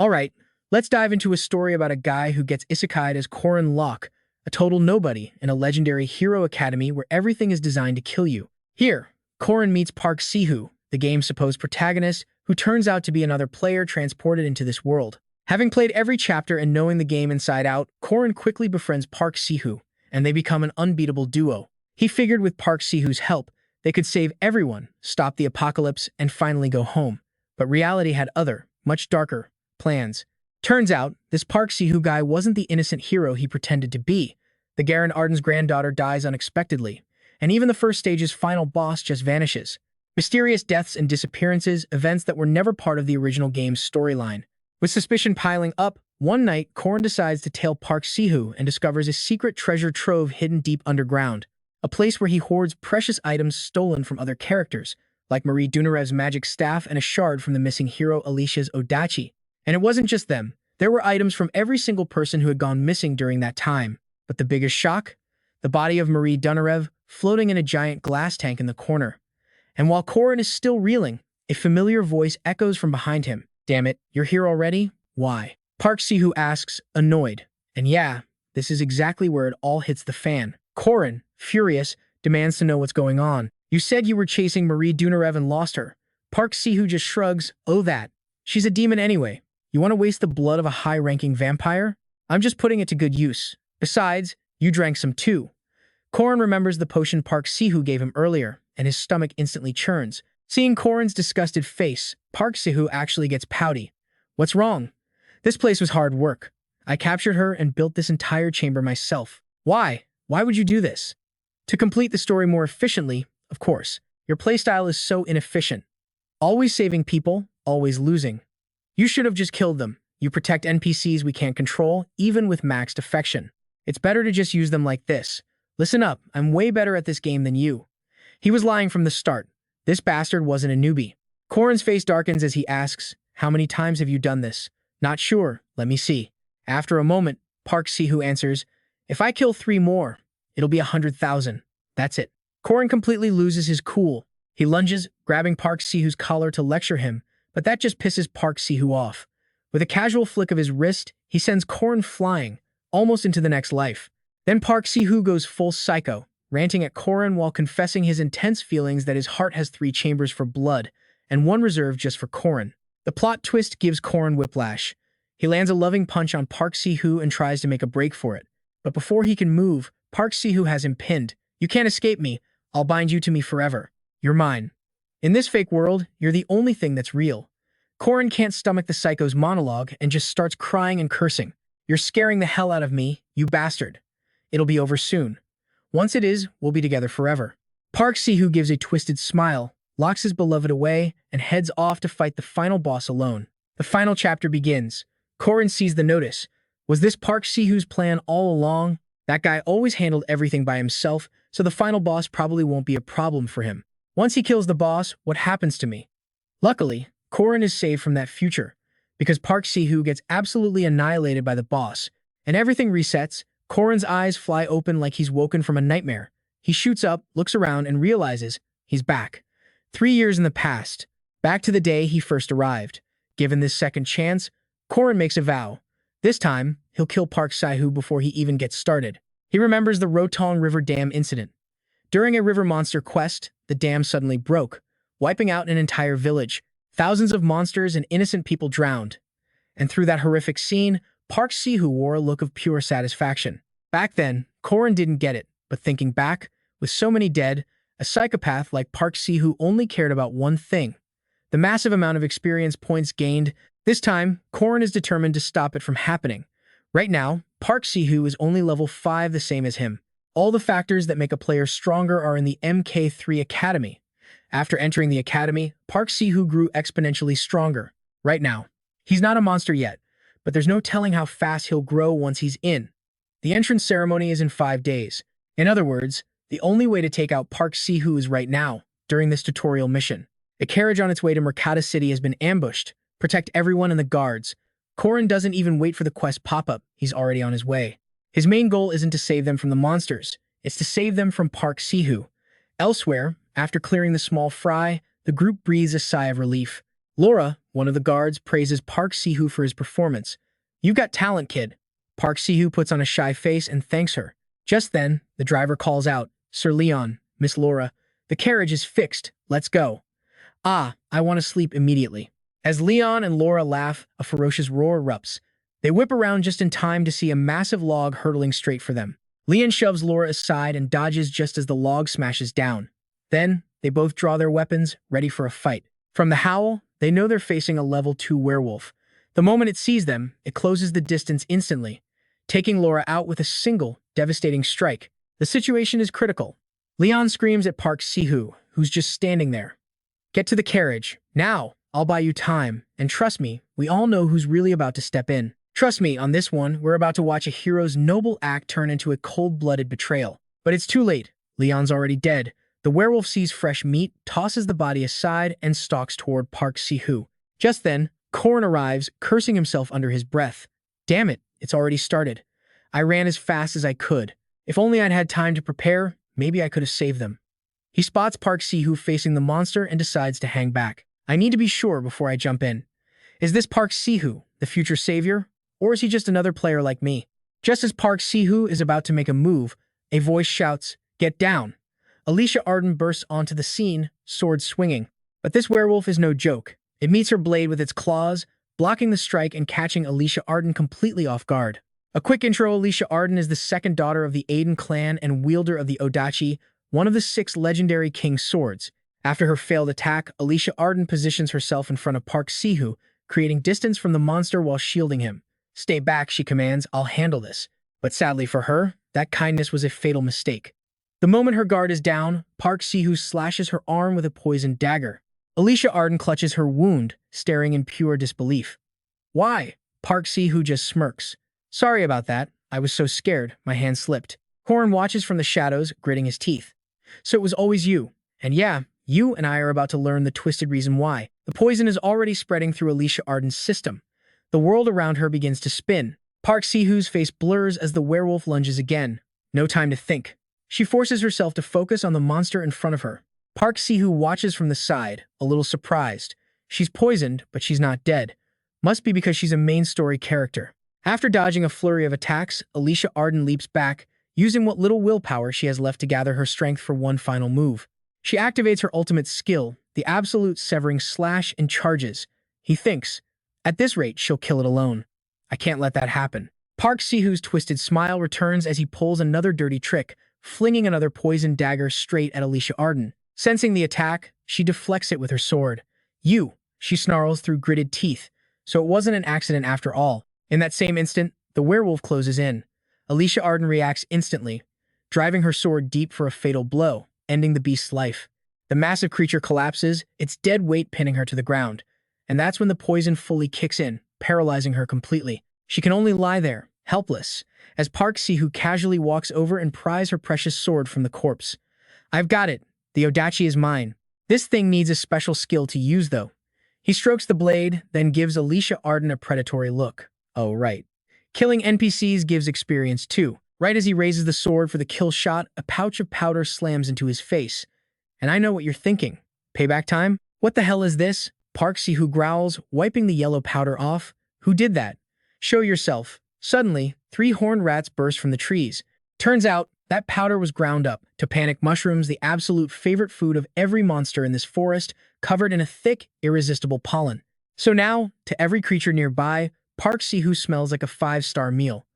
Alright, let's dive into a story about a guy who gets isekai'd as Corin Loch, a total nobody in a legendary Hero Academy where everything is designed to kill you. Here, Corin meets Park Sihoo, the game's supposed protagonist, who turns out to be another player transported into this world. Having played every chapter and knowing the game inside out, Corin quickly befriends Park Sihoo, and they become an unbeatable duo. He figured with Park Sihoo's help, they could save everyone, stop the apocalypse, and finally go home. But reality had other, much darker, plans. Turns out, this Park Sihoo guy wasn't the innocent hero he pretended to be. The Garen Arden's granddaughter dies unexpectedly, and even the first stage's final boss just vanishes. Mysterious deaths and disappearances, events that were never part of the original game's storyline. With suspicion piling up, one night, Corin decides to tail Park Sihoo and discovers a secret treasure trove hidden deep underground, a place where he hoards precious items stolen from other characters, like Marie Dunarev's magic staff and a shard from the missing hero Alicia's Odachi. And it wasn't just them. There were items from every single person who had gone missing during that time. But the biggest shock? The body of Marie Dunarev floating in a giant glass tank in the corner. And while Corin is still reeling, a familiar voice echoes from behind him. "Damn it, you're here already? Why?" Park Sihoo asks, annoyed. And yeah, this is exactly where it all hits the fan. Corin, furious, demands to know what's going on. "You said you were chasing Marie Dunarev and lost her." Park Sihoo just shrugs, "Oh that. She's a demon anyway. You want to waste the blood of a high-ranking vampire? I'm just putting it to good use. Besides, you drank some too." Corin remembers the potion Park Sihoo gave him earlier, and his stomach instantly churns. Seeing Corin's disgusted face, Park Sihoo actually gets pouty. "What's wrong? This place was hard work. I captured her and built this entire chamber myself. Why? Why would you do this?" To complete the story more efficiently, of course, your playstyle is so inefficient. Always saving people, always losing. You should have just killed them. You protect NPCs we can't control, even with maxed affection. It's better to just use them like this. "Listen up, I'm way better at this game than you." He was lying from the start. This bastard wasn't a newbie. Corin's face darkens as he asks, "How many times have you done this?" "Not sure, let me see." After a moment, Park Sihoo answers, "If I kill 3 more, it'll be 100,000. That's it." Corin completely loses his cool. He lunges, grabbing Park Sihoo's collar to lecture him, but that just pisses Park Sihoo off. With a casual flick of his wrist, he sends Corin flying, almost into the next life. Then Park Sihoo goes full psycho, ranting at Corin while confessing his intense feelings that his heart has 3 chambers for blood, and 1 reserved just for Corin. The plot twist gives Corin whiplash. He lands a loving punch on Park Sihoo and tries to make a break for it. But before he can move, Park Sihoo has him pinned. "You can't escape me. I'll bind you to me forever. You're mine." In this fake world, you're the only thing that's real. Corin can't stomach the psycho's monologue and just starts crying and cursing. "You're scaring the hell out of me, you bastard. It'll be over soon. Once it is, we'll be together forever." Park Sihoo gives a twisted smile, locks his beloved away, and heads off to fight the final boss alone. The final chapter begins. Corin sees the notice. Was this Park Sihoo's plan all along? That guy always handled everything by himself, so the final boss probably won't be a problem for him. Once he kills the boss, what happens to me? Luckily, Corin is saved from that future, because Park Sihoo gets absolutely annihilated by the boss, and everything resets. Corin's eyes fly open like he's woken from a nightmare. He shoots up, looks around, and realizes he's back. 3 years in the past, back to the day he first arrived. Given this second chance, Corin makes a vow. This time, he'll kill Park Sihoo before he even gets started. He remembers the Rotong River Dam incident. During a river monster quest, the dam suddenly broke, wiping out an entire village. Thousands of monsters and innocent people drowned. And through that horrific scene, Park Sihoo wore a look of pure satisfaction. Back then, Corin didn't get it, but thinking back, with so many dead, a psychopath like Park Sihoo only cared about one thing: the massive amount of experience points gained. This time, Corin is determined to stop it from happening. Right now, Park Sihoo is only level 5, the same as him. All the factors that make a player stronger are in the MK3 Academy. After entering the academy, Park Sihoo grew exponentially stronger. Right now, he's not a monster yet, but there's no telling how fast he'll grow once he's in. The entrance ceremony is in 5 days. In other words, the only way to take out Park Sihoo is right now, during this tutorial mission. A carriage on its way to Mercata City has been ambushed. Protect everyone and the guards. Corin doesn't even wait for the quest pop-up, he's already on his way. His main goal isn't to save them from the monsters, it's to save them from Park Sihoo. Elsewhere, after clearing the small fry, the group breathes a sigh of relief. Laura, one of the guards praises Park Sihoo for his performance. "You've got talent, kid." Park Sihoo puts on a shy face and thanks her. Just then, the driver calls out, "Sir Leon, Miss Laura, the carriage is fixed. Let's go." "Ah, I want to sleep immediately." As Leon and Laura laugh, a ferocious roar erupts. They whip around just in time to see a massive log hurtling straight for them. Leon shoves Laura aside and dodges just as the log smashes down. Then, they both draw their weapons, ready for a fight. From the howl, they know they're facing a level 2 werewolf. The moment it sees them, it closes the distance instantly, taking Laura out with a single, devastating strike. The situation is critical. Leon screams at Park Sihoo, who's just standing there. "Get to the carriage. Now, I'll buy you time. And trust me, we all know who's really about to step in. Trust me, on this one, we're about to watch a hero's noble act turn into a cold-blooded betrayal." But it's too late. Leon's already dead. The werewolf sees fresh meat, tosses the body aside, and stalks toward Park Sihoo. Just then, Corin arrives, cursing himself under his breath. "Damn it, it's already started. I ran as fast as I could. If only I'd had time to prepare, maybe I could have saved them." He spots Park Sihoo facing the monster and decides to hang back. "I need to be sure before I jump in. Is this Park Sihoo, the future savior? Or is he just another player like me?" Just as Park Sihoo is about to make a move, a voice shouts, "Get down!" Alicia Arden bursts onto the scene, sword swinging. But this werewolf is no joke. It meets her blade with its claws, blocking the strike and catching Alicia Arden completely off guard. A quick intro: Alicia Arden is the second daughter of the Aiden clan and wielder of the Odachi, one of the 6 legendary king swords. After her failed attack, Alicia Arden positions herself in front of Park Sihoo, creating distance from the monster while shielding him. "Stay back," she commands, "I'll handle this." But sadly for her, that kindness was a fatal mistake. The moment her guard is down, Park Sihoo slashes her arm with a poisoned dagger. Alicia Arden clutches her wound, staring in pure disbelief. "Why?" Park Sihoo just smirks. "Sorry about that. I was so scared, my hand slipped." Corin watches from the shadows, gritting his teeth. "So it was always you. And yeah, you and I are about to learn the twisted reason why." The poison is already spreading through Alicia Arden's system. The world around her begins to spin. Park Sihoo's face blurs as the werewolf lunges again. No time to think. She forces herself to focus on the monster in front of her. Park Sihoo watches from the side, a little surprised. She's poisoned, but she's not dead. Must be because she's a main story character. After dodging a flurry of attacks, Alicia Arden leaps back, using what little willpower she has left to gather her strength for one final move. She activates her ultimate skill, the absolute severing slash, and charges. He thinks, at this rate, she'll kill it alone. I can't let that happen. Park Sihoo's twisted smile returns as he pulls another dirty trick, flinging another poisoned dagger straight at Alicia Arden. Sensing the attack, she deflects it with her sword. "You," she snarls through gritted teeth. So it wasn't an accident after all. In that same instant, the werewolf closes in. Alicia Arden reacts instantly, driving her sword deep for a fatal blow, ending the beast's life. The massive creature collapses, its dead weight pinning her to the ground. And that's when the poison fully kicks in, paralyzing her completely. She can only lie there, helpless, as Park Sihoo casually walks over and pries her precious sword from the corpse. "I've got it. The Odachi is mine. This thing needs a special skill to use, though." He strokes the blade, then gives Alicia Arden a predatory look. Oh, right. Killing NPCs gives experience too. Right as he raises the sword for the kill shot, a pouch of powder slams into his face. "And I know what you're thinking. Payback time? What the hell is this?" Park Sihoo growls, wiping the yellow powder off. "Who did that? Show yourself." Suddenly, 3 horned rats burst from the trees. Turns out, that powder was ground up to panic mushrooms, the absolute favorite food of every monster in this forest, covered in a thick, irresistible pollen. So now, to every creature nearby, Park Sihoo smells like a 5-star meal.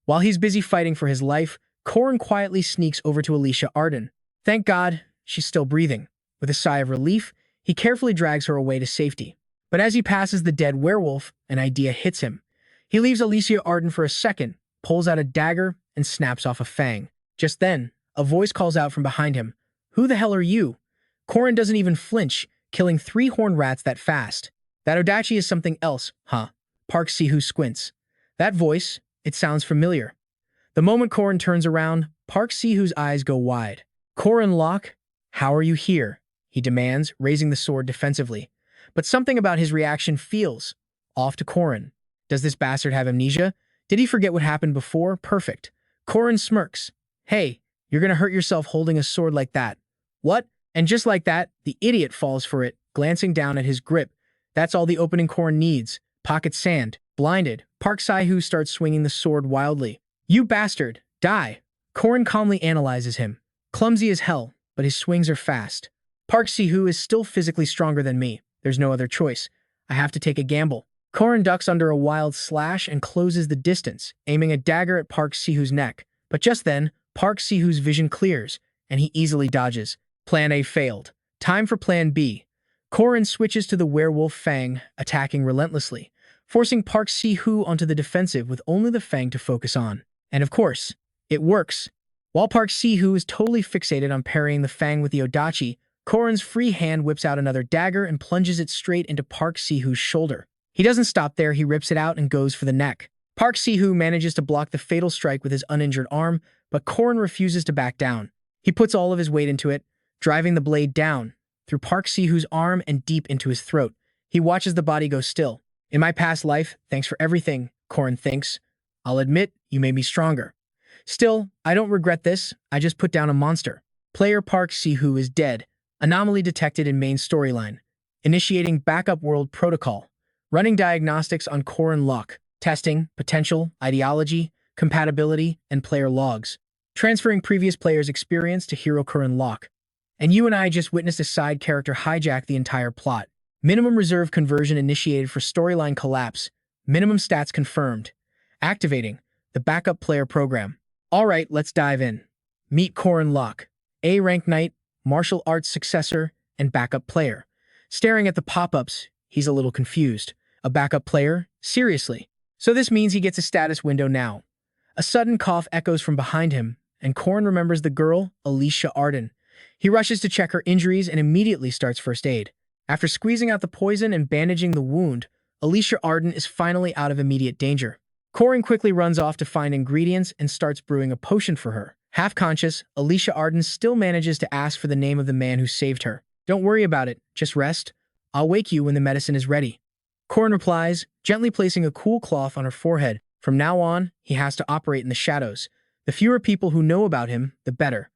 While he's busy fighting for his life, Corin quietly sneaks over to Alicia Arden. Thank God, she's still breathing. With a sigh of relief, he carefully drags her away to safety. But as he passes the dead werewolf, an idea hits him. He leaves Alicia Arden for a second, pulls out a dagger, and snaps off a fang. Just then, a voice calls out from behind him. "Who the hell are you?" Corin doesn't even flinch, killing 3 horned rats that fast. "That Odachi is something else, huh?" Park Sihoo squints. That voice, it sounds familiar. The moment Corin turns around, Park Sihoo's eyes go wide. "Corin Loch, how are you here?" he demands, raising the sword defensively. But something about his reaction feels off to Corin. Does this bastard have amnesia? Did he forget what happened before? Perfect. Corin smirks. "Hey, you're gonna hurt yourself holding a sword like that." "What?" And just like that, the idiot falls for it, glancing down at his grip. That's all the opening Corin needs. Pocket sand. Blinded, Park Sihoo starts swinging the sword wildly. You bastard! Die! Corin calmly analyzes him. Clumsy as hell, but his swings are fast. Park Sihoo is still physically stronger than me. There's no other choice. I have to take a gamble. Corin ducks under a wild slash and closes the distance, aiming a dagger at Park Sihoo's neck. But just then, Park Sihoo's vision clears, and he easily dodges. Plan A failed. Time for Plan B. Corin switches to the werewolf Fang, attacking relentlessly, forcing Park Sihoo onto the defensive with only the Fang to focus on. And of course, it works. While Park Sihoo is totally fixated on parrying the Fang with the Odachi, Corin's free hand whips out another dagger and plunges it straight into Park Sihoo's shoulder. He doesn't stop there, he rips it out and goes for the neck. Park Sihoo manages to block the fatal strike with his uninjured arm, but Corin refuses to back down. He puts all of his weight into it, driving the blade down, through Park Sihoo's arm and deep into his throat. He watches the body go still. In my past life, thanks for everything, Corin thinks. I'll admit, you made me stronger. Still, I don't regret this, I just put down a monster. Player Park Sihoo is dead. Anomaly detected in main storyline. Initiating backup world protocol. Running diagnostics on Corin Loch. Testing, potential, ideology, compatibility, and player logs. Transferring previous players' experience to Hero Corin Loch. And you and I just witnessed a side character hijack the entire plot. Minimum reserve conversion initiated for storyline collapse. Minimum stats confirmed. Activating the backup player program. Alright, let's dive in. Meet Corin Loch, A-rank knight, martial arts successor, and backup player. Staring at the pop-ups, he's a little confused. A backup player? Seriously? So this means he gets a status window now. A sudden cough echoes from behind him, and Corin remembers the girl, Hero Ahan. He rushes to check her injuries and immediately starts first aid. After squeezing out the poison and bandaging the wound, Hero Ahan is finally out of immediate danger. Corin quickly runs off to find ingredients and starts brewing a potion for her. Half-conscious, Hero Ahan still manages to ask for the name of the man who saved her. Don't worry about it, just rest. I'll wake you when the medicine is ready. Corin replies, gently placing a cool cloth on her forehead. From now on, he has to operate in the shadows. The fewer people who know about him, the better.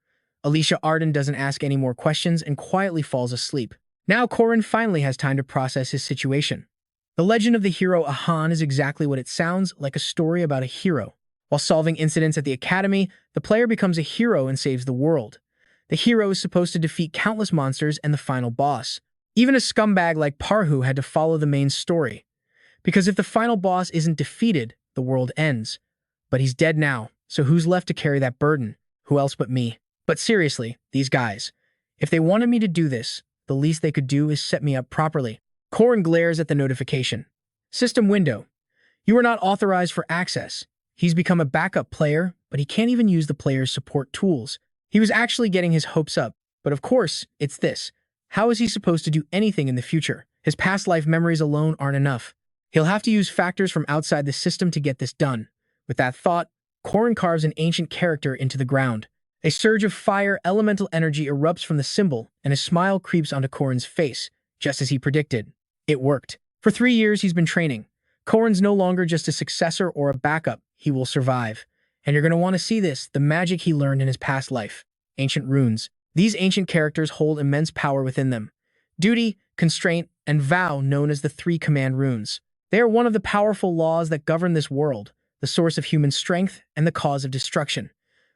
Hero Ahan doesn't ask any more questions and quietly falls asleep. Now Corin finally has time to process his situation. The legend of the Hero Ahan is exactly what it sounds like, a story about a hero. While solving incidents at the academy, the player becomes a hero and saves the world. The hero is supposed to defeat countless monsters and the final boss. Even a scumbag like Parhu had to follow the main story. Because if the final boss isn't defeated, the world ends. But he's dead now, so who's left to carry that burden? Who else but me? But seriously, these guys. If they wanted me to do this, the least they could do is set me up properly. Corin glares at the notification. System window. You are not authorized for access. He's become a backup player, but he can't even use the player's support tools. He was actually getting his hopes up, but of course, it's this. How is he supposed to do anything in the future? His past life memories alone aren't enough. He'll have to use factors from outside the system to get this done. With that thought, Corin carves an ancient character into the ground. A surge of fire elemental energy erupts from the symbol, and a smile creeps onto Corin's face, just as he predicted. It worked. For 3 years he's been training. Corin's no longer just a successor or a backup. He will survive. And you're going to want to see this, the magic he learned in his past life. Ancient runes. These ancient characters hold immense power within them. Duty, constraint, and vow, known as the 3 command runes. They are one of the powerful laws that govern this world, the source of human strength and the cause of destruction.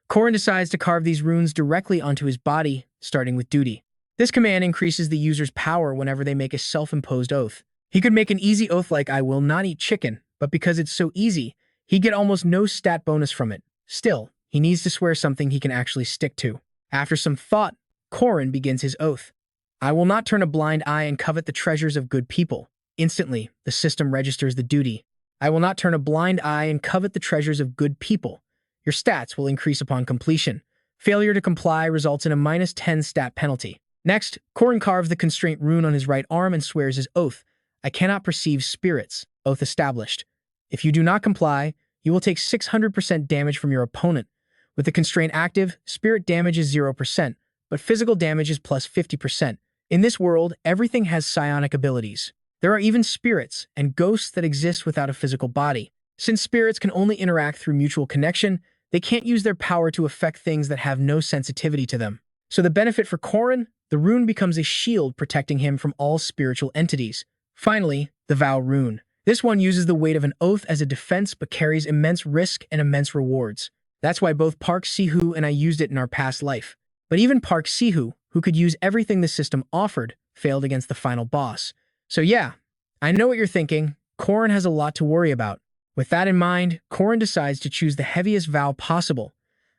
Corin decides to carve these runes directly onto his body, starting with duty. This command increases the user's power whenever they make a self-imposed oath. He could make an easy oath like I will not eat chicken, but because it's so easy, he'd get almost no stat bonus from it. Still, he needs to swear something he can actually stick to. After some thought, Corin begins his oath. I will not turn a blind eye and covet the treasures of good people. Instantly, the system registers the duty. I will not turn a blind eye and covet the treasures of good people. Your stats will increase upon completion. Failure to comply results in a -10 stat penalty. Next, Corin carves the constraint rune on his right arm and swears his oath. I cannot perceive spirits. Oath established. If you do not comply, you will take 600% damage from your opponent. With the constraint active, spirit damage is 0%, but physical damage is plus 50%. In this world, everything has psionic abilities. There are even spirits and ghosts that exist without a physical body. Since spirits can only interact through mutual connection, they can't use their power to affect things that have no sensitivity to them. So the benefit for Corin, the rune becomes a shield protecting him from all spiritual entities. Finally, the vow rune. This one uses the weight of an oath as a defense but carries immense risk and immense rewards. That's why both Park Sihoo and I used it in our past life. But even Park Sihoo, who could use everything the system offered, failed against the final boss. So yeah, I know what you're thinking. Corin has a lot to worry about. With that in mind, Corin decides to choose the heaviest vow possible.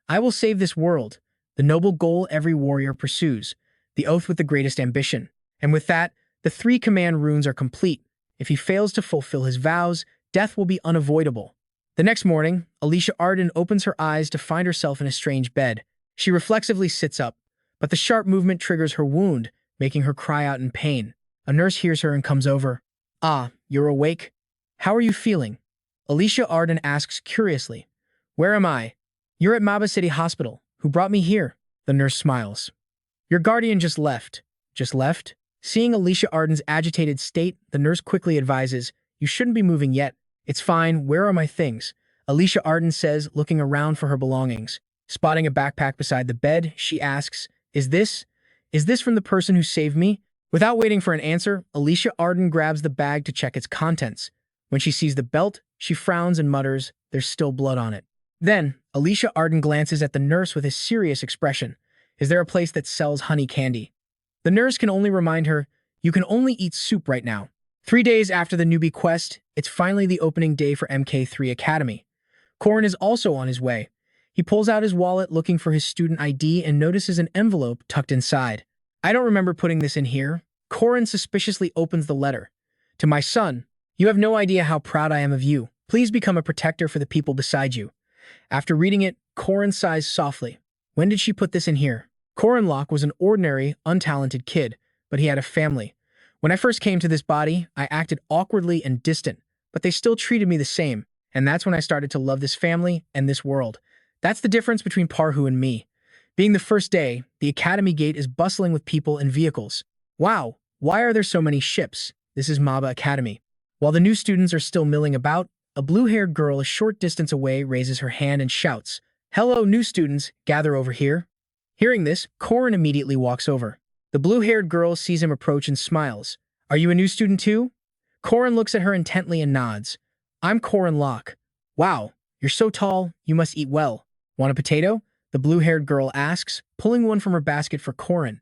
I will save this world, the noble goal every warrior pursues, the oath with the greatest ambition. And with that, the 3 command runes are complete. If he fails to fulfill his vows, death will be unavoidable. The next morning, Alicia Arden opens her eyes to find herself in a strange bed. She reflexively sits up, but the sharp movement triggers her wound, making her cry out in pain. A nurse hears her and comes over. "Ah, you're awake? How are you feeling?" Alicia Arden asks curiously. "Where am I?" "You're at Maba City Hospital. Who brought me here?" The nurse smiles. "Your guardian just left." "Just left?" Seeing Alicia Arden's agitated state, the nurse quickly advises, "You shouldn't be moving yet. It's fine. Where are my things?" Alicia Arden says, looking around for her belongings. Spotting a backpack beside the bed, she asks, Is this from the person who saved me?" Without waiting for an answer, Alicia Arden grabs the bag to check its contents. When she sees the belt, she frowns and mutters, "There's still blood on it." Then, Alicia Arden glances at the nurse with a serious expression. "Is there a place that sells honey candy?" The nurse can only remind her, "You can only eat soup right now." 3 days after the newbie quest, it's finally the opening day for MK3 Academy. Corin is also on his way. He pulls out his wallet looking for his student ID and notices an envelope tucked inside. "I don't remember putting this in here." Corin suspiciously opens the letter. "To my son, you have no idea how proud I am of you. Please become a protector for the people beside you." After reading it, Corin sighs softly. When did she put this in here? Corin Loch was an ordinary, untalented kid, but he had a family. When I first came to this body, I acted awkwardly and distant, but they still treated me the same, and that's when I started to love this family and this world. That's the difference between Parhu and me. Being the first day, the academy gate is bustling with people and vehicles. Wow, why are there so many ships? This is Maba Academy. While the new students are still milling about, a blue-haired girl a short distance away raises her hand and shouts, "Hello, new students, gather over here." Hearing this, Corin immediately walks over. The blue-haired girl sees him approach and smiles. "Are you a new student too?" Corin looks at her intently and nods. "I'm Corin Loch." "Wow, you're so tall, you must eat well." "Want a potato?" the blue-haired girl asks, pulling one from her basket for Corin.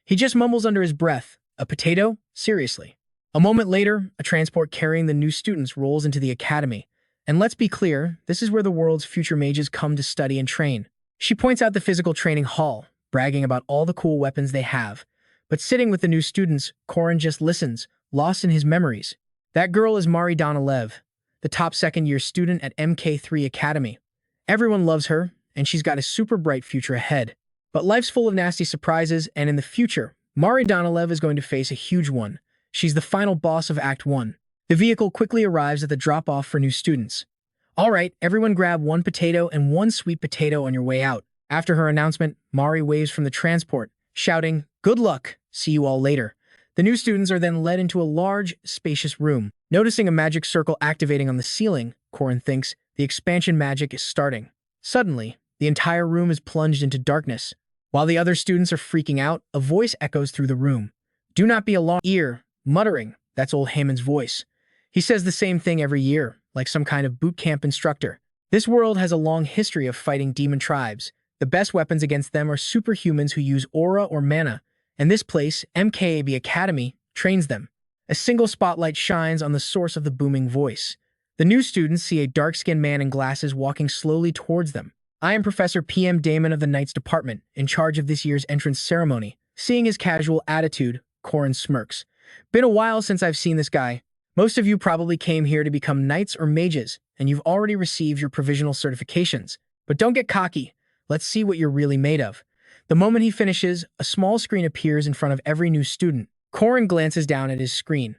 He just mumbles under his breath, "A potato? Seriously." A moment later, a transport carrying the new students rolls into the academy. And let's be clear, this is where the world's future mages come to study and train. She points out the physical training hall, bragging about all the cool weapons they have. But sitting with the new students, Corin just listens, lost in his memories. That girl is Mari Donalev, the top second-year student at MK3 Academy. Everyone loves her, and she's got a super bright future ahead. But life's full of nasty surprises, and in the future, Mari Donalev is going to face a huge one. She's the final boss of Act 1. The vehicle quickly arrives at the drop-off for new students. "All right, everyone grab one potato and one sweet potato on your way out." After her announcement, Mari waves from the transport, shouting, "Good luck, see you all later." The new students are then led into a large, spacious room. Noticing a magic circle activating on the ceiling, Corin thinks the expansion magic is starting. Suddenly, the entire room is plunged into darkness. While the other students are freaking out, a voice echoes through the room. "Do not be alarmed." Muttering, that's old Haman's voice. He says the same thing every year, like some kind of boot camp instructor. This world has a long history of fighting demon tribes. The best weapons against them are superhumans who use aura or mana, and this place, MKAB Academy, trains them. A single spotlight shines on the source of the booming voice. The new students see a dark-skinned man in glasses walking slowly towards them. "I am Professor PM Damon of the Knights Department, in charge of this year's entrance ceremony." Seeing his casual attitude, Corin smirks. "Been a while since I've seen this guy. Most of you probably came here to become knights or mages, and you've already received your provisional certifications. But don't get cocky. Let's see what you're really made of." The moment he finishes, a small screen appears in front of every new student. Corin glances down at his screen.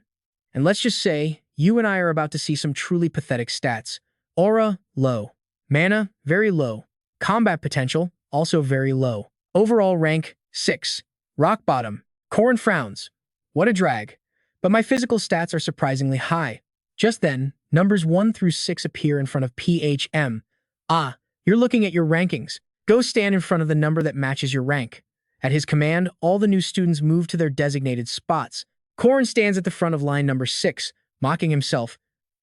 And let's just say, you and I are about to see some truly pathetic stats. Aura, low. Mana, very low. Combat potential, also very low. Overall rank, 6. Rock bottom. Corin frowns. What a drag. But my physical stats are surprisingly high. Just then, numbers 1 through 6 appear in front of PHM. "Ah, you're looking at your rankings. Go stand in front of the number that matches your rank." At his command, all the new students move to their designated spots. Corin stands at the front of line number 6, mocking himself.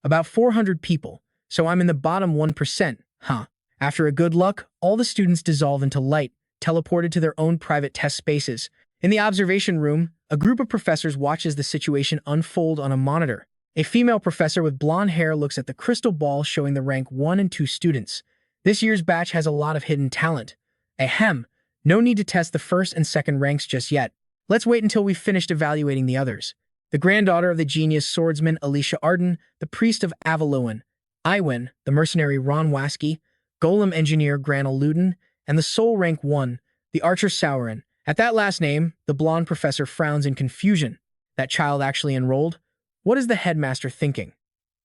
About 400 people, so I'm in the bottom 1%, huh? After a good luck, all the students dissolve into light, teleported to their own private test spaces. In the observation room, a group of professors watches the situation unfold on a monitor. A female professor with blonde hair looks at the crystal ball showing the rank 1 and 2 students. This year's batch has a lot of hidden talent. Ahem, no need to test the first and second ranks just yet. Let's wait until we've finished evaluating the others. The granddaughter of the genius swordsman Alicia Arden, the priest of Avaloan, Iwin, the mercenary Ron Waski, golem engineer Granal Luden, and the soul rank 1, the archer Sauron. At that last name, the blonde professor frowns in confusion. That child actually enrolled? What is the headmaster thinking?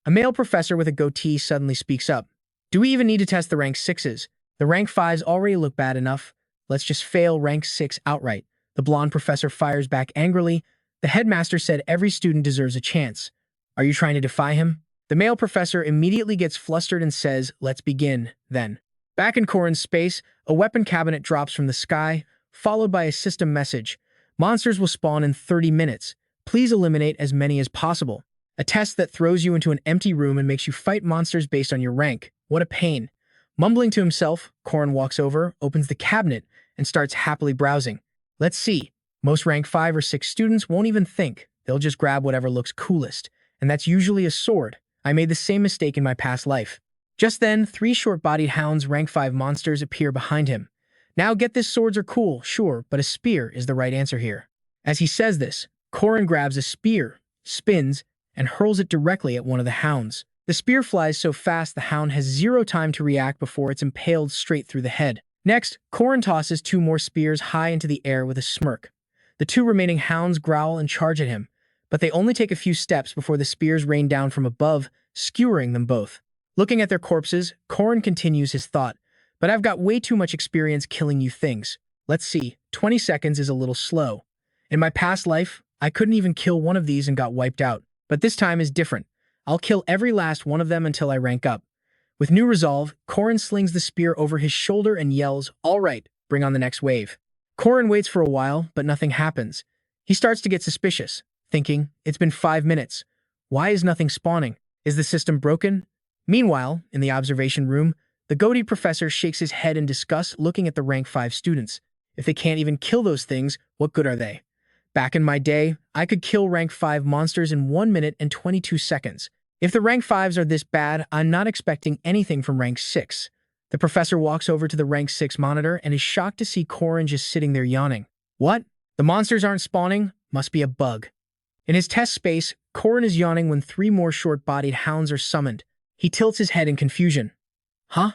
A male professor with a goatee suddenly speaks up. Do we even need to test the rank 6s? The rank 5s already look bad enough. Let's just fail rank 6 outright. The blonde professor fires back angrily. The headmaster said every student deserves a chance. Are you trying to defy him? The male professor immediately gets flustered and says, let's begin, then. Back in Corin's space, a weapon cabinet drops from the sky, followed by a system message. Monsters will spawn in 30 minutes. Please eliminate as many as possible. A test that throws you into an empty room and makes you fight monsters based on your rank. What a pain. Mumbling to himself, Corin walks over, opens the cabinet, and starts happily browsing. Let's see. Most rank 5 or 6 students won't even think. They'll just grab whatever looks coolest. And that's usually a sword. I made the same mistake in my past life. Just then, 3 short-bodied hounds rank 5 monsters appear behind him. Now get this, swords are cool, sure, but a spear is the right answer here. As he says this, Corin grabs a spear, spins, and hurls it directly at one of the hounds. The spear flies so fast the hound has 0 time to react before it's impaled straight through the head. Next, Corin tosses 2 more spears high into the air with a smirk. The 2 remaining hounds growl and charge at him, but they only take a few steps before the spears rain down from above, skewering them both. Looking at their corpses, Corin continues his thought, but I've got way too much experience killing you things. Let's see, 20 seconds is a little slow. In my past life, I couldn't even kill one of these and got wiped out, but this time is different. I'll kill every last one of them until I rank up. With new resolve, Corin slings the spear over his shoulder and yells, all right, bring on the next wave. Corin waits for a while, but nothing happens. He starts to get suspicious, thinking, it's been 5 minutes. Why is nothing spawning? Is the system broken? Meanwhile, in the observation room, the goated professor shakes his head in disgust looking at the rank 5 students. If they can't even kill those things, what good are they? Back in my day, I could kill rank 5 monsters in 1 minute and 22 seconds. If the rank 5s are this bad, I'm not expecting anything from rank 6. The professor walks over to the rank 6 monitor and is shocked to see Corin just sitting there yawning. What? The monsters aren't spawning? Must be a bug. In his test space, Corin is yawning when 3 more short-bodied hounds are summoned. He tilts his head in confusion. Huh?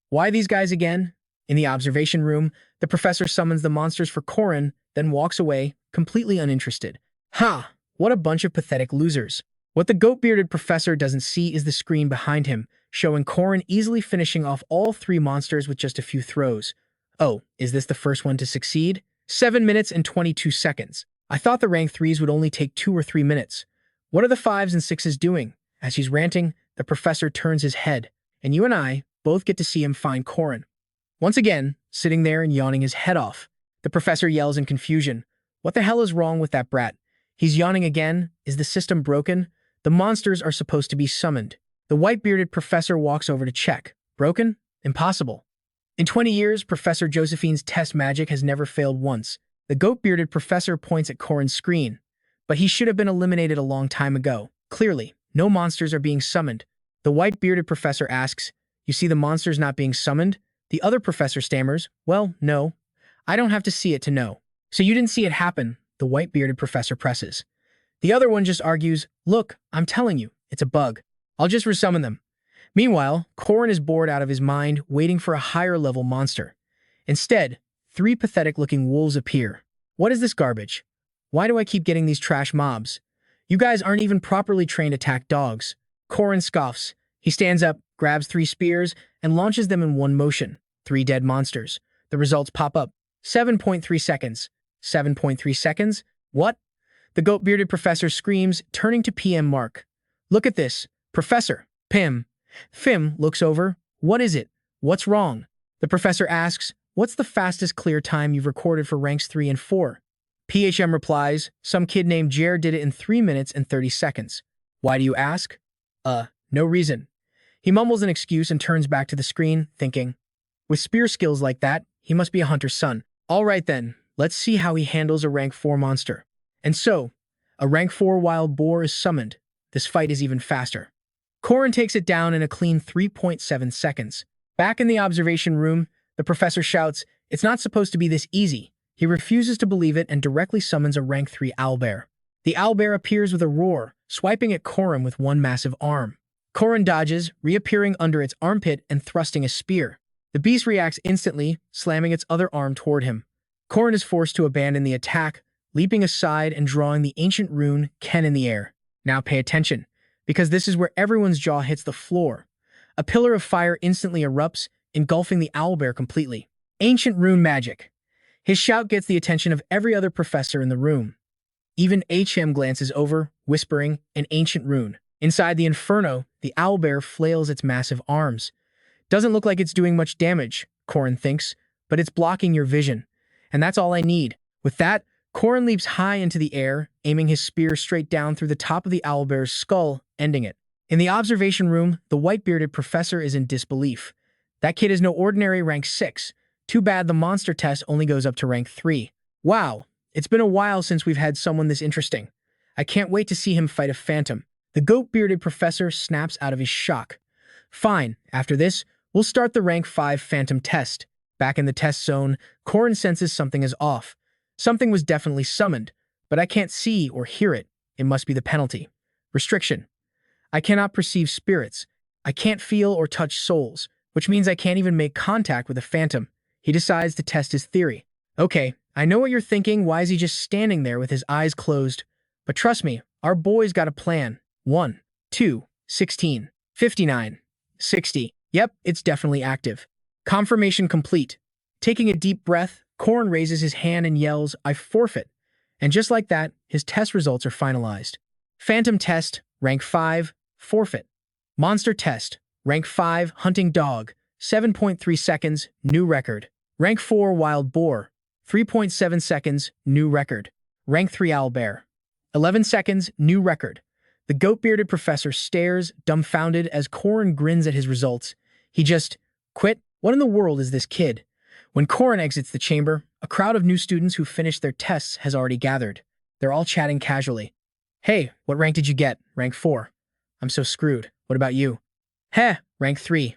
Why these guys again? In the observation room, the professor summons the monsters for Corin, then walks away, completely uninterested. Ha! What a bunch of pathetic losers. What the goat-bearded professor doesn't see is the screen behind him, showing Corin easily finishing off all 3 monsters with just a few throws. Oh, is this the first one to succeed? 7 minutes and 22 seconds. I thought the rank 3s would only take 2 or 3 minutes. What are the 5s and 6s doing? As he's ranting, the professor turns his head, and you and I both get to see him find Corin. Once again, sitting there and yawning his head off. The professor yells in confusion. What the hell is wrong with that brat? He's yawning again. Is the system broken? The monsters are supposed to be summoned. The white-bearded professor walks over to check. Broken? Impossible. In 20 years, Professor Josephine's test magic has never failed once. The goat-bearded professor points at Corin's screen. But he should have been eliminated a long time ago. Clearly, no monsters are being summoned. The white-bearded professor asks, you see the monsters not being summoned? The other professor stammers, well, no. I don't have to see it to know. So you didn't see it happen, the white-bearded professor presses. The other one just argues, look, I'm telling you, it's a bug. I'll just resummon them. Meanwhile, Corin is bored out of his mind, waiting for a higher-level monster. Instead, 3 pathetic-looking wolves appear. What is this garbage? Why do I keep getting these trash mobs? You guys aren't even properly trained attack dogs. Corin scoffs. He stands up, grabs 3 spears, and launches them in one motion. 3 dead monsters. The results pop up. 7.3 seconds. 7.3 seconds? What? The goat-bearded professor screams, turning to PM Mark. Look at this. Professor. Pim. Fim looks over. What is it? What's wrong? The professor asks, what's the fastest clear time you've recorded for ranks 3 and 4? PHM replies, some kid named Jer did it in 3 minutes and 30 seconds. Why do you ask? No reason. He mumbles an excuse and turns back to the screen, thinking, with spear skills like that, he must be a hunter's son. All right then, let's see how he handles a rank 4 monster. And so, a rank 4 wild boar is summoned. This fight is even faster. Corin takes it down in a clean 3.7 seconds. Back in the observation room, the professor shouts, it's not supposed to be this easy. He refuses to believe it and directly summons a rank 3 owlbear. The owlbear appears with a roar, swiping at Corin with one massive arm. Corin dodges, reappearing under its armpit and thrusting a spear. The beast reacts instantly, slamming its other arm toward him. Corin is forced to abandon the attack, leaping aside and drawing the ancient rune Ken in the air. Now pay attention, because this is where everyone's jaw hits the floor. A pillar of fire instantly erupts, engulfing the owlbear completely. Ancient rune magic. His shout gets the attention of every other professor in the room. Even HM glances over, whispering, an ancient rune. Inside the inferno, the owlbear flails its massive arms. Doesn't look like it's doing much damage, Corin thinks, but it's blocking your vision. And that's all I need. With that, Corin leaps high into the air, aiming his spear straight down through the top of the owlbear's skull, ending it. In the observation room, the white-bearded professor is in disbelief. That kid is no ordinary rank 6. Too bad the monster test only goes up to rank 3. Wow, it's been a while since we've had someone this interesting. I can't wait to see him fight a phantom. The goat-bearded professor snaps out of his shock. Fine, after this, we'll start the rank 5 phantom test. Back in the test zone, Corin senses something is off. Something was definitely summoned, but I can't see or hear it. It must be the penalty. Restriction. I cannot perceive spirits. I can't feel or touch souls, which means I can't even make contact with a phantom. He decides to test his theory. Okay, I know what you're thinking. Why is he just standing there with his eyes closed? But trust me, our boy's got a plan. 1, 2, 16, 59, 60. Yep, it's definitely active. Confirmation complete. Taking a deep breath, Corin raises his hand and yells, I forfeit. And just like that, his test results are finalized. Phantom test, rank 5, forfeit. Monster test, rank 5, hunting dog, 7.3 seconds, new record. Rank 4, wild boar, 3.7 seconds, new record. Rank 3, owlbear, 11 seconds, new record. The goat-bearded professor stares, dumbfounded, as Corin grins at his results. He just quit. What in the world is this kid? When Corin exits the chamber, a crowd of new students who finished their tests has already gathered. They're all chatting casually. Hey, what rank did you get? Rank 4. I'm so screwed. What about you? Heh, rank 3.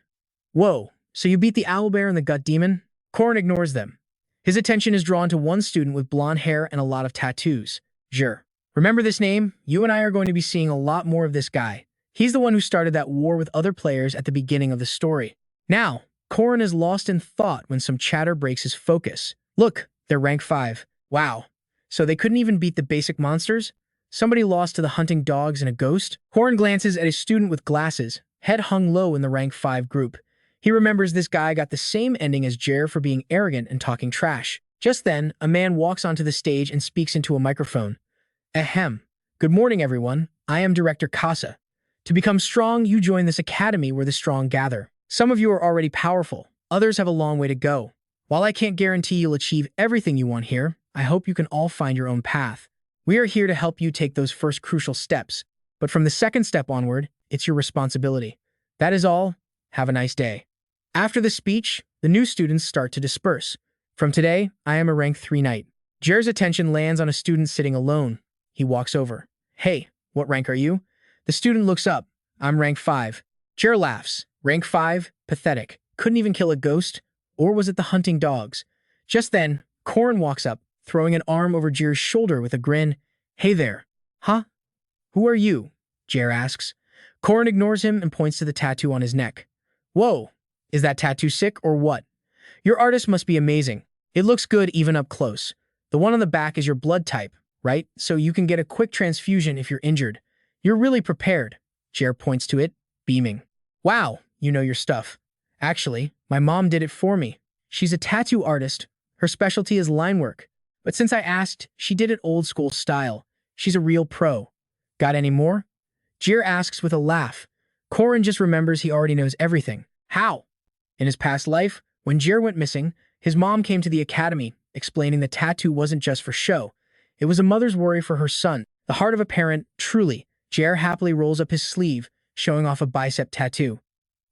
Whoa, so you beat the owlbear and the gut demon? Corin ignores them. His attention is drawn to one student with blonde hair and a lot of tattoos. Jer. Remember this name? You and I are going to be seeing a lot more of this guy. He's the one who started that war with other players at the beginning of the story. Now, Corin is lost in thought when some chatter breaks his focus. Look, they're rank 5. Wow. So they couldn't even beat the basic monsters? Somebody lost to the hunting dogs and a ghost? Corin glances at a student with glasses, head hung low in the rank 5 group. He remembers this guy got the same ending as Jer for being arrogant and talking trash. Just then, a man walks onto the stage and speaks into a microphone. Ahem. Good morning, everyone. I am Director Casa. To become strong, you join this academy where the strong gather. Some of you are already powerful. Others have a long way to go. While I can't guarantee you'll achieve everything you want here, I hope you can all find your own path. We are here to help you take those first crucial steps. But from the second step onward, it's your responsibility. That is all. Have a nice day. After the speech, the new students start to disperse. From today, I am a rank 3 knight. Jer's attention lands on a student sitting alone. He walks over. Hey, what rank are you? The student looks up. I'm rank 5. Jer laughs. Rank 5? Pathetic. Couldn't even kill a ghost? Or was it the hunting dogs? Just then, Corin walks up, throwing an arm over Jer's shoulder with a grin. Hey there. Huh? Who are you? Jer asks. Corin ignores him and points to the tattoo on his neck. Whoa, is that tattoo sick or what? Your artist must be amazing. It looks good even up close. The one on the back is your blood type, right? So you can get a quick transfusion if you're injured. You're really prepared. Jer points to it, beaming. Wow, you know your stuff. Actually, my mom did it for me. She's a tattoo artist. Her specialty is line work. But since I asked, she did it old school style. She's a real pro. Got any more? Jer asks with a laugh. Corin just remembers he already knows everything. How? In his past life, when Jer went missing, his mom came to the academy, explaining the tattoo wasn't just for show. It was a mother's worry for her son. The heart of a parent, truly. Jer happily rolls up his sleeve, showing off a bicep tattoo.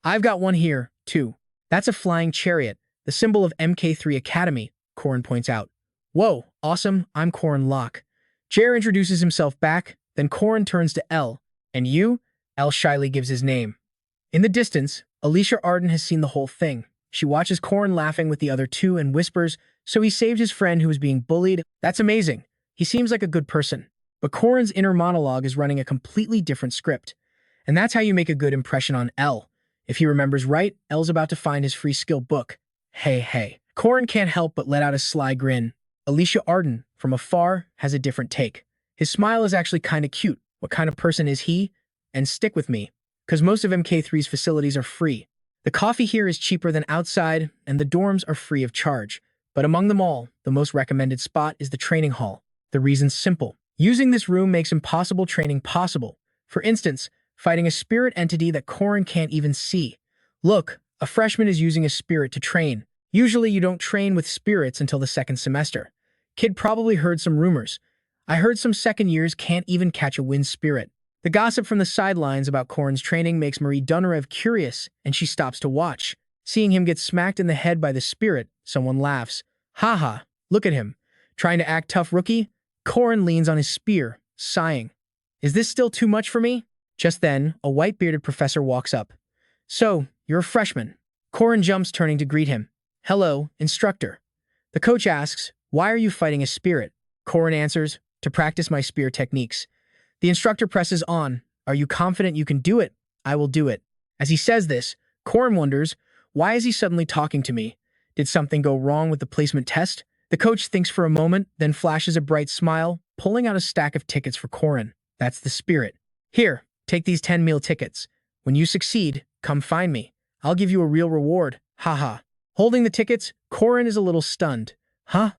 I've got one here, too. That's a flying chariot, the symbol of MK3 Academy, Corin points out. Whoa, awesome, I'm Corin Loch. Jer introduces himself back, then Corin turns to L. And you? L shyly gives his name. In the distance, Alicia Arden has seen the whole thing. She watches Corin laughing with the other two and whispers, so he saved his friend who was being bullied. That's amazing. He seems like a good person. But Corin's inner monologue is running a completely different script. And that's how you make a good impression on L. If he remembers right, L's about to find his free skill book. Hey. Corin can't help but let out a sly grin. Alicia Arden, from afar, has a different take. His smile is actually kinda cute. What kind of person is he? And stick with me, because most of MK3's facilities are free. The coffee here is cheaper than outside, and the dorms are free of charge. But among them all, the most recommended spot is the training hall. The reason's simple. Using this room makes impossible training possible. For instance, fighting a spirit entity that Corin can't even see. Look, a freshman is using a spirit to train. Usually you don't train with spirits until the second semester. Kid probably heard some rumors. I heard some second years can't even catch a wind spirit. The gossip from the sidelines about Corin's training makes Marie Dunarev curious, and she stops to watch. Seeing him get smacked in the head by the spirit, someone laughs. Haha, look at him. Trying to act tough rookie? Corin leans on his spear, sighing. Is this still too much for me? Just then, a white-bearded professor walks up. So, you're a freshman. Corin jumps, turning to greet him. Hello, instructor. The coach asks, why are you fighting a spirit? Corin answers, to practice my spear techniques. The instructor presses on. Are you confident you can do it? I will do it. As he says this, Corin wonders, why is he suddenly talking to me? Did something go wrong with the placement test? The coach thinks for a moment, then flashes a bright smile, pulling out a stack of tickets for Corin. That's the spirit. Here, take these 10 meal tickets. When you succeed, come find me. I'll give you a real reward. Haha. Holding the tickets, Corin is a little stunned. Huh?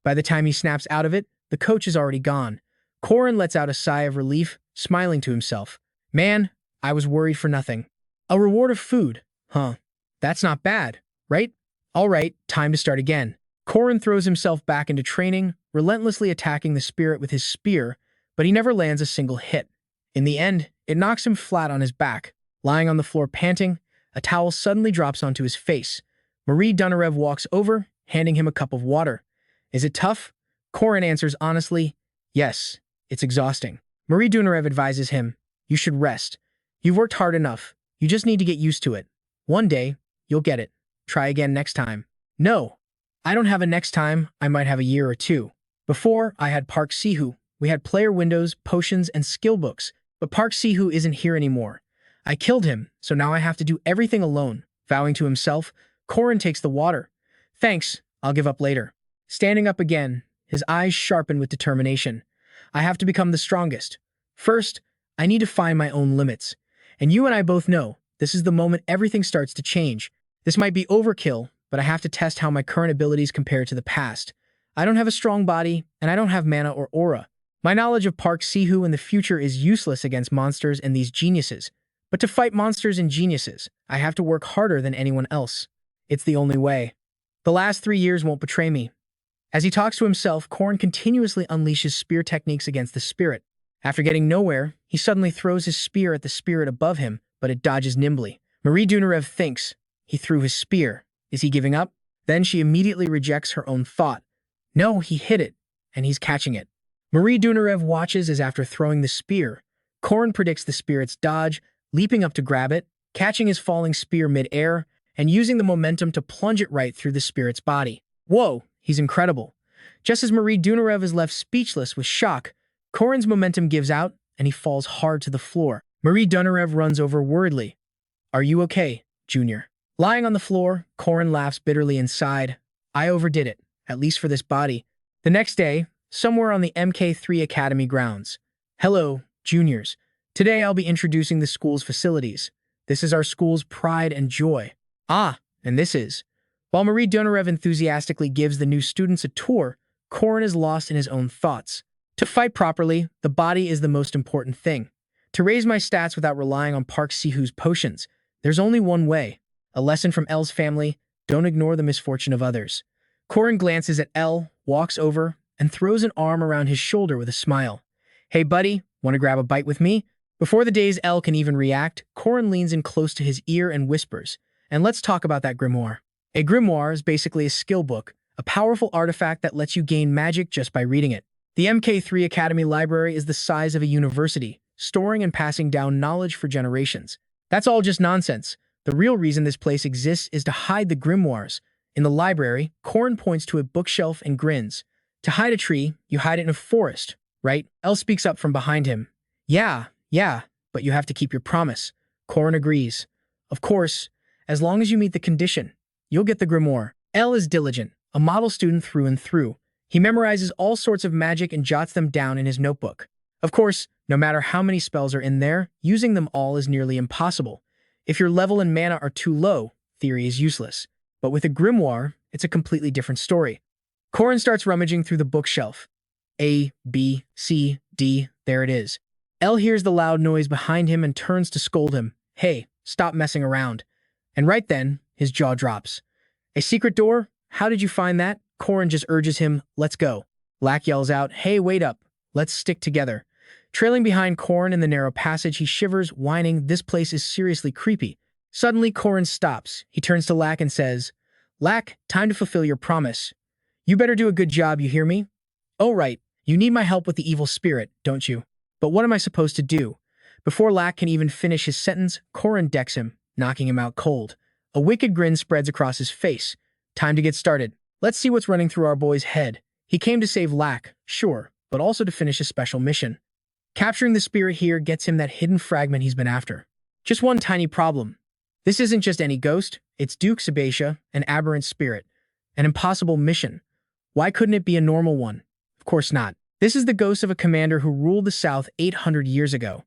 By the time he snaps out of it, the coach is already gone. Corin lets out a sigh of relief, smiling to himself. Man, I was worried for nothing. A reward of food. Huh. That's not bad, right? All right, time to start again. Corin throws himself back into training, relentlessly attacking the spirit with his spear, but he never lands a single hit. In the end, it knocks him flat on his back. Lying on the floor panting, a towel suddenly drops onto his face. Marie Dunarev walks over, handing him a cup of water. Is it tough? Corin answers honestly, yes, it's exhausting. Marie Dunarev advises him, you should rest. You've worked hard enough. You just need to get used to it. One day, you'll get it. Try again next time. No, I don't have a next time. I might have a year or two. Before, I had Park Sihoo. We had player windows, potions, and skill books. But Park Sihoo isn't here anymore. I killed him, so now I have to do everything alone. Vowing to himself, Corin takes the water. Thanks, I'll give up later. Standing up again, his eyes sharpen with determination. I have to become the strongest. First, I need to find my own limits. And you and I both know, this is the moment everything starts to change. This might be overkill, but I have to test how my current abilities compare to the past. I don't have a strong body, and I don't have mana or aura. My knowledge of Park Sihoo in the future is useless against monsters and these geniuses. But to fight monsters and geniuses, I have to work harder than anyone else. It's the only way. The last 3 years won't betray me. As he talks to himself, Corin continuously unleashes spear techniques against the spirit. After getting nowhere, he suddenly throws his spear at the spirit above him, but it dodges nimbly. Marie Dunarev thinks, he threw his spear. Is he giving up? Then she immediately rejects her own thought. No, he hit it, and he's catching it. Marie Dunarev watches as after throwing the spear, Corin predicts the spirit's dodge, leaping up to grab it, catching his falling spear mid-air, and using the momentum to plunge it right through the spirit's body. Whoa, he's incredible. Just as Marie Dunarev is left speechless with shock, Corin's momentum gives out, and he falls hard to the floor. Marie Dunarev runs over worriedly. Are you okay, Junior? Lying on the floor, Corin laughs bitterly inside. I overdid it, at least for this body. The next day, somewhere on the MK3 Academy grounds. Hello, juniors. Today I'll be introducing the school's facilities. This is our school's pride and joy. Ah, and this is. While Marie Dunarev enthusiastically gives the new students a tour, Corin is lost in his own thoughts. To fight properly, the body is the most important thing. To raise my stats without relying on Park Sihoo's potions, there's only one way. A lesson from L's family, don't ignore the misfortune of others. Corin glances at L, walks over, and throws an arm around his shoulder with a smile. Hey buddy, want to grab a bite with me? Before the day's L can even react, Corin leans in close to his ear and whispers, and let's talk about that grimoire. A grimoire is basically a skill book, a powerful artifact that lets you gain magic just by reading it. The MK3 Academy library is the size of a university, storing and passing down knowledge for generations. That's all just nonsense. The real reason this place exists is to hide the grimoires. In the library, Corin points to a bookshelf and grins. To hide a tree, you hide it in a forest, right? Elle speaks up from behind him. Yeah, but you have to keep your promise. Corin agrees. Of course, as long as you meet the condition, you'll get the grimoire. Elle is diligent, a model student through and through. He memorizes all sorts of magic and jots them down in his notebook. Of course, no matter how many spells are in there, using them all is nearly impossible. If your level and mana are too low, theory is useless. But with a grimoire, it's a completely different story. Corin starts rummaging through the bookshelf. A, B, C, D, there it is. Elle hears the loud noise behind him and turns to scold him. Hey, stop messing around. And right then, his jaw drops. A secret door? How did you find that? Corin just urges him, let's go. Lack yells out, hey, wait up. Let's stick together. Trailing behind Corin in the narrow passage, he shivers, whining, this place is seriously creepy. Suddenly, Corin stops. He turns to Lack and says, Lack, time to fulfill your promise. You better do a good job, you hear me? Oh, right. You need my help with the evil spirit, don't you? But what am I supposed to do? Before Lack can even finish his sentence, Corin decks him, knocking him out cold. A wicked grin spreads across his face. Time to get started. Let's see what's running through our boy's head. He came to save Lack, sure, but also to finish a special mission. Capturing the spirit here gets him that hidden fragment he's been after. Just one tiny problem. This isn't just any ghost, it's Duke Sebacia, an aberrant spirit. An impossible mission. Why couldn't it be a normal one? Of course not. This is the ghost of a commander who ruled the South 800 years ago.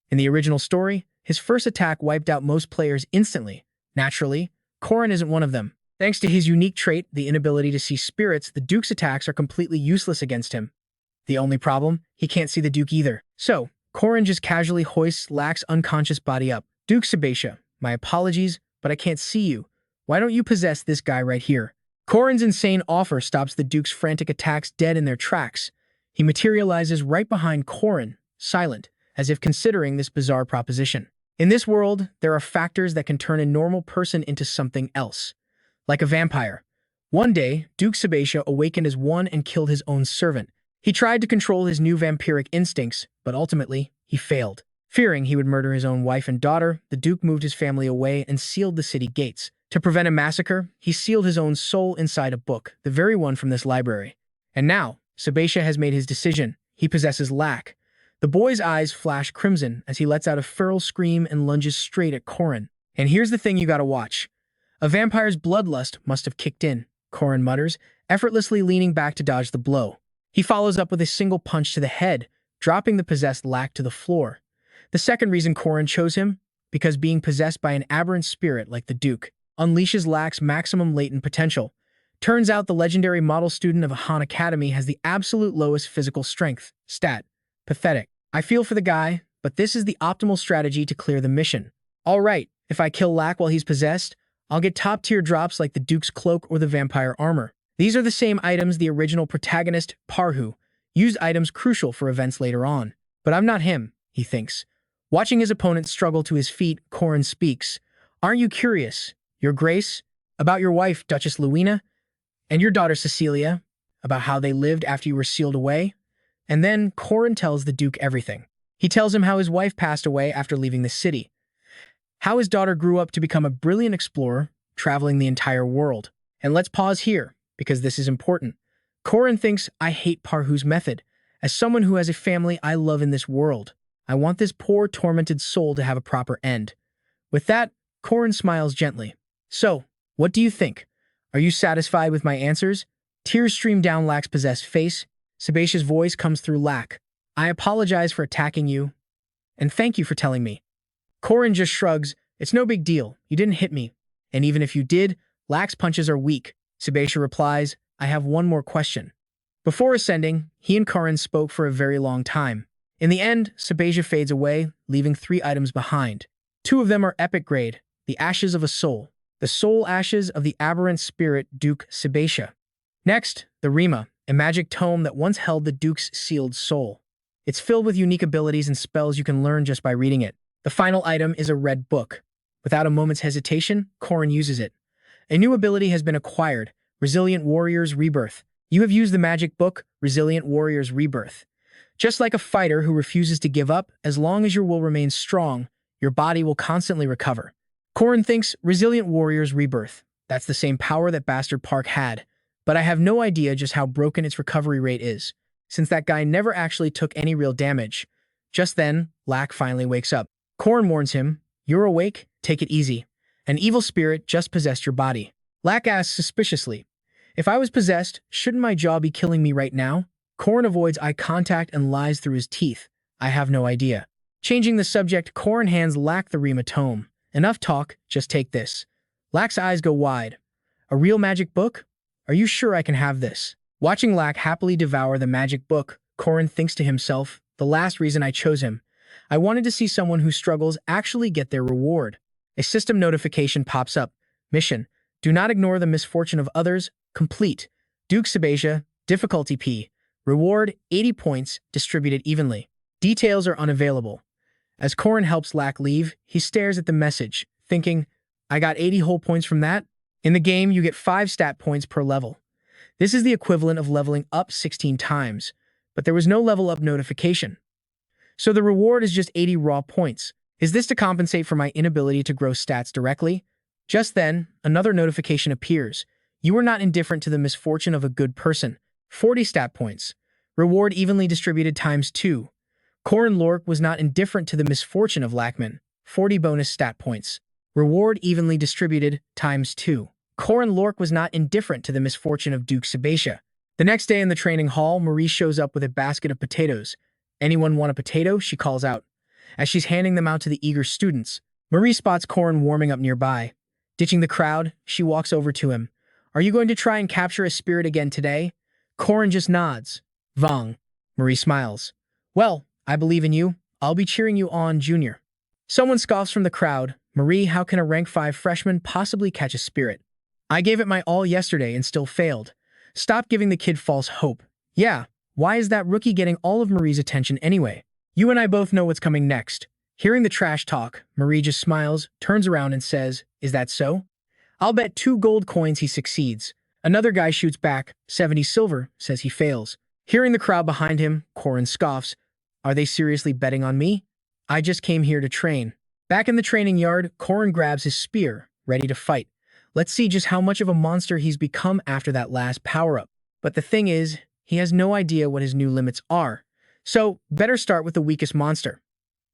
In the original story, his first attack wiped out most players instantly. Naturally, Corin isn't one of them. Thanks to his unique trait, the inability to see spirits, the Duke's attacks are completely useless against him. The only problem? He can't see the Duke either. So, Corin just casually hoists Lack's unconscious body up. Duke Sebacia, my apologies, but I can't see you. Why don't you possess this guy right here? Corin's insane offer stops the Duke's frantic attacks dead in their tracks. He materializes right behind Corin, silent, as if considering this bizarre proposition. In this world, there are factors that can turn a normal person into something else. Like a vampire. One day, Duke Sebacia awakened as one and killed his own servant. He tried to control his new vampiric instincts, but ultimately, he failed. Fearing he would murder his own wife and daughter, the Duke moved his family away and sealed the city gates. To prevent a massacre, he sealed his own soul inside a book, the very one from this library. And now, Sebacia has made his decision. He possesses Lack. The boy's eyes flash crimson as he lets out a feral scream and lunges straight at Corin. And here's the thing you gotta watch. A vampire's bloodlust must have kicked in, Corin mutters, effortlessly leaning back to dodge the blow. He follows up with a single punch to the head, dropping the possessed Lack to the floor. The second reason Corin chose him? Because being possessed by an aberrant spirit like the Duke unleashes Lack's maximum latent potential. Turns out the legendary model student of Ahan Academy has the absolute lowest physical strength. Stat. Pathetic. I feel for the guy, but this is the optimal strategy to clear the mission. Alright, if I kill Lack while he's possessed, I'll get top-tier drops like the Duke's cloak or the vampire armor. These are the same items the original protagonist, Park Sihoo, used, items crucial for events later on. But I'm not him, he thinks. Watching his opponent struggle to his feet, Corin speaks. Aren't you curious, Your Grace, about your wife, Duchess Luina, and your daughter Cecilia, about how they lived after you were sealed away? And then Corin tells the Duke everything. He tells him how his wife passed away after leaving the city, how his daughter grew up to become a brilliant explorer, traveling the entire world. And let's pause here, because this is important. Corin thinks, I hate Park Sihoo's method. As someone who has a family I love in this world, I want this poor, tormented soul to have a proper end. With that, Corin smiles gently. So, what do you think? Are you satisfied with my answers? Tears stream down Lack's possessed face. Sebacia's voice comes through Lack. I apologize for attacking you, and thank you for telling me. Corin just shrugs. It's no big deal. You didn't hit me. And even if you did, Lack's punches are weak. Sebacia replies, I have one more question. Before ascending, he and Corin spoke for a very long time. In the end, Sebacia fades away, leaving 3 items behind. 2 of them are epic grade, the ashes of a soul. The soul ashes of the aberrant spirit Duke Sebacia. Next, the Rima, a magic tome that once held the Duke's sealed soul. It's filled with unique abilities and spells you can learn just by reading it. The final item is a red book. Without a moment's hesitation, Corin uses it. A new ability has been acquired, Resilient Warrior's Rebirth. You have used the magic book, Resilient Warrior's Rebirth. Just like a fighter who refuses to give up, as long as your will remains strong, your body will constantly recover. Corin thinks Resilient Warrior's Rebirth. That's the same power that Bastard Park had, but I have no idea just how broken its recovery rate is, since that guy never actually took any real damage. Just then, Lack finally wakes up. Corin warns him, "You're awake? Take it easy. An evil spirit just possessed your body." Lack asks suspiciously, "If I was possessed, shouldn't my jaw be killing me right now?" Corin avoids eye contact and lies through his teeth. "I have no idea." Changing the subject, Corin hands Lack the Rima tome. "Enough talk, just take this." Lack's eyes go wide. "A real magic book? Are you sure I can have this?" Watching Lack happily devour the magic book, Corin thinks to himself, "The last reason I chose him. I wanted to see someone who struggles actually get their reward." A system notification pops up. Mission: do not ignore the misfortune of others. Complete. Duke Sabasia, difficulty P. Reward 80 points, distributed evenly. Details are unavailable. As Corin helps Lack leave, he stares at the message, thinking, "I got 80 whole points from that?" In the game, you get 5 stat points per level. This is the equivalent of leveling up 16 times, but there was no level up notification. So the reward is just 80 raw points. Is this to compensate for my inability to grow stats directly? Just then, another notification appears. You are not indifferent to the misfortune of a good person. 40 stat points. Reward evenly distributed times 2. Corin Loch was not indifferent to the misfortune of Lackman. 40 bonus stat points. Reward evenly distributed times 2. Corin Loch was not indifferent to the misfortune of Duke Sabasia. The next day in the training hall, Marie shows up with a basket of potatoes. "Anyone want a potato?" she calls out. As she's handing them out to the eager students, Marie spots Corin warming up nearby. Ditching the crowd, she walks over to him. "Are you going to try and capture a spirit again today?" Corin just nods. "Vong." Marie smiles. "Well, I believe in you. I'll be cheering you on, Junior." Someone scoffs from the crowd. "Marie, how can a rank 5 freshman possibly catch a spirit? I gave it my all yesterday and still failed. Stop giving the kid false hope." "Yeah, why is that rookie getting all of Marie's attention anyway? You and I both know what's coming next." Hearing the trash talk, Marie just smiles, turns around and says, "Is that so? I'll bet 2 gold coins he succeeds." Another guy shoots back, 70 silver, says he fails. Hearing the crowd behind him, Corin scoffs. "Are they seriously betting on me? I just came here to train." Back in the training yard, Corin grabs his spear, ready to fight. Let's see just how much of a monster he's become after that last power-up. But the thing is, he has no idea what his new limits are. So, better start with the weakest monster.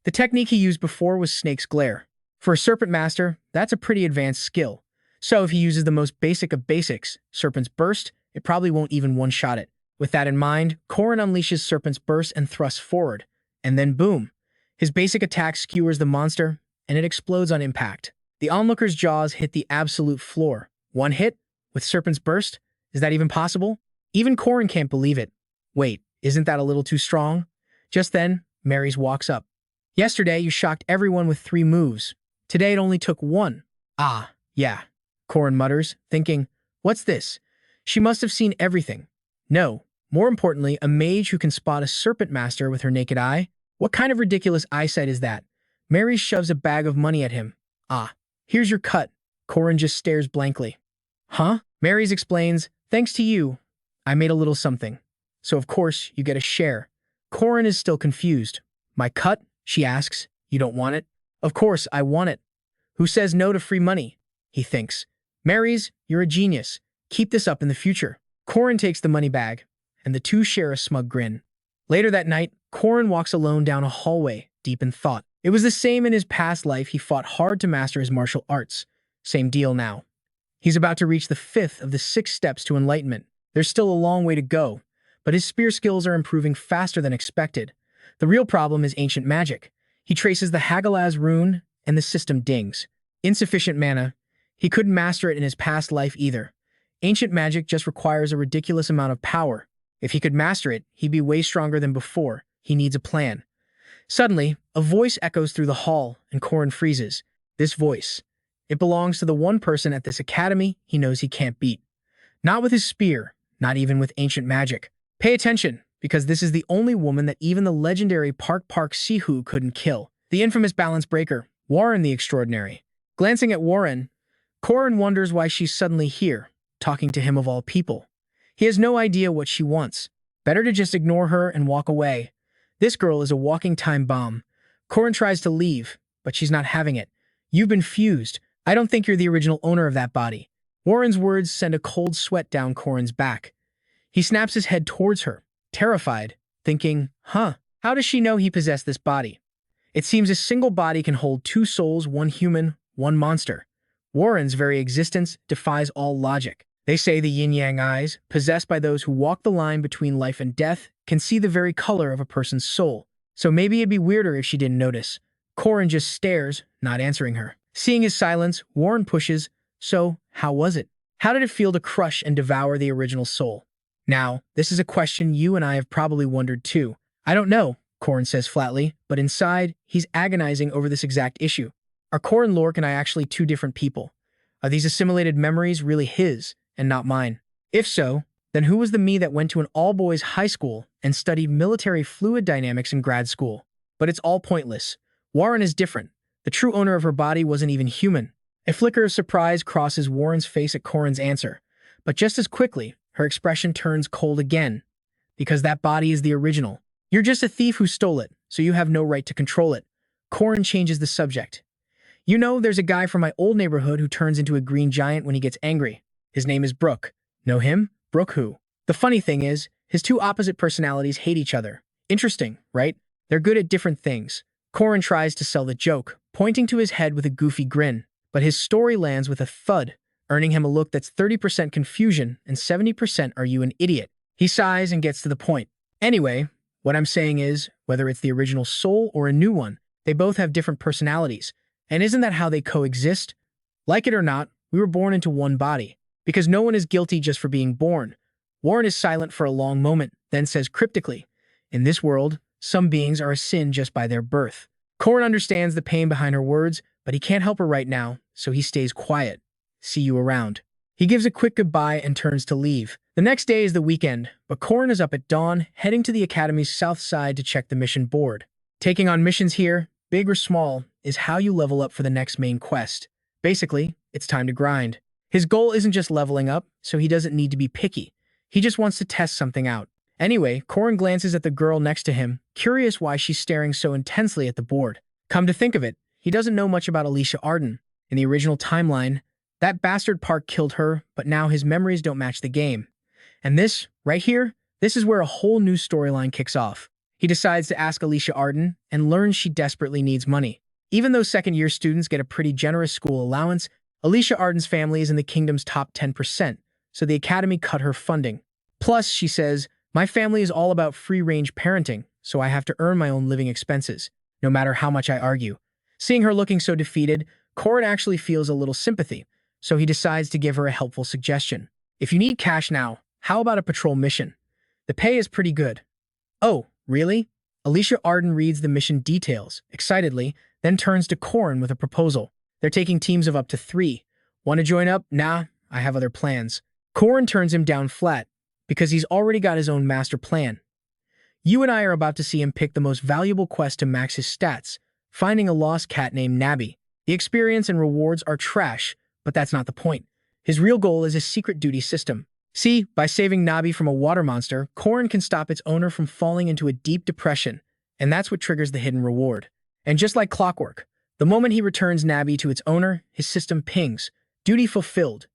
The technique he used before was Snake's Glare. For a Serpent Master, that's a pretty advanced skill. So if he uses the most basic of basics, Serpent's Burst, it probably won't even one-shot it. With that in mind, Corin unleashes Serpent's Burst and thrusts forward. And then boom! His basic attack skewers the monster, and it explodes on impact. The onlooker's jaws hit the absolute floor. One hit? With Serpent's Burst? Is that even possible? Even Corin can't believe it. Wait, isn't that a little too strong? Just then, Marys walks up. "Yesterday, you shocked everyone with 3 moves. Today, it only took 1. "Ah, yeah," Corin mutters, thinking, "What's this?" She must have seen everything. No, more importantly, a mage who can spot a Serpent Master with her naked eye? What kind of ridiculous eyesight is that? Mary shoves a bag of money at him. "Ah, here's your cut." Corin just stares blankly. "Huh?" Marys explains, "Thanks to you, I made a little something. So of course, you get a share." Corin is still confused. "My cut?" she asks. "You don't want it?" "Of course, I want it. Who says no to free money?" He thinks. "Marys, you're a genius. Keep this up in the future." Corin takes the money bag, and the two share a smug grin. Later that night, Corin walks alone down a hallway, deep in thought. It was the same in his past life. He fought hard to master his martial arts. Same deal now. He's about to reach the 5th of the 6 steps to enlightenment. There's still a long way to go, but his spear skills are improving faster than expected. The real problem is ancient magic. He traces the Hagalaz rune, and the system dings. Insufficient mana. He couldn't master it in his past life either. Ancient magic just requires a ridiculous amount of power. If he could master it, he'd be way stronger than before. He needs a plan. Suddenly, a voice echoes through the hall, and Corin freezes. This voice. It belongs to the one person at this academy he knows he can't beat. Not with his spear, not even with ancient magic. Pay attention, because this is the only woman that even the legendary Park Sihoo couldn't kill. The infamous balance breaker, Warren the Extraordinary. Glancing at Warren, Corin wonders why she's suddenly here, talking to him of all people. He has no idea what she wants. Better to just ignore her and walk away. This girl is a walking time bomb. Corin tries to leave, but she's not having it. You've been fused. I don't think you're the original owner of that body. Warren's words send a cold sweat down Corin's back. He snaps his head towards her, terrified, thinking, how does she know he possessed this body? It seems a single body can hold two souls, one human, one monster. Warren's very existence defies all logic. They say the yin-yang eyes, possessed by those who walk the line between life and death, can see the very color of a person's soul. So maybe it'd be weirder if she didn't notice. Corin just stares, not answering her. Seeing his silence, Warren pushes, so how was it? How did it feel to crush and devour the original soul? Now, this is a question you and I have probably wondered too. I don't know, Corin says flatly, but inside, he's agonizing over this exact issue. Are Corin Loch and I actually two different people? Are these assimilated memories really his and not mine? If so, then who was the me that went to an all-boys high school and studied military fluid dynamics in grad school? But it's all pointless. Warren is different. The true owner of her body wasn't even human. A flicker of surprise crosses Warren's face at Corin's answer, but just as quickly, her expression turns cold again. Because that body is the original. You're just a thief who stole it, so you have no right to control it. Corin changes the subject. You know, there's a guy from my old neighborhood who turns into a green giant when he gets angry. His name is Brooke. Know him? Brooke who? The funny thing is, his two opposite personalities hate each other. Interesting, right? They're good at different things. Corin tries to sell the joke, pointing to his head with a goofy grin, but his story lands with a thud, earning him a look that's 30% confusion and 70% are you an idiot. He sighs and gets to the point. Anyway, what I'm saying is, whether it's the original soul or a new one, they both have different personalities. And isn't that how they coexist? Like it or not, we were born into one body. Because no one is guilty just for being born. Warren is silent for a long moment, then says cryptically, in this world, some beings are a sin just by their birth. Corin understands the pain behind her words, but he can't help her right now, so he stays quiet. See you around. He gives a quick goodbye and turns to leave. The next day is the weekend, but Corin is up at dawn, heading to the academy's south side to check the mission board. Taking on missions here, big or small, is how you level up for the next main quest. Basically, it's time to grind. His goal isn't just leveling up, so he doesn't need to be picky. He just wants to test something out. Anyway, Corin glances at the girl next to him, curious why she's staring so intensely at the board. Come to think of it, he doesn't know much about Alicia Arden. In the original timeline, that bastard Park killed her, but now his memories don't match the game. And this, right here, this is where a whole new storyline kicks off. He decides to ask Alicia Arden and learns she desperately needs money. Even though second-year students get a pretty generous school allowance, Alicia Arden's family is in the kingdom's top 10%, so the academy cut her funding. Plus, she says, my family is all about free-range parenting, so I have to earn my own living expenses, no matter how much I argue. Seeing her looking so defeated, Corin actually feels a little sympathy, so he decides to give her a helpful suggestion. If you need cash now, how about a patrol mission? The pay is pretty good. Oh, really? Alicia Arden reads the mission details, excitedly, then turns to Corin with a proposal. They're taking teams of up to 3. Want to join up? Nah, I have other plans. Corin turns him down flat, because he's already got his own master plan. You and I are about to see him pick the most valuable quest to max his stats, finding a lost cat named Nabby. The experience and rewards are trash, but that's not the point. His real goal is a secret duty system. See, by saving Nabby from a water monster, Corin can stop its owner from falling into a deep depression, and that's what triggers the hidden reward. And just like clockwork, the moment he returns Nabby to its owner, his system pings. Duty fulfilled.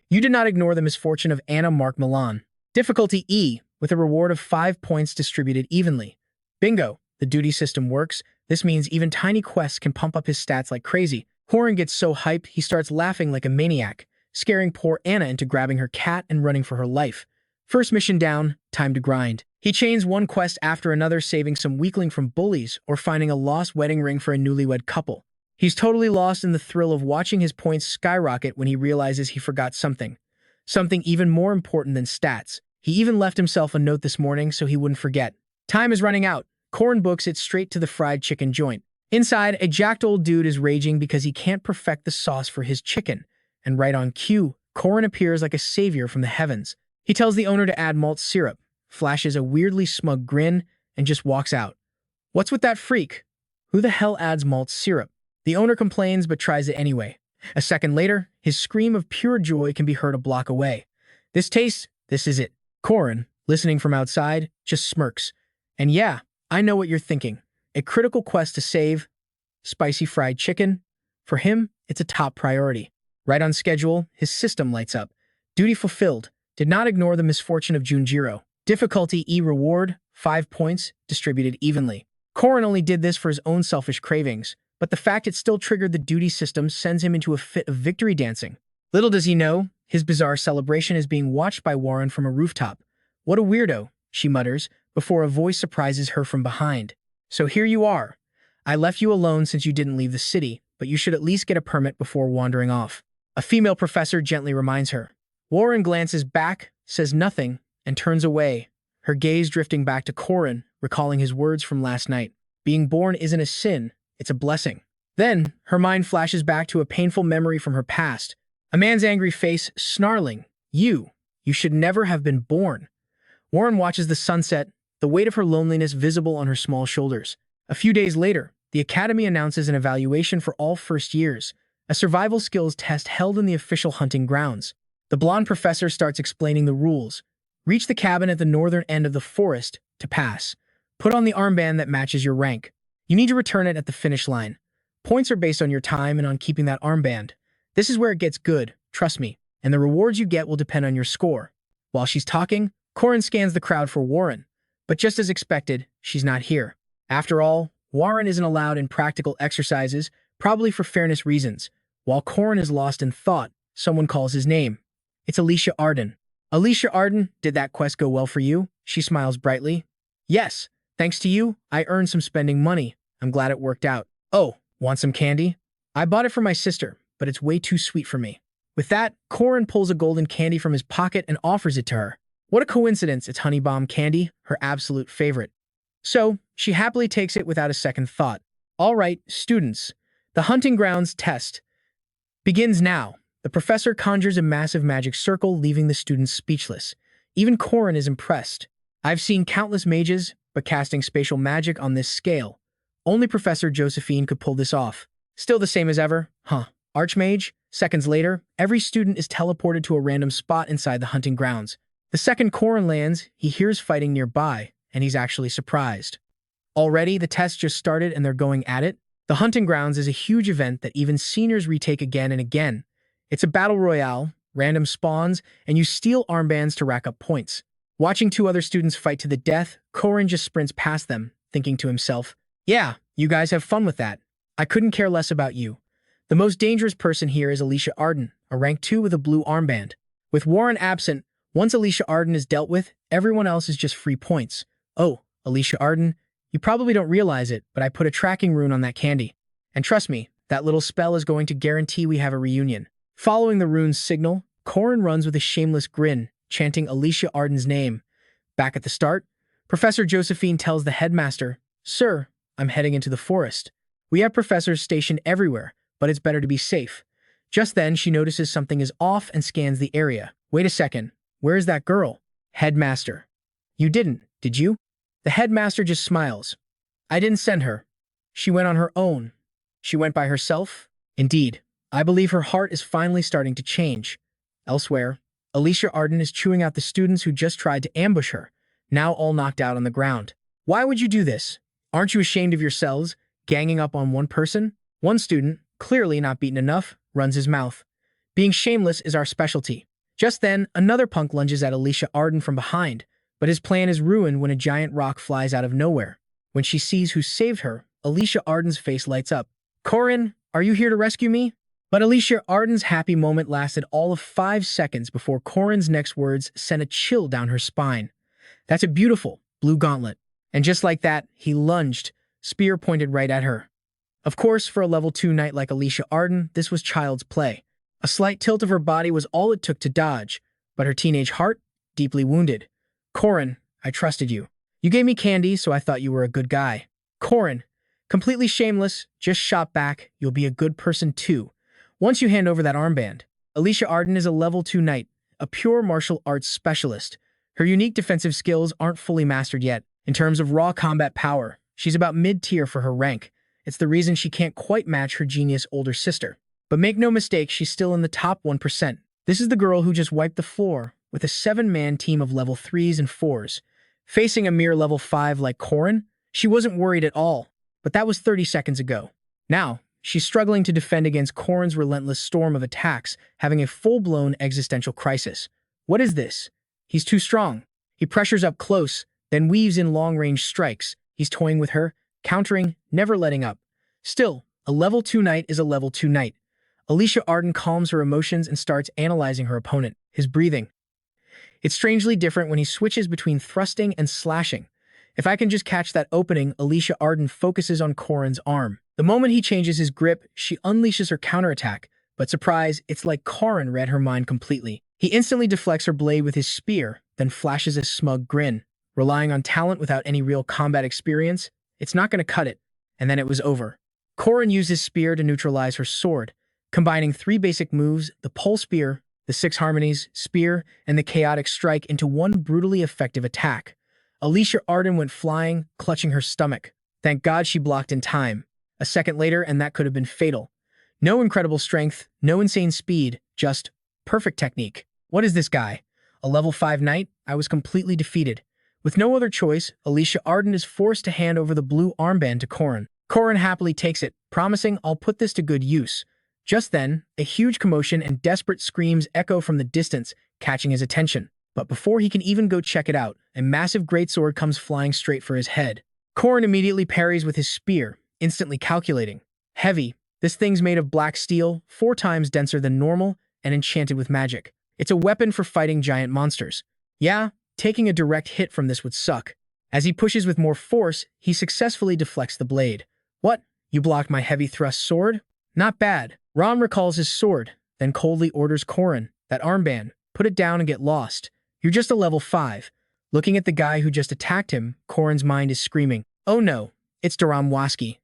You did not ignore the misfortune of Anna Mark Milan. Difficulty E, with a reward of 5 points distributed evenly. Bingo, the duty system works. This means even tiny quests can pump up his stats like crazy. Corin gets so hyped, he starts laughing like a maniac, scaring poor Anna into grabbing her cat and running for her life. First mission down, time to grind. He chains one quest after another, saving some weakling from bullies or finding a lost wedding ring for a newlywed couple. He's totally lost in the thrill of watching his points skyrocket when he realizes he forgot something. Something even more important than stats. He even left himself a note this morning so he wouldn't forget. Time is running out. Corin books it straight to the fried chicken joint. Inside, a jacked old dude is raging because he can't perfect the sauce for his chicken. And right on cue, Corin appears like a savior from the heavens. He tells the owner to add malt syrup, flashes a weirdly smug grin, and just walks out. What's with that freak? Who the hell adds malt syrup? The owner complains but tries it anyway. A second later, his scream of pure joy can be heard a block away. This is it. Corin, listening from outside, just smirks. And yeah, I know what you're thinking. A critical quest to save spicy fried chicken. For him, it's a top priority. Right on schedule, his system lights up. Duty fulfilled. Did not ignore the misfortune of Junjiro. Difficulty E reward, 5 points, distributed evenly. Corin only did this for his own selfish cravings, but the fact it still triggered the duty system sends him into a fit of victory dancing. Little does he know, his bizarre celebration is being watched by Warren from a rooftop. What a weirdo, she mutters, before a voice surprises her from behind. So here you are. I left you alone since you didn't leave the city, but you should at least get a permit before wandering off. A female professor gently reminds her. Warren glances back, says nothing, and turns away, her gaze drifting back to Corin, recalling his words from last night. Being born isn't a sin, it's a blessing. Then, her mind flashes back to a painful memory from her past. A man's angry face, snarling, You should never have been born. Warren watches the sunset, the weight of her loneliness visible on her small shoulders. A few days later, the Academy announces an evaluation for all first years, a survival skills test held in the official hunting grounds. The blonde professor starts explaining the rules. Reach the cabin at the northern end of the forest to pass. Put on the armband that matches your rank. You need to return it at the finish line. Points are based on your time and on keeping that armband. This is where it gets good, trust me, and the rewards you get will depend on your score. While she's talking, Corin scans the crowd for Warren, but just as expected, she's not here. After all, Warren isn't allowed in practical exercises, probably for fairness reasons. While Corin is lost in thought, someone calls his name. It's Alicia Arden. Alicia Arden, did that quest go well for you? She smiles brightly. Yes, thanks to you, I earned some spending money. I'm glad it worked out. Oh, want some candy? I bought it for my sister, but it's way too sweet for me. With that, Corin pulls a golden candy from his pocket and offers it to her. What a coincidence, it's honey bomb candy, her absolute favorite. So, she happily takes it without a second thought. All right, students, the hunting grounds test begins now. The professor conjures a massive magic circle, leaving the students speechless. Even Corin is impressed. I've seen countless mages, but casting spatial magic on this scale. Only Professor Josephine could pull this off. Still the same as ever, huh? Archmage? Seconds later, every student is teleported to a random spot inside the hunting grounds. The second Corin lands, he hears fighting nearby, and he's actually surprised. Already, the test just started and they're going at it. The hunting grounds is a huge event that even seniors retake again and again. It's a battle royale, random spawns, and you steal armbands to rack up points. Watching two other students fight to the death, Corin just sprints past them, thinking to himself, yeah, you guys have fun with that. I couldn't care less about you. The most dangerous person here is Alicia Arden, a rank 2 with a blue armband. With Warren absent, once Alicia Arden is dealt with, everyone else is just free points. Oh, Alicia Arden, you probably don't realize it, but I put a tracking rune on that candy. And trust me, that little spell is going to guarantee we have a reunion. Following the rune's signal, Corin runs with a shameless grin, chanting Alicia Arden's name. Back at the start, Professor Josephine tells the headmaster, Sir, I'm heading into the forest. We have professors stationed everywhere, but it's better to be safe. Just then, she notices something is off and scans the area. Wait a second, where is that girl? Headmaster. You didn't, did you? The headmaster just smiles. I didn't send her. She went on her own. She went by herself? Indeed. I believe her heart is finally starting to change. Elsewhere, Alicia Arden is chewing out the students who just tried to ambush her, now all knocked out on the ground. Why would you do this? Aren't you ashamed of yourselves, ganging up on one person? One student, clearly not beaten enough, runs his mouth. Being shameless is our specialty. Just then, another punk lunges at Alicia Arden from behind, but his plan is ruined when a giant rock flies out of nowhere. When she sees who saved her, Alicia Arden's face lights up. Corin, are you here to rescue me? But Alicia Arden's happy moment lasted all of 5 seconds before Corin's next words sent a chill down her spine. That's a beautiful blue gauntlet. And just like that, he lunged, spear pointed right at her. Of course, for a level 2 knight like Alicia Arden, this was child's play. A slight tilt of her body was all it took to dodge, but her teenage heart, deeply wounded. Corin, I trusted you. You gave me candy, so I thought you were a good guy. Corin, completely shameless, just shot back, you'll be a good person too. Once you hand over that armband. Alicia Arden is a level 2 knight, a pure martial arts specialist. Her unique defensive skills aren't fully mastered yet. In terms of raw combat power, she's about mid-tier for her rank. It's the reason she can't quite match her genius older sister. But make no mistake, she's still in the top 1%. This is the girl who just wiped the floor with a 7-man team of level 3s and 4s. Facing a mere level 5 like Corin, she wasn't worried at all, but that was 30 seconds ago. Now, she's struggling to defend against Corin's relentless storm of attacks, having a full-blown existential crisis. What is this? He's too strong. He pressures up close, then weaves in long-range strikes. He's toying with her, countering, never letting up. Still, a level 2 knight is a level 2 knight. Alicia Arden calms her emotions and starts analyzing her opponent, his breathing. It's strangely different when he switches between thrusting and slashing. If I can just catch that opening, Alicia Arden focuses on Corin's arm. The moment he changes his grip, she unleashes her counterattack. But surprise, it's like Corin read her mind completely. He instantly deflects her blade with his spear, then flashes a smug grin. Relying on talent without any real combat experience, it's not going to cut it. And then it was over. Corin used his spear to neutralize her sword, combining 3 basic moves, the pole spear, the 6 harmonies, spear, and the chaotic strike into one brutally effective attack. Alicia Arden went flying, clutching her stomach. Thank God she blocked in time. A second later, and that could have been fatal. No incredible strength, no insane speed, just perfect technique. What is this guy? A level 5 knight? I was completely defeated. With no other choice, Alicia Arden is forced to hand over the blue armband to Corin. Corin happily takes it, promising, "I'll put this to good use." Just then, a huge commotion and desperate screams echo from the distance, catching his attention. But before he can even go check it out, a massive greatsword comes flying straight for his head. Corin immediately parries with his spear, instantly calculating. Heavy, this thing's made of black steel, 4 times denser than normal, and enchanted with magic. It's a weapon for fighting giant monsters. Yeah, taking a direct hit from this would suck. As he pushes with more force, he successfully deflects the blade. What? You blocked my heavy thrust sword? Not bad. Ram recalls his sword, then coldly orders Corin, "That armband, put it down and get lost. You're just a level 5. Looking at the guy who just attacked him, Corin's mind is screaming, "Oh no, it's Doran Waski.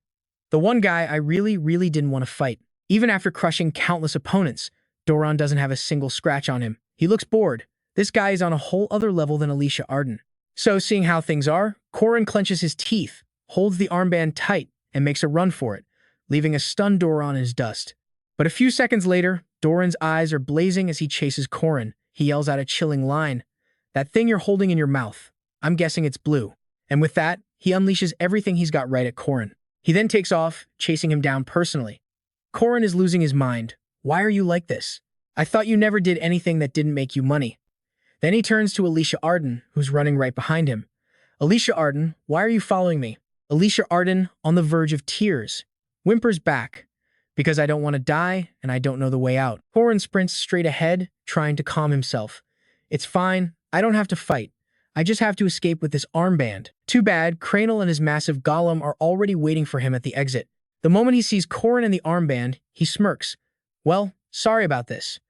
The one guy I really didn't want to fight." Even after crushing countless opponents, Doran doesn't have a single scratch on him. He looks bored. This guy is on a whole other level than Alicia Arden. So, seeing how things are, Corin clenches his teeth, holds the armband tight, and makes a run for it, leaving a stunned Doran in his dust. But a few seconds later, Doran's eyes are blazing as he chases Corin. He yells out a chilling line, "That thing you're holding in your mouth. I'm guessing it's blue." And with that, he unleashes everything he's got right at Corin. He then takes off, chasing him down personally. Corin is losing his mind. "Why are you like this? I thought you never did anything that didn't make you money." Then he turns to Alicia Arden, who's running right behind him. "Alicia Arden, why are you following me?" Alicia Arden, on the verge of tears, whimpers back, "Because I don't want to die, and I don't know the way out." Corin sprints straight ahead, trying to calm himself. "It's fine. I don't have to fight. I just have to escape with this armband." Too bad, Cranel and his massive golem are already waiting for him at the exit. The moment he sees Corin and the armband, he smirks. "Well, sorry about this.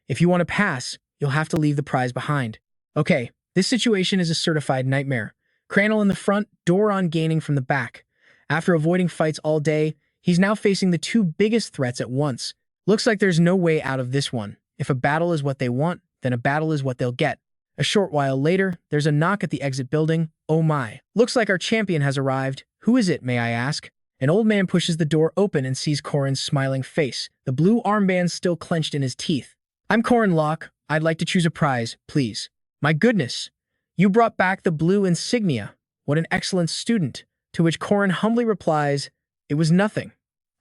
If you want to pass, you'll have to leave the prize behind." Okay, this situation is a certified nightmare. Cranel in the front, Doran gaining from the back. After avoiding fights all day, he's now facing the 2 biggest threats at once. Looks like there's no way out of this one. If a battle is what they want, then a battle is what they'll get. A short while later, there's a knock at the exit building. Oh my. Looks like our champion has arrived. Who is it, may I ask? An old man pushes the door open and sees Corin's smiling face, the blue armband still clenched in his teeth. "I'm Corin Loch. I'd like to choose a prize, please." "My goodness. You brought back the blue insignia. What an excellent student." To which Corin humbly replies, "It was nothing.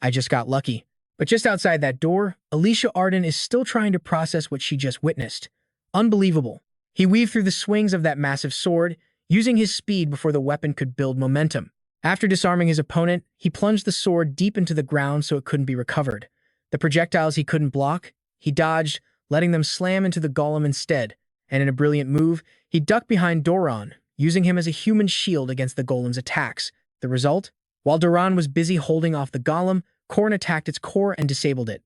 I just got lucky." But just outside that door, Alicia Arden is still trying to process what she just witnessed. Unbelievable. He weaved through the swings of that massive sword, using his speed before the weapon could build momentum. After disarming his opponent, he plunged the sword deep into the ground so it couldn't be recovered. The projectiles he couldn't block, he dodged, letting them slam into the golem instead. And in a brilliant move, he ducked behind Doran, using him as a human shield against the golem's attacks. The result? While Doran was busy holding off the golem, Corin attacked its core and disabled it.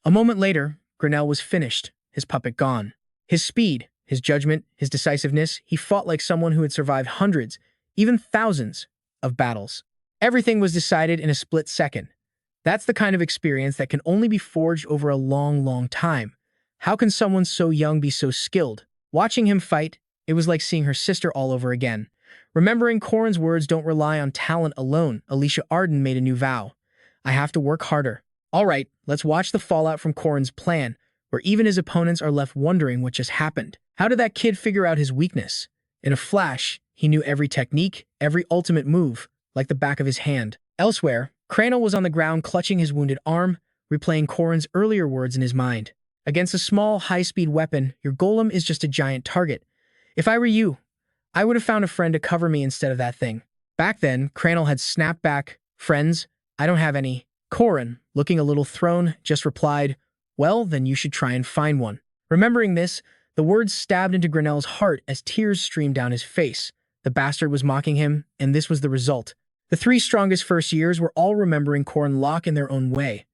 A moment later, Grinnell was finished, his puppet gone. His speed, his judgment, his decisiveness, he fought like someone who had survived hundreds, even thousands, of battles. Everything was decided in a split second. That's the kind of experience that can only be forged over a long time. How can someone so young be so skilled? Watching him fight, it was like seeing her sister all over again. Remembering Corin's words, don't rely on talent alone, Alicia Arden made a new vow. I have to work harder. All right, let's watch the fallout from Corin's plan, where even his opponents are left wondering what just happened. How did that kid figure out his weakness? In a flash, he knew every technique, every ultimate move, like the back of his hand. Elsewhere, Crandall was on the ground clutching his wounded arm, replaying Corin's earlier words in his mind. Against a small, high-speed weapon, your golem is just a giant target. If I were you, I would have found a friend to cover me instead of that thing. Back then, Crandall had snapped back, friends, I don't have any. Corin, looking a little thrown, just replied, well, then you should try and find one. Remembering this, the words stabbed into Grinnell's heart as tears streamed down his face. The bastard was mocking him, and this was the result. The three strongest first years were all remembering Corin Loch in their own way.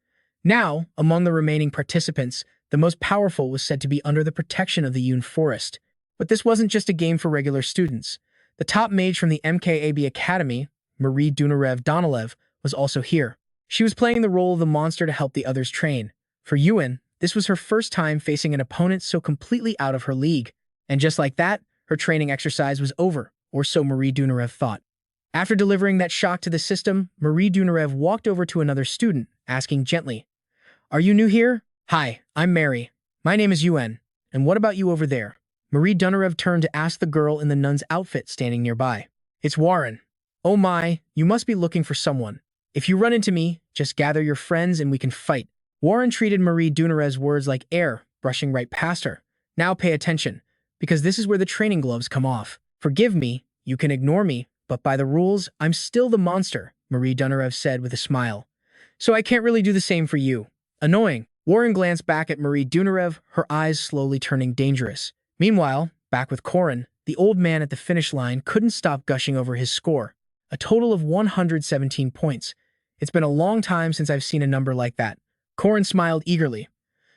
Now, among the remaining participants, the most powerful was said to be under the protection of the Yun Forest. But this wasn't just a game for regular students. The top mage from the MK3 Academy, Marie Dunarev-Donilev, was also here. She was playing the role of the monster to help the others train. For Yun, this was her first time facing an opponent so completely out of her league. And just like that, her training exercise was over, or so Marie Dunarev thought. After delivering that shock to the system, Marie Dunarev walked over to another student, asking gently, are you new here? Hi, I'm Mary. My name is Yun. And what about you over there? Marie Dunarev turned to ask the girl in the nun's outfit standing nearby. It's Warren. Oh my, you must be looking for someone. If you run into me, just gather your friends and we can fight. Warren treated Marie Dunarev's words like air, brushing right past her. Now pay attention, because this is where the training gloves come off. Forgive me, you can ignore me, but by the rules, I'm still the monster, Marie Dunarev said with a smile. So I can't really do the same for you. Annoying. Warren glanced back at Marie Dunarev, her eyes slowly turning dangerous. Meanwhile, back with Corin, the old man at the finish line couldn't stop gushing over his score. A total of 117 points. It's been a long time since I've seen a number like that. Corin smiled eagerly.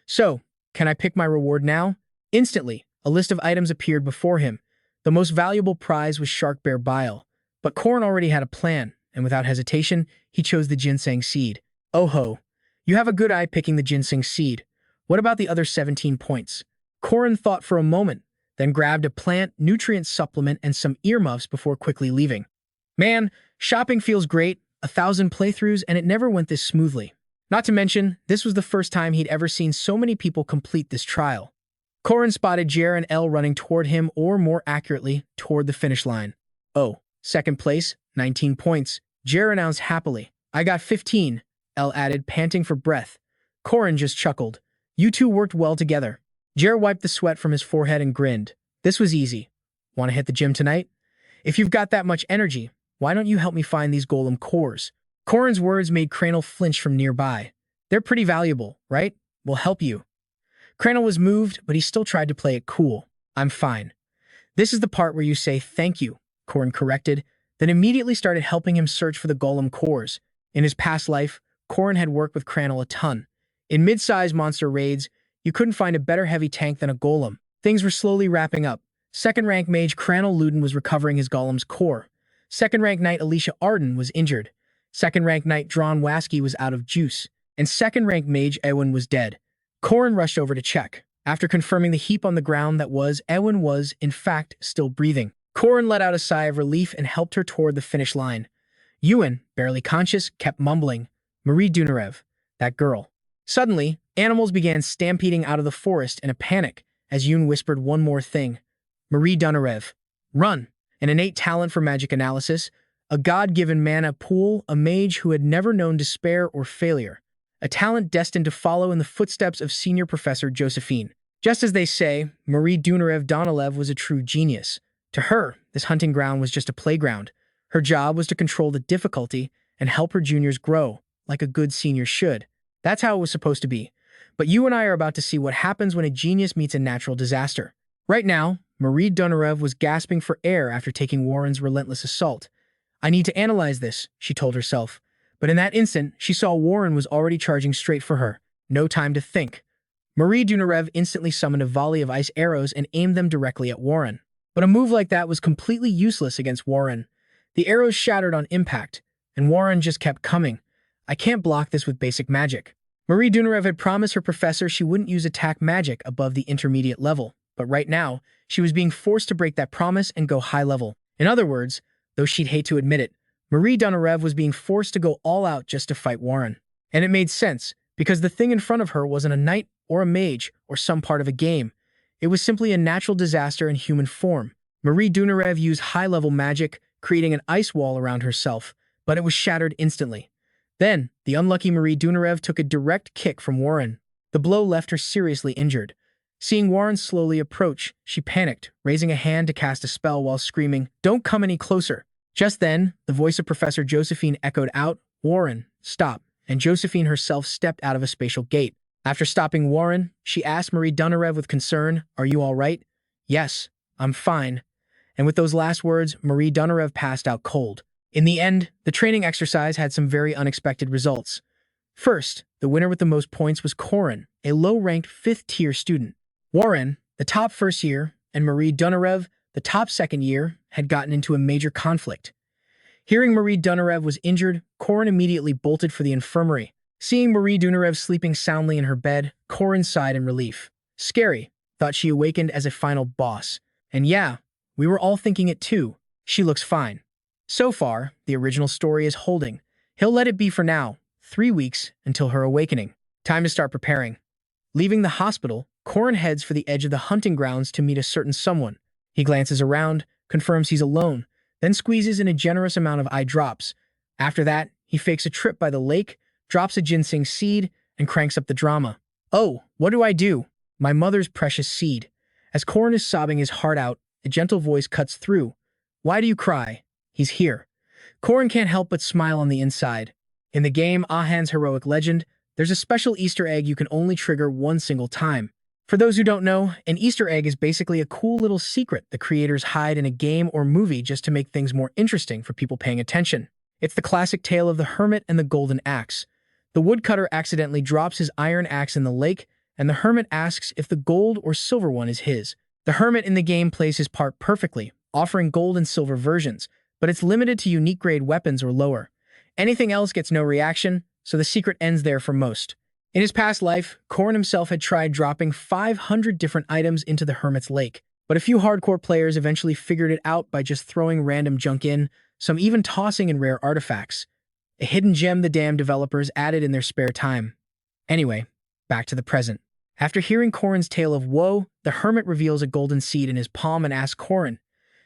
So, can I pick my reward now? Instantly, a list of items appeared before him. The most valuable prize was shark bear bile. But Corin already had a plan, and without hesitation, he chose the ginseng seed. Oh ho, you have a good eye picking the ginseng seed. What about the other 17 points? Corin thought for a moment, then grabbed a plant, nutrient supplement, and some earmuffs before quickly leaving. Man, shopping feels great, 1,000 playthroughs, and it never went this smoothly. Not to mention, this was the first time he'd ever seen so many people complete this trial. Corin spotted Jer and Elle running toward him, or more accurately, toward the finish line. Oh, second place, 19 points. Jer announced happily. I got 15, Elle added, panting for breath. Corin just chuckled. You two worked well together. Jer wiped the sweat from his forehead and grinned. This was easy. Want to hit the gym tonight? If you've got that much energy, why don't you help me find these golem cores? Corin's words made Crandall flinch from nearby. They're pretty valuable, right? We'll help you. Crandall was moved, but he still tried to play it cool. I'm fine. This is the part where you say thank you, Corin corrected, then immediately started helping him search for the golem cores. In his past life, Corin had worked with Crandall a ton. In mid-sized monster raids, you couldn't find a better heavy tank than a golem. Things were slowly wrapping up. Second-rank mage Crandall Luden was recovering his golem's core. Second-rank knight Alicia Arden was injured. Second-rank knight Drawn Wasky was out of juice. And second-rank mage Ewin was dead. Corin rushed over to check. After confirming the heap on the ground that was, Ewin was, in fact, still breathing. Corin let out a sigh of relief and helped her toward the finish line. Ewan, barely conscious, kept mumbling, Marie Dunarev, that girl. Suddenly, animals began stampeding out of the forest in a panic as Yoon whispered one more thing. Marie Dunarev. Run! An innate talent for magic analysis, a God-given mana pool, a mage who had never known despair or failure. A talent destined to follow in the footsteps of Senior Professor Josephine. Just as they say, Marie Dunarev-Donilev was a true genius. To her, this hunting ground was just a playground. Her job was to control the difficulty and help her juniors grow, like a good senior should. That's how it was supposed to be. But you and I are about to see what happens when a genius meets a natural disaster. Right now, Marie Dunarev was gasping for air after taking Warren's relentless assault. I need to analyze this, she told herself. But in that instant, she saw Warren was already charging straight for her. No time to think. Marie Dunarev instantly summoned a volley of ice arrows and aimed them directly at Warren. But a move like that was completely useless against Warren. The arrows shattered on impact, and Warren just kept coming. I can't block this with basic magic. Marie Dunarev had promised her professor she wouldn't use attack magic above the intermediate level, but right now, she was being forced to break that promise and go high level. In other words, though she'd hate to admit it, Marie Dunarev was being forced to go all out just to fight Warren. And it made sense, because the thing in front of her wasn't a knight or a mage or some part of a game. It was simply a natural disaster in human form. Marie Dunarev used high-level magic, creating an ice wall around herself, but it was shattered instantly. Then, the unlucky Marie Dunarev took a direct kick from Warren. The blow left her seriously injured. Seeing Warren slowly approach, she panicked, raising a hand to cast a spell while screaming, "Don't come any closer." Just then, the voice of Professor Josephine echoed out, "Warren, stop," and Josephine herself stepped out of a spatial gate. After stopping Warren, she asked Marie Dunarev with concern, "Are you all right?" "Yes, I'm fine." And with those last words, Marie Dunarev passed out cold. In the end, the training exercise had some very unexpected results. First, the winner with the most points was Corin, a low-ranked 5th-tier student. Warren, the top first year, and Marie Dunarev, the top second year, had gotten into a major conflict. Hearing Marie Dunarev was injured, Corin immediately bolted for the infirmary. Seeing Marie Dunarev sleeping soundly in her bed, Corin sighed in relief. Scary, thought she awakened as a final boss. And yeah, we were all thinking it too. She looks fine. So far, the original story is holding. He'll let it be for now, 3 weeks until her awakening. Time to start preparing. Leaving the hospital, Corin heads for the edge of the hunting grounds to meet a certain someone. He glances around, confirms he's alone, then squeezes in a generous amount of eye drops. After that, he fakes a trip by the lake, drops a ginseng seed, and cranks up the drama. "Oh, what do I do? My mother's precious seed." As Corin is sobbing his heart out, a gentle voice cuts through. "Why do you cry? He's here." Corin can't help but smile on the inside. In the game Ahan's Heroic Legend, there's a special Easter egg you can only trigger one single time. For those who don't know, an Easter egg is basically a cool little secret the creators hide in a game or movie just to make things more interesting for people paying attention. It's the classic tale of the hermit and the golden axe. The woodcutter accidentally drops his iron axe in the lake, and the hermit asks if the gold or silver one is his. The hermit in the game plays his part perfectly, offering gold and silver versions, but it's limited to unique grade weapons or lower. Anything else gets no reaction, so the secret ends there for most. In his past life, Corin himself had tried dropping 500 different items into the hermit's lake, but a few hardcore players eventually figured it out by just throwing random junk in, some even tossing in rare artifacts. A hidden gem the damn developers added in their spare time. Anyway, back to the present. After hearing Corin's tale of woe, the hermit reveals a golden seed in his palm and asks Corin,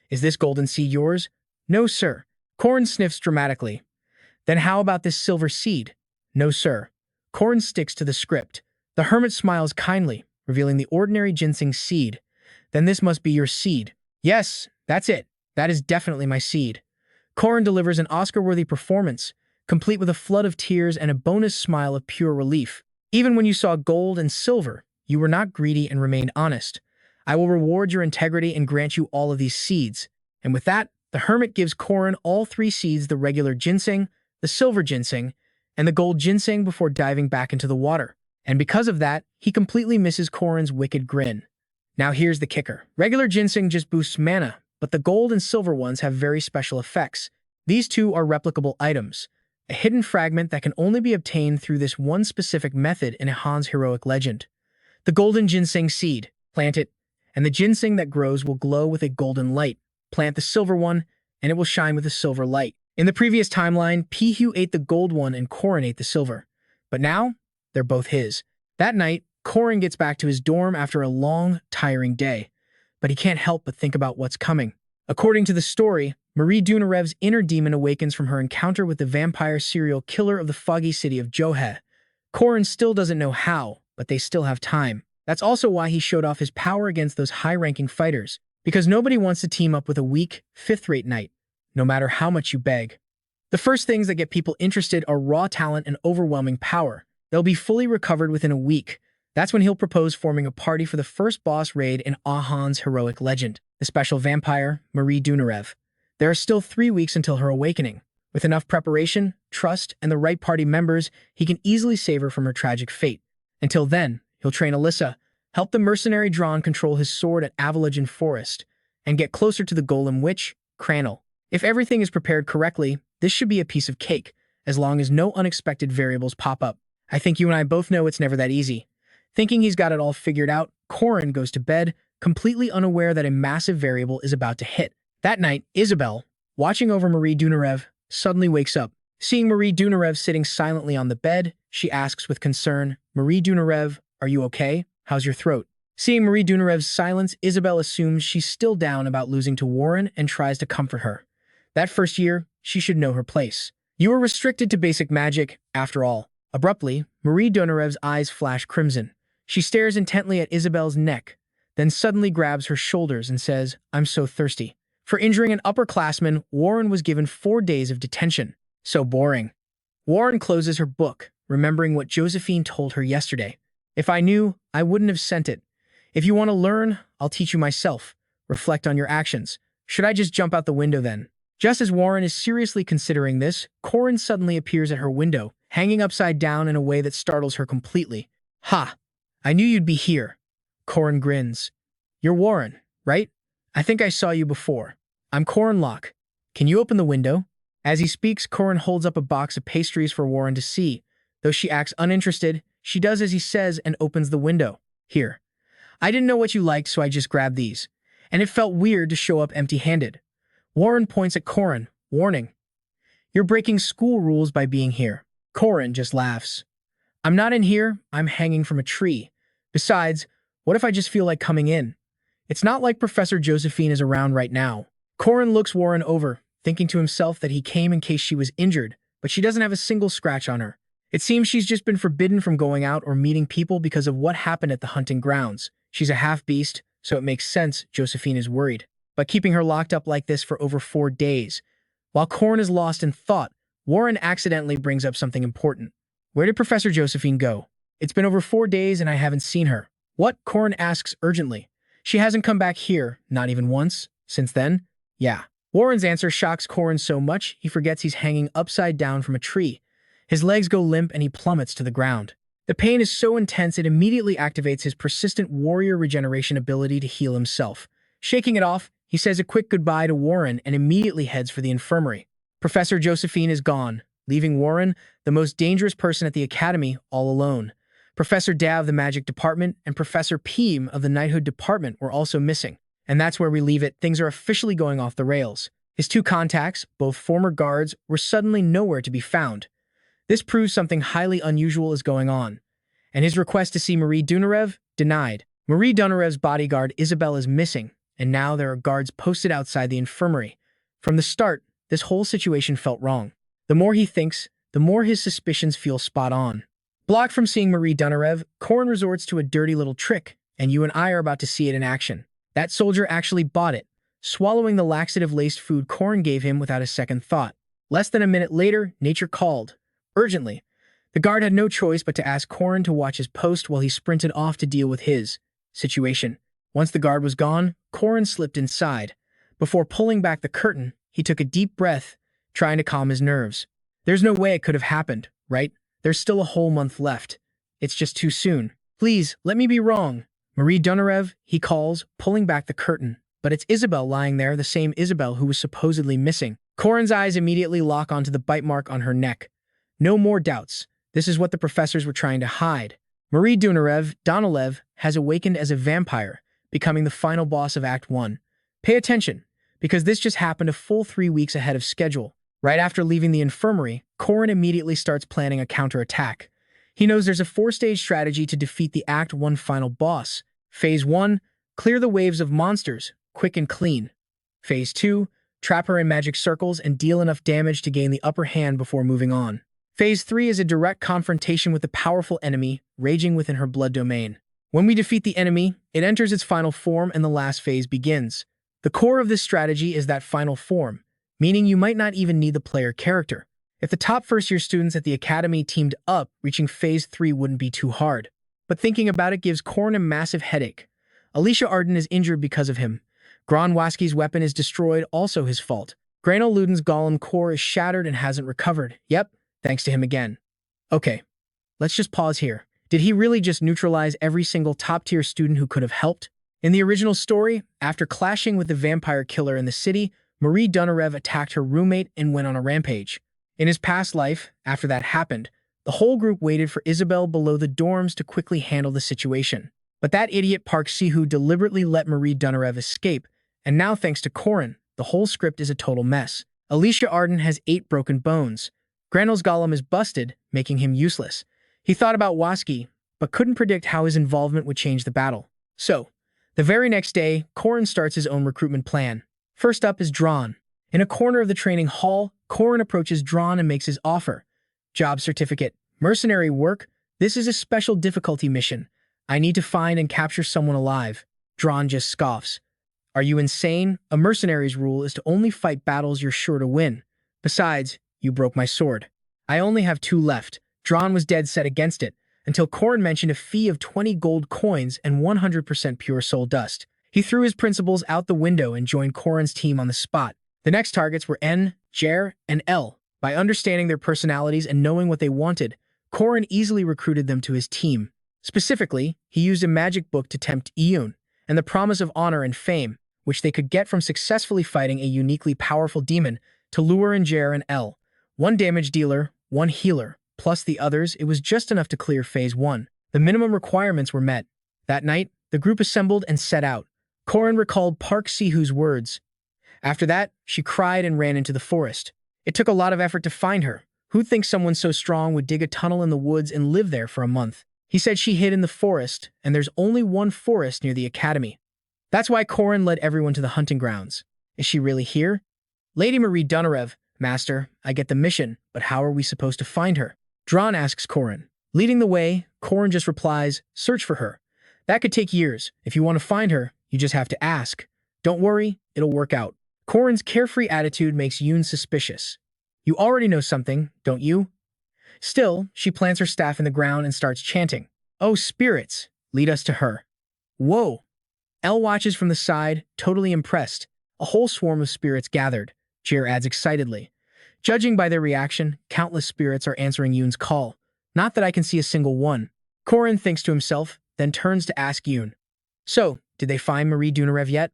"Is this golden seed yours?" "No, sir." Corin sniffs dramatically. "Then how about this silver seed?" "No, sir." Corin sticks to the script. The hermit smiles kindly, revealing the ordinary ginseng seed. "Then this must be your seed." "Yes, that's it. That is definitely my seed." Corin delivers an Oscar-worthy performance, complete with a flood of tears and a bonus smile of pure relief. "Even when you saw gold and silver, you were not greedy and remained honest. I will reward your integrity and grant you all of these seeds." And with that, the hermit gives Corin all 3 seeds: the regular ginseng, the silver ginseng, and the gold ginseng before diving back into the water. And because of that, he completely misses Corin's wicked grin. Now here's the kicker. Regular ginseng just boosts mana, but the gold and silver ones have very special effects. These two are replicable items, a hidden fragment that can only be obtained through this one specific method in Ahan's Heroic Legend. The golden ginseng seed. Plant it, and the ginseng that grows will glow with a golden light. Plant the silver one, and it will shine with a silver light. In the previous timeline, Pihu ate the gold one and Corin ate the silver. But now, they're both his. That night, Corin gets back to his dorm after a long, tiring day. But he can't help but think about what's coming. According to the story, Marie Dunarev's inner demon awakens from her encounter with the vampire serial killer of the foggy city of Johe. Corin still doesn't know how, but they still have time. That's also why he showed off his power against those high-ranking fighters, because nobody wants to team up with a weak, fifth-rate knight, no matter how much you beg. The first things that get people interested are raw talent and overwhelming power. They'll be fully recovered within a week. That's when he'll propose forming a party for the first boss raid in Ahan's Heroic Legend, the special vampire, Marie Dunarev. There are still 3 weeks until her awakening. With enough preparation, trust, and the right party members, he can easily save her from her tragic fate. Until then, he'll train Alyssa, help the mercenary Drawn control his sword at Avalogin Forest, and get closer to the golem witch, Cranel. If everything is prepared correctly, this should be a piece of cake, as long as no unexpected variables pop up. I think you and I both know it's never that easy. Thinking he's got it all figured out, Corin goes to bed, completely unaware that a massive variable is about to hit. That night, Isabel, watching over Marie Dunarev, suddenly wakes up. Seeing Marie Dunarev sitting silently on the bed, she asks with concern, "Marie Dunarev, are you okay? How's your throat?" Seeing Marie Dunarev's silence, Isabel assumes she's still down about losing to Warren and tries to comfort her. That first year, she should know her place. You were restricted to basic magic, after all. Abruptly, Marie Dunarev's eyes flash crimson. She stares intently at Isabel's neck, then suddenly grabs her shoulders and says, "I'm so thirsty." For injuring an upperclassman, Warren was given 4 days of detention. So boring. Warren closes her book, remembering what Josephine told her yesterday. "If I knew, I wouldn't have sent it. If you want to learn, I'll teach you myself. Reflect on your actions. Should I just jump out the window then?" Just as Warren is seriously considering this, Corin suddenly appears at her window, hanging upside down in a way that startles her completely. "Ha! I knew you'd be here." Corin grins. "You're Warren, right? I think I saw you before. I'm Corin Loch. Can you open the window?" As he speaks, Corin holds up a box of pastries for Warren to see. Though she acts uninterested, she does as he says and opens the window. "Here. I didn't know what you liked, so I just grabbed these. And it felt weird to show up empty-handed." Warren points at Corin, warning, "You're breaking school rules by being here." Corin just laughs. "I'm not in here, I'm hanging from a tree. Besides, what if I just feel like coming in? It's not like Professor Josephine is around right now." Corin looks Warren over, thinking to himself that he came in case she was injured, but she doesn't have a single scratch on her. It seems she's just been forbidden from going out or meeting people because of what happened at the hunting grounds. She's a half-beast, so it makes sense Josephine is worried. But keeping her locked up like this for over 4 days. While Corin is lost in thought, Warren accidentally brings up something important. "Where did Professor Josephine go? It's been over 4 days and I haven't seen her." "What?" Corin asks urgently. "She hasn't come back here, not even once, since then?" "Yeah." Warren's answer shocks Corin so much he forgets he's hanging upside down from a tree. His legs go limp and he plummets to the ground. The pain is so intense it immediately activates his persistent warrior regeneration ability to heal himself. Shaking it off, he says a quick goodbye to Warren and immediately heads for the infirmary. Professor Josephine is gone, leaving Warren, the most dangerous person at the academy, all alone. Professor Da of the Magic Department and Professor Peem of the Knighthood Department were also missing. And that's where we leave it. Things are officially going off the rails. His 2 contacts, both former guards, were suddenly nowhere to be found. This proves something highly unusual is going on. And his request to see Marie Dunarev? Denied. Marie Dunarev's bodyguard Isabel is missing, and now there are guards posted outside the infirmary. From the start, this whole situation felt wrong. The more he thinks, the more his suspicions feel spot on. Blocked from seeing Marie Dunarev, Corin resorts to a dirty little trick, and you and I are about to see it in action. That soldier actually bought it, swallowing the laxative-laced food Corin gave him without a second thought. Less than a minute later, nature called. Urgently. The guard had no choice but to ask Corin to watch his post while he sprinted off to deal with his situation. Once the guard was gone, Corin slipped inside. Before pulling back the curtain, he took a deep breath, trying to calm his nerves. There's no way it could have happened, right? There's still a whole month left. It's just too soon. "Please, let me be wrong." "Marie Dunarev," he calls, pulling back the curtain. But it's Isabel lying there, the same Isabel who was supposedly missing. Corin's eyes immediately lock onto the bite mark on her neck. No more doubts. This is what the professors were trying to hide. Marie Donalev has awakened as a vampire, becoming the final boss of Act 1. Pay attention, because this just happened a full 3 weeks ahead of schedule. Right after leaving the infirmary, Corin immediately starts planning a counterattack. He knows there's a 4-stage strategy to defeat the Act 1 final boss. Phase 1, clear the waves of monsters, quick and clean. Phase 2, trap her in magic circles and deal enough damage to gain the upper hand before moving on. Phase 3 is a direct confrontation with the powerful enemy, raging within her blood domain. When we defeat the enemy, it enters its final form and the last phase begins. The core of this strategy is that final form, meaning you might not even need the player character. If the top first-year students at the academy teamed up, reaching Phase 3 wouldn't be too hard. But thinking about it gives Corin a massive headache. Alicia Arden is injured because of him. Gronwaski's weapon is destroyed, also his fault. Grano Luden's golem core is shattered and hasn't recovered. Yep, thanks to him again. Okay, let's just pause here. Did he really just neutralize every single top-tier student who could have helped? In the original story, after clashing with the vampire killer in the city, Marie Dunarev attacked her roommate and went on a rampage. In his past life, after that happened, The whole group waited for Isabel below the dorms to quickly handle the situation. But that idiot Park Sihoo deliberately let Marie Dunarev escape, and now thanks to Corin, the whole script is a total mess. Alicia Arden has 8 broken bones. Granul's golem is busted, making him useless. He thought about Waski, but couldn't predict how his involvement would change the battle. So, the very next day, Corin starts his own recruitment plan. First up is Drawn. In a corner of the training hall, Corin approaches Drawn and makes his offer. Job certificate. Mercenary work. This is a special difficulty mission. I need to find and capture someone alive. Drawn just scoffs. Are you insane? A mercenary's rule is to only fight battles you're sure to win. Besides, you broke my sword. I only have 2 left. Drawn was dead set against it, until Corin mentioned a fee of 20 gold coins and 100% pure soul dust. He threw his principles out the window and joined Corin's team on the spot. The next targets were N, Jer, and L. By understanding their personalities and knowing what they wanted, Corin easily recruited them to his team. Specifically, he used a magic book to tempt Iyun, and the promise of honor and fame, which they could get from successfully fighting a uniquely powerful demon, to lure in Jer and L. 1 damage dealer, 1 healer, plus the others. It was just enough to clear Phase 1. The minimum requirements were met. That night, the group assembled and set out. Corin recalled Park Sihoo's words. After that, she cried and ran into the forest. It took a lot of effort to find her. Who'd think someone so strong would dig a tunnel in the woods and live there for a month? He said she hid in the forest, and there's only one forest near the academy. That's why Corin led everyone to the hunting grounds. Is she really here? Lady Marie Dunarev, Master, I get the mission, but how are we supposed to find her? Drawn asks Corin. Leading the way, Corin just replies, search for her. That could take years. If you want to find her, you just have to ask. Don't worry, it'll work out. Corin's carefree attitude makes Yoon suspicious. You already know something, don't you? Still, she plants her staff in the ground and starts chanting. Oh, spirits, lead us to her. Whoa. Elle watches from the side, totally impressed. A whole swarm of spirits gathered. Jer adds excitedly. Judging by their reaction, countless spirits are answering Yoon's call. Not that I can see a single one. Corin thinks to himself, then turns to ask Yoon. So, did they find Marie Dunarev yet?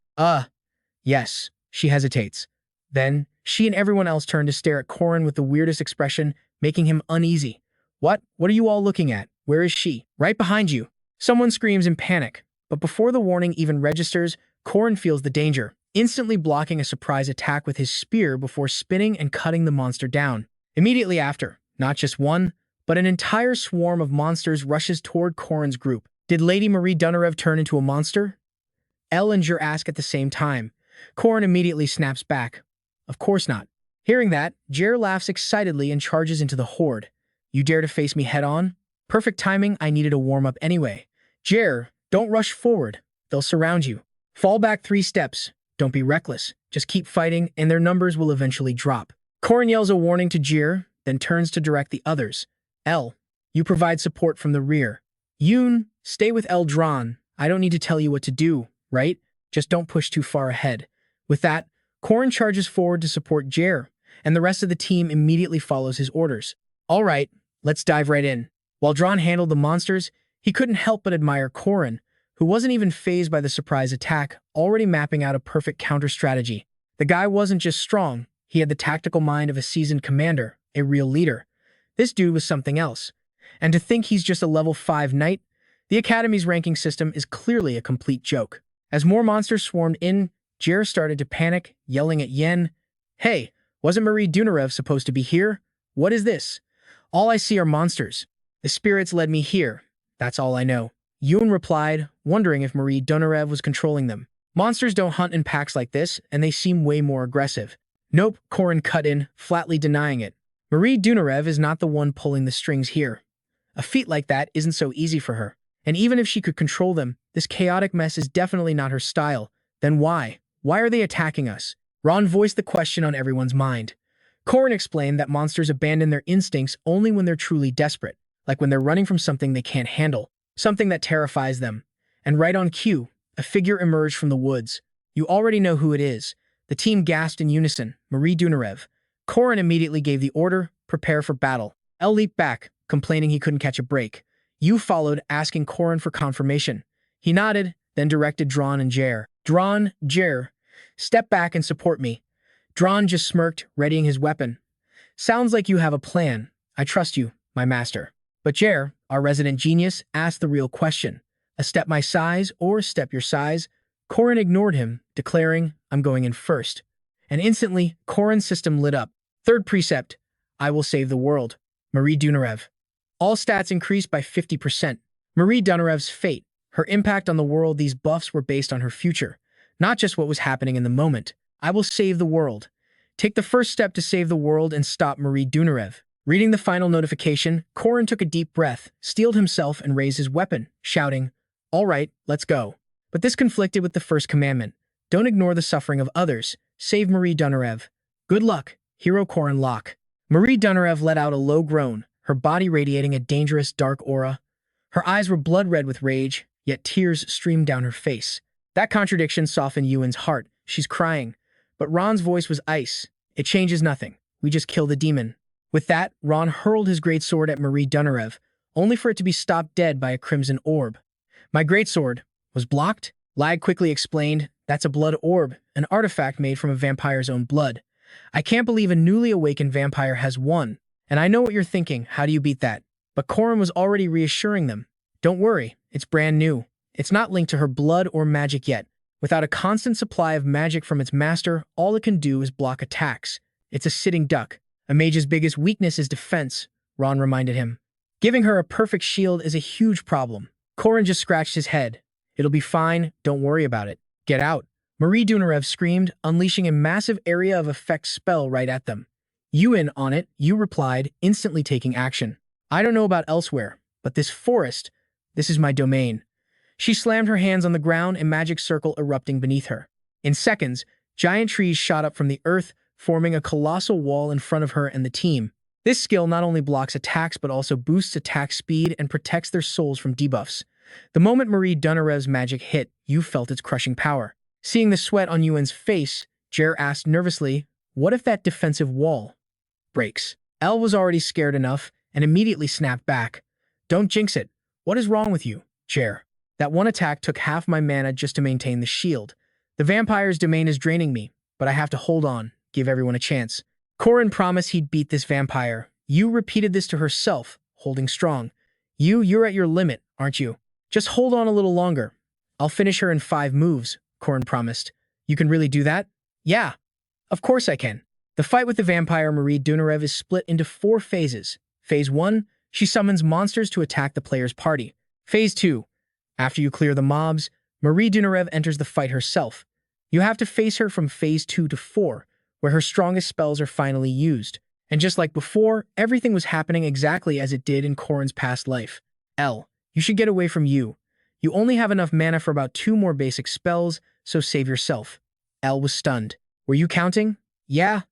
Yes. She hesitates. Then, she and everyone else turn to stare at Corin with the weirdest expression, making him uneasy. What are you all looking at? Where is she? Right behind you. Someone screams in panic. But before the warning even registers, Corin feels the danger, instantly blocking a surprise attack with his spear before spinning and cutting the monster down. Immediately after, not just one, but an entire swarm of monsters rushes toward Corin's group. Did Lady Marie Dunarev turn into a monster? Elle and Jer ask at the same time. Corin immediately snaps back. Of course not. Hearing that, Jer laughs excitedly and charges into the horde. You dare to face me head-on? Perfect timing, I needed a warm-up anyway. Jer, don't rush forward. They'll surround you. Fall back 3 steps. Don't be reckless. Just keep fighting, and their numbers will eventually drop. Corin yells a warning to Jer, then turns to direct the others. Elle, you provide support from the rear. Yoon, stay with Elle Drawn. I don't need to tell you what to do, right? Just don't push too far ahead. With that, Corin charges forward to support Jer, and the rest of the team immediately follows his orders. All right, let's dive right in. While Drawn handled the monsters, he couldn't help but admire Corin, who wasn't even fazed by the surprise attack, already mapping out a perfect counter strategy. The guy wasn't just strong, he had the tactical mind of a seasoned commander, a real leader. This dude was something else. And to think he's just a level 5 knight? The Academy's ranking system is clearly a complete joke. As more monsters swarmed in, Jer started to panic, yelling at Yen, Hey, wasn't Marie Dunarev supposed to be here? What is this? All I see are monsters. The spirits led me here. That's all I know. Yoon replied, wondering if Marie Dunarev was controlling them. Monsters don't hunt in packs like this, and they seem way more aggressive. Nope, Corin cut in, flatly denying it. Marie Dunarev is not the one pulling the strings here. A feat like that isn't so easy for her. And even if she could control them, this chaotic mess is definitely not her style. Then why? Why are they attacking us? Ron voiced the question on everyone's mind. Corin explained that monsters abandon their instincts only when they're truly desperate, like when they're running from something they can't handle, something that terrifies them. And right on cue, a figure emerged from the woods. You already know who it is. The team gasped in unison, Marie Dunarev. Corin immediately gave the order, prepare for battle. Elle leaped back, complaining he couldn't catch a break. Yu followed, asking Corin for confirmation. He nodded, then directed Drawn and Jer. Drawn, Jer, step back and support me. Drawn just smirked, readying his weapon. Sounds like you have a plan. I trust you. my master. But Jer, our resident genius, asked the real question. A step my size or a step your size? Corin ignored him, declaring, I'm going in first. And instantly, Corin's system lit up. Third precept, I will save the world. Marie Dunarev. All stats increased by 50%. Marie Dunarev's fate, her impact on the world, these buffs were based on her future, not just what was happening in the moment. I will save the world. Take the first step to save the world and stop Marie Dunarev. Reading the final notification, Corin took a deep breath, steeled himself, and raised his weapon, shouting, All right, let's go. But this conflicted with the first commandment. Don't ignore the suffering of others. Save Marie Dunarev. Good luck, Hero Corin Loch. Marie Dunarev let out a low groan, her body radiating a dangerous dark aura. Her eyes were blood red with rage, yet tears streamed down her face. That contradiction softened Ewan's heart. She's crying. But Ron's voice was ice. It changes nothing. We just kill the demon. With that, Ron hurled his greatsword at Marie Dunarev, only for it to be stopped dead by a crimson orb. My greatsword was blocked? Lag quickly explained, that's a blood orb, an artifact made from a vampire's own blood. I can't believe a newly awakened vampire has won. And I know what you're thinking, how do you beat that? But Corin was already reassuring them. Don't worry, it's brand new. It's not linked to her blood or magic yet. Without a constant supply of magic from its master, all it can do is block attacks. It's a sitting duck. A mage's biggest weakness is defense, Ron reminded him. Giving her a perfect shield is a huge problem. Corin just scratched his head. It'll be fine, don't worry about it. Get out. Marie Dunarev screamed, unleashing a massive area of effect spell right at them. Ewan on it, you replied, instantly taking action. I don't know about elsewhere, but this forest, this is my domain. She slammed her hands on the ground, a magic circle erupting beneath her. In seconds, giant trees shot up from the earth, forming a colossal wall in front of her and the team. This skill not only blocks attacks but also boosts attack speed and protects their souls from debuffs. The moment Marie Dunarev's magic hit, you felt its crushing power. Seeing the sweat on Ewan's face, Jer asked nervously, what if that defensive wall breaks? Elle was already scared enough and immediately snapped back. Don't jinx it. What is wrong with you, Jer? That one attack took half my mana just to maintain the shield. The vampire's domain is draining me, but I have to hold on, give everyone a chance. Corin promised he'd beat this vampire. You repeated this to herself, holding strong. You're at your limit, aren't you? Just hold on a little longer. I'll finish her in 5 moves, Corin promised. You can really do that? Yeah, of course I can. The fight with the vampire Marie Dunarev is split into 4 phases. Phase 1, she summons monsters to attack the player's party. Phase 2, after you clear the mobs, Marie Dunarev enters the fight herself. You have to face her from Phase 2 to 4, where her strongest spells are finally used. And just like before, everything was happening exactly as it did in Corin's past life. Elle, you should get away from you. You only have enough mana for about 2 more basic spells, so save yourself. Elle was stunned. Were you counting? Yeah.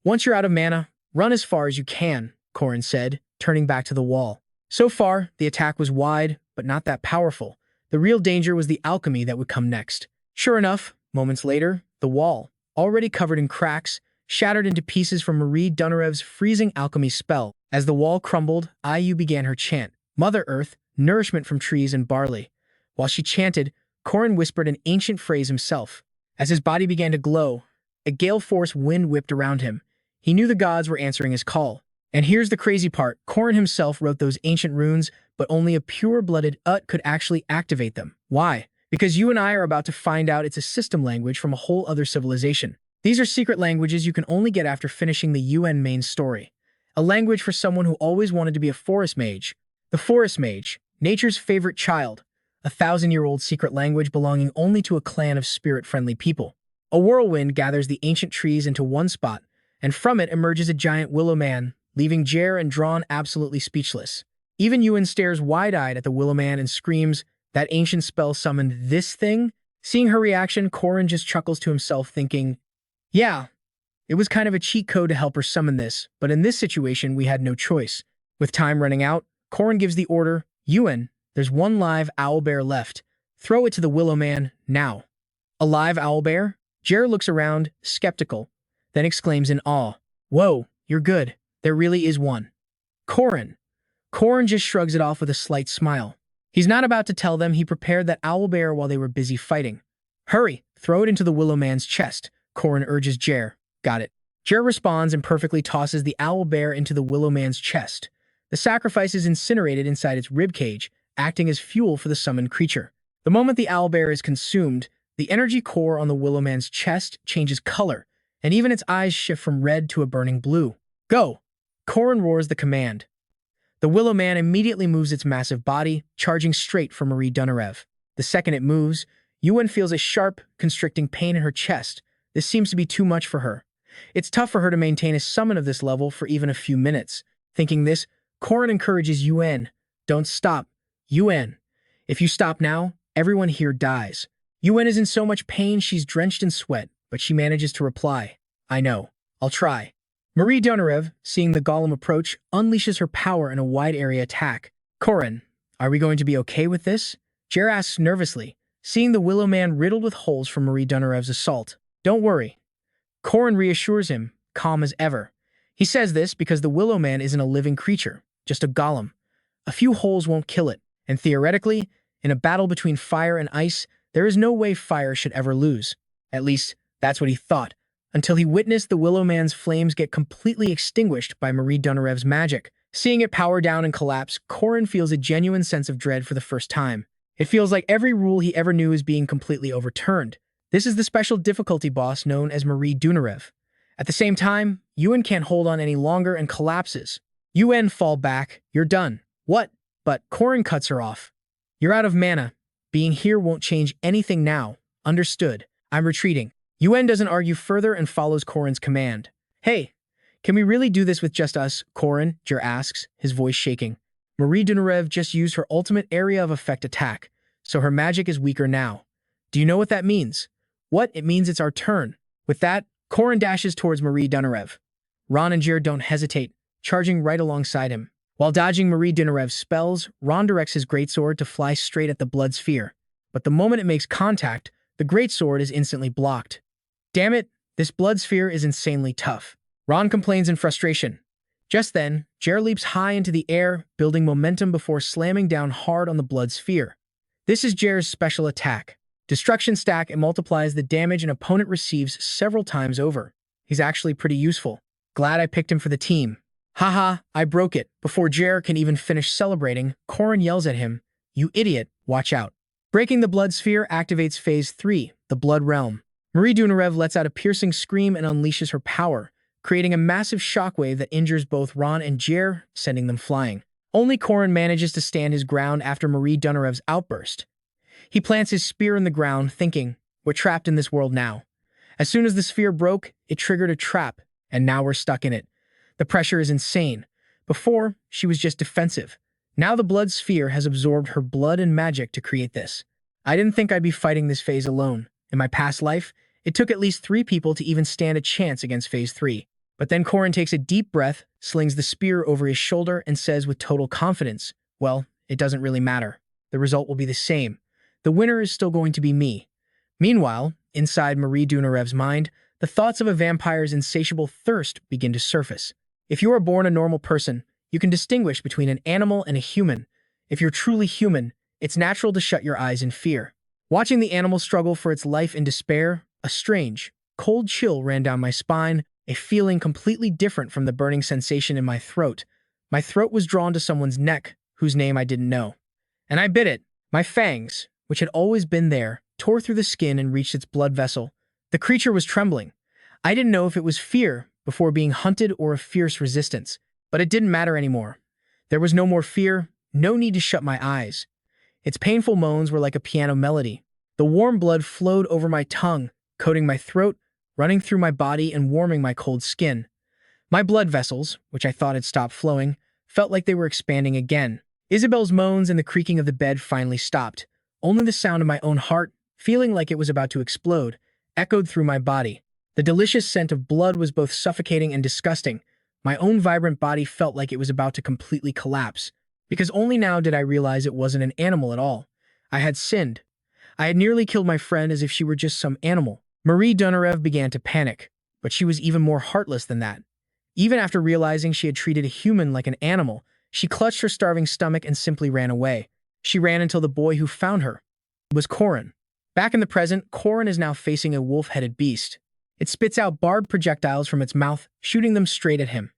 Once you're out of mana, run as far as you can, Corin said, turning back to the wall. So far, the attack was wide, but not that powerful. The real danger was the alchemy that would come next. Sure enough, moments later, the wall, already covered in cracks, shattered into pieces from Marie Dunarev's freezing alchemy spell. As the wall crumbled, Ayu began her chant, Mother Earth, nourishment from trees and barley. While she chanted, Corin whispered an ancient phrase himself. As his body began to glow, a gale-force wind whipped around him. He knew the gods were answering his call. And here's the crazy part, Corin himself wrote those ancient runes, but only a pure-blooded Ut could actually activate them. Why? Because you and I are about to find out it's a system language from a whole other civilization. These are secret languages you can only get after finishing the UN main story. A language for someone who always wanted to be a forest mage. The forest mage, nature's favorite child. A 1,000-year-old secret language belonging only to a clan of spirit-friendly people. A whirlwind gathers the ancient trees into one spot, and from it emerges a giant willow man, leaving Jer and Drawn absolutely speechless. Even Ewan stares wide-eyed at the willow man and screams, that ancient spell summoned this thing? Seeing her reaction, Corin just chuckles to himself, thinking, yeah, it was kind of a cheat code to help her summon this, but in this situation, we had no choice. With time running out, Corin gives the order, Ewan, there's 1 live owlbear left. Throw it to the willow man, now. A live owlbear? Jer looks around, skeptical, then exclaims in awe, whoa, you're good. There really is one. Corin just shrugs it off with a slight smile. He's not about to tell them he prepared that owlbear while they were busy fighting. Hurry, throw it into the willow man's chest, Corin urges Jer. Got it. Jer responds and perfectly tosses the owlbear into the willow man's chest. The sacrifice is incinerated inside its ribcage, acting as fuel for the summoned creature. The moment the owlbear is consumed, the energy core on the willow man's chest changes color, and even its eyes shift from red to a burning blue. Go! Corin roars the command. The willow man immediately moves its massive body, charging straight for Marie Donarev. The second it moves, Yuen feels a sharp, constricting pain in her chest. This seems to be too much for her. It's tough for her to maintain a summon of this level for even a few minutes. Thinking this, Corin encourages Yuen. Don't stop. Yuen. If you stop now, everyone here dies. Yuen is in so much pain she's drenched in sweat, but she manages to reply. I know. I'll try. Marie Donarev, seeing the golem approach, unleashes her power in a wide-area attack. Corin, are we going to be okay with this? Jer asks nervously, seeing the willow man riddled with holes from Marie Donarev's assault. Don't worry. Corin reassures him, calm as ever. He says this because the willow man isn't a living creature, just a golem. A few holes won't kill it, and theoretically, in a battle between fire and ice, there is no way fire should ever lose. At least, that's what he thought, until he witnessed the willow man's flames get completely extinguished by Marie Donarev's magic. Seeing it power down and collapse, Corin feels a genuine sense of dread for the first time. It feels like every rule he ever knew is being completely overturned. This is the special difficulty boss known as Marie Donarev. At the same time, Yuen can't hold on any longer and collapses. Yuen, fall back. You're done. What? But Corin cuts her off. You're out of mana. Being here won't change anything now. Understood. I'm retreating. Yuen doesn't argue further and follows Corin's command. Hey, can we really do this with just us, Corin? Jer asks, his voice shaking. Marie Donarev just used her ultimate area of effect attack, so her magic is weaker now. Do you know what that means? What? It means it's our turn. With that, Corin dashes towards Marie Donarev. Ron and Jer don't hesitate, charging right alongside him. While dodging Marie Donarev's spells, Ron directs his greatsword to fly straight at the blood sphere. But the moment it makes contact, the greatsword is instantly blocked. Damn it, this blood sphere is insanely tough. Ron complains in frustration. Just then, Jer leaps high into the air, building momentum before slamming down hard on the blood sphere. This is Jer's special attack. Destruction Stack, it multiplies the damage an opponent receives several times over. He's actually pretty useful. Glad I picked him for the team. Haha, I broke it. Before Jer can even finish celebrating, Corin yells at him, You idiot, watch out. Breaking the blood sphere activates Phase 3, the Blood Realm. Marie Donarev lets out a piercing scream and unleashes her power, creating a massive shockwave that injures both Ron and Jer, sending them flying. Only Corin manages to stand his ground after Marie Donarev's outburst. He plants his spear in the ground, thinking, we're trapped in this world now. As soon as the sphere broke, it triggered a trap, and now we're stuck in it. The pressure is insane. Before, she was just defensive. Now the blood sphere has absorbed her blood and magic to create this. I didn't think I'd be fighting this phase alone. In my past life, it took at least 3 people to even stand a chance against Phase 3. But then Corin takes a deep breath, slings the spear over his shoulder, and says with total confidence, well, it doesn't really matter. The result will be the same. The winner is still going to be me. Meanwhile, inside Marie Donarev's mind, the thoughts of a vampire's insatiable thirst begin to surface. If you are born a normal person, you can distinguish between an animal and a human. If you're truly human, it's natural to shut your eyes in fear. Watching the animal struggle for its life in despair, a strange, cold chill ran down my spine, a feeling completely different from the burning sensation in my throat. My throat was drawn to someone's neck, whose name I didn't know. And I bit it. My fangs, which had always been there, tore through the skin and reached its blood vessel. The creature was trembling. I didn't know if it was fear before being hunted or a fierce resistance, but it didn't matter anymore. There was no more fear, no need to shut my eyes. Its painful moans were like a piano melody. The warm blood flowed over my tongue, coating my throat, running through my body and warming my cold skin. My blood vessels, which I thought had stopped flowing, felt like they were expanding again. Isabel's moans and the creaking of the bed finally stopped. Only the sound of my own heart, feeling like it was about to explode, echoed through my body. The delicious scent of blood was both suffocating and disgusting. My own vibrant body felt like it was about to completely collapse, because only now did I realize it wasn't an animal at all. I had sinned. I had nearly killed my friend as if she were just some animal. Marie Donarev began to panic, but she was even more heartless than that. Even after realizing she had treated a human like an animal, she clutched her starving stomach and simply ran away. She ran until the boy who found her was Corin. Back in the present, Corin is now facing a wolf-headed beast. It spits out barbed projectiles from its mouth, shooting them straight at him.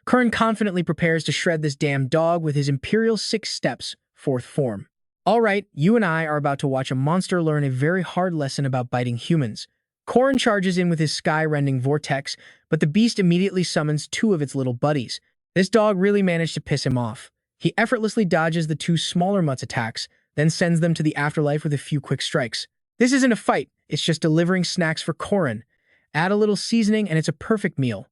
Corin confidently prepares to shred this damn dog with his Imperial 6 Steps, 4th form. All right, you and I are about to watch a monster learn a very hard lesson about biting humans. Corin charges in with his sky-rending vortex, but the beast immediately summons 2 of its little buddies. This dog really managed to piss him off. He effortlessly dodges the 2 smaller mutt's attacks, then sends them to the afterlife with a few quick strikes. This isn't a fight, it's just delivering snacks for Corin. Add a little seasoning and it's a perfect meal.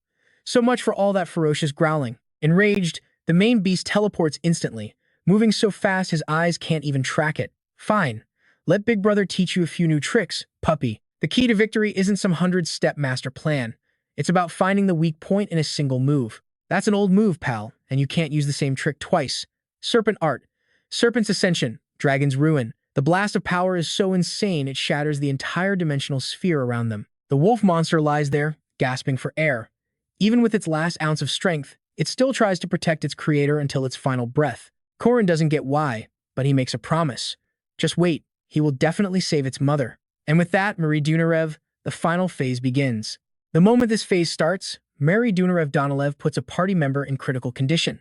So much for all that ferocious growling. Enraged, the main beast teleports instantly, moving so fast his eyes can't even track it. Fine. Let Big Brother teach you a few new tricks, puppy. The key to victory isn't some 100-step master plan. It's about finding the weak point in a single move. That's an old move, pal, and you can't use the same trick twice. Serpent Art. Serpent's Ascension. Dragon's Ruin. The blast of power is so insane it shatters the entire dimensional sphere around them. The wolf monster lies there, gasping for air. Even with its last ounce of strength, it still tries to protect its creator until its final breath. Corin doesn't get why, but he makes a promise. Just wait, he will definitely save its mother. And with that, Marie Dunarev, the final phase begins. The moment this phase starts, Marie Dunarev-Donilev puts a party member in critical condition.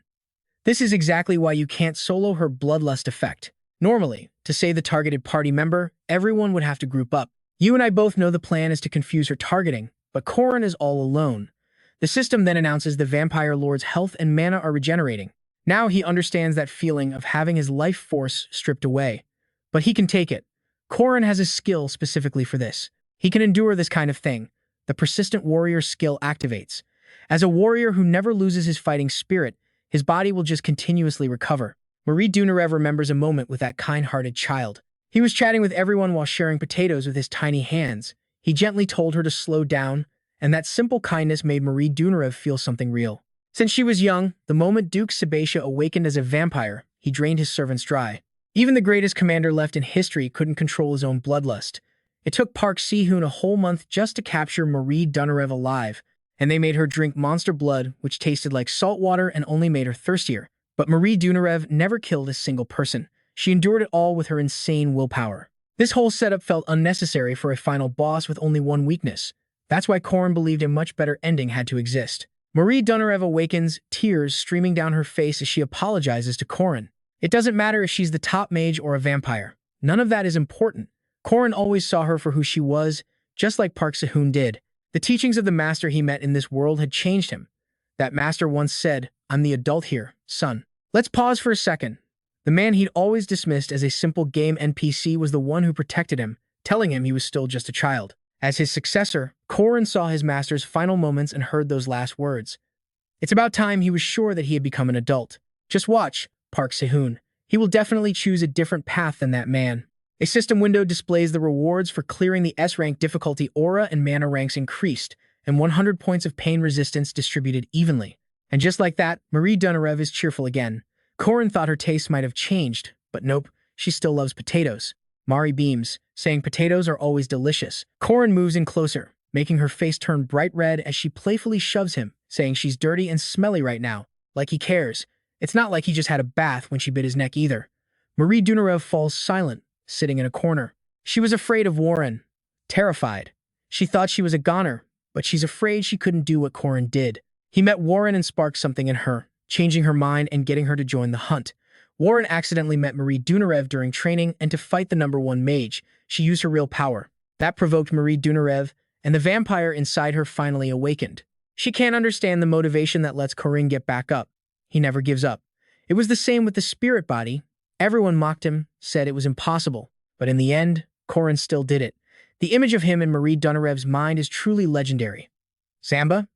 This is exactly why you can't solo her bloodlust effect. Normally, to save the targeted party member, everyone would have to group up. You and I both know the plan is to confuse her targeting, but Corin is all alone. The system then announces the vampire lord's health and mana are regenerating. Now he understands that feeling of having his life force stripped away. But he can take it. Corin has a skill specifically for this. He can endure this kind of thing. The persistent warrior skill activates. As a warrior who never loses his fighting spirit, his body will just continuously recover. Marie Dunarev remembers a moment with that kind-hearted child. He was chatting with everyone while sharing potatoes with his tiny hands. He gently told her to slow down, and that simple kindness made Marie Dunarev feel something real. Since she was young, the moment Duke Sebastian awakened as a vampire, he drained his servants dry. Even the greatest commander left in history couldn't control his own bloodlust. It took Park Sihoo a whole month just to capture Marie Dunarev alive, and they made her drink monster blood, which tasted like salt water and only made her thirstier. But Marie Dunarev never killed a single person. She endured it all with her insane willpower. This whole setup felt unnecessary for a final boss with only one weakness. That's why Corin believed a much better ending had to exist. Marie Dunarev awakens, tears streaming down her face as she apologizes to Corin. It doesn't matter if she's the top mage or a vampire. None of that is important. Corin always saw her for who she was, just like Park Sihoo did. The teachings of the master he met in this world had changed him. That master once said, "I'm the adult here, son." Let's pause for a second. The man he'd always dismissed as a simple game NPC was the one who protected him, telling him he was still just a child. As his successor, Corin saw his master's final moments and heard those last words. It's about time he was sure that he had become an adult. Just watch, Park Sihoo. He will definitely choose a different path than that man. A system window displays the rewards for clearing the S-rank difficulty aura and mana ranks increased, and 100 points of pain resistance distributed evenly. And just like that, Marie Dunarev is cheerful again. Corin thought her taste might have changed, but nope, she still loves potatoes. Mari beams, saying potatoes are always delicious. Corin moves in closer, making her face turn bright red as she playfully shoves him, saying she's dirty and smelly right now, like he cares. It's not like he just had a bath when she bit his neck either. Marie Dunarev falls silent, sitting in a corner. She was afraid of Warren. Terrified. She thought she was a goner, but she's afraid she couldn't do what Corin did. He met Warren and sparked something in her, changing her mind and getting her to join the hunt. Warren accidentally met Marie Dunarev during training, and to fight the #1 mage, she used her real power. That provoked Marie Dunarev, and the vampire inside her finally awakened. She can't understand the motivation that lets Corin get back up. He never gives up. It was the same with the spirit body. Everyone mocked him, said it was impossible. But in the end, Corin still did it. The image of him in Marie Dunarev's mind is truly legendary. Samba?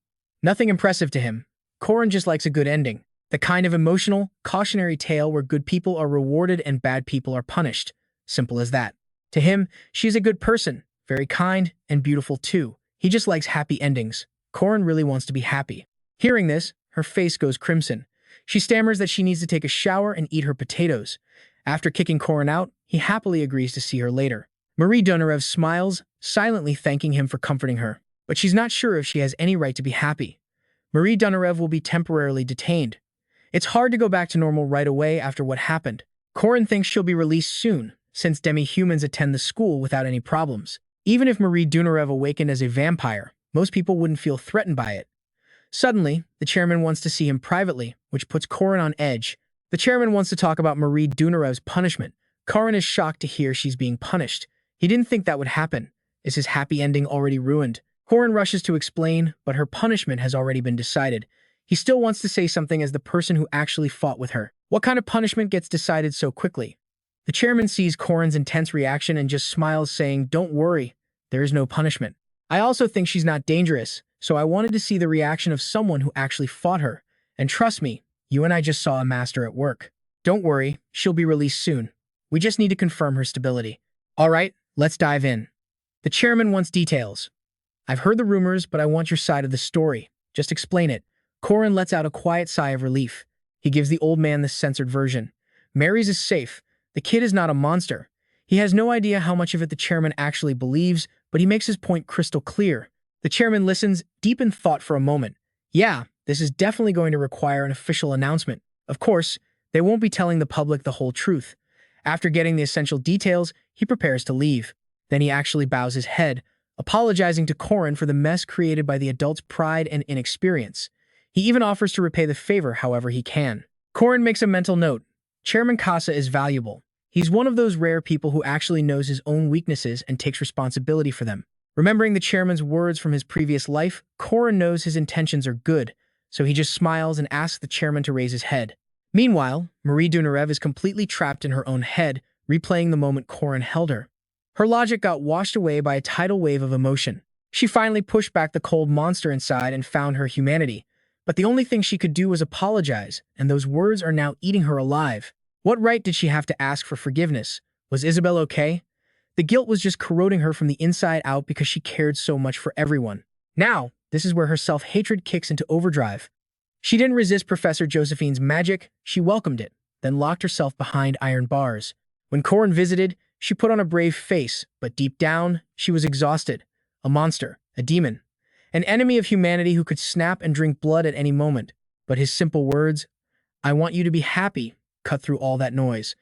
Nothing impressive to him. Corin just likes a good ending. The kind of emotional, cautionary tale where good people are rewarded and bad people are punished. Simple as that. To him, she's a good person, very kind, and beautiful too. He just likes happy endings. Corin really wants to be happy. Hearing this, her face goes crimson. She stammers that she needs to take a shower and eat her potatoes. After kicking Corin out, he happily agrees to see her later. Marie Dunarev smiles, silently thanking him for comforting her. But she's not sure if she has any right to be happy. Marie Dunarev will be temporarily detained. It's hard to go back to normal right away after what happened. Corin thinks she'll be released soon, since demi-humans attend the school without any problems. Even if Marie Dunarev awakened as a vampire, most people wouldn't feel threatened by it. Suddenly, the chairman wants to see him privately, which puts Corin on edge. The chairman wants to talk about Marie Dunarev's punishment. Corin is shocked to hear she's being punished. He didn't think that would happen. Is his happy ending already ruined? Corin rushes to explain, but her punishment has already been decided. He still wants to say something as the person who actually fought with her. What kind of punishment gets decided so quickly? The chairman sees Corin's intense reaction and just smiles, saying, "Don't worry, there is no punishment. I also think she's not dangerous, so I wanted to see the reaction of someone who actually fought her. And trust me, you and I just saw a master at work. Don't worry, she'll be released soon. We just need to confirm her stability." All right, let's dive in. The chairman wants details. "I've heard the rumors, but I want your side of the story. Just explain it." Corin lets out a quiet sigh of relief. He gives the old man the censored version. Mary's is safe. The kid is not a monster. He has no idea how much of it the chairman actually believes, but he makes his point crystal clear. The chairman listens, deep in thought for a moment. Yeah, this is definitely going to require an official announcement. Of course, they won't be telling the public the whole truth. After getting the essential details, he prepares to leave. Then he actually bows his head, apologizing to Corin for the mess created by the adult's pride and inexperience. He even offers to repay the favor however he can. Corin makes a mental note. Chairman Casa is valuable. He's one of those rare people who actually knows his own weaknesses and takes responsibility for them. Remembering the chairman's words from his previous life, Corin knows his intentions are good, so he just smiles and asks the chairman to raise his head. Meanwhile, Marie Dunarev is completely trapped in her own head, replaying the moment Corin held her. Her logic got washed away by a tidal wave of emotion. She finally pushed back the cold monster inside and found her humanity. But the only thing she could do was apologize, and those words are now eating her alive. What right did she have to ask for forgiveness? Was Isabel okay? The guilt was just corroding her from the inside out because she cared so much for everyone. Now, this is where her self-hatred kicks into overdrive. She didn't resist Professor Josephine's magic, she welcomed it, then locked herself behind iron bars. When Corin visited, she put on a brave face, but deep down, she was exhausted. A monster, a demon, an enemy of humanity who could snap and drink blood at any moment. But his simple words, "I want you to be happy," cut through all that noise.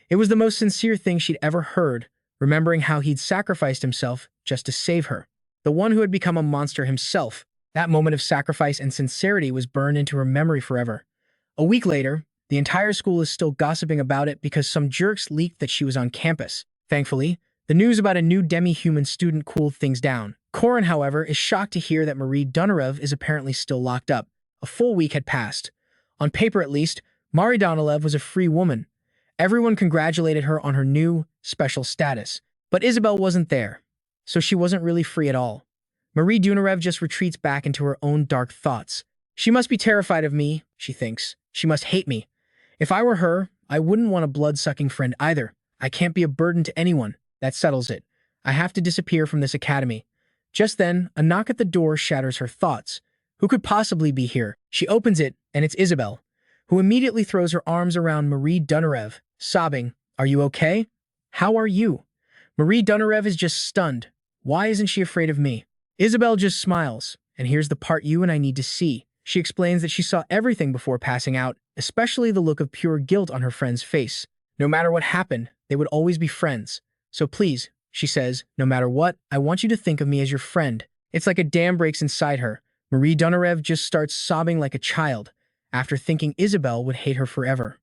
It was the most sincere thing she'd ever heard, remembering how he'd sacrificed himself just to save her. The one who had become a monster himself. That moment of sacrifice and sincerity was burned into her memory forever. A week later, the entire school is still gossiping about it because some jerks leaked that she was on campus. Thankfully, the news about a new demi-human student cooled things down. Corin, however, is shocked to hear that Marie Dunarev is apparently still locked up. A full week had passed. On paper at least, Marie Dunarev was a free woman. Everyone congratulated her on her new, special status. But Isabel wasn't there, so she wasn't really free at all. Marie Dunarev just retreats back into her own dark thoughts. She must be terrified of me, she thinks. She must hate me. If I were her, I wouldn't want a blood-sucking friend either. I can't be a burden to anyone. That settles it. I have to disappear from this academy. Just then, a knock at the door shatters her thoughts. Who could possibly be here? She opens it, and it's Isabel, who immediately throws her arms around Marie Dunarev, sobbing, "Are you okay? How are you?" Marie Dunarev is just stunned. Why isn't she afraid of me? Isabel just smiles, and here's the part you and I need to see. She explains that she saw everything before passing out, especially the look of pure guilt on her friend's face. No matter what happened, they would always be friends. So please, she says, no matter what, I want you to think of me as your friend. It's like a dam breaks inside her. Marie Dunarev just starts sobbing like a child, after thinking Isabel would hate her forever.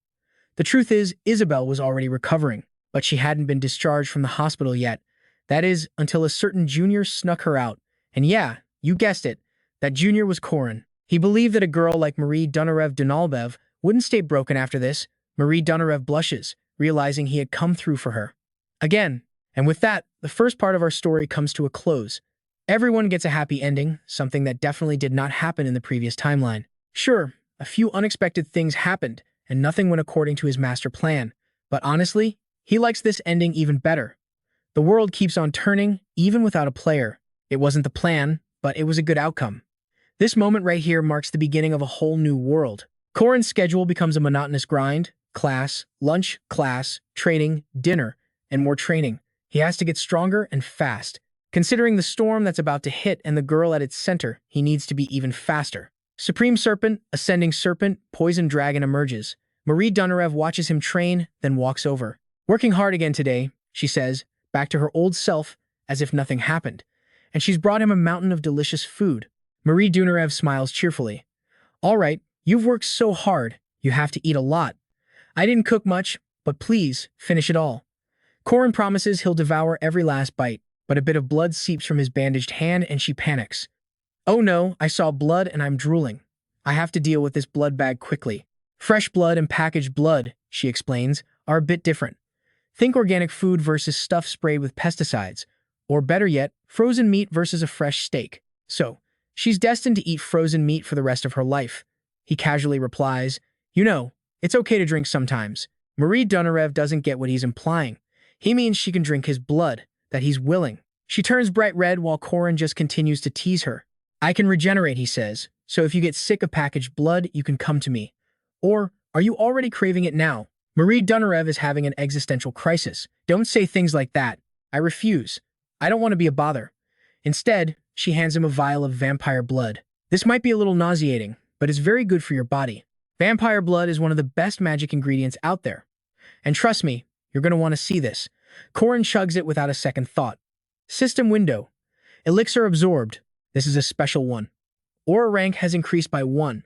The truth is, Isabel was already recovering, but she hadn't been discharged from the hospital yet. That is, until a certain junior snuck her out. And yeah, you guessed it, that junior was Corin. He believed that a girl like Marie Dunarev Dunalbev wouldn't stay broken after this. Marie Dunarev blushes, realizing he had come through for her. Again, and with that, the first part of our story comes to a close. Everyone gets a happy ending, something that definitely did not happen in the previous timeline. Sure, a few unexpected things happened, and nothing went according to his master plan. But honestly, he likes this ending even better. The world keeps on turning, even without a player. It wasn't the plan, but it was a good outcome. This moment right here marks the beginning of a whole new world. Corin's schedule becomes a monotonous grind: class, lunch, class, training, dinner, and more training. He has to get stronger and fast. Considering the storm that's about to hit and the girl at its center, he needs to be even faster. Supreme Serpent, Ascending Serpent, Poison Dragon emerges. Marie Dunarev watches him train, then walks over. "Working hard again today," she says, back to her old self, as if nothing happened. And she's brought him a mountain of delicious food. Marie Dunarev smiles cheerfully. All right, you've worked so hard, you have to eat a lot. I didn't cook much, but please, finish it all. Corin promises he'll devour every last bite, but a bit of blood seeps from his bandaged hand and she panics. Oh no, I saw blood and I'm drooling. I have to deal with this blood bag quickly. Fresh blood and packaged blood, she explains, are a bit different. Think organic food versus stuff sprayed with pesticides, or better yet, frozen meat versus a fresh steak. So, she's destined to eat frozen meat for the rest of her life. He casually replies, You know, it's okay to drink sometimes. Marie Dunarev doesn't get what he's implying. He means she can drink his blood, that he's willing. She turns bright red while Corin just continues to tease her. I can regenerate, he says, so if you get sick of packaged blood, you can come to me. Or, are you already craving it now? Marie Dunarev is having an existential crisis. Don't say things like that. I refuse. I don't want to be a bother. Instead, she hands him a vial of vampire blood. This might be a little nauseating, but it's very good for your body. Vampire blood is one of the best magic ingredients out there. And trust me, you're going to want to see this. Corin chugs it without a second thought. System window. Elixir absorbed. This is a special one. Aura rank has increased by 1.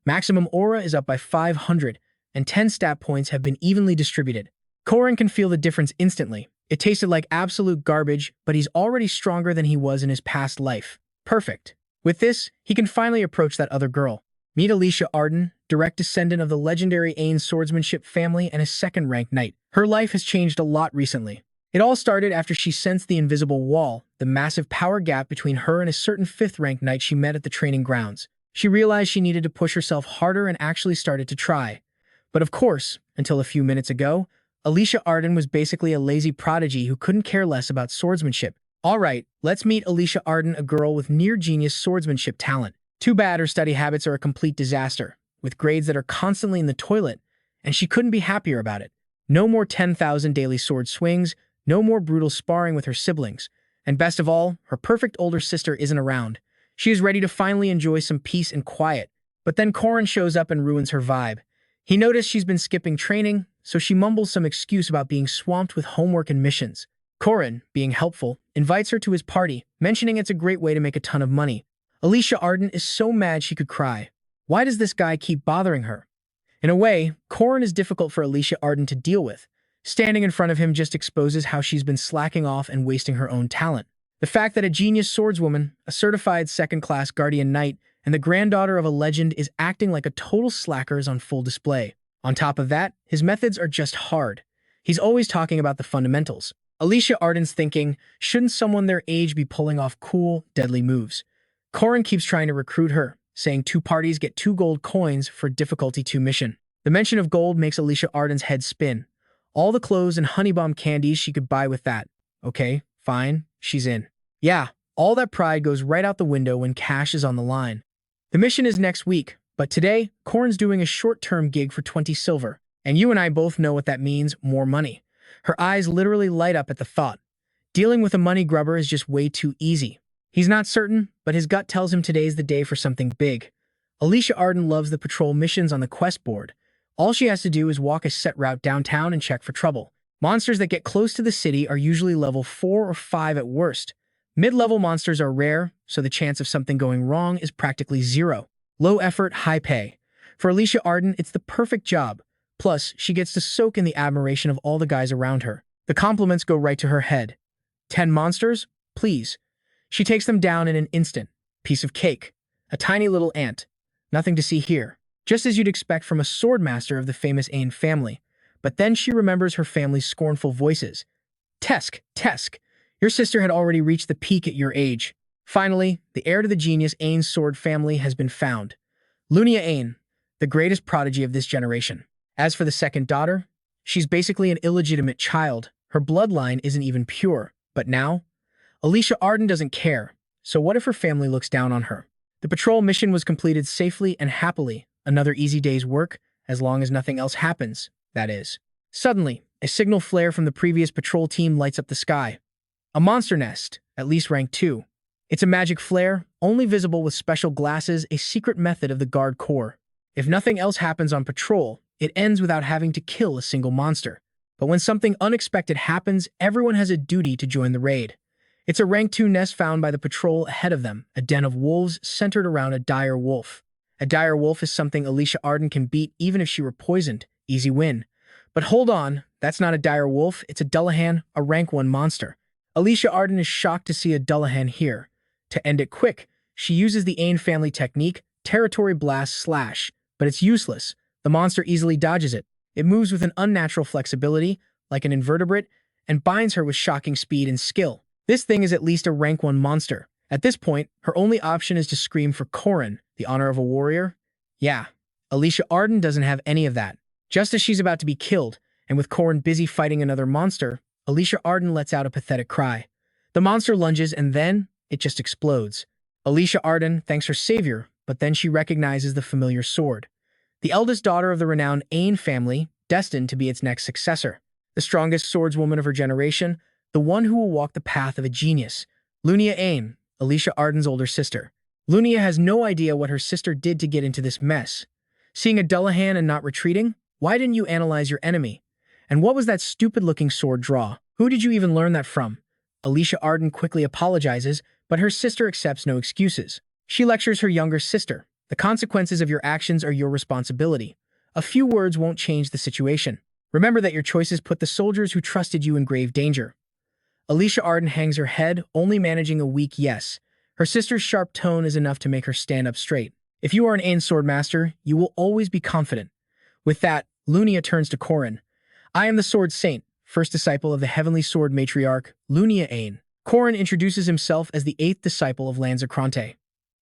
Maximum aura is up by 500, and 10 stat points have been evenly distributed. Corin can feel the difference instantly. It tasted like absolute garbage, but he's already stronger than he was in his past life. Perfect. With this, he can finally approach that other girl. Meet Alicia Arden, direct descendant of the legendary Ain swordsmanship family and a second-rank knight. Her life has changed a lot recently. It all started after she sensed the invisible wall, the massive power gap between her and a certain 5th-rank knight she met at the training grounds. She realized she needed to push herself harder and actually started to try. But of course, until a few minutes ago, Alicia Arden was basically a lazy prodigy who couldn't care less about swordsmanship. Alright, let's meet Alicia Arden, a girl with near-genius swordsmanship talent. Too bad her study habits are a complete disaster, with grades that are constantly in the toilet, and she couldn't be happier about it. No more 10,000 daily sword swings, no more brutal sparring with her siblings, and best of all, her perfect older sister isn't around. She is ready to finally enjoy some peace and quiet, but then Corin shows up and ruins her vibe. He noticed she's been skipping training, so she mumbles some excuse about being swamped with homework and missions. Corin, being helpful, invites her to his party, mentioning it's a great way to make a ton of money. Alicia Arden is so mad she could cry. Why does this guy keep bothering her? In a way, Corin is difficult for Alicia Arden to deal with. Standing in front of him just exposes how she's been slacking off and wasting her own talent. The fact that a genius swordswoman, a certified second-class guardian knight, and the granddaughter of a legend is acting like a total slacker is on full display. On top of that, his methods are just hard. He's always talking about the fundamentals. Alicia Arden's thinking, shouldn't someone their age be pulling off cool, deadly moves? Corin keeps trying to recruit her, saying 2 parties get 2 gold coins for difficulty 2 mission. The mention of gold makes Alicia Arden's head spin. All the clothes and honey bomb candies she could buy with that. Okay, fine, she's in. Yeah, all that pride goes right out the window when cash is on the line. The mission is next week, but today, Corin's doing a short-term gig for 20 silver. And you and I both know what that means, more money. Her eyes literally light up at the thought. Dealing with a money grubber is just way too easy. He's not certain, but his gut tells him today's the day for something big. Alicia Arden loves the patrol missions on the quest board. All she has to do is walk a set route downtown and check for trouble. Monsters that get close to the city are usually level 4 or 5 at worst. Mid-level monsters are rare, so the chance of something going wrong is practically 0. Low effort, high pay. For Alicia Arden, it's the perfect job. Plus, she gets to soak in the admiration of all the guys around her. The compliments go right to her head. 10 monsters? Please. She takes them down in an instant. Piece of cake. A tiny little ant. Nothing to see here. Just as you'd expect from a swordmaster of the famous Ain family. But then she remembers her family's scornful voices. Tesk, Tesk, your sister had already reached the peak at your age. Finally, the heir to the genius Ain sword family has been found. Lunia Ain, the greatest prodigy of this generation. As for the second daughter, she's basically an illegitimate child. Her bloodline isn't even pure. But now, Alicia Arden doesn't care. So what if her family looks down on her? The patrol mission was completed safely and happily. Another easy day's work, as long as nothing else happens, that is. Suddenly, a signal flare from the previous patrol team lights up the sky. A monster nest, at least rank 2. It's a magic flare, only visible with special glasses, a secret method of the Guard Corps. If nothing else happens on patrol, it ends without having to kill a single monster. But when something unexpected happens, everyone has a duty to join the raid. It's a rank 2 nest found by the patrol ahead of them, a den of wolves centered around a dire wolf. A dire wolf is something Alicia Arden can beat even if she were poisoned. Easy win. But hold on, that's not a dire wolf, it's a Dullahan, a rank 1 monster. Alicia Arden is shocked to see a Dullahan here. To end it quick, she uses the Ain family technique, Territory Blast Slash, but it's useless. The monster easily dodges it. It moves with an unnatural flexibility, like an invertebrate, and binds her with shocking speed and skill. This thing is at least a rank 1 monster. At this point, her only option is to scream for Corin, the honor of a warrior. Yeah, Alicia Arden doesn't have any of that. Just as she's about to be killed, and with Corin busy fighting another monster, Alicia Arden lets out a pathetic cry. The monster lunges and then it just explodes. Alicia Arden thanks her savior, but then she recognizes the familiar sword. The eldest daughter of the renowned Ain family, destined to be its next successor. The strongest swordswoman of her generation, the one who will walk the path of a genius. Lunia Ain, Alicia Arden's older sister. Lunia has no idea what her sister did to get into this mess. Seeing a Dullahan and not retreating? Why didn't you analyze your enemy? And what was that stupid-looking sword draw? Who did you even learn that from? Alicia Arden quickly apologizes, but her sister accepts no excuses. She lectures her younger sister. The consequences of your actions are your responsibility. A few words won't change the situation. Remember that your choices put the soldiers who trusted you in grave danger. Alicia Arden hangs her head, only managing a weak yes. Her sister's sharp tone is enough to make her stand up straight. If you are an Ain swordmaster, you will always be confident. With that, Lunia turns to Corin. I am the Sword Saint, first disciple of the heavenly sword matriarch, Lunia Ain. Corin introduces himself as the 8th disciple of Lanzacrante.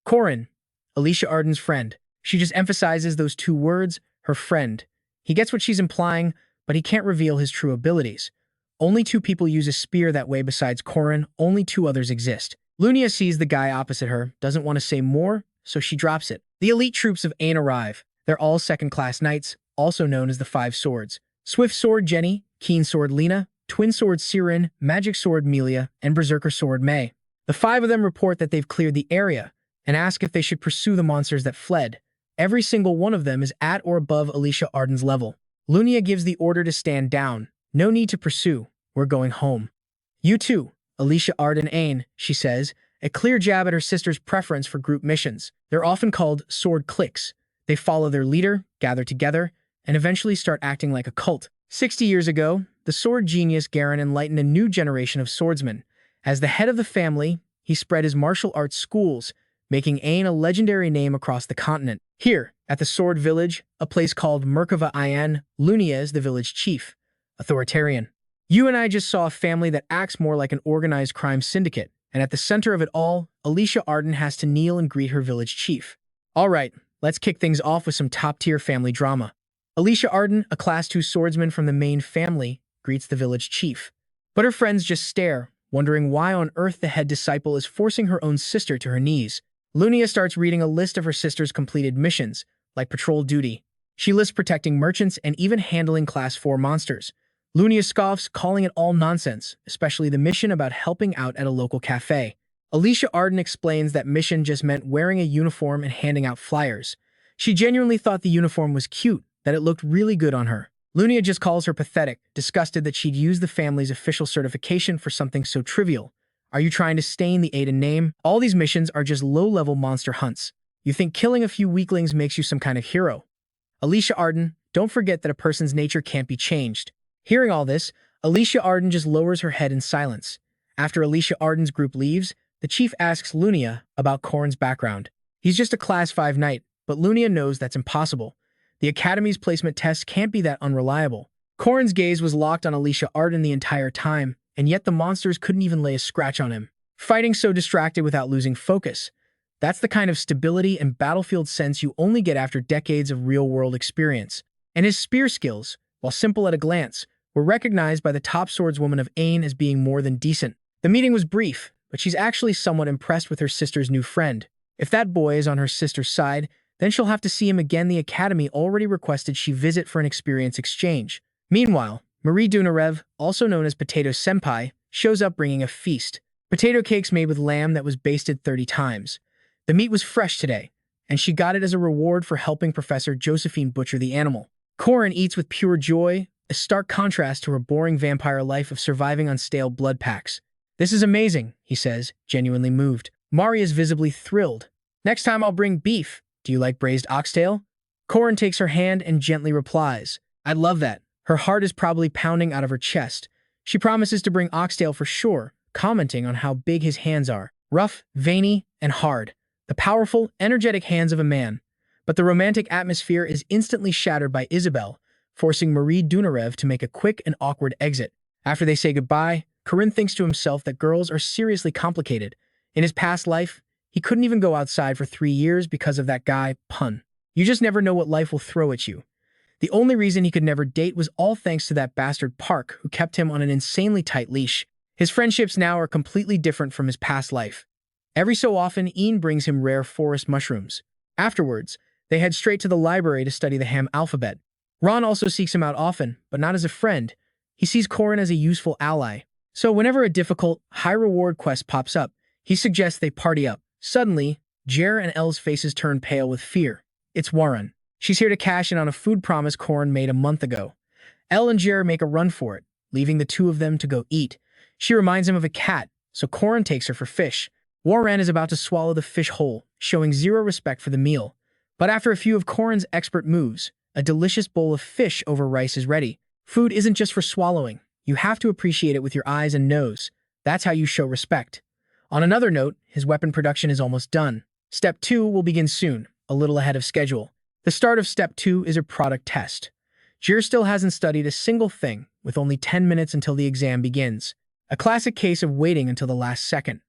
Corin, Alicia Arden's friend. She just emphasizes those 2 words, her friend. He gets what she's implying, but he can't reveal his true abilities. Only 2 people use a spear that way besides Corin, only 2 others exist. Lunia sees the guy opposite her, doesn't want to say more, so she drops it. The elite troops of Ain arrive. They're all second-class knights, also known as the 5 Swords. Swift Sword Jenny, Keen Sword Lena, Twin Sword Sirin, Magic Sword Melia, and Berserker Sword Mei. The 5 of them report that they've cleared the area, and ask if they should pursue the monsters that fled. Every single one of them is at or above Alicia Arden's level. Lunia gives the order to stand down. No need to pursue. We're going home. You too, Alicia Arden Ain, she says, a clear jab at her sister's preference for group missions. They're often called sword cliques. They follow their leader, gather together, and eventually start acting like a cult. 60 years ago, the sword genius Garen enlightened a new generation of swordsmen. As the head of the family, he spread his martial arts schools, making Ain a legendary name across the continent. Here, at the Sword Village, a place called Merkava Ayan, Lunia is the village chief. Authoritarian. You and I just saw a family that acts more like an organized crime syndicate, and at the center of it all, Alicia Arden has to kneel and greet her village chief. All right, let's kick things off with some top-tier family drama. Alicia Arden, a Class 2 swordsman from the main family, greets the village chief. But her friends just stare, wondering why on earth the head disciple is forcing her own sister to her knees. Lunia starts reading a list of her sister's completed missions, like patrol duty. She lists protecting merchants and even handling Class 4 monsters. Lunia scoffs, calling it all nonsense, especially the mission about helping out at a local cafe. Alicia Arden explains that mission just meant wearing a uniform and handing out flyers. She genuinely thought the uniform was cute, that it looked really good on her. Lunia just calls her pathetic, disgusted that she'd used the family's official certification for something so trivial. Are you trying to stain the Aiden name? All these missions are just low-level monster hunts. You think killing a few weaklings makes you some kind of hero. Alicia Arden, don't forget that a person's nature can't be changed. Hearing all this, Alicia Arden just lowers her head in silence. After Alicia Arden's group leaves, the chief asks Lunia about Corin's background. He's just a Class 5 knight, but Lunia knows that's impossible. The Academy's placement tests can't be that unreliable. Corin's gaze was locked on Alicia Arden the entire time, and yet the monsters couldn't even lay a scratch on him. Fighting so distracted without losing focus. That's the kind of stability and battlefield sense you only get after decades of real-world experience. And his spear skills, while simple at a glance, were recognized by the top swordswoman of Ain as being more than decent. The meeting was brief, but she's actually somewhat impressed with her sister's new friend. If that boy is on her sister's side, then she'll have to see him again. The Academy already requested she visit for an experience exchange. Meanwhile, Marie Dunarev, also known as Potato Senpai, shows up bringing a feast. Potato cakes made with lamb that was basted 30 times. The meat was fresh today, and she got it as a reward for helping Professor Josephine butcher the animal. Corin eats with pure joy, a stark contrast to her boring vampire life of surviving on stale blood packs. "This is amazing," he says, genuinely moved. Mari is visibly thrilled. "Next time I'll bring beef. Do you like braised oxtail?" Corin takes her hand and gently replies, "I'd love that." Her heart is probably pounding out of her chest. She promises to bring oxtail for sure, commenting on how big his hands are. Rough, veiny, and hard. The powerful, energetic hands of a man. But the romantic atmosphere is instantly shattered by Isabel, forcing Marie Dunarev to make a quick and awkward exit. After they say goodbye, Corin thinks to himself that girls are seriously complicated. In his past life, he couldn't even go outside for 3 years because of that guy, Pun. You just never know what life will throw at you. The only reason he could never date was all thanks to that bastard Park, who kept him on an insanely tight leash. His friendships now are completely different from his past life. Every so often, Ian brings him rare forest mushrooms. Afterwards, they head straight to the library to study the Ham alphabet. Ron also seeks him out often, but not as a friend. He sees Corin as a useful ally. So whenever a difficult, high-reward quest pops up, he suggests they party up. Suddenly, Jer and Elle's faces turn pale with fear. It's Warren. She's here to cash in on a food promise Corin made a month ago. Elle and Jer make a run for it, leaving the two of them to go eat. She reminds him of a cat, so Corin takes her for fish. Warren is about to swallow the fish whole, showing zero respect for the meal. But after a few of Corin's expert moves, a delicious bowl of fish over rice is ready. Food isn't just for swallowing. You have to appreciate it with your eyes and nose. That's how you show respect. On another note, his weapon production is almost done. Step 2 will begin soon, a little ahead of schedule. The start of Step 2 is a product test. Jer still hasn't studied a single thing, with only 10 minutes until the exam begins. A classic case of waiting until the last second.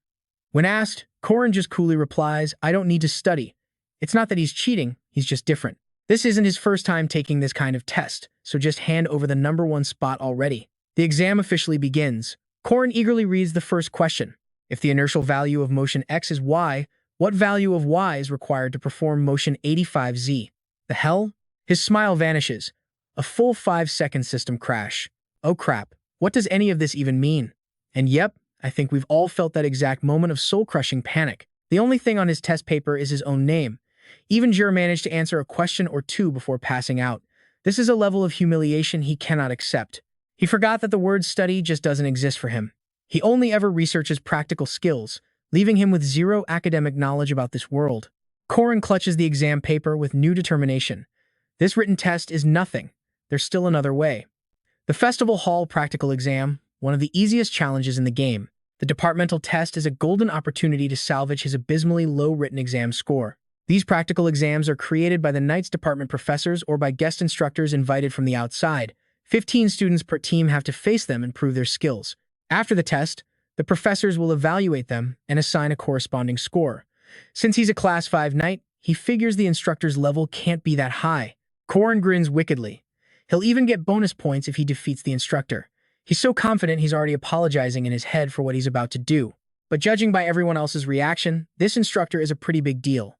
When asked, Corin just coolly replies, "I don't need to study." It's not that he's cheating, he's just different. This isn't his first time taking this kind of test, so just hand over the #1 spot already. The exam officially begins. Corin eagerly reads the first question. If the inertial value of motion x is y, what value of y is required to perform motion 85z? The hell? His smile vanishes. A full 5-second system crash. Oh crap, what does any of this even mean? And yep, I think we've all felt that exact moment of soul-crushing panic. The only thing on his test paper is his own name. Even Jer managed to answer a question or two before passing out. This is a level of humiliation he cannot accept. He forgot that the word study just doesn't exist for him. He only ever researches practical skills, leaving him with zero academic knowledge about this world. Corin clutches the exam paper with new determination. This written test is nothing. There's still another way. The Festival Hall practical exam, one of the easiest challenges in the game. The departmental test is a golden opportunity to salvage his abysmally low written exam score. These practical exams are created by the Knights Department professors or by guest instructors invited from the outside. 15 students per team have to face them and prove their skills. After the test, the professors will evaluate them and assign a corresponding score. Since he's a Class 5 Knight, he figures the instructor's level can't be that high. Corin grins wickedly. He'll even get bonus points if he defeats the instructor. He's so confident he's already apologizing in his head for what he's about to do. But judging by everyone else's reaction, this instructor is a pretty big deal.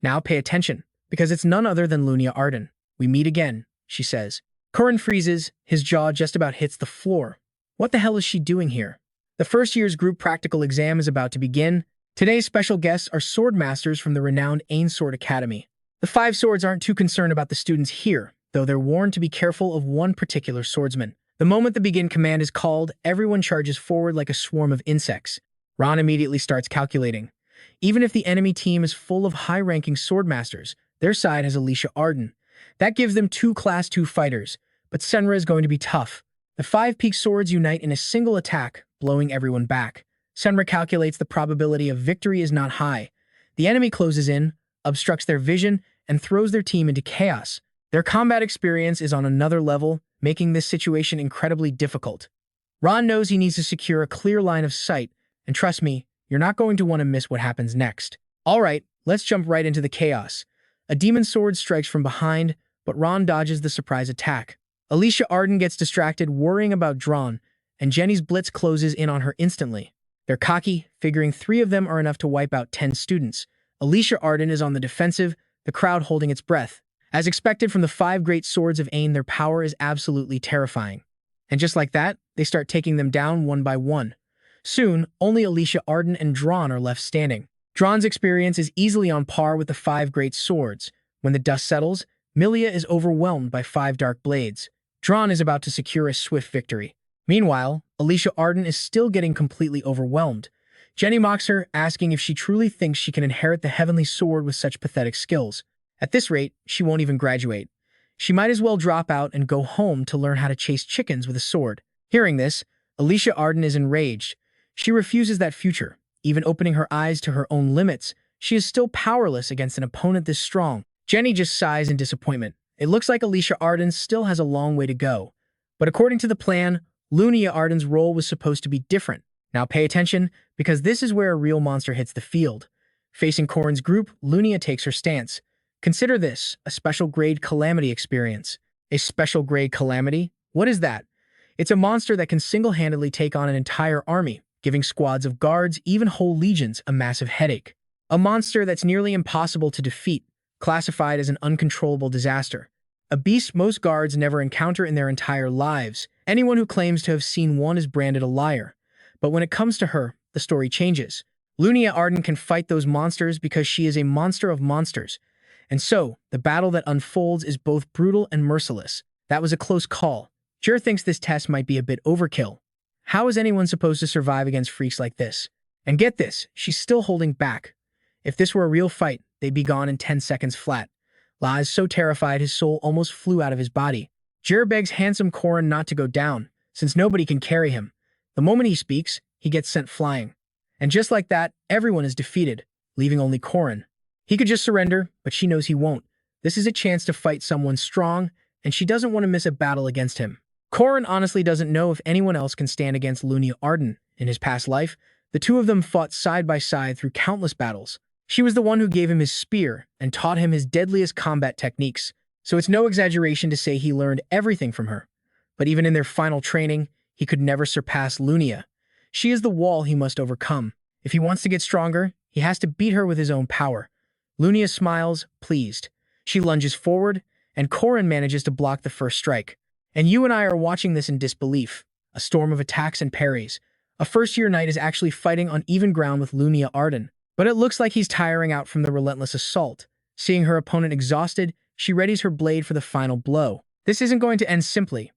Now pay attention, because it's none other than Lunia Arden. "We meet again," she says. Corin freezes, his jaw just about hits the floor. What the hell is she doing here? The first year's group practical exam is about to begin. Today's special guests are sword masters from the renowned Ain Sword Academy. The 5 swords aren't too concerned about the students here, though they're warned to be careful of one particular swordsman. The moment the begin command is called, everyone charges forward like a swarm of insects. Ron immediately starts calculating. Even if the enemy team is full of high-ranking swordmasters, their side has Alicia Arden. That gives them 2 Class 2 fighters, but Senra is going to be tough. The 5 peak swords unite in a single attack, blowing everyone back. Senra calculates the probability of victory is not high. The enemy closes in, obstructs their vision, and throws their team into chaos. Their combat experience is on another level, making this situation incredibly difficult. Ron knows he needs to secure a clear line of sight, and trust me, you're not going to want to miss what happens next. Alright, let's jump right into the chaos. A demon sword strikes from behind, but Ron dodges the surprise attack. Alicia Arden gets distracted worrying about Drawn, and Jenny's blitz closes in on her instantly. They're cocky, figuring 3 of them are enough to wipe out 10 students. Alicia Arden is on the defensive, the crowd holding its breath. As expected from the 5 great swords of Ain, their power is absolutely terrifying. And just like that, they start taking them down one by one. Soon, only Alicia Arden and Drawn are left standing. Drawn's experience is easily on par with the 5 great swords. When the dust settles, Milia is overwhelmed by 5 dark blades. Drawn is about to secure a swift victory. Meanwhile, Alicia Arden is still getting completely overwhelmed. Jenny mocks her, asking if she truly thinks she can inherit the heavenly sword with such pathetic skills. At this rate, she won't even graduate. She might as well drop out and go home to learn how to chase chickens with a sword. Hearing this, Alicia Arden is enraged. She refuses that future. Even opening her eyes to her own limits, she is still powerless against an opponent this strong. Jenny just sighs in disappointment. It looks like Alicia Arden still has a long way to go. But according to the plan, Lunia Arden's role was supposed to be different. Now pay attention, because this is where a real monster hits the field. Facing Corin's group, Lunia takes her stance. Consider this, a special grade calamity experience. A special grade calamity? What is that? It's a monster that can single-handedly take on an entire army, giving squads of guards, even whole legions, a massive headache. A monster that's nearly impossible to defeat, classified as an uncontrollable disaster. A beast most guards never encounter in their entire lives. Anyone who claims to have seen one is branded a liar. But when it comes to her, the story changes. Lunia Arden can fight those monsters because she is a monster of monsters. And so, the battle that unfolds is both brutal and merciless. That was a close call. Jur thinks this test might be a bit overkill. How is anyone supposed to survive against freaks like this? And get this, she's still holding back. If this were a real fight, they'd be gone in 10 seconds flat. La is so terrified his soul almost flew out of his body. Jur begs handsome Corin not to go down, since nobody can carry him. The moment he speaks, he gets sent flying. And just like that, everyone is defeated, leaving only Corin. He could just surrender, but she knows he won't. This is a chance to fight someone strong, and she doesn't want to miss a battle against him. Corin honestly doesn't know if anyone else can stand against Lunia Arden. In his past life, the two of them fought side by side through countless battles. She was the one who gave him his spear and taught him his deadliest combat techniques, so it's no exaggeration to say he learned everything from her. But even in their final training, he could never surpass Lunia. She is the wall he must overcome. If he wants to get stronger, he has to beat her with his own power. Lunia smiles, pleased. She lunges forward, and Corin manages to block the first strike. And you and I are watching this in disbelief. A storm of attacks and parries. A first-year knight is actually fighting on even ground with Lunia Arden. But it looks like he's tiring out from the relentless assault. Seeing her opponent exhausted, she readies her blade for the final blow. This isn't going to end simply.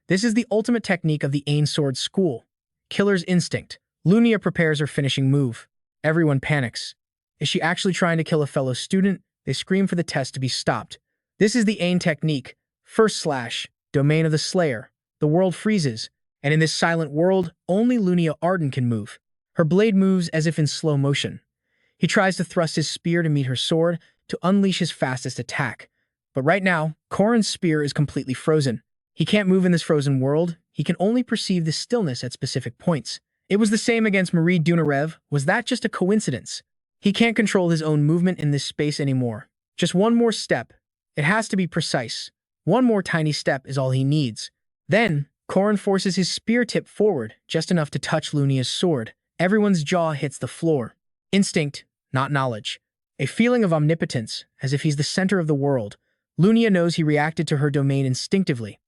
This is the ultimate technique of the Ain Sword School. Killer's instinct. Lunia prepares her finishing move. Everyone panics. Is she actually trying to kill a fellow student? They scream for the test to be stopped. This is the Ain technique. First slash. Domain of the Slayer. The world freezes. And in this silent world, only Lunia Arden can move. Her blade moves as if in slow motion. He tries to thrust his spear to meet her sword, to unleash his fastest attack. But right now, Corin's spear is completely frozen. He can't move in this frozen world. He can only perceive the stillness at specific points. It was the same against Marie Dunarev. Was that just a coincidence? He can't control his own movement in this space anymore. Just one more step. It has to be precise. One more tiny step is all he needs. Then, Corin forces his spear tip forward, just enough to touch Lunia's sword. Everyone's jaw hits the floor. Instinct, not knowledge. A feeling of omnipotence, as if he's the center of the world. Lunia knows he reacted to her domain instinctively.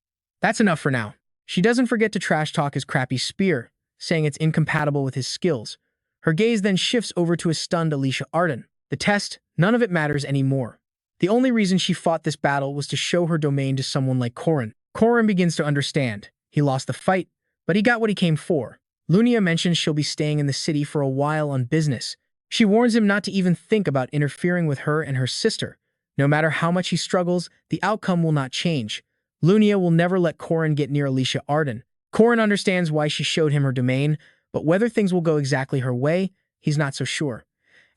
That's enough for now. She doesn't forget to trash-talk his crappy spear, saying it's incompatible with his skills. Her gaze then shifts over to a stunned Alicia Arden. The test, none of it matters anymore. The only reason she fought this battle was to show her domain to someone like Corin. Corin begins to understand. He lost the fight, but he got what he came for. Lunia mentions she'll be staying in the city for a while on business. She warns him not to even think about interfering with her and her sister. No matter how much he struggles, the outcome will not change. Lunia will never let Corin get near Alicia Arden. Corin understands why she showed him her domain, but whether things will go exactly her way, he's not so sure.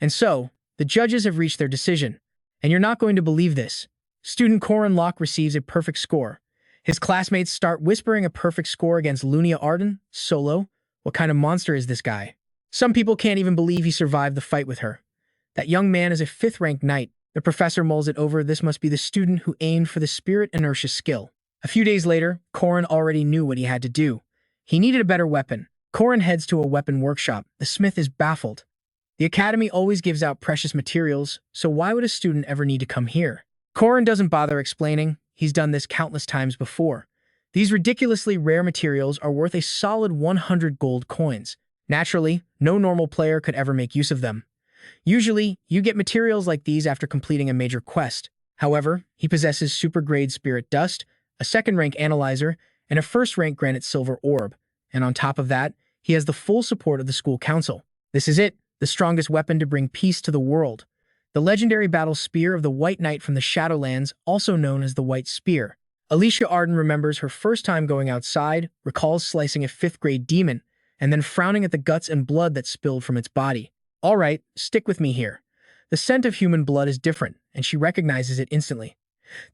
And so, the judges have reached their decision. And you're not going to believe this. Student Corin Loch receives a perfect score. His classmates start whispering a perfect score against Lunia Arden. Solo? What kind of monster is this guy? Some people can't even believe he survived the fight with her. That young man is a 5th-ranked knight. The professor mulls it over. This must be the student who aimed for the spirit inertia skill. A few days later, Corin already knew what he had to do. He needed a better weapon. Corin heads to a weapon workshop. The smith is baffled. The academy always gives out precious materials, so why would a student ever need to come here? Corin doesn't bother explaining. He's done this countless times before. These ridiculously rare materials are worth a solid 100 gold coins. Naturally, no normal player could ever make use of them. Usually, you get materials like these after completing a major quest. However, he possesses super-grade spirit dust, a 2nd-rank analyzer, and a 1st-rank granite silver orb. And on top of that, he has the full support of the school council. This is it, the strongest weapon to bring peace to the world. The legendary battle spear of the White Knight from the Shadowlands, also known as the White Spear. Alicia Arden remembers her first time going outside, recalls slicing a 5th-grade demon, and then frowning at the guts and blood that spilled from its body. All right, stick with me here. The scent of human blood is different, and she recognizes it instantly.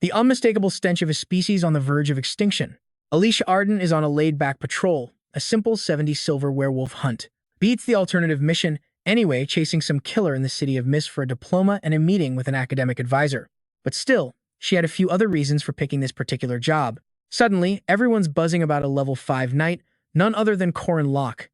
The unmistakable stench of a species on the verge of extinction. Alicia Arden is on a laid-back patrol, a simple 70 silver werewolf hunt. Beats the alternative mission anyway, chasing some killer in the City of Mist for a diploma and a meeting with an academic advisor. But still, she had a few other reasons for picking this particular job. Suddenly, everyone's buzzing about a level 5 knight, none other than Corin Loch.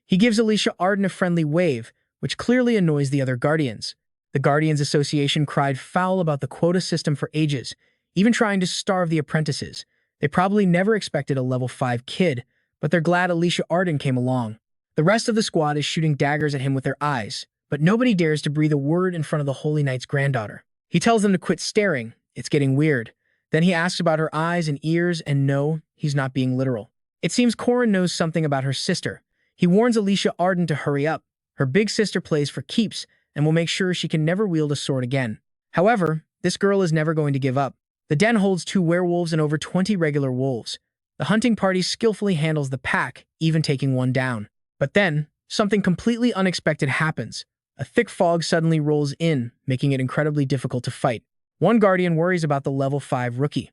He gives Alicia Arden a friendly wave, which clearly annoys the other Guardians. The Guardians Association cried foul about the quota system for ages, even trying to starve the apprentices. They probably never expected a level 5 kid, but they're glad Alicia Arden came along. The rest of the squad is shooting daggers at him with their eyes, but nobody dares to breathe a word in front of the Holy Knight's granddaughter. He tells them to quit staring. It's getting weird. Then he asks about her eyes and ears, and no, he's not being literal. It seems Corin knows something about her sister. He warns Alicia Arden to hurry up. Her big sister plays for keeps and will make sure she can never wield a sword again. However, this girl is never going to give up. The den holds 2 werewolves and over 20 regular wolves. The hunting party skillfully handles the pack, even taking one down. But then, something completely unexpected happens. A thick fog suddenly rolls in, making it incredibly difficult to fight. One Guardian worries about the level 5 rookie.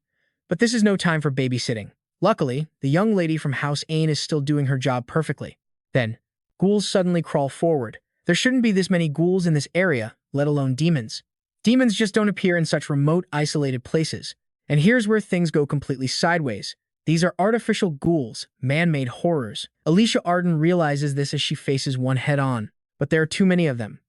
But this is no time for babysitting. Luckily, the young lady from House Ain is still doing her job perfectly. Then, ghouls suddenly crawl forward. There shouldn't be this many ghouls in this area, let alone demons. Demons just don't appear in such remote, isolated places. And here's where things go completely sideways. These are artificial ghouls, man-made horrors. Alicia Arden realizes this as she faces one head-on, but there are too many of them.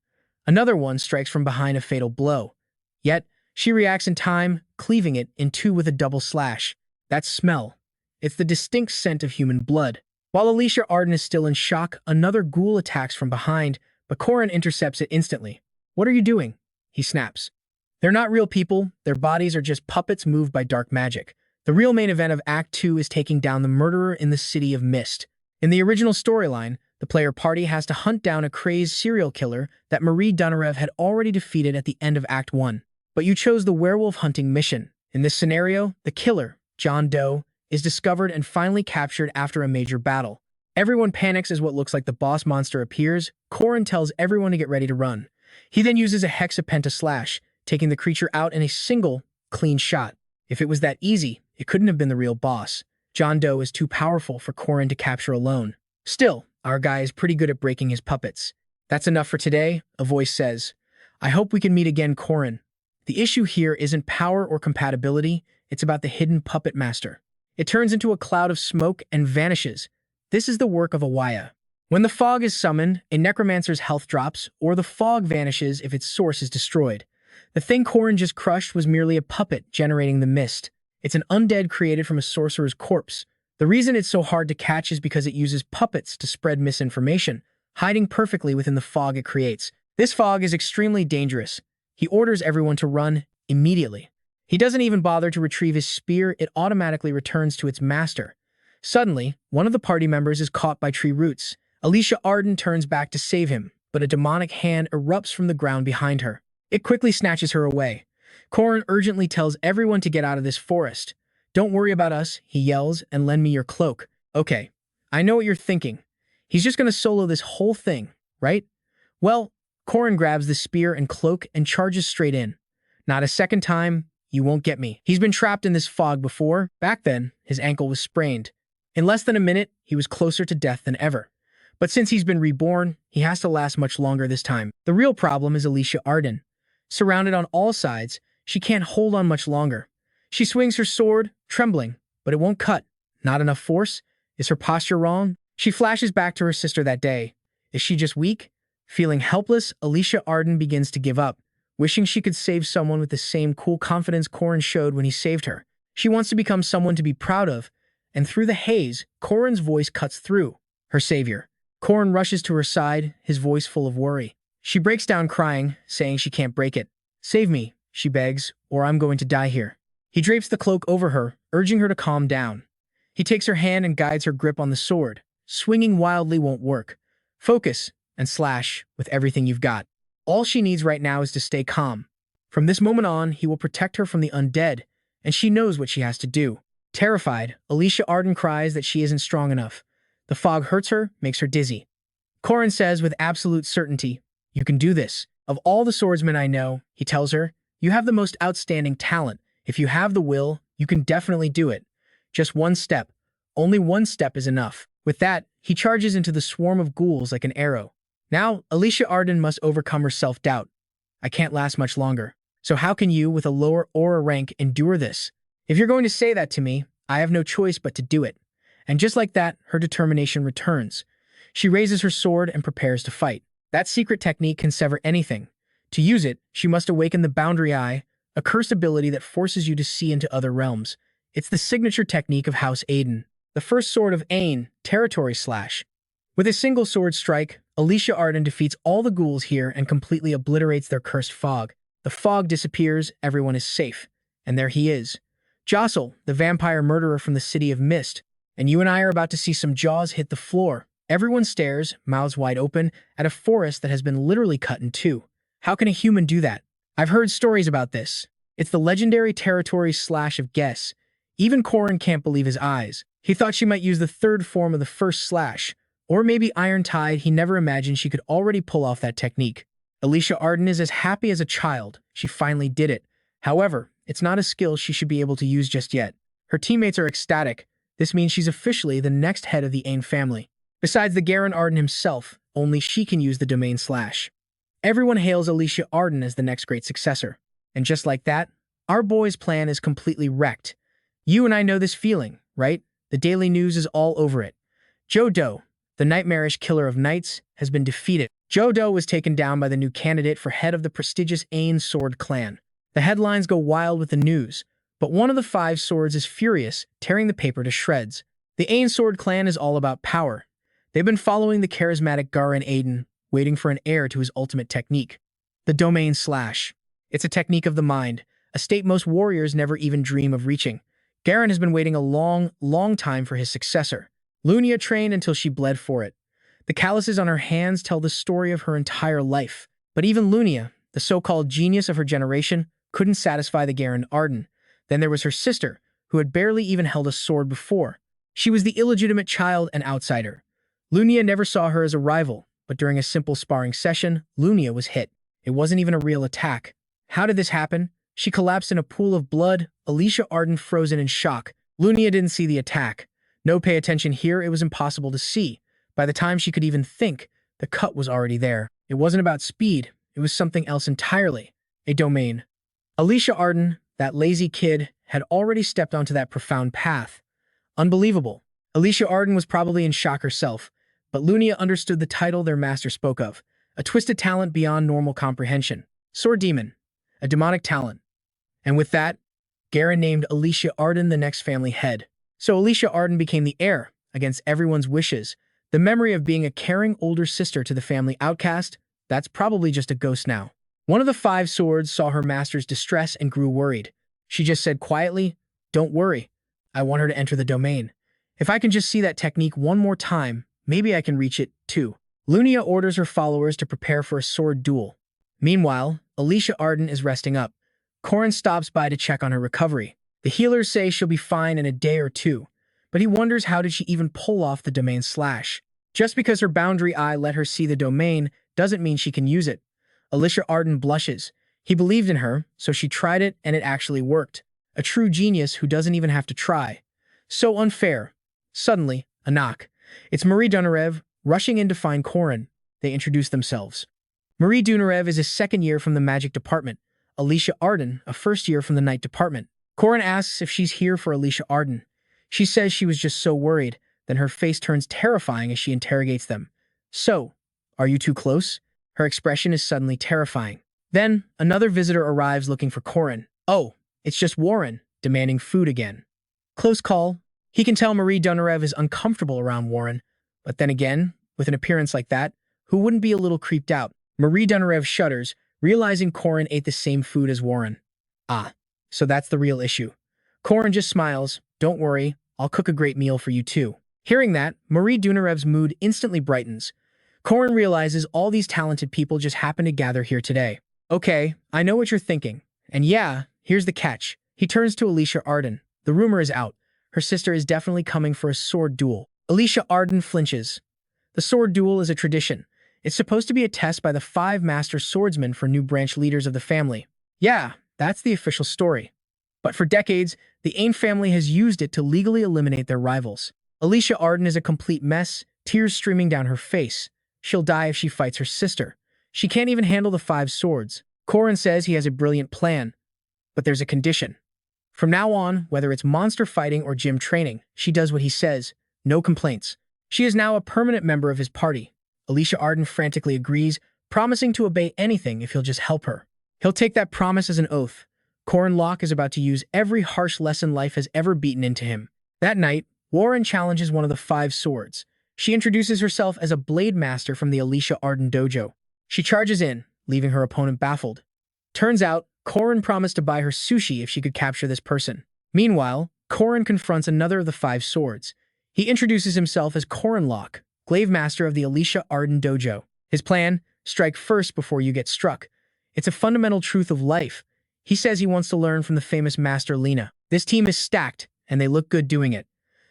Another one strikes from behind a fatal blow. Yet, she reacts in time, cleaving it in 2 with a double slash. That smell. It's the distinct scent of human blood. While Alicia Arden is still in shock, another ghoul attacks from behind, but Corin intercepts it instantly. "What are you doing?" he snaps. They're not real people, their bodies are just puppets moved by dark magic. The real main event of Act 2 is taking down the murderer in the City of Mist. In the original storyline, the player party has to hunt down a crazed serial killer that Marie Dunarev had already defeated at the end of Act 1. But you chose the werewolf hunting mission. In this scenario, the killer, John Doe, is discovered and finally captured after a major battle. Everyone panics as what looks like the boss monster appears. Corin tells everyone to get ready to run. He then uses a hexapenta slash, taking the creature out in a single, clean shot. If it was that easy, it couldn't have been the real boss. John Doe is too powerful for Corin to capture alone. Still, our guy is pretty good at breaking his puppets. "That's enough for today," a voice says. "I hope we can meet again, Corin." The issue here isn't power or compatibility, it's about the hidden puppet master. It turns into a cloud of smoke and vanishes. This is the work of a Waya. When the fog is summoned, a necromancer's health drops, or the fog vanishes if its source is destroyed. The thing Corin just crushed was merely a puppet generating the mist. It's an undead created from a sorcerer's corpse. The reason it's so hard to catch is because it uses puppets to spread misinformation, hiding perfectly within the fog it creates. This fog is extremely dangerous. He orders everyone to run immediately. He doesn't even bother to retrieve his spear, it automatically returns to its master. Suddenly, one of the party members is caught by tree roots. Alicia Arden turns back to save him, but a demonic hand erupts from the ground behind her. It quickly snatches her away. Corin urgently tells everyone to get out of this forest. "Don't worry about us," he yells, "and lend me your cloak." Okay, I know what you're thinking. He's just gonna solo this whole thing, right? Well, Corin grabs the spear and cloak and charges straight in. Not a second time, you won't get me. He's been trapped in this fog before. Back then, his ankle was sprained. In less than a minute, he was closer to death than ever. But since he's been reborn, he has to last much longer this time. The real problem is Alicia Arden. Surrounded on all sides, she can't hold on much longer. She swings her sword, trembling, but it won't cut. Not enough force? Is her posture wrong? She flashes back to her sister that day. Is she just weak? Feeling helpless, Alicia Arden begins to give up, wishing she could save someone with the same cool confidence Corin showed when he saved her. She wants to become someone to be proud of, and through the haze, Corin's voice cuts through. Her savior. Corin rushes to her side, his voice full of worry. She breaks down crying, saying she can't break it. "Save me," she begs, "or I'm going to die here." He drapes the cloak over her, urging her to calm down. He takes her hand and guides her grip on the sword. Swinging wildly won't work. Focus and slash with everything you've got. All she needs right now is to stay calm. From this moment on, he will protect her from the undead, and she knows what she has to do. Terrified, Alicia Arden cries that she isn't strong enough. The fog hurts her, makes her dizzy. Corin says with absolute certainty, "You can do this. Of all the swordsmen I know," he tells her, "you have the most outstanding talent. If you have the will, you can definitely do it. Just one step. Only one step is enough." With that, he charges into the swarm of ghouls like an arrow. Now, Alicia Arden must overcome her self-doubt. "I can't last much longer. So how can you, with a lower aura rank, endure this? If you're going to say that to me, I have no choice but to do it." And just like that, her determination returns. She raises her sword and prepares to fight. That secret technique can sever anything. To use it, she must awaken the Boundary Eye, a cursed ability that forces you to see into other realms. It's the signature technique of House Aiden, the first sword of Ain, territory slash. With a single sword strike, Alicia Arden defeats all the ghouls here and completely obliterates their cursed fog. The fog disappears, everyone is safe. And there he is. Jostle, the vampire murderer from the City of Mist. And you and I are about to see some jaws hit the floor. Everyone stares, mouths wide open, at a forest that has been literally cut in two. How can a human do that? I've heard stories about this. It's the legendary territory slash of Guess. Even Corin can't believe his eyes. He thought she might use the third form of the first slash. Or maybe Iron Tide, he never imagined she could already pull off that technique. Alicia Arden is as happy as a child. She finally did it. However, it's not a skill she should be able to use just yet. Her teammates are ecstatic. This means she's officially the next head of the Ain family. Besides the Garen Arden himself, only she can use the domain slash. Everyone hails Alicia Arden as the next great successor. And just like that, our boy's plan is completely wrecked. You and I know this feeling, right? The daily news is all over it. Joe Doe, the nightmarish killer of knights, has been defeated. Joe Doe was taken down by the new candidate for head of the prestigious Ain Sword clan. The headlines go wild with the news, but one of the 5 swords is furious, tearing the paper to shreds. The Ain Sword clan is all about power. They've been following the charismatic Garen Aiden, waiting for an heir to his ultimate technique. The domain slash. It's a technique of the mind, a state most warriors never even dream of reaching. Garen has been waiting a long time for his successor. Lunia trained until she bled for it. The calluses on her hands tell the story of her entire life. But even Lunia, the so-called genius of her generation, couldn't satisfy the Garen Arden. Then there was her sister, who had barely even held a sword before. She was the illegitimate child and outsider. Lunia never saw her as a rival, but during a simple sparring session, Lunia was hit. It wasn't even a real attack. How did this happen? She collapsed in a pool of blood, Alicia Arden frozen in shock. Lunia didn't see the attack. No pay attention here, it was impossible to see. By the time she could even think, the cut was already there. It wasn't about speed, it was something else entirely. A domain. Alicia Arden, that lazy kid, had already stepped onto that profound path. Unbelievable. Alicia Arden was probably in shock herself, but Lunia understood the title their master spoke of, a twisted talent beyond normal comprehension. Sword Demon, a demonic talent. And with that, Garen named Alicia Arden the next family head. So Alicia Arden became the heir, against everyone's wishes. The memory of being a caring older sister to the family outcast, that's probably just a ghost now. One of the 5 swords saw her master's distress and grew worried. She just said quietly, "Don't worry. I want her to enter the domain. If I can just see that technique one more time, maybe I can reach it, too." Lunia orders her followers to prepare for a sword duel. Meanwhile, Alicia Arden is resting up. Corin stops by to check on her recovery. The healers say she'll be fine in a day or two, but he wonders how did she even pull off the domain slash. Just because her Boundary Eye let her see the domain doesn't mean she can use it. Alicia Arden blushes. He believed in her, so she tried it and it actually worked. A true genius who doesn't even have to try. So unfair. Suddenly, a knock. It's Marie Dunarev, rushing in to find Corin. They introduce themselves. Marie Dunarev is a second year from the magic department. Alicia Arden, a first year from the night department. Corin asks if she's here for Alicia Arden. She says she was just so worried, then her face turns terrifying as she interrogates them. "So, are you too close?" Her expression is suddenly terrifying. Then, another visitor arrives looking for Corin. Oh, it's just Warren, demanding food again. Close call. He can tell Marie Dunarev is uncomfortable around Warren, but then again, with an appearance like that, who wouldn't be a little creeped out? Marie Dunarev shudders, realizing Corin ate the same food as Warren. Ah, so that's the real issue. Corin just smiles. "Don't worry, I'll cook a great meal for you too." Hearing that, Marie Dunarev's mood instantly brightens. Corin realizes all these talented people just happen to gather here today. Okay, I know what you're thinking. And yeah, here's the catch. He turns to Alicia Arden. The rumor is out. Her sister is definitely coming for a sword duel. Alicia Arden flinches. The sword duel is a tradition. It's supposed to be a test by the 5 master swordsmen for new branch leaders of the family. Yeah, that's the official story. But for decades, the Ain family has used it to legally eliminate their rivals. Alicia Arden is a complete mess, tears streaming down her face. She'll die if she fights her sister. She can't even handle the 5 swords. Corin says he has a brilliant plan, but there's a condition. From now on, whether it's monster fighting or gym training, she does what he says. No complaints. She is now a permanent member of his party. Alicia Arden frantically agrees, promising to obey anything if he'll just help her. He'll take that promise as an oath. Corin Loch is about to use every harsh lesson life has ever beaten into him. That night, Warren challenges one of the 5 swords. She introduces herself as a blade master from the Alicia Arden dojo. She charges in, leaving her opponent baffled. Turns out, Corin promised to buy her sushi if she could capture this person. Meanwhile, Corin confronts another of the 5 swords. He introduces himself as Corin Loch, glaive master of the Alicia Arden dojo. His plan, strike first before you get struck. It's a fundamental truth of life. He says he wants to learn from the famous master Lena. This team is stacked, and they look good doing it.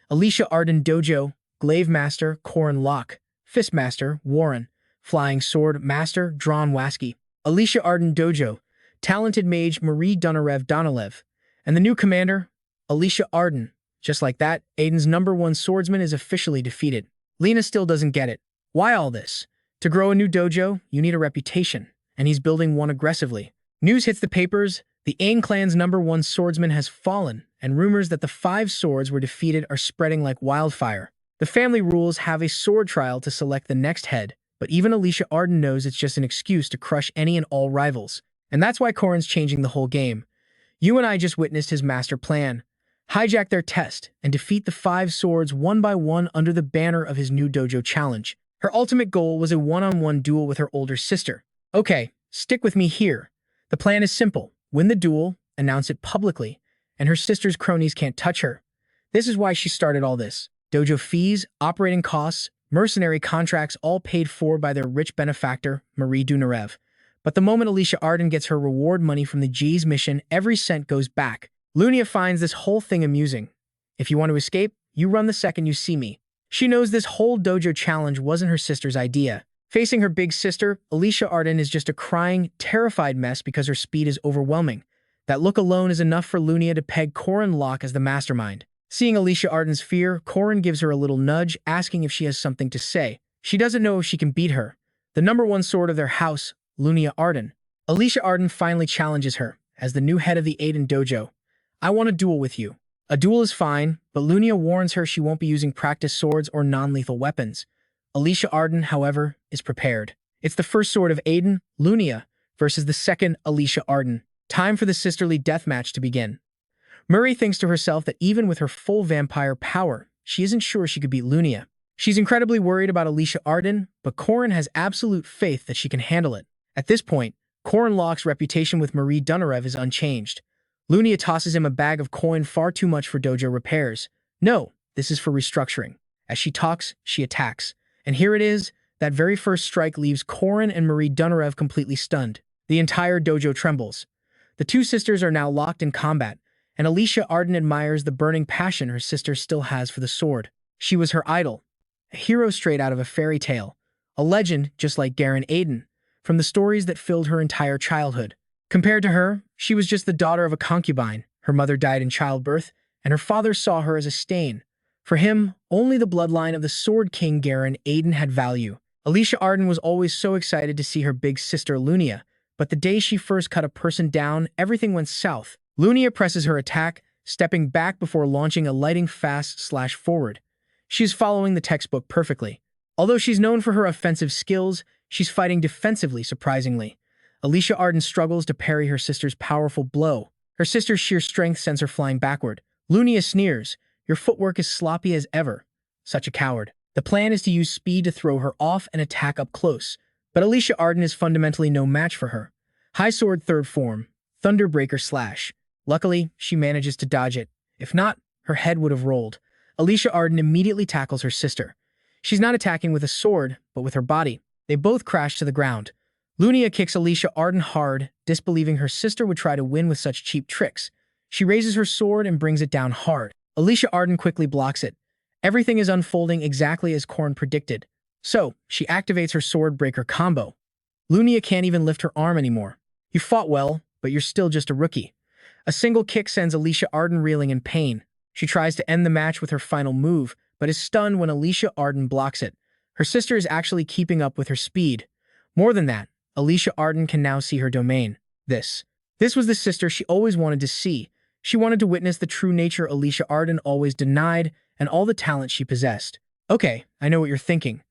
Alicia Arden dojo, glaive master Corin Loch, fist master Warren, flying sword master Dron Waski. Alicia Arden dojo, talented mage Marie Dunareve, and the new commander, Alicia Arden. Just like that, Aiden's #1 swordsman is officially defeated. Lena still doesn't get it. Why all this? To grow a new dojo, you need a reputation, and he's building one aggressively. News hits the papers, the Aang clan's #1 swordsman has fallen, and rumors that the 5 swords were defeated are spreading like wildfire. The family rules have a sword trial to select the next head, but even Alicia Arden knows it's just an excuse to crush any and all rivals. And that's why Corin's changing the whole game. You and I just witnessed his master plan. Hijack their test and defeat the 5 swords one by one under the banner of his new dojo challenge. Her ultimate goal was a one-on-one duel with her older sister. Okay, stick with me here. The plan is simple. Win the duel, announce it publicly, and her sister's cronies can't touch her. This is why she started all this. Dojo fees, operating costs, mercenary contracts all paid for by their rich benefactor, Marie Dunareve. But the moment Alicia Arden gets her reward money from the G's mission, every cent goes back. Lunia finds this whole thing amusing. If you want to escape, you run the second you see me. She knows this whole dojo challenge wasn't her sister's idea. Facing her big sister, Alicia Arden is just a crying, terrified mess because her speed is overwhelming. That look alone is enough for Lunia to peg Corin Loch as the mastermind. Seeing Alicia Arden's fear, Corin gives her a little nudge, asking if she has something to say. She doesn't know if she can beat her. The #1 sword of their house, Lunia Arden. Alicia Arden finally challenges her, as the new head of the Aiden dojo. I want a duel with you. A duel is fine, but Lunia warns her she won't be using practice swords or non-lethal weapons. Alicia Arden, however, is prepared. It's the first sword of Aiden, Lunia, versus the second, Alicia Arden. Time for the sisterly deathmatch to begin. Murray thinks to herself that even with her full vampire power, she isn't sure she could beat Lunia. She's incredibly worried about Alicia Arden, but Corin has absolute faith that she can handle it. At this point, Corin Loch's reputation with Marie Dunareve is unchanged. Lunia tosses him a bag of coin far too much for dojo repairs. No, this is for restructuring. As she talks, she attacks. And here it is, that very first strike leaves Corin and Marie Dunareve completely stunned. The entire dojo trembles. The 2 sisters are now locked in combat, and Alicia Arden admires the burning passion her sister still has for the sword. She was her idol, a hero straight out of a fairy tale, a legend just like Garen Aiden, from the stories that filled her entire childhood. Compared to her, she was just the daughter of a concubine. Her mother died in childbirth, and her father saw her as a stain. For him, only the bloodline of the Sword King Garen Aiden had value. Alicia Arden was always so excited to see her big sister Lunia, but the day she first cut a person down, everything went south. Lunia presses her attack, stepping back before launching a lightning fast/forward. She is following the textbook perfectly. Although she's known for her offensive skills, she's fighting defensively surprisingly. Alicia Arden struggles to parry her sister's powerful blow. Her sister's sheer strength sends her flying backward. Lunia sneers, "Your footwork is sloppy as ever." Such a coward. The plan is to use speed to throw her off and attack up close. But Alicia Arden is fundamentally no match for her. High sword third form, Thunderbreaker slash. Luckily, she manages to dodge it. If not, her head would have rolled. Alicia Arden immediately tackles her sister. She's not attacking with a sword, but with her body. They both crash to the ground. Lunia kicks Alicia Arden hard, disbelieving her sister would try to win with such cheap tricks. She raises her sword and brings it down hard. Alicia Arden quickly blocks it. Everything is unfolding exactly as Corin predicted. So, she activates her sword breaker combo. Lunia can't even lift her arm anymore. You fought well, but you're still just a rookie. A single kick sends Alicia Arden reeling in pain. She tries to end the match with her final move, but is stunned when Alicia Arden blocks it. Her sister is actually keeping up with her speed. More than that, Alicia Arden can now see her domain. This was the sister she always wanted to see. She wanted to witness the true nature Alicia Arden always denied and all the talent she possessed. Okay, I know what you're thinking.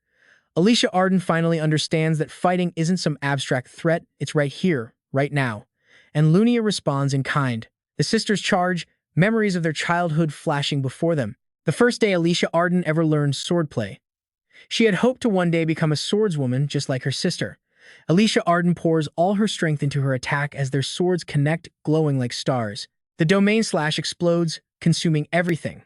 Alicia Arden finally understands that fighting isn't some abstract threat, it's right here, right now. And Lunia responds in kind. The sisters charge, memories of their childhood flashing before them. The first day Alicia Arden ever learned swordplay. She had hoped to one day become a swordswoman just like her sister. Alicia Arden pours all her strength into her attack as their swords connect, glowing like stars. The domain slash explodes, consuming everything.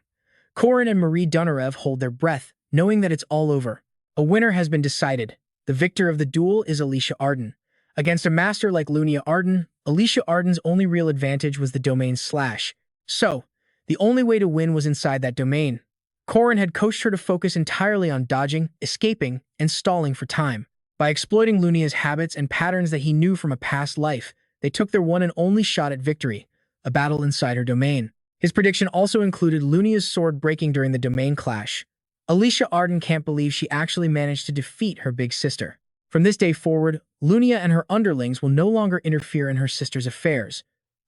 Corin and Marie Dunarev hold their breath, knowing that it's all over. A winner has been decided. The victor of the duel is Alicia Arden. Against a master like Lunia Arden, Alicia Arden's only real advantage was the domain slash. So, the only way to win was inside that domain. Corin had coached her to focus entirely on dodging, escaping, and stalling for time. By exploiting Lunia's habits and patterns that he knew from a past life, they took their one and only shot at victory, a battle inside her domain. His prediction also included Lunia's sword breaking during the domain clash. Alicia Arden can't believe she actually managed to defeat her big sister. From this day forward, Lunia and her underlings will no longer interfere in her sister's affairs.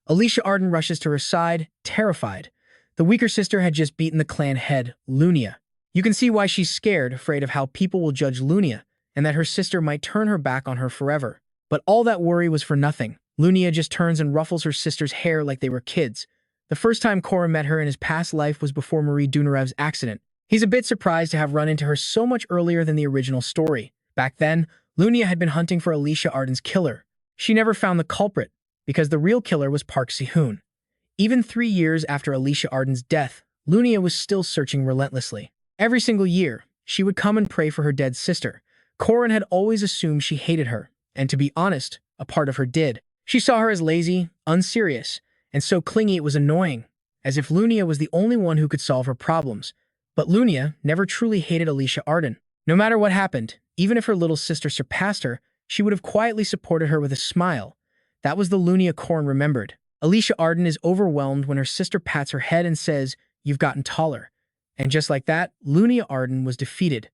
Alicia Arden rushes to her side, terrified. The weaker sister had just beaten the clan head, Lunia. You can see why she's scared, afraid of how people will judge Lunia, and that her sister might turn her back on her forever. But all that worry was for nothing. Lunia just turns and ruffles her sister's hair like they were kids. The first time Corin met her in his past life was before Marie Dunarev's accident. He's a bit surprised to have run into her so much earlier than the original story. Back then, Lunia had been hunting for Alicia Arden's killer. She never found the culprit, because the real killer was Park Sihoo. Even 3 years after Alicia Arden's death, Lunia was still searching relentlessly. Every single year, she would come and pray for her dead sister. Corin had always assumed she hated her, and to be honest, a part of her did. She saw her as lazy, unserious, and so clingy it was annoying, as if Lunia was the only one who could solve her problems. But Lunia never truly hated Alicia Arden. No matter what happened, even if her little sister surpassed her, she would have quietly supported her with a smile. That was the Lunia Corin remembered. Alicia Arden is overwhelmed when her sister pats her head and says, "You've gotten taller." And just like that, Lunia Arden was defeated.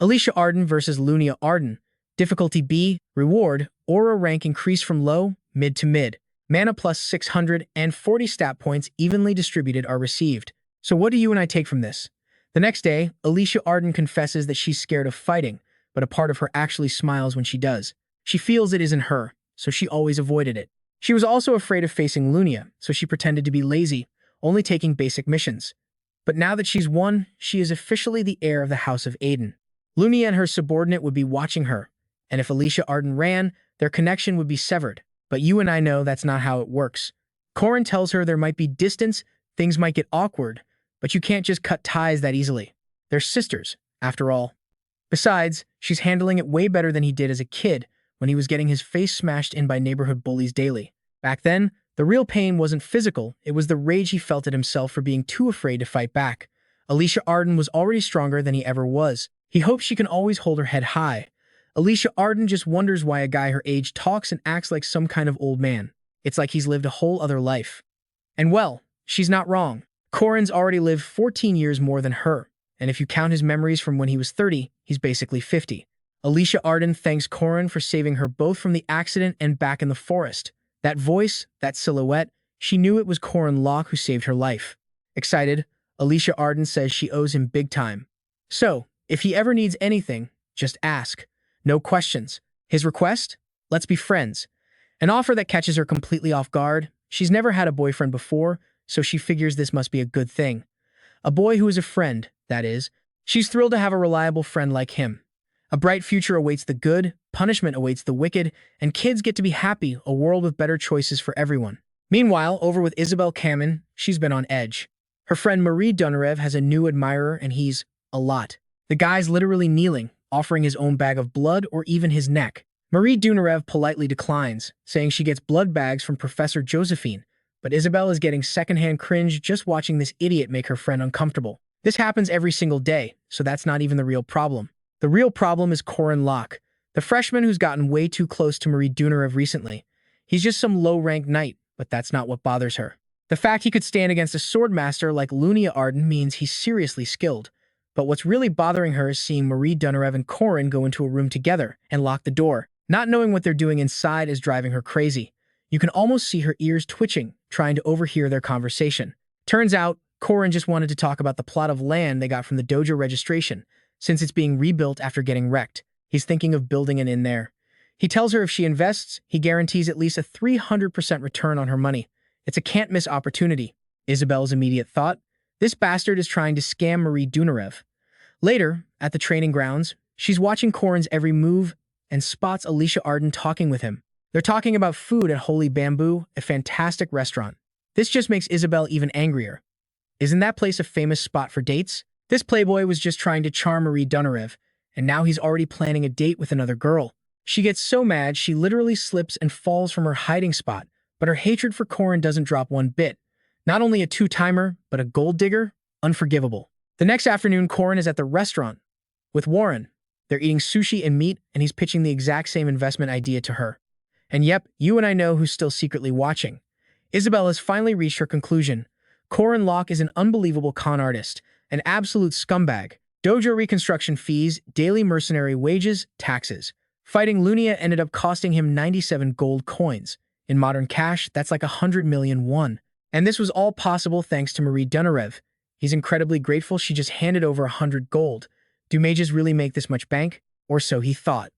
Alicia Arden versus Lunia Arden. Difficulty B, reward, aura rank increased from low, mid to mid. Mana plus 640 stat points evenly distributed are received. So what do you and I take from this? The next day, Alicia Arden confesses that she's scared of fighting, but a part of her actually smiles when she does. She feels it isn't her, so she always avoided it. She was also afraid of facing Lunia, so she pretended to be lazy, only taking basic missions. But now that she's won, she is officially the heir of the House of Aiden. Lunia and her subordinate would be watching her, and if Alicia Arden ran, their connection would be severed. But you and I know that's not how it works. Corin tells her there might be distance, things might get awkward, but you can't just cut ties that easily. They're sisters, after all. Besides, she's handling it way better than he did as a kid when he was getting his face smashed in by neighborhood bullies daily. Back then, the real pain wasn't physical, it was the rage he felt at himself for being too afraid to fight back. Alicia Arden was already stronger than he ever was. He hopes she can always hold her head high. Alicia Arden just wonders why a guy her age talks and acts like some kind of old man. It's like he's lived a whole other life. And well, she's not wrong. Corin's already lived 14 years more than her, and if you count his memories from when he was 30, he's basically 50. Alicia Arden thanks Corin for saving her both from the accident and back in the forest. That voice, that silhouette, she knew it was Corin Loch who saved her life. Excited, Alicia Arden says she owes him big time. So, if he ever needs anything, just ask. No questions. His request? Let's be friends. An offer that catches her completely off guard. She's never had a boyfriend before, so she figures this must be a good thing. A boy who is a friend, that is. She's thrilled to have a reliable friend like him. A bright future awaits the good, punishment awaits the wicked, and kids get to be happy, a world with better choices for everyone. Meanwhile, over with Isabel Kamen, she's been on edge. Her friend Marie Dunarev has a new admirer and he's a lot. The guy's literally kneeling, offering his own bag of blood or even his neck. Marie Dunarev politely declines, saying she gets blood bags from Professor Josephine, but Isabel is getting secondhand cringe just watching this idiot make her friend uncomfortable. This happens every single day, so that's not even the real problem. The real problem is Corin Loch, the freshman who's gotten way too close to Marie Dunarev recently. He's just some low-ranked knight, but that's not what bothers her. The fact he could stand against a swordmaster like Lunia Arden means he's seriously skilled. But what's really bothering her is seeing Marie Dunarev and Corin go into a room together and lock the door. Not knowing what they're doing inside is driving her crazy. You can almost see her ears twitching, trying to overhear their conversation. Turns out, Corin just wanted to talk about the plot of land they got from the dojo registration, since it's being rebuilt after getting wrecked. He's thinking of building an inn there. He tells her if she invests, he guarantees at least a 300% return on her money. It's a can't-miss opportunity. Isabel's immediate thought, this bastard is trying to scam Marie Dunarev. Later, at the training grounds, she's watching Corin's every move and spots Alicia Arden talking with him. They're talking about food at Holy Bamboo, a fantastic restaurant. This just makes Isabel even angrier. Isn't that place a famous spot for dates? This playboy was just trying to charm Marie Dunarev, and now he's already planning a date with another girl. She gets so mad she literally slips and falls from her hiding spot, but her hatred for Corin doesn't drop one bit. Not only a two-timer, but a gold digger? Unforgivable. The next afternoon, Corin is at the restaurant with Warren. They're eating sushi and meat, and he's pitching the exact same investment idea to her. And yep, you and I know who's still secretly watching. Isabel has finally reached her conclusion. Corin Loch is an unbelievable con artist, an absolute scumbag. Dojo reconstruction fees, daily mercenary wages, taxes. Fighting Lunia ended up costing him 97 gold coins. In modern cash, that's like 100 million won. And this was all possible thanks to Marie Dunarev. He's incredibly grateful she just handed over 100 gold. Do mages really make this much bank? Or so he thought.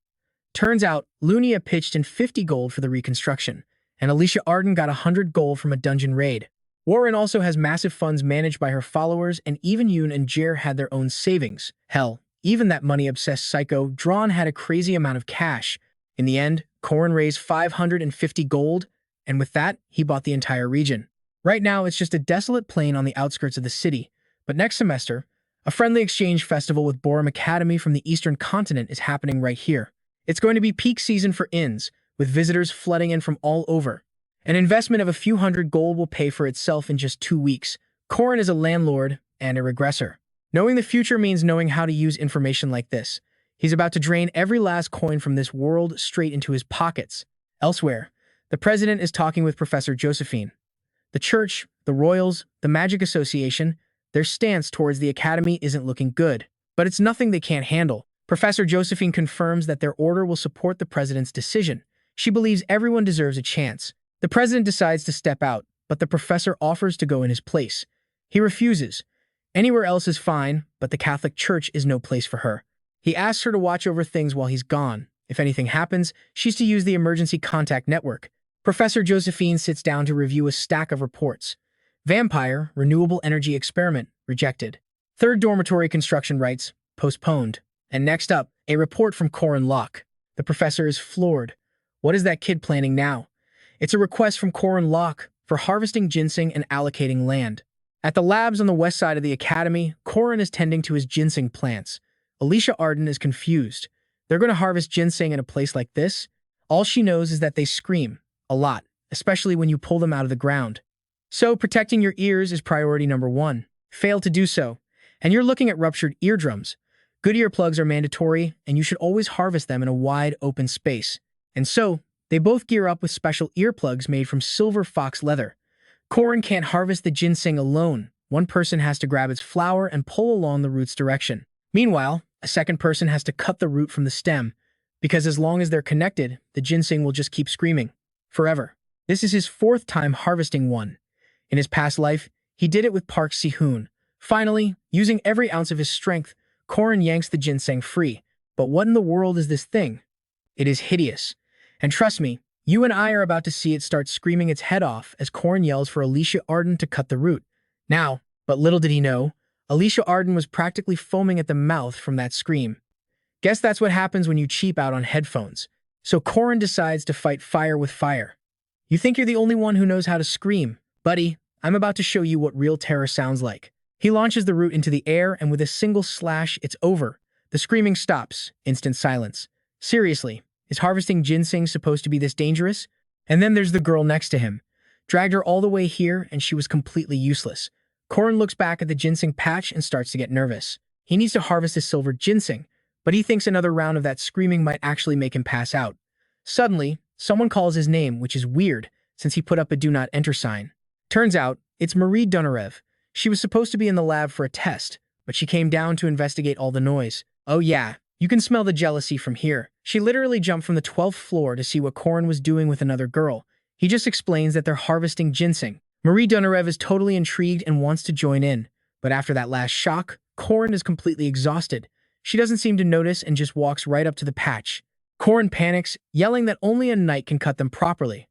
Turns out, Lunia pitched in 50 gold for the reconstruction, and Alicia Arden got 100 gold from a dungeon raid. Warren also has massive funds managed by her followers, and even Yoon and Jer had their own savings. Hell, even that money-obsessed psycho, Drawn, had a crazy amount of cash. In the end, Corin raised 550 gold, and with that, he bought the entire region. Right now, it's just a desolate plain on the outskirts of the city, but next semester, a friendly exchange festival with Borum Academy from the Eastern Continent is happening right here. It's going to be peak season for inns, with visitors flooding in from all over. An investment of a few hundred gold will pay for itself in just 2 weeks. Corin is a landlord and a regressor. Knowing the future means knowing how to use information like this. He's about to drain every last coin from this world straight into his pockets. Elsewhere, the president is talking with Professor Josephine. The church, the royals, the Magic Association, their stance towards the academy isn't looking good. But it's nothing they can't handle. Professor Josephine confirms that their order will support the president's decision. She believes everyone deserves a chance. The president decides to step out, but the professor offers to go in his place. He refuses. Anywhere else is fine, but the Catholic Church is no place for her. He asks her to watch over things while he's gone. If anything happens, she's to use the emergency contact network. Professor Josephine sits down to review a stack of reports. Vampire, renewable energy experiment, rejected. Third dormitory construction rights, postponed. And next up, a report from Corin Loch. The professor is floored. What is that kid planning now? It's a request from Corin Loch for harvesting ginseng and allocating land. At the labs on the west side of the academy, Corin is tending to his ginseng plants. Alicia Arden is confused. They're going to harvest ginseng in a place like this? All she knows is that they scream. A lot, especially when you pull them out of the ground. So, protecting your ears is priority number 1. Fail to do so, and you're looking at ruptured eardrums. Good earplugs are mandatory, and you should always harvest them in a wide, open space. And so, they both gear up with special earplugs made from silver fox leather. Corin can't harvest the ginseng alone. One person has to grab its flower and pull along the root's direction. Meanwhile, a second person has to cut the root from the stem, because as long as they're connected, the ginseng will just keep screaming. Forever. This is his 4th time harvesting one. In his past life, he did it with Park Sihoo. Finally, using every ounce of his strength, Corin yanks the ginseng free. But what in the world is this thing? It is hideous. And trust me, you and I are about to see it start screaming its head off as Corin yells for Alicia Arden to cut the root. Now, but little did he know, Alicia Arden was practically foaming at the mouth from that scream. Guess that's what happens when you cheap out on headphones. So Corin decides to fight fire with fire. You think you're the only one who knows how to scream. Buddy, I'm about to show you what real terror sounds like. He launches the root into the air, and with a single slash, it's over. The screaming stops. Instant silence. Seriously, is harvesting ginseng supposed to be this dangerous? And then there's the girl next to him. Dragged her all the way here, and she was completely useless. Corin looks back at the ginseng patch and starts to get nervous. He needs to harvest his silver ginseng, but he thinks another round of that screaming might actually make him pass out. Suddenly, someone calls his name, which is weird, since he put up a do not enter sign. Turns out, it's Marie Dunarev. She was supposed to be in the lab for a test, but she came down to investigate all the noise. Oh yeah, you can smell the jealousy from here. She literally jumped from the 12th floor to see what Corin was doing with another girl. He just explains that they're harvesting ginseng. Marie Dunarev is totally intrigued and wants to join in, but after that last shock, Corin is completely exhausted. She doesn't seem to notice and just walks right up to the patch. Corin panics, yelling that only a knight can cut them properly.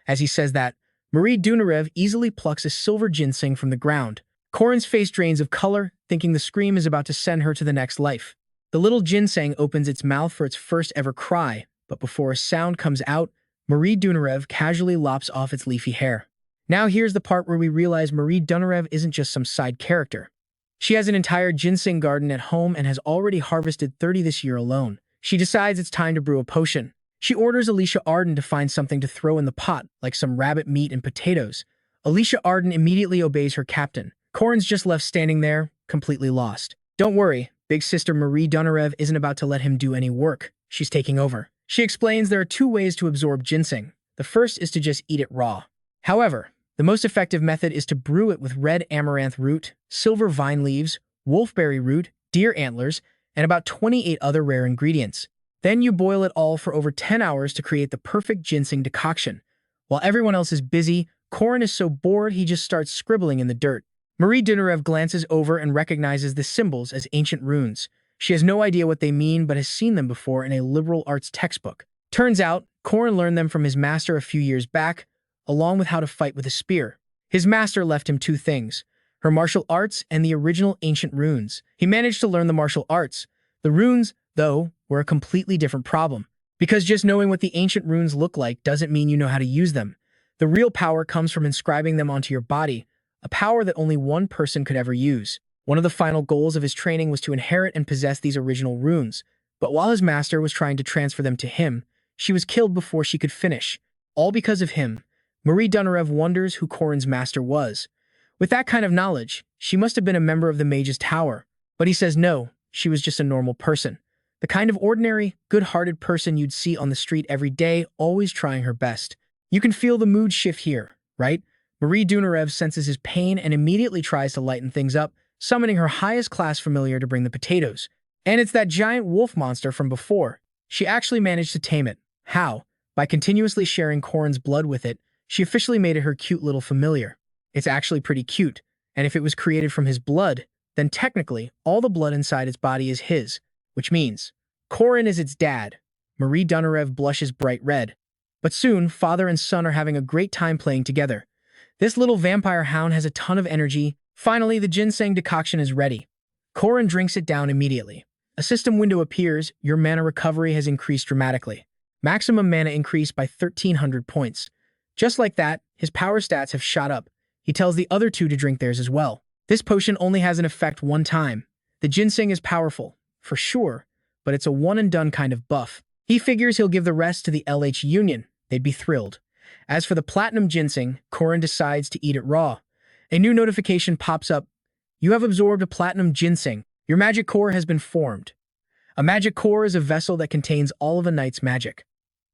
As he says that, Marie Dunarev easily plucks a silver ginseng from the ground. Corin's face drains of color, thinking the scream is about to send her to the next life. The little ginseng opens its mouth for its first ever cry, but before a sound comes out, Marie Dunarev casually lops off its leafy hair. Now here's the part where we realize Marie Dunarev isn't just some side character. She has an entire ginseng garden at home and has already harvested 30 this year alone. She decides it's time to brew a potion. She orders Alicia Arden to find something to throw in the pot, like some rabbit meat and potatoes. Alicia Arden immediately obeys her captain. Corin's just left standing there, completely lost. Don't worry, big sister Marie Dunarev isn't about to let him do any work. She's taking over. She explains there are 2 ways to absorb ginseng. The first is to just eat it raw. However, the most effective method is to brew it with red amaranth root, silver vine leaves, wolfberry root, deer antlers, and about 28 other rare ingredients. Then you boil it all for over 10 hours to create the perfect ginseng decoction. While everyone else is busy, Corin is so bored he just starts scribbling in the dirt. Marie Dunarev glances over and recognizes the symbols as ancient runes. She has no idea what they mean but has seen them before in a liberal arts textbook. Turns out, Corin learned them from his master a few years back, along with how to fight with a spear. His master left him 2 things, her martial arts and the original ancient runes. He managed to learn the martial arts. The runes, though, were a completely different problem, because just knowing what the ancient runes look like doesn't mean you know how to use them. The real power comes from inscribing them onto your body, a power that only one person could ever use. One of the final goals of his training was to inherit and possess these original runes, but while his master was trying to transfer them to him, she was killed before she could finish. All because of him. Marie Dunarev wonders who Corin's master was. With that kind of knowledge, she must have been a member of the Mage's Tower. But he says no, she was just a normal person. The kind of ordinary, good-hearted person you'd see on the street every day, always trying her best. You can feel the mood shift here, right? Marie Dunarev senses his pain and immediately tries to lighten things up, summoning her highest-class familiar to bring the potatoes. And it's that giant wolf monster from before. She actually managed to tame it. How? By continuously sharing Corin's blood with it, she officially made it her cute little familiar. It's actually pretty cute, and if it was created from his blood, then technically, all the blood inside its body is his, which means Corin is its dad. Marie Dunarev blushes bright red. But soon, father and son are having a great time playing together. This little vampire hound has a ton of energy. Finally, the ginseng decoction is ready. Corin drinks it down immediately. A system window appears. Your mana recovery has increased dramatically. Maximum mana increased by 1,300 points. Just like that, his power stats have shot up. He tells the other 2 to drink theirs as well. This potion only has an effect one time. The ginseng is powerful, for sure, but it's a one-and-done kind of buff. He figures he'll give the rest to the LH Union. They'd be thrilled. As for the platinum ginseng, Corin decides to eat it raw. A new notification pops up. You have absorbed a platinum ginseng. Your magic core has been formed. A magic core is a vessel that contains all of a knight's magic.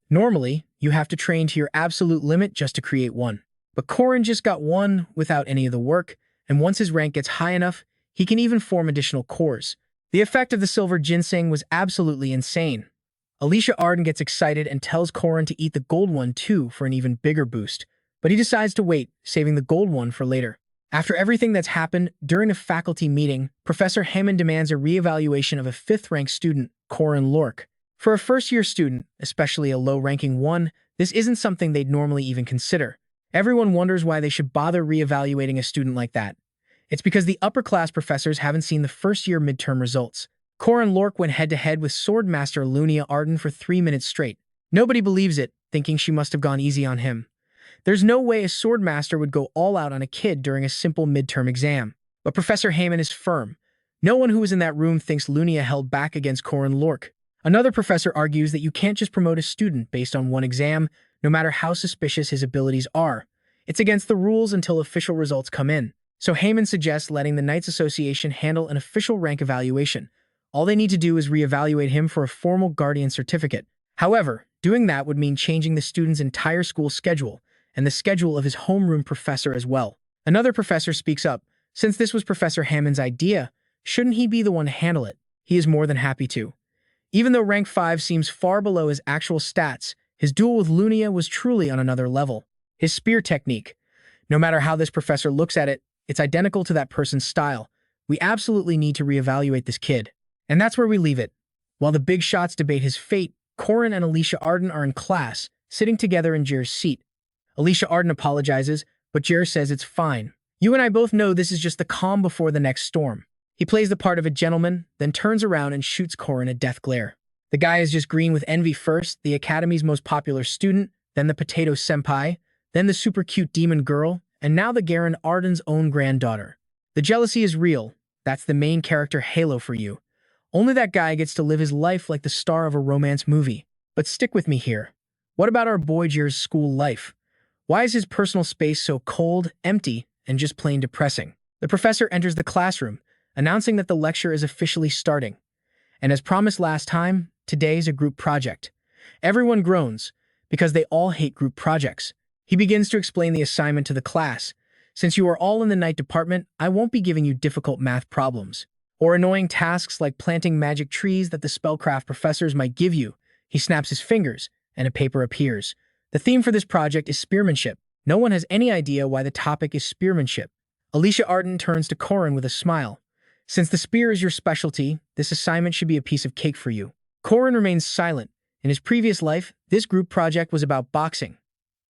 Normally, you have to train to your absolute limit just to create one. But Corin just got one without any of the work, and once his rank gets high enough, he can even form additional cores. The effect of the silver ginseng was absolutely insane. Alicia Arden gets excited and tells Corin to eat the gold one too for an even bigger boost, but he decides to wait, saving the gold one for later. After everything that's happened, during a faculty meeting, Professor Hammond demands a reevaluation of a 5th-ranked student, Corin Loch. For a first-year student, especially a low-ranking one, this isn't something they'd normally even consider. Everyone wonders why they should bother reevaluating a student like that. It's because the upper-class professors haven't seen the first-year midterm results. Corin Loch went head-to-head with Swordmaster Lunia Arden for 3 minutes straight. Nobody believes it, thinking she must have gone easy on him. There's no way a swordmaster would go all out on a kid during a simple midterm exam. But Professor Heyman is firm. No one who was in that room thinks Lunia held back against Corin Loch. Another professor argues that you can't just promote a student based on one exam, no matter how suspicious his abilities are. It's against the rules until official results come in. So Heyman suggests letting the Knights Association handle an official rank evaluation. All they need to do is reevaluate him for a formal guardian certificate. However, doing that would mean changing the student's entire school schedule, and the schedule of his homeroom professor as well. Another professor speaks up. Since this was Professor Hammond's idea, shouldn't he be the one to handle it? He is more than happy to. Even though rank 5 seems far below his actual stats, his duel with Lunia was truly on another level. His spear technique. No matter how this professor looks at it, it's identical to that person's style. We absolutely need to reevaluate this kid. And that's where we leave it. While the big shots debate his fate, Corin and Alicia Arden are in class, sitting together in Jer's seat. Alicia Arden apologizes, but Jer says it's fine. You and I both know this is just the calm before the next storm. He plays the part of a gentleman, then turns around and shoots Corin a death glare. The guy is just green with envy first, the academy's most popular student, then the potato senpai, then the super cute demon girl, and now the Garen Arden's own granddaughter. The jealousy is real. That's the main character halo for you. Only that guy gets to live his life like the star of a romance movie. But stick with me here. What about our boy Jer's school life? Why is his personal space so cold, empty, and just plain depressing? The professor enters the classroom, announcing that the lecture is officially starting. And as promised last time, today's a group project. Everyone groans, because they all hate group projects. He begins to explain the assignment to the class. Since you are all in the night department, I won't be giving you difficult math problems, or annoying tasks like planting magic trees that the spellcraft professors might give you. He snaps his fingers, and a paper appears. The theme for this project is spearmanship. No one has any idea why the topic is spearmanship. Alicia Arden turns to Corin with a smile. Since the spear is your specialty, this assignment should be a piece of cake for you. Corin remains silent. In his previous life, this group project was about boxing.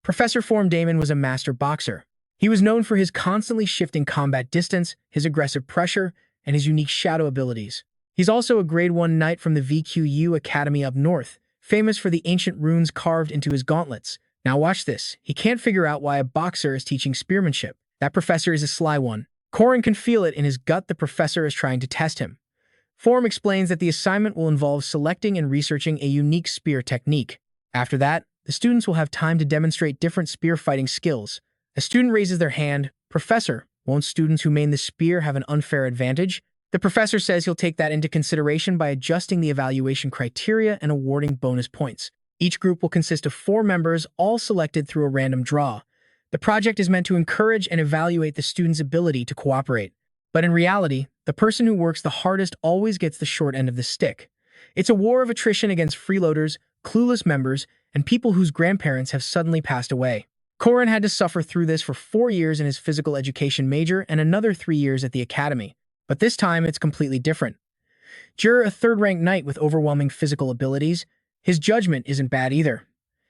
Professor Form Damon was a master boxer. He was known for his constantly shifting combat distance, his aggressive pressure, and his unique shadow abilities. He's also a grade 1 knight from the VQU Academy up north, famous for the ancient runes carved into his gauntlets. Now watch this. He can't figure out why a boxer is teaching spearmanship. That professor is a sly one. Corin can feel it in his gut the professor is trying to test him. Form explains that the assignment will involve selecting and researching a unique spear technique. After that, the students will have time to demonstrate different spear fighting skills. A student raises their hand. Professor, won't students who main the spear have an unfair advantage? The professor says he'll take that into consideration by adjusting the evaluation criteria and awarding bonus points. Each group will consist of 4 members, all selected through a random draw. The project is meant to encourage and evaluate the student's ability to cooperate. But in reality, the person who works the hardest always gets the short end of the stick. It's a war of attrition against freeloaders, clueless members, and people whose grandparents have suddenly passed away. Corin had to suffer through this for 4 years in his physical education major and another 3 years at the academy. But this time, it's completely different. Jer, a third-ranked knight with overwhelming physical abilities, his judgment isn't bad either,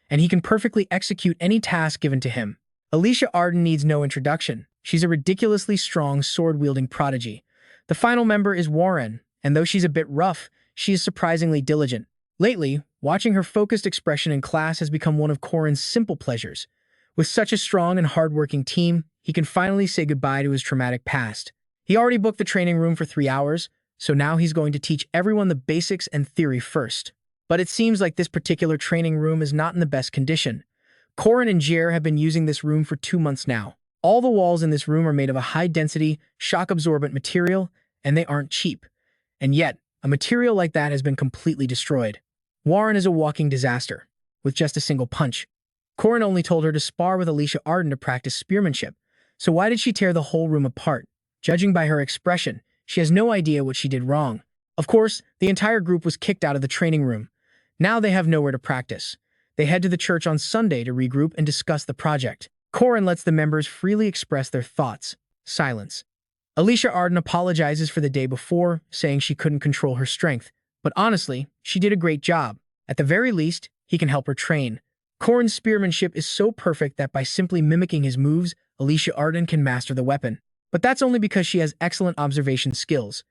and he can perfectly execute any task given to him. Alicia Arden needs no introduction. She's a ridiculously strong sword-wielding prodigy. The final member is Warren, and though she's a bit rough, she is surprisingly diligent. Lately, watching her focused expression in class has become one of Corin's simple pleasures. With such a strong and hardworking team, he can finally say goodbye to his traumatic past. He already booked the training room for 3 hours, so now he's going to teach everyone the basics and theory first. But it seems like this particular training room is not in the best condition. Corin and Jer have been using this room for 2 months now. All the walls in this room are made of a high-density, shock-absorbent material, and they aren't cheap. And yet, a material like that has been completely destroyed. Warren is a walking disaster, with just a single punch. Corin only told her to spar with Alicia Arden to practice spearmanship, so why did she tear the whole room apart? Judging by her expression, she has no idea what she did wrong. Of course, the entire group was kicked out of the training room. Now they have nowhere to practice. They head to the church on Sunday to regroup and discuss the project. Corin lets the members freely express their thoughts. Silence. Alicia Arden apologizes for the day before, saying she couldn't control her strength. But honestly, she did a great job. At the very least, he can help her train. Corin's spearmanship is so perfect that by simply mimicking his moves, Alicia Arden can master the weapon. But that's only because she has excellent observation skills.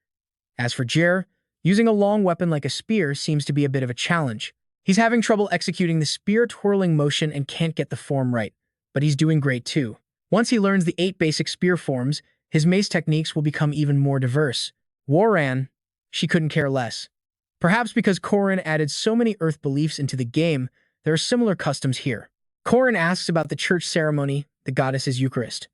As for Jer, using a long weapon like a spear seems to be a bit of a challenge. He's having trouble executing the spear-twirling motion and can't get the form right. but he's doing great too. Once he learns the 8 basic spear forms, his mace techniques will become even more diverse. Warren, she couldn't care less. Perhaps because Corin added so many earth beliefs into the game, there are similar customs here. Corin asks about the church ceremony, the goddess's Eucharist.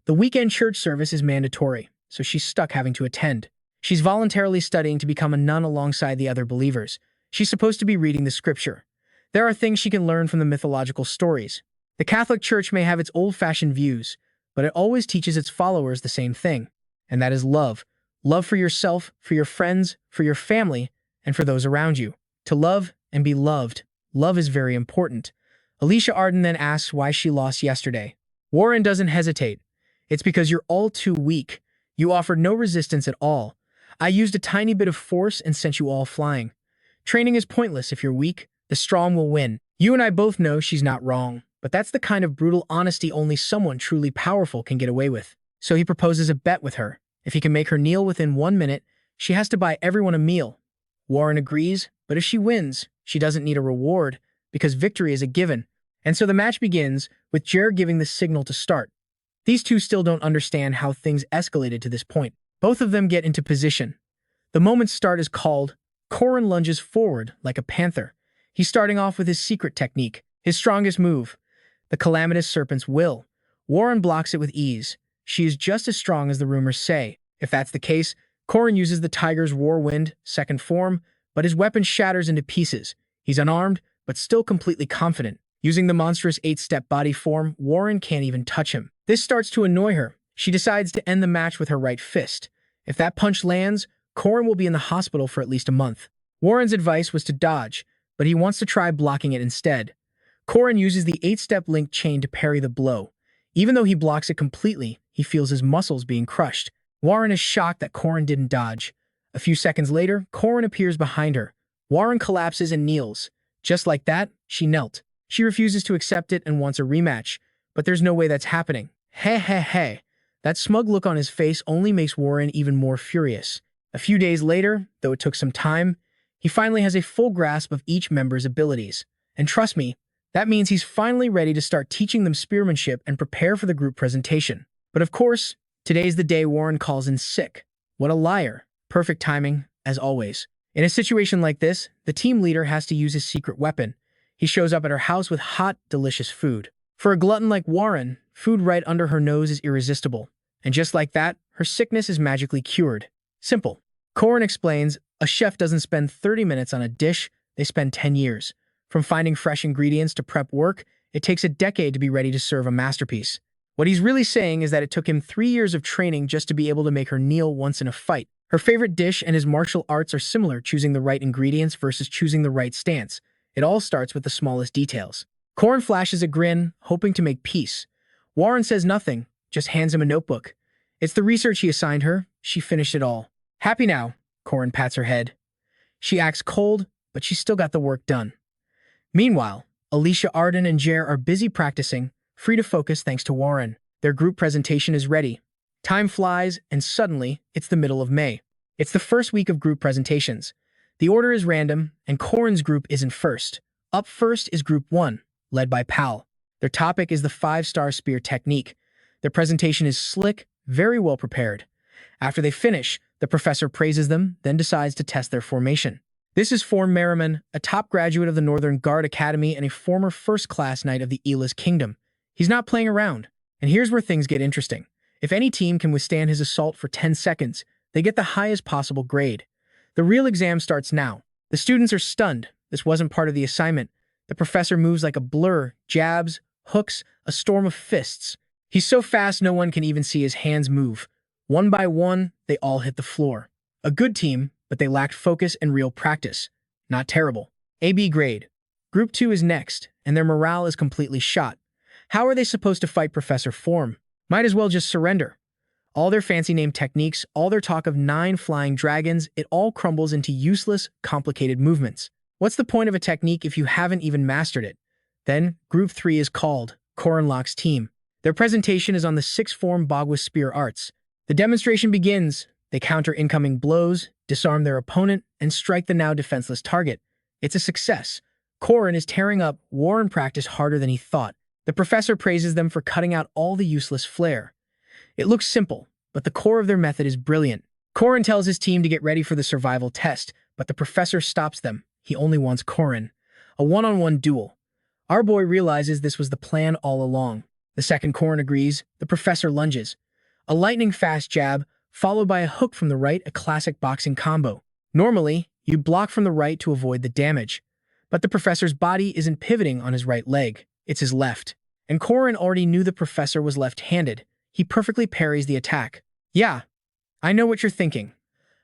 The weekend church service is mandatory, so she's stuck having to attend. She's voluntarily studying to become a nun alongside the other believers. She's supposed to be reading the scripture. There are things she can learn from the mythological stories. The Catholic Church may have its old-fashioned views, but it always teaches its followers the same thing, and that is love. Love for yourself, for your friends, for your family, and for those around you. To love and be loved. Love is very important. Alicia Arden then asks why she lost yesterday. Warren doesn't hesitate. It's because you're all too weak. You offered no resistance at all. I used a tiny bit of force and sent you all flying. Training is pointless if you're weak. The strong will win. You and I both know she's not wrong, but that's the kind of brutal honesty only someone truly powerful can get away with. So he proposes a bet with her. If he can make her kneel within 1 minute, she has to buy everyone a meal. Warren agrees, but if she wins, she doesn't need a reward because victory is a given. And so the match begins, with Jer giving the signal to start. These two still don't understand how things escalated to this point. Both of them get into position. The moment's start is called. Corin lunges forward like a panther. He's starting off with his secret technique, his strongest move, the Calamitous Serpent's Will. Warren blocks it with ease. She is just as strong as the rumors say. If that's the case, Corin uses the Tiger's Whirlwind, second form, but his weapon shatters into pieces. He's unarmed, but still completely confident. Using the monstrous 8-step body form, Warren can't even touch him. This starts to annoy her. She decides to end the match with her right fist. If that punch lands, Corin will be in the hospital for at least a month. Warren's advice was to dodge, but he wants to try blocking it instead. Corin uses the 8-step link chain to parry the blow. Even though he blocks it completely, he feels his muscles being crushed. Warren is shocked that Corin didn't dodge. A few seconds later, Corin appears behind her. Warren collapses and kneels. Just like that, she knelt. She refuses to accept it and wants a rematch, but there's no way that's happening. Hey. That smug look on his face only makes Warren even more furious. A few days later, though it took some time, he finally has a full grasp of each member's abilities. And trust me, that means he's finally ready to start teaching them spearmanship and prepare for the group presentation. But of course, today's the day Warren calls in sick. What a liar. Perfect timing, as always. In a situation like this, the team leader has to use his secret weapon. He shows up at her house with hot, delicious food. For a glutton like Warren, food right under her nose is irresistible. And just like that, her sickness is magically cured. Simple. Corin explains, a chef doesn't spend 30 minutes on a dish, they spend 10 years. From finding fresh ingredients to prep work, it takes a decade to be ready to serve a masterpiece. What he's really saying is that it took him 3 years of training just to be able to make her kneel once in a fight. Her favorite dish and his martial arts are similar, choosing the right ingredients versus choosing the right stance. It all starts with the smallest details. Corin flashes a grin, hoping to make peace. Warren says nothing, just hands him a notebook. It's the research he assigned her. She finished it all. Happy now, Corin pats her head. She acts cold, but she's still got the work done. Meanwhile, Alicia Arden and Jer are busy practicing, free to focus thanks to Warren. Their group presentation is ready. Time flies, and suddenly, it's the middle of May. It's the first week of group presentations. The order is random, and Corin's group isn't first. Up first is Group 1, led by Pal. Their topic is the 5-star spear technique. Their presentation is slick, very well prepared. After they finish, the professor praises them, then decides to test their formation. This is Form Merriman, a top graduate of the Northern Guard Academy and a former first-class knight of the Elas Kingdom. He's not playing around. And here's where things get interesting. If any team can withstand his assault for 10 seconds, they get the highest possible grade. The real exam starts now. The students are stunned. This wasn't part of the assignment. The professor moves like a blur, jabs, hooks, a storm of fists. He's so fast no one can even see his hands move. One by one, they all hit the floor. A good team, but they lacked focus and real practice. Not terrible. AB grade. Group 2 is next, and their morale is completely shot. How are they supposed to fight Professor Form? Might as well just surrender. All their fancy-name techniques, all their talk of 9 flying dragons, it all crumbles into useless, complicated movements. What's the point of a technique if you haven't even mastered it? Then, Group 3 is called, Corin Loch's team. Their presentation is on the 6th form Bagua Spear Arts. The demonstration begins. They counter incoming blows, disarm their opponent, and strike the now defenseless target. It's a success. Corin is tearing up. Warren practiced harder than he thought. The professor praises them for cutting out all the useless flair. It looks simple, but the core of their method is brilliant. Corin tells his team to get ready for the survival test, but the professor stops them. He only wants Corin. A one-on-one duel. Our boy realizes this was the plan all along. The second Corin agrees, the professor lunges. A lightning-fast jab, followed by a hook from the right, a classic boxing combo. Normally, you block from the right to avoid the damage. But the professor's body isn't pivoting on his right leg. It's his left. And Corin already knew the professor was left-handed. He perfectly parries the attack. Yeah, I know what you're thinking.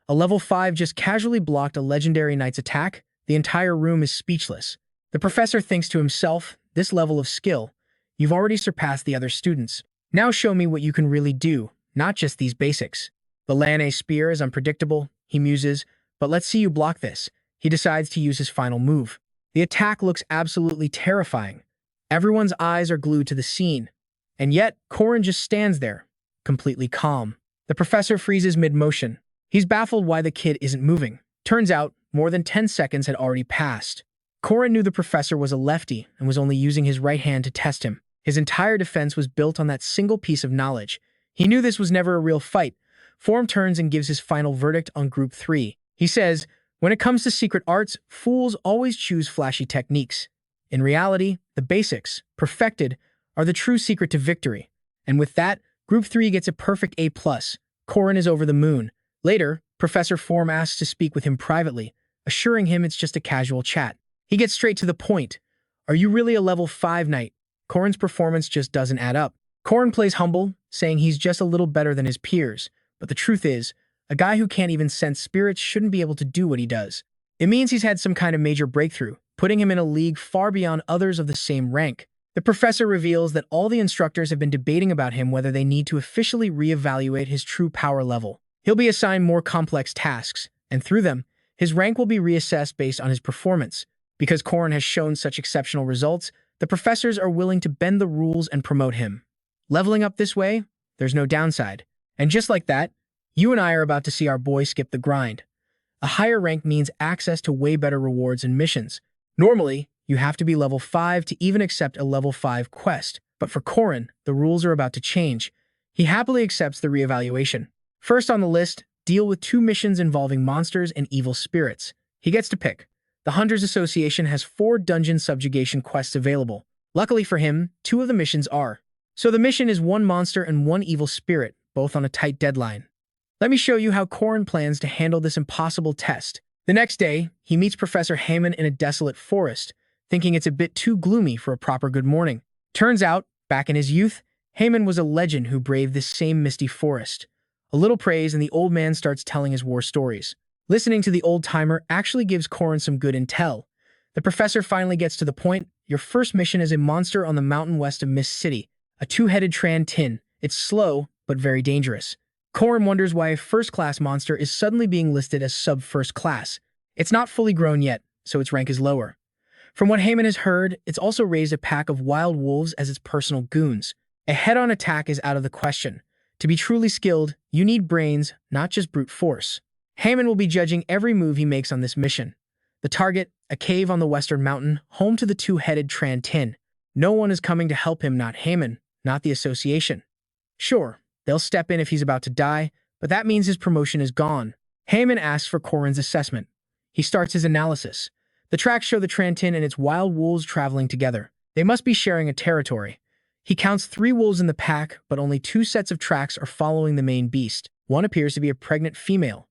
A level 5 just casually blocked a legendary knight's attack. The entire room is speechless. The professor thinks to himself, this level of skill, you've already surpassed the other students. Now show me what you can really do, not just these basics. The Lane spear is unpredictable, he muses, but let's see you block this. He decides to use his final move. The attack looks absolutely terrifying. Everyone's eyes are glued to the scene. And yet, Corin just stands there, completely calm. The professor freezes mid-motion. He's baffled why the kid isn't moving. Turns out, more than 10 seconds had already passed. Corin knew the professor was a lefty and was only using his right hand to test him. His entire defense was built on that single piece of knowledge. He knew this was never a real fight. Form turns and gives his final verdict on Group 3. He says, when it comes to secret arts, fools always choose flashy techniques. In reality, the basics, perfected, are the true secret to victory. And with that, Group 3 gets a perfect A+. Corin is over the moon. Later, Professor Form asks to speak with him privately, assuring him it's just a casual chat. He gets straight to the point. Are you really a level 5 knight? Corin's performance just doesn't add up. Corin plays humble, saying he's just a little better than his peers. But the truth is, a guy who can't even sense spirits shouldn't be able to do what he does. It means he's had some kind of major breakthrough, putting him in a league far beyond others of the same rank. The professor reveals that all the instructors have been debating about him whether they need to officially reevaluate his true power level. He'll be assigned more complex tasks, and through them, his rank will be reassessed based on his performance. Because Corin has shown such exceptional results, the professors are willing to bend the rules and promote him. Leveling up this way, there's no downside. And just like that, you and I are about to see our boy skip the grind. A higher rank means access to way better rewards and missions. Normally, you have to be level 5 to even accept a level 5 quest, but for Corin, the rules are about to change. He happily accepts the reevaluation. First on the list, deal with 2 missions involving monsters and evil spirits. He gets to pick. The Hunters Association has 4 dungeon subjugation quests available. Luckily for him, 2 of the missions are. So the mission is 1 monster and 1 evil spirit, both on a tight deadline. Let me show you how Corin plans to handle this impossible test. The next day, he meets Professor Heyman in a desolate forest, thinking it's a bit too gloomy for a proper good morning. Turns out, back in his youth, Heyman was a legend who braved this same misty forest. A little praise and the old man starts telling his war stories. Listening to the old-timer actually gives Corin some good intel. The professor finally gets to the point. Your first mission is a monster on the mountain west of Mist City, a 2-headed Tran-Tin. It's slow, but very dangerous. Corin wonders why a first-class monster is suddenly being listed as sub-first class. It's not fully grown yet, so its rank is lower. From what Heyman has heard, it's also raised a pack of wild wolves as its personal goons. A head-on attack is out of the question. To be truly skilled, you need brains, not just brute force. Heyman will be judging every move he makes on this mission. The target, a cave on the western mountain, home to the 2-headed Tran-Tin. No one is coming to help him, not Heyman, not the association. Sure, they'll step in if he's about to die, but that means his promotion is gone. Heyman asks for Corin's assessment. He starts his analysis. The tracks show the Tran-Tin and its wild wolves traveling together. They must be sharing a territory. He counts 3 wolves in the pack, but only 2 sets of tracks are following the main beast. One appears to be a pregnant female.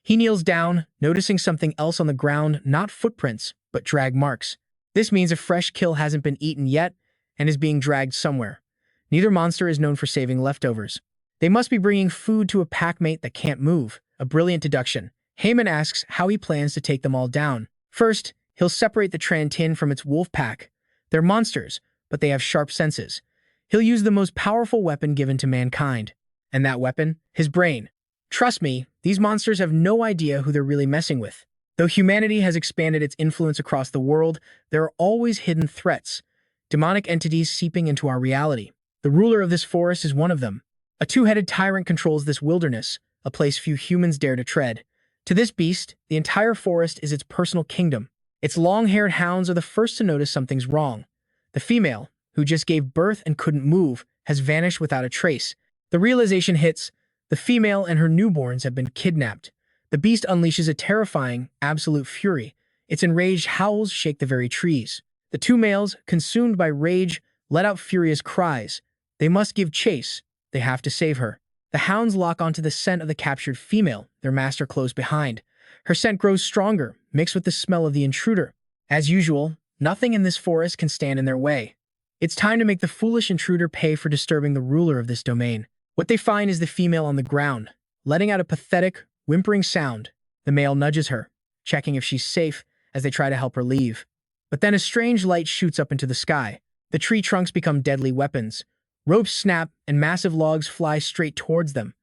He kneels down, noticing something else on the ground, not footprints, but drag marks. This means a fresh kill hasn't been eaten yet and is being dragged somewhere. Neither monster is known for saving leftovers. They must be bringing food to a packmate that can't move. A brilliant deduction. Heyman asks how he plans to take them all down. First, he'll separate the Tran-Tin from its wolf pack. They're monsters, but they have sharp senses. He'll use the most powerful weapon given to mankind. And that weapon? His brain. Trust me, these monsters have no idea who they're really messing with. Though humanity has expanded its influence across the world, there are always hidden threats. Demonic entities seeping into our reality. The ruler of this forest is one of them. A 2-headed tyrant controls this wilderness, a place few humans dare to tread. To this beast, the entire forest is its personal kingdom. Its long-haired hounds are the first to notice something's wrong. The female, who just gave birth and couldn't move, has vanished without a trace. The realization hits. The female and her newborns have been kidnapped. The beast unleashes a terrifying, absolute fury. Its enraged howls shake the very trees. The two males, consumed by rage, let out furious cries. They must give chase. They have to save her. The hounds lock onto the scent of the captured female, their master close behind. Her scent grows stronger, mixed with the smell of the intruder. As usual, nothing in this forest can stand in their way. It's time to make the foolish intruder pay for disturbing the ruler of this domain. What they find is the female on the ground, letting out a pathetic, whimpering sound. The male nudges her, checking if she's safe as they try to help her leave. But then a strange light shoots up into the sky. The tree trunks become deadly weapons. Ropes snap and massive logs fly straight towards them.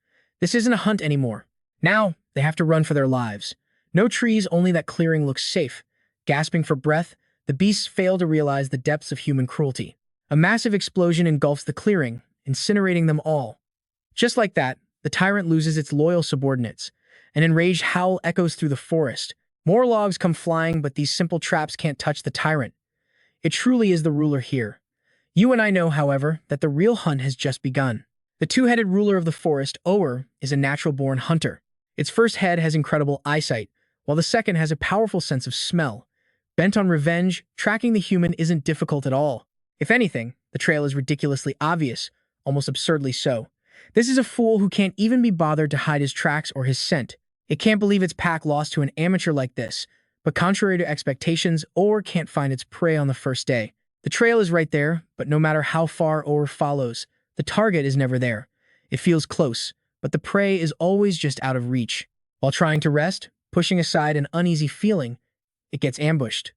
This isn't a hunt anymore. Now, they have to run for their lives. No trees, only that clearing looks safe. Gasping for breath, the beasts fail to realize the depths of human cruelty. A massive explosion engulfs the clearing, incinerating them all. Just like that, the tyrant loses its loyal subordinates. An enraged howl echoes through the forest. More logs come flying, but these simple traps can't touch the tyrant. It truly is the ruler here. You and I know, however, that the real hunt has just begun. The two-headed ruler of the forest, Oer, is a natural-born hunter. Its first head has incredible eyesight, while the second has a powerful sense of smell. Bent on revenge, tracking the human isn't difficult at all. If anything, the trail is ridiculously obvious, almost absurdly so. This is a fool who can't even be bothered to hide his tracks or his scent. It can't believe its pack lost to an amateur like this, but contrary to expectations, Oer can't find its prey on the first day. The trail is right there, but no matter how far Oer follows, the target is never there. It feels close, but the prey is always just out of reach. While trying to rest, pushing aside an uneasy feeling, it gets ambushed.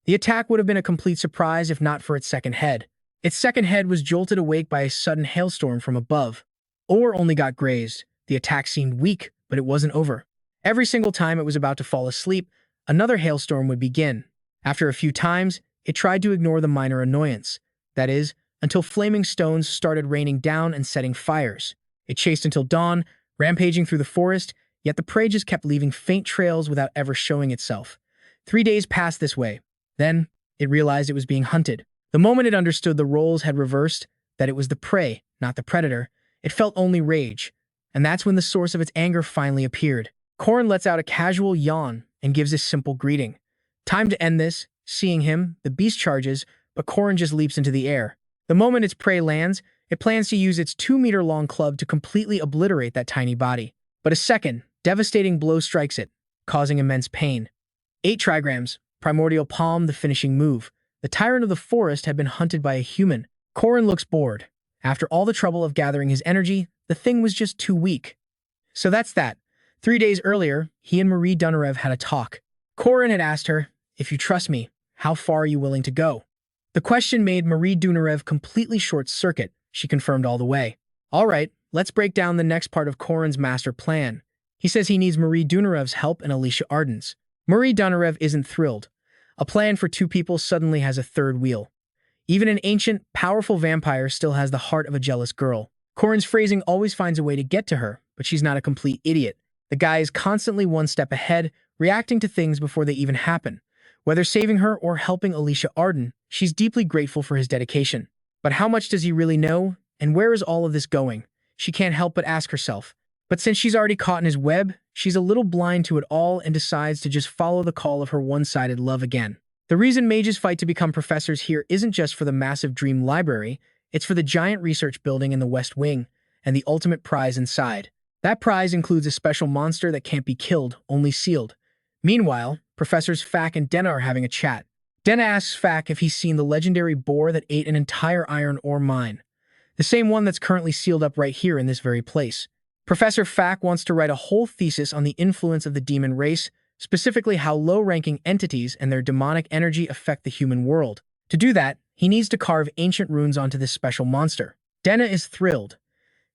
The attack would have been a complete surprise if not for its second head. Its second head was jolted awake by a sudden hailstorm from above. Oer only got grazed. The attack seemed weak, but it wasn't over. Every single time it was about to fall asleep, another hailstorm would begin. After a few times, it tried to ignore the minor annoyance. That is, until flaming stones started raining down and setting fires. It chased until dawn, rampaging through the forest, yet the prey just kept leaving faint trails without ever showing itself. 3 days passed this way. Then, it realized it was being hunted. The moment it understood the roles had reversed, that it was the prey, not the predator, it felt only rage. And that's when the source of its anger finally appeared. Corin lets out a casual yawn and gives this simple greeting. Time to end this. Seeing him, the beast charges, but Corin just leaps into the air. The moment its prey lands, it plans to use its 2-meter-long club to completely obliterate that tiny body. But a second, devastating blow strikes it, causing immense pain. 8 trigrams, primordial palm, the finishing move. The tyrant of the forest had been hunted by a human. Corin looks bored. After all the trouble of gathering his energy, the thing was just too weak. So that's that. 3 days earlier, he and Marie Dunarev had a talk. Corin had asked her, "If you trust me, how far are you willing to go?" The question made Marie Dunarev completely short-circuit. She confirmed all the way. All right, let's break down the next part of Corin's master plan. He says he needs Marie Dunarev's help and Alicia Arden's. Marie Dunarev isn't thrilled. A plan for 2 people suddenly has a third wheel. Even an ancient, powerful vampire still has the heart of a jealous girl. Corin's phrasing always finds a way to get to her, but she's not a complete idiot. The guy is constantly one step ahead, reacting to things before they even happen. Whether saving her or helping Alicia Arden, she's deeply grateful for his dedication. But how much does he really know? And where is all of this going? She can't help but ask herself. But since she's already caught in his web, she's a little blind to it all and decides to just follow the call of her one-sided love again. The reason mages fight to become professors here isn't just for the massive dream library, it's for the giant research building in the West Wing and the ultimate prize inside. That prize includes a special monster that can't be killed, only sealed. Meanwhile, Professors Fack and Denna are having a chat. Denna asks Fack if he's seen the legendary boar that ate an entire iron ore mine. The same one that's currently sealed up right here in this very place. Professor Fack wants to write a whole thesis on the influence of the demon race, specifically how low-ranking entities and their demonic energy affect the human world. To do that, he needs to carve ancient runes onto this special monster. Denna is thrilled.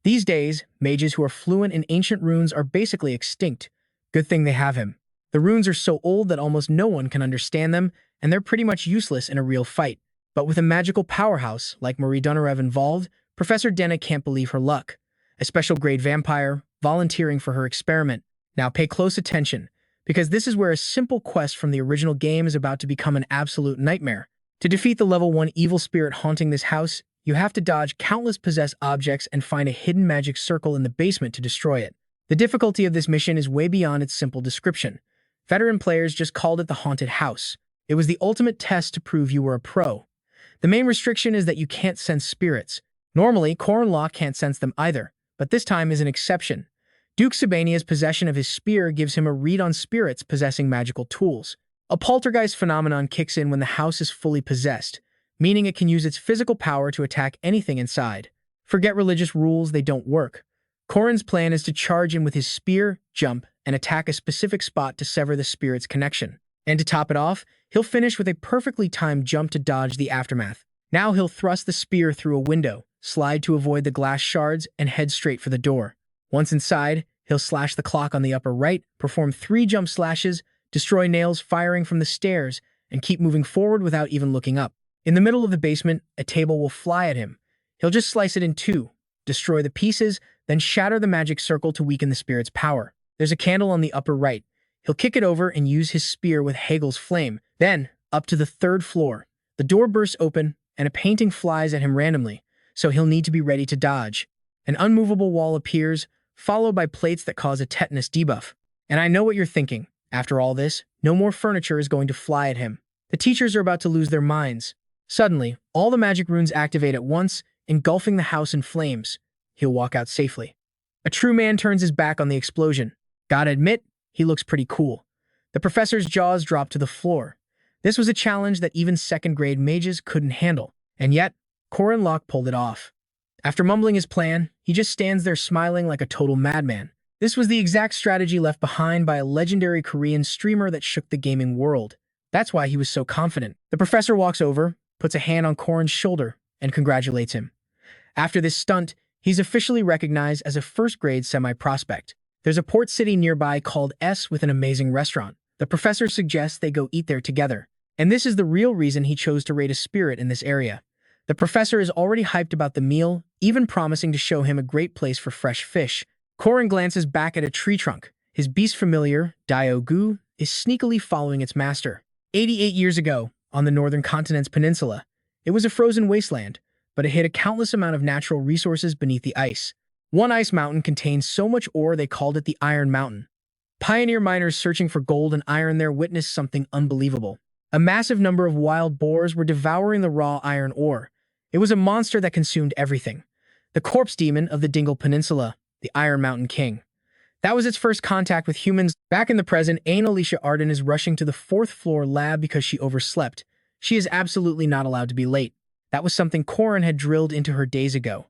These days, mages who are fluent in ancient runes are basically extinct. Good thing they have him. The runes are so old that almost no one can understand them, and they're pretty much useless in a real fight. But with a magical powerhouse like Marie Dunarev involved, Professor Denna can't believe her luck. A special-grade vampire, volunteering for her experiment. Now pay close attention, because this is where a simple quest from the original game is about to become an absolute nightmare. To defeat the level 1 evil spirit haunting this house, you have to dodge countless possessed objects and find a hidden magic circle in the basement to destroy it. The difficulty of this mission is way beyond its simple description. Veteran players just called it the haunted house. It was the ultimate test to prove you were a pro. The main restriction is that you can't sense spirits. Normally, Corin Loch can't sense them either, but this time is an exception. Duke Sabania's possession of his spear gives him a read on spirits possessing magical tools. A poltergeist phenomenon kicks in when the house is fully possessed, meaning it can use its physical power to attack anything inside. Forget religious rules, they don't work. Corin's plan is to charge in with his spear, jump, and attack a specific spot to sever the spirit's connection. And to top it off, he'll finish with a perfectly timed jump to dodge the aftermath. Now he'll thrust the spear through a window, slide to avoid the glass shards, and head straight for the door. Once inside, he'll slash the clock on the upper right, perform 3 jump slashes, destroy nails firing from the stairs, and keep moving forward without even looking up. In the middle of the basement, a table will fly at him. He'll just slice it in 2, destroy the pieces, then shatter the magic circle to weaken the spirit's power. There's a candle on the upper right. He'll kick it over and use his spear with Hegel's flame. Then, up to the 3rd floor. The door bursts open, and a painting flies at him randomly, so he'll need to be ready to dodge. An unmovable wall appears, followed by plates that cause a tetanus debuff. And I know what you're thinking. After all this, no more furniture is going to fly at him. The teachers are about to lose their minds. Suddenly, all the magic runes activate at once, engulfing the house in flames. He'll walk out safely. A true man turns his back on the explosion. Gotta admit, he looks pretty cool. The professor's jaws drop to the floor. This was a challenge that even second-grade mages couldn't handle. And yet, Corin Loch pulled it off. After mumbling his plan, he just stands there smiling like a total madman. This was the exact strategy left behind by a legendary Korean streamer that shook the gaming world. That's why he was so confident. The professor walks over, puts a hand on Corin's shoulder, and congratulates him. After this stunt, he's officially recognized as a first-grade semi-prospect. There's a port city nearby called S with an amazing restaurant. The professor suggests they go eat there together. And this is the real reason he chose to raid a spirit in this area. The professor is already hyped about the meal, even promising to show him a great place for fresh fish. Corin glances back at a tree trunk. His beast familiar, Gu, is sneakily following its master. 88 years ago, on the northern continent's peninsula, it was a frozen wasteland, but it hid a countless amount of natural resources beneath the ice. One ice mountain contained so much ore they called it the Iron Mountain. Pioneer miners searching for gold and iron there witnessed something unbelievable. A massive number of wild boars were devouring the raw iron ore. It was a monster that consumed everything. The corpse demon of the Dingle Peninsula, the Iron Mountain King. That was its first contact with humans. Back in the present, Alicia Arden is rushing to the 4th floor lab because she overslept. She is absolutely not allowed to be late. That was something Corin had drilled into her days ago.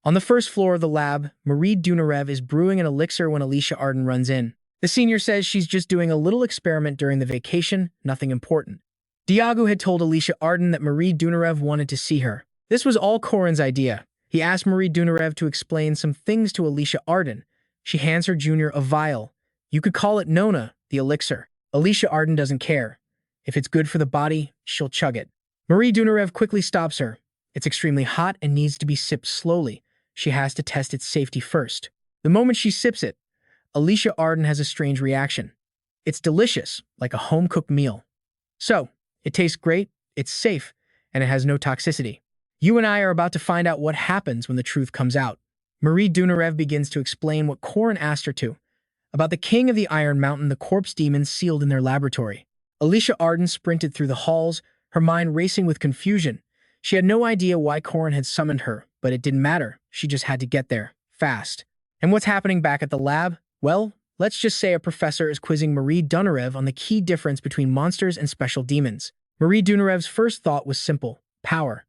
On the 1st floor of the lab, Marie Dunarev is brewing an elixir when Alicia Arden runs in. The senior says she's just doing a little experiment during the vacation, nothing important. Diago had told Alicia Arden that Marie Dunarev wanted to see her. This was all Corin's idea. He asked Marie Dunarev to explain some things to Alicia Arden. She hands her junior a vial. You could call it Nona, the elixir. Alicia Arden doesn't care. If it's good for the body, she'll chug it. Marie Dunarev quickly stops her. It's extremely hot and needs to be sipped slowly. She has to test its safety first. The moment she sips it, Alicia Arden has a strange reaction. It's delicious, like a home-cooked meal. So, it tastes great, it's safe, and it has no toxicity. You and I are about to find out what happens when the truth comes out. Marie Dunarev begins to explain what Corin asked her to, about the king of the Iron Mountain, the corpse demons sealed in their laboratory. Alicia Arden sprinted through the halls, her mind racing with confusion. She had no idea why Corin had summoned her, but it didn't matter. She just had to get there, fast. And what's happening back at the lab? Well, let's just say a professor is quizzing Marie Dunarev on the key difference between monsters and special demons. Marie Dunarev's first thought was simple: power.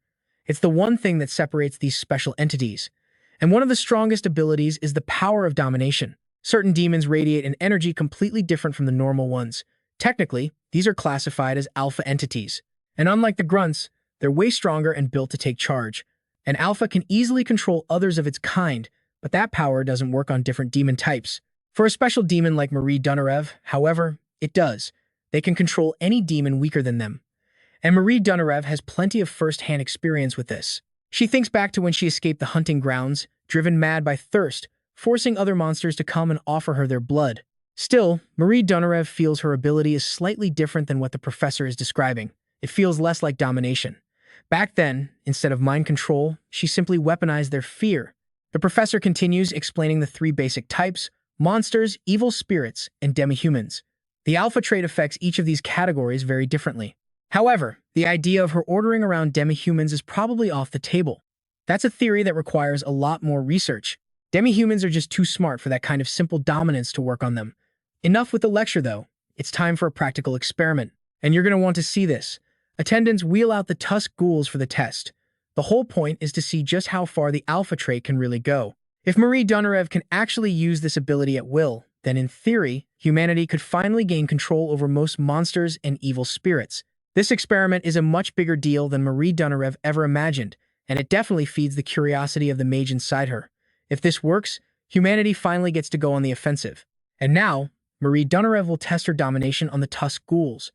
It's the one thing that separates these special entities. And one of the strongest abilities is the power of domination. Certain demons radiate an energy completely different from the normal ones. Technically, these are classified as alpha entities. And unlike the grunts, they're way stronger and built to take charge. An alpha can easily control others of its kind, but that power doesn't work on different demon types. For a special demon like Marie Dunarev, however, it does. They can control any demon weaker than them. And Marie Dunarev has plenty of first-hand experience with this. She thinks back to when she escaped the hunting grounds, driven mad by thirst, forcing other monsters to come and offer her their blood. Still, Marie Dunarev feels her ability is slightly different than what the professor is describing. It feels less like domination. Back then, instead of mind control, she simply weaponized their fear. The professor continues explaining the three basic types: monsters, evil spirits, and demihumans. The alpha trait affects each of these categories very differently. However, the idea of her ordering around demihumans is probably off the table. That's a theory that requires a lot more research. Demihumans are just too smart for that kind of simple dominance to work on them. Enough with the lecture, though. It's time for a practical experiment. And you're going to want to see this. Attendants wheel out the tusk ghouls for the test. The whole point is to see just how far the alpha trait can really go. If Marie Donarev can actually use this ability at will, then in theory, humanity could finally gain control over most monsters and evil spirits. This experiment is a much bigger deal than Marie Donarev ever imagined, and it definitely feeds the curiosity of the mage inside her. If this works, humanity finally gets to go on the offensive. And now, Marie Donarev will test her domination on the tusk ghouls.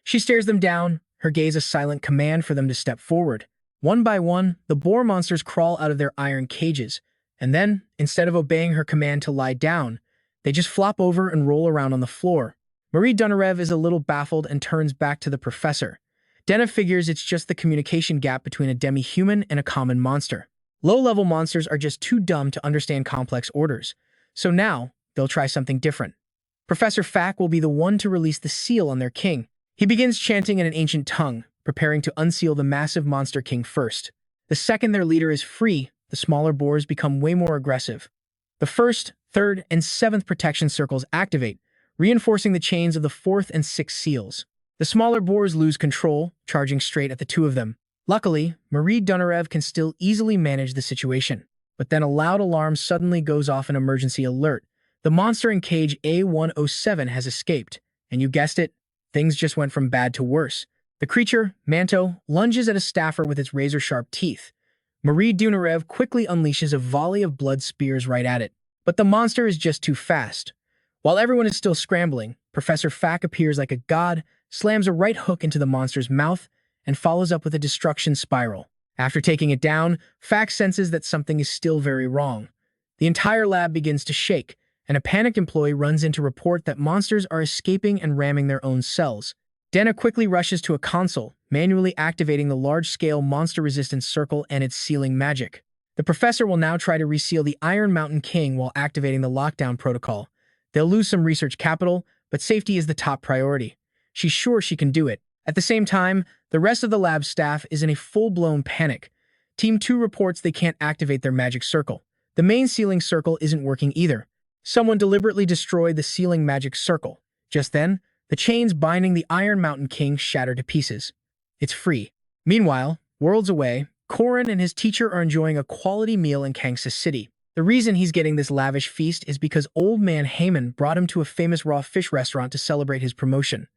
She stares them down, her gaze a silent command for them to step forward. One by one, the boar monsters crawl out of their iron cages, and then, instead of obeying her command to lie down, they just flop over and roll around on the floor. Marie Donarev is a little baffled and turns back to the professor. Denna figures it's just the communication gap between a demi-human and a common monster. Low-level monsters are just too dumb to understand complex orders, so now they'll try something different. Professor Fack will be the one to release the seal on their king. He begins chanting in an ancient tongue, preparing to unseal the massive monster king first. The second their leader is free, the smaller boars become way more aggressive. The first, third, and seventh protection circles activate, reinforcing the chains of the fourth and sixth seals. The smaller boars lose control, charging straight at the two of them. Luckily, Marie Donarev can still easily manage the situation. But then a loud alarm suddenly goes off an emergency alert. The monster in cage A107 has escaped. And you guessed it, things just went from bad to worse. The creature, Manto, lunges at a staffer with its razor-sharp teeth. Marie Donarev quickly unleashes a volley of blood spears right at it. But the monster is just too fast. While everyone is still scrambling, Professor Fack appears like a god, slams a right hook into the monster's mouth, and follows up with a destruction spiral. After taking it down, Fack senses that something is still very wrong. The entire lab begins to shake, and a panicked employee runs in to report that monsters are escaping and ramming their own cells. Denna quickly rushes to a console, manually activating the large-scale monster-resistance circle and its sealing magic. The professor will now try to reseal the Iron Mountain King while activating the lockdown protocol. They'll lose some research capital, but safety is the top priority. She's sure she can do it. At the same time, the rest of the lab staff is in a full-blown panic. Team 2 reports they can't activate their magic circle. The main sealing circle isn't working either. Someone deliberately destroyed the sealing magic circle. Just then, the chains binding the Iron Mountain King shatter to pieces. It's free. Meanwhile, worlds away, Corin and his teacher are enjoying a quality meal in Kansas City. The reason he's getting this lavish feast is because old man Heyman brought him to a famous raw fish restaurant to celebrate his promotion.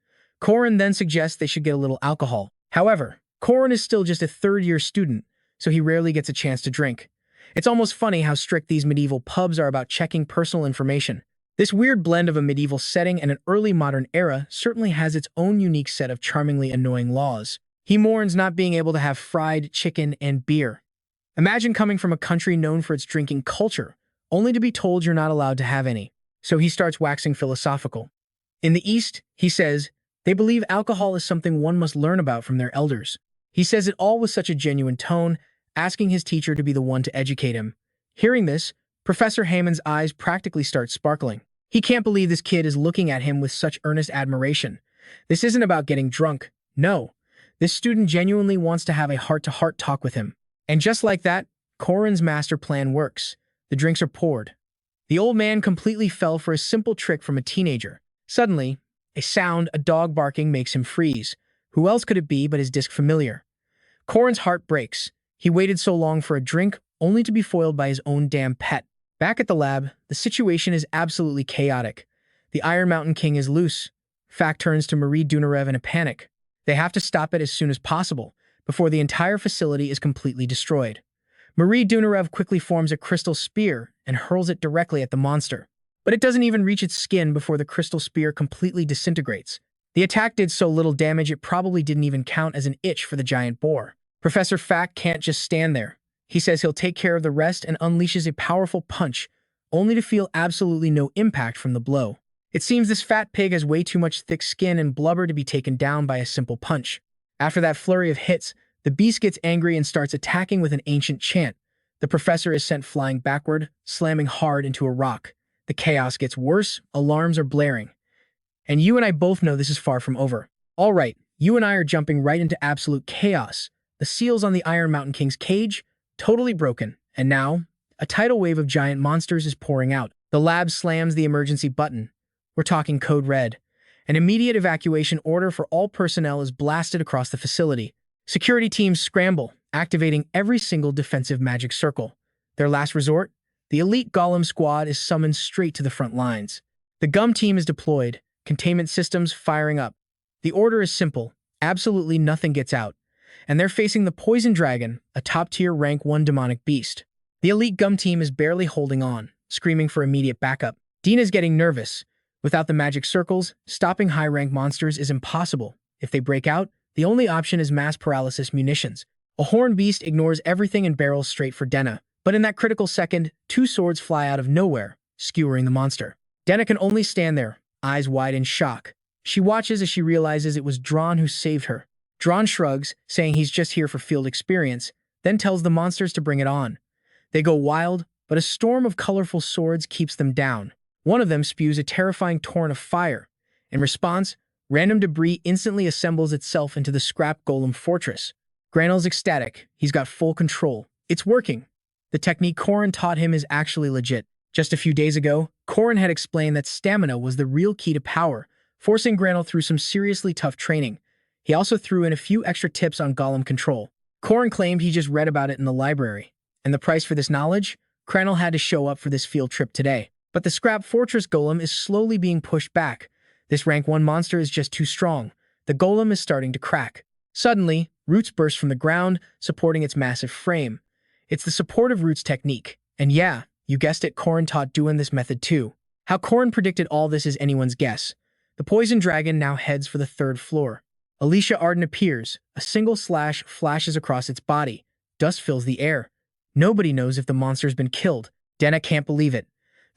Corin then suggests they should get a little alcohol. However, Corin is still just a third-year student, so he rarely gets a chance to drink. It's almost funny how strict these medieval pubs are about checking personal information. This weird blend of a medieval setting and an early modern era certainly has its own unique set of charmingly annoying laws. He mourns not being able to have fried chicken and beer. Imagine coming from a country known for its drinking culture, only to be told you're not allowed to have any. So he starts waxing philosophical. In the East, he says, they believe alcohol is something one must learn about from their elders. He says it all with such a genuine tone, asking his teacher to be the one to educate him. Hearing this, Professor Heyman's eyes practically start sparkling. He can't believe this kid is looking at him with such earnest admiration. This isn't about getting drunk. No. This student genuinely wants to have a heart-to-heart talk with him. And just like that, Corin's master plan works. The drinks are poured. The old man completely fell for a simple trick from a teenager. Suddenly, a dog barking, makes him freeze. Who else could it be but his disc familiar? Corin's heart breaks. He waited so long for a drink, only to be foiled by his own damn pet. Back at the lab, the situation is absolutely chaotic. The Iron Mountain King is loose. Fack turns to Marie Donarev in a panic. They have to stop it as soon as possible, before the entire facility is completely destroyed. Marie Donarev quickly forms a crystal spear and hurls it directly at the monster. But it doesn't even reach its skin before the crystal spear completely disintegrates. The attack did so little damage it probably didn't even count as an itch for the giant boar. Professor Fack can't just stand there. He says he'll take care of the rest and unleashes a powerful punch, only to feel absolutely no impact from the blow. It seems this fat pig has way too much thick skin and blubber to be taken down by a simple punch. After that flurry of hits, the beast gets angry and starts attacking with an ancient chant. The professor is sent flying backward, slamming hard into a rock. The chaos gets worse, alarms are blaring. And you and I both know this is far from over. All right, you and I are jumping right into absolute chaos. The seals on the Iron Mountain King's cage, totally broken. And now, a tidal wave of giant monsters is pouring out. The lab slams the emergency button. We're talking code red. An immediate evacuation order for all personnel is blasted across the facility. Security teams scramble, activating every single defensive magic circle. Their last resort? The elite Golem squad is summoned straight to the front lines. The Gum team is deployed, containment systems firing up. The order is simple, absolutely nothing gets out. And they're facing the Poison Dragon, a top-tier rank 1 demonic beast. The elite Gum team is barely holding on, screaming for immediate backup. Dina's getting nervous. Without the magic circles, stopping high-rank monsters is impossible. If they break out, the only option is mass paralysis munitions. A horned beast ignores everything and barrels straight for Denna. But in that critical second, 2 swords fly out of nowhere, skewering the monster. Denna can only stand there, eyes wide in shock. She watches as she realizes it was Dron who saved her. Dron shrugs, saying he's just here for field experience, then tells the monsters to bring it on. They go wild, but a storm of colorful swords keeps them down. One of them spews a terrifying torrent of fire. In response, random debris instantly assembles itself into the scrap golem fortress. Granel's ecstatic. He's got full control. It's working. The technique Corin taught him is actually legit. Just a few days ago, Corin had explained that stamina was the real key to power, forcing Granel through some seriously tough training. He also threw in a few extra tips on golem control. Corin claimed he just read about it in the library. And the price for this knowledge? Granel had to show up for this field trip today. But the scrap fortress golem is slowly being pushed back. This rank 1 monster is just too strong. The golem is starting to crack. Suddenly, roots burst from the ground, supporting its massive frame. It's the supportive roots technique. And yeah, you guessed it, Corin taught doing this method too. How Corin predicted all this is anyone's guess. The poison dragon now heads for the 3rd floor. Alicia Arden appears. A single slash flashes across its body. Dust fills the air. Nobody knows if the monster's been killed. Denna can't believe it.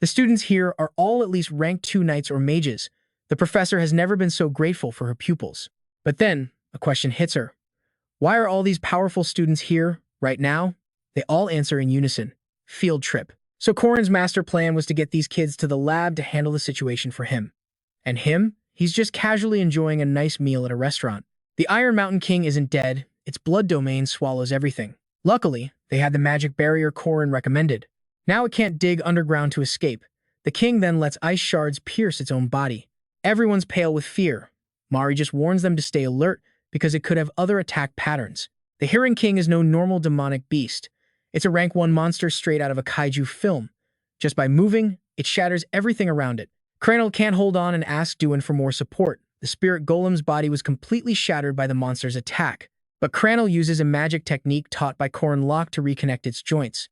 The students here are all at least rank 2 knights or mages. The professor has never been so grateful for her pupils. But then, a question hits her. Why are all these powerful students here, right now? They all answer in unison. Field trip. So Corin's master plan was to get these kids to the lab to handle the situation for him. And him? He's just casually enjoying a nice meal at a restaurant. The Iron Mountain King isn't dead. Its blood domain swallows everything. Luckily, they had the magic barrier Corin recommended. Now it can't dig underground to escape. The king then lets ice shards pierce its own body. Everyone's pale with fear. Mari just warns them to stay alert because it could have other attack patterns. The Heron King is no normal demonic beast. It's a rank 1 monster straight out of a kaiju film. Just by moving, it shatters everything around it. Cranel can't hold on and asks Duin for more support. The spirit golem's body was completely shattered by the monster's attack. But Cranel uses a magic technique taught by Corin Loch to reconnect its joints.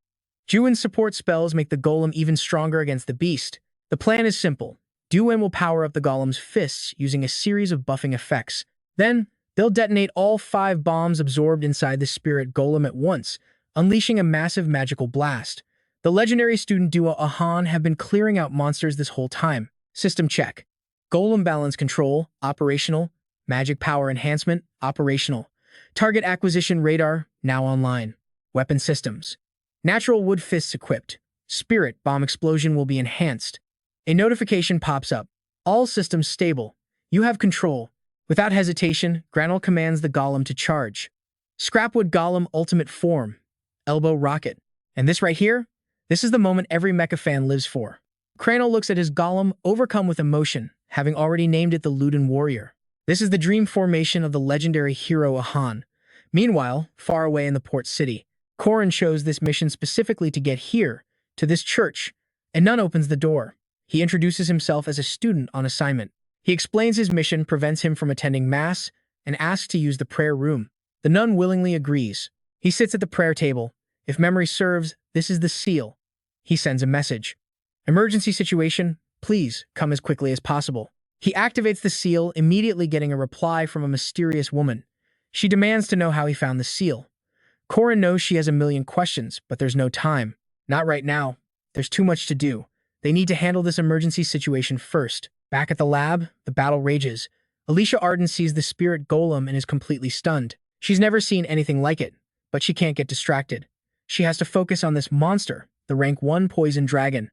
Duin's support spells make the golem even stronger against the beast. The plan is simple. Duin will power up the golem's fists using a series of buffing effects. Then, they'll detonate all 5 bombs absorbed inside the spirit golem at once, unleashing a massive magical blast. The legendary student duo Ahan have been clearing out monsters this whole time. System check. Golem balance control, operational. Magic power enhancement, operational. Target acquisition radar, now online. Weapon systems. Natural wood fists equipped. Spirit bomb explosion will be enhanced. A notification pops up. All systems stable. You have control. Without hesitation, Granel commands the golem to charge. Scrapwood golem ultimate form. Elbow rocket. And this right here? This is the moment every mecha fan lives for. Cranel looks at his golem, overcome with emotion, having already named it the Luden Warrior. This is the dream formation of the legendary Hero Ahan. Meanwhile, far away in the port city, Corin chose this mission specifically to get here, to this church. A nun opens the door. He introduces himself as a student on assignment. He explains his mission prevents him from attending mass and asks to use the prayer room. The nun willingly agrees. He sits at the prayer table. If memory serves, this is the seal. He sends a message. Emergency situation, please come as quickly as possible. He activates the seal, immediately getting a reply from a mysterious woman. She demands to know how he found the seal. Corin knows she has a million questions, but there's no time. Not right now. There's too much to do. They need to handle this emergency situation first. Back at the lab, the battle rages. Alicia Arden sees the spirit golem and is completely stunned. She's never seen anything like it, but she can't get distracted. She has to focus on this monster, the rank 1 poison dragon.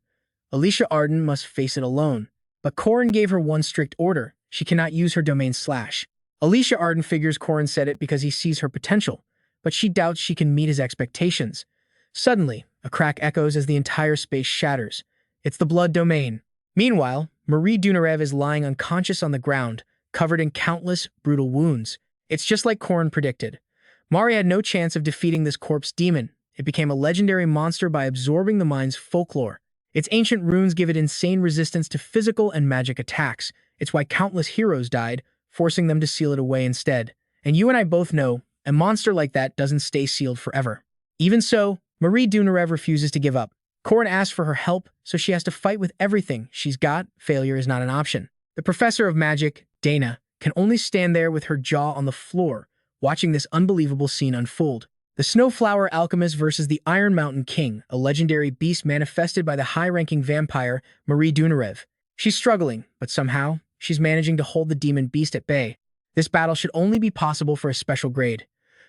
Alicia Arden must face it alone. But Corin gave her one strict order. She cannot use her domain slash. Alicia Arden figures Corin said it because he sees her potential, but she doubts she can meet his expectations. Suddenly, a crack echoes as the entire space shatters. It's the blood domain. Meanwhile, Marie Dunarev is lying unconscious on the ground, covered in countless, brutal wounds. It's just like Corin predicted. Mari had no chance of defeating this corpse demon. It became a legendary monster by absorbing the mind's folklore. Its ancient runes give it insane resistance to physical and magic attacks. It's why countless heroes died, forcing them to seal it away instead. And you and I both know, a monster like that doesn't stay sealed forever. Even so, Marie Dunarev refuses to give up. Corin asks for her help, so she has to fight with everything she's got. Failure is not an option. The professor of magic, Dana, can only stand there with her jaw on the floor, watching this unbelievable scene unfold. The Snowflower Alchemist versus the Iron Mountain King, a legendary beast manifested by the high-ranking vampire Marie Dunarev. She's struggling, but somehow, she's managing to hold the demon beast at bay. This battle should only be possible for a special grade.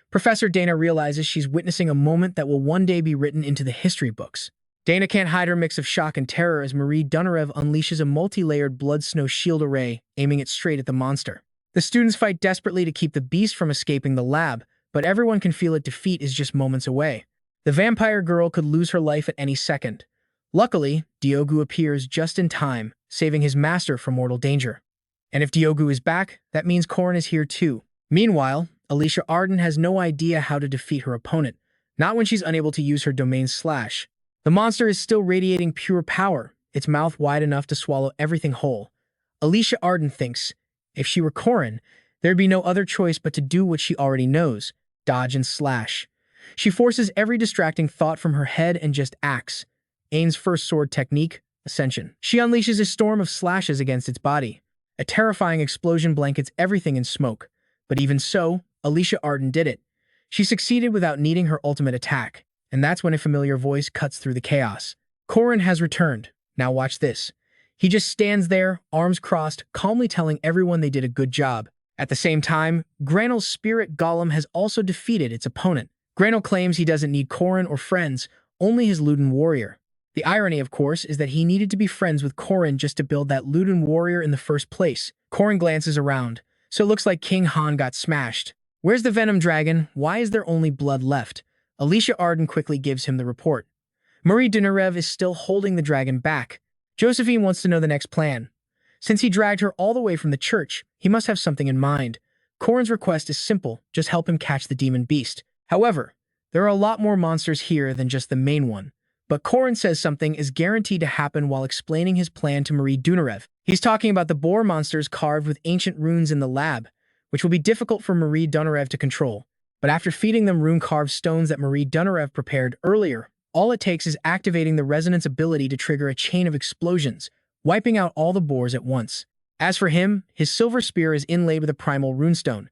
Professor Dana realizes she's witnessing a moment that will one day be written into the history books. Dana can't hide her mix of shock and terror as Marie Dunarev unleashes a multi-layered blood snow shield array, aiming it straight at the monster. The students fight desperately to keep the beast from escaping the lab, but everyone can feel its defeat is just moments away. The vampire girl could lose her life at any second. Luckily, Diogo appears just in time, saving his master from mortal danger. And if Diogo is back, that means Corin is here too. Meanwhile, Alicia Arden has no idea how to defeat her opponent, not when she's unable to use her domain slash. The monster is still radiating pure power, its mouth wide enough to swallow everything whole. Alicia Arden thinks, if she were Corin, there'd be no other choice but to do what she already knows, dodge and slash. She forces every distracting thought from her head and just acts. Ain's first sword technique, Ascension. She unleashes a storm of slashes against its body. A terrifying explosion blankets everything in smoke. But even so, Alicia Arden did it. She succeeded without needing her ultimate attack. And that's when a familiar voice cuts through the chaos. Corin has returned. Now watch this. He just stands there, arms crossed, calmly telling everyone they did a good job. At the same time, Granel's spirit golem has also defeated its opponent. Granel claims he doesn't need Corin or friends, only his Luden warrior. The irony, of course, is that he needed to be friends with Corin just to build that Luden warrior in the first place. Corin glances around. So it looks like King Han got smashed. Where's the Venom Dragon? Why is there only blood left? Alicia Arden quickly gives him the report. Marie Dunarev is still holding the dragon back. Josephine wants to know the next plan. Since he dragged her all the way from the church, he must have something in mind. Corin's request is simple, just help him catch the demon beast. However, there are a lot more monsters here than just the main one. But Corin says something is guaranteed to happen while explaining his plan to Marie Dunarev. He's talking about the boar monsters carved with ancient runes in the lab, which will be difficult for Marie Dunarev to control. But after feeding them rune-carved stones that Marie Dunarev prepared earlier, all it takes is activating the resonance ability to trigger a chain of explosions, wiping out all the boars at once. As for him, his silver spear is inlaid with a primal runestone.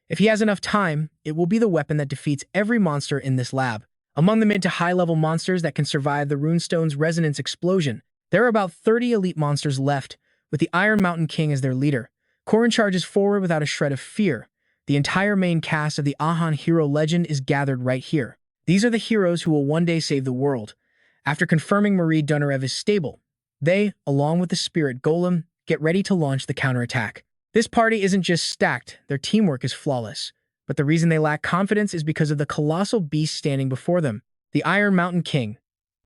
If he has enough time, it will be the weapon that defeats every monster in this lab. Among the mid to high-level monsters that can survive the runestone's resonance explosion, there are about 30 elite monsters left, with the Iron Mountain King as their leader. Corin charges forward without a shred of fear. The entire main cast of the Ahan hero legend is gathered right here. These are the heroes who will one day save the world. After confirming Marie Dunarev is stable, they, along with the spirit golem, get ready to launch the counterattack. This party isn't just stacked, their teamwork is flawless. But the reason they lack confidence is because of the colossal beast standing before them. The Iron Mountain King,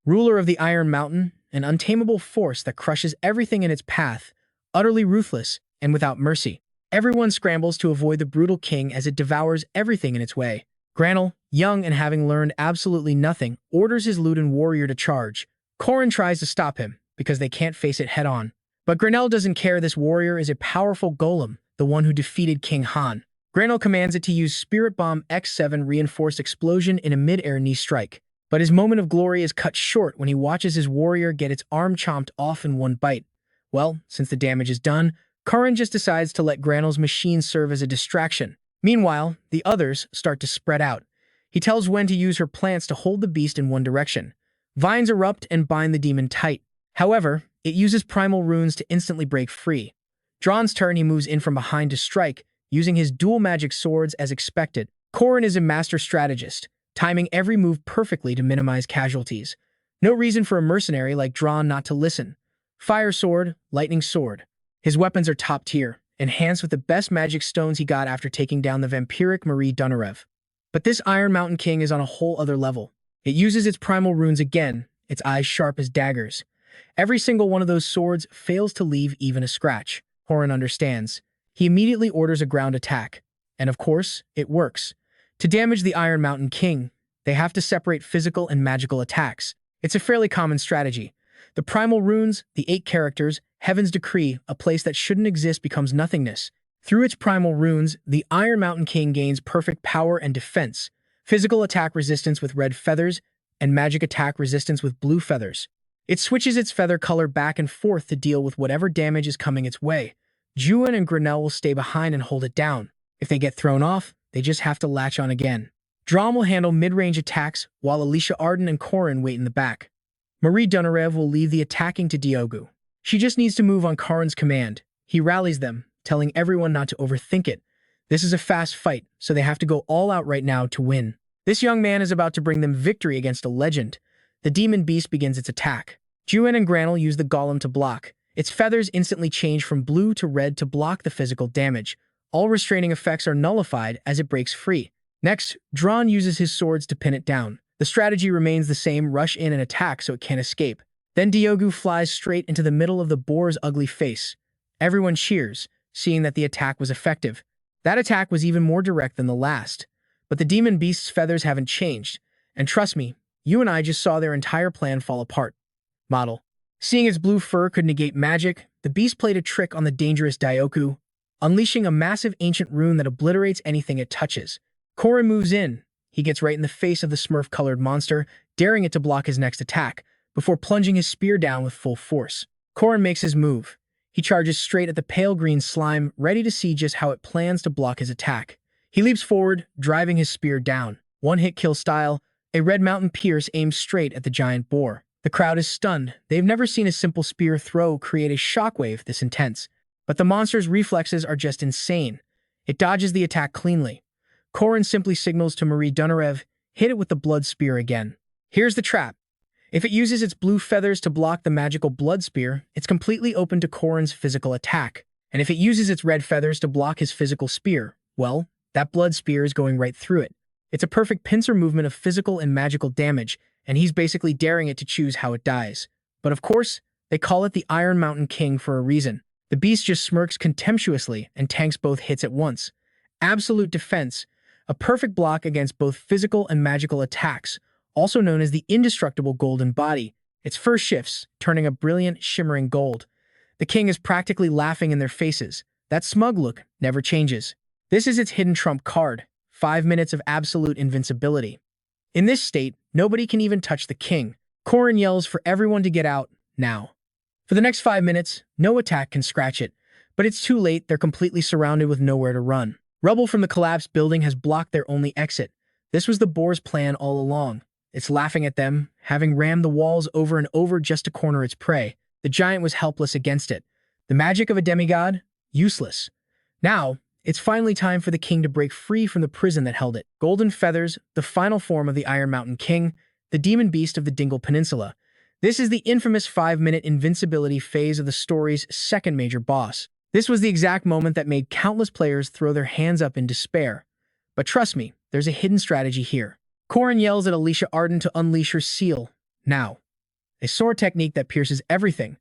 ruler of the Iron Mountain, an untamable force that crushes everything in its path, utterly ruthless and without mercy. Everyone scrambles to avoid the brutal king as it devours everything in its way. Granel, young and having learned absolutely nothing, orders his Luden warrior to charge. Corin tries to stop him, because they can't face it head-on. But Granel doesn't care. This warrior is a powerful golem, the one who defeated King Han. Granel commands it to use Spirit Bomb X7 reinforced explosion in a mid-air knee strike. But his moment of glory is cut short when he watches his warrior get its arm chomped off in one bite. Well, since the damage is done, Corin just decides to let Granel's machine serve as a distraction. Meanwhile, the others start to spread out. He tells Wen to use her plants to hold the beast in one direction. Vines erupt and bind the demon tight. However, it uses primal runes to instantly break free. Drawn's turn, he moves in from behind to strike, using his dual magic swords as expected. Corin is a master strategist, timing every move perfectly to minimize casualties. No reason for a mercenary like Drawn not to listen. Fire sword, lightning sword. His weapons are top tier, enhanced with the best magic stones he got after taking down the vampiric Marie Dunarev. But this Iron Mountain King is on a whole other level. It uses its primal runes again, its eyes sharp as daggers. Every single one of those swords fails to leave even a scratch. Corin understands. He immediately orders a ground attack. And of course, it works. To damage the Iron Mountain King, they have to separate physical and magical attacks. It's a fairly common strategy. The primal runes, the 8 characters, Heaven's Decree, a place that shouldn't exist becomes nothingness. Through its primal runes, the Iron Mountain King gains perfect power and defense, physical attack resistance with red feathers, and magic attack resistance with blue feathers. It switches its feather color back and forth to deal with whatever damage is coming its way. Juan and Grinnell will stay behind and hold it down. If they get thrown off, they just have to latch on again. Drawn will handle mid-range attacks, while Alicia Arden and Corin wait in the back. Marie Dunarev will leave the attacking to Diogo. She just needs to move on Corin's command. He rallies them, telling everyone not to overthink it. This is a fast fight, so they have to go all out right now to win. This young man is about to bring them victory against a legend. The demon beast begins its attack. Juan and Granel use the golem to block. Its feathers instantly change from blue to red to block the physical damage. All restraining effects are nullified as it breaks free. Next, Drawn uses his swords to pin it down. The strategy remains the same: rush in and attack so it can't escape. Then Diogo flies straight into the middle of the boar's ugly face. Everyone cheers, seeing that the attack was effective. That attack was even more direct than the last. But the demon beast's feathers haven't changed. And trust me, you and I just saw their entire plan fall apart. Model. Seeing its blue fur could negate magic, the beast played a trick on the dangerous Diogo, unleashing a massive ancient rune that obliterates anything it touches. Corin moves in. He gets right in the face of the smurf-colored monster, daring it to block his next attack, before plunging his spear down with full force. Corin makes his move. He charges straight at the pale green slime, ready to see just how it plans to block his attack. He leaps forward, driving his spear down. One-hit kill style, a red mountain pierce aims straight at the giant boar. The crowd is stunned. They've never seen a simple spear throw create a shockwave this intense. But the monster's reflexes are just insane. It dodges the attack cleanly. Corin simply signals to Marie Dunarev, hit it with the blood spear again. Here's the trap. If it uses its blue feathers to block the magical blood spear, it's completely open to Corin's physical attack. And if it uses its red feathers to block his physical spear, well, that blood spear is going right through it. It's a perfect pincer movement of physical and magical damage, and he's basically daring it to choose how it dies. But of course, they call it the Iron Mountain King for a reason. The beast just smirks contemptuously and tanks both hits at once. Absolute defense, a perfect block against both physical and magical attacks, also known as the indestructible golden body. Its fur shifts, turning a brilliant, shimmering gold. The king is practically laughing in their faces. That smug look never changes. This is its hidden trump card, 5 minutes of absolute invincibility. In this state, nobody can even touch the king. Corin yells for everyone to get out, now. For the next 5 minutes, no attack can scratch it. But it's too late, they're completely surrounded with nowhere to run. Rubble from the collapsed building has blocked their only exit. This was the boar's plan all along. It's laughing at them, having rammed the walls over and over just to corner its prey. The giant was helpless against it. The magic of a demigod? Useless. Now, it's finally time for the king to break free from the prison that held it. Golden Feathers, the final form of the Iron Mountain King, the demon beast of the Dingle Peninsula. This is the infamous 5-minute invincibility phase of the story's second major boss. This was the exact moment that made countless players throw their hands up in despair. But trust me, there's a hidden strategy here. Corin yells at Alicia Arden to unleash her seal, now. A sword technique that pierces everything,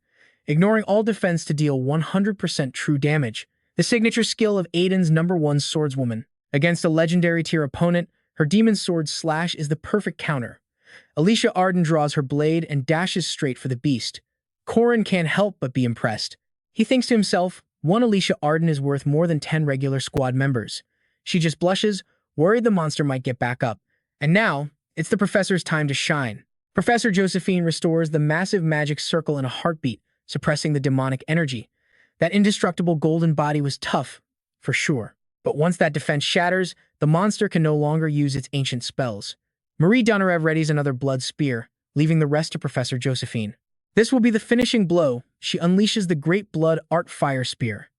ignoring all defense to deal 100% true damage. The signature skill of Aiden's #1 swordswoman. Against a legendary tier opponent, her demon sword slash is the perfect counter. Alicia Arden draws her blade and dashes straight for the beast. Corin can't help but be impressed. He thinks to himself, one Alicia Arden is worth more than 10 regular squad members. She just blushes, worried the monster might get back up. And now, it's the professor's time to shine. Professor Josephine restores the massive magic circle in a heartbeat, suppressing the demonic energy. That indestructible golden body was tough, for sure. But once that defense shatters, the monster can no longer use its ancient spells. Marie Dunarev readies another blood spear, leaving the rest to Professor Josephine. This will be the finishing blow. She unleashes the Great Blood Art Fire Spear.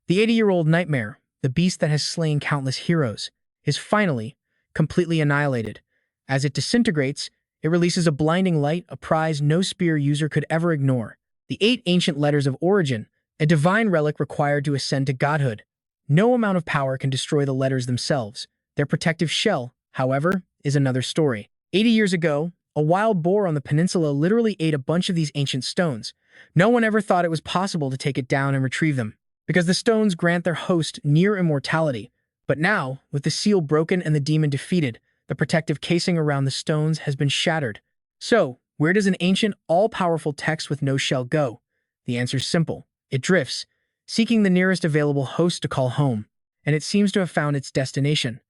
The 80-year-old nightmare, the beast that has slain countless heroes, is finally completely annihilated. As it disintegrates, it releases a blinding light, a prize no spear user could ever ignore. The 8 ancient letters of origin, a divine relic required to ascend to godhood. No amount of power can destroy the letters themselves. Their protective shell, however, is another story. 80 years ago, a wild boar on the peninsula literally ate a bunch of these ancient stones. No one ever thought it was possible to take it down and retrieve them, because the stones grant their host near immortality. But now, with the seal broken and the demon defeated, the protective casing around the stones has been shattered. So, where does an ancient, all-powerful text with no shell go? The answer's simple. It drifts, seeking the nearest available host to call home, and it seems to have found its destination.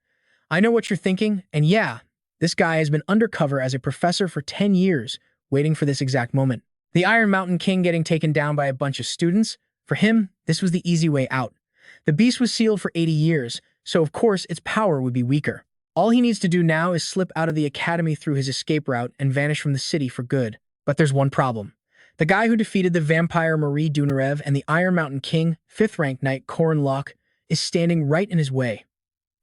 I know what you're thinking, and yeah, this guy has been undercover as a professor for 10 years, waiting for this exact moment. The Iron Mountain King getting taken down by a bunch of students? For him, this was the easy way out. The beast was sealed for 80 years, so of course its power would be weaker. All he needs to do now is slip out of the academy through his escape route and vanish from the city for good. But there's one problem. The guy who defeated the vampire Marie Dunarev and the Iron Mountain King, 5th rank knight Corin Loch, is standing right in his way.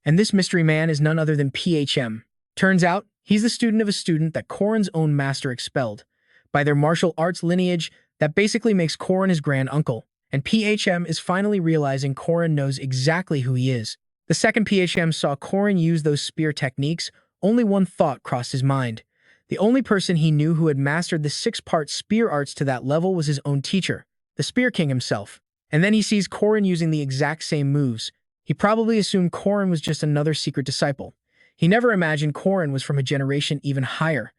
And this mystery man is none other than PHM. Turns out, he's the student of a student that Corin's own master expelled. By their martial arts lineage, that basically makes Corin his grand uncle. And PHM is finally realizing Corin knows exactly who he is. The second PHM saw Corin use those spear techniques, only one thought crossed his mind. The only person he knew who had mastered the 6-part spear arts to that level was his own teacher, the Spear King himself. And then he sees Corin using the exact same moves. He probably assumed Corin was just another secret disciple. He never imagined Corin was from a generation even higher.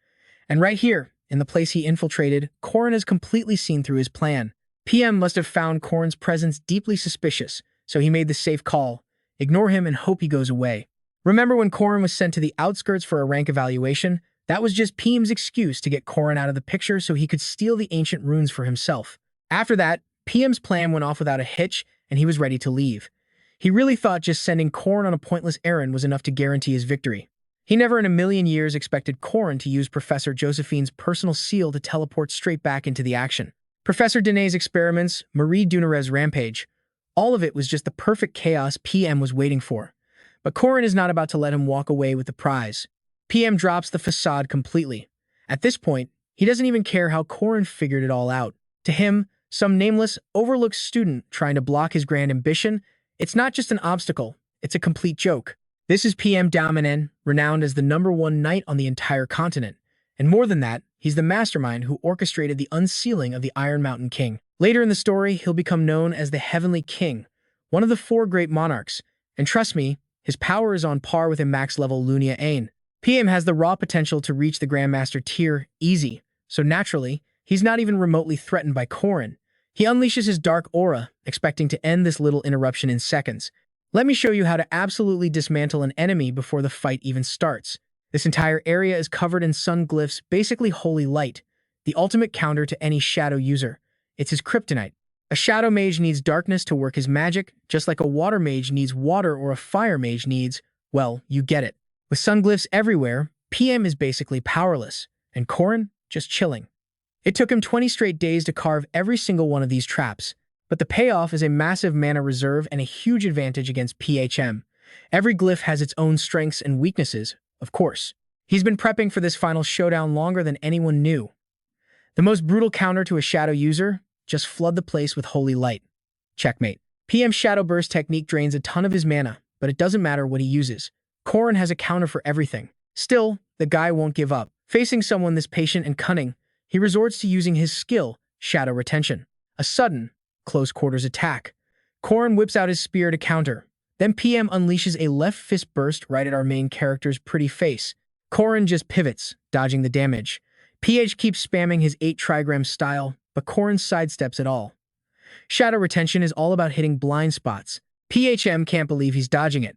And right here, in the place he infiltrated, Corin has completely seen through his plan. PM must have found Corin's presence deeply suspicious, so he made the safe call. Ignore him and hope he goes away. Remember when Corin was sent to the outskirts for a rank evaluation? That was just PM's excuse to get Corin out of the picture so he could steal the ancient runes for himself. After that, PM's plan went off without a hitch, and he was ready to leave. He really thought just sending Corin on a pointless errand was enough to guarantee his victory. He never in a million years expected Corin to use Professor Josephine's personal seal to teleport straight back into the action. Professor Danae's experiments, Marie Dunarev's rampage, all of it was just the perfect chaos PM was waiting for. But Corin is not about to let him walk away with the prize. PM drops the facade completely. At this point, he doesn't even care how Corin figured it all out. To him, some nameless, overlooked student trying to block his grand ambition, it's not just an obstacle, it's a complete joke. This is PM Dominan, renowned as the #1 knight on the entire continent. And more than that, he's the mastermind who orchestrated the unsealing of the Iron Mountain King. Later in the story, he'll become known as the Heavenly King, one of the 4 great monarchs. And trust me, his power is on par with a max-level Lunia Ain. PM has the raw potential to reach the Grandmaster tier easy, so naturally, he's not even remotely threatened by Corin. He unleashes his dark aura, expecting to end this little interruption in seconds. Let me show you how to absolutely dismantle an enemy before the fight even starts. This entire area is covered in sun glyphs, basically holy light, the ultimate counter to any shadow user. It's his kryptonite. A shadow mage needs darkness to work his magic, just like a water mage needs water or a fire mage needs, well, you get it. With sun glyphs everywhere, PM is basically powerless, and Corin just chilling. It took him 20 straight days to carve every single one of these traps, but the payoff is a massive mana reserve and a huge advantage against PHM. Every glyph has its own strengths and weaknesses, of course. He's been prepping for this final showdown longer than anyone knew. The most brutal counter to a shadow user? Just flood the place with holy light. Checkmate. PM's Shadow Burst technique drains a ton of his mana, but it doesn't matter what he uses. Corin has a counter for everything. Still, the guy won't give up. Facing someone this patient and cunning, he resorts to using his skill, Shadow Retention. A sudden, close-quarters attack. Corin whips out his spear to counter. Then PM unleashes a left fist burst right at our main character's pretty face. Corin just pivots, dodging the damage. PH keeps spamming his 8 trigram style, but Corin sidesteps it all. Shadow Retention is all about hitting blind spots. PHM can't believe he's dodging it.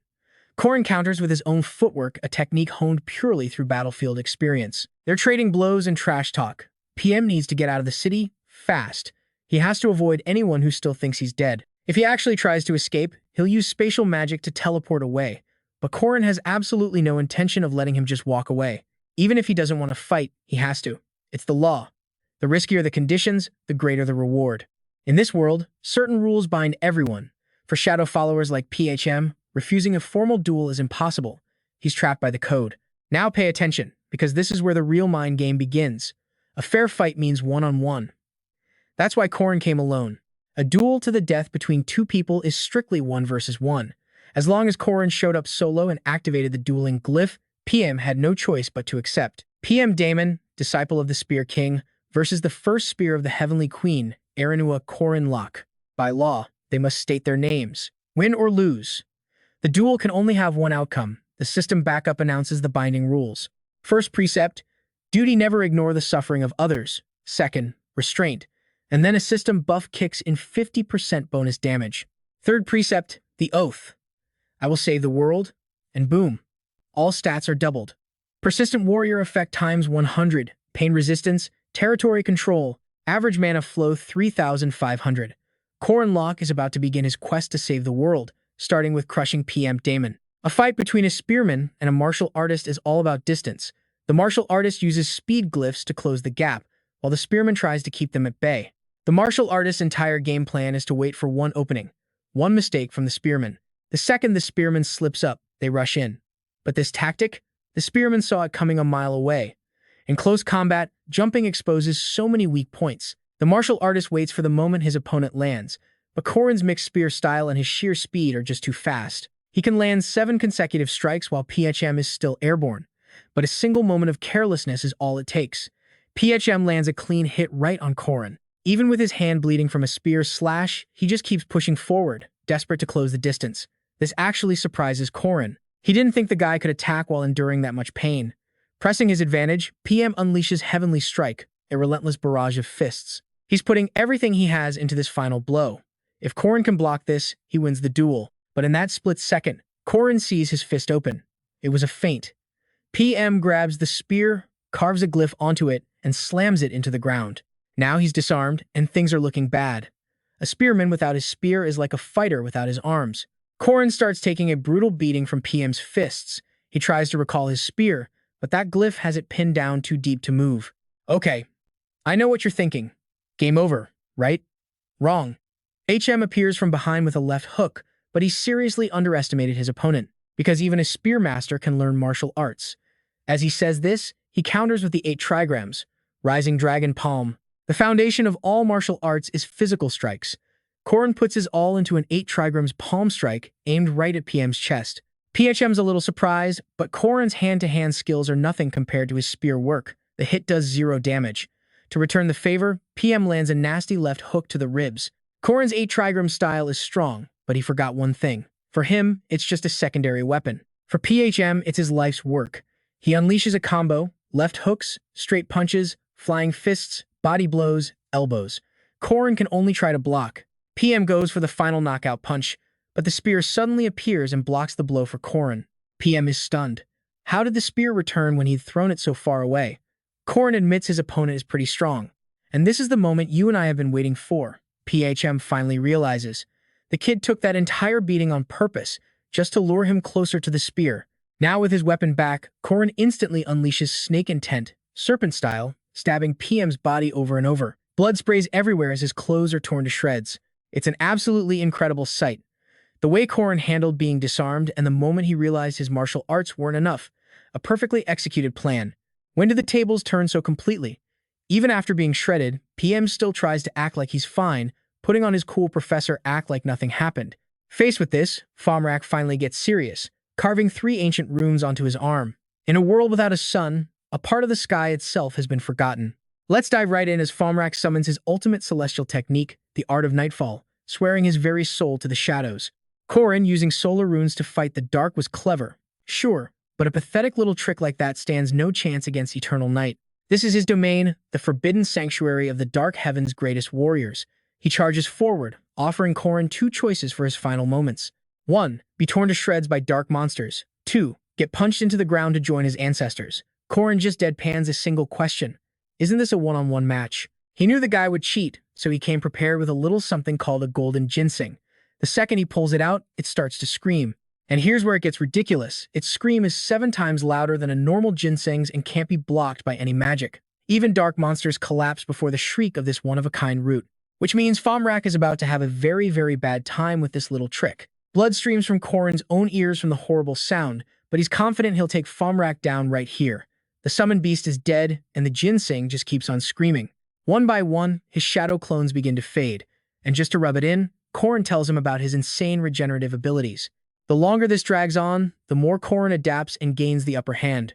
Corin counters with his own footwork, a technique honed purely through battlefield experience. They're trading blows and trash talk. PM needs to get out of the city fast. He has to avoid anyone who still thinks he's dead. If he actually tries to escape, he'll use spatial magic to teleport away. But Corin has absolutely no intention of letting him just walk away. Even if he doesn't want to fight, he has to. It's the law. The riskier the conditions, the greater the reward. In this world, certain rules bind everyone, For shadow followers like PHM, refusing a formal duel is impossible. He's trapped by the code. Now pay attention, because this is where the real mind game begins. A fair fight means one-on-one. That's why Corin came alone. A duel to the death between two people is strictly 1 versus 1. As long as Corin showed up solo and activated the dueling glyph, PM had no choice but to accept. PM Damon, disciple of the Spear King, versus the first spear of the Heavenly Queen, Aranua Corin Loch. By law, they must state their names. Win or lose. The duel can only have one outcome. The system backup announces the binding rules. First precept, duty never ignore the suffering of others. Second, restraint. And then a system buff kicks in 50% bonus damage. Third precept, the oath. I will save the world, and boom. All stats are doubled. Persistent warrior effect times 100. Pain resistance, territory control, average mana flow 3,500. Corin Loch is about to begin his quest to save the world, starting with crushing PM Damon. A fight between a spearman and a martial artist is all about distance. The martial artist uses speed glyphs to close the gap, while the spearman tries to keep them at bay. The martial artist's entire game plan is to wait for one opening, one mistake from the spearman. The second the spearman slips up, they rush in. But this tactic, the spearman saw it coming a mile away. In close combat, jumping exposes so many weak points. The martial artist waits for the moment his opponent lands, but Corin's mixed spear style and his sheer speed are just too fast. He can land 7 consecutive strikes while PHM is still airborne, but a single moment of carelessness is all it takes. PHM lands a clean hit right on Corin. Even with his hand bleeding from a spear slash, he just keeps pushing forward, desperate to close the distance. This actually surprises Corin. He didn't think the guy could attack while enduring that much pain. Pressing his advantage, PM unleashes Heavenly Strike, a relentless barrage of fists. He's putting everything he has into this final blow. If Corin can block this, he wins the duel. But in that split second, Corin sees his fist open. It was a feint. PM grabs the spear, carves a glyph onto it, and slams it into the ground. Now he's disarmed, and things are looking bad. A spearman without his spear is like a fighter without his arms. Corin starts taking a brutal beating from PM's fists. He tries to recall his spear, but that glyph has it pinned down too deep to move. Okay, I know what you're thinking. Game over, right? Wrong. HM appears from behind with a left hook, but he seriously underestimated his opponent, because even a spearmaster can learn martial arts. As he says this, he counters with the 8 trigrams, Rising Dragon Palm. The foundation of all martial arts is physical strikes. Corin puts his all into an 8 trigrams palm strike aimed right at PM's chest. PHM's a little surprised, but Corin's hand-to-hand skills are nothing compared to his spear work. The hit does 0 damage. To return the favor, PM lands a nasty left hook to the ribs. Corin's 8 trigram style is strong, but he forgot one thing. For him, it's just a secondary weapon. For PHM, it's his life's work. He unleashes a combo, left hooks, straight punches, flying fists, body blows, elbows. Corin can only try to block. PM goes for the final knockout punch, but the spear suddenly appears and blocks the blow for Corin. PM is stunned. How did the spear return when he'd thrown it so far away? Corin admits his opponent is pretty strong. And this is the moment you and I have been waiting for. PHM finally realizes. The kid took that entire beating on purpose, just to lure him closer to the spear. Now with his weapon back, Corin instantly unleashes Snake Intent, serpent style, stabbing PM's body over and over. Blood sprays everywhere as his clothes are torn to shreds. It's an absolutely incredible sight. The way Corin handled being disarmed and the moment he realized his martial arts weren't enough. A perfectly executed plan. When did the tables turn so completely? Even after being shredded, PM still tries to act like he's fine, putting on his cool professor act like nothing happened. Faced with this, Fomrak finally gets serious, carving 3 ancient runes onto his arm. In a world without a sun, a part of the sky itself has been forgotten. Let's dive right in as Fomrak summons his ultimate celestial technique, the Art of Nightfall, swearing his very soul to the shadows. Corin using solar runes to fight the dark was clever, sure, but a pathetic little trick like that stands no chance against eternal night. This is his domain, the forbidden sanctuary of the dark heaven's greatest warriors. He charges forward, offering Corin 2 choices for his final moments. 1. Be torn to shreds by dark monsters. 2. Get punched into the ground to join his ancestors. Corin just deadpans a single question. Isn't this a one-on-one match? He knew the guy would cheat, so he came prepared with a little something called a golden ginseng. The second he pulls it out, it starts to scream. And here's where it gets ridiculous. Its scream is 7 times louder than a normal ginseng's and can't be blocked by any magic. Even dark monsters collapse before the shriek of this one-of-a-kind root. which means Fomrak is about to have a very, very bad time with this little trick. Blood streams from Corin's own ears from the horrible sound, but he's confident he'll take Fomrak down right here. The summoned beast is dead, and the ginseng just keeps on screaming. One by one, his shadow clones begin to fade, and just to rub it in, Corin tells him about his insane regenerative abilities. The longer this drags on, the more Corin adapts and gains the upper hand.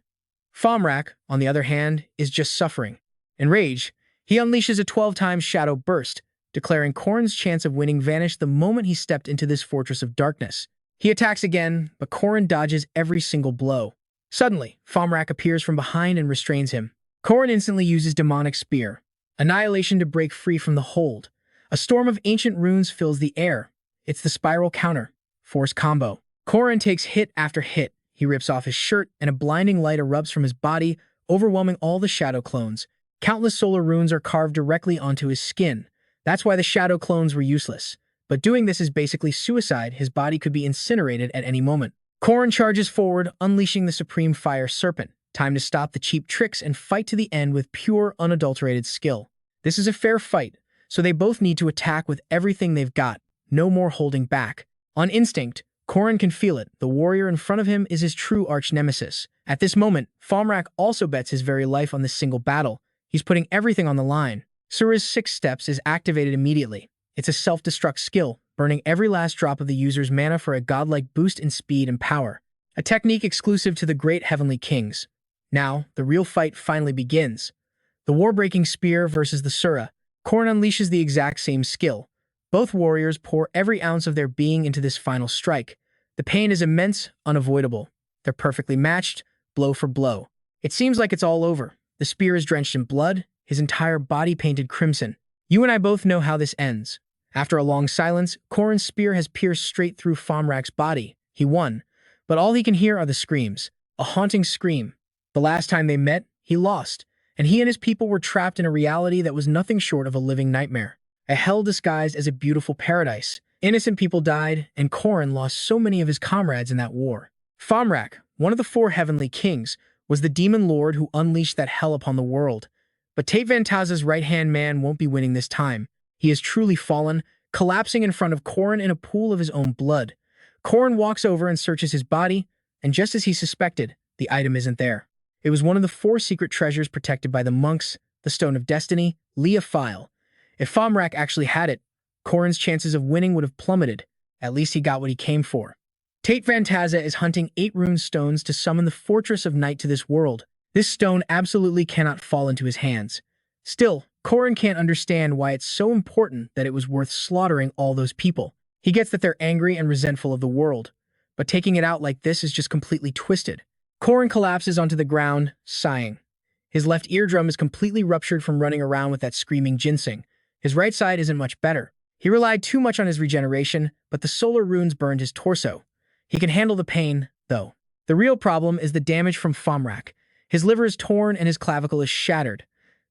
Fomrak, on the other hand, is just suffering. Enraged, he unleashes a 12-time shadow burst, declaring Corin's chance of winning vanished the moment he stepped into this fortress of darkness. He attacks again, but Corin dodges every single blow. Suddenly, Fomrak appears from behind and restrains him. Corin instantly uses Demonic Spear, Annihilation to break free from the hold. A storm of ancient runes fills the air. It's the spiral counter. Force combo. Corin takes hit after hit. He rips off his shirt, and a blinding light erupts from his body, overwhelming all the shadow clones. Countless solar runes are carved directly onto his skin. That's why the shadow clones were useless. But doing this is basically suicide. His body could be incinerated at any moment. Corin charges forward, unleashing the Supreme Fire Serpent. Time to stop the cheap tricks and fight to the end with pure, unadulterated skill. This is a fair fight, so they both need to attack with everything they've got. No more holding back. On instinct, Corin can feel it. The warrior in front of him is his true arch-nemesis. At this moment, Fomrak also bets his very life on this single battle. He's putting everything on the line. Sura's 6 steps is activated immediately. It's a self-destruct skill, burning every last drop of the user's mana for a godlike boost in speed and power. A technique exclusive to the great heavenly kings. Now, the real fight finally begins. The war-breaking spear versus the Sura. Corin unleashes the exact same skill. Both warriors pour every ounce of their being into this final strike. The pain is immense, unavoidable. They're perfectly matched, blow for blow. It seems like it's all over. The spear is drenched in blood, his entire body painted crimson. You and I both know how this ends. After a long silence, Corin's spear has pierced straight through Fomrak's body. He won, but all he can hear are the screams. A haunting scream. The last time they met, he lost, and he and his people were trapped in a reality that was nothing short of a living nightmare. A hell disguised as a beautiful paradise. Innocent people died, and Corin lost so many of his comrades in that war. Fomrak, one of the 4 heavenly kings, was the demon lord who unleashed that hell upon the world. But Tate Van Taza's right-hand man won't be winning this time. He has truly fallen, collapsing in front of Corin in a pool of his own blood. Corin walks over and searches his body, and just as he suspected, the item isn't there. It was one of the 4 secret treasures protected by the monks, the Stone of Destiny, Leah File. If Fomrak actually had it, Corin's chances of winning would have plummeted. At least he got what he came for. Tate Van Taza is hunting 8 rune stones to summon the Fortress of Night to this world. This stone absolutely cannot fall into his hands. Still, Corin can't understand why it's so important that it was worth slaughtering all those people. He gets that they're angry and resentful of the world, but taking it out like this is just completely twisted. Corin collapses onto the ground, sighing. His left eardrum is completely ruptured from running around with that screaming ginseng. His right side isn't much better. He relied too much on his regeneration, but the solar runes burned his torso. He can handle the pain, though. The real problem is the damage from Fomrak. His liver is torn and his clavicle is shattered.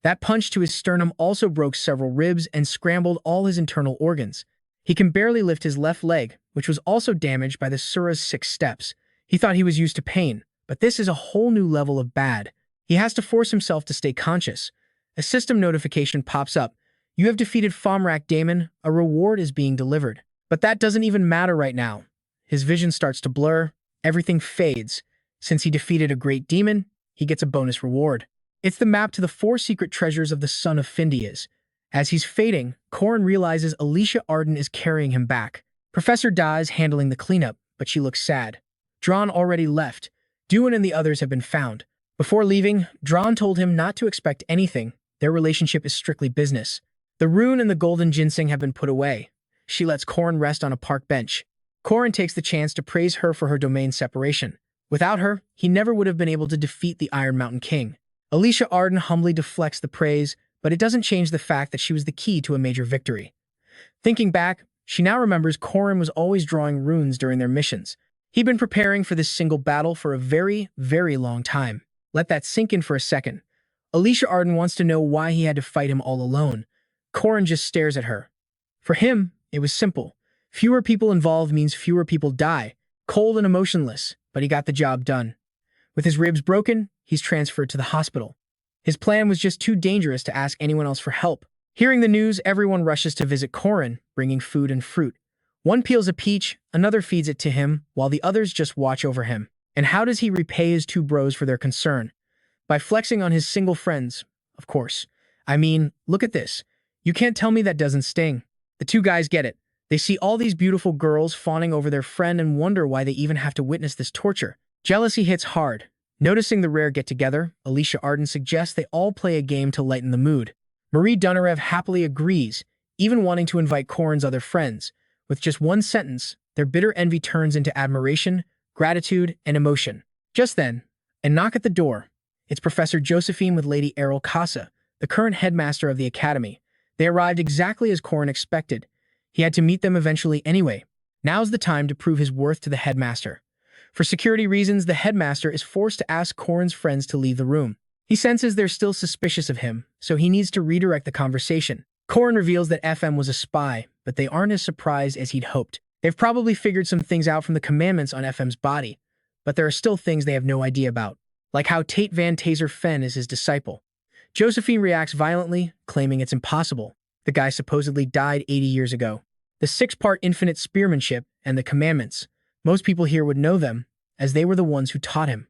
That punch to his sternum also broke several ribs and scrambled all his internal organs. He can barely lift his left leg, which was also damaged by the Sura's 6 steps. He thought he was used to pain, but this is a whole new level of bad. He has to force himself to stay conscious. A system notification pops up. You have defeated Fomrak Daemon. A reward is being delivered. But that doesn't even matter right now. His vision starts to blur. Everything fades. Since he defeated a great demon, he gets a bonus reward. It's the map to the 4 secret treasures of the Son of Findias. As he's fading, Corin realizes Alicia Arden is carrying him back. Professor Da is handling the cleanup, but she looks sad. Dran already left. Duan and the others have been found. Before leaving, Dran told him not to expect anything. Their relationship is strictly business. The rune and the golden ginseng have been put away. She lets Corin rest on a park bench. Corin takes the chance to praise her for her domain separation. Without her, he never would have been able to defeat the Iron Mountain King. Alicia Arden humbly deflects the praise, but it doesn't change the fact that she was the key to a major victory. Thinking back, she now remembers Corin was always drawing runes during their missions. He'd been preparing for this single battle for a very, very long time. Let that sink in for a second. Alicia Arden wants to know why he had to fight him all alone. Corin just stares at her. For him, it was simple. Fewer people involved means fewer people die. Cold and emotionless, but he got the job done. With his ribs broken, he's transferred to the hospital. His plan was just too dangerous to ask anyone else for help. Hearing the news, everyone rushes to visit Corin, bringing food and fruit. One peels a peach, another feeds it to him, while the others just watch over him. And how does he repay his two bros for their concern? By flexing on his single friends, of course. I mean, look at this. You can't tell me that doesn't sting. The two guys get it. They see all these beautiful girls fawning over their friend and wonder why they even have to witness this torture. Jealousy hits hard. Noticing the rare get-together, Alicia Arden suggests they all play a game to lighten the mood. Marie Dunarev happily agrees, even wanting to invite Corin's other friends. With just one sentence, their bitter envy turns into admiration, gratitude, and emotion. Just then, a knock at the door. It's Professor Josephine with Lady Errol Casa, the current headmaster of the academy. They arrived exactly as Corin expected. He had to meet them eventually anyway. Now's the time to prove his worth to the headmaster. For security reasons, the headmaster is forced to ask Corin's friends to leave the room. He senses they're still suspicious of him, so he needs to redirect the conversation. Corin reveals that FM was a spy, but they aren't as surprised as he'd hoped. They've probably figured some things out from the commandments on FM's body, but there are still things they have no idea about, like how Tate Van Taser Fen is his disciple. Josephine reacts violently, claiming it's impossible. The guy supposedly died 80 years ago. The six-part infinite spearmanship and the commandments. Most people here would know them, as they were the ones who taught him.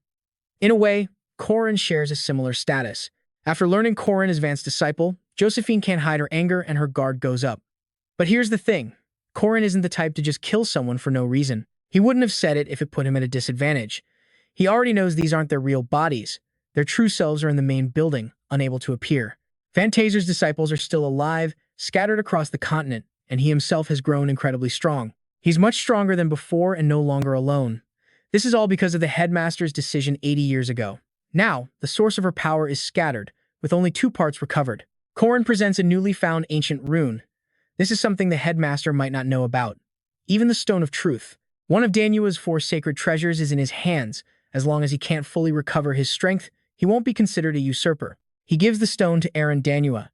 In a way, Corin shares a similar status. After learning Corin is Van's disciple, Josephine can't hide her anger and her guard goes up. But here's the thing. Corin isn't the type to just kill someone for no reason. He wouldn't have said it if it put him at a disadvantage. He already knows these aren't their real bodies. Their true selves are in the main building, unable to appear. Van Taser's disciples are still alive, scattered across the continent, and he himself has grown incredibly strong. He's much stronger than before and no longer alone. This is all because of the headmaster's decision 80 years ago. Now, the source of her power is scattered, with only 2 parts recovered. Corin presents a newly found ancient rune. This is something the headmaster might not know about. Even the Stone of Truth. One of Danua's 4 sacred treasures is in his hands. As long as he can't fully recover his strength, he won't be considered a usurper. He gives the stone to Aaron Danua.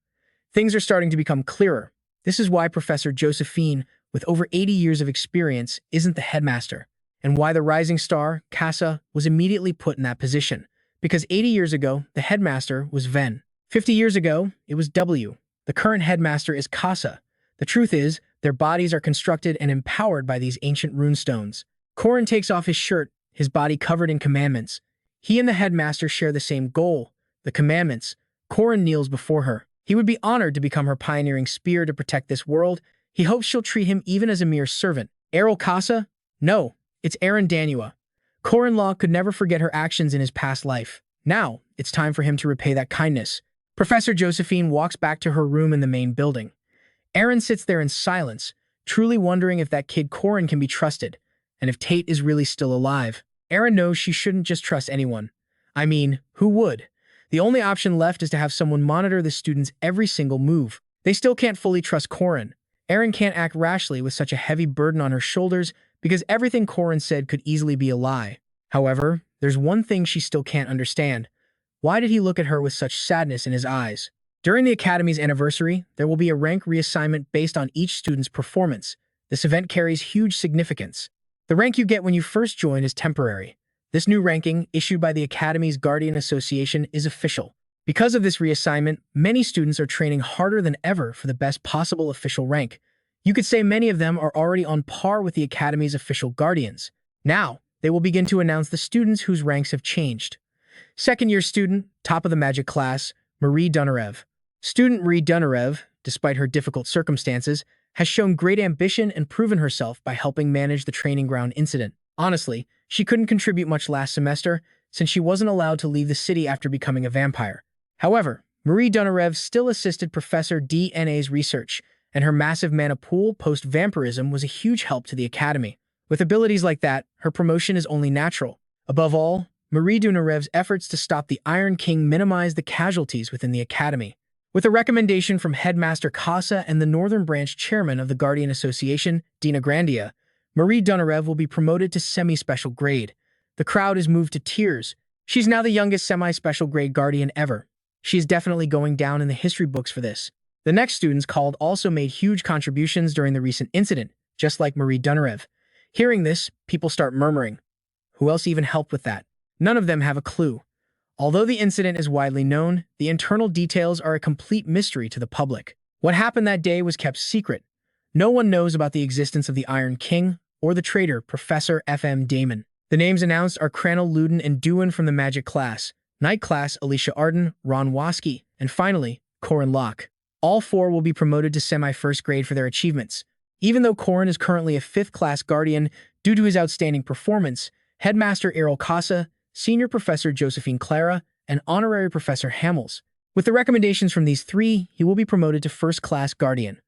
Things are starting to become clearer. This is why Professor Josephine, with over 80 years of experience, isn't the headmaster, and why the rising star, Casa, was immediately put in that position. Because 80 years ago, the headmaster was Ven. 50 years ago, it was W. The current headmaster is Casa. The truth is, their bodies are constructed and empowered by these ancient runestones. Corin takes off his shirt, his body covered in commandments. He and the headmaster share the same goal, the commandments. Corin kneels before her. He would be honored to become her pioneering spear to protect this world. He hopes she'll treat him even as a mere servant. Errol Casa? No, it's Aaron Danua. Corin Loch could never forget her actions in his past life. Now, it's time for him to repay that kindness. Professor Josephine walks back to her room in the main building. Aaron sits there in silence, truly wondering if that kid Corin can be trusted, and if Tate is really still alive. Aaron knows she shouldn't just trust anyone. I mean, who would? The only option left is to have someone monitor the students' every single move. They still can't fully trust Corin. Aaron can't act rashly with such a heavy burden on her shoulders because everything Corin said could easily be a lie. However, there's one thing she still can't understand. Why did he look at her with such sadness in his eyes? During the Academy's anniversary, there will be a rank reassignment based on each student's performance. This event carries huge significance. The rank you get when you first join is temporary. This new ranking, issued by the Academy's Guardian Association, is official. Because of this reassignment, many students are training harder than ever for the best possible official rank. You could say many of them are already on par with the Academy's official guardians. Now, they will begin to announce the students whose ranks have changed. Second-year student, top of the magic class, Marie Dunarev. Student Marie Dunarev, despite her difficult circumstances, has shown great ambition and proven herself by helping manage the training ground incident. Honestly, she couldn't contribute much last semester since she wasn't allowed to leave the city after becoming a vampire. However, Marie Dunarev still assisted Professor DNA's research, and her massive mana pool post-vampirism was a huge help to the Academy. With abilities like that, her promotion is only natural. Above all, Marie Dunarev's efforts to stop the Iron King minimize the casualties within the Academy. With a recommendation from Headmaster Casa and the Northern Branch Chairman of the Guardian Association, Dina Grandia, Marie Dunarev will be promoted to semi-special grade. The crowd is moved to tears. She's now the youngest semi-special grade Guardian ever. She is definitely going down in the history books for this. The next students called also made huge contributions during the recent incident, just like Marie Dunarev. Hearing this, people start murmuring. Who else even helped with that? None of them have a clue. Although the incident is widely known, the internal details are a complete mystery to the public. What happened that day was kept secret. No one knows about the existence of the Iron King or the traitor, Professor F.M. Damon. The names announced are Cranel Luden and Duin from the Magic class, Night class Alicia Arden, Ron Waski, and finally, Corin Loch. All four will be promoted to semi-first grade for their achievements. Even though Corin is currently a 5th class guardian due to his outstanding performance, Headmaster Errol Casa, Senior Professor Josephine Clara, and Honorary Professor Hamels. With the recommendations from these three, he will be promoted to 1st class guardian.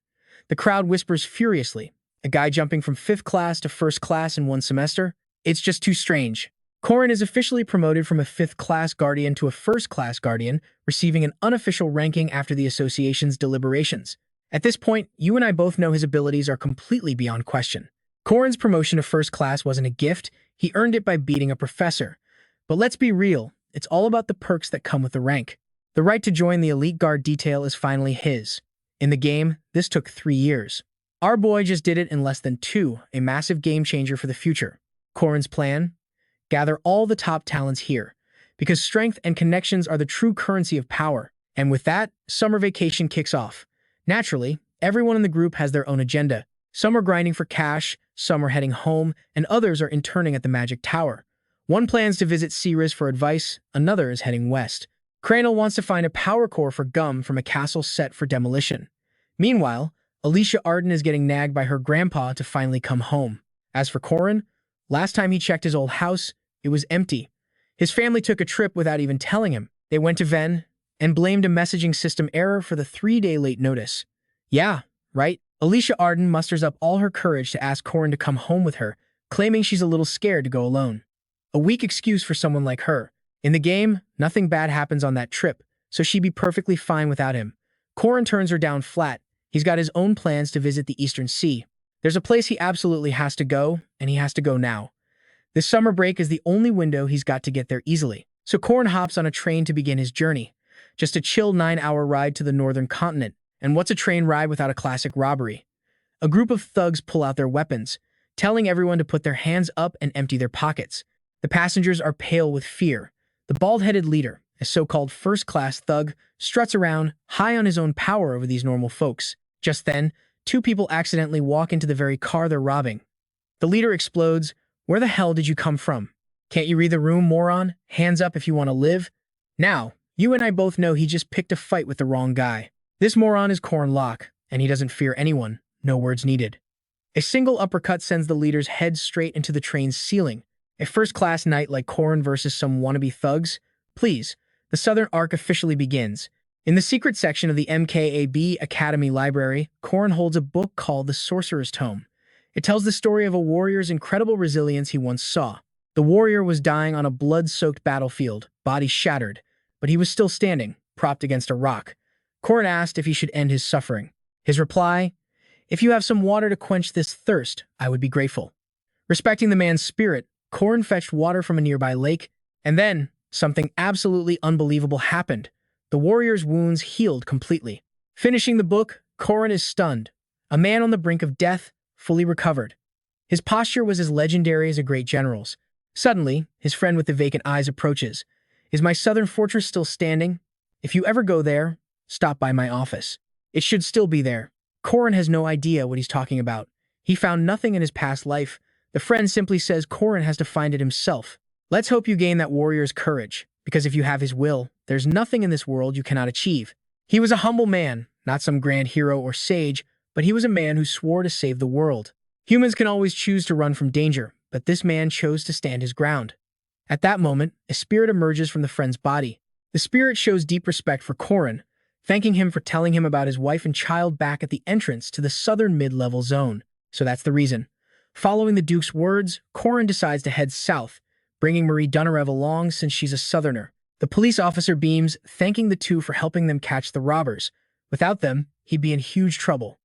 The crowd whispers furiously. A guy jumping from 5th class to 1st class in one semester? It's just too strange. Corin is officially promoted from a 5th class guardian to a 1st class guardian, receiving an unofficial ranking after the association's deliberations. At this point, you and I both know his abilities are completely beyond question. Corin's promotion to 1st class wasn't a gift, he earned it by beating a professor. But let's be real, it's all about the perks that come with the rank. The right to join the elite guard detail is finally his. In the game, this took 3 years. Our boy just did it in less than 2, a massive game changer for the future. Corin's plan? Gather all the top talents here, because strength and connections are the true currency of power. And with that, summer vacation kicks off. Naturally, everyone in the group has their own agenda. Some are grinding for cash, some are heading home, and others are interning at the Magic Tower. One plans to visit Ceres for advice, another is heading west. Cranel wants to find a power core for Gum from a castle set for demolition. Meanwhile, Alicia Arden is getting nagged by her grandpa to finally come home. As for Corin, last time he checked his old house, it was empty. His family took a trip without even telling him. They went to Ven and blamed a messaging system error for the 3-day late notice. Yeah, right? Alicia Arden musters up all her courage to ask Corin to come home with her, claiming she's a little scared to go alone. A weak excuse for someone like her. In the game, nothing bad happens on that trip, so she'd be perfectly fine without him. Corin turns her down flat. He's got his own plans to visit the Eastern Sea. There's a place he absolutely has to go, and he has to go now. This summer break is the only window he's got to get there easily. So Corin hops on a train to begin his journey. Just a chill 9-hour ride to the northern continent. And what's a train ride without a classic robbery? A group of thugs pull out their weapons, telling everyone to put their hands up and empty their pockets. The passengers are pale with fear. The bald-headed leader, a so-called first-class thug, struts around, high on his own power over these normal folks. Just then, 2 people accidentally walk into the very car they're robbing. The leader explodes. Where the hell did you come from? Can't you read the room, moron? Hands up if you want to live. Now, you and I both know he just picked a fight with the wrong guy. This moron is Corin Loch, and he doesn't fear anyone. No words needed. A single uppercut sends the leader's head straight into the train's ceiling. A first-class knight like Corin versus some wannabe thugs? Please, the Southern Arc officially begins. In the secret section of the MK3 Academy library, Corin holds a book called The Sorcerer's Tome. It tells the story of a warrior's incredible resilience he once saw. The warrior was dying on a blood-soaked battlefield, body shattered, but he was still standing, propped against a rock. Corin asked if he should end his suffering. His reply, "If you have some water to quench this thirst, I would be grateful." Respecting the man's spirit, Corin fetched water from a nearby lake, and then something absolutely unbelievable happened. The warrior's wounds healed completely. Finishing the book, Corin is stunned. A man on the brink of death, fully recovered. His posture was as legendary as a great general's. Suddenly, his friend with the vacant eyes approaches. "Is my southern fortress still standing? If you ever go there, stop by my office. It should still be there." Corin has no idea what he's talking about. He found nothing in his past life. The friend simply says Corin has to find it himself. Let's hope you gain that warrior's courage, because if you have his will, there's nothing in this world you cannot achieve. He was a humble man, not some grand hero or sage, but he was a man who swore to save the world. Humans can always choose to run from danger, but this man chose to stand his ground. At that moment, a spirit emerges from the friend's body. The spirit shows deep respect for Corin, thanking him for telling him about his wife and child back at the entrance to the southern mid-level zone. So that's the reason. Following the Duke's words, Corin decides to head south, bringing Marie Dunarev along since she's a southerner. The police officer beams, thanking the two for helping them catch the robbers. Without them, he'd be in huge trouble.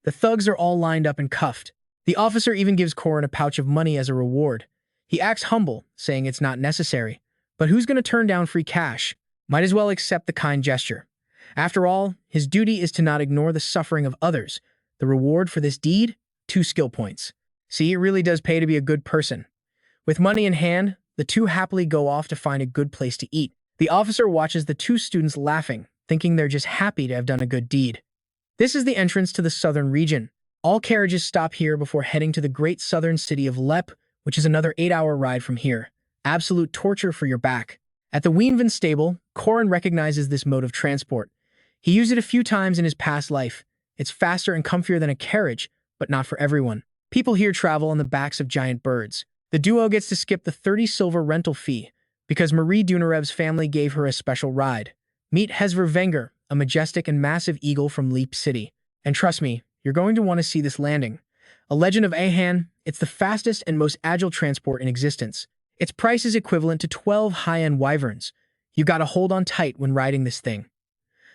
The thugs are all lined up and cuffed. The officer even gives Corin a pouch of money as a reward. He acts humble, saying it's not necessary. But who's going to turn down free cash? Might as well accept the kind gesture. After all, his duty is to not ignore the suffering of others. The reward for this deed? 2 skill points. See, it really does pay to be a good person. With money in hand, the two happily go off to find a good place to eat. The officer watches the 2 students laughing, thinking they're just happy to have done a good deed. This is the entrance to the southern region. All carriages stop here before heading to the great southern city of Lep, which is another 8-hour ride from here. Absolute torture for your back. At the Weenven stable, Corin recognizes this mode of transport. He used it a few times in his past life. It's faster and comfier than a carriage, but not for everyone. People here travel on the backs of giant birds. The duo gets to skip the 30 silver rental fee because Marie Dunarev's family gave her a special ride. Meet Hesver Wenger, a majestic and massive eagle from Leap City. And trust me, you're going to want to see this landing. A legend of Ahan, it's the fastest and most agile transport in existence. Its price is equivalent to 12 high-end wyverns. You gotta hold on tight when riding this thing.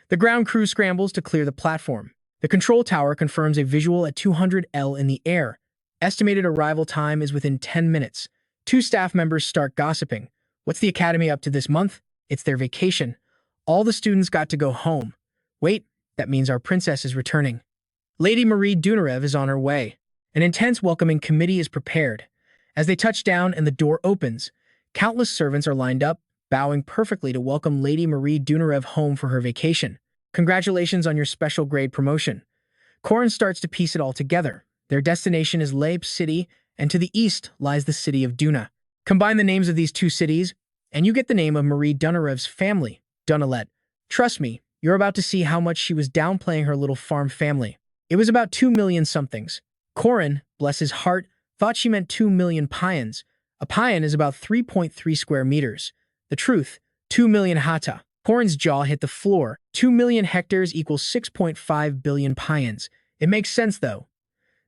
The ground crew scrambles to clear the platform. The control tower confirms a visual at 200 L in the air. Estimated arrival time is within 10 minutes. 2 staff members start gossiping. What's the academy up to this month? It's their vacation. All the students got to go home. Wait, that means our princess is returning. Lady Marie Dunarev is on her way. An intense welcoming committee is prepared. As they touch down and the door opens, countless servants are lined up, bowing perfectly to welcome Lady Marie Dunarev home for her vacation. Congratulations on your special grade promotion. Corin starts to piece it all together. Their destination is Leip City, and to the east lies the city of Duna. Combine the names of these 2 cities, and you get the name of Marie Dunarev's family, Dunalet. Trust me, you're about to see how much she was downplaying her little farm family. It was about 2 million somethings. Corin, bless his heart, thought she meant 2 million pyons. A pyon is about 3.3 square meters. The truth, 2 million hata. Corin's jaw hit the floor. 2 million hectares equals 6.5 billion pyons. It makes sense, though.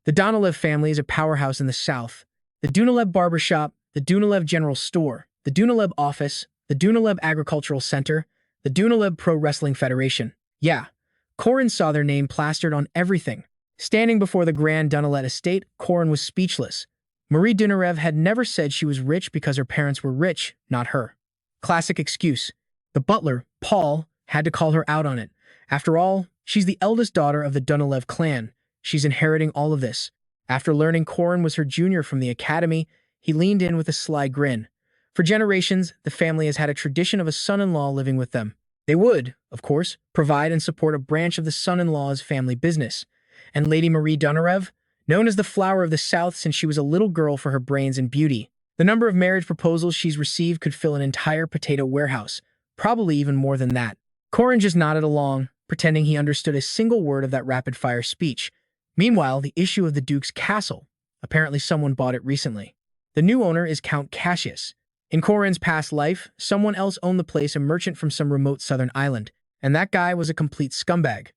The Donalev family is a powerhouse in the south. The Dunalev barbershop, the Dunalev general store, the Dunalev office, the Dunalev agricultural center, the Dunalev Pro Wrestling Federation. Yeah, Corin saw their name plastered on everything. Standing before the Grand Dunalet estate, Corin was speechless. Marie Dunarev had never said she was rich because her parents were rich, not her. Classic excuse. The butler, Paul, had to call her out on it. After all, she's the eldest daughter of the Dunalev clan. She's inheriting all of this. After learning Corin was her junior from the academy, he leaned in with a sly grin. For generations, the family has had a tradition of a son-in-law living with them. They would, of course, provide and support a branch of the son-in-law's family business. And Lady Marie Dunarev, known as the flower of the South since she was a little girl for her brains and beauty. The number of marriage proposals she's received could fill an entire potato warehouse, probably even more than that. Corin just nodded along, pretending he understood a single word of that rapid-fire speech. Meanwhile, the issue of the Duke's castle. Apparently someone bought it recently. The new owner is Count Cassius. In Corin's past life, someone else owned the place, a merchant from some remote southern island, and that guy was a complete scumbag.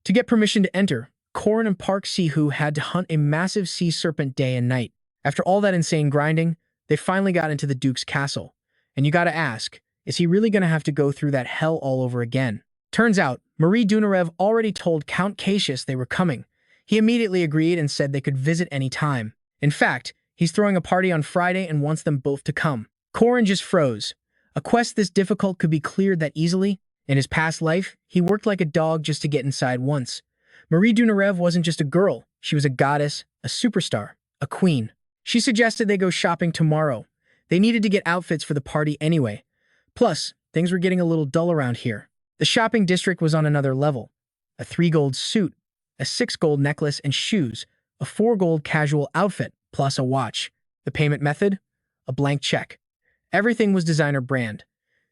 To get permission to enter, Corin and Park Sihoo had to hunt a massive sea serpent day and night. After all that insane grinding, they finally got into the Duke's castle. And you gotta ask, is he really gonna have to go through that hell all over again? Turns out, Marie Dunarev already told Count Cassius they were coming. He immediately agreed and said they could visit any time. In fact, he's throwing a party on Friday and wants them both to come. Corin just froze. A quest this difficult could be cleared that easily? In his past life, he worked like a dog just to get inside once. Marie Dunarev wasn't just a girl. She was a goddess, a superstar, a queen. She suggested they go shopping tomorrow. They needed to get outfits for the party anyway. Plus, things were getting a little dull around here. The shopping district was on another level. A 3 gold suit, a 6 gold necklace and shoes, a 4 gold casual outfit, plus a watch. The payment method? A blank check. Everything was designer brand.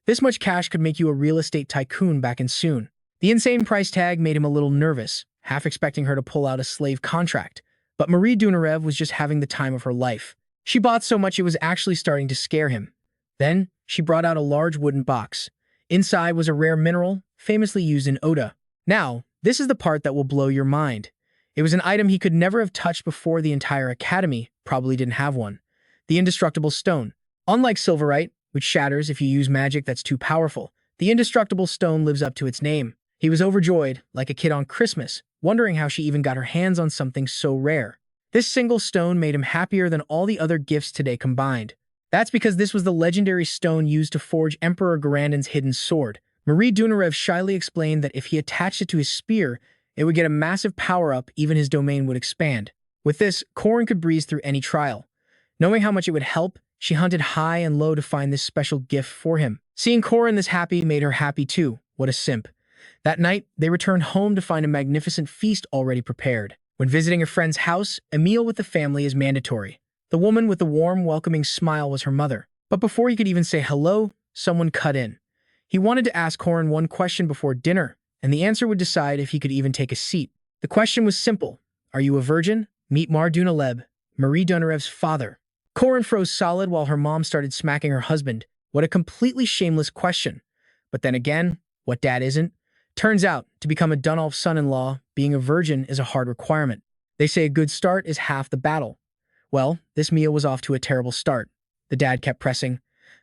This much cash could make you a real estate tycoon back in soon. The insane price tag made him a little nervous, half expecting her to pull out a slave contract. But Marie Dunarev was just having the time of her life. She bought so much it was actually starting to scare him. Then, she brought out a large wooden box. Inside was a rare mineral, famously used in Oda. Now, this is the part that will blow your mind. It was an item he could never have touched before. The entire academy probably didn't have one. The indestructible stone. Unlike silverite, which shatters if you use magic that's too powerful, the indestructible stone lives up to its name. He was overjoyed, like a kid on Christmas, wondering how she even got her hands on something so rare. This single stone made him happier than all the other gifts today combined. That's because this was the legendary stone used to forge Emperor Garandan's hidden sword. Marie Dunarev shyly explained that if he attached it to his spear, it would get a massive power-up, even his domain would expand. With this, Corin could breeze through any trial. Knowing how much it would help, she hunted high and low to find this special gift for him. Seeing Corin this happy made her happy too. What a simp. That night, they returned home to find a magnificent feast already prepared. When visiting a friend's house, a meal with the family is mandatory. The woman with the warm, welcoming smile was her mother. But before he could even say hello, someone cut in. He wanted to ask Corin one question before dinner, and the answer would decide if he could even take a seat. The question was simple. Are you a virgin? Meet Mar Dunaleb, Marie Donarev's father. Corin froze solid while her mom started smacking her husband. What a completely shameless question. But then again, what dad isn't? Turns out, to become a Dunalf son-in-law, being a virgin is a hard requirement. They say a good start is half the battle. Well, this meal was off to a terrible start. The dad kept pressing.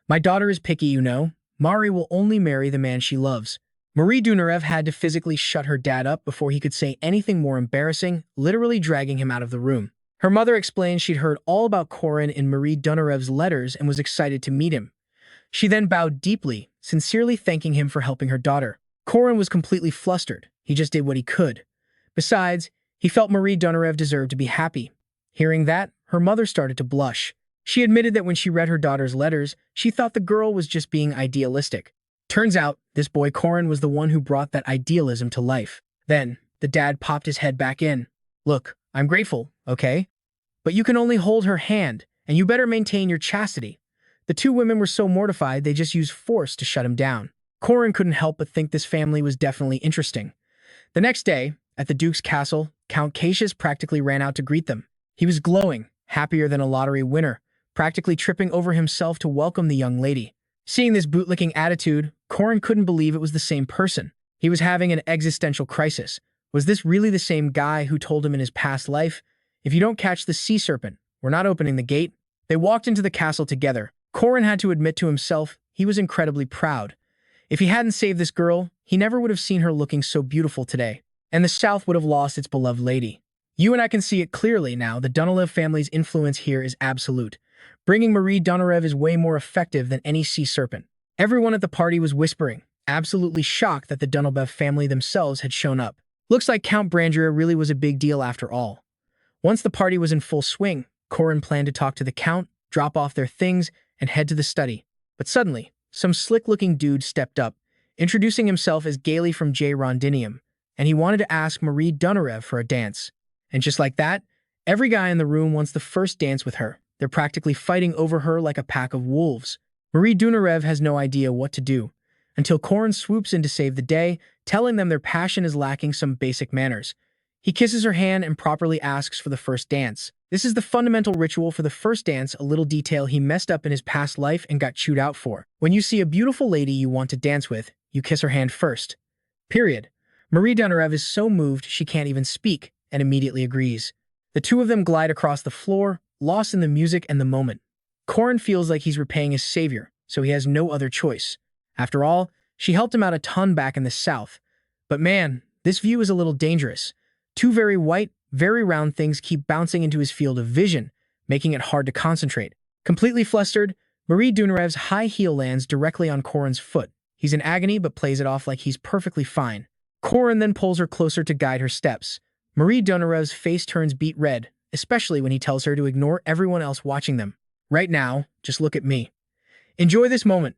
My daughter is picky, you know. Mari will only marry the man she loves. Marie Dunarev had to physically shut her dad up before he could say anything more embarrassing, literally dragging him out of the room. Her mother explained she'd heard all about Corin in Marie Dunarev's letters and was excited to meet him. She then bowed deeply, sincerely thanking him for helping her daughter. Corin was completely flustered. He just did what he could. Besides, he felt Marie Dunarev deserved to be happy. Hearing that, her mother started to blush. She admitted that when she read her daughter's letters, she thought the girl was just being idealistic. Turns out, this boy Corin was the one who brought that idealism to life. Then, the dad popped his head back in. Look, I'm grateful, okay? But you can only hold her hand, and you better maintain your chastity. The two women were so mortified they just used force to shut him down. Corin couldn't help but think this family was definitely interesting. The next day, at the Duke's castle, Count Cassius practically ran out to greet them. He was glowing, happier than a lottery winner, practically tripping over himself to welcome the young lady. Seeing this bootlicking attitude, Corin couldn't believe it was the same person. He was having an existential crisis. Was this really the same guy who told him in his past life, if you don't catch the sea serpent, we're not opening the gate? They walked into the castle together. Corin had to admit to himself he was incredibly proud. If he hadn't saved this girl, he never would have seen her looking so beautiful today, and the South would have lost its beloved lady. You and I can see it clearly now. The Dunalev family's influence here is absolute. Bringing Marie Dunarev is way more effective than any sea serpent. Everyone at the party was whispering, absolutely shocked that the Dunalev family themselves had shown up. Looks like Count Brandria really was a big deal after all. Once the party was in full swing, Corin planned to talk to the Count, drop off their things, and head to the study. But suddenly, some slick-looking dude stepped up, introducing himself as Gailey from J. Rondinium, and he wanted to ask Marie Dunarev for a dance. And just like that, every guy in the room wants the first dance with her. They're practically fighting over her like a pack of wolves. Marie Dunarev has no idea what to do, until Corin swoops in to save the day, telling them their passion is lacking some basic manners. He kisses her hand and properly asks for the first dance. This is the fundamental ritual for the first dance, a little detail he messed up in his past life and got chewed out for. When you see a beautiful lady you want to dance with, you kiss her hand first. Period. Marie Dunarev is so moved she can't even speak, and immediately agrees. The two of them glide across the floor, lost in the music and the moment. Corin feels like he's repaying his savior, so he has no other choice. After all, she helped him out a ton back in the South. But man, this view is a little dangerous. Two very white, very round things keep bouncing into his field of vision, making it hard to concentrate. Completely flustered, Marie Dunarev's high heel lands directly on Corin's foot. He's in agony but plays it off like he's perfectly fine. Corin then pulls her closer to guide her steps. Marie Dunarev's face turns beet red, especially when he tells her to ignore everyone else watching them. Right now, just look at me. Enjoy this moment.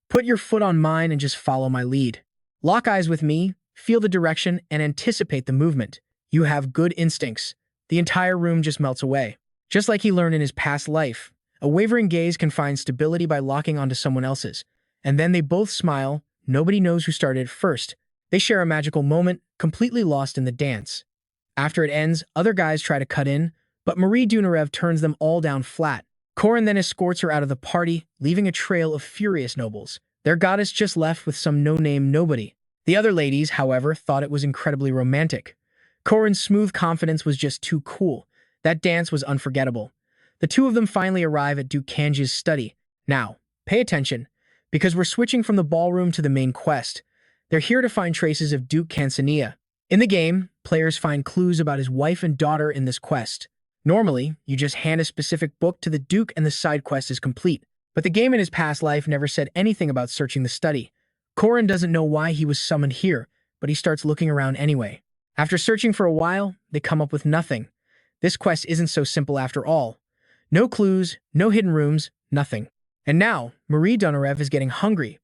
Put your foot on mine and just follow my lead. Lock eyes with me, feel the direction, and anticipate the movement. You have good instincts. The entire room just melts away. Just like he learned in his past life, a wavering gaze can find stability by locking onto someone else's. And then they both smile. Nobody knows who started first. They share a magical moment, completely lost in the dance. After it ends, other guys try to cut in, but Marie Dunarev turns them all down flat. Corin then escorts her out of the party, leaving a trail of furious nobles. Their goddess just left with some no-name nobody. The other ladies, however, thought it was incredibly romantic. Corin's smooth confidence was just too cool. That dance was unforgettable. The two of them finally arrive at Duke Kanji's study. Now, pay attention, because we're switching from the ballroom to the main quest. They're here to find traces of Duke Cansania. In the game, players find clues about his wife and daughter in this quest. Normally, you just hand a specific book to the Duke and the side quest is complete. But the game in his past life never said anything about searching the study. Corin doesn't know why he was summoned here, but he starts looking around anyway. After searching for a while, they come up with nothing. This quest isn't so simple after all. No clues, no hidden rooms, nothing. And now, Marie Dunarev is getting hungry.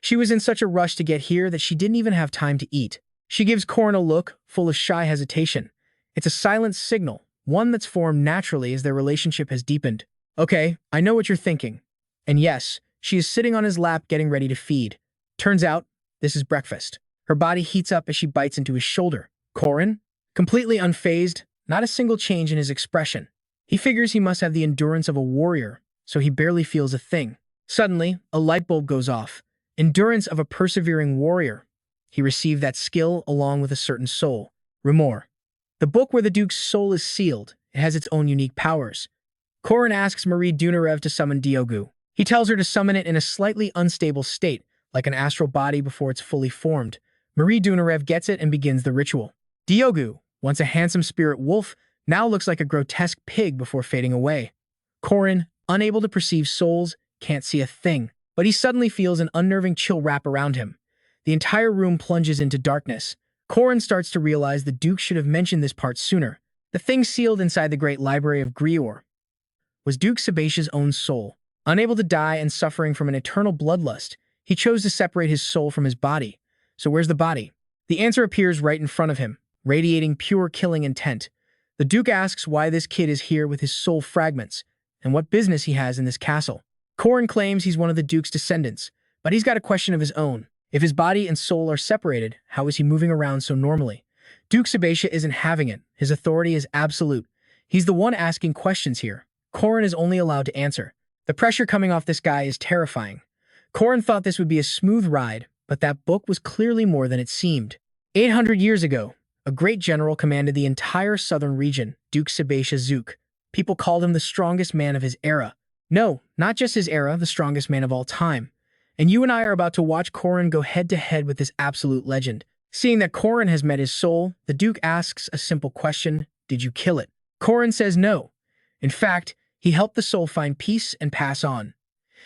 She was in such a rush to get here that she didn't even have time to eat. She gives Corin a look full of shy hesitation. It's a silent signal, one that's formed naturally as their relationship has deepened. Okay, I know what you're thinking. And yes, she is sitting on his lap getting ready to feed. Turns out, this is breakfast. Her body heats up as she bites into his shoulder. Corin? Completely unfazed, not a single change in his expression. He figures he must have the endurance of a warrior, so he barely feels a thing. Suddenly, a light bulb goes off. Endurance of a persevering warrior. He received that skill along with a certain soul. Rumor. The book where the Duke's soul is sealed. It has its own unique powers. Corin asks Marie Dunarev to summon Diogu. He tells her to summon it in a slightly unstable state, like an astral body before it's fully formed. Marie Dunarev gets it and begins the ritual. Diogu, once a handsome spirit wolf, now looks like a grotesque pig before fading away. Corin, unable to perceive souls, can't see a thing, but he suddenly feels an unnerving chill wrap around him. The entire room plunges into darkness. Corin starts to realize the Duke should have mentioned this part sooner. The thing sealed inside the great library of Grior was Duke Sebastia's own soul. Unable to die and suffering from an eternal bloodlust, he chose to separate his soul from his body. So where's the body? The answer appears right in front of him, radiating pure killing intent. The Duke asks why this kid is here with his soul fragments, and what business he has in this castle. Corin claims he's one of the Duke's descendants, but he's got a question of his own. If his body and soul are separated, how is he moving around so normally? Duke Sebastia isn't having it. His authority is absolute. He's the one asking questions here. Corin is only allowed to answer. The pressure coming off this guy is terrifying. Corin thought this would be a smooth ride, but that book was clearly more than it seemed. 800 years ago, a great general commanded the entire southern region, Duke Sebastia Zook. People called him the strongest man of his era. No, not just his era, the strongest man of all time. And you and I are about to watch Corin go head-to-head with this absolute legend. Seeing that Corin has met his soul, the Duke asks a simple question: did you kill it? Corin says no. In fact, he helped the soul find peace and pass on.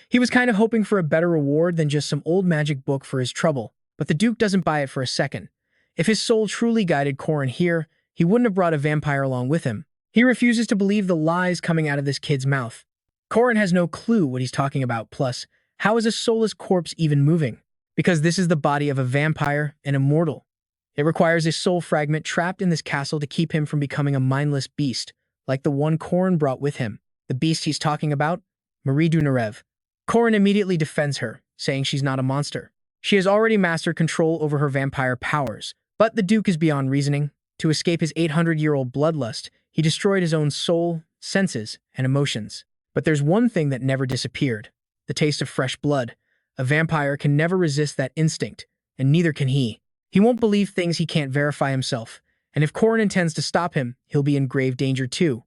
He was kind of hoping for a better reward than just some old magic book for his trouble, but the Duke doesn't buy it for a second. If his soul truly guided Corin here, he wouldn't have brought a vampire along with him. He refuses to believe the lies coming out of this kid's mouth. Corin has no clue what he's talking about, plus, how is a soulless corpse even moving? Because this is the body of a vampire, an immortal. It requires a soul fragment trapped in this castle to keep him from becoming a mindless beast, like the one Corin brought with him. The beast he's talking about? Marie Dunarev. Corin immediately defends her, saying she's not a monster. She has already mastered control over her vampire powers. But the Duke is beyond reasoning. To escape his 800-year-old bloodlust, he destroyed his own soul, senses, and emotions. But there's one thing that never disappeared: the taste of fresh blood. A vampire can never resist that instinct, and neither can he. He won't believe things he can't verify himself, and if Corin intends to stop him, he'll be in grave danger too.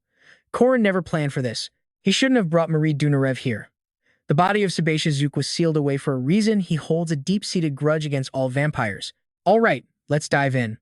Corin never planned for this. He shouldn't have brought Marie Dunarev here. The body of Sebastia Zook was sealed away for a reason. He holds a deep-seated grudge against all vampires. All right, let's dive in.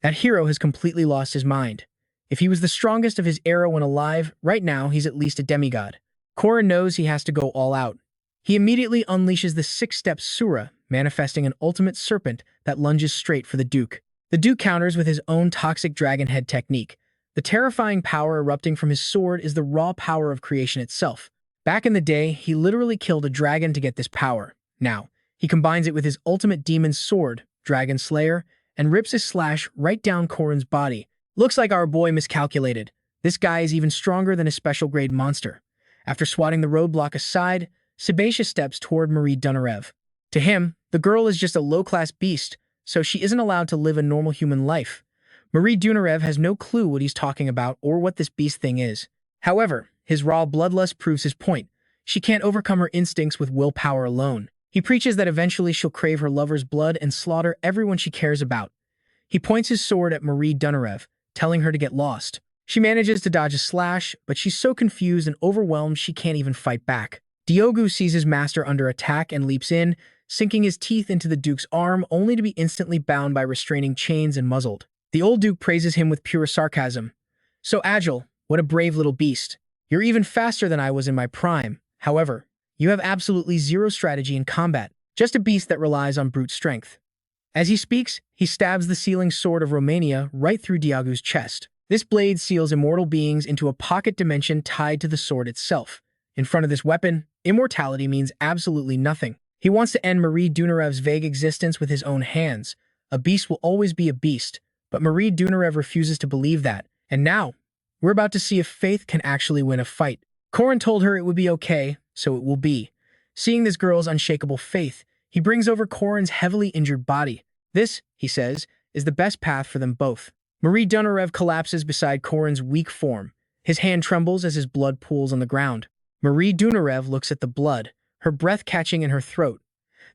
That hero has completely lost his mind. If he was the strongest of his era when alive, right now he's at least a demigod. Corin knows he has to go all out. He immediately unleashes the six-step Sura, manifesting an ultimate serpent that lunges straight for the Duke. The Duke counters with his own toxic dragon head technique. The terrifying power erupting from his sword is the raw power of creation itself. Back in the day, he literally killed a dragon to get this power. Now, he combines it with his ultimate demon sword, Dragon Slayer, and rips his slash right down Corin's body. Looks like our boy miscalculated. This guy is even stronger than a special-grade monster. After swatting the roadblock aside, Sebastia steps toward Marie Dunarev. To him, the girl is just a low-class beast, so she isn't allowed to live a normal human life. Marie Dunarev has no clue what he's talking about or what this beast thing is. However, his raw bloodlust proves his point. She can't overcome her instincts with willpower alone. He preaches that eventually she'll crave her lover's blood and slaughter everyone she cares about. He points his sword at Marie Dunarev, telling her to get lost. She manages to dodge a slash, but she's so confused and overwhelmed she can't even fight back. Diogu sees his master under attack and leaps in, sinking his teeth into the Duke's arm only to be instantly bound by restraining chains and muzzled. The old Duke praises him with pure sarcasm. So agile, what a brave little beast. You're even faster than I was in my prime. However, you have absolutely zero strategy in combat, just a beast that relies on brute strength. As he speaks, he stabs the sealing sword of Romania right through Diogu's chest. This blade seals immortal beings into a pocket dimension tied to the sword itself. In front of this weapon, immortality means absolutely nothing. He wants to end Marie Dunarev's vague existence with his own hands. A beast will always be a beast, but Marie Dunarev refuses to believe that. And now, we're about to see if faith can actually win a fight. Corin told her it would be okay, so it will be. Seeing this girl's unshakable faith, he brings over Corin's heavily injured body. This, he says, is the best path for them both. Marie Dunarev collapses beside Corin's weak form. His hand trembles as his blood pools on the ground. Marie Dunarev looks at the blood, her breath catching in her throat.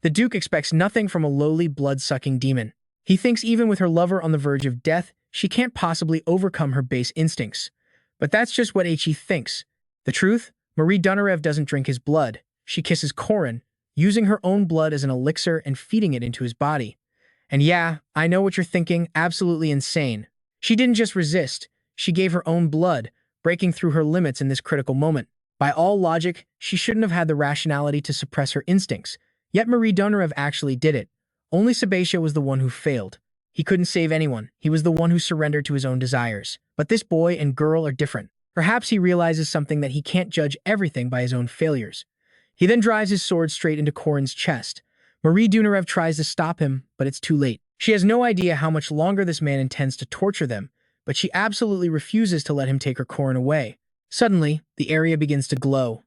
The Duke expects nothing from a lowly, blood-sucking demon. He thinks even with her lover on the verge of death, she can't possibly overcome her base instincts. But that's just what He thinks. The truth? Marie Dunarev doesn't drink his blood. She kisses Corin, using her own blood as an elixir and feeding it into his body. And yeah, I know what you're thinking, absolutely insane. She didn't just resist, she gave her own blood, breaking through her limits in this critical moment. By all logic, she shouldn't have had the rationality to suppress her instincts. Yet Marie Dunarev actually did it. Only Sebastian was the one who failed. He couldn't save anyone. He was the one who surrendered to his own desires. But this boy and girl are different. Perhaps he realizes something that he can't judge everything by his own failures. He then drives his sword straight into Corin's chest. Marie Dunarev tries to stop him, but it's too late. She has no idea how much longer this man intends to torture them, but she absolutely refuses to let him take her Corin away. Suddenly, the area begins to glow.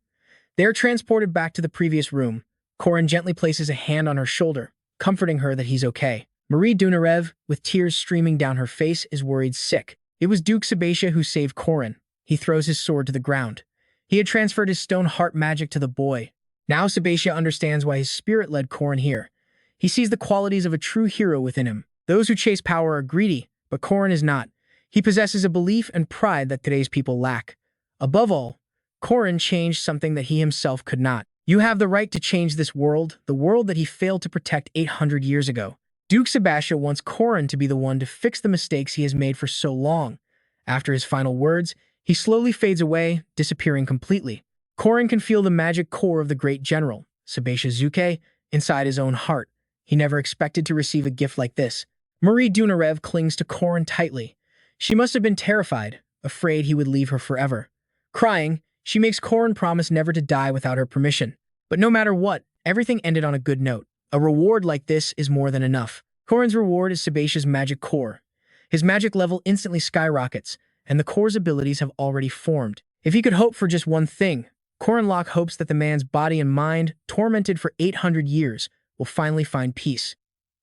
They are transported back to the previous room. Corin gently places a hand on her shoulder, comforting her that he's okay. Marie Dunarev, with tears streaming down her face, is worried sick. It was Duke Sebastian who saved Corin. He throws his sword to the ground. He had transferred his stone heart magic to the boy. Now Sebastian understands why his spirit led Corin here. He sees the qualities of a true hero within him. Those who chase power are greedy, but Corin is not. He possesses a belief and pride that today's people lack. Above all, Corin changed something that he himself could not. You have the right to change this world, the world that he failed to protect 800 years ago. Duke Sebastian wants Corin to be the one to fix the mistakes he has made for so long. After his final words, he slowly fades away, disappearing completely. Corin can feel the magic core of the great general, Sebastian Zuke, inside his own heart. He never expected to receive a gift like this. Marie Dunarev clings to Corin tightly. She must have been terrified, afraid he would leave her forever. Crying, she makes Corin promise never to die without her permission. But no matter what, everything ended on a good note. A reward like this is more than enough. Corin's reward is Sebastian's magic core. His magic level instantly skyrockets, and the core's abilities have already formed. If he could hope for just one thing, Corin Loch hopes that the man's body and mind, tormented for 800 years, will finally find peace.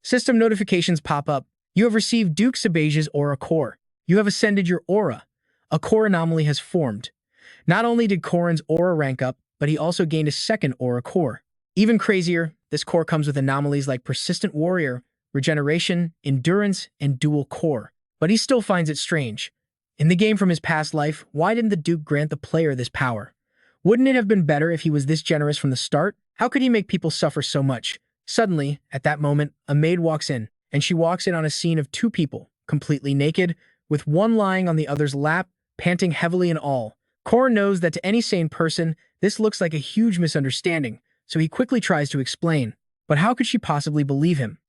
System notifications pop up. You have received Duke Sebastian's aura core. You have ascended your aura. A core anomaly has formed. Not only did Corin's aura rank up, but he also gained a second aura core. Even crazier, this core comes with anomalies like Persistent Warrior, Regeneration, Endurance, and Dual Core. But he still finds it strange. In the game from his past life, why didn't the Duke grant the player this power? Wouldn't it have been better if he was this generous from the start? How could he make people suffer so much? Suddenly, at that moment, a maid walks in, and she walks in on a scene of two people, completely naked, with one lying on the other's lap, panting heavily in awe. Corin knows that to any sane person, this looks like a huge misunderstanding, so he quickly tries to explain. But how could she possibly believe him?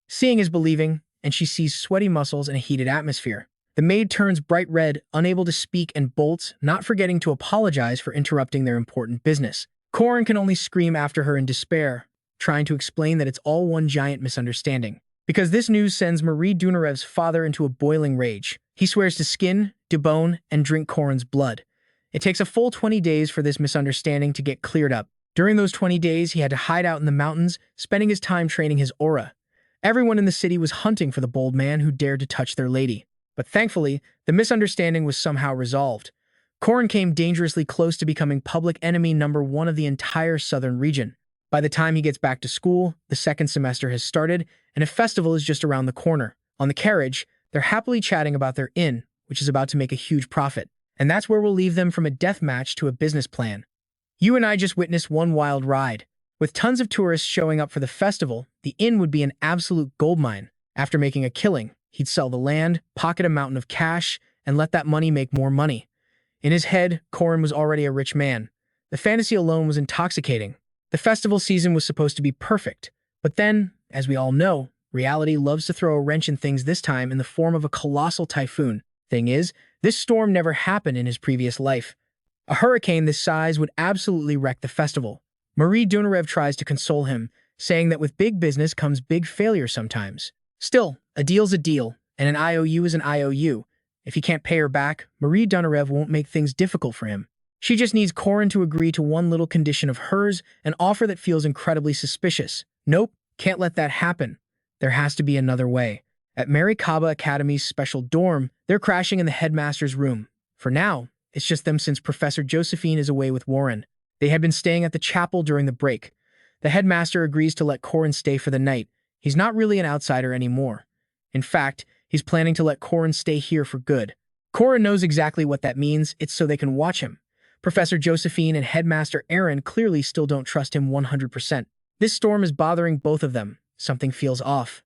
Seeing is believing, and she sees sweaty muscles in a heated atmosphere. The maid turns bright red, unable to speak, and bolts, not forgetting to apologize for interrupting their important business. Corin can only scream after her in despair, trying to explain that it's all one giant misunderstanding. Because this news sends Marie Dunarev's father into a boiling rage. He swears to skin, debone, and drink Corin's blood. It takes a full 20 days for this misunderstanding to get cleared up. During those 20 days, he had to hide out in the mountains, spending his time training his aura. Everyone in the city was hunting for the bold man who dared to touch their lady. But thankfully, the misunderstanding was somehow resolved. Corin came dangerously close to becoming public enemy number one of the entire southern region. By the time he gets back to school, the second semester has started, and a festival is just around the corner. On the carriage, they're happily chatting about their inn, which is about to make a huge profit. And that's where we'll leave them, from a death match to a business plan. You and I just witnessed one wild ride. With tons of tourists showing up for the festival, the inn would be an absolute goldmine. After making a killing, he'd sell the land, pocket a mountain of cash, and let that money make more money. In his head, Corin was already a rich man. The fantasy alone was intoxicating. The festival season was supposed to be perfect. But then, as we all know, reality loves to throw a wrench in things, this time in the form of a colossal typhoon. Thing is, this storm never happened in his previous life. A hurricane this size would absolutely wreck the festival. Marie Dunarev tries to console him, saying that with big business comes big failure sometimes. Still, a deal's a deal, and an IOU is an IOU. If he can't pay her back, Marie Dunarev won't make things difficult for him. She just needs Corin to agree to one little condition of hers, an offer that feels incredibly suspicious. Nope, can't let that happen. There has to be another way. At Marikaba Academy's special dorm, they're crashing in the headmaster's room. For now, it's just them since Professor Josephine is away with Warren. They had been staying at the chapel during the break. The headmaster agrees to let Corin stay for the night. He's not really an outsider anymore. In fact, he's planning to let Corin stay here for good. Corin knows exactly what that means. It's so they can watch him. Professor Josephine and Headmaster Aaron clearly still don't trust him 100%. This storm is bothering both of them. Something feels off.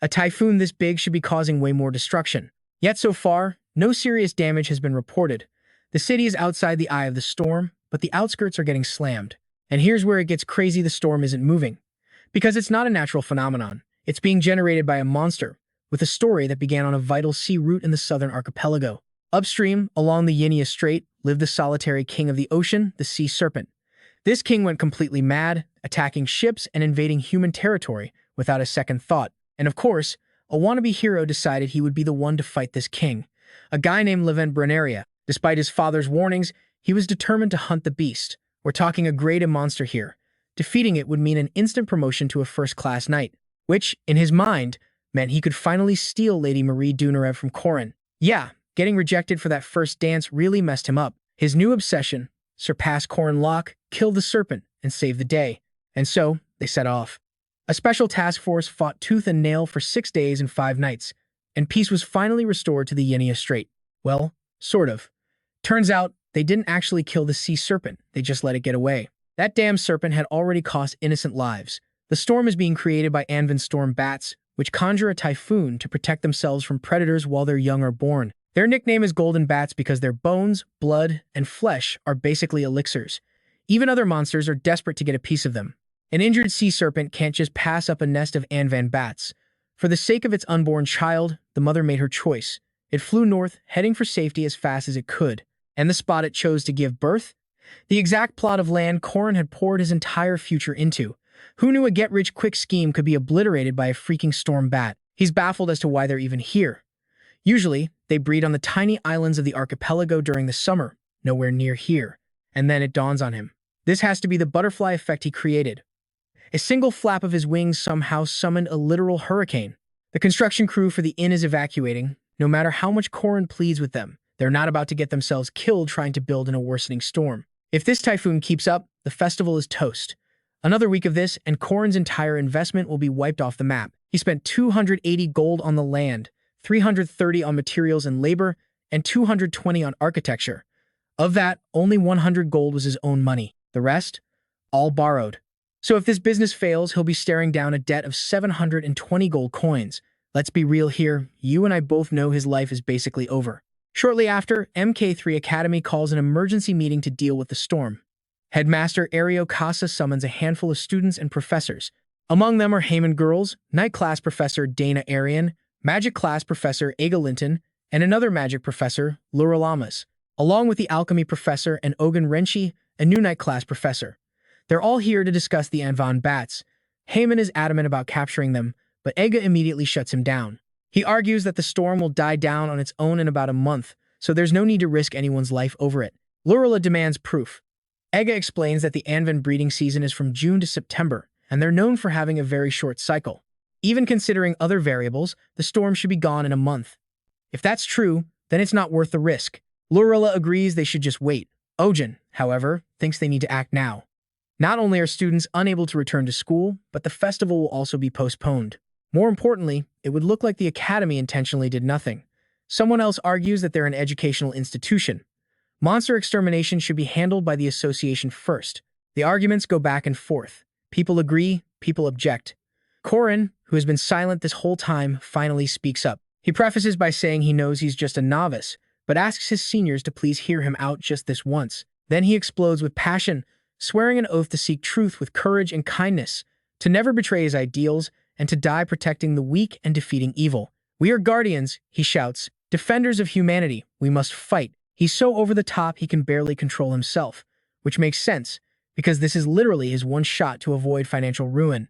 A typhoon this big should be causing way more destruction. Yet so far, no serious damage has been reported. The city is outside the eye of the storm, but the outskirts are getting slammed. And here's where it gets crazy: the storm isn't moving. Because it's not a natural phenomenon. It's being generated by a monster, with a story that began on a vital sea route in the southern archipelago. Upstream, along the Yinya Strait, lived the solitary king of the ocean, the sea serpent. This king went completely mad, attacking ships and invading human territory without a second thought. And of course, a wannabe hero decided he would be the one to fight this king. A guy named Levent Bruneria. Despite his father's warnings, he was determined to hunt the beast. We're talking a grade A monster here. Defeating it would mean an instant promotion to a first-class knight, which, in his mind, meant he could finally steal Lady Marie Dunarev from Corin. Yeah, getting rejected for that first dance really messed him up. His new obsession: surpass Corin Loch, kill the serpent, and save the day. And so, they set off. A special task force fought tooth and nail for 6 days and 5 nights, and peace was finally restored to the Yinya Strait. Well, sort of. Turns out, they didn't actually kill the sea serpent, they just let it get away. That damn serpent had already cost innocent lives. The storm is being created by Anvin storm bats, which conjure a typhoon to protect themselves from predators while their young are born. Their nickname is golden bats because their bones, blood, and flesh are basically elixirs. Even other monsters are desperate to get a piece of them. An injured sea serpent can't just pass up a nest of Anvan bats. For the sake of its unborn child, the mother made her choice. It flew north, heading for safety as fast as it could. And the spot it chose to give birth? The exact plot of land Corin had poured his entire future into. Who knew a get-rich-quick scheme could be obliterated by a freaking storm bat? He's baffled as to why they're even here. Usually, they breed on the tiny islands of the archipelago during the summer, nowhere near here. And then it dawns on him. This has to be the butterfly effect he created. A single flap of his wings somehow summoned a literal hurricane. The construction crew for the inn is evacuating. No matter how much Corin pleads with them, they're not about to get themselves killed trying to build in a worsening storm. If this typhoon keeps up, the festival is toast. Another week of this, and Corin's entire investment will be wiped off the map. He spent 280 gold on the land, 330 on materials and labor, and 220 on architecture. Of that, only 100 gold was his own money. The rest? All borrowed. So if this business fails, he'll be staring down a debt of 720 gold coins. Let's be real here, you and I both know his life is basically over. Shortly after, MK3 Academy calls an emergency meeting to deal with the storm. Headmaster Ario Casa summons a handful of students and professors. Among them are Heyman Girls, Night Class Professor Dana Arian, Magic Class Professor Aga Linton, and another Magic Professor, Laura Lamas, along with the Alchemy Professor and Ogun Renshi, a new Night Class Professor. They're all here to discuss the Anvan bats. Heyman is adamant about capturing them, but Aga immediately shuts him down. He argues that the storm will die down on its own in about a month, so there's no need to risk anyone's life over it. Lurla demands proof. Aga explains that the Anvan breeding season is from June to September, and they're known for having a very short cycle. Even considering other variables, the storm should be gone in a month. If that's true, then it's not worth the risk. Lurla agrees they should just wait. Ojin, however, thinks they need to act now. Not only are students unable to return to school, but the festival will also be postponed. More importantly, it would look like the academy intentionally did nothing. Someone else argues that they're an educational institution. Monster extermination should be handled by the association first. The arguments go back and forth. People agree, people object. Corin, who has been silent this whole time, finally speaks up. He prefaces by saying he knows he's just a novice, but asks his seniors to please hear him out just this once. Then he explodes with passion, swearing an oath to seek truth with courage and kindness, to never betray his ideals, and to die protecting the weak and defeating evil. We are guardians, he shouts, defenders of humanity. We must fight. He's so over the top he can barely control himself, which makes sense, because this is literally his one shot to avoid financial ruin.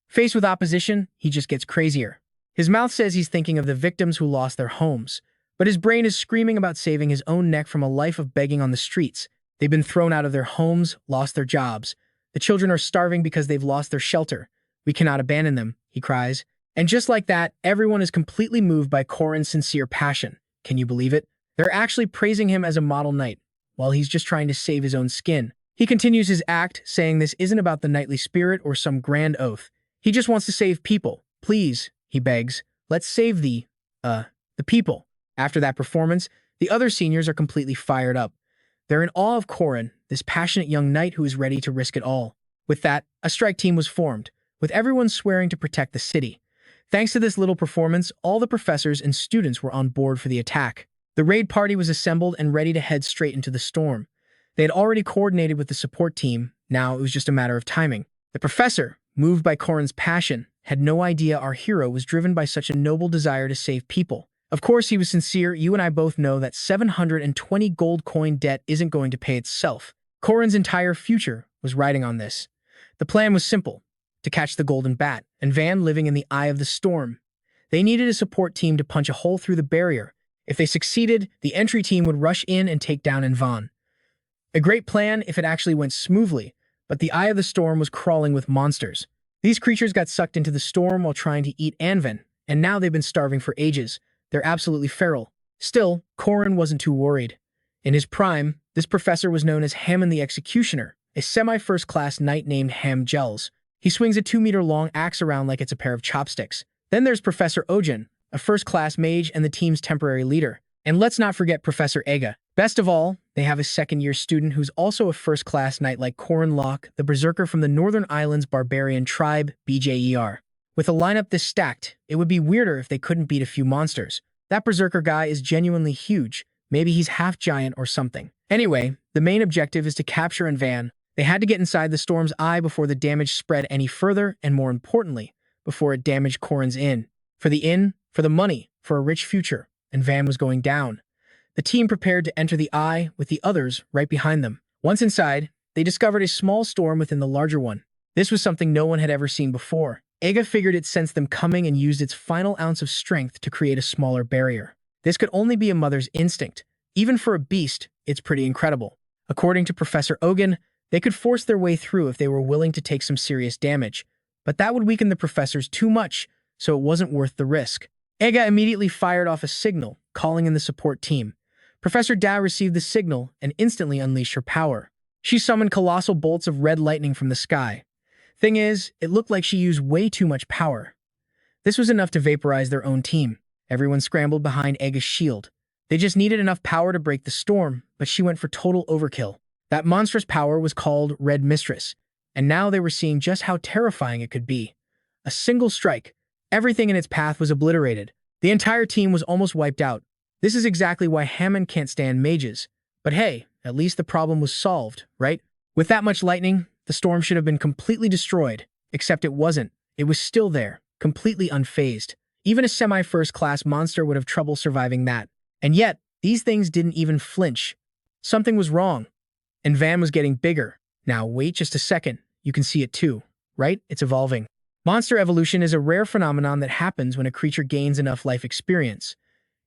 Faced with opposition, he just gets crazier. His mouth says he's thinking of the victims who lost their homes, but his brain is screaming about saving his own neck from a life of begging on the streets. They've been thrown out of their homes, lost their jobs. The children are starving because they've lost their shelter. We cannot abandon them, he cries. And just like that, everyone is completely moved by Corin's sincere passion. Can you believe it? They're actually praising him as a model knight, while he's just trying to save his own skin. He continues his act, saying this isn't about the knightly spirit or some grand oath. He just wants to save people. Please, he begs, let's save the people. After that performance, the other seniors are completely fired up. They're in awe of Corin, this passionate young knight who is ready to risk it all. With that, a strike team was formed, with everyone swearing to protect the city. Thanks to this little performance, all the professors and students were on board for the attack. The raid party was assembled and ready to head straight into the storm. They had already coordinated with the support team, now it was just a matter of timing. The professor, moved by Corin's passion, had no idea our hero was driven by such a noble desire to save people. Of course he was sincere. You and I both know that 720 gold coin debt isn't going to pay itself. Corin's entire future was riding on this. The plan was simple: to catch the golden bat, and Van living in the eye of the storm. They needed a support team to punch a hole through the barrier. If they succeeded, the entry team would rush in and take down Van. A great plan if it actually went smoothly, but the eye of the storm was crawling with monsters. These creatures got sucked into the storm while trying to eat Van, and now they've been starving for ages. They're absolutely feral. Still, Corin wasn't too worried. In his prime, this professor was known as Hammond the Executioner, a semi-first-class knight named Ham Gels. He swings a 2-meter-long axe around like it's a pair of chopsticks. Then there's Professor Ojin, a first-class mage and the team's temporary leader. And let's not forget Professor Ega. Best of all, they have a second-year student who's also a first-class knight like Corin Loch, the berserker from the Northern Islands barbarian tribe, BJER. With a lineup this stacked, it would be weirder if they couldn't beat a few monsters. That berserker guy is genuinely huge. Maybe he's half-giant or something. Anyway, the main objective is to capture Van. They had to get inside the storm's eye before the damage spread any further, and more importantly, before it damaged Corin's inn. For the inn, for the money, for a rich future, and Van was going down. The team prepared to enter the eye with the others right behind them. Once inside, they discovered a small storm within the larger one. This was something no one had ever seen before. Ega figured it sensed them coming and used its final ounce of strength to create a smaller barrier. This could only be a mother's instinct. Even for a beast, it's pretty incredible. According to Professor Ogan, they could force their way through if they were willing to take some serious damage. But that would weaken the professors too much, so it wasn't worth the risk. Ega immediately fired off a signal, calling in the support team. Professor Da received the signal and instantly unleashed her power. She summoned colossal bolts of red lightning from the sky. Thing is, it looked like she used way too much power. This was enough to vaporize their own team. Everyone scrambled behind Ega's shield. They just needed enough power to break the storm, but she went for total overkill. That monstrous power was called Red Mistress, and now they were seeing just how terrifying it could be. A single strike. Everything in its path was obliterated. The entire team was almost wiped out. This is exactly why Hammond can't stand mages. But hey, at least the problem was solved, right? With that much lightning, the storm should have been completely destroyed, except it wasn't. It was still there, completely unfazed. Even a semi-first-class monster would have trouble surviving that. And yet, these things didn't even flinch. Something was wrong. And Van was getting bigger. Now, wait just a second. You can see it too, right? It's evolving. Monster evolution is a rare phenomenon that happens when a creature gains enough life experience.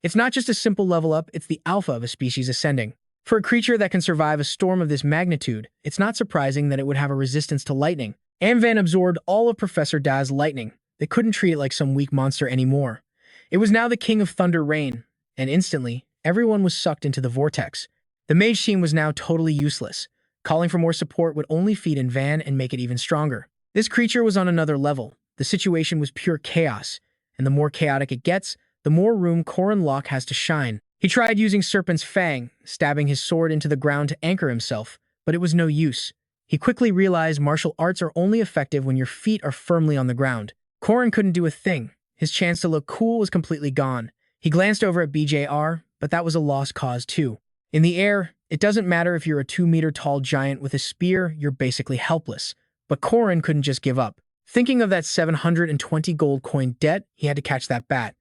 It's not just a simple level up, it's the alpha of a species ascending. For a creature that can survive a storm of this magnitude, it's not surprising that it would have a resistance to lightning. Van absorbed all of Professor Da's lightning. They couldn't treat it like some weak monster anymore. It was now the king of thunder rain, and instantly, everyone was sucked into the vortex. The mage team was now totally useless. Calling for more support would only feed Van and make it even stronger. This creature was on another level. The situation was pure chaos, and the more chaotic it gets, the more room Corin Loch has to shine. He tried using Serpent's Fang, stabbing his sword into the ground to anchor himself, but it was no use. He quickly realized martial arts are only effective when your feet are firmly on the ground. Corin couldn't do a thing. His chance to look cool was completely gone. He glanced over at BJR, but that was a lost cause too. In the air, it doesn't matter if you're a 2-meter-tall giant with a spear, you're basically helpless. But Corin couldn't just give up. Thinking of that 720 gold coin debt, he had to catch that bat.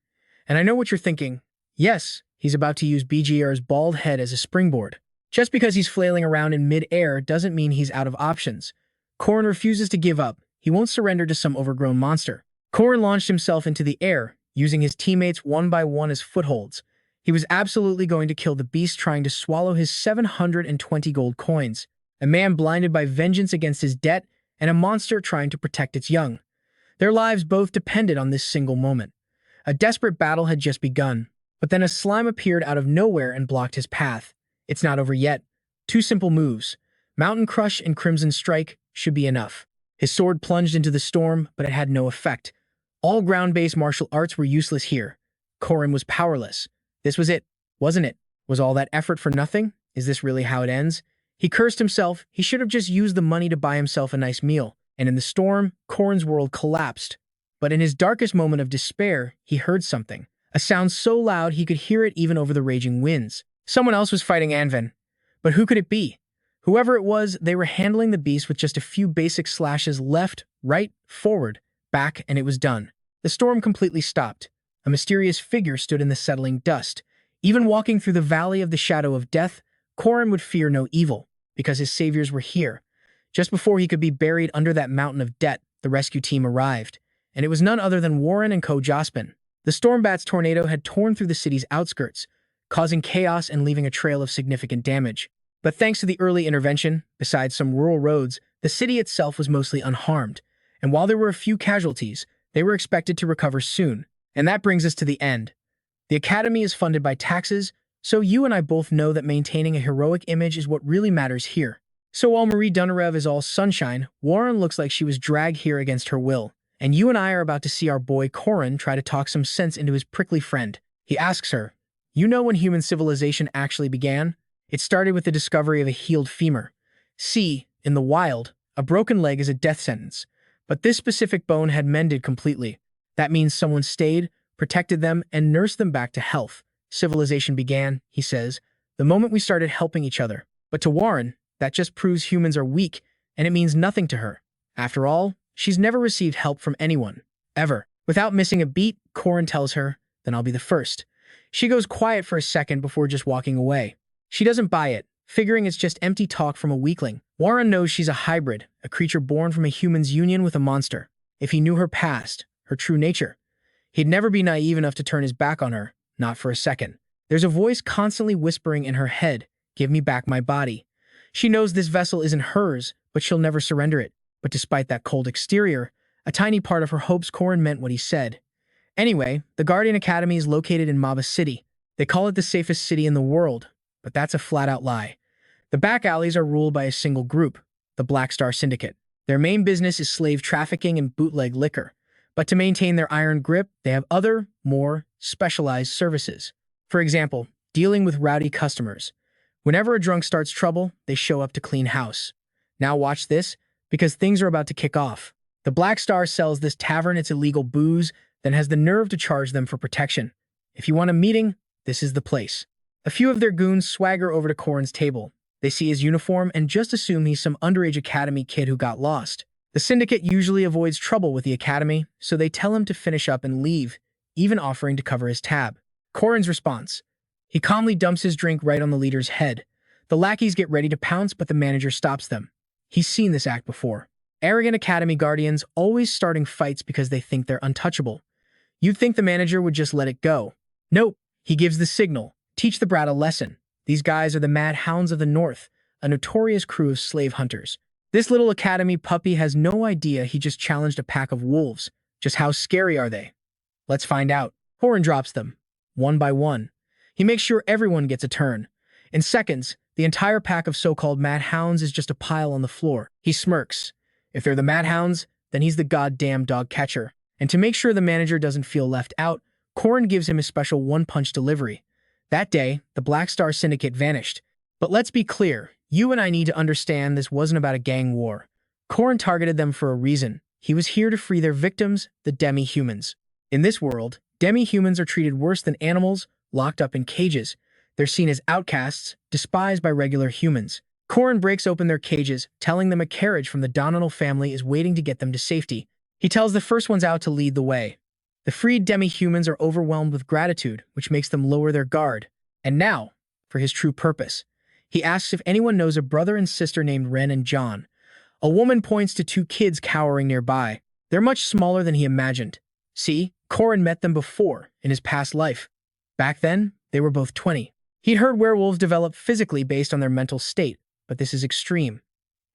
And I know what you're thinking. Yes, he's about to use BGR's bald head as a springboard. Just because he's flailing around in mid-air doesn't mean he's out of options. Corin refuses to give up. he won't surrender to some overgrown monster. Corin launched himself into the air, using his teammates one by one as footholds. He was absolutely going to kill the beast trying to swallow his 720 gold coins, a man blinded by vengeance against his debt, and a monster trying to protect its young. Their lives both depended on this single moment. A desperate battle had just begun, but then a slime appeared out of nowhere and blocked his path. It's not over yet. 2 simple moves, Mountain Crush and Crimson Strike, should be enough. His sword plunged into the storm, but it had no effect. All ground-based martial arts were useless here. Corin was powerless. This was it, wasn't it? Was all that effort for nothing? Is this really how it ends? He cursed himself. He should have just used the money to buy himself a nice meal. And in the storm, Corin's world collapsed. But in his darkest moment of despair, he heard something. A sound so loud he could hear it even over the raging winds. Someone else was fighting Anven. But who could it be? Whoever it was, they were handling the beast with just a few basic slashes left, right, forward, back, and it was done. The storm completely stopped. A mysterious figure stood in the settling dust. Even walking through the valley of the shadow of death, Corin would fear no evil, because his saviors were here. Just before he could be buried under that mountain of debt, the rescue team arrived, and it was none other than Warren and Co. Jospin. The Stormbat's tornado had torn through the city's outskirts, causing chaos and leaving a trail of significant damage. But thanks to the early intervention, besides some rural roads, the city itself was mostly unharmed, and while there were a few casualties, they were expected to recover soon. And that brings us to the end. The Academy is funded by taxes, so you and I both know that maintaining a heroic image is what really matters here. So while Marie Dunarev is all sunshine, Warren looks like she was dragged here against her will, and you and I are about to see our boy Corin try to talk some sense into his prickly friend. He asks her, "You know when human civilization actually began? It started with the discovery of a healed femur. See, in the wild, a broken leg is a death sentence, but this specific bone had mended completely. That means someone stayed, protected them, and nursed them back to health. Civilization began," he says, "the moment we started helping each other." But to Warren, that just proves humans are weak, and it means nothing to her. After all, she's never received help from anyone, ever. Without missing a beat, Corin tells her, "Then I'll be the first." She goes quiet for a second before just walking away. She doesn't buy it, figuring it's just empty talk from a weakling. Warren knows she's a hybrid, a creature born from a human's union with a monster. If he knew her past, her true nature, he'd never be naive enough to turn his back on her, not for a second. There's a voice constantly whispering in her head, "Give me back my body." She knows this vessel isn't hers, but she'll never surrender it. But despite that cold exterior, a tiny part of her hopes Corin meant what he said. Anyway, the Guardian Academy is located in Maba City. They call it the safest city in the world, but that's a flat-out lie. The back alleys are ruled by a single group, the Black Star Syndicate. Their main business is slave trafficking and bootleg liquor. But to maintain their iron grip, they have other, more specialized services. For example, dealing with rowdy customers. Whenever a drunk starts trouble, they show up to clean house. Now watch this, because things are about to kick off. The Black Star sells this tavern its illegal booze, then has the nerve to charge them for protection. If you want a meeting, this is the place. A few of their goons swagger over to Corin's table. They see his uniform and just assume he's some underage academy kid who got lost. The syndicate usually avoids trouble with the academy, so they tell him to finish up and leave, even offering to cover his tab. Corin's response: he calmly dumps his drink right on the leader's head. The lackeys get ready to pounce, but the manager stops them. He's seen this act before. Arrogant academy guardians always starting fights because they think they're untouchable. You'd think the manager would just let it go. Nope, he gives the signal. Teach the brat a lesson. These guys are the Mad Hounds of the North, a notorious crew of slave hunters. This little academy puppy has no idea he just challenged a pack of wolves. Just how scary are they? Let's find out. Corin drops them, one by one. He makes sure everyone gets a turn. In seconds, the entire pack of so-called Mad Hounds is just a pile on the floor. He smirks. If they're the Mad Hounds, then he's the goddamn dog catcher. And to make sure the manager doesn't feel left out, Corin gives him a special one-punch delivery. That day, the Black Star Syndicate vanished. But let's be clear, you and I need to understand this wasn't about a gang war. Corin targeted them for a reason. He was here to free their victims, the demi-humans. In this world, demi-humans are treated worse than animals, locked up in cages. They're seen as outcasts, despised by regular humans. Corin breaks open their cages, telling them a carriage from the Donanal family is waiting to get them to safety. He tells the first ones out to lead the way. The freed demi-humans are overwhelmed with gratitude, which makes them lower their guard. And now, for his true purpose. He asks if anyone knows a brother and sister named Ren and John. A woman points to two kids cowering nearby. They're much smaller than he imagined. See, Corin met them before, in his past life. Back then, they were both 20. He'd heard werewolves develop physically based on their mental state, but this is extreme.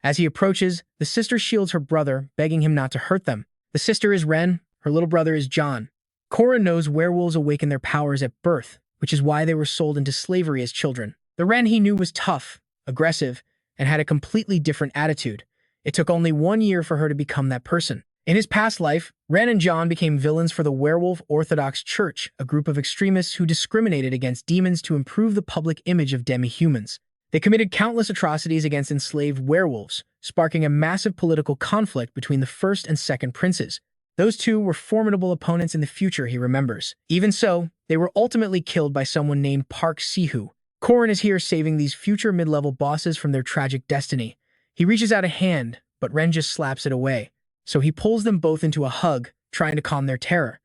As he approaches, the sister shields her brother, begging him not to hurt them. The sister is Ren, her little brother is John. Corin knows werewolves awaken their powers at birth, which is why they were sold into slavery as children. The Ren he knew was tough, aggressive, and had a completely different attitude. It took only 1 year for her to become that person. In his past life, Ren and John became villains for the Werewolf Orthodox Church, a group of extremists who discriminated against demons to improve the public image of demi-humans. They committed countless atrocities against enslaved werewolves, sparking a massive political conflict between the first and second princes. Those two were formidable opponents in the future, he remembers. Even so, they were ultimately killed by someone named Park Sihoo. Corin is here saving these future mid-level bosses from their tragic destiny. He reaches out a hand, but Ren just slaps it away. So he pulls them both into a hug, trying to calm their terror.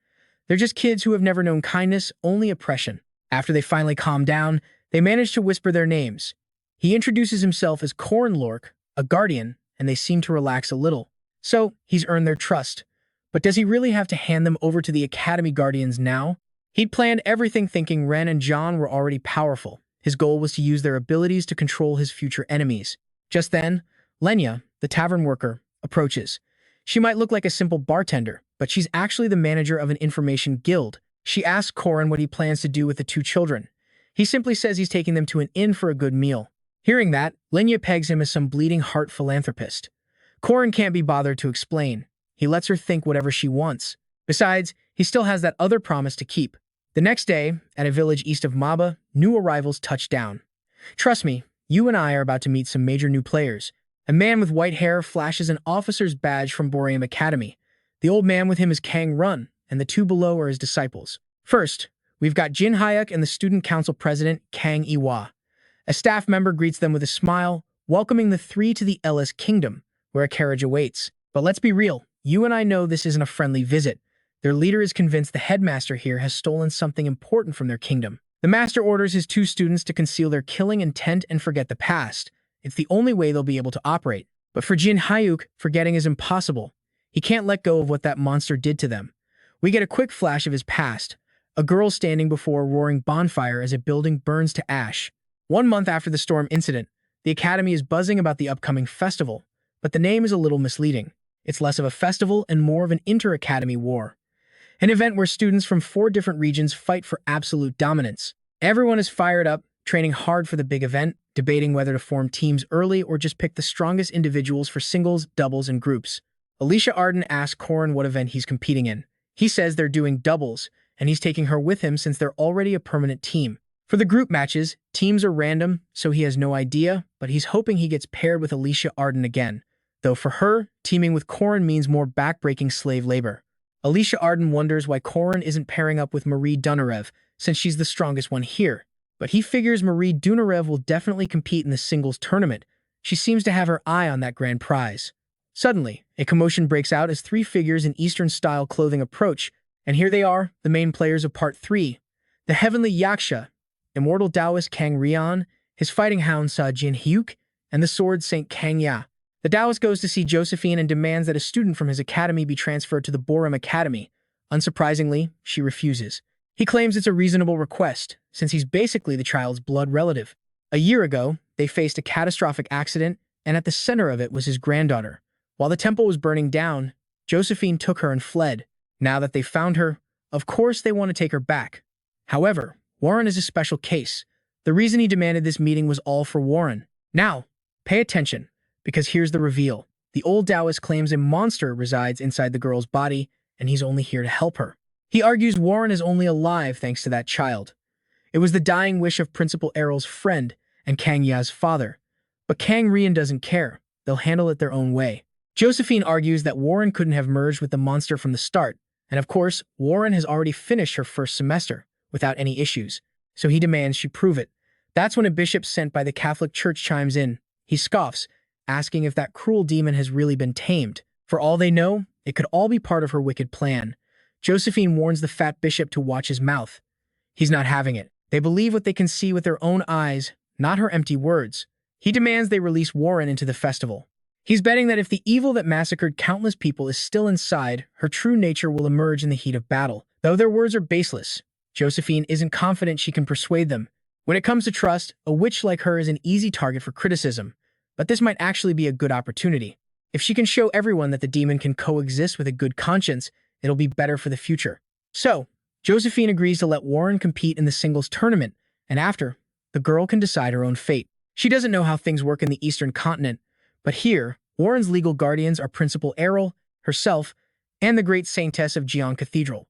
They're just kids who have never known kindness, only oppression. After they finally calm down, they manage to whisper their names. He introduces himself as Corin Loch, a guardian, and they seem to relax a little. So, he's earned their trust. But does he really have to hand them over to the Academy Guardians now? He'd planned everything thinking Ren and John were already powerful. His goal was to use their abilities to control his future enemies. Just then, Lenya, the tavern worker, approaches. She might look like a simple bartender, but she's actually the manager of an information guild. She asks Corin what he plans to do with the two children. He simply says he's taking them to an inn for a good meal. Hearing that, Lenya pegs him as some bleeding heart philanthropist. Corin can't be bothered to explain. He lets her think whatever she wants. Besides, he still has that other promise to keep. The next day, at a village east of Maba, new arrivals touch down. Trust me, you and I are about to meet some major new players. A man with white hair flashes an officer's badge from Boreum Academy. The old man with him is Kang Run, and the two below are his disciples. First, we've got Jin Hyuk and the student council president, Kang Iwa. A staff member greets them with a smile, welcoming the three to the LS Kingdom, where a carriage awaits. But let's be real, you and I know this isn't a friendly visit. Their leader is convinced the headmaster here has stolen something important from their kingdom. The master orders his two students to conceal their killing intent and forget the past. It's the only way they'll be able to operate. But for Jin Hyuk, forgetting is impossible. He can't let go of what that monster did to them. We get a quick flash of his past. A girl standing before a roaring bonfire as a building burns to ash. 1 month after the storm incident, the Academy is buzzing about the upcoming festival, but the name is a little misleading. It's less of a festival and more of an inter-academy war. An event where students from 4 different regions fight for absolute dominance. Everyone is fired up, training hard for the big event, debating whether to form teams early or just pick the strongest individuals for singles, doubles, and groups. Alicia Arden asks Corin what event he's competing in. He says they're doing doubles, and he's taking her with him since they're already a permanent team. For the group matches, teams are random, so he has no idea, but he's hoping he gets paired with Alicia Arden again. Though for her, teaming with Corin means more backbreaking slave labor. Alicia Arden wonders why Corin isn't pairing up with Marie Dunarev, since she's the strongest one here. But he figures Marie Dunarev will definitely compete in the singles tournament. She seems to have her eye on that grand prize. Suddenly, a commotion breaks out as 3 figures in Eastern-style clothing approach, and here they are, the main players of Part 3. The Heavenly Yaksha, Immortal Taoist Kang Rian, his fighting hound Sa Jin Hyuk, and the sword Saint Kang Ya. The Taoist goes to see Josephine and demands that a student from his academy be transferred to the Boreum Academy. Unsurprisingly, she refuses. He claims it's a reasonable request, since he's basically the child's blood relative. A year ago, they faced a catastrophic accident, and at the center of it was his granddaughter. While the temple was burning down, Josephine took her and fled. Now that they've found her, of course they want to take her back. However, Warren is a special case. The reason he demanded this meeting was all for Warren. Now, pay attention, because here's the reveal. The old Taoist claims a monster resides inside the girl's body, and he's only here to help her. He argues Warren is only alive thanks to that child. It was the dying wish of Principal Errol's friend and Kang Ya's father. But Kang Rian doesn't care. They'll handle it their own way. Josephine argues that Warren couldn't have merged with the monster from the start, and of course, Warren has already finished her first semester without any issues, so he demands she prove it. That's when a bishop sent by the Catholic Church chimes in. He scoffs, asking if that cruel demon has really been tamed. For all they know, it could all be part of her wicked plan. Josephine warns the fat bishop to watch his mouth. He's not having it. They believe what they can see with their own eyes, not her empty words. He demands they release Warren into the festival. He's betting that if the evil that massacred countless people is still inside, her true nature will emerge in the heat of battle. Though their words are baseless, Josephine isn't confident she can persuade them. When it comes to trust, a witch like her is an easy target for criticism, but this might actually be a good opportunity. If she can show everyone that the demon can coexist with a good conscience, it'll be better for the future. So, Josephine agrees to let Warren compete in the singles tournament, and after, the girl can decide her own fate. She doesn't know how things work in the Eastern continent, but here, Warren's legal guardians are Principal Errol, herself, and the great saintess of Jian Cathedral.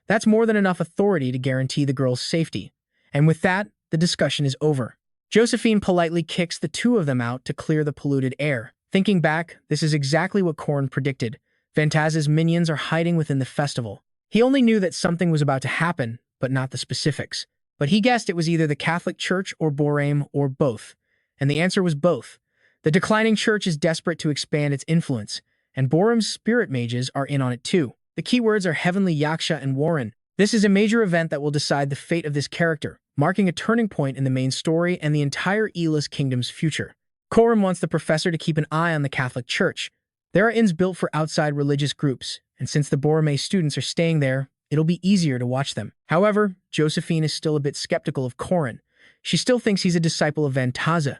That's more than enough authority to guarantee the girl's safety. And with that, the discussion is over. Josephine politely kicks the two of them out to clear the polluted air. Thinking back, this is exactly what Corin predicted. Phantasa's minions are hiding within the festival. He only knew that something was about to happen, but not the specifics. But he guessed it was either the Catholic Church or Borame or both. And the answer was both. The declining church is desperate to expand its influence, and Borame's spirit mages are in on it too. The keywords are Heavenly Yaksha and Warren. This is a major event that will decide the fate of this character, marking a turning point in the main story and the entire Elas Kingdom's future. Corin wants the professor to keep an eye on the Catholic Church. There are inns built for outside religious groups, and since the Borame students are staying there, it'll be easier to watch them. However, Josephine is still a bit skeptical of Corin. She still thinks he's a disciple of Phantaza.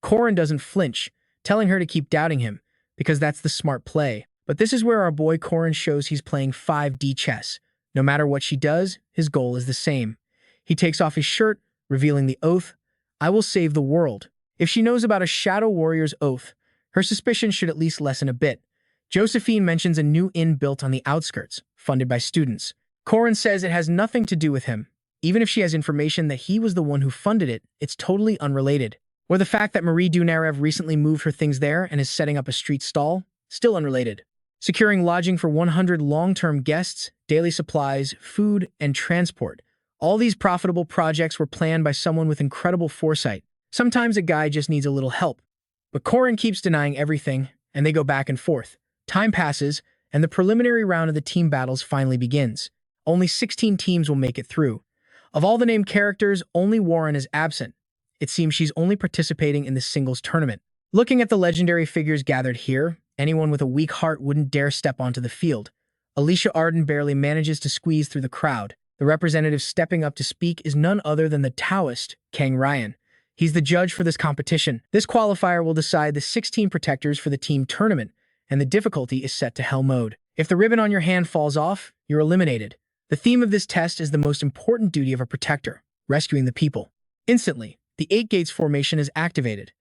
Corin doesn't flinch, telling her to keep doubting him, because that's the smart play. But this is where our boy Corin shows he's playing 5D chess. No matter what she does, his goal is the same. He takes off his shirt, revealing the oath, "I will save the world." If she knows about a Shadow Warrior's oath, her suspicions should at least lessen a bit. Josephine mentions a new inn built on the outskirts, funded by students. Corin says it has nothing to do with him. Even if she has information that he was the one who funded it, it's totally unrelated. Or the fact that Marie Dunarev recently moved her things there and is setting up a street stall, still unrelated. Securing lodging for 100 long-term guests, daily supplies, food, and transport. All these profitable projects were planned by someone with incredible foresight. Sometimes a guy just needs a little help. But Corin keeps denying everything, and they go back and forth. Time passes, and the preliminary round of the team battles finally begins. Only 16 teams will make it through. Of all the named characters, only Warren is absent. It seems she's only participating in the singles tournament. Looking at the legendary figures gathered here, anyone with a weak heart wouldn't dare step onto the field. Alicia Arden barely manages to squeeze through the crowd. The representative stepping up to speak is none other than the Taoist, Kang Ryan. He's the judge for this competition. This qualifier will decide the 16 protectors for the team tournament, and the difficulty is set to Hell mode. If the ribbon on your hand falls off, you're eliminated. The theme of this test is the most important duty of a protector, rescuing the people. Instantly, the 8 Gates formation is activated,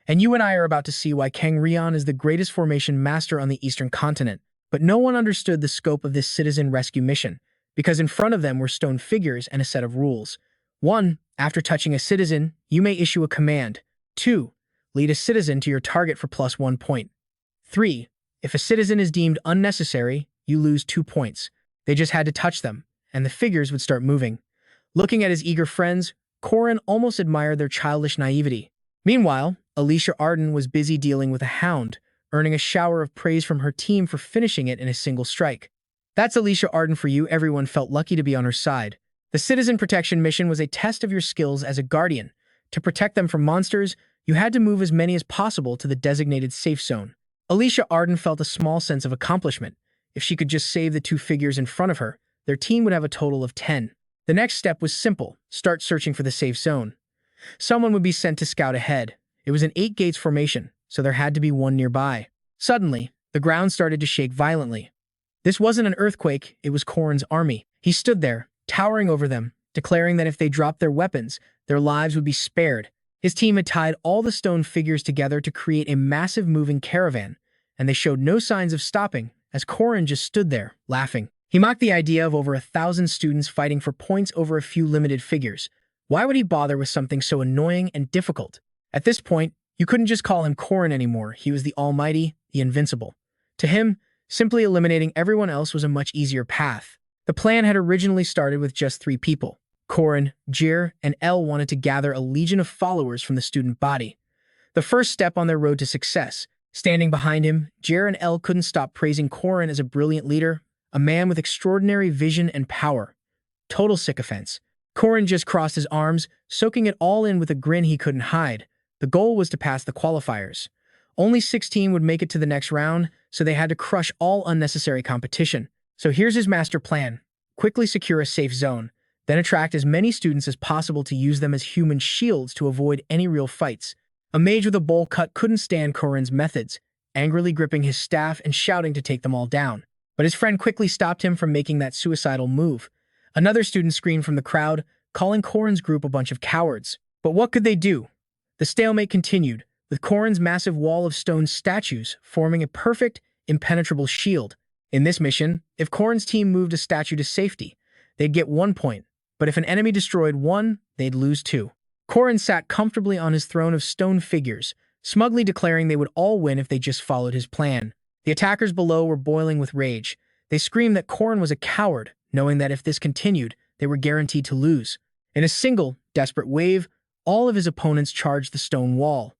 and you and I are about to see why Kang Ryan is the greatest formation master on the Eastern continent. But no one understood the scope of this citizen rescue mission, because in front of them were stone figures and a set of rules. 1. After touching a citizen, you may issue a command. 2. Lead a citizen to your target for +1 point. 3. If a citizen is deemed unnecessary, you lose 2 points. They just had to touch them, and the figures would start moving. Looking at his eager friends, Corin almost admired their childish naivety. Meanwhile, Alicia Arden was busy dealing with a hound, earning a shower of praise from her team for finishing it in a single strike. That's Alicia Arden for you. Everyone felt lucky to be on her side. The citizen protection mission was a test of your skills as a guardian. To protect them from monsters, you had to move as many as possible to the designated safe zone. Alicia Arden felt a small sense of accomplishment. If she could just save the 2 figures in front of her, their team would have a total of 10. The next step was simple: start searching for the safe zone. Someone would be sent to scout ahead. It was an 8 Gates formation, so there had to be one nearby. Suddenly, the ground started to shake violently. This wasn't an earthquake, it was Corin's army. He stood there, towering over them, declaring that if they dropped their weapons, their lives would be spared. His team had tied all the stone figures together to create a massive moving caravan, and they showed no signs of stopping, as Corin just stood there, laughing. He mocked the idea of over 1,000 students fighting for points over a few limited figures. Why would he bother with something so annoying and difficult? At this point, you couldn't just call him Corin anymore. He was the Almighty, the Invincible. To him, simply eliminating everyone else was a much easier path. The plan had originally started with just 3 people. Corin, Jir, and Elle wanted to gather a legion of followers from the student body. The first step on their road to success. Standing behind him, Jir and Elle couldn't stop praising Corin as a brilliant leader, a man with extraordinary vision and power. Total sycophants. Corin just crossed his arms, soaking it all in with a grin he couldn't hide. The goal was to pass the qualifiers. Only 16 would make it to the next round, so they had to crush all unnecessary competition. So here's his master plan. Quickly secure a safe zone, then attract as many students as possible to use them as human shields to avoid any real fights. A mage with a bowl cut couldn't stand Corin's methods, angrily gripping his staff and shouting to take them all down. But his friend quickly stopped him from making that suicidal move. Another student screamed from the crowd, calling Corin's group a bunch of cowards. But what could they do? The stalemate continued, with Corin's massive wall of stone statues forming a perfect, impenetrable shield. In this mission, if Corin's team moved a statue to safety, they'd get 1 point, but if an enemy destroyed one, they'd lose 2. Corin sat comfortably on his throne of stone figures, smugly declaring they would all win if they just followed his plan. The attackers below were boiling with rage. They screamed that Corin was a coward, knowing that if this continued, they were guaranteed to lose. In a single, desperate wave, all of his opponents charged the stone wall.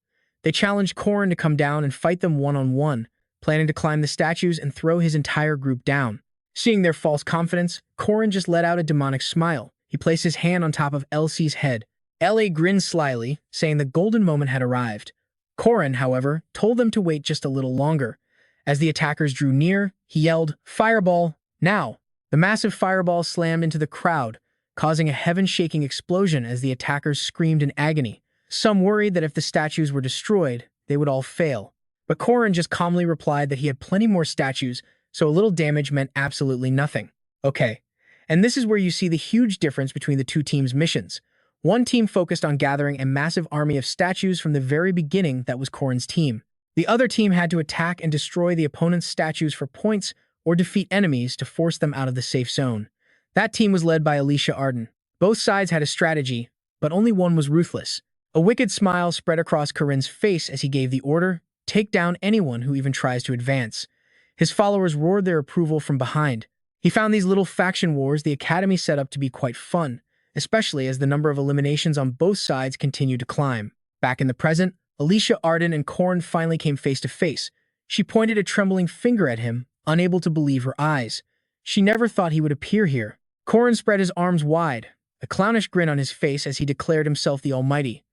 They challenged Corin to come down and fight them one-on-one, planning to climb the statues and throw his entire group down. Seeing their false confidence, Corin just let out a demonic smile. He placed his hand on top of LC's head. LA grinned slyly, saying the golden moment had arrived. Corin, however, told them to wait just a little longer. As the attackers drew near, he yelled, "Fireball, now!" The massive fireball slammed into the crowd, causing a heaven-shaking explosion as the attackers screamed in agony. Some worried that if the statues were destroyed, they would all fail. But Corin just calmly replied that he had plenty more statues, so a little damage meant absolutely nothing. Okay, and this is where you see the huge difference between the two teams' missions. One team focused on gathering a massive army of statues from the very beginning. That was Corin's team. The other team had to attack and destroy the opponent's statues for points or defeat enemies to force them out of the safe zone. That team was led by Ahan. Both sides had a strategy, but only one was ruthless. A wicked smile spread across Corin's face as he gave the order, "Take down anyone who even tries to advance." His followers roared their approval from behind. He found these little faction wars the Academy set up to be quite fun, especially as the number of eliminations on both sides continued to climb. Back in the present, Ahan and Corin finally came face to face. She pointed a trembling finger at him, unable to believe her eyes. She never thought he would appear here. Corin spread his arms wide, a clownish grin on his face as he declared himself the Almighty.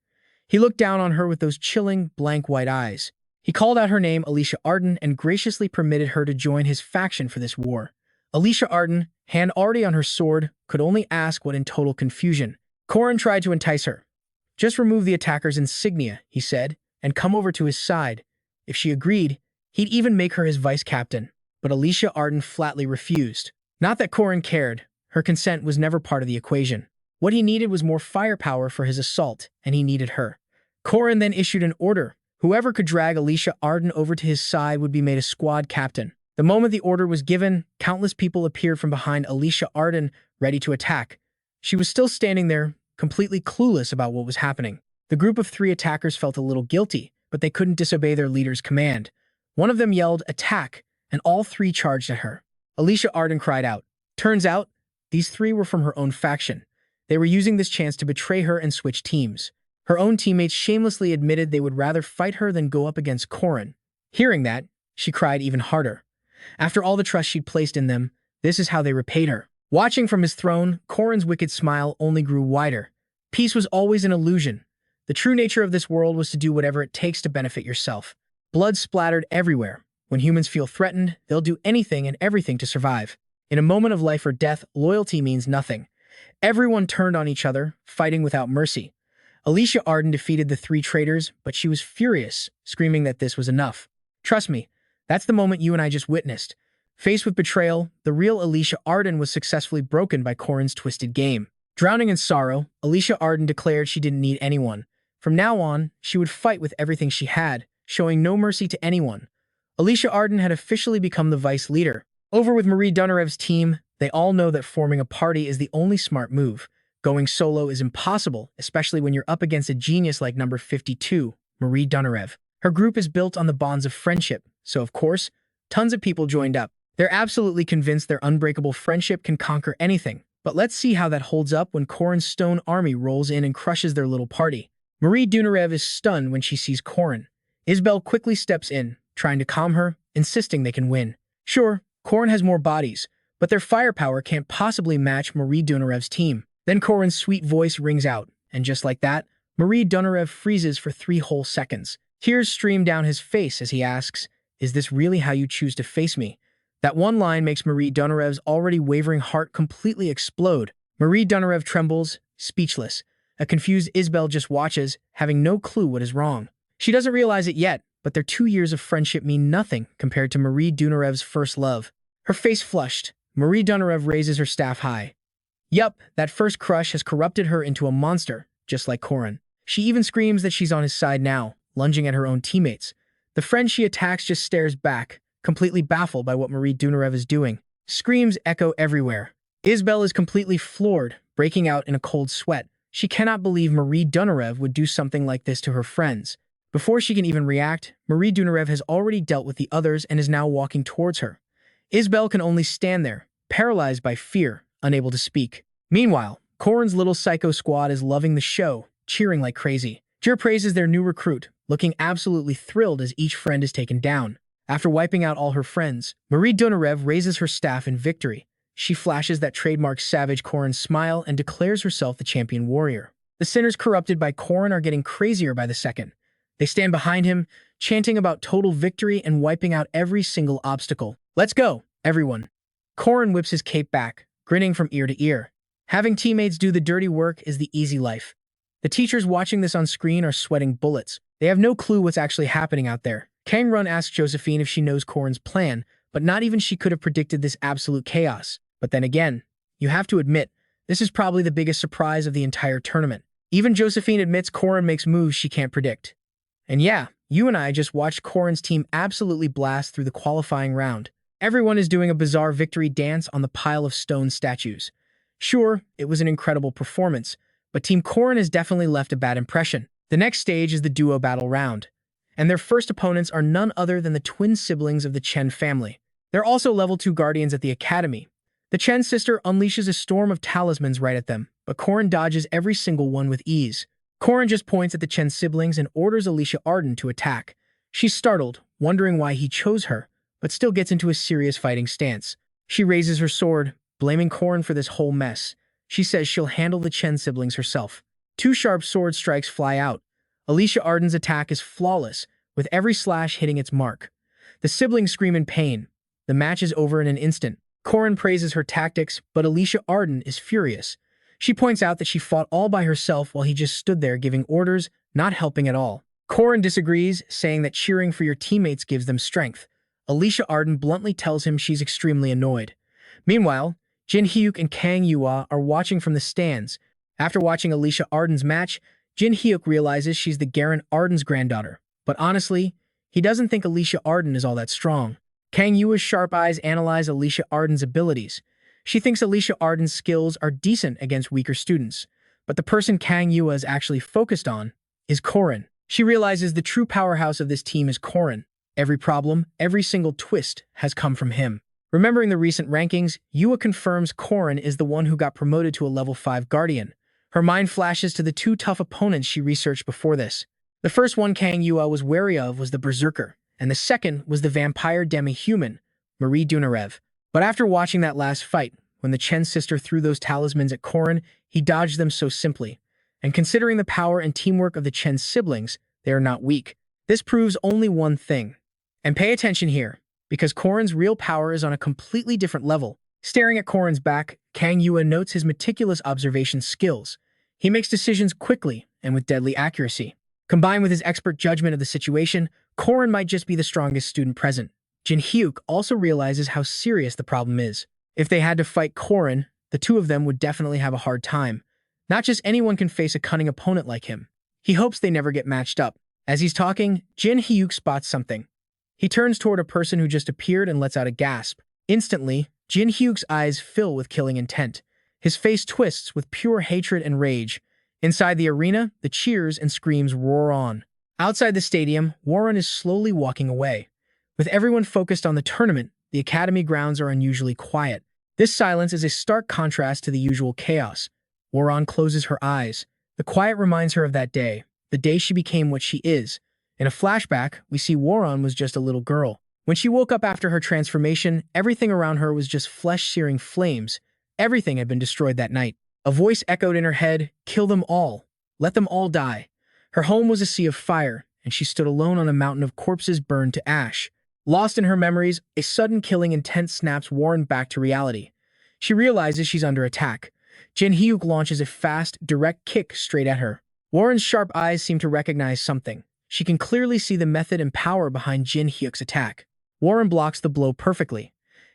He looked down on her with those chilling, blank white eyes. He called out her name, Ahan, and graciously permitted her to join his faction for this war. Ahan, hand already on her sword, could only ask what in total confusion. Corin tried to entice her. "Just remove the attacker's insignia," he said, "and come over to his side." If she agreed, he'd even make her his vice-captain. But Ahan flatly refused. Not that Corin cared. Her consent was never part of the equation. What he needed was more firepower for his assault, and he needed her. Corin then issued an order. Whoever could drag Ahan over to his side would be made a squad captain. The moment the order was given, countless people appeared from behind Ahan, ready to attack. She was still standing there, completely clueless about what was happening. The group of 3 attackers felt a little guilty, but they couldn't disobey their leader's command. One of them yelled, "Attack!" and all 3 charged at her. Ahan cried out. Turns out, these 3 were from her own faction. They were using this chance to betray her and switch teams. Her own teammates shamelessly admitted they would rather fight her than go up against Corin. Hearing that, she cried even harder. After all the trust she'd placed in them, this is how they repaid her. Watching from his throne, Corin's wicked smile only grew wider. Peace was always an illusion. The true nature of this world was to do whatever it takes to benefit yourself. Blood splattered everywhere. When humans feel threatened, they'll do anything and everything to survive. In a moment of life or death, loyalty means nothing. Everyone turned on each other, fighting without mercy. Ahan defeated the 3 traitors, but she was furious, screaming that this was enough. Trust me, that's the moment you and I just witnessed. Faced with betrayal, the real Ahan was successfully broken by Corin's twisted game. Drowning in sorrow, Ahan declared she didn't need anyone. From now on, she would fight with everything she had, showing no mercy to anyone. Ahan had officially become the vice leader. Over with Marie Dunarev's team, they all know that forming a party is the only smart move. Going solo is impossible, especially when you're up against a genius like number 52, Marie Dunarev. Her group is built on the bonds of friendship, so of course, tons of people joined up. They're absolutely convinced their unbreakable friendship can conquer anything. But let's see how that holds up when Corin's stone army rolls in and crushes their little party. Marie Dunarev is stunned when she sees Corin. Isabel quickly steps in, trying to calm her, insisting they can win. Sure, Corin has more bodies, but their firepower can't possibly match Marie Dunarev's team. Then Corin's sweet voice rings out, and just like that, Marie Dunarev freezes for 3 whole seconds. Tears stream down his face as he asks, "Is this really how you choose to face me?" That one line makes Marie Donarev's already wavering heart completely explode. Marie Donarev trembles, speechless. A confused Isabel just watches, having no clue what is wrong. She doesn't realize it yet, but their 2 years of friendship mean nothing compared to Marie Donarev's first love. Her face flushed. Marie Donarev raises her staff high. Yup, that first crush has corrupted her into a monster, just like Corin. She even screams that she's on his side now, lunging at her own teammates. The friend she attacks just stares back, completely baffled by what Marie Donarev is doing. Screams echo everywhere. Isabel is completely floored, breaking out in a cold sweat. She cannot believe Marie Donarev would do something like this to her friends. Before she can even react, Marie Donarev has already dealt with the others and is now walking towards her. Isabel can only stand there, paralyzed by fear, unable to speak. Meanwhile, Corin's little psycho squad is loving the show, cheering like crazy. Jir praises their new recruit, looking absolutely thrilled as each friend is taken down. After wiping out all her friends, Marie Donarev raises her staff in victory. She flashes that trademark savage Corin smile and declares herself the champion warrior. The sinners corrupted by Corin are getting crazier by the second. They stand behind him, chanting about total victory and wiping out every single obstacle. "Let's go, everyone." Corin whips his cape back, grinning from ear to ear. Having teammates do the dirty work is the easy life. The teachers watching this on screen are sweating bullets. They have no clue what's actually happening out there. Kang Run asks Josephine if she knows Corin's plan, but not even she could have predicted this absolute chaos. But then again, you have to admit, this is probably the biggest surprise of the entire tournament. Even Josephine admits Corin makes moves she can't predict. And yeah, you and I just watched Corin's team absolutely blast through the qualifying round. Everyone is doing a bizarre victory dance on the pile of stone statues. Sure, it was an incredible performance, but Team Corin has definitely left a bad impression. The next stage is the duo battle round, and their first opponents are none other than the twin siblings of the Chen family. They're also level 2 guardians at the academy. The Chen sister unleashes a storm of talismans right at them, but Corin dodges every single one with ease. Corin just points at the Chen siblings and orders Alicia Arden to attack. She's startled, wondering why he chose her, but still gets into a serious fighting stance. She raises her sword, blaming Corin for this whole mess. She says she'll handle the Chen siblings herself. 2 sharp sword strikes fly out. Alicia Arden's attack is flawless, with every slash hitting its mark. The siblings scream in pain. The match is over in an instant. Corin praises her tactics, but Alicia Arden is furious. She points out that she fought all by herself while he just stood there giving orders, not helping at all. Corin disagrees, saying that cheering for your teammates gives them strength. Alicia Arden bluntly tells him she's extremely annoyed. Meanwhile, Jin Hyuk and Kang Yua are watching from the stands. After watching Alicia Arden's match, Jin Hyuk realizes she's the Garen Arden's granddaughter. But honestly, he doesn't think Alicia Arden is all that strong. Kang Yua's sharp eyes analyze Alicia Arden's abilities. She thinks Alicia Arden's skills are decent against weaker students, but the person Kang Yua is actually focused on is Corin. She realizes the true powerhouse of this team is Corin. Every problem, every single twist has come from him. Remembering the recent rankings, Yua confirms Corin is the one who got promoted to a level 5 guardian. Her mind flashes to the 2 tough opponents she researched before this. The first one Kang Yua was wary of was the Berserker, and the second was the vampire demi-human, Marie Donarev. But after watching that last fight, when the Chen sister threw those talismans at Corin, he dodged them so simply. And considering the power and teamwork of the Chen siblings, they are not weak. This proves only one thing. And pay attention here, because Corin's real power is on a completely different level. Staring at Corin's back, Kang Yua notes his meticulous observation skills. He makes decisions quickly and with deadly accuracy. Combined with his expert judgment of the situation, Corin might just be the strongest student present. Jin Hyuk also realizes how serious the problem is. If they had to fight Corin, the 2 of them would definitely have a hard time. Not just anyone can face a cunning opponent like him. He hopes they never get matched up. As he's talking, Jin Hyuk spots something. He turns toward a person who just appeared and lets out a gasp. Instantly, Jin Hyuk's eyes fill with killing intent. His face twists with pure hatred and rage. Inside the arena, the cheers and screams roar on. Outside the stadium, Warren is slowly walking away. With everyone focused on the tournament, the academy grounds are unusually quiet. This silence is a stark contrast to the usual chaos. Warren closes her eyes. The quiet reminds her of that day, the day she became what she is. In a flashback, we see Warren was just a little girl. When she woke up after her transformation, everything around her was just flesh-searing flames. Everything had been destroyed that night. A voice echoed in her head, "Kill them all. Let them all die." Her home was a sea of fire, and she stood alone on a mountain of corpses burned to ash. Lost in her memories, a sudden killing intent snaps Warren back to reality. She realizes she's under attack. Jin Hyuk launches a fast, direct kick straight at her. Warren's sharp eyes seem to recognize something. She can clearly see the method and power behind Jin Hyuk's attack. Warren blocks the blow perfectly.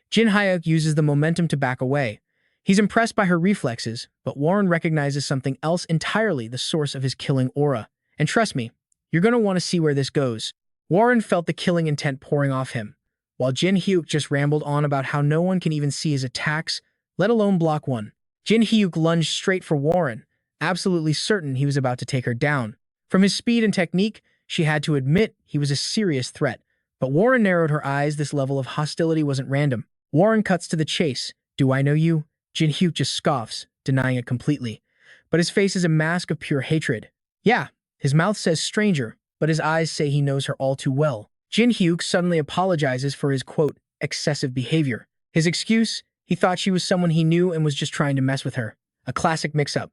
Jin Hyuk uses the momentum to back away. He's impressed by her reflexes, but Warren recognizes something else entirely, the source of his killing aura. And trust me, you're going to want to see where this goes. Warren felt the killing intent pouring off him, while Jin Hyuk just rambled on about how no one can even see his attacks, let alone block one. Jin Hyuk lunged straight for Warren, absolutely certain he was about to take her down. From his speed and technique, she had to admit he was a serious threat. But Warren narrowed her eyes. This level of hostility wasn't random. Warren cuts to the chase. "Do I know you?" Jin Hyuk just scoffs, denying it completely. But his face is a mask of pure hatred. Yeah, his mouth says stranger, but his eyes say he knows her all too well. Jin Hyuk suddenly apologizes for his, quote, excessive behavior. His excuse? He thought she was someone he knew and was just trying to mess with her. A classic mix-up.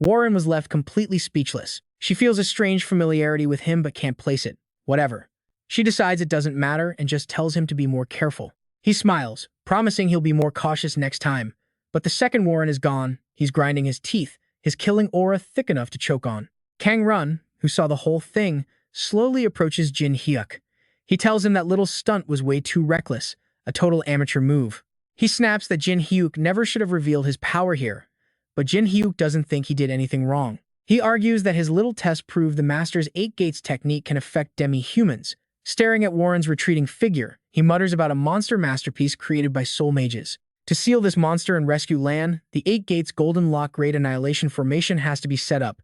Warren was left completely speechless. She feels a strange familiarity with him but can't place it. Whatever. She decides it doesn't matter and just tells him to be more careful. He smiles, promising he'll be more cautious next time. But the second Warren is gone. He's grinding his teeth, his killing aura thick enough to choke on. Kang Run, who saw the whole thing, slowly approaches Jin Hyuk. He tells him that little stunt was way too reckless, a total amateur move. He snaps that Jin Hyuk never should have revealed his power here, but Jin Hyuk doesn't think he did anything wrong. He argues that his little test proved the Master's 8 Gates technique can affect demi-humans. Staring at Warren's retreating figure, he mutters about a monster masterpiece created by soul mages. To seal this monster and rescue Lan, the 8 Gates Golden Lock Great Annihilation formation has to be set up.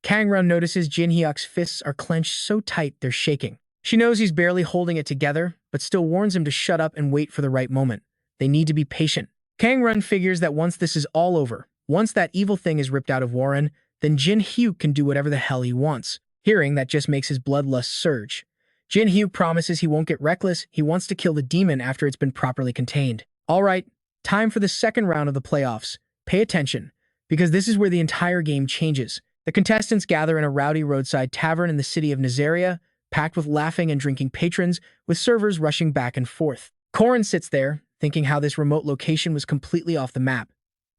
Kang Run notices Jin Hyuk's fists are clenched so tight they're shaking. She knows he's barely holding it together, but still warns him to shut up and wait for the right moment. They need to be patient. Kang Run figures that once this is all over, once that evil thing is ripped out of Warren, then Jin Hyuk can do whatever the hell he wants. Hearing that just makes his bloodlust surge. Jin Hyuk promises he won't get reckless. He wants to kill the demon after it's been properly contained. All right, time for the second round of the playoffs. Pay attention, because this is where the entire game changes. The contestants gather in a rowdy roadside tavern in the city of Nazaria, packed with laughing and drinking patrons, with servers rushing back and forth. Corin sits there, thinking how this remote location was completely off the map.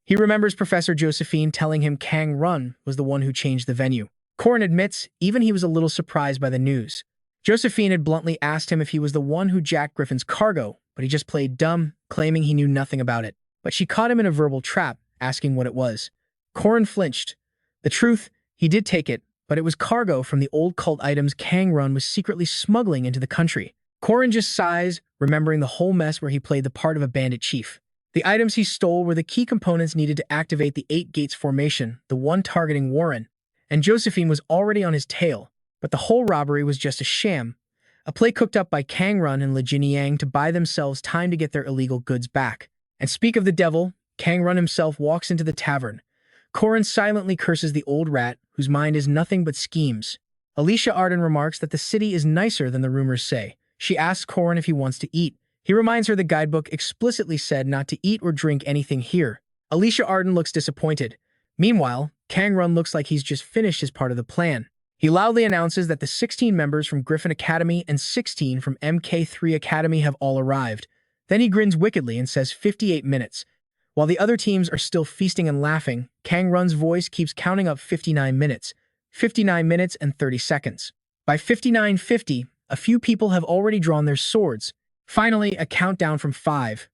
He remembers Professor Josephine telling him Kang Run was the one who changed the venue. Corin admits even he was a little surprised by the news. Josephine had bluntly asked him if he was the one who jacked Griffin's cargo, but he just played dumb, claiming he knew nothing about it. But she caught him in a verbal trap, asking what it was. Corin flinched. The truth, he did take it, but it was cargo from the old cult items Kang Run was secretly smuggling into the country. Corin just sighs, remembering the whole mess where he played the part of a bandit chief. The items he stole were the key components needed to activate the 8 Gates formation, the one targeting Warren. And Josephine was already on his tail. But the whole robbery was just a sham, a play cooked up by Kang Run and Le Yang to buy themselves time to get their illegal goods back. And speak of the devil, Kang Run himself walks into the tavern. Corin silently curses the old rat, whose mind is nothing but schemes. Alicia Arden remarks that the city is nicer than the rumors say. She asks Corin if he wants to eat. He reminds her the guidebook explicitly said not to eat or drink anything here. Alicia Arden looks disappointed. Meanwhile, Kang Run looks like he's just finished his part of the plan. He loudly announces that the 16 members from Griffin Academy and 16 from MK3 Academy have all arrived. Then he grins wickedly and says 58 minutes. While the other teams are still feasting and laughing, Kang Run's voice keeps counting up 59 minutes. 59 minutes and 30 seconds. By 59:50, a few people have already drawn their swords. Finally, a countdown from 5.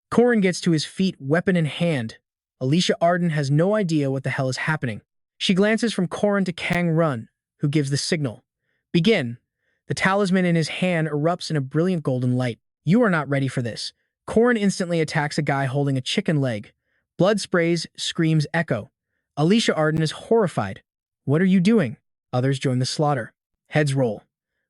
Corin gets to his feet, weapon in hand. Alicia Arden has no idea what the hell is happening. She glances from Corin to Kang Run, who gives the signal. Begin. The talisman in his hand erupts in a brilliant golden light. You are not ready for this. Corin instantly attacks a guy holding a chicken leg. Blood sprays, screams echo. Alicia Arden is horrified. What are you doing? Others join the slaughter. Heads roll.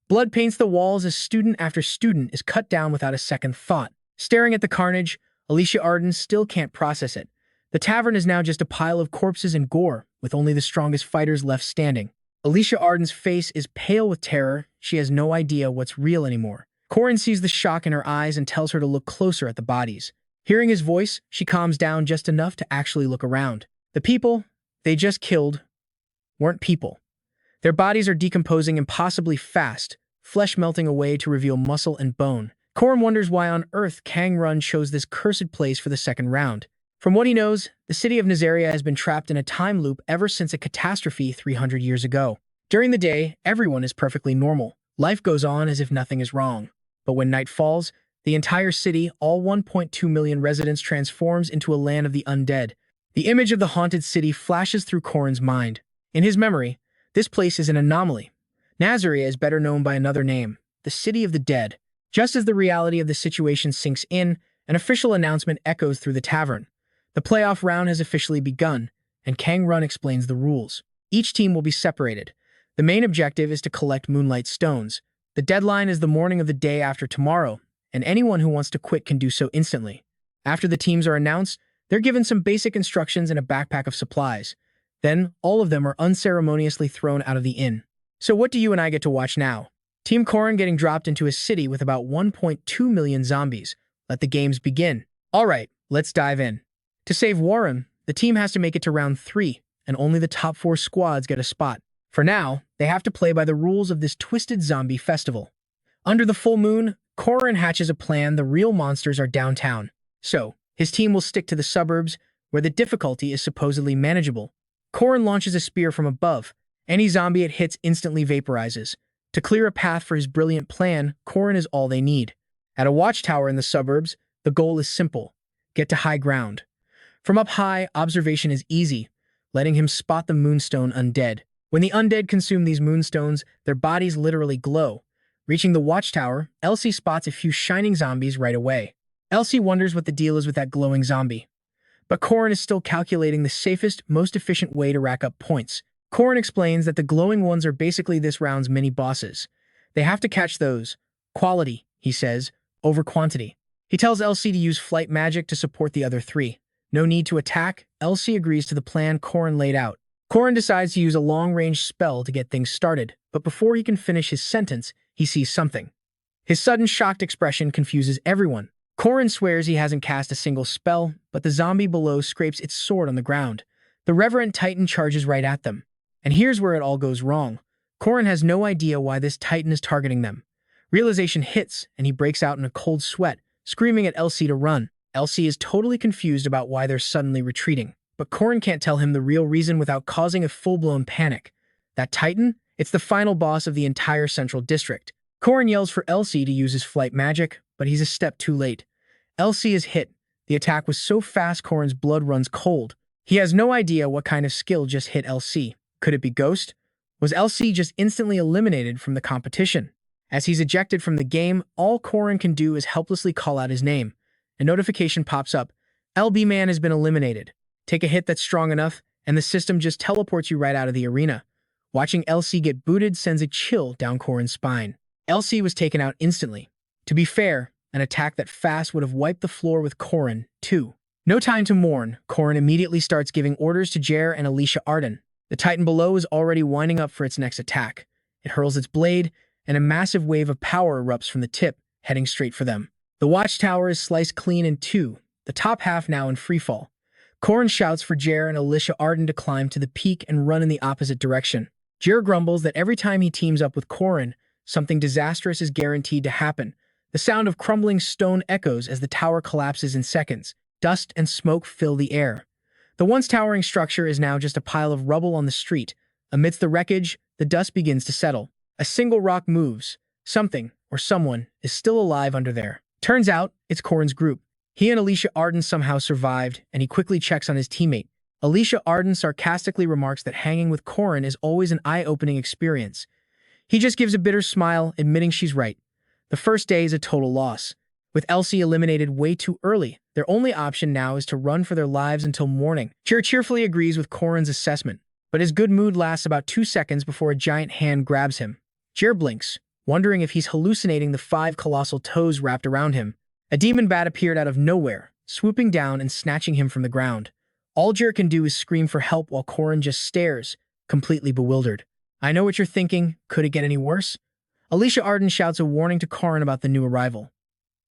Blood paints the walls as student after student is cut down without a second thought. Staring at the carnage, Alicia Arden still can't process it. The tavern is now just a pile of corpses and gore, with only the strongest fighters left standing. Alicia Arden's face is pale with terror. She has no idea what's real anymore. Corin sees the shock in her eyes and tells her to look closer at the bodies. Hearing his voice, she calms down just enough to actually look around. The people they just killed weren't people. Their bodies are decomposing impossibly fast, flesh melting away to reveal muscle and bone. Corin wonders why on earth Kang Run chose this cursed place for the second round. From what he knows, the city of Nazaria has been trapped in a time loop ever since a catastrophe 300 years ago. During the day, everyone is perfectly normal. Life goes on as if nothing is wrong. But when night falls, the entire city, all 1.2 million residents, transforms into a land of the undead. The image of the haunted city flashes through Corin's mind. In his memory, this place is an anomaly. Nazaria is better known by another name, the City of the Dead. Just as the reality of the situation sinks in, an official announcement echoes through the tavern. The playoff round has officially begun, and Kang Run explains the rules. Each team will be separated. The main objective is to collect Moonlight Stones. The deadline is the morning of the day after tomorrow, and anyone who wants to quit can do so instantly. After the teams are announced, they're given some basic instructions and a backpack of supplies. Then, all of them are unceremoniously thrown out of the inn. So what do you and I get to watch now? Team Corin getting dropped into a city with about 1.2 million zombies. Let the games begin. Alright, let's dive in. To save Warren, the team has to make it to round 3, and only the top 4 squads get a spot. For now, they have to play by the rules of this twisted zombie festival. Under the full moon, Corin hatches a plan. The real monsters are downtown. So, his team will stick to the suburbs, where the difficulty is supposedly manageable. Corin launches a spear from above. Any zombie it hits instantly vaporizes. To clear a path for his brilliant plan, Corin is all they need. At a watchtower in the suburbs, the goal is simple. Get to high ground. From up high, observation is easy, letting him spot the moonstone undead. When the undead consume these moonstones, their bodies literally glow. Reaching the watchtower, Elsie spots a few shining zombies right away. Elsie wonders what the deal is with that glowing zombie. But Corin is still calculating the safest, most efficient way to rack up points. Corin explains that the glowing ones are basically this round's mini-bosses. They have to catch those. Quality, he says, over quantity. He tells Elsie to use flight magic to support the other 3. No need to attack, Elsie agrees to the plan Corin laid out. Corin decides to use a long-range spell to get things started, but before he can finish his sentence, he sees something. His sudden shocked expression confuses everyone. Corin swears he hasn't cast a single spell, but the zombie below scrapes its sword on the ground. The Reverend Titan charges right at them. And here's where it all goes wrong. Corin has no idea why this Titan is targeting them. Realization hits, and he breaks out in a cold sweat, screaming at Elsie to run. Elsie is totally confused about why they're suddenly retreating, but Corin can't tell him the real reason without causing a full-blown panic. That Titan? It's the final boss of the entire central district. Corin yells for Elsie to use his flight magic, but he's a step too late. Elsie is hit. The attack was so fast Corin's blood runs cold. He has no idea what kind of skill just hit Elsie. Could it be Ghost? Was Elsie just instantly eliminated from the competition? As he's ejected from the game, all Corin can do is helplessly call out his name. A notification pops up. LB Man has been eliminated. Take a hit that's strong enough, and the system just teleports you right out of the arena. Watching Elsie get booted sends a chill down Corin's spine. Elsie was taken out instantly. To be fair, an attack that fast would have wiped the floor with Corin, too. No time to mourn, Corin immediately starts giving orders to Jer and Alicia Arden. The Titan below is already winding up for its next attack. It hurls its blade, and a massive wave of power erupts from the tip, heading straight for them. The watchtower is sliced clean in 2, the top half now in freefall. Corin shouts for Jer and Alicia Arden to climb to the peak and run in the opposite direction. Jer grumbles that every time he teams up with Corin, something disastrous is guaranteed to happen. The sound of crumbling stone echoes as the tower collapses in seconds. Dust and smoke fill the air. The once towering structure is now just a pile of rubble on the street. Amidst the wreckage, the dust begins to settle. A single rock moves. Something, or someone, is still alive under there. Turns out, it's Corin's group. He and Alicia Arden somehow survived, and he quickly checks on his teammate. Alicia Arden sarcastically remarks that hanging with Corin is always an eye-opening experience. He just gives a bitter smile, admitting she's right. The first day is a total loss. With Elsie eliminated way too early, their only option now is to run for their lives until morning. Jer cheerfully agrees with Corin's assessment, but his good mood lasts about 2 seconds before a giant hand grabs him. Jer blinks, wondering if he's hallucinating the 5 colossal toes wrapped around him. A demon bat appeared out of nowhere, swooping down and snatching him from the ground. All Jer can do is scream for help while Corin just stares, completely bewildered. I know what you're thinking. Could it get any worse? Alicia Arden shouts a warning to Corin about the new arrival.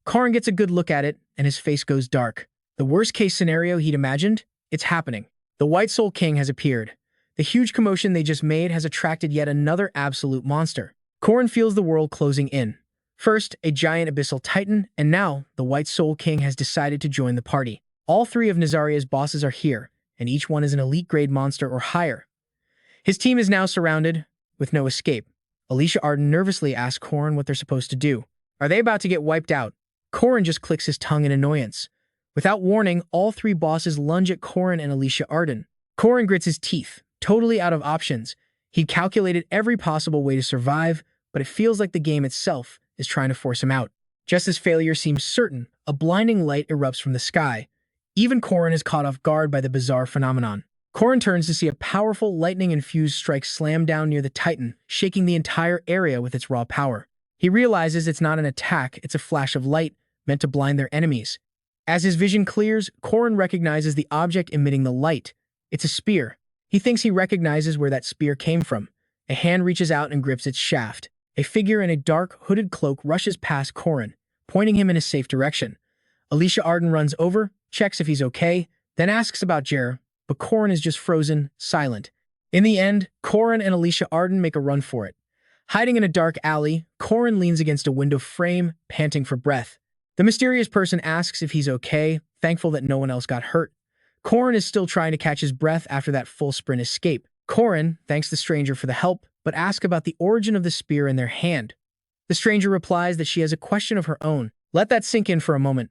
Corin gets a good look at it, and his face goes dark. The worst-case scenario he'd imagined? It's happening. The White Soul King has appeared. The huge commotion they just made has attracted yet another absolute monster. Corin feels the world closing in. First, a giant abyssal titan, and now, the White Soul King has decided to join the party. All three of Nazaria's bosses are here, and each one is an elite-grade monster or higher. His team is now surrounded, with no escape. Alicia Arden nervously asks Corin what they're supposed to do. Are they about to get wiped out? Corin just clicks his tongue in annoyance. Without warning, all three bosses lunge at Corin and Alicia Arden. Corin grits his teeth, totally out of options. He'd calculated every possible way to survive, but it feels like the game itself is trying to force him out. Just as failure seems certain, a blinding light erupts from the sky. Even Corin is caught off guard by the bizarre phenomenon. Corin turns to see a powerful lightning-infused strike slam down near the Titan, shaking the entire area with its raw power. He realizes it's not an attack, it's a flash of light, meant to blind their enemies. As his vision clears, Corin recognizes the object emitting the light. It's a spear. He thinks he recognizes where that spear came from. A hand reaches out and grips its shaft. A figure in a dark, hooded cloak rushes past Corin, pointing him in a safe direction. Alicia Arden runs over, checks if he's okay, then asks about Jer, but Corin is just frozen, silent. In the end, Corin and Alicia Arden make a run for it. Hiding in a dark alley, Corin leans against a window frame, panting for breath. The mysterious person asks if he's okay, thankful that no one else got hurt. Corin is still trying to catch his breath after that full sprint escape. Corin thanks the stranger for the help, but asks about the origin of the spear in their hand. The stranger replies that she has a question of her own. Let that sink in for a moment.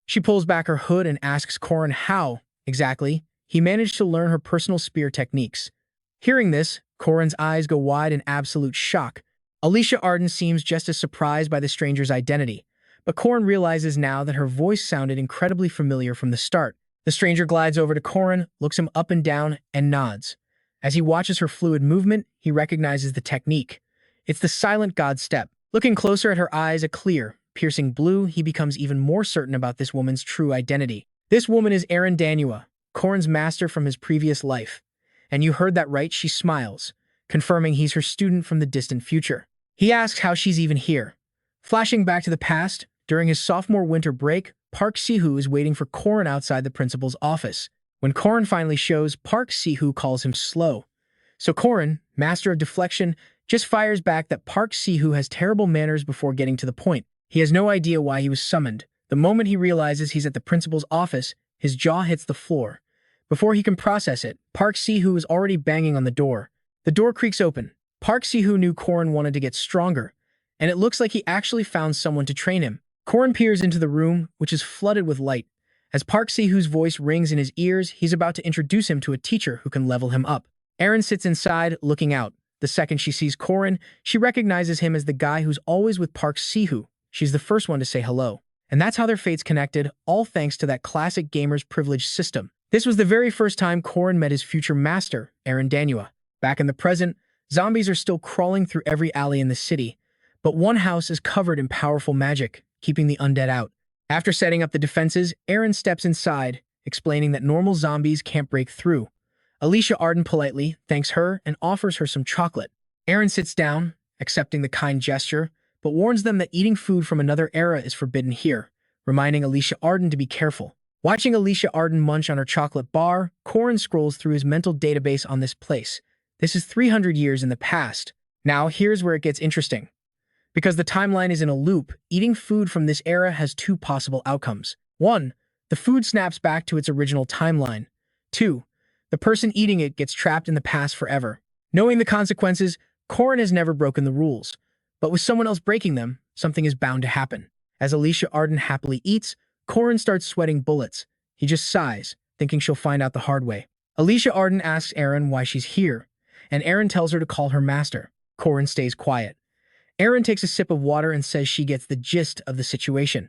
She pulls back her hood and asks Corin how, exactly, he managed to learn her personal spear techniques. Hearing this, Corin's eyes go wide in absolute shock. Alicia Arden seems just as surprised by the stranger's identity, but Corin realizes now that her voice sounded incredibly familiar from the start. The stranger glides over to Corin, looks him up and down, and nods. As he watches her fluid movement, he recognizes the technique. It's the silent god step. Looking closer at her eyes, a clear, piercing blue, he becomes even more certain about this woman's true identity. This woman is Erin Danua, Corin's master from his previous life. And you heard that right, she smiles, confirming he's her student from the distant future. He asks how she's even here. Flashing back to the past, during his sophomore winter break, Park Sihoo is waiting for Corin outside the principal's office. When Corin finally shows, Park Sihoo calls him slow. So Corin, master of deflection, just fires back that Park Sihoo has terrible manners before getting to the point. He has no idea why he was summoned. The moment he realizes he's at the principal's office, his jaw hits the floor. Before he can process it, Park Sihoo is already banging on the door. The door creaks open. Park Sihoo knew Corin wanted to get stronger, and it looks like he actually found someone to train him. Corin peers into the room, which is flooded with light. As Park Sihoo's voice rings in his ears, he's about to introduce him to a teacher who can level him up. Erin sits inside, looking out. The second she sees Corin, she recognizes him as the guy who's always with Park Sihoo. She's the first one to say hello. And that's how their fates connected, all thanks to that classic gamer's privilege system. This was the very first time Corin met his future master, Erin Danua. Back in the present, zombies are still crawling through every alley in the city, but one house is covered in powerful magic, keeping the undead out. After setting up the defenses, Erin steps inside, explaining that normal zombies can't break through. Alicia Arden politely thanks her and offers her some chocolate. Erin sits down, accepting the kind gesture, but warns them that eating food from another era is forbidden here, reminding Alicia Arden to be careful. Watching Alicia Arden munch on her chocolate bar, Corin scrolls through his mental database on this place. This is 300 years in the past. Now, here's where it gets interesting. Because the timeline is in a loop, eating food from this era has two possible outcomes. 1. The food snaps back to its original timeline. 2. The person eating it gets trapped in the past forever. Knowing the consequences, Corin has never broken the rules. But with someone else breaking them, something is bound to happen. As Alicia Arden happily eats, Corin starts sweating bullets. He just sighs, thinking she'll find out the hard way. Alicia Arden asks Erin why she's here, and Erin tells her to call her master. Corin stays quiet. Erin takes a sip of water and says she gets the gist of the situation.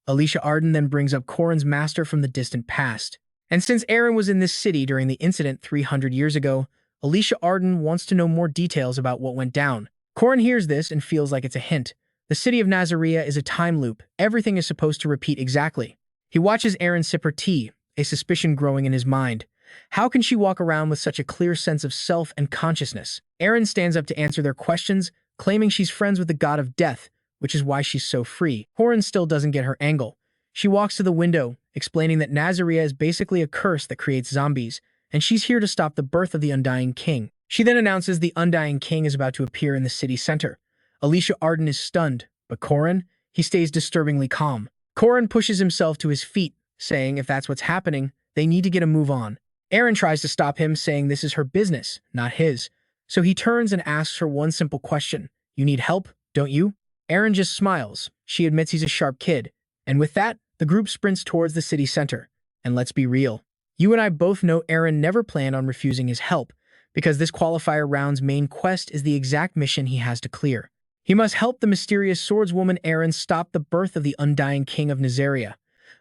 Alicia Arden then brings up Corin's master from the distant past. And since Erin was in this city during the incident 300 years ago, Alicia Arden wants to know more details about what went down. Corin hears this and feels like it's a hint. The city of Nazaria is a time loop. Everything is supposed to repeat exactly. He watches Erin sip her tea, a suspicion growing in his mind. How can she walk around with such a clear sense of self and consciousness? Erin stands up to answer their questions, claiming she's friends with the god of death, which is why she's so free. Corin still doesn't get her angle. She walks to the window, explaining that Nazaria is basically a curse that creates zombies. and she's here to stop the birth of the Undying King. She then announces the Undying King is about to appear in the city center. Alicia Arden is stunned, but Corin, he stays disturbingly calm. Corin pushes himself to his feet, saying if that's what's happening, they need to get a move on. Aaron tries to stop him, saying this is her business, not his. So he turns and asks her one simple question. You need help, don't you? Aaron just smiles. She admits he's a sharp kid. And with that, the group sprints towards the city center. And let's be real. You and I both know Aaron never planned on refusing his help, because this qualifier round's main quest is the exact mission he has to clear. He must help the mysterious swordswoman Aaron stop the birth of the Undying King of Nazaria.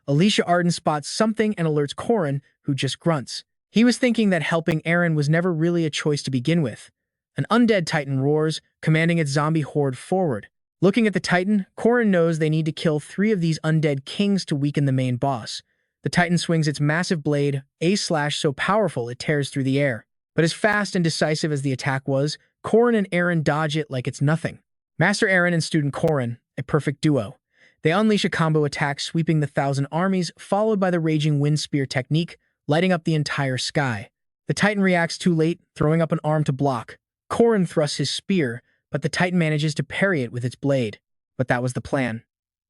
Alicia Arden spots something and alerts Corin, who just grunts. He was thinking that helping Aaron was never really a choice to begin with. An undead titan roars, commanding its zombie horde forward. Looking at the titan, Corin knows they need to kill 3 of these undead kings to weaken the main boss. The titan swings its massive blade, a slash so powerful it tears through the air. But as fast and decisive as the attack was, Corin and Aaron dodge it like it's nothing. Master Aaron and student Corin, a perfect duo. They unleash a combo attack sweeping the 1,000 armies, followed by the raging wind spear technique, lighting up the entire sky. The titan reacts too late, throwing up an arm to block. Corin thrusts his spear, but the titan manages to parry it with its blade. But that was the plan.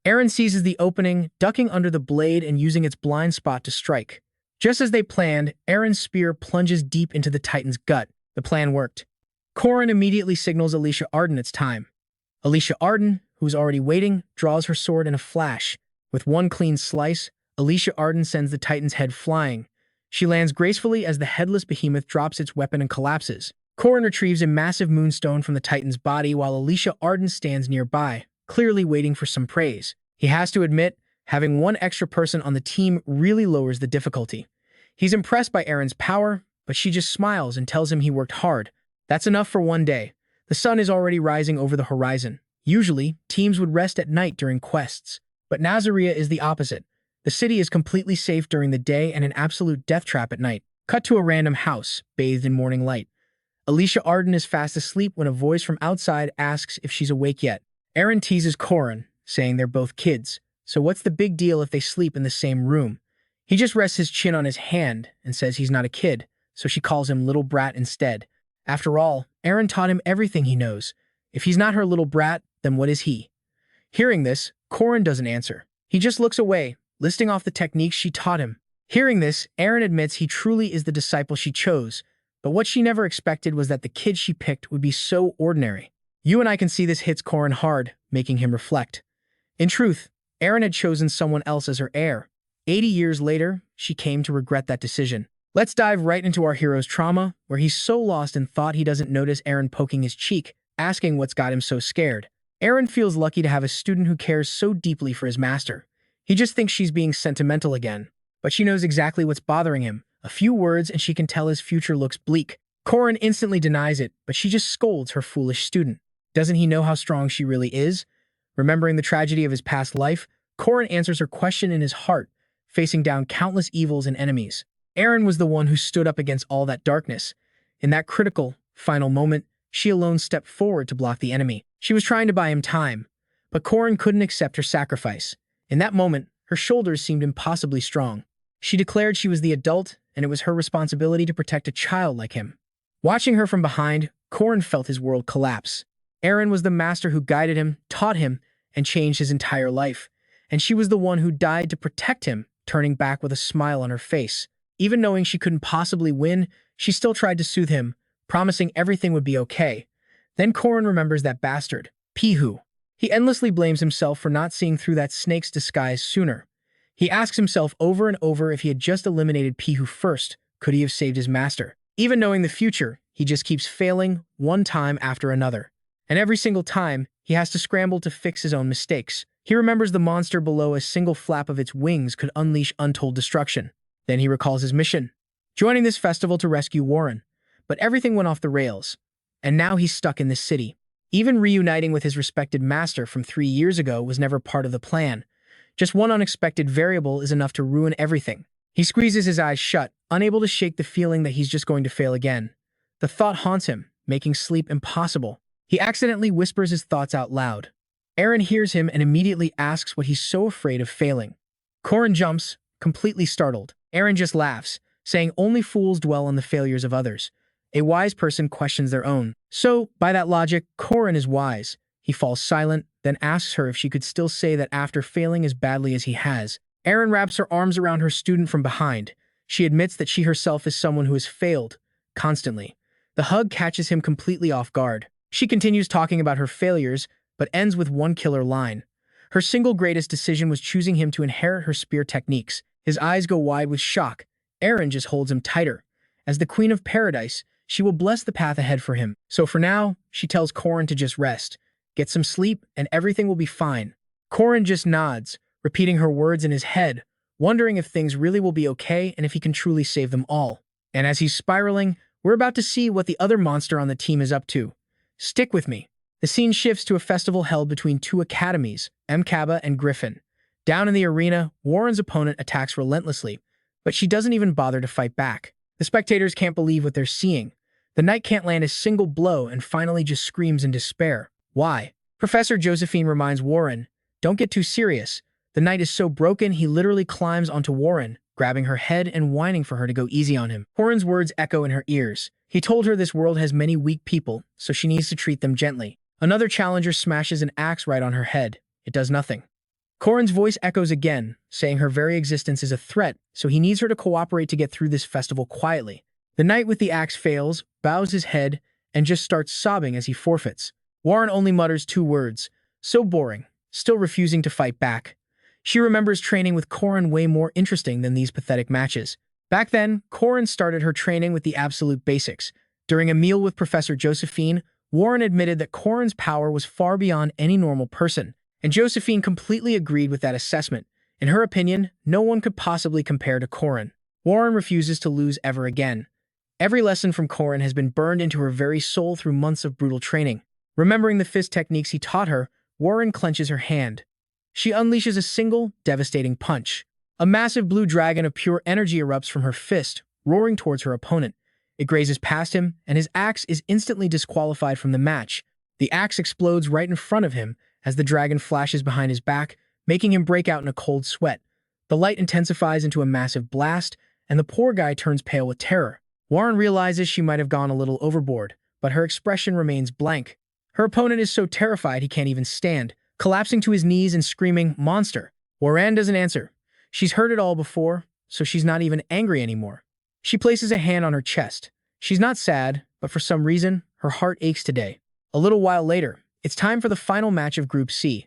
Aaron seizes the opening, ducking under the blade and using its blind spot to strike. Just as they planned, Aaron's spear plunges deep into the titan's gut. The plan worked. Corin immediately signals Alicia Arden it's time. Alicia Arden, who's already waiting, draws her sword in a flash. With one clean slice, Alicia Arden sends the titan's head flying. She lands gracefully as the headless behemoth drops its weapon and collapses. Corin retrieves a massive moonstone from the titan's body while Alicia Arden stands nearby, clearly waiting for some praise. He has to admit, having one extra person on the team really lowers the difficulty. He's impressed by Aaron's power, but she just smiles and tells him he worked hard. That's enough for one day. The sun is already rising over the horizon. Usually, teams would rest at night during quests. But Nazaria is the opposite. The city is completely safe during the day and an absolute death trap at night. Cut to a random house, bathed in morning light. Alicia Arden is fast asleep when a voice from outside asks if she's awake yet. Aaron teases Corin, saying they're both kids, so what's the big deal if they sleep in the same room? He just rests his chin on his hand and says he's not a kid, so she calls him little brat instead. After all, Aaron taught him everything he knows. If he's not her little brat, then what is he? Hearing this, Corin doesn't answer. He just looks away, listing off the techniques she taught him. Hearing this, Aaron admits he truly is the disciple she chose, but what she never expected was that the kid she picked would be so ordinary. You and I can see this hits Corin hard, making him reflect. In truth, Aaron had chosen someone else as her heir. 80 years later, she came to regret that decision. Let's dive right into our hero's trauma, where he's so lost in thought he doesn't notice Aaron poking his cheek, asking what's got him so scared. Aaron feels lucky to have a student who cares so deeply for his master. He just thinks she's being sentimental again. But she knows exactly what's bothering him. A few words and she can tell his future looks bleak. Corin instantly denies it, but she just scolds her foolish student. Doesn't he know how strong she really is? Remembering the tragedy of his past life, Corin answers her question in his heart, facing down countless evils and enemies. Aaron was the one who stood up against all that darkness. In that critical, final moment, she alone stepped forward to block the enemy. She was trying to buy him time, but Corin couldn't accept her sacrifice. In that moment, her shoulders seemed impossibly strong. She declared she was the adult, and it was her responsibility to protect a child like him. Watching her from behind, Corin felt his world collapse. Aaron was the master who guided him, taught him, and changed his entire life. And she was the one who died to protect him, turning back with a smile on her face. Even knowing she couldn't possibly win, she still tried to soothe him, promising everything would be okay. Then Corin remembers that bastard, Sihoo. He endlessly blames himself for not seeing through that snake's disguise sooner. He asks himself over and over if he had just eliminated Sihoo first, could he have saved his master? Even knowing the future, he just keeps failing, one time after another. And every single time, he has to scramble to fix his own mistakes. He remembers the monster below a single flap of its wings could unleash untold destruction. Then he recalls his mission, joining this festival to rescue Warren. But everything went off the rails, and now he's stuck in this city. Even reuniting with his respected master from 3 years ago was never part of the plan. Just one unexpected variable is enough to ruin everything. He squeezes his eyes shut, unable to shake the feeling that he's just going to fail again. The thought haunts him, making sleep impossible. He accidentally whispers his thoughts out loud. Aaron hears him and immediately asks what he's so afraid of failing. Corin jumps, completely startled. Aaron just laughs, saying only fools dwell on the failures of others. A wise person questions their own. So, by that logic, Corin is wise. He falls silent, then asks her if she could still say that after failing as badly as he has. Erin wraps her arms around her student from behind. She admits that she herself is someone who has failed, constantly. The hug catches him completely off guard. She continues talking about her failures, but ends with one killer line. Her single greatest decision was choosing him to inherit her spear techniques. His eyes go wide with shock. Erin just holds him tighter. As the Queen of Paradise, she will bless the path ahead for him. So for now, she tells Corin to just rest. Get some sleep, and everything will be fine. Corin just nods, repeating her words in his head, wondering if things really will be okay and if he can truly save them all. And as he's spiraling, we're about to see what the other monster on the team is up to. Stick with me. The scene shifts to a festival held between two academies, MK3 and Griffin. Down in the arena, Warren's opponent attacks relentlessly, but she doesn't even bother to fight back. The spectators can't believe what they're seeing. The knight can't land a single blow and finally just screams in despair. Why? Professor Josephine reminds Warren, don't get too serious. The knight is so broken he literally climbs onto Warren, grabbing her head and whining for her to go easy on him. Warren's words echo in her ears. He told her this world has many weak people, so she needs to treat them gently. Another challenger smashes an axe right on her head. It does nothing. Corin's voice echoes again, saying her very existence is a threat, so he needs her to cooperate to get through this festival quietly. The knight with the axe fails, bows his head, and just starts sobbing as he forfeits. Warren only mutters two words, so boring, still refusing to fight back. She remembers training with Corin way more interesting than these pathetic matches. Back then, Corin started her training with the absolute basics. During a meal with Professor Josephine, Warren admitted that Corin's power was far beyond any normal person, and Josephine completely agreed with that assessment. In her opinion, no one could possibly compare to Corin. Warren refuses to lose ever again. Every lesson from Corin has been burned into her very soul through months of brutal training. Remembering the fist techniques he taught her, Warren clenches her hand. She unleashes a single, devastating punch. A massive blue dragon of pure energy erupts from her fist, roaring towards her opponent. It grazes past him, and his axe is instantly disqualified from the match. The axe explodes right in front of him as the dragon flashes behind his back, making him break out in a cold sweat. The light intensifies into a massive blast, and the poor guy turns pale with terror. Warren realizes she might have gone a little overboard, but her expression remains blank. Her opponent is so terrified he can't even stand, collapsing to his knees and screaming, "Monster!" Warren doesn't answer. She's heard it all before, so she's not even angry anymore. She places a hand on her chest. She's not sad, but for some reason, her heart aches today. A little while later, it's time for the final match of Group C.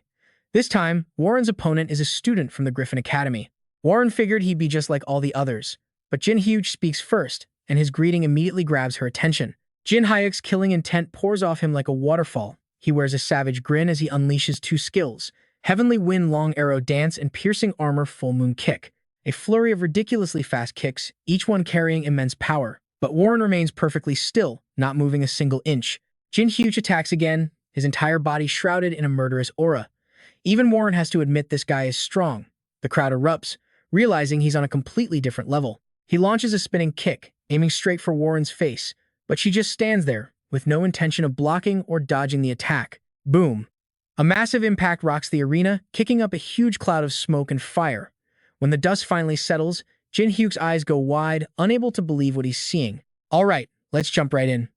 This time, Warren's opponent is a student from the Griffin Academy. Warren figured he'd be just like all the others, but Jin Hyuk speaks first, and his greeting immediately grabs her attention. Jin Hyuk's killing intent pours off him like a waterfall. He wears a savage grin as he unleashes two skills, Heavenly Wind Long Arrow Dance and Piercing Armor Full Moon Kick. A flurry of ridiculously fast kicks, each one carrying immense power. But Warren remains perfectly still, not moving a single inch. Jin Hyuk attacks again, his entire body shrouded in a murderous aura. Even Warren has to admit this guy is strong. The crowd erupts, realizing he's on a completely different level. He launches a spinning kick, aiming straight for Warren's face, but she just stands there, with no intention of blocking or dodging the attack. Boom. A massive impact rocks the arena, kicking up a huge cloud of smoke and fire. When the dust finally settles, Jin Hyuk's eyes go wide, unable to believe what he's seeing. All right, let's jump right in.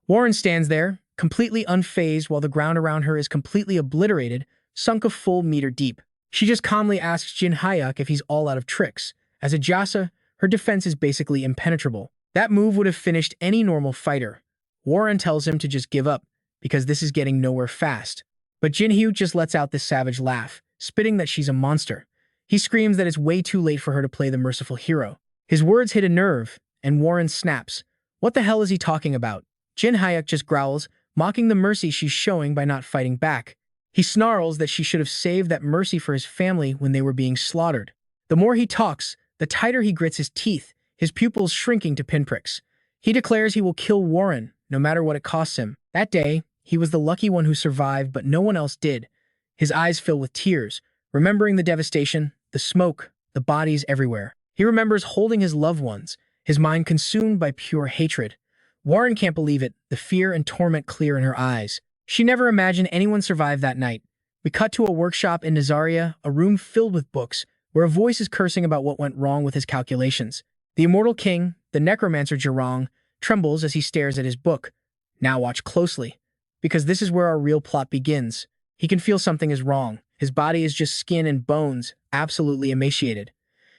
Warren stands there, completely unfazed while the ground around her is completely obliterated, sunk a full meter deep. She just calmly asks Jin Hyuk if he's all out of tricks. As a Jasa, her defense is basically impenetrable. That move would have finished any normal fighter. Warren tells him to just give up, because this is getting nowhere fast. But Jin Hyuk just lets out this savage laugh, spitting that she's a monster. He screams that it's way too late for her to play the merciful hero. His words hit a nerve, and Warren snaps. What the hell is he talking about? Jin Hyuk just growls, mocking the mercy she's showing by not fighting back. He snarls that she should have saved that mercy for his family when they were being slaughtered. The more he talks, the tighter he grits his teeth, his pupils shrinking to pinpricks. He declares he will kill Warren, no matter what it costs him. That day, he was the lucky one who survived, but no one else did. His eyes fill with tears, remembering the devastation, the smoke, the bodies everywhere. He remembers holding his loved ones, his mind consumed by pure hatred. Warren can't believe it, the fear and torment clear in her eyes. She never imagined anyone survived that night. We cut to a workshop in Nazaria, a room filled with books, where a voice is cursing about what went wrong with his calculations. The immortal king, the necromancer Jurong, trembles as he stares at his book. Now watch closely, because this is where our real plot begins. He can feel something is wrong. His body is just skin and bones, absolutely emaciated.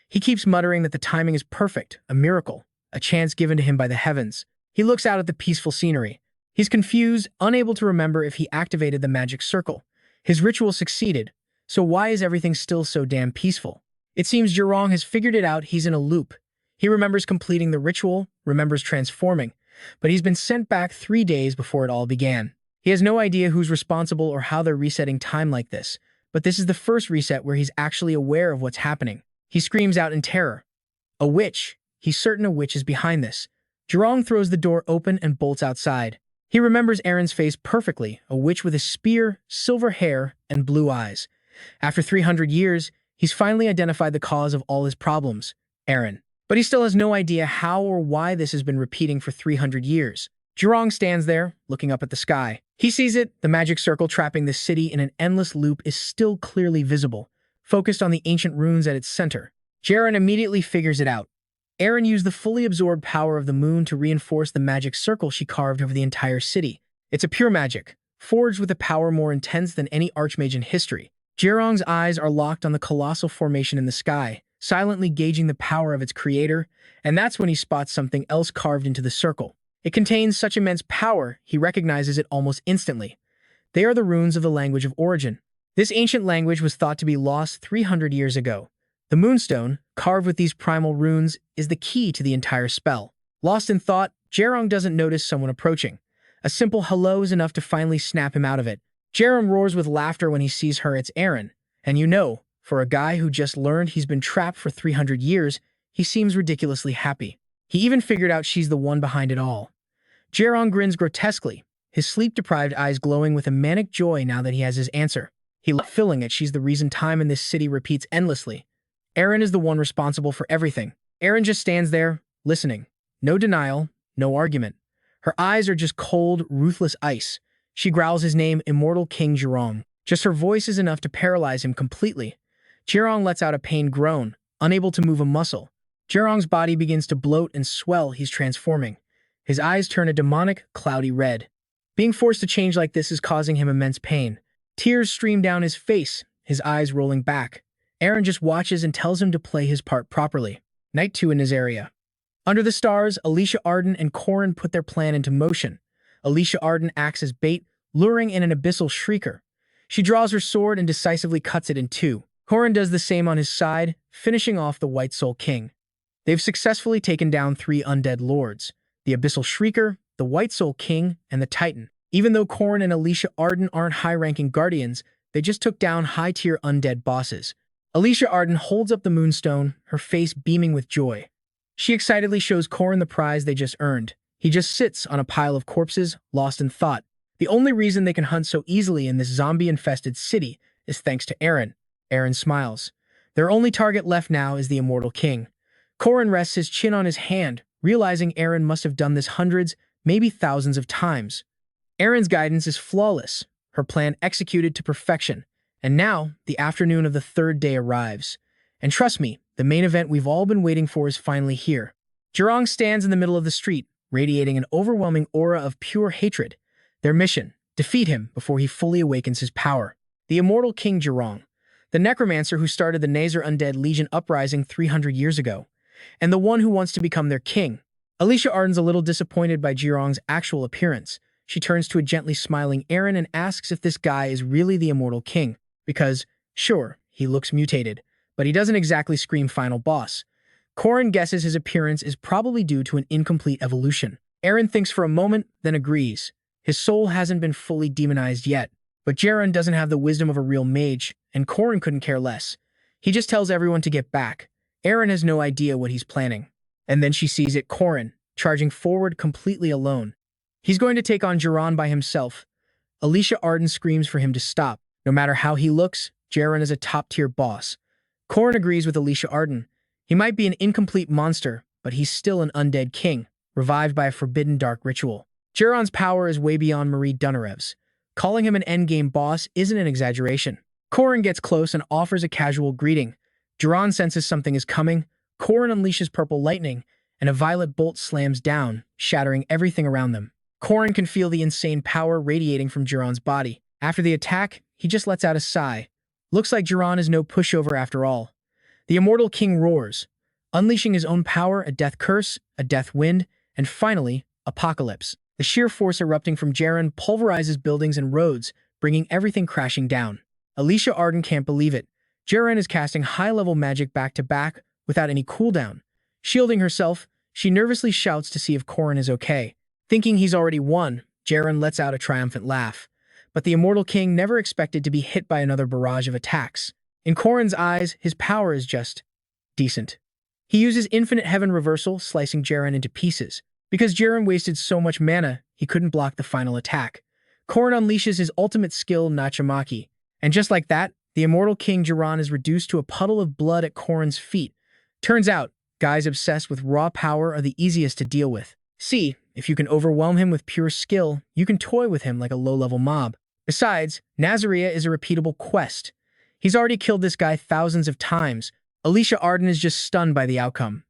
He keeps muttering that the timing is perfect, a miracle, a chance given to him by the heavens. He looks out at the peaceful scenery. He's confused, unable to remember if he activated the magic circle. His ritual succeeded, so why is everything still so damn peaceful? It seems Jurong has figured it out. He's in a loop. He remembers completing the ritual, remembers transforming, but he's been sent back 3 days before it all began. He has no idea who's responsible or how they're resetting time like this, but this is the first reset where he's actually aware of what's happening. He screams out in terror. A witch! He's certain a witch is behind this. Jurong throws the door open and bolts outside. He remembers Aaron's face perfectly, a witch with a spear, silver hair, and blue eyes. After 300 years, he's finally identified the cause of all his problems, Aaron. But he still has no idea how or why this has been repeating for 300 years. Jurong stands there, looking up at the sky. He sees it, the magic circle trapping the city in an endless loop is still clearly visible, focused on the ancient runes at its center. Jaren immediately figures it out. Aaron used the fully absorbed power of the moon to reinforce the magic circle she carved over the entire city. It's a pure magic, forged with a power more intense than any archmage in history. Jurong's eyes are locked on the colossal formation in the sky, silently gauging the power of its creator, and that's when he spots something else carved into the circle. It contains such immense power, he recognizes it almost instantly. They are the runes of the language of origin. This ancient language was thought to be lost 300 years ago. The moonstone, carved with these primal runes, is the key to the entire spell. Lost in thought, Jurong doesn't notice someone approaching. A simple hello is enough to finally snap him out of it. Jurong roars with laughter when he sees her. It's Aaron. And you know, for a guy who just learned he's been trapped for 300 years, he seems ridiculously happy. He even figured out she's the one behind it all. Jurong grins grotesquely, his sleep-deprived eyes glowing with a manic joy now that he has his answer. He loves filling it. She's the reason time in this city repeats endlessly. Aaron is the one responsible for everything. Aaron just stands there, listening. No denial, no argument. Her eyes are just cold, ruthless ice. She growls his name, Immortal King Jurong. Just her voice is enough to paralyze him completely. Jurong lets out a pained groan, unable to move a muscle. Jurong's body begins to bloat and swell. He's transforming. His eyes turn a demonic, cloudy red. Being forced to change like this is causing him immense pain. Tears stream down his face, his eyes rolling back. Aaron just watches and tells him to play his part properly. Night 2 in his area. Under the stars, Alicia Arden and Corin put their plan into motion. Alicia Arden acts as bait, luring in an abyssal shrieker. She draws her sword and decisively cuts it in two. Corin does the same on his side, finishing off the White Soul King. They've successfully taken down 3 undead lords, the Abyssal Shrieker, the White Soul King, and the Titan. Even though Corin and Alicia Arden aren't high-ranking guardians, they just took down high-tier undead bosses. Alicia Arden holds up the moonstone, her face beaming with joy. She excitedly shows Corin the prize they just earned. He just sits on a pile of corpses, lost in thought. The only reason they can hunt so easily in this zombie-infested city is thanks to Aaron. Aaron smiles. Their only target left now is the Immortal King. Corin rests his chin on his hand, realizing Aaron must have done this hundreds, maybe thousands of times. Aaron's guidance is flawless, her plan executed to perfection. And now, the afternoon of the 3rd day arrives. And trust me, the main event we've all been waiting for is finally here. Jurong stands in the middle of the street, radiating an overwhelming aura of pure hatred. Their mission, defeat him before he fully awakens his power. The Immortal King Jurong, the necromancer who started the Nazar Undead Legion uprising 300 years ago, and the one who wants to become their king. Alicia Arden's a little disappointed by Jurong's actual appearance. She turns to a gently smiling Aaron and asks if this guy is really the Immortal King. Because, sure, he looks mutated, but he doesn't exactly scream final boss. Corin guesses his appearance is probably due to an incomplete evolution. Aaron thinks for a moment, then agrees. His soul hasn't been fully demonized yet, but Jaren doesn't have the wisdom of a real mage, and Corin couldn't care less. He just tells everyone to get back. Aaron has no idea what he's planning. And then she sees it, Corin, charging forward completely alone. He's going to take on Jaren by himself. Alicia Arden screams for him to stop. No matter how he looks, Jaren is a top-tier boss. Corin agrees with Alicia Arden. He might be an incomplete monster, but he's still an undead king, revived by a forbidden dark ritual. Jaren's power is way beyond Marie Dunarev's. Calling him an endgame boss isn't an exaggeration. Corin gets close and offers a casual greeting. Jaren senses something is coming, Corin unleashes purple lightning, and a violet bolt slams down, shattering everything around them. Corin can feel the insane power radiating from Jiran's body. After the attack, he just lets out a sigh. Looks like Jiran is no pushover after all. The Immortal King roars, unleashing his own power, a death curse, a death wind, and finally, Apocalypse. The sheer force erupting from Jiran pulverizes buildings and roads, bringing everything crashing down. Alicia Arden can't believe it. Jiran is casting high-level magic back-to-back without any cooldown. Shielding herself, she nervously shouts to see if Corin is okay. Thinking he's already won, Jiran lets out a triumphant laugh. But the Immortal King never expected to be hit by another barrage of attacks. In Corin's eyes, his power is just decent. He uses Infinite Heaven Reversal, slicing Jiran into pieces. Because Jiran wasted so much mana, he couldn't block the final attack. Corin unleashes his ultimate skill, Nachamaki. And just like that, the Immortal King Jiran is reduced to a puddle of blood at Corin's feet. Turns out, guys obsessed with raw power are the easiest to deal with. See, if you can overwhelm him with pure skill, you can toy with him like a low-level mob. Besides, Nazaria is a repeatable quest. He's already killed this guy thousands of times. Alicia Arden is just stunned by the outcome.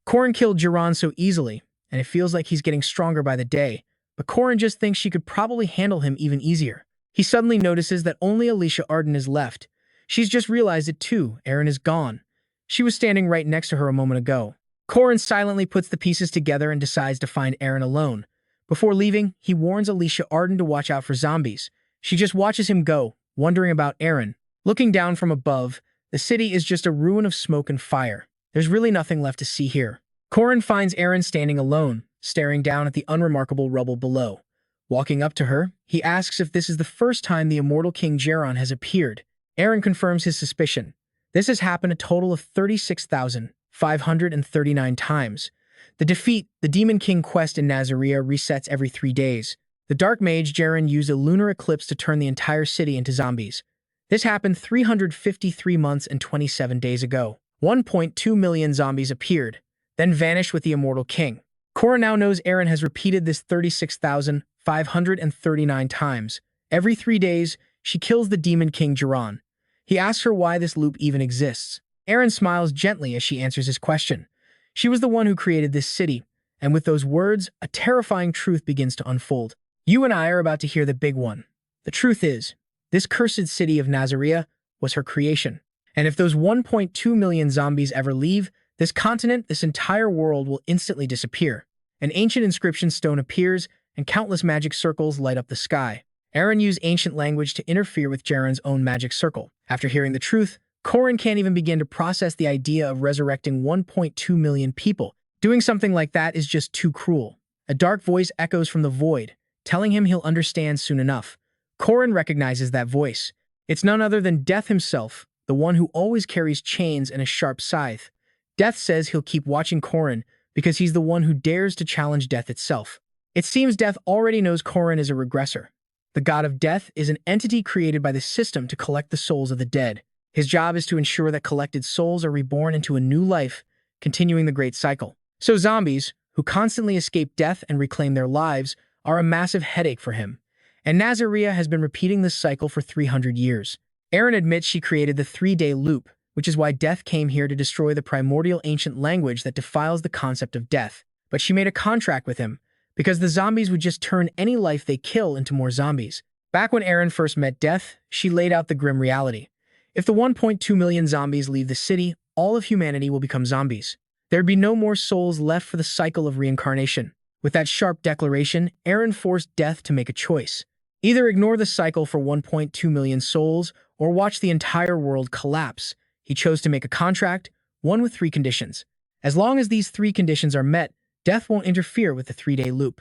Corin killed Jiran so easily, and it feels like he's getting stronger by the day, but Corin just thinks she could probably handle him even easier. He suddenly notices that only Alicia Arden is left. She's just realized it too. Aaron is gone. She was standing right next to her a moment ago. Corin silently puts the pieces together and decides to find Aaron alone. Before leaving, he warns Alicia Arden to watch out for zombies. She just watches him go, wondering about Aaron. Looking down from above, the city is just a ruin of smoke and fire. There's really nothing left to see here. Corin finds Aaron standing alone, staring down at the unremarkable rubble below. Walking up to her, he asks if this is the first time the Immortal King Jiran has appeared. Aaron confirms his suspicion. This has happened a total of 36,539 times. The defeat, the Demon King quest in Nazaria resets every 3 days. The Dark Mage Jiran used a lunar eclipse to turn the entire city into zombies. This happened 353 months and 27 days ago. 1.2 million zombies appeared, then vanished with the Immortal King. Corin now knows Aaron has repeated this 36,539 times. Every 3 days, she kills the Demon King Jiran. He asks her why this loop even exists. Aaron smiles gently as she answers his question. She was the one who created this city, and with those words, a terrifying truth begins to unfold. You and I are about to hear the big one. The truth is, this cursed city of Nazaria was her creation. And if those 1.2 million zombies ever leave, this continent, this entire world will instantly disappear. An ancient inscription stone appears, and countless magic circles light up the sky. Aaron used ancient language to interfere with Jiran's own magic circle. After hearing the truth, Corin can't even begin to process the idea of resurrecting 1.2 million people. Doing something like that is just too cruel. A dark voice echoes from the void, telling him he'll understand soon enough. Corin recognizes that voice. It's none other than Death himself, the one who always carries chains and a sharp scythe. Death says he'll keep watching Corin because he's the one who dares to challenge death itself. It seems Death already knows Corin is a regressor. The god of death is an entity created by the system to collect the souls of the dead. His job is to ensure that collected souls are reborn into a new life, continuing the great cycle. So zombies, who constantly escape death and reclaim their lives, are a massive headache for him. And Nazaria has been repeating this cycle for 300 years. Aaron admits she created the 3-day loop, which is why Death came here to destroy the primordial ancient language that defiles the concept of death. But she made a contract with him, because the zombies would just turn any life they kill into more zombies. Back when Aaron first met Death, she laid out the grim reality. If the 1.2 million zombies leave the city, all of humanity will become zombies. There'd be no more souls left for the cycle of reincarnation. With that sharp declaration, Aaron forced Death to make a choice. Either ignore the cycle for 1.2 million souls, or watch the entire world collapse. He chose to make a contract, one with 3 conditions. As long as these 3 conditions are met, Death won't interfere with the 3-day loop.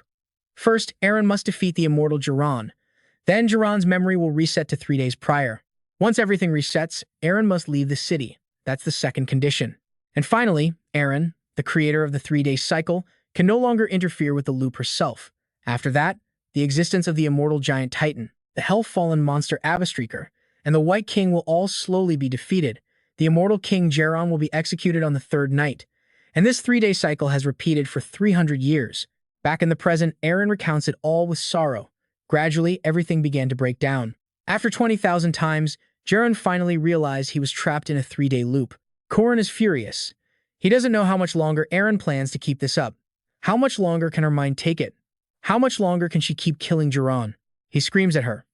First, Aaron must defeat the immortal Jiran. Then Jiran's memory will reset to 3 days prior. Once everything resets, Aaron must leave the city. That's the second condition. And finally, Aaron, the creator of the 3-day cycle, can no longer interfere with the loop herself. After that, the existence of the immortal giant Titan, the hell-fallen monster Abastreaker, and the White King will all slowly be defeated. The immortal King Jiran will be executed on the 3rd night. And this 3-day cycle has repeated for 300 years. Back in the present, Aaron recounts it all with sorrow. Gradually, everything began to break down. After 20,000 times, Jiran finally realized he was trapped in a 3-day loop. Corin is furious. He doesn't know how much longer Eren plans to keep this up. How much longer can her mind take it? How much longer can she keep killing Jiran? He screams at her.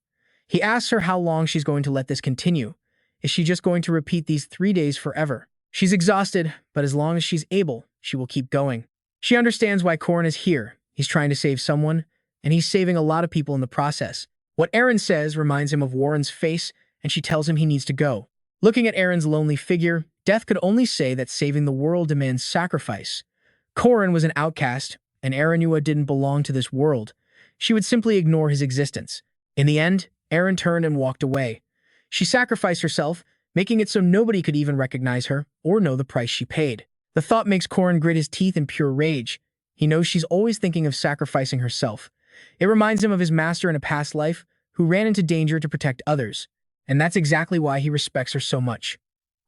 He asks her how long she's going to let this continue. Is she just going to repeat these 3 days forever? She's exhausted, but as long as she's able, she will keep going. She understands why Corin is here. He's trying to save someone, and he's saving a lot of people in the process. What Eren says reminds him of Warren's face, and she tells him he needs to go. Looking at Eren's lonely figure, Death could only say that saving the world demands sacrifice. Corin was an outcast, and Eren didn't belong to this world. She would simply ignore his existence. In the end, Eren turned and walked away. She sacrificed herself, making it so nobody could even recognize her or know the price she paid. The thought makes Corin grit his teeth in pure rage. He knows she's always thinking of sacrificing herself. It reminds him of his master in a past life who ran into danger to protect others, and that's exactly why he respects her so much.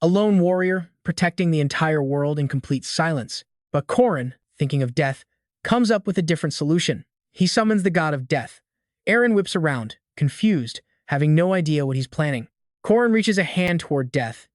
A lone warrior, protecting the entire world in complete silence. But Corin, thinking of death, comes up with a different solution. He summons the god of death. Eren whips around, confused, having no idea what he's planning. Corin reaches a hand toward death.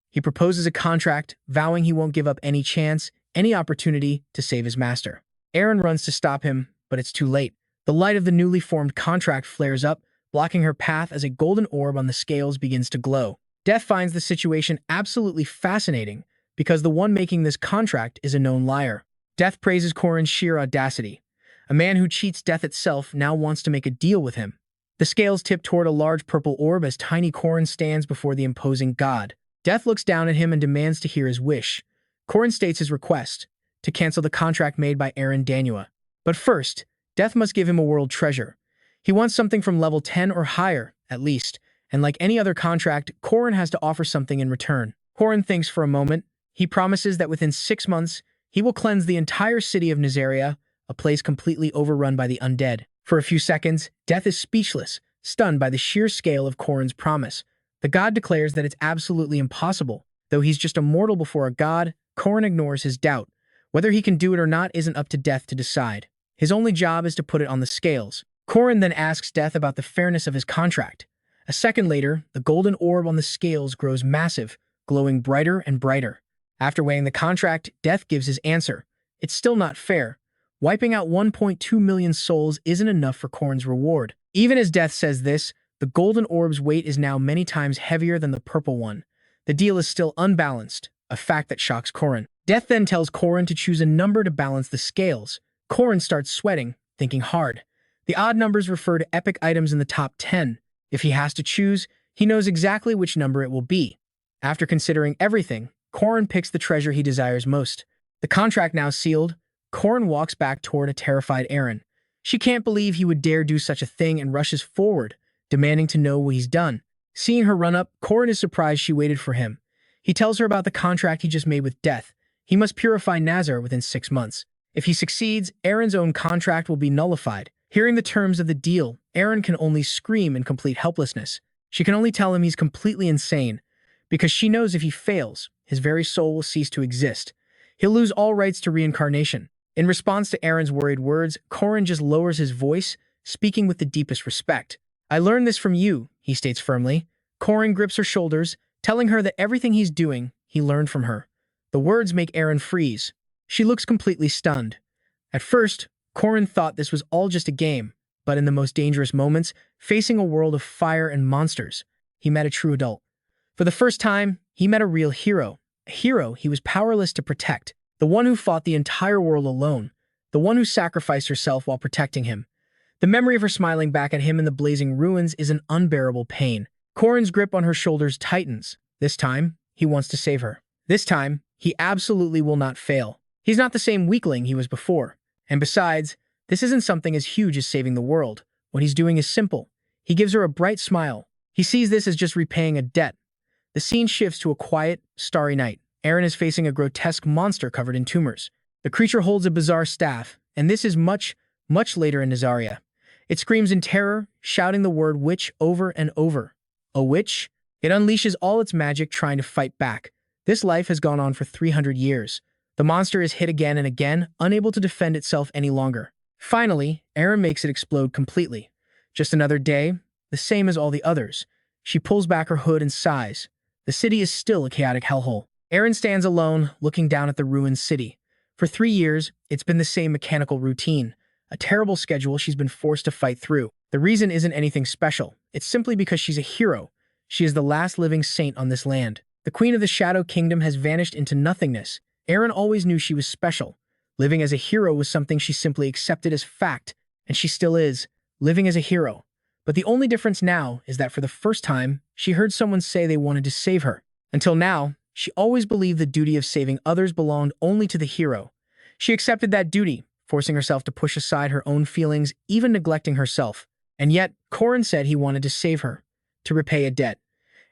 He proposes a contract, vowing he won't give up any chance, any opportunity to save his master. Eren runs to stop him, but it's too late. The light of the newly formed contract flares up, blocking her path as a golden orb on the scales begins to glow. Death finds the situation absolutely fascinating, because the one making this contract is a known liar. Death praises Corin's sheer audacity. A man who cheats death itself now wants to make a deal with him. The scales tip toward a large purple orb as tiny Corin stands before the imposing god. Death looks down at him and demands to hear his wish. Corin states his request, to cancel the contract made by Eren Danua. But first, Death must give him a world treasure. He wants something from level 10 or higher, at least, and like any other contract, Corin has to offer something in return. Corin thinks for a moment. He promises that within 6 months, he will cleanse the entire city of Nazaria, a place completely overrun by the undead. For a few seconds, Death is speechless, stunned by the sheer scale of Corin's promise. The god declares that it's absolutely impossible. Though he's just a mortal before a god, Corin ignores his doubt. Whether he can do it or not isn't up to Death to decide. His only job is to put it on the scales. Corin then asks Death about the fairness of his contract. A second later, the golden orb on the scales grows massive, glowing brighter and brighter. After weighing the contract, Death gives his answer. It's still not fair. Wiping out 1.2 million souls isn't enough for Corin's reward. Even as Death says this, the golden orb's weight is now many times heavier than the purple one. The deal is still unbalanced, a fact that shocks Corin. Death then tells Corin to choose a number to balance the scales. Corin starts sweating, thinking hard. The odd numbers refer to epic items in the top 10. If he has to choose, he knows exactly which number it will be. After considering everything, Corin picks the treasure he desires most. The contract now sealed, Corin walks back toward a terrified Eren. She can't believe he would dare do such a thing and rushes forward, demanding to know what he's done. Seeing her run up, Corin is surprised she waited for him. He tells her about the contract he just made with Death. He must purify Nazar within 6 months. If he succeeds, Eren's own contract will be nullified. Hearing the terms of the deal, Eren can only scream in complete helplessness. She can only tell him he's completely insane, because she knows if he fails, his very soul will cease to exist. He'll lose all rights to reincarnation. In response to Eren's worried words, Corin just lowers his voice, speaking with the deepest respect. I learned this from you, he states firmly. Corin grips her shoulders, telling her that everything he's doing, he learned from her. The words make Eren freeze. She looks completely stunned. At first, Corin thought this was all just a game, but in the most dangerous moments, facing a world of fire and monsters, he met a true adult. For the first time, he met a real hero. A hero he was powerless to protect. The one who fought the entire world alone. The one who sacrificed herself while protecting him. The memory of her smiling back at him in the blazing ruins is an unbearable pain. Corin's grip on her shoulders tightens. This time, he wants to save her. This time, he absolutely will not fail. He's not the same weakling he was before. And besides, this isn't something as huge as saving the world. What he's doing is simple. He gives her a bright smile. He sees this as just repaying a debt. The scene shifts to a quiet, starry night. Eren is facing a grotesque monster covered in tumors. The creature holds a bizarre staff, and this is much, much later in Nazaria. It screams in terror, shouting the word witch over and over. A witch? It unleashes all its magic trying to fight back. This life has gone on for 300 years. The monster is hit again and again, unable to defend itself any longer. Finally, Eren makes it explode completely. Just another day, the same as all the others. She pulls back her hood and sighs. The city is still a chaotic hellhole. Aaron stands alone, looking down at the ruined city. For 3 years, it's been the same mechanical routine, a terrible schedule she's been forced to fight through. The reason isn't anything special. It's simply because she's a hero. She is the last living saint on this land. The Queen of the Shadow Kingdom has vanished into nothingness. Aaron always knew she was special. Living as a hero was something she simply accepted as fact, and she still is, living as a hero. But the only difference now is that for the first time, she heard someone say they wanted to save her. Until now, she always believed the duty of saving others belonged only to the hero. She accepted that duty, forcing herself to push aside her own feelings, even neglecting herself. And yet, Corin said he wanted to save her, to repay a debt.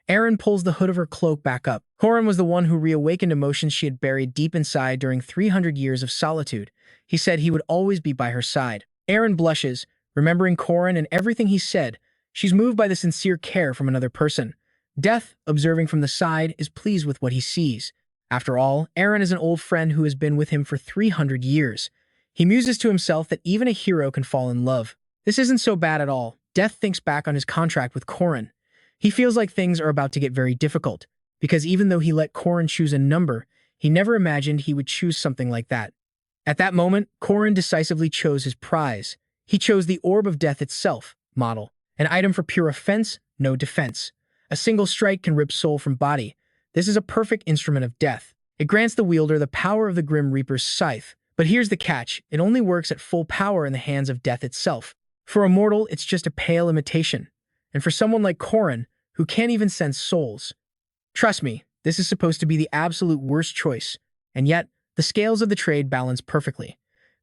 Aaron pulls the hood of her cloak back up. Corin was the one who reawakened emotions she had buried deep inside during 300 years of solitude. He said he would always be by her side. Aaron blushes, remembering Corin and everything he said. She's moved by the sincere care from another person. Death, observing from the side, is pleased with what he sees. After all, Aaron is an old friend who has been with him for 300 years. He muses to himself that even a hero can fall in love. This isn't so bad at all. Death thinks back on his contract with Corin. He feels like things are about to get very difficult, because even though he let Corin choose a number, he never imagined he would choose something like that. At that moment, Corin decisively chose his prize. He chose the Orb of Death itself, model, an item for pure offense, no defense. A single strike can rip soul from body. This is a perfect instrument of death. It grants the wielder the power of the Grim Reaper's scythe. But here's the catch, it only works at full power in the hands of death itself. For a mortal, it's just a pale imitation. And for someone like Corin, who can't even sense souls. Trust me, this is supposed to be the absolute worst choice. And yet, the scales of the trade balance perfectly.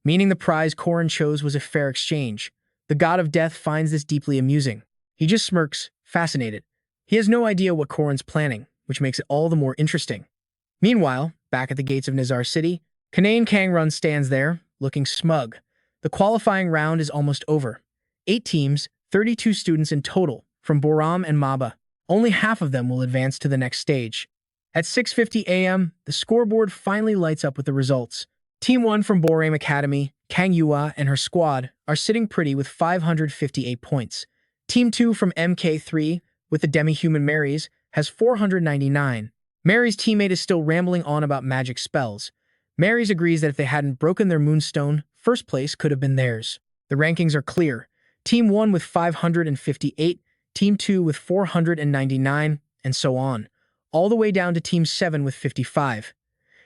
Meaning the prize Corin chose was a fair exchange. The god of death finds this deeply amusing. He just smirks, fascinated. He has no idea what Corin's planning, which makes it all the more interesting. Meanwhile, back at the gates of Nizar City, Kanane Kangrun stands there, looking smug. The qualifying round is almost over. 8 teams, 32 students in total, from Boram and Maba. Only half of them will advance to the next stage. At 6:50 a.m., the scoreboard finally lights up with the results. Team 1 from Boram Academy, Kang Yua and her squad, are sitting pretty with 558 points. Team 2 from MK3, with the demi-human Marys, has 499. Mary's teammate is still rambling on about magic spells. Mary's agrees that if they hadn't broken their moonstone, first place could have been theirs. The rankings are clear. Team 1 with 558, Team 2 with 499, and so on, all the way down to Team 7 with 55.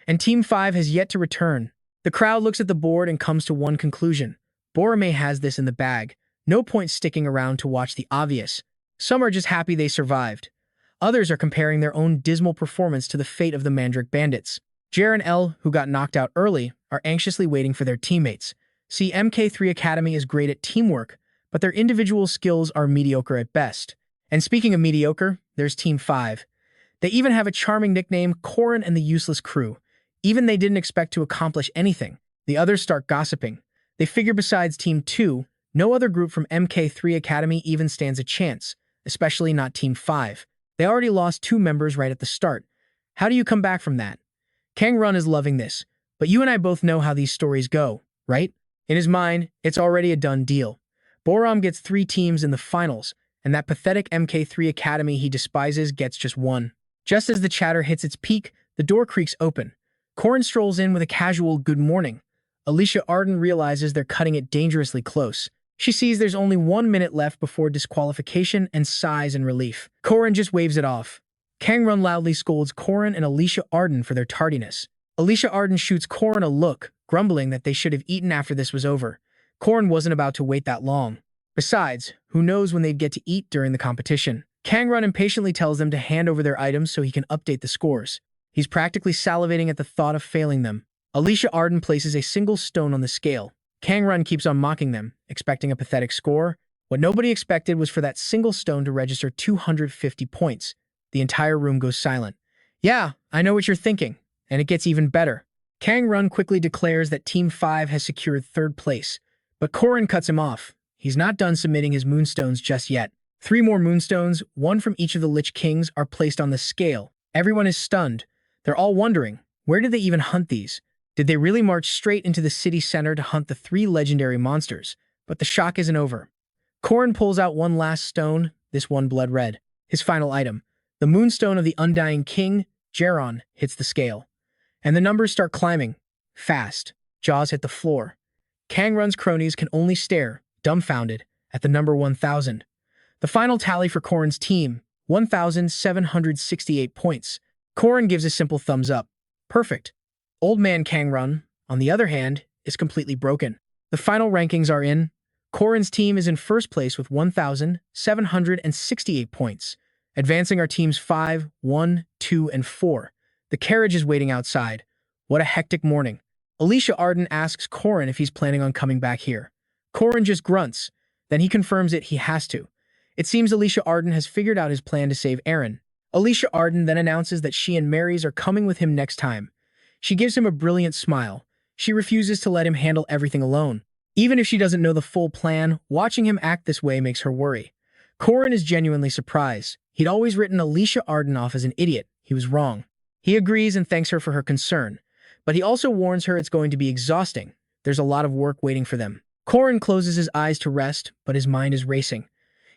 And Team 5 has yet to return. The crowd looks at the board and comes to one conclusion. Borame has this in the bag. No point sticking around to watch the obvious. Some are just happy they survived. Others are comparing their own dismal performance to the fate of the Mandrake Bandits. Jer and L, who got knocked out early, are anxiously waiting for their teammates. See, MK3 Academy is great at teamwork, but their individual skills are mediocre at best. And speaking of mediocre, there's Team 5. They even have a charming nickname, Corin and the Useless Crew. Even they didn't expect to accomplish anything. The others start gossiping. They figure besides Team 2, no other group from MK3 Academy even stands a chance, especially not Team 5. They already lost 2 members right at the start. How do you come back from that? Kang Run is loving this, but you and I both know how these stories go, right? In his mind, it's already a done deal. Boram gets 3 teams in the finals, and that pathetic MK3 Academy he despises gets just 1. Just as the chatter hits its peak, the door creaks open. Corin strolls in with a casual good morning. Alicia Arden realizes they're cutting it dangerously close. She sees there's only 1 minute left before disqualification and sighs in relief. Corin just waves it off. Kang Run loudly scolds Corin and Alicia Arden for their tardiness. Alicia Arden shoots Corin a look, grumbling that they should have eaten after this was over. Corin wasn't about to wait that long. Besides, who knows when they'd get to eat during the competition. Kang Run impatiently tells them to hand over their items so he can update the scores. He's practically salivating at the thought of failing them. Alicia Arden places a single stone on the scale. Kang Run keeps on mocking them, expecting a pathetic score. What nobody expected was for that single stone to register 250 points. The entire room goes silent. Yeah, I know what you're thinking, and it gets even better. Kang Run quickly declares that Team 5 has secured 3rd place, but Corin cuts him off. He's not done submitting his moonstones just yet. 3 more moonstones, 1 from each of the Lich Kings, are placed on the scale. Everyone is stunned. They're all wondering, where did they even hunt these? Did they really march straight into the city center to hunt the 3 legendary monsters? But the shock isn't over. Corin pulls out one last stone, this one blood red. His final item. The Moonstone of the Undying King, Jaron hits the scale. And the numbers start climbing. Fast. Jaws hit the floor. Kang Run's cronies can only stare, dumbfounded, at the number 1,000. The final tally for Corin's team, 1,768 points. Corin gives a simple thumbs up. Perfect. Old man Kang Run, on the other hand, is completely broken. The final rankings are in. Corin's team is in first place with 1,768 points, advancing our teams 5, 1, 2, and 4. The carriage is waiting outside. What a hectic morning. Alicia Arden asks Corin if he's planning on coming back here. Corin just grunts. Then he confirms he has to. It seems Alicia Arden has figured out his plan to save Aaron. Alicia Arden then announces that she and Marys are coming with him next time. She gives him a brilliant smile. She refuses to let him handle everything alone. Even if she doesn't know the full plan, watching him act this way makes her worry. Corin is genuinely surprised. He'd always written Alicia Arden off as an idiot. He was wrong. He agrees and thanks her for her concern. But he also warns her it's going to be exhausting. There's a lot of work waiting for them. Corin closes his eyes to rest, but his mind is racing.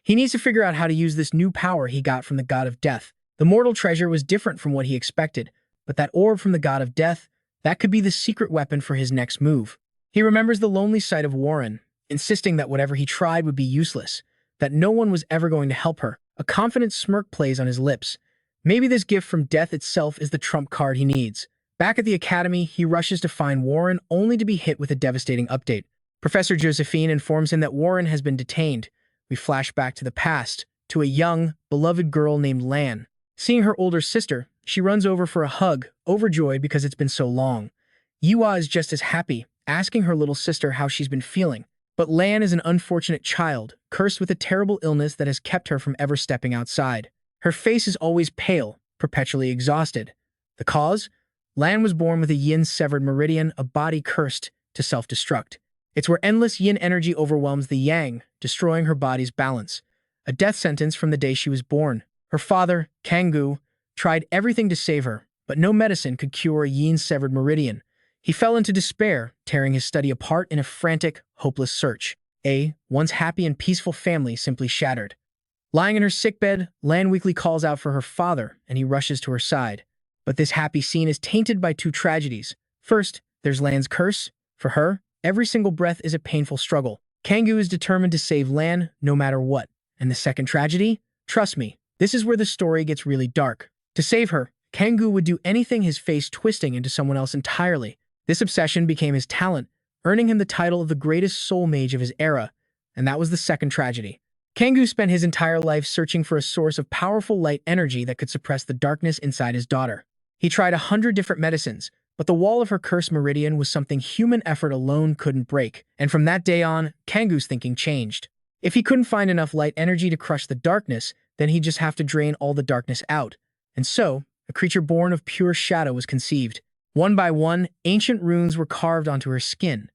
He needs to figure out how to use this new power he got from the god of death. The mortal treasure was different from what he expected, but that orb from the god of death, that could be the secret weapon for his next move. He remembers the lonely sight of Warren, insisting that whatever he tried would be useless, that no one was ever going to help her. A confident smirk plays on his lips. Maybe this gift from death itself is the trump card he needs. Back at the academy, he rushes to find Warren only to be hit with a devastating update. Professor Josephine informs him that Warren has been detained. We flash back to the past, to a young, beloved girl named Lan. Seeing her older sister, she runs over for a hug, overjoyed because it's been so long. Yua is just as happy, asking her little sister how she's been feeling. But Lan is an unfortunate child, cursed with a terrible illness that has kept her from ever stepping outside. Her face is always pale, perpetually exhausted. The cause? Lan was born with a yin-severed meridian, a body cursed to self-destruct. It's where endless yin energy overwhelms the yang, destroying her body's balance. A death sentence from the day she was born. Her father, Kanggu, tried everything to save her, but no medicine could cure a yin-severed meridian. He fell into despair, tearing his study apart in a frantic, hopeless search. A once happy and peaceful family simply shattered. Lying in her sickbed, Lan weakly calls out for her father, and he rushes to her side. But this happy scene is tainted by two tragedies. First, there's Lan's curse. For her, every single breath is a painful struggle. Kanggu is determined to save Lan, no matter what. And the second tragedy? Trust me, this is where the story gets really dark. To save her, Kanggu would do anything, his face twisting into someone else entirely. This obsession became his talent, earning him the title of the greatest soul mage of his era. And that was the second tragedy. Kanggu spent his entire life searching for a source of powerful light energy that could suppress the darkness inside his daughter. He tried 100 different medicines, but the wall of her cursed meridian was something human effort alone couldn't break. And from that day on, Kanggu's thinking changed. If he couldn't find enough light energy to crush the darkness, then he'd just have to drain all the darkness out. And so, a creature born of pure shadow was conceived. One by one, ancient runes were carved onto her skin.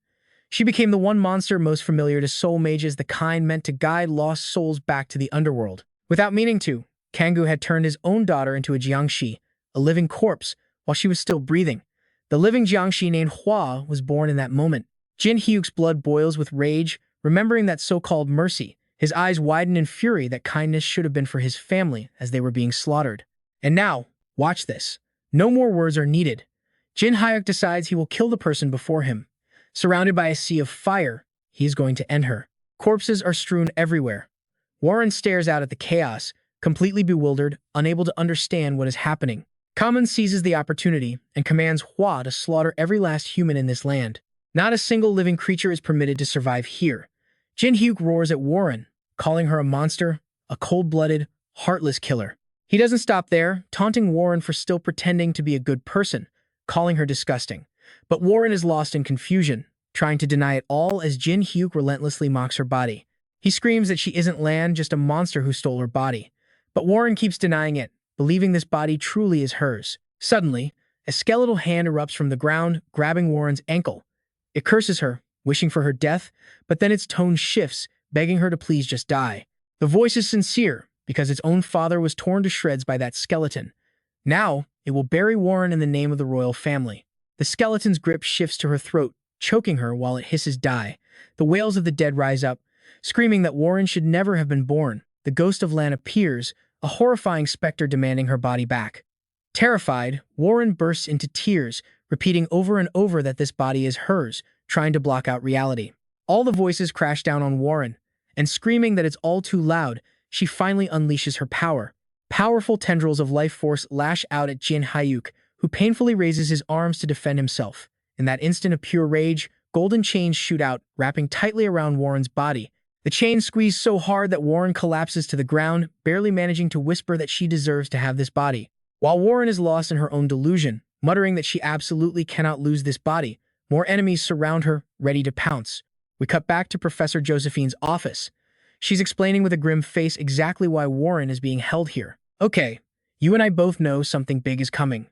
She became the one monster most familiar to soul mages, the kind meant to guide lost souls back to the underworld. Without meaning to, Kanggu had turned his own daughter into a Jiangshi, a living corpse, while she was still breathing. The living Jiangshi named Hua was born in that moment. Jin Hyuk's blood boils with rage, remembering that so-called mercy. His eyes widen in fury that kindness should have been for his family as they were being slaughtered. And now, watch this. No more words are needed. Jin Hyuk decides he will kill the person before him. Surrounded by a sea of fire, he is going to end her. Corpses are strewn everywhere. Warren stares out at the chaos, completely bewildered, unable to understand what is happening. Kamen seizes the opportunity and commands Hua to slaughter every last human in this land. Not a single living creature is permitted to survive here. Jin Hyuk roars at Warren, calling her a monster, a cold-blooded, heartless killer. He doesn't stop there, taunting Warren for still pretending to be a good person, calling her disgusting. But Warren is lost in confusion, trying to deny it all as Jin Hyuk relentlessly mocks her body. He screams that she isn't Lan, just a monster who stole her body. But Warren keeps denying it, believing this body truly is hers. Suddenly, a skeletal hand erupts from the ground, grabbing Warren's ankle. It curses her, wishing for her death, but then its tone shifts, begging her to please just die. The voice is sincere, because its own father was torn to shreds by that skeleton. Now, it will bury Warren in the name of the royal family. The skeleton's grip shifts to her throat, choking her while it hisses die. The wails of the dead rise up, screaming that Warren should never have been born. The ghost of Lan appears, a horrifying specter demanding her body back. Terrified, Warren bursts into tears, repeating over and over that this body is hers, trying to block out reality. All the voices crash down on Warren, and screaming that it's all too loud, she finally unleashes her power. Powerful tendrils of life force lash out at Jin Hyuk, who painfully raises his arms to defend himself. In that instant of pure rage, golden chains shoot out, wrapping tightly around Warren's body. The chains squeeze so hard that Warren collapses to the ground, barely managing to whisper that she deserves to have this body. While Warren is lost in her own delusion, muttering that she absolutely cannot lose this body, more enemies surround her, ready to pounce. We cut back to Professor Josephine's office. She's explaining with a grim face exactly why Warren is being held here. Okay, you and I both know something big is coming.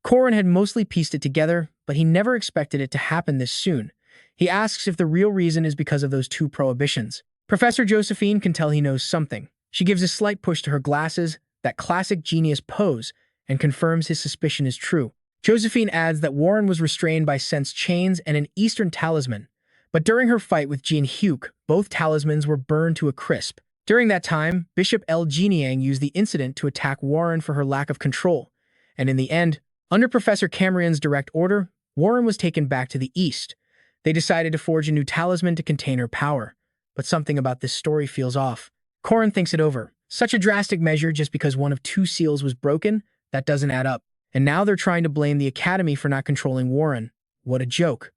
Corin had mostly pieced it together, but he never expected it to happen this soon. He asks if the real reason is because of those 2 prohibitions. Professor Josephine can tell he knows something. She gives a slight push to her glasses, that classic genius pose, and confirms his suspicion is true. Josephine adds that Warren was restrained by sense chains and an Eastern talisman, but during her fight with Jin Hyuk, both talismans were burned to a crisp. During that time, Bishop L. Jiniang used the incident to attack Warren for her lack of control, and in the end, under Professor Cameron's direct order, Warren was taken back to the East. They decided to forge a new talisman to contain her power, but something about this story feels off. Corin thinks it over. Such a drastic measure just because one of 2 seals was broken? That doesn't add up. And now they're trying to blame the Academy for not controlling Warren. What a joke.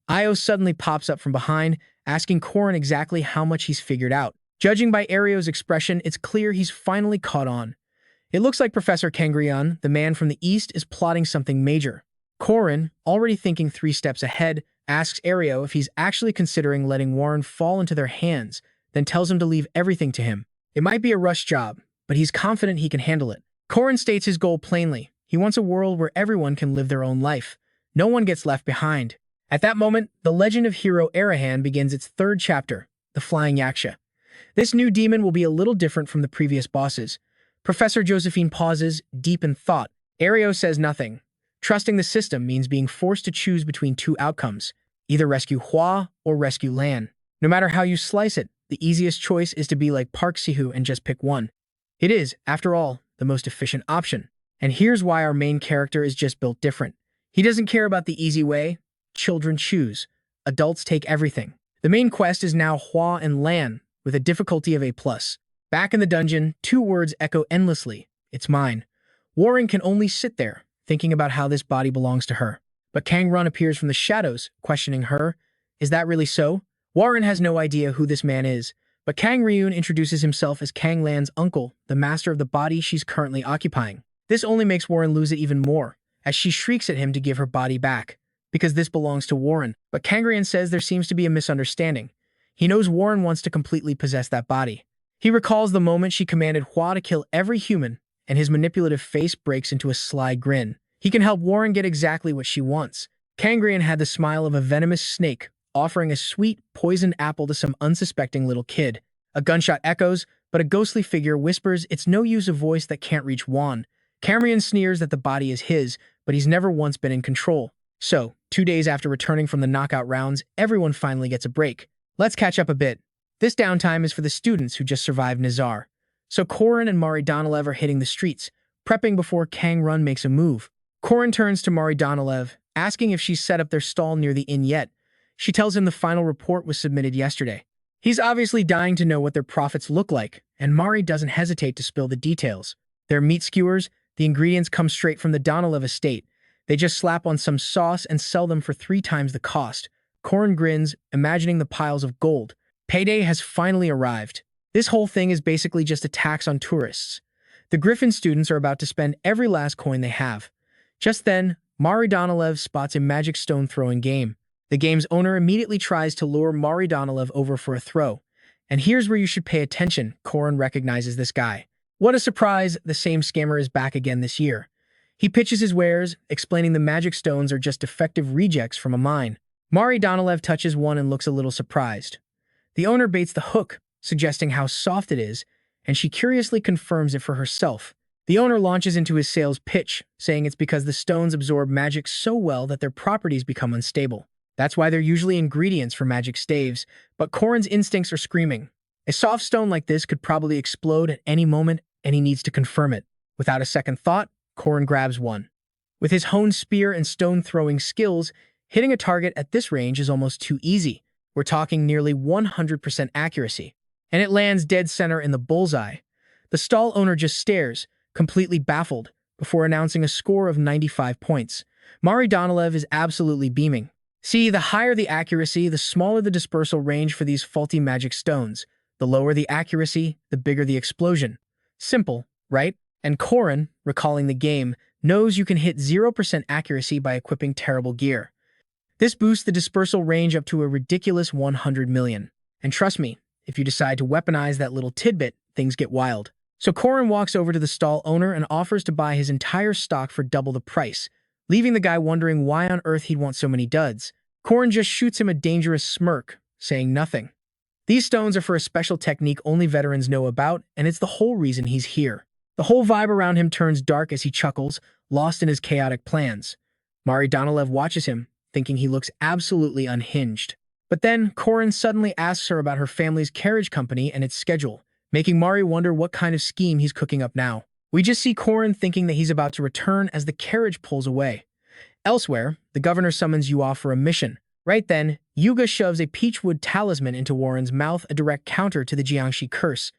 Io suddenly pops up from behind, asking Corin exactly how much he's figured out. Judging by Ario's expression, it's clear he's finally caught on. It looks like Professor Kangrian, the man from the East, is plotting something major. Corin, already thinking 3 steps ahead, asks Ario if he's actually considering letting Warren fall into their hands, then tells him to leave everything to him. It might be a rush job, but he's confident he can handle it. Corin states his goal plainly. He wants a world where everyone can live their own life. No one gets left behind. At that moment, the legend of Hero Ahan begins its 3rd chapter, the Flying Yaksha. This new demon will be a little different from the previous bosses. Professor Josephine pauses, deep in thought. Ario says nothing. Trusting the system means being forced to choose between 2 outcomes, either rescue Hua or rescue Lan. No matter how you slice it, the easiest choice is to be like Park Sihoo and just pick one. It is, after all, the most efficient option. And here's why our main character is just built different. He doesn't care about the easy way. Children choose. Adults take everything. The main quest is now Hua and Lan, with a difficulty of A+. Back in the dungeon, 2 words echo endlessly. It's mine. Warren can only sit there, thinking about how this body belongs to her. But Kang Run appears from the shadows, questioning her. Is that really so? Warren has no idea who this man is, but Kang Ryun introduces himself as Kang Lan's uncle, the master of the body she's currently occupying. This only makes Warren lose it even more, as she shrieks at him to give her body back, because this belongs to Warren. But Kang Ryan says there seems to be a misunderstanding. He knows Warren wants to completely possess that body. He recalls the moment she commanded Hua to kill every human, and his manipulative face breaks into a sly grin. He can help Warren get exactly what she wants. Kang Ryan had the smile of a venomous snake, offering a sweet, poisoned apple to some unsuspecting little kid. A gunshot echoes, but a ghostly figure whispers it's no use a voice that can't reach Juan. Cameron sneers that the body is his, but he's never once been in control. So, 2 days after returning from the knockout rounds, everyone finally gets a break. Let's catch up a bit. This downtime is for the students who just survived Nizar. So Corin and Mari Donilev are hitting the streets, prepping before Kang Run makes a move. Corin turns to Mari Donilev, asking if she's set up their stall near the inn yet. She tells him the final report was submitted yesterday. He's obviously dying to know what their profits look like, and Mari doesn't hesitate to spill the details. Their meat skewers, the ingredients come straight from the Donilev estate. They just slap on some sauce and sell them for 3 times the cost. Corin grins, imagining the piles of gold. Payday has finally arrived. This whole thing is basically just a tax on tourists. The Griffin students are about to spend every last coin they have. Just then, Mari Donilev spots a magic stone throwing game. The game's owner immediately tries to lure Mari Donilev over for a throw. And here's where you should pay attention. Corin recognizes this guy. What a surprise, the same scammer is back again this year. He pitches his wares, explaining the magic stones are just defective rejects from a mine. Mari Donilev touches one and looks a little surprised. The owner baits the hook, suggesting how soft it is, and she curiously confirms it for herself. The owner launches into his sales pitch, saying it's because the stones absorb magic so well that their properties become unstable. That's why they're usually ingredients for magic staves, but Corin's instincts are screaming. A soft stone like this could probably explode at any moment, and he needs to confirm it. Without a second thought, Corin grabs one. With his honed spear and stone-throwing skills, hitting a target at this range is almost too easy. We're talking nearly 100% accuracy. And it lands dead center in the bullseye. The stall owner just stares, completely baffled, before announcing a score of 95 points. Mari Donilev is absolutely beaming. See, the higher the accuracy, the smaller the dispersal range for these faulty magic stones. The lower the accuracy, the bigger the explosion. Simple, right? And Corin, recalling the game, knows you can hit 0% accuracy by equipping terrible gear. This boosts the dispersal range up to a ridiculous 100 million. And trust me, if you decide to weaponize that little tidbit, things get wild. So Corin walks over to the stall owner and offers to buy his entire stock for double the price, leaving the guy wondering why on earth he'd want so many duds. Corin just shoots him a dangerous smirk, saying nothing. These stones are for a special technique only veterans know about, and it's the whole reason he's here. The whole vibe around him turns dark as he chuckles, lost in his chaotic plans. Mari Donilev watches him, thinking he looks absolutely unhinged. But then, Corin suddenly asks her about her family's carriage company and its schedule, making Mari wonder what kind of scheme he's cooking up now. We just see Corin thinking that he's about to return as the carriage pulls away. Elsewhere, the governor summons Yua for a mission. Right then, Yuga shoves a peachwood talisman into Warren's mouth, a direct counter to the Jiangxi curse.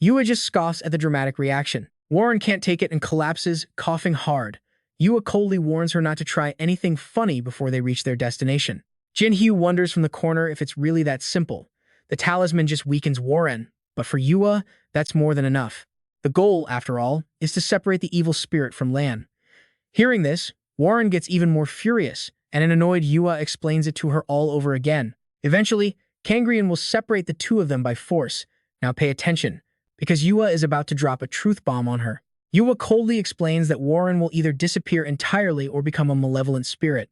Yua just scoffs at the dramatic reaction. Warren can't take it and collapses, coughing hard. Yua coldly warns her not to try anything funny before they reach their destination. Jinhyu wonders from the corner if it's really that simple. The talisman just weakens Warren, but for Yua, that's more than enough. The goal, after all, is to separate the evil spirit from Lan. Hearing this, Warren gets even more furious, and an annoyed Yua explains it to her all over again. Eventually, Kangrian will separate the two of them by force. Now pay attention, because Yua is about to drop a truth bomb on her. Yua coldly explains that Warren will either disappear entirely or become a malevolent spirit.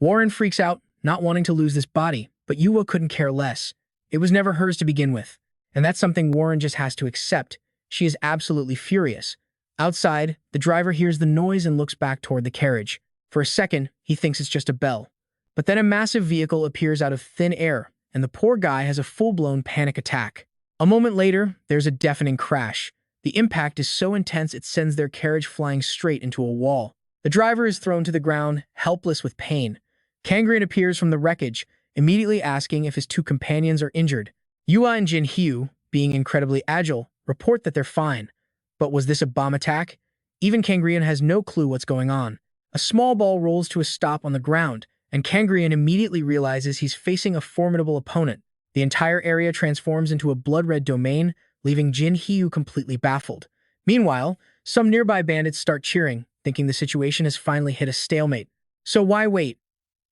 Warren freaks out, not wanting to lose this body, but Yua couldn't care less. It was never hers to begin with, and that's something Warren just has to accept. She is absolutely furious. Outside, the driver hears the noise and looks back toward the carriage. For a second, he thinks it's just a bell. But then a massive vehicle appears out of thin air, and the poor guy has a full-blown panic attack. A moment later, there's a deafening crash. The impact is so intense it sends their carriage flying straight into a wall. The driver is thrown to the ground, helpless with pain. Kangrian appears from the wreckage, immediately asking if his two companions are injured. Yua and Jinhyu, being incredibly agile, report that they're fine. But was this a bomb attack? Even Kangrian has no clue what's going on. A small ball rolls to a stop on the ground, and Kangrian immediately realizes he's facing a formidable opponent. The entire area transforms into a blood-red domain, leaving Jinhyu completely baffled. Meanwhile, some nearby bandits start cheering, thinking the situation has finally hit a stalemate. So why wait?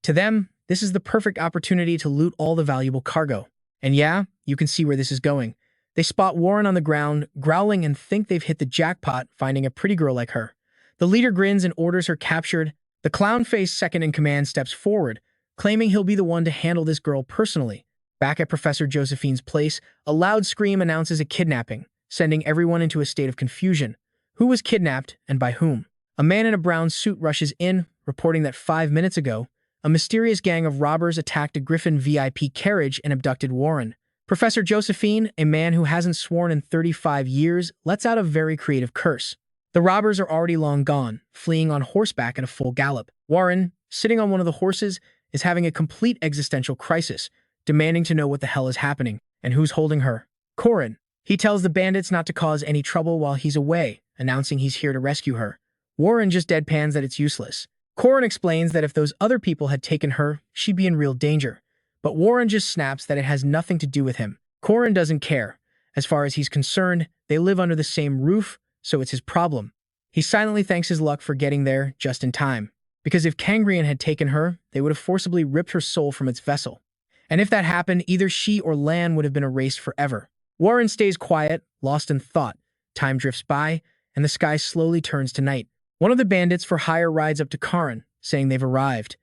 To them, this is the perfect opportunity to loot all the valuable cargo. And yeah, you can see where this is going. They spot Warren on the ground, growling and think they've hit the jackpot, finding a pretty girl like her. The leader grins and orders her captured. The clown-faced second-in-command steps forward, claiming he'll be the one to handle this girl personally. Back at Professor Josephine's place, a loud scream announces a kidnapping, sending everyone into a state of confusion. Who was kidnapped, and by whom? A man in a brown suit rushes in, reporting that 5 minutes ago, a mysterious gang of robbers attacked a Griffin VIP carriage and abducted Warren. Professor Josephine, a man who hasn't sworn in 35 years, lets out a very creative curse. The robbers are already long gone, fleeing on horseback at a full gallop. Warren, sitting on one of the horses, is having a complete existential crisis, demanding to know what the hell is happening, and who's holding her. Corin. He tells the bandits not to cause any trouble while he's away, announcing he's here to rescue her. Warren just deadpans that it's useless. Corin explains that if those other people had taken her, she'd be in real danger. But Warren just snaps that it has nothing to do with him. Corin doesn't care. As far as he's concerned, they live under the same roof, so it's his problem. He silently thanks his luck for getting there just in time, because if Kangrian had taken her, they would have forcibly ripped her soul from its vessel. And if that happened, either she or Lan would have been erased forever. Warren stays quiet, lost in thought. Time drifts by, and the sky slowly turns to night. One of the bandits for hire rides up to Corin, saying they've arrived.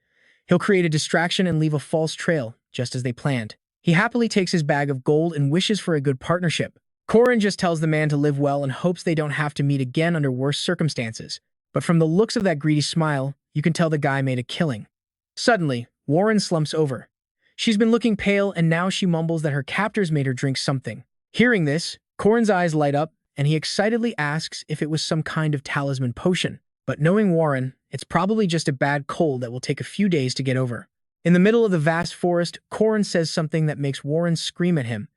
He'll create a distraction and leave a false trail, just as they planned. He happily takes his bag of gold and wishes for a good partnership. Corin just tells the man to live well and hopes they don't have to meet again under worse circumstances. But from the looks of that greedy smile, you can tell the guy made a killing. Suddenly, Warren slumps over. She's been looking pale, and now she mumbles that her captors made her drink something. Hearing this, Corin's eyes light up, and he excitedly asks if it was some kind of talisman potion. But knowing Warren, it's probably just a bad cold that will take a few days to get over. In the middle of the vast forest, Corin says something that makes Warren scream at him.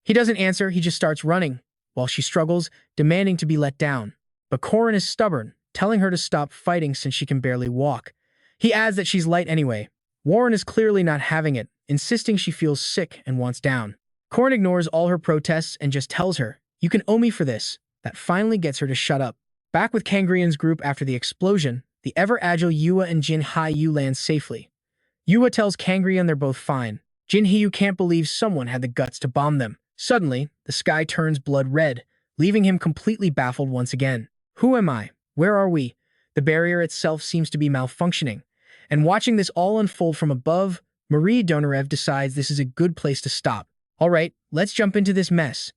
He doesn't answer, he just starts running, while she struggles, demanding to be let down. But Corin is stubborn, telling her to stop fighting since she can barely walk. He adds that she's light anyway. Warren is clearly not having it, insisting she feels sick and wants down. Corin ignores all her protests and just tells her, "You can owe me for this." That finally gets her to shut up. Back with Kangrian's group after the explosion, the ever-agile Yua and Jin Hye-yu land safely. Yua tells Kangrian they're both fine. Jin Hye-yu can't believe someone had the guts to bomb them. Suddenly, the sky turns blood red, leaving him completely baffled once again. Who am I? Where are we? The barrier itself seems to be malfunctioning. And watching this all unfold from above, Marie Donarev decides this is a good place to stop. All right, let's jump into this mess.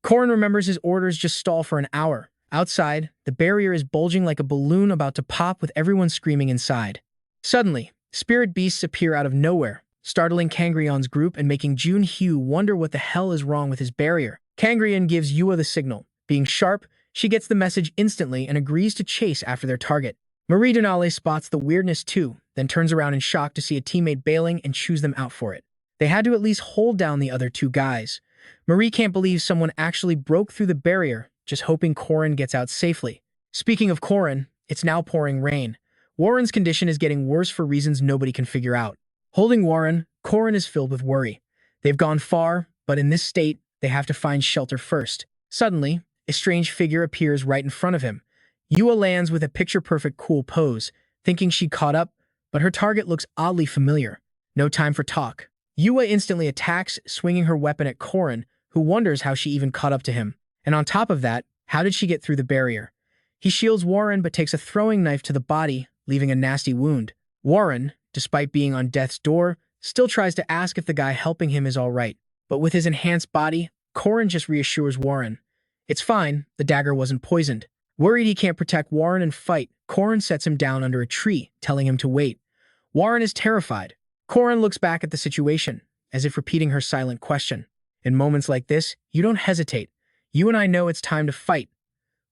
Corin remembers his orders just stall for an hour. Outside, the barrier is bulging like a balloon about to pop with everyone screaming inside. Suddenly, spirit beasts appear out of nowhere, startling Kangrian's group and making Jun Hye wonder what the hell is wrong with his barrier. Kangrian gives Yua the signal. Being sharp, she gets the message instantly and agrees to chase after their target. Marie Denale spots the weirdness too, then turns around in shock to see a teammate bailing and chews them out for it. They had to at least hold down the other two guys. Marie can't believe someone actually broke through the barrier, just hoping Corin gets out safely. Speaking of Corin, it's now pouring rain. Warren's condition is getting worse for reasons nobody can figure out. Holding Warren, Corin is filled with worry. They've gone far, but in this state, they have to find shelter first. Suddenly, a strange figure appears right in front of him. Yua lands with a picture-perfect cool pose, thinking she caught up, but her target looks oddly familiar. No time for talk. Yua instantly attacks, swinging her weapon at Corin, who wonders how she even caught up to him. And on top of that, how did she get through the barrier? He shields Warren but takes a throwing knife to the body, leaving a nasty wound. Warren, despite being on death's door, still tries to ask if the guy helping him is all right. But with his enhanced body, Corin just reassures Warren. It's fine, the dagger wasn't poisoned. Worried he can't protect Warren and fight, Corin sets him down under a tree, telling him to wait. Warren is terrified. Corin looks back at the situation, as if repeating her silent question. In moments like this, you don't hesitate. You and I know it's time to fight.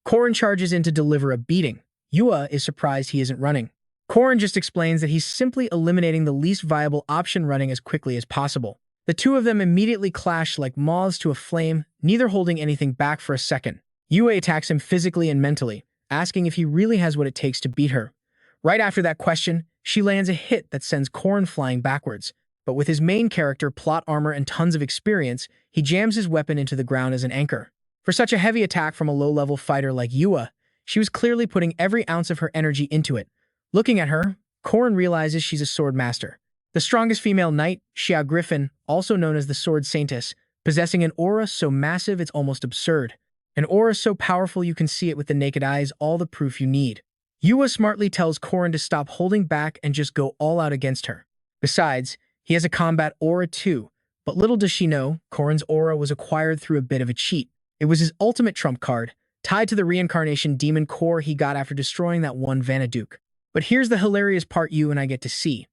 Corin charges in to deliver a beating. Yua is surprised he isn't running. Corin just explains that he's simply eliminating the least viable option, running as quickly as possible. The two of them immediately clash like moths to a flame, neither holding anything back for a second. Yua attacks him physically and mentally, asking if he really has what it takes to beat her. Right after that question, she lands a hit that sends Corin flying backwards. But with his main character, plot armor, and tons of experience, he jams his weapon into the ground as an anchor. For such a heavy attack from a low-level fighter like Yua, she was clearly putting every ounce of her energy into it. Looking at her, Corin realizes she's a sword master. The strongest female knight, Xia Griffin, also known as the Sword Saintess, possessing an aura so massive it's almost absurd. An aura so powerful you can see it with the naked eye is all the proof you need. Yua smartly tells Corin to stop holding back and just go all out against her. Besides, he has a combat aura too, but little does she know, Corin's aura was acquired through a bit of a cheat. It was his ultimate trump card, tied to the reincarnation demon core he got after destroying that one Vanaduke. But here's the hilarious part you and I get to see.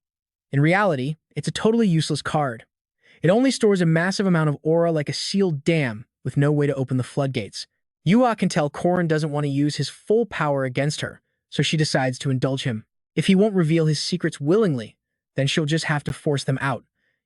In reality, it's a totally useless card. It only stores a massive amount of aura like a sealed dam, with no way to open the floodgates. Yua can tell Corin doesn't want to use his full power against her, so she decides to indulge him. If he won't reveal his secrets willingly, then she'll just have to force them out.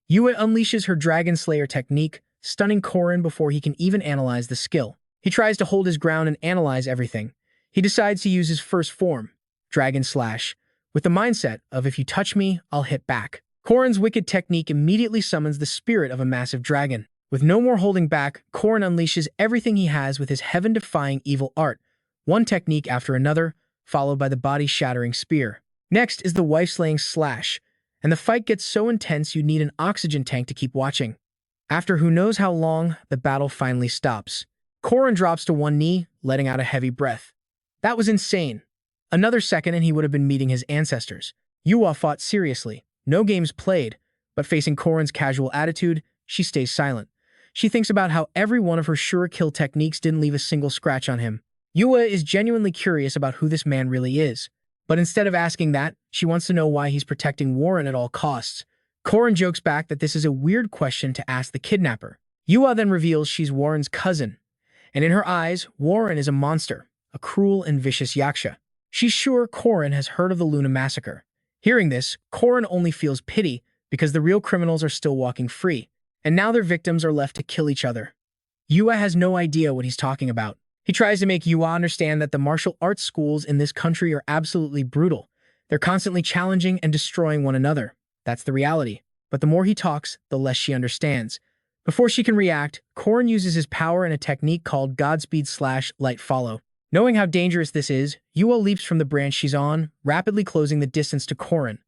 Yua unleashes her Dragon Slayer technique, stunning Corin before he can even analyze the skill. He tries to hold his ground and analyze everything. He decides to use his first form, Dragon Slash, with the mindset of if you touch me, I'll hit back. Corin's wicked technique immediately summons the spirit of a massive dragon. With no more holding back, Corin unleashes everything he has with his heaven-defying evil art, one technique after another, followed by the body-shattering spear. Next is the wife-slaying slash, and the fight gets so intense you need an oxygen tank to keep watching. After who knows how long, the battle finally stops. Corin drops to one knee, letting out a heavy breath. That was insane. Another second and he would have been meeting his ancestors. Yua fought seriously, no games played, but facing Corin's casual attitude, she stays silent. She thinks about how every one of her sure kill techniques didn't leave a single scratch on him. Yua is genuinely curious about who this man really is. But instead of asking that, she wants to know why he's protecting Warren at all costs. Corin jokes back that this is a weird question to ask the kidnapper. Yua then reveals she's Warren's cousin. And in her eyes, Warren is a monster, a cruel and vicious yaksha. She's sure Corin has heard of the Luna massacre. Hearing this, Corin only feels pity because the real criminals are still walking free, and now their victims are left to kill each other. Yua has no idea what he's talking about. He tries to make Yua understand that the martial arts schools in this country are absolutely brutal. They're constantly challenging and destroying one another. That's the reality. But the more he talks, the less she understands. Before she can react, Corin uses his power in a technique called Godspeed/Light Follow. Knowing how dangerous this is, Yua leaps from the branch she's on, rapidly closing the distance to Corin.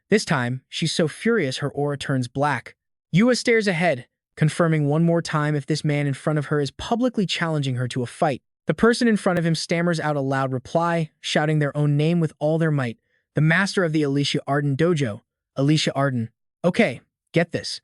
This time, she's so furious her aura turns black. Yua stares ahead, confirming one more time if this man in front of her is publicly challenging her to a fight. The person in front of him stammers out a loud reply, shouting their own name with all their might. The master of the Alicia Arden dojo, Alicia Arden. Okay, get this.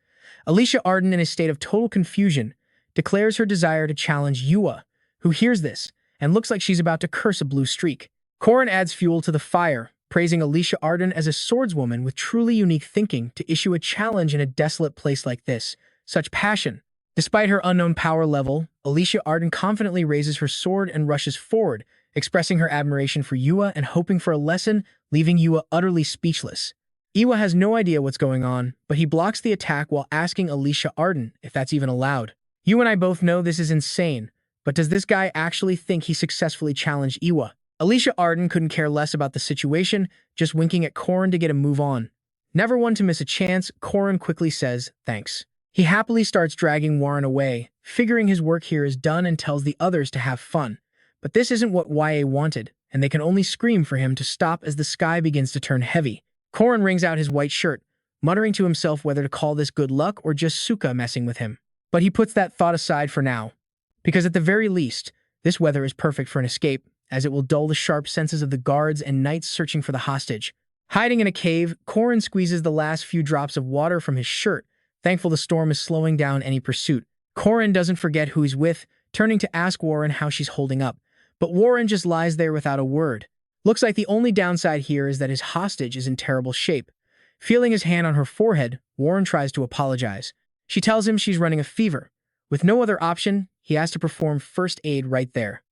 Alicia Arden, in a state of total confusion, declares her desire to challenge Yua, who hears this and looks like she's about to curse a blue streak. Corin adds fuel to the fire, praising Alicia Arden as a swordswoman with truly unique thinking to issue a challenge in a desolate place like this. Such passion. Despite her unknown power level, Alicia Arden confidently raises her sword and rushes forward, expressing her admiration for Yua and hoping for a lesson, leaving Yua utterly speechless. Yua has no idea what's going on, but he blocks the attack while asking Alicia Arden if that's even allowed. You and I both know this is insane, but does this guy actually think he successfully challenged Yua? Alicia Arden couldn't care less about the situation, just winking at Corin to get a move on. Never one to miss a chance, Corin quickly says, thanks. He happily starts dragging Warren away, figuring his work here is done, and tells the others to have fun. But this isn't what YA wanted, and they can only scream for him to stop as the sky begins to turn heavy. Corin wrings out his white shirt, muttering to himself whether to call this good luck or just Suka messing with him. But he puts that thought aside for now, because at the very least, this weather is perfect for an escape, as it will dull the sharp senses of the guards and knights searching for the hostage. Hiding in a cave, Corin squeezes the last few drops of water from his shirt, thankful the storm is slowing down any pursuit. Corin doesn't forget who he's with, turning to ask Warren how she's holding up. But Warren just lies there without a word. Looks like the only downside here is that his hostage is in terrible shape. Feeling his hand on her forehead, Warren tries to apologize. She tells him she's running a fever. With no other option, he has to perform first aid right there.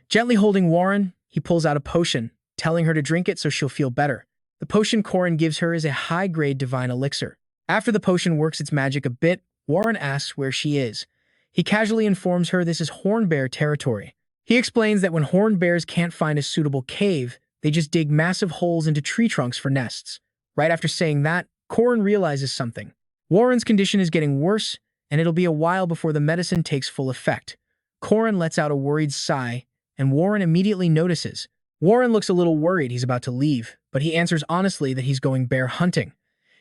Gently holding Warren, he pulls out a potion, telling her to drink it so she'll feel better. The potion Corin gives her is a high-grade divine elixir. After the potion works its magic a bit, Warren asks where she is. He casually informs her this is horned bear territory. He explains that when horned bears can't find a suitable cave, they just dig massive holes into tree trunks for nests. Right after saying that, Corin realizes something. Warren's condition is getting worse, and it'll be a while before the medicine takes full effect. Corin lets out a worried sigh, and Warren immediately notices. Warren looks a little worried he's about to leave, but he answers honestly that he's going bear hunting.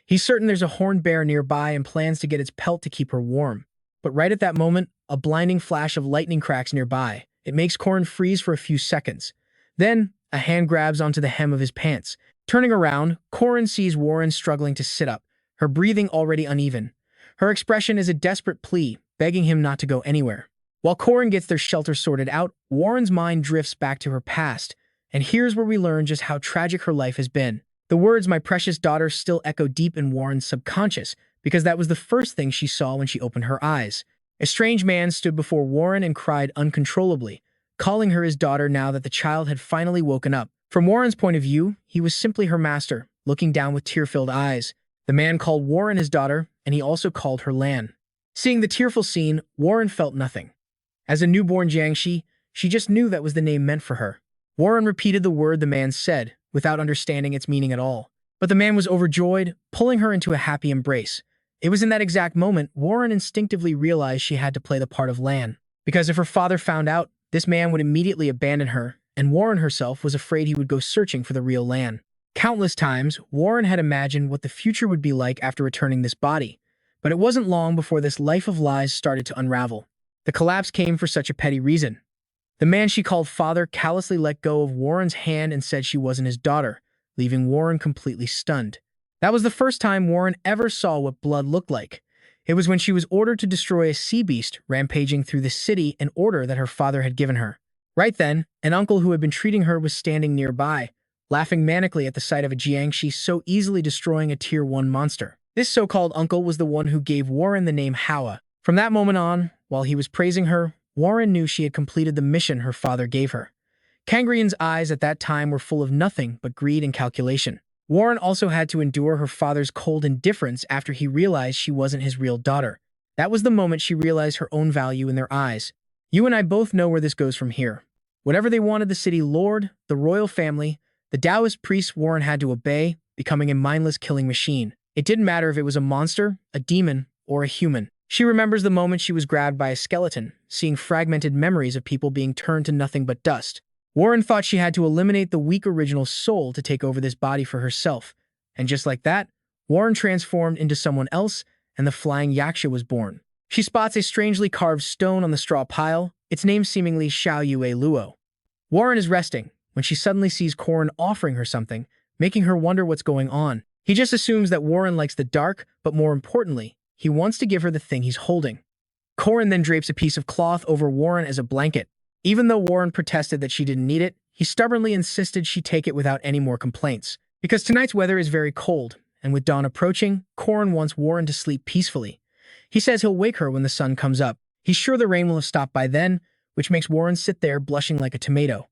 He's certain there's a horned bear nearby and plans to get its pelt to keep her warm. But right at that moment, a blinding flash of lightning cracks nearby. It makes Corin freeze for a few seconds. Then, a hand grabs onto the hem of his pants. Turning around, Corin sees Warren struggling to sit up, her breathing already uneven. Her expression is a desperate plea, begging him not to go anywhere. While Corin gets their shelter sorted out, Warren's mind drifts back to her past, and here's where we learn just how tragic her life has been. The words, "my precious daughter," still echo deep in Warren's subconscious, because that was the first thing she saw when she opened her eyes. A strange man stood before Warren and cried uncontrollably, calling her his daughter now that the child had finally woken up. From Warren's point of view, he was simply her master, looking down with tear-filled eyes. The man called Warren his daughter, and he also called her Lan. Seeing the tearful scene, Warren felt nothing. As a newborn Jiangshi, she just knew that was the name meant for her. Warren repeated the word the man said, without understanding its meaning at all. But the man was overjoyed, pulling her into a happy embrace. It was in that exact moment Warren instinctively realized she had to play the part of Lan. Because if her father found out, this man would immediately abandon her, and Warren herself was afraid he would go searching for the real Lan. Countless times, Warren had imagined what the future would be like after returning this body. But it wasn't long before this life of lies started to unravel. The collapse came for such a petty reason. The man she called father callously let go of Warren's hand and said she wasn't his daughter, leaving Warren completely stunned. That was the first time Warren ever saw what blood looked like. It was when she was ordered to destroy a sea beast rampaging through the city, an order that her father had given her. Right then, an uncle who had been treating her was standing nearby, laughing manically at the sight of a Jiangshi so easily destroying a Tier 1 monster. This so-called uncle was the one who gave Warren the name Hawa. From that moment on, while he was praising her, Warren knew she had completed the mission her father gave her. Kangrian's eyes at that time were full of nothing but greed and calculation. Warren also had to endure her father's cold indifference after he realized she wasn't his real daughter. That was the moment she realized her own value in their eyes. You and I both know where this goes from here. Whatever they wanted the city lord, the royal family, the Taoist priests Warren had to obey, becoming a mindless killing machine. It didn't matter if it was a monster, a demon, or a human. She remembers the moment she was grabbed by a skeleton, seeing fragmented memories of people being turned to nothing but dust. Warren thought she had to eliminate the weak original soul to take over this body for herself. And just like that, Warren transformed into someone else, and the flying yaksha was born. She spots a strangely carved stone on the straw pile, its name seemingly Xiao Yue Luo. Warren is resting, when she suddenly sees Corin offering her something, making her wonder what's going on. He just assumes that Warren likes the dark, but more importantly, he wants to give her the thing he's holding. Corin then drapes a piece of cloth over Warren as a blanket. Even though Warren protested that she didn't need it, he stubbornly insisted she take it without any more complaints. Because tonight's weather is very cold, and with dawn approaching, Corin wants Warren to sleep peacefully. He says he'll wake her when the sun comes up. He's sure the rain will have stopped by then, which makes Warren sit there blushing like a tomato.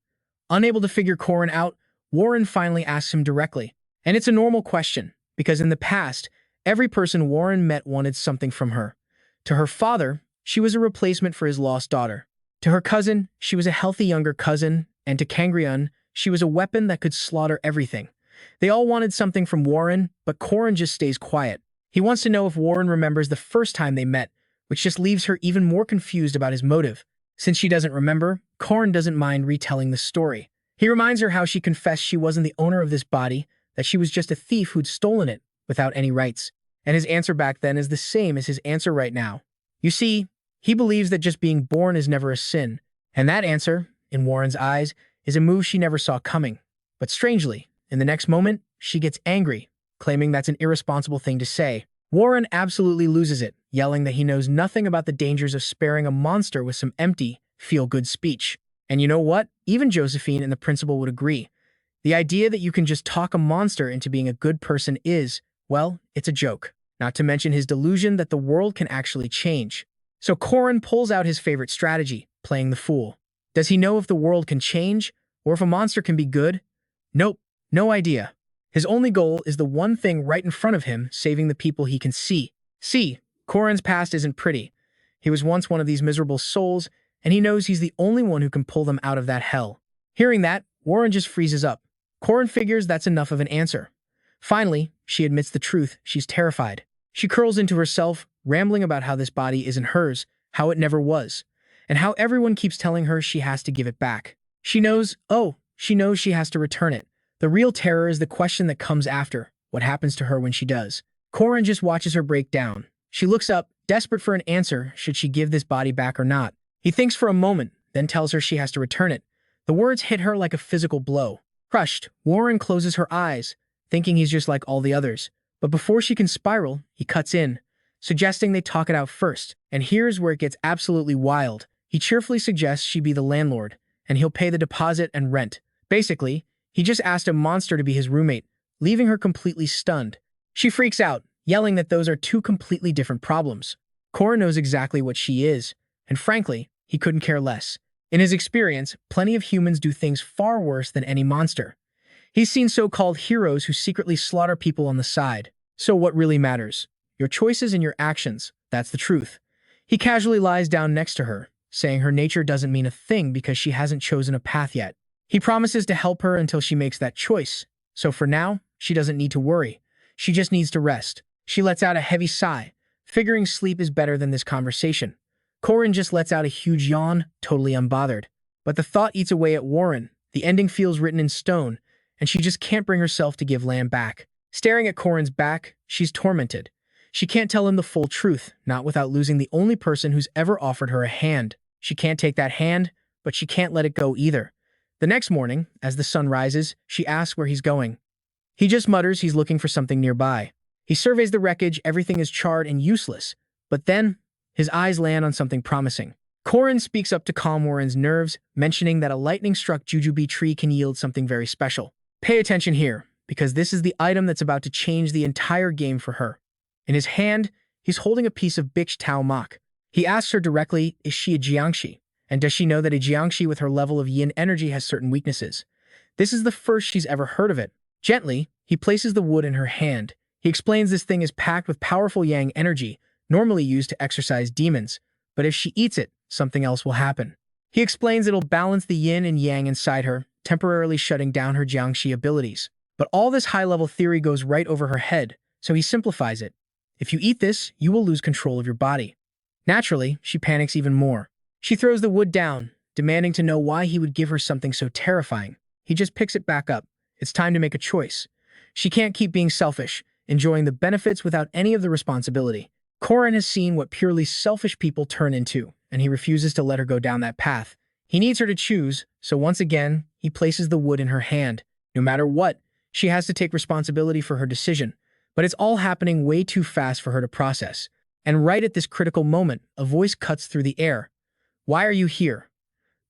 Unable to figure Corin out, Warren finally asks him directly. And it's a normal question, because in the past, every person Warren met wanted something from her. To her father, she was a replacement for his lost daughter. To her cousin, she was a healthy younger cousin, and to Kangrian, she was a weapon that could slaughter everything. They all wanted something from Warren, but Corin just stays quiet. He wants to know if Warren remembers the first time they met, which just leaves her even more confused about his motive. Since she doesn't remember, Corin doesn't mind retelling the story. He reminds her how she confessed she wasn't the owner of this body, that she was just a thief who'd stolen it, without any rights. And his answer back then is the same as his answer right now. You see, he believes that just being born is never a sin, and that answer, in Warren's eyes, is a move she never saw coming. But strangely, in the next moment, she gets angry, claiming that's an irresponsible thing to say. Warren absolutely loses it, yelling that he knows nothing about the dangers of sparing a monster with some empty, feel-good speech. And you know what? Even Josephine and the principal would agree. The idea that you can just talk a monster into being a good person is, well, it's a joke. Not to mention his delusion that the world can actually change. So Corin pulls out his favorite strategy, playing the fool. Does he know if the world can change, or if a monster can be good? Nope, no idea. His only goal is the one thing right in front of him, saving the people he can see. See, Corin's past isn't pretty. He was once one of these miserable souls, and he knows he's the only one who can pull them out of that hell. Hearing that, Warren just freezes up. Corin figures that's enough of an answer. Finally, she admits the truth. She's terrified. She curls into herself, rambling about how this body isn't hers, how it never was, and how everyone keeps telling her she has to give it back. She knows she has to return it. The real terror is the question that comes after, what happens to her when she does. Corin just watches her break down. She looks up, desperate for an answer, should she give this body back or not. He thinks for a moment, then tells her she has to return it. The words hit her like a physical blow. Crushed, Warren closes her eyes, thinking he's just like all the others. But before she can spiral, he cuts in, suggesting they talk it out first. And here's where it gets absolutely wild. He cheerfully suggests she be the landlord, and he'll pay the deposit and rent. Basically, he just asked a monster to be his roommate, leaving her completely stunned. She freaks out, yelling that those are two completely different problems. Corin knows exactly what she is, and frankly, he couldn't care less. In his experience, plenty of humans do things far worse than any monster. He's seen so-called heroes who secretly slaughter people on the side. So what really matters? Your choices and your actions, that's the truth. He casually lies down next to her, saying her nature doesn't mean a thing because she hasn't chosen a path yet. He promises to help her until she makes that choice. So for now, she doesn't need to worry. She just needs to rest. She lets out a heavy sigh, figuring sleep is better than this conversation. Corin just lets out a huge yawn, totally unbothered. But the thought eats away at Warren. The ending feels written in stone, and she just can't bring herself to give Lamb back. Staring at Corin's back, she's tormented. She can't tell him the full truth, not without losing the only person who's ever offered her a hand. She can't take that hand, but she can't let it go either. The next morning, as the sun rises, she asks where he's going. He just mutters he's looking for something nearby. He surveys the wreckage, everything is charred and useless. But then, his eyes land on something promising. Corin speaks up to calm Warren's nerves, mentioning that a lightning-struck jujube tree can yield something very special. Pay attention here, because this is the item that's about to change the entire game for her. In his hand, he's holding a piece of Bich Tao Mok. He asks her directly, is she a Jiangshi? And does she know that a jiangshi with her level of yin energy has certain weaknesses? This is the first she's ever heard of it. Gently, he places the wood in her hand. He explains this thing is packed with powerful yang energy, normally used to exorcise demons, but if she eats it, something else will happen. He explains it'll balance the yin and yang inside her, temporarily shutting down her jiangshi abilities. But all this high-level theory goes right over her head, so he simplifies it. If you eat this, you will lose control of your body. Naturally, she panics even more. She throws the wood down, demanding to know why he would give her something so terrifying. He just picks it back up. It's time to make a choice. She can't keep being selfish, enjoying the benefits without any of the responsibility. Corin has seen what purely selfish people turn into, and he refuses to let her go down that path. He needs her to choose, so once again, he places the wood in her hand. No matter what, she has to take responsibility for her decision, but it's all happening way too fast for her to process. And right at this critical moment, a voice cuts through the air. "Why are you here?"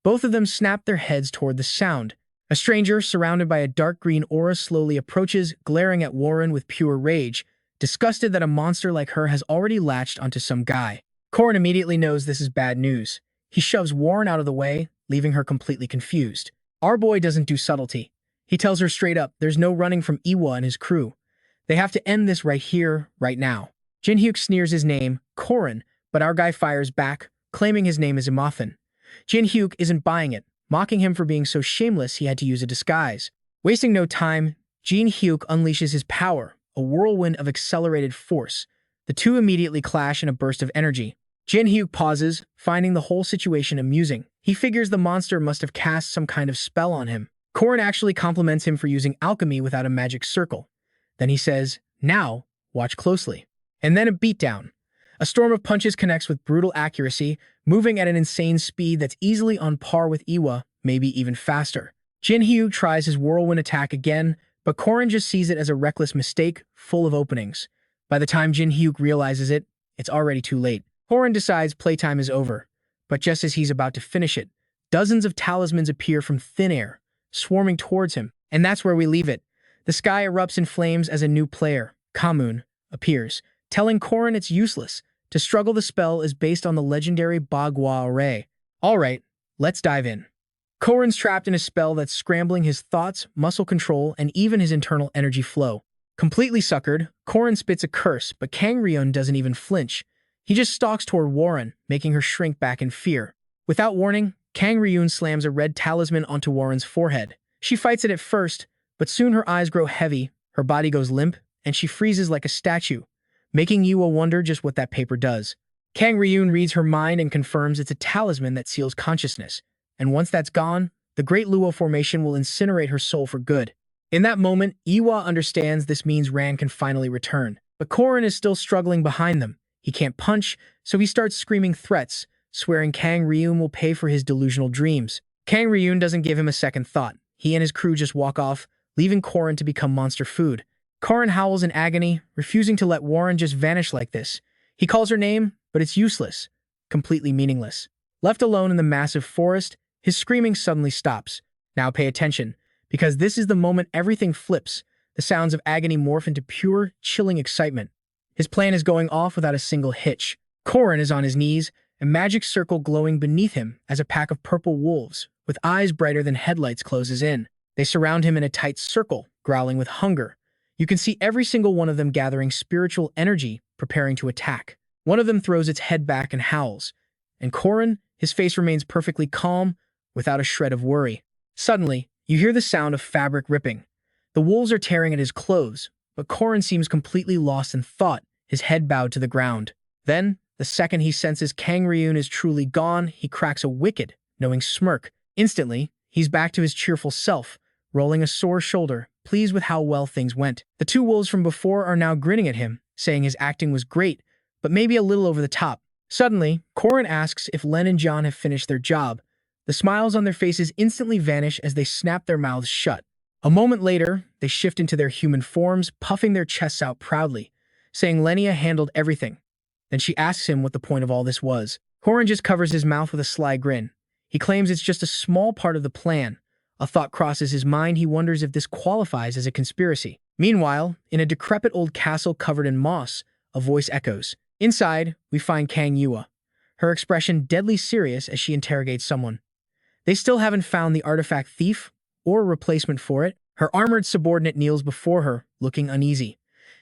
Both of them snap their heads toward the sound. A stranger, surrounded by a dark green aura, slowly approaches, glaring at Warren with pure rage, disgusted that a monster like her has already latched onto some guy. Corin immediately knows this is bad news. He shoves Warren out of the way, leaving her completely confused. Our boy doesn't do subtlety. He tells her straight up there's no running from Iwa and his crew. They have to end this right here, right now. Jin-hyuk sneers his name, Corin, but our guy fires back, claiming his name is Imothan. Jin-hyuk isn't buying it, mocking him for being so shameless he had to use a disguise. Wasting no time, Jin-hyuk unleashes his power, a whirlwind of accelerated force. The two immediately clash in a burst of energy. Jin-hyuk pauses, finding the whole situation amusing. He figures the monster must have cast some kind of spell on him. Corin actually compliments him for using alchemy without a magic circle. Then he says, "Now, watch closely." And then a beatdown. A storm of punches connects with brutal accuracy, moving at an insane speed that's easily on par with Iwa, maybe even faster. Jin-hyuk tries his whirlwind attack again, but Corin just sees it as a reckless mistake, full of openings. By the time Jin-hyuk realizes it, it's already too late. Corin decides playtime is over, but just as he's about to finish it, dozens of talismans appear from thin air, swarming towards him, and that's where we leave it. The sky erupts in flames as a new player, Kamun, appears, telling Corin it's useless. To struggle the spell is based on the legendary Bagua array. Alright, let's dive in. Corin's trapped in a spell that's scrambling his thoughts, muscle control, and even his internal energy flow. Completely suckered, Corin spits a curse, but Kang Ryun doesn't even flinch. He just stalks toward Warren, making her shrink back in fear. Without warning, Kang Ryun slams a red talisman onto Warren's forehead. She fights it at first, but soon her eyes grow heavy, her body goes limp, and she freezes like a statue, making Yua wonder just what that paper does. Kang Ryun reads her mind and confirms it's a talisman that seals consciousness, and once that's gone, the Great Luo Formation will incinerate her soul for good. In that moment, Iwa understands this means Ran can finally return, but Corin is still struggling behind them. He can't punch, so he starts screaming threats, swearing Kang Ryun will pay for his delusional dreams. Kang Ryun doesn't give him a second thought. He and his crew just walk off, leaving Corin to become monster food. Corin howls in agony, refusing to let Warren just vanish like this. He calls her name, but it's useless, completely meaningless. Left alone in the massive forest, his screaming suddenly stops. Now pay attention, because this is the moment everything flips. The sounds of agony morph into pure, chilling excitement. His plan is going off without a single hitch. Corin is on his knees, a magic circle glowing beneath him as a pack of purple wolves, with eyes brighter than headlights, closes in. They surround him in a tight circle, growling with hunger. You can see every single one of them gathering spiritual energy, preparing to attack. One of them throws its head back and howls. And Corin, his face remains perfectly calm, without a shred of worry. Suddenly, you hear the sound of fabric ripping. The wolves are tearing at his clothes, but Corin seems completely lost in thought, his head bowed to the ground. Then, the second he senses Kang Ryun is truly gone, he cracks a wicked, knowing smirk. Instantly, he's back to his cheerful self, rolling a sore shoulder, pleased with how well things went. The two wolves from before are now grinning at him, saying his acting was great, but maybe a little over the top. Suddenly, Corin asks if Len and John have finished their job. The smiles on their faces instantly vanish as they snap their mouths shut. A moment later, they shift into their human forms, puffing their chests out proudly, saying Lenia handled everything. Then she asks him what the point of all this was. Corin just covers his mouth with a sly grin. He claims it's just a small part of the plan. A thought crosses his mind. He wonders if this qualifies as a conspiracy. Meanwhile, in a decrepit old castle covered in moss, a voice echoes. Inside, we find Kang Yua. her expression deadly serious as she interrogates someone. They still haven't found the artifact thief or a replacement for it. Her armored subordinate kneels before her, looking uneasy.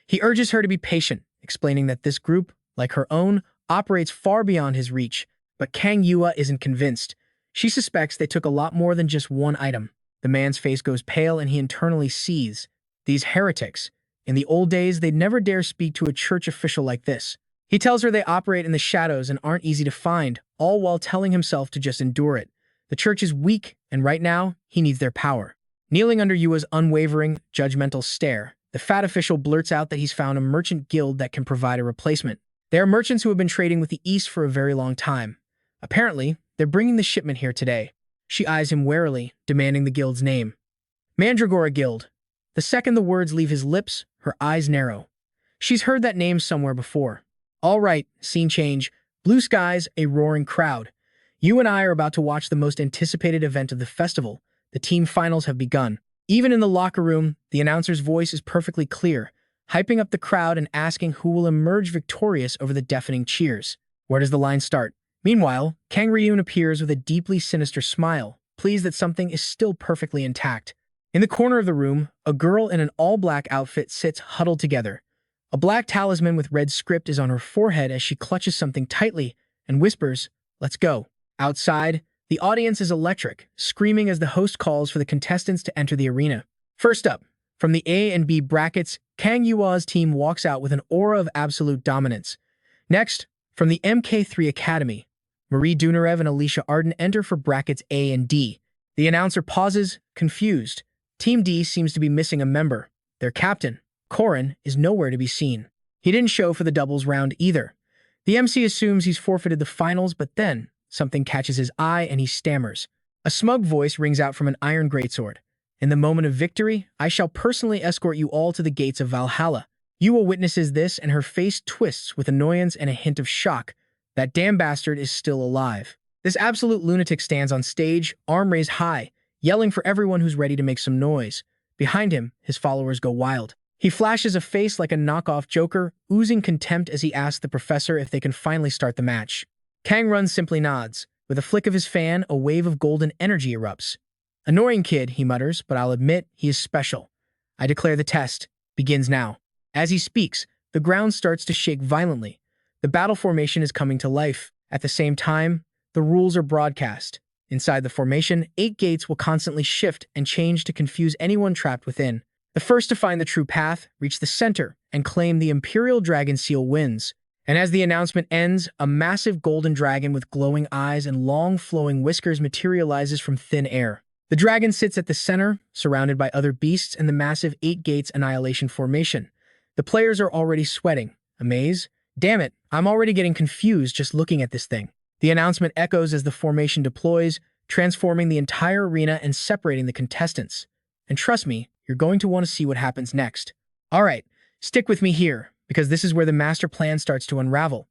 He urges her to be patient, explaining that this group, like her own, operates far beyond his reach. But Kang Yua isn't convinced. She suspects they took a lot more than just one item. The man's face goes pale and he internally seethes. These heretics. In the old days, they'd never dare speak to a church official like this. He tells her they operate in the shadows and aren't easy to find, all while telling himself to just endure it. The church is weak, and right now, he needs their power. Kneeling under Yua's unwavering, judgmental stare, the fat official blurts out that he's found a merchant guild that can provide a replacement. They are merchants who have been trading with the East for a very long time. Apparently, they're bringing the shipment here today. She eyes him warily, demanding the guild's name. Mandragora Guild. The second the words leave his lips, her eyes narrow. She's heard that name somewhere before. All right, scene change. Blue skies, a roaring crowd. You and I are about to watch the most anticipated event of the festival. The team finals have begun. Even in the locker room, the announcer's voice is perfectly clear, hyping up the crowd and asking who will emerge victorious over the deafening cheers. Where does the line start? Meanwhile, Kang Ryun appears with a deeply sinister smile, pleased that something is still perfectly intact. In the corner of the room, a girl in an all-black outfit sits huddled together. A black talisman with red script is on her forehead as she clutches something tightly and whispers, "Let's go." Outside, the audience is electric, screaming as the host calls for the contestants to enter the arena. First up, from the A and B brackets, Kang Yua's team walks out with an aura of absolute dominance. Next, from the MK3 Academy, Marie Dunarev and Alicia Arden enter for brackets A and D. The announcer pauses, confused. Team D seems to be missing a member. Their captain, Corin, is nowhere to be seen. He didn't show for the doubles round either. The MC assumes he's forfeited the finals, but then something catches his eye and he stammers. A smug voice rings out from an iron greatsword. "In the moment of victory, I shall personally escort you all to the gates of Valhalla." Yua witnesses this and her face twists with annoyance and a hint of shock. That damn bastard is still alive. This absolute lunatic stands on stage, arm raised high, yelling for everyone who's ready to make some noise. Behind him, his followers go wild. He flashes a face like a knockoff Joker, oozing contempt as he asks the professor if they can finally start the match. Kang Run simply nods. With a flick of his fan, a wave of golden energy erupts. "Annoying kid," he mutters, "but I'll admit he is special. I declare the test begins now." As he speaks, the ground starts to shake violently. The battle formation is coming to life. At the same time, the rules are broadcast. Inside the formation, 8 gates will constantly shift and change to confuse anyone trapped within. The first to find the true path, reach the center, and claim the Imperial Dragon Seal wins. And as the announcement ends, a massive golden dragon with glowing eyes and long flowing whiskers materializes from thin air. The dragon sits at the center, surrounded by other beasts in the massive 8 gates annihilation formation. The players are already sweating. A maze? Damn it, I'm already getting confused just looking at this thing. The announcement echoes as the formation deploys, transforming the entire arena and separating the contestants. And trust me, you're going to want to see what happens next. Alright, stick with me here, because this is where the master plan starts to unravel.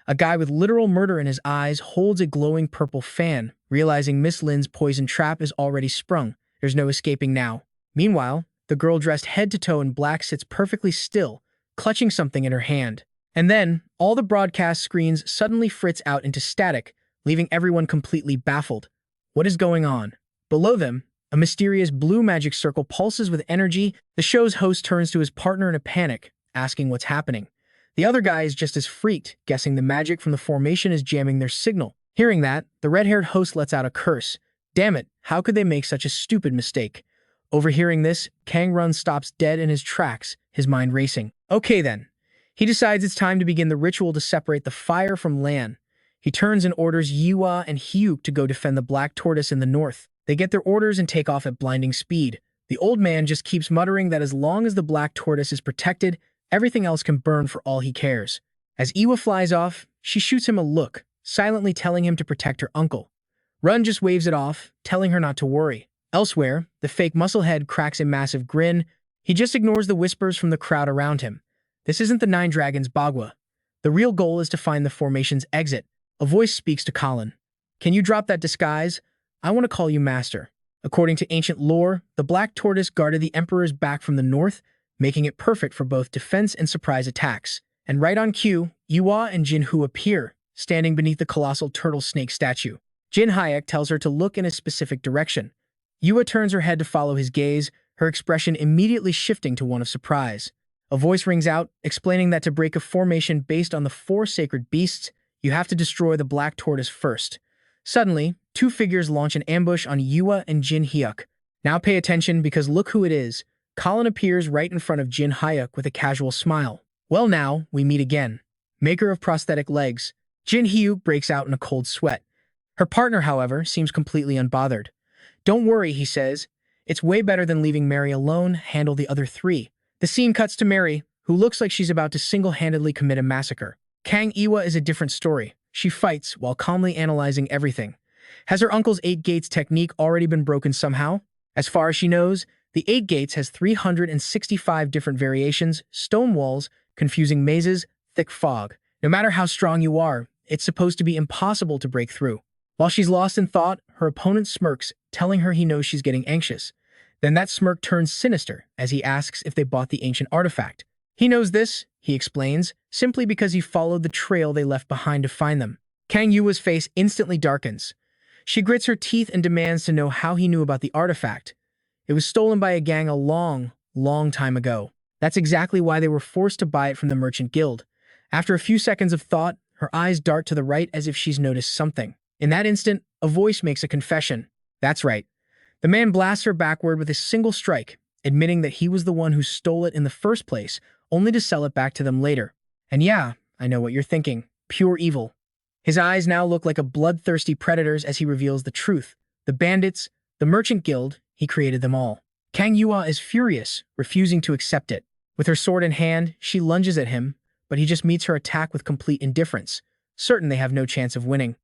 A guy with literal murder in his eyes holds a glowing purple fan, realizing Miss Lin's poison trap is already sprung. There's no escaping now. Meanwhile, the girl dressed head to toe in black sits perfectly still, clutching something in her hand. And then, all the broadcast screens suddenly fritz out into static, leaving everyone completely baffled. What is going on? Below them, a mysterious blue magic circle pulses with energy. The show's host turns to his partner in a panic, asking what's happening. The other guy is just as freaked, guessing the magic from the formation is jamming their signal. Hearing that, the red-haired host lets out a curse. Damn it, how could they make such a stupid mistake? Overhearing this, Kang Run stops dead in his tracks, his mind racing. Okay then. He decides it's time to begin the ritual to separate the fire from land. He turns and orders Yua and Hyuk to go defend the Black Tortoise in the north. They get their orders and take off at blinding speed. The old man just keeps muttering that as long as the Black Tortoise is protected, everything else can burn for all he cares. As Iwa flies off, she shoots him a look, silently telling him to protect her uncle. Run just waves it off, telling her not to worry. Elsewhere, the fake musclehead cracks a massive grin. He just ignores the whispers from the crowd around him. This isn't the Nine Dragons Bagua. The real goal is to find the formation's exit. A voice speaks to Colin. "Can you drop that disguise? I want to call you master." According to ancient lore, the Black Tortoise guarded the Emperor's back from the north, making it perfect for both defense and surprise attacks. And right on cue, Yua and Jinhu appear, standing beneath the colossal turtle snake statue. Jin Hyuk tells her to look in a specific direction. Yua turns her head to follow his gaze, her expression immediately shifting to one of surprise. A voice rings out, explaining that to break a formation based on the 4 sacred beasts, you have to destroy the black tortoise first. Suddenly, 2 figures launch an ambush on Yua and Jin Hyuk. Now pay attention because look who it is. Colin appears right in front of Jin Hyuk with a casual smile. Well now, we meet again. Maker of prosthetic legs. Jin Hyuk breaks out in a cold sweat. Her partner, however, seems completely unbothered. Don't worry, he says. It's way better than leaving Mary alone, handle the other 3. The scene cuts to Mary, who looks like she's about to single-handedly commit a massacre. Kang Iwa is a different story. She fights while calmly analyzing everything. Has her uncle's 8 gates technique already been broken somehow? As far as she knows, the 8 gates has 365 different variations, stone walls, confusing mazes, thick fog. No matter how strong you are, it's supposed to be impossible to break through. While she's lost in thought, her opponent smirks, telling her he knows she's getting anxious. Then that smirk turns sinister as he asks if they bought the ancient artifact. He knows this, he explains, simply because he followed the trail they left behind to find them. Kang Yua's face instantly darkens. She grits her teeth and demands to know how he knew about the artifact. It was stolen by a gang a long, long time ago. That's exactly why they were forced to buy it from the Merchant Guild. After a few seconds of thought, her eyes dart to the right as if she's noticed something. In that instant, a voice makes a confession. That's right. The man blasts her backward with a single strike, admitting that he was the one who stole it in the first place, only to sell it back to them later. And yeah, I know what you're thinking. Pure evil. His eyes now look like a bloodthirsty predator's as he reveals the truth. The bandits, the Merchant Guild, he created them all. Kang Yua is furious, refusing to accept it. With her sword in hand, she lunges at him, but he just meets her attack with complete indifference, certain they have no chance of winning.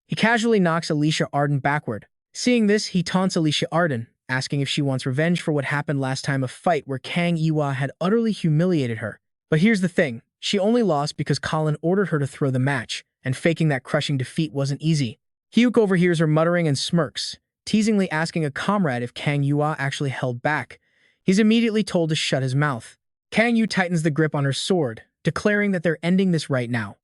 He casually knocks Alicia Arden backward. Seeing this, he taunts Alicia Arden, asking if she wants revenge for what happened last time, a fight where Kang Yua had utterly humiliated her. But here's the thing, she only lost because Colin ordered her to throw the match, and faking that crushing defeat wasn't easy. Hyuk overhears her muttering and smirks, teasingly asking a comrade if Kang Yua actually held back. He's immediately told to shut his mouth. Kang Yu tightens the grip on her sword, declaring that they're ending this right now.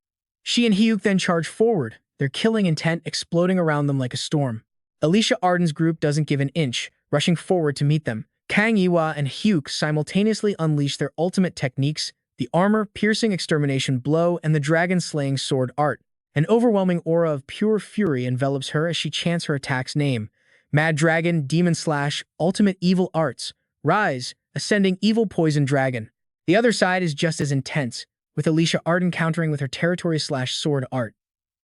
She and Hyuk then charge forward, their killing intent exploding around them like a storm. Alicia Arden's group doesn't give an inch, rushing forward to meet them. Kang Yua and Hyuk simultaneously unleash their ultimate techniques, the armor-piercing extermination blow and the dragon-slaying sword art. An overwhelming aura of pure fury envelops her as she chants her attack's name. Mad Dragon, Demon Slash, Ultimate Evil Arts, Rise, Ascending Evil Poison Dragon. The other side is just as intense, with Alicia Arden countering with her territory/sword art.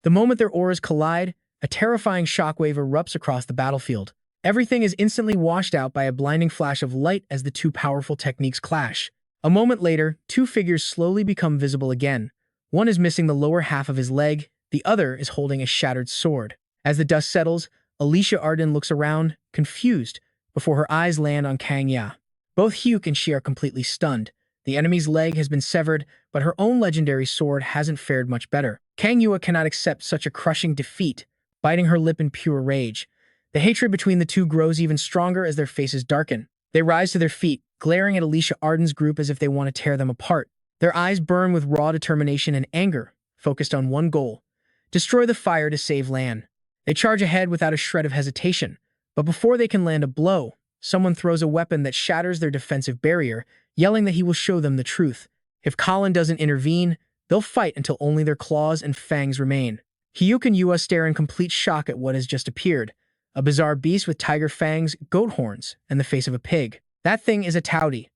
The moment their auras collide, a terrifying shockwave erupts across the battlefield. Everything is instantly washed out by a blinding flash of light as the 2 powerful techniques clash. A moment later, 2 figures slowly become visible again. One is missing the lower half of his leg, the other is holding a shattered sword. As the dust settles, Alicia Arden looks around, confused, before her eyes land on Kang Ya. Both Hyuk and she are completely stunned. The enemy's leg has been severed, but her own legendary sword hasn't fared much better. Kang Yua cannot accept such a crushing defeat, biting her lip in pure rage. The hatred between the two grows even stronger as their faces darken. They rise to their feet, glaring at Alicia Arden's group as if they want to tear them apart. Their eyes burn with raw determination and anger, focused on one goal: destroy the fire to save Lan. They charge ahead without a shred of hesitation, but before they can land a blow, someone throws a weapon that shatters their defensive barrier, yelling that he will show them the truth. If Colin doesn't intervene, they'll fight until only their claws and fangs remain. Hyuk and Yua stare in complete shock at what has just appeared, a bizarre beast with tiger fangs, goat horns, and the face of a pig. That thing is a Taudi.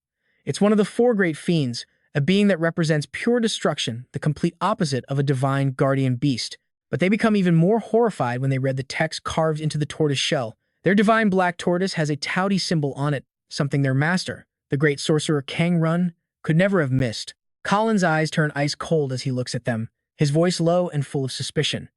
It's one of the 4 great fiends, a being that represents pure destruction, the complete opposite of a divine guardian beast. But they become even more horrified when they read the text carved into the tortoise shell. Their divine black tortoise has a Taudi symbol on it, something their master, the great sorcerer Kang Run, could never have missed. Colin's eyes turn ice cold as he looks at them, his voice low and full of suspicion.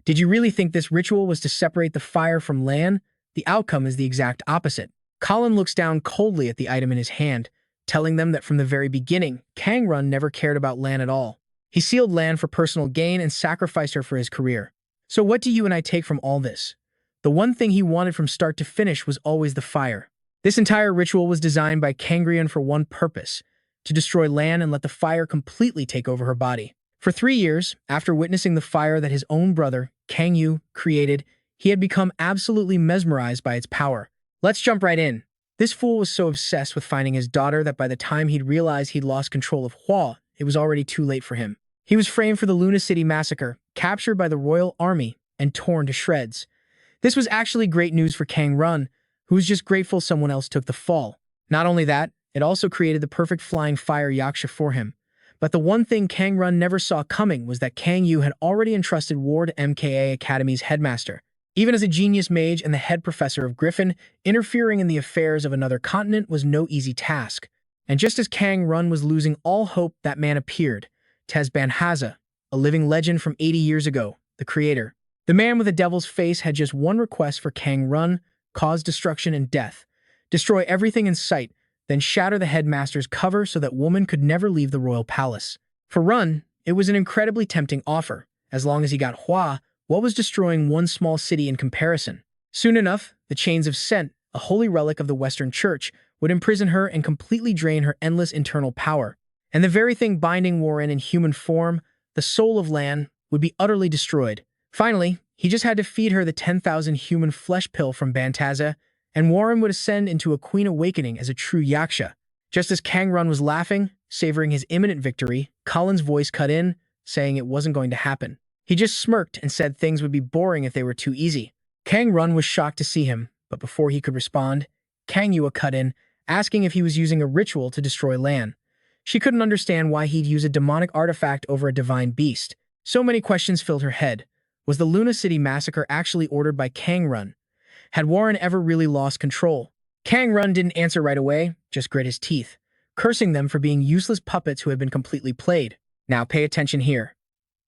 Did you really think this ritual was to separate the fire from Lan? The outcome is the exact opposite. Colin looks down coldly at the item in his hand, telling them that from the very beginning, Kang Run never cared about Lan at all. He sealed Lan for personal gain and sacrificed her for his career. So what do you and I take from all this? The one thing he wanted from start to finish was always the fire. This entire ritual was designed by Kangrian for one purpose: to destroy Lan and let the fire completely take over her body. For 3 years, after witnessing the fire that his own brother, Kang Yu, created, he had become absolutely mesmerized by its power. Let's jump right in. This fool was so obsessed with finding his daughter that by the time he'd realized he'd lost control of Hua, it was already too late for him. He was framed for the Luna City massacre, captured by the royal army, and torn to shreds. This was actually great news for Kang Run, who was just grateful someone else took the fall. Not only that, it also created the perfect flying fire yaksha for him. But the one thing Kang Run never saw coming was that Kang Yu had already entrusted War to MK3 Academy's headmaster. Even as a genius mage and the head professor of Griffin, interfering in the affairs of another continent was no easy task. And just as Kang Run was losing all hope, that man appeared, Tezban Haza, a living legend from 80 years ago, the creator. The man with a devil's face had just one request for Kang Run: cause destruction and death. Destroy everything in sight, then shatter the headmaster's cover so that woman could never leave the royal palace. For Run, it was an incredibly tempting offer. As long as he got Hua, what was destroying one small city in comparison? Soon enough, the chains of scent, a holy relic of the Western Church, would imprison her and completely drain her endless internal power. And the very thing binding Warren in human form, the soul of Lan, would be utterly destroyed. Finally, he just had to feed her the 10,000 human flesh pill from Bantaza, and Warren would ascend into a queen awakening as a true yaksha. Just as Kang Run was laughing, savoring his imminent victory, Colin's voice cut in, saying it wasn't going to happen. He just smirked and said things would be boring if they were too easy. Kang Run was shocked to see him, but before he could respond, Kang Yu cut in, asking if he was using a ritual to destroy Lan. She couldn't understand why he'd use a demonic artifact over a divine beast. So many questions filled her head. Was the Luna City massacre actually ordered by Kang Run? Had Warren ever really lost control? Kang Run didn't answer right away, just grit his teeth, cursing them for being useless puppets who had been completely played. Now pay attention here.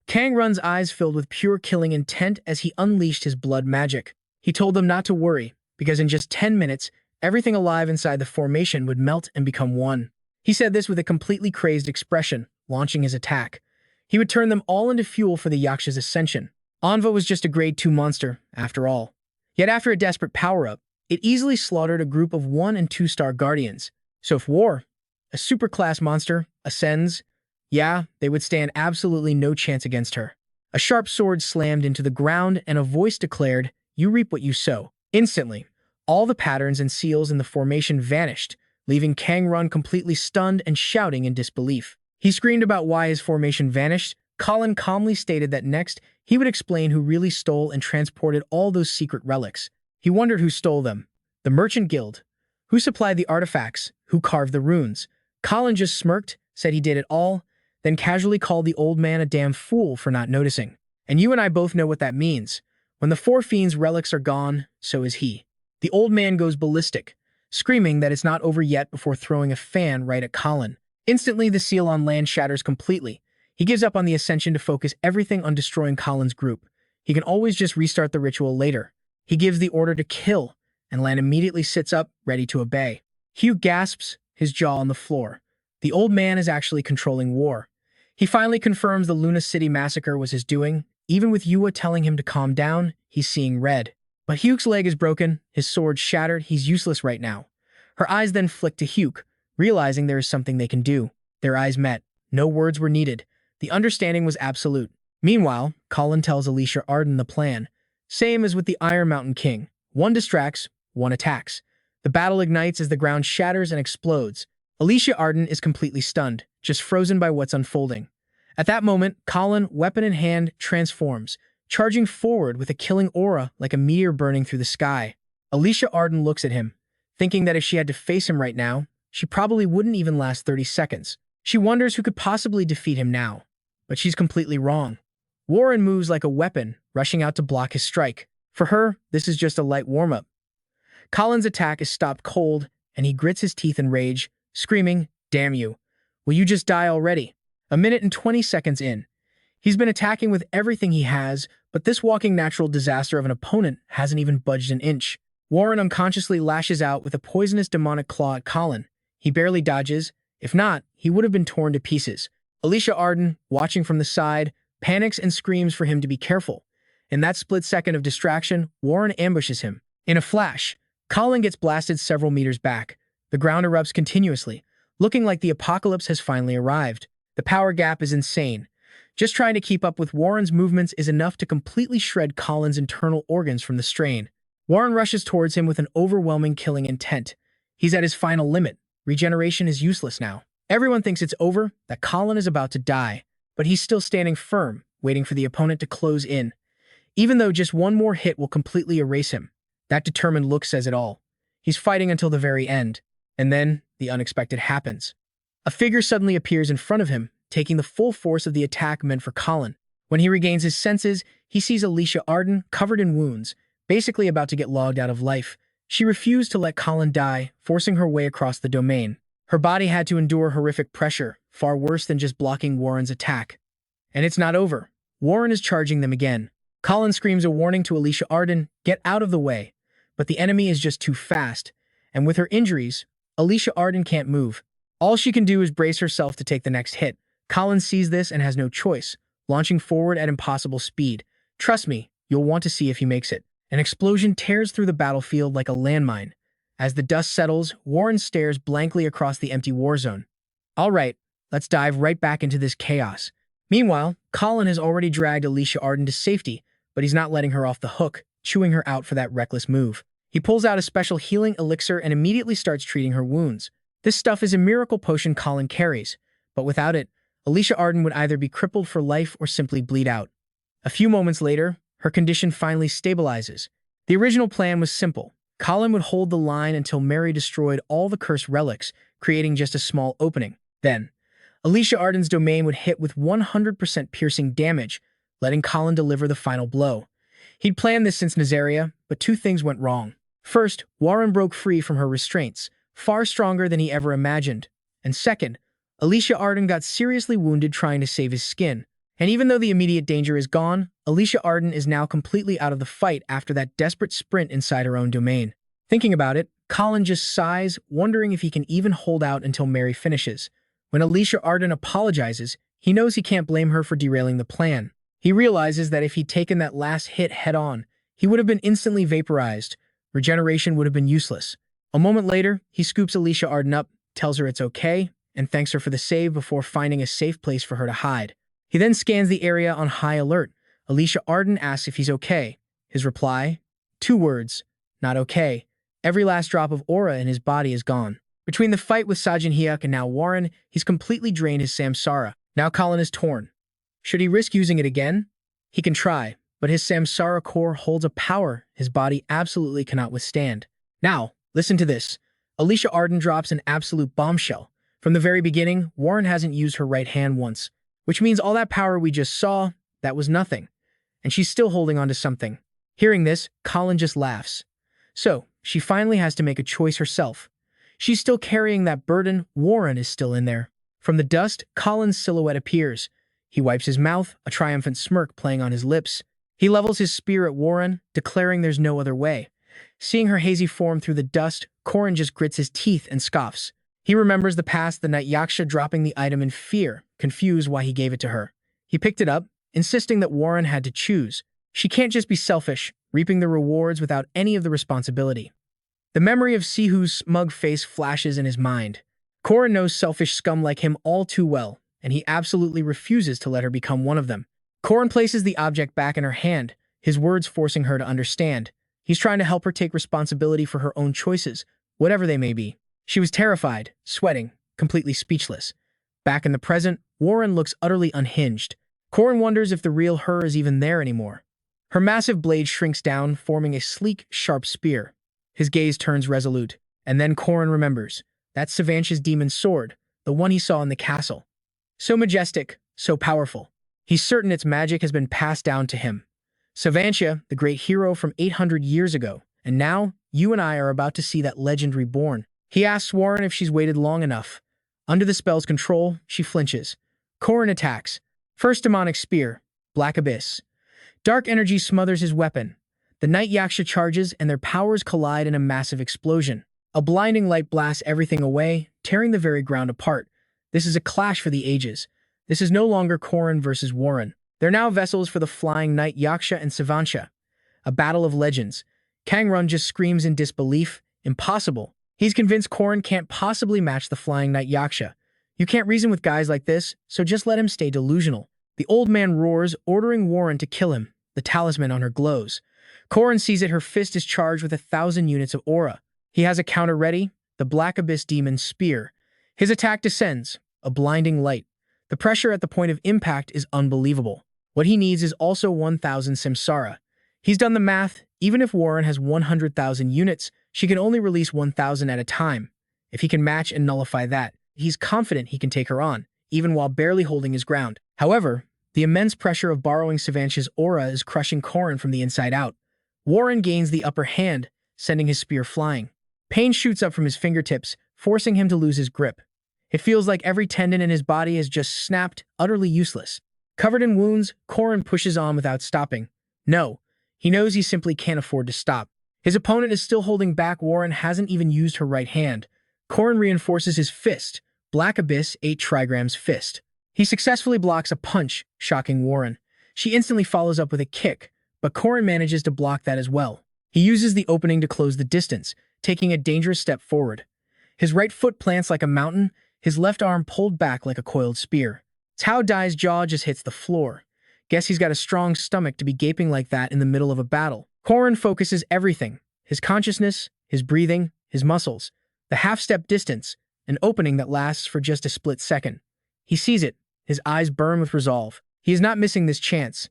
Kang Run's eyes filled with pure killing intent as he unleashed his blood magic. He told them not to worry, because in just 10 minutes, everything alive inside the formation would melt and become one. He said this with a completely crazed expression, launching his attack. He would turn them all into fuel for the Yaksha's ascension. Anva was just a grade 2 monster, after all. Yet after a desperate power-up, it easily slaughtered a group of 1- and 2-star guardians. So if War, a superclass monster, ascends, yeah, they would stand absolutely no chance against her. A sharp sword slammed into the ground and a voice declared, "You reap what you sow." Instantly, all the patterns and seals in the formation vanished, leaving Kang Run completely stunned and shouting in disbelief. He screamed about why his formation vanished. Colin calmly stated that next, he would explain who really stole and transported all those secret relics. He wondered who stole them. The Merchant Guild. Who supplied the artifacts? Who carved the runes? Colin just smirked, said he did it all, then casually called the old man a damn fool for not noticing. And you and I both know what that means. When the Four Fiends' relics are gone, so is he. The old man goes ballistic, screaming that it's not over yet before throwing a fan right at Colin. Instantly, the seal on Lan shatters completely. He gives up on the ascension to focus everything on destroying Colin's group. He can always just restart the ritual later. He gives the order to kill, and Lan immediately sits up, ready to obey. Hugh gasps, his jaw on the floor. The old man is actually controlling War. He finally confirms the Luna City massacre was his doing. Even with Yua telling him to calm down, he's seeing red. But Hugh's leg is broken, his sword shattered, he's useless right now. Her eyes then flick to Hugh, realizing there is something they can do. Their eyes met. No words were needed. The understanding was absolute. Meanwhile, Colin tells Alicia Arden the plan. Same as with the Iron Mountain King. One distracts, one attacks. The battle ignites as the ground shatters and explodes. Alicia Arden is completely stunned, just frozen by what's unfolding. At that moment, Colin, weapon in hand, transforms, charging forward with a killing aura like a meteor burning through the sky. Alicia Arden looks at him, thinking that if she had to face him right now, she probably wouldn't even last 30 seconds. She wonders who could possibly defeat him now. But she's completely wrong. Warren moves like a weapon, rushing out to block his strike. For her, this is just a light warm-up. Colin's attack is stopped cold, and he grits his teeth in rage, screaming, "Damn you. Will you just die already?" A minute and 20 seconds in. He's been attacking with everything he has, but this walking natural disaster of an opponent hasn't even budged an inch. Warren unconsciously lashes out with a poisonous demonic claw at Colin. He barely dodges. If not, he would have been torn to pieces. Alicia Arden, watching from the side, panics and screams for him to be careful. In that split second of distraction, Warren ambushes him. In a flash, Colin gets blasted several meters back. The ground erupts continuously, looking like the apocalypse has finally arrived. The power gap is insane. Just trying to keep up with Warren's movements is enough to completely shred Colin's internal organs from the strain. Warren rushes towards him with an overwhelming killing intent. He's at his final limit. Regeneration is useless now. Everyone thinks it's over, that Colin is about to die, but he's still standing firm, waiting for the opponent to close in. Even though just one more hit will completely erase him. That determined look says it all. He's fighting until the very end. And then, the unexpected happens. A figure suddenly appears in front of him, taking the full force of the attack meant for Colin. When he regains his senses, he sees Alicia Arden covered in wounds, basically about to get logged out of life. She refused to let Colin die, forcing her way across the domain. Her body had to endure horrific pressure, far worse than just blocking Warren's attack. And it's not over. Warren is charging them again. Colin screams a warning to Alicia Arden, get out of the way. But the enemy is just too fast, and with her injuries, Alicia Arden can't move. All she can do is brace herself to take the next hit. Colin sees this and has no choice, launching forward at impossible speed. Trust me, you'll want to see if he makes it. An explosion tears through the battlefield like a landmine. As the dust settles, Warren stares blankly across the empty war zone. All right, let's dive right back into this chaos. Meanwhile, Colin has already dragged Alicia Arden to safety, but he's not letting her off the hook, chewing her out for that reckless move. He pulls out a special healing elixir and immediately starts treating her wounds. This stuff is a miracle potion Colin carries, but without it, Alicia Arden would either be crippled for life or simply bleed out. A few moments later, her condition finally stabilizes. The original plan was simple. Colin would hold the line until Mary destroyed all the cursed relics, creating just a small opening. Then, Alicia Arden's domain would hit with 100% piercing damage, letting Colin deliver the final blow. He'd planned this since Nazaria, but two things went wrong. First, Warren broke free from her restraints, far stronger than he ever imagined. And second, Alicia Arden got seriously wounded trying to save his skin. And even though the immediate danger is gone, Alicia Arden is now completely out of the fight after that desperate sprint inside her own domain. Thinking about it, Colin just sighs, wondering if he can even hold out until Mary finishes. When Alicia Arden apologizes, he knows he can't blame her for derailing the plan. He realizes that if he'd taken that last hit head-on, he would have been instantly vaporized. Regeneration would have been useless. A moment later, he scoops Alicia Arden up, tells her it's okay, and thanks her for the save before finding a safe place for her to hide. He then scans the area on high alert. Alicia Arden asks if he's okay. His reply? 2 words. Not okay. Every last drop of aura in his body is gone. Between the fight with Sajin Hyuk and now Warren, he's completely drained his samsara. Now Colin is torn. Should he risk using it again? He can try, but his samsara core holds a power his body absolutely cannot withstand. Now, listen to this. Alicia Arden drops an absolute bombshell. From the very beginning, Warren hasn't used her right hand once, which means all that power we just saw, that was nothing. And she's still holding on to something. Hearing this, Colin just laughs. So, she finally has to make a choice herself. She's still carrying that burden, Warren is still in there. From the dust, Colin's silhouette appears. He wipes his mouth, a triumphant smirk playing on his lips. He levels his spear at Warren, declaring there's no other way. Seeing her hazy form through the dust, Corin just grits his teeth and scoffs. He remembers the past, the night Yaksha dropping the item in fear, confused why he gave it to her. He picked it up, insisting that Warren had to choose. She can't just be selfish, reaping the rewards without any of the responsibility. The memory of Sihoo's smug face flashes in his mind. Corin knows selfish scum like him all too well, and he absolutely refuses to let her become one of them. Corin places the object back in her hand, his words forcing her to understand. He's trying to help her take responsibility for her own choices, whatever they may be. She was terrified, sweating, completely speechless. Back in the present, Warren looks utterly unhinged. Corin wonders if the real her is even there anymore. Her massive blade shrinks down, forming a sleek, sharp spear. His gaze turns resolute, and then Corin remembers. That's Savantia's demon sword, the one he saw in the castle. So majestic, so powerful. He's certain its magic has been passed down to him. Savantia, the great hero from 800 years ago, and now, you and I are about to see that legend reborn. He asks Warren if she's waited long enough. Under the spell's control, she flinches. Corin attacks. First demonic spear, Black Abyss. Dark energy smothers his weapon. The Night Yaksha charges and their powers collide in a massive explosion. A blinding light blasts everything away, tearing the very ground apart. This is a clash for the ages. This is no longer Corin versus Warren. They're now vessels for the flying Night Yaksha and Savantia. A battle of legends. Kang Run just screams in disbelief. Impossible. He's convinced Corin can't possibly match the flying Night Yaksha. You can't reason with guys like this, so just let him stay delusional. The old man roars, ordering Warren to kill him. The talisman on her glows. Corin sees it, her fist is charged with 1,000 units of aura. He has a counter ready, the Black Abyss Demon's Spear. His attack descends, a blinding light. The pressure at the point of impact is unbelievable. What he needs is also 1,000 samsara. He's done the math. Even if Warren has 100,000 units, she can only release 1,000 at a time. If he can match and nullify that, he's confident he can take her on, even while barely holding his ground. However, the immense pressure of borrowing Savanch's aura is crushing Corin from the inside out. Warren gains the upper hand, sending his spear flying. Pain shoots up from his fingertips, forcing him to lose his grip. It feels like every tendon in his body has just snapped, utterly useless. Covered in wounds, Corin pushes on without stopping. No, he knows he simply can't afford to stop. His opponent is still holding back. Warren hasn't even used her right hand. Corin reinforces his fist, Black Abyss 8 trigrams fist. He successfully blocks a punch, shocking Warren. She instantly follows up with a kick, but Corin manages to block that as well. He uses the opening to close the distance, taking a dangerous step forward. His right foot plants like a mountain, his left arm pulled back like a coiled spear. Cao Dai's jaw just hits the floor. Guess he's got a strong stomach to be gaping like that in the middle of a battle. Corin focuses everything. His consciousness, his breathing, his muscles. The half-step distance, an opening that lasts for just a split second. He sees it. His eyes burn with resolve. He is not missing this chance.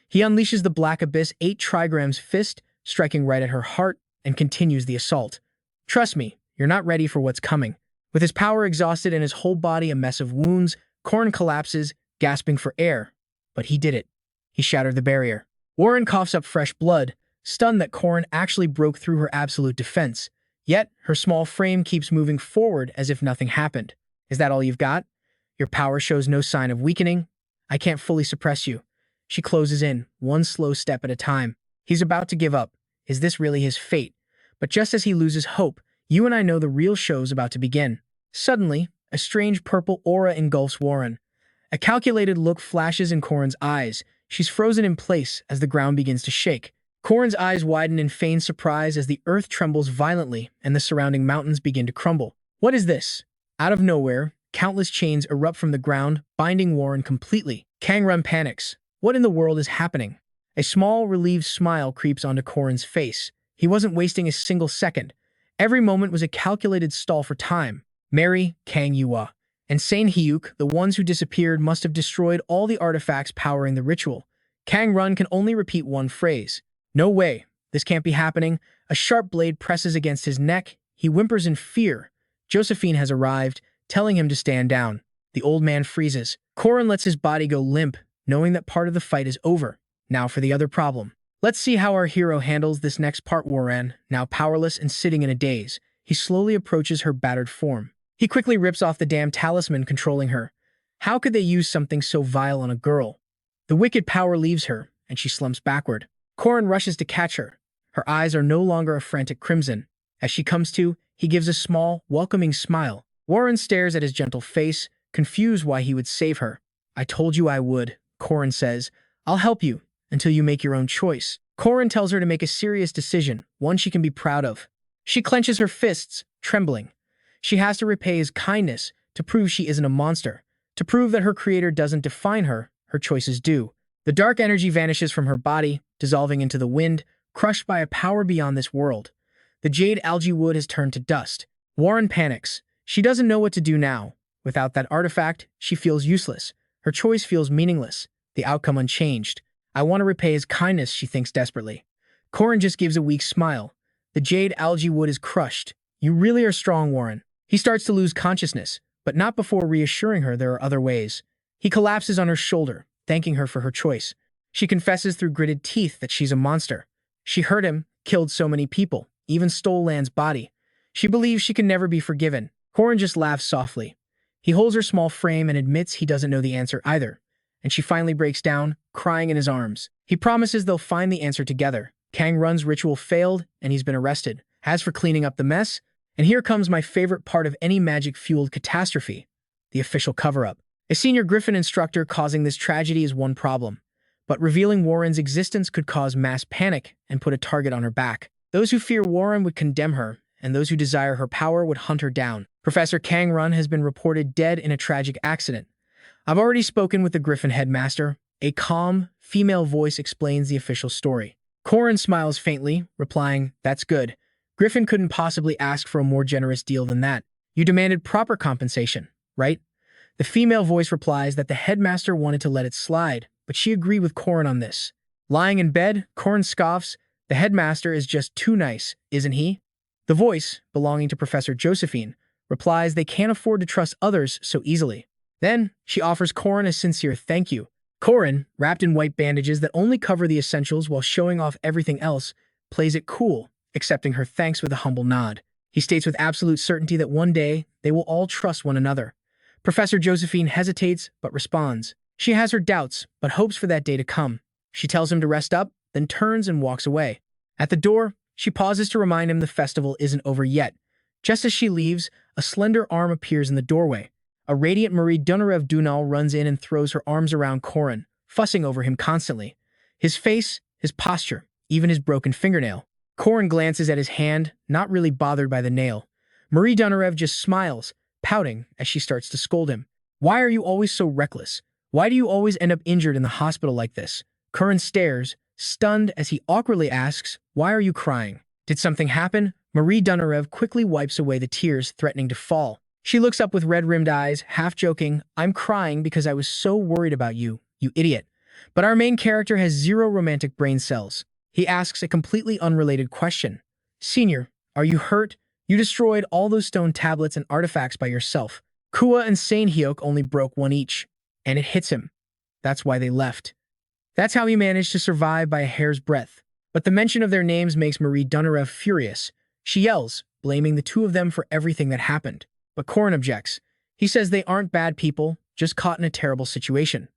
He unleashes the Black Abyss 8 trigrams fist, striking right at her heart, and continues the assault. Trust me, you're not ready for what's coming. With his power exhausted and his whole body a mess of wounds, Corin collapses, gasping for air. But he did it. He shattered the barrier. Warren coughs up fresh blood, stunned that Corin actually broke through her absolute defense. Yet, her small frame keeps moving forward as if nothing happened. Is that all you've got? Your power shows no sign of weakening? I can't fully suppress you. She closes in, one slow step at a time. He's about to give up. Is this really his fate? But just as he loses hope, you and I know the real show's about to begin. Suddenly, a strange purple aura engulfs Warren. A calculated look flashes in Corin's eyes. She's frozen in place as the ground begins to shake. Corin's eyes widen in feigned surprise as the earth trembles violently and the surrounding mountains begin to crumble. What is this? Out of nowhere, countless chains erupt from the ground, binding Warren completely. Kangrun panics. What in the world is happening? A small, relieved smile creeps onto Corin's face. He wasn't wasting a single second. Every moment was a calculated stall for time. Mary, Kang Yua, and Saint Hyuk, the ones who disappeared, must have destroyed all the artifacts powering the ritual. Kang Run can only repeat one phrase. No way. This can't be happening. A sharp blade presses against his neck. He whimpers in fear. Josephine has arrived, telling him to stand down. The old man freezes. Corin lets his body go limp, knowing that part of the fight is over. Now for the other problem. Let's see how our hero handles this next part. Warren, now powerless and sitting in a daze. He slowly approaches her battered form. He quickly rips off the damn talisman controlling her. How could they use something so vile on a girl? The wicked power leaves her, and she slumps backward. Corin rushes to catch her. Her eyes are no longer a frantic crimson. As she comes to, he gives a small, welcoming smile. Warren stares at his gentle face, confused why he would save her. I told you I would, Corin says. I'll help you, until you make your own choice. Corin tells her to make a serious decision, one she can be proud of. She clenches her fists, trembling. She has to repay his kindness, to prove she isn't a monster, to prove that her creator doesn't define her, her choices do. The dark energy vanishes from her body, dissolving into the wind, crushed by a power beyond this world. The jade algae wood has turned to dust. Warren panics. She doesn't know what to do now. Without that artifact, she feels useless. Her choice feels meaningless, the outcome unchanged. I want to repay his kindness, she thinks desperately. Corin just gives a weak smile. The jade algae wood is crushed. You really are strong, Warren. He starts to lose consciousness, but not before reassuring her there are other ways. He collapses on her shoulder, thanking her for her choice. She confesses through gritted teeth that she's a monster. She hurt him, killed so many people, even stole Lan's body. She believes she can never be forgiven. Corin just laughs softly. He holds her small frame and admits he doesn't know the answer either. And she finally breaks down, crying in his arms. He promises they'll find the answer together. Kang Run's ritual failed, and he's been arrested. As for cleaning up the mess, and here comes my favorite part of any magic-fueled catastrophe, the official cover-up. A senior Griffin instructor causing this tragedy is one problem, but revealing Warren's existence could cause mass panic and put a target on her back. Those who fear Warren would condemn her, and those who desire her power would hunt her down. Professor Kang Run has been reported dead in a tragic accident. I've already spoken with the Griffin headmaster. A calm, female voice explains the official story. Corin smiles faintly, replying, "That's good. Griffin couldn't possibly ask for a more generous deal than that. You demanded proper compensation, right?" The female voice replies that the headmaster wanted to let it slide, but she agreed with Corin on this. Lying in bed, Corin scoffs, "The headmaster is just too nice, isn't he?" The voice, belonging to Professor Josephine, replies they can't afford to trust others so easily. Then, she offers Corin a sincere thank you. Corin, wrapped in white bandages that only cover the essentials while showing off everything else, plays it cool, accepting her thanks with a humble nod. He states with absolute certainty that one day, they will all trust one another. Professor Josephine hesitates, but responds. She has her doubts, but hopes for that day to come. She tells him to rest up, then turns and walks away. At the door, she pauses to remind him the festival isn't over yet. Just as she leaves, a slender arm appears in the doorway. A radiant Marie Dunarev Dunal runs in and throws her arms around Corin, fussing over him constantly. His face, his posture, even his broken fingernail. Corin glances at his hand, not really bothered by the nail. Marie Dunarev just smiles, pouting as she starts to scold him. "Why are you always so reckless? Why do you always end up injured in the hospital like this?" Corin stares, stunned as he awkwardly asks, "Why are you crying? Did something happen?" Marie Dunarev quickly wipes away the tears, threatening to fall. She looks up with red-rimmed eyes, half joking, "I'm crying because I was so worried about you, you idiot." But our main character has zero romantic brain cells. He asks a completely unrelated question. "Senior, are you hurt? You destroyed all those stone tablets and artifacts by yourself. Kua and Sain-hyuk only broke one each." And it hits him. That's why they left. That's how he managed to survive by a hair's breadth. But the mention of their names makes Marie Dunarev furious. She yells, blaming the two of them for everything that happened. But Corin objects. He says they aren't bad people, just caught in a terrible situation.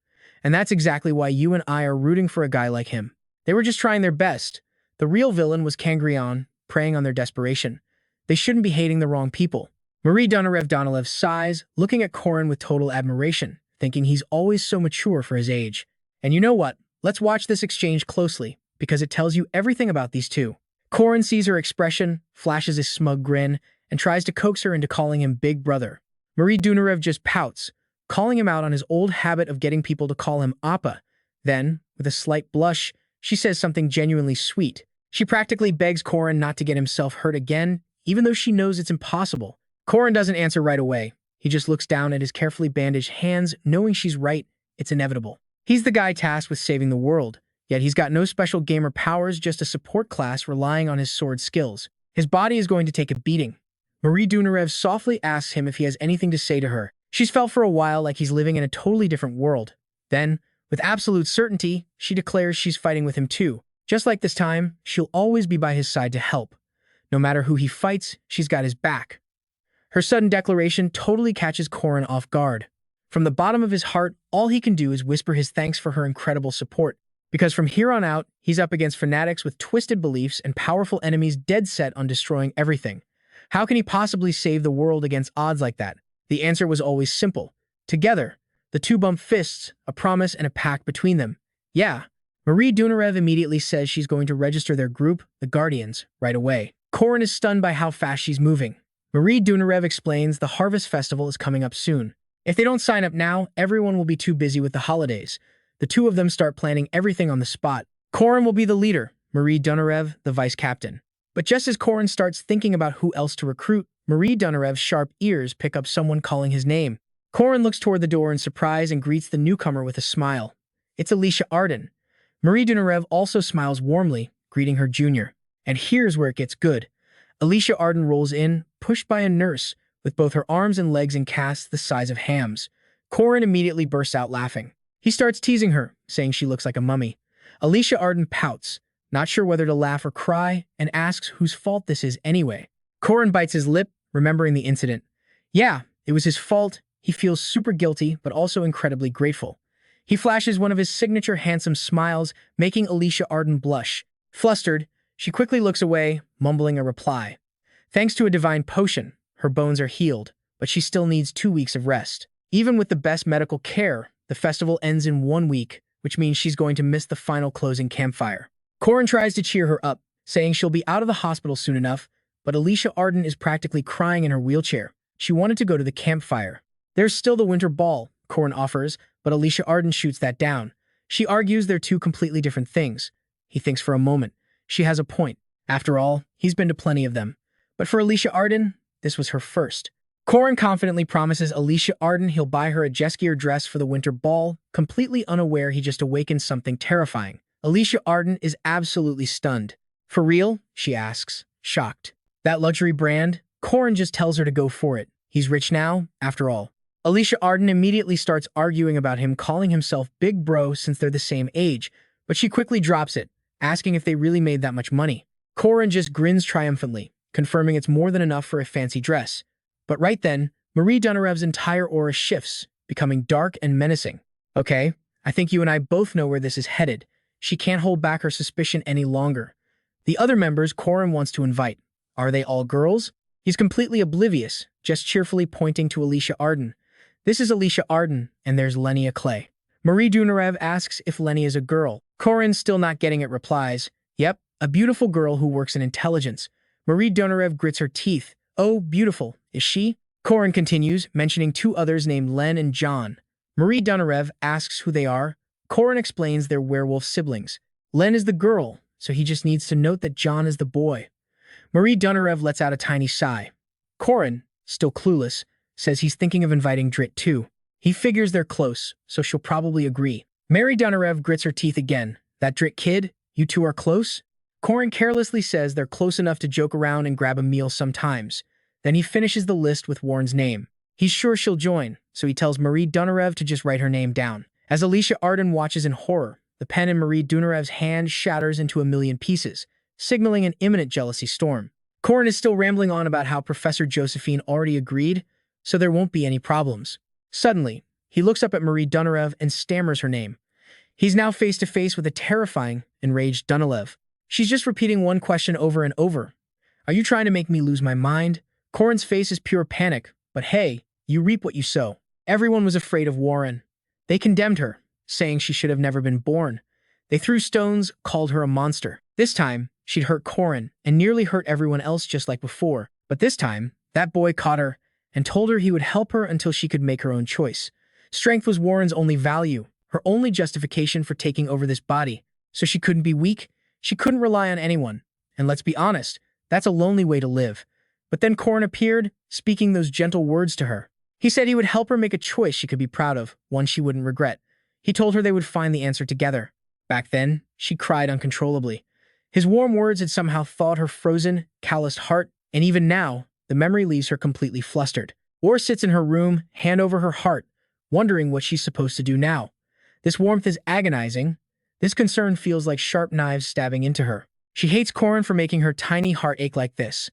And that's exactly why you and I are rooting for a guy like him. They were just trying their best. The real villain was Kangrion, preying on their desperation. They shouldn't be hating the wrong people. Marie Dunarev Donalev sighs, looking at Corin with total admiration, thinking he's always so mature for his age. And you know what? Let's watch this exchange closely, because it tells you everything about these two. Corin sees her expression, flashes a smug grin, and tries to coax her into calling him Big Brother. Marie Dunarev just pouts, calling him out on his old habit of getting people to call him Appa. Then, with a slight blush, she says something genuinely sweet. She practically begs Corin not to get himself hurt again, even though she knows it's impossible. Corin doesn't answer right away. He just looks down at his carefully bandaged hands, knowing she's right, it's inevitable. He's the guy tasked with saving the world, yet he's got no special gamer powers, just a support class relying on his sword skills. His body is going to take a beating. Marie Dunarev softly asks him if he has anything to say to her. She's felt for a while like he's living in a totally different world. Then, with absolute certainty, she declares she's fighting with him too. Just like this time, she'll always be by his side to help. No matter who he fights, she's got his back. Her sudden declaration totally catches Corin off guard. From the bottom of his heart, all he can do is whisper his thanks for her incredible support. Because from here on out, he's up against fanatics with twisted beliefs and powerful enemies dead set on destroying everything. How can he possibly save the world against odds like that? The answer was always simple. Together, the two bump fists, a promise and a pact between them. Yeah, Marie Dunarev immediately says she's going to register their group, the Guardians, right away. Corin is stunned by how fast she's moving. Marie Dunarev explains the Harvest Festival is coming up soon. If they don't sign up now, everyone will be too busy with the holidays. The two of them start planning everything on the spot. Corin will be the leader, Marie Dunarev, the vice captain. But just as Corin starts thinking about who else to recruit, Marie Dunarev's sharp ears pick up someone calling his name. Corin looks toward the door in surprise and greets the newcomer with a smile. It's Alicia Arden. Marie Dunarev also smiles warmly, greeting her junior. And here's where it gets good. Alicia Arden rolls in, pushed by a nurse, with both her arms and legs in casts the size of hams. Corin immediately bursts out laughing. He starts teasing her, saying she looks like a mummy. Alicia Arden pouts, not sure whether to laugh or cry, and asks whose fault this is anyway. Corin bites his lip, remembering the incident. Yeah, it was his fault. He feels super guilty, but also incredibly grateful. He flashes one of his signature handsome smiles, making Alicia Arden blush. Flustered, she quickly looks away, mumbling a reply. Thanks to a divine potion, her bones are healed, but she still needs 2 weeks of rest. Even with the best medical care, the festival ends in 1 week, which means she's going to miss the final closing campfire. Corin tries to cheer her up, saying she'll be out of the hospital soon enough, but Alicia Arden is practically crying in her wheelchair. She wanted to go to the campfire. There's still the winter ball, Corin offers, but Alicia Arden shoots that down. She argues they're two completely different things. He thinks for a moment. She has a point. After all, he's been to plenty of them. But for Alicia Arden, this was her first. Corin confidently promises Alicia Arden he'll buy her a Jeskier dress for the winter ball, completely unaware he just awakened something terrifying. Alicia Arden is absolutely stunned. For real? She asks, shocked. That luxury brand? Corin just tells her to go for it. He's rich now, after all. Alicia Arden immediately starts arguing about him calling himself Big Bro since they're the same age, but she quickly drops it, asking if they really made that much money. Corin just grins triumphantly, confirming it's more than enough for a fancy dress. But right then, Marie Dunarev's entire aura shifts, becoming dark and menacing. Okay, I think you and I both know where this is headed. She can't hold back her suspicion any longer. The other members Corin wants to invite. Are they all girls? He's completely oblivious, just cheerfully pointing to Alicia Arden. This is Alicia Arden, and there's Lenia Clay. Marie Dunarev asks if Lenny is a girl. Corin, still not getting it, replies, "Yep, a beautiful girl who works in intelligence." Marie Dunarev grits her teeth. "Oh, beautiful, is she?" Corin continues, mentioning two others named Len and John. Marie Dunarev asks who they are. Corin explains they're werewolf siblings. Len is the girl, so he just needs to note that John is the boy. Marie Dunarev lets out a tiny sigh. Corin, still clueless, says he's thinking of inviting Drit too. He figures they're close, so she'll probably agree. Mary Dunarev grits her teeth again. "That Drit kid? You two are close?" Corin carelessly says they're close enough to joke around and grab a meal sometimes. Then he finishes the list with Warren's name. He's sure she'll join, so he tells Marie Dunarev to just write her name down. As Alicia Arden watches in horror, the pen in Marie Dunarev's hand shatters into a million pieces, signaling an imminent jealousy storm. Corin is still rambling on about how Professor Josephine already agreed, so there won't be any problems. Suddenly, he looks up at Marie Dunarev and stammers her name. He's now face to face with a terrifying, enraged Dunarev. She's just repeating one question over and over. "Are you trying to make me lose my mind?" Corin's face is pure panic, but hey, you reap what you sow. Everyone was afraid of Warren. They condemned her, saying she should have never been born. They threw stones, called her a monster. This time, she'd hurt Corin and nearly hurt everyone else just like before. But this time, that boy caught her and told her he would help her until she could make her own choice. Strength was Warren's only value, her only justification for taking over this body. So she couldn't be weak, she couldn't rely on anyone. And let's be honest, that's a lonely way to live. But then Corin appeared, speaking those gentle words to her. He said he would help her make a choice she could be proud of, one she wouldn't regret. He told her they would find the answer together. Back then, she cried uncontrollably. His warm words had somehow thawed her frozen, calloused heart, and even now, the memory leaves her completely flustered. War sits in her room, hand over her heart, wondering what she's supposed to do now. This warmth is agonizing. This concern feels like sharp knives stabbing into her. She hates Corin for making her tiny heart ache like this.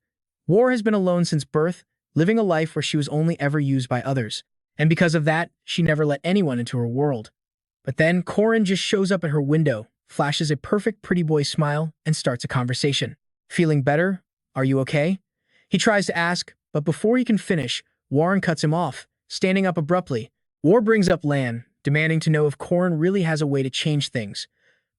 War has been alone since birth, living a life where she was only ever used by others. And because of that, she never let anyone into her world. But then Corin just shows up at her window, flashes a perfect pretty boy smile, and starts a conversation. "Feeling better? Are you okay?" He tries to ask, but before he can finish, Warren cuts him off, standing up abruptly. War brings up Lan, demanding to know if Corin really has a way to change things.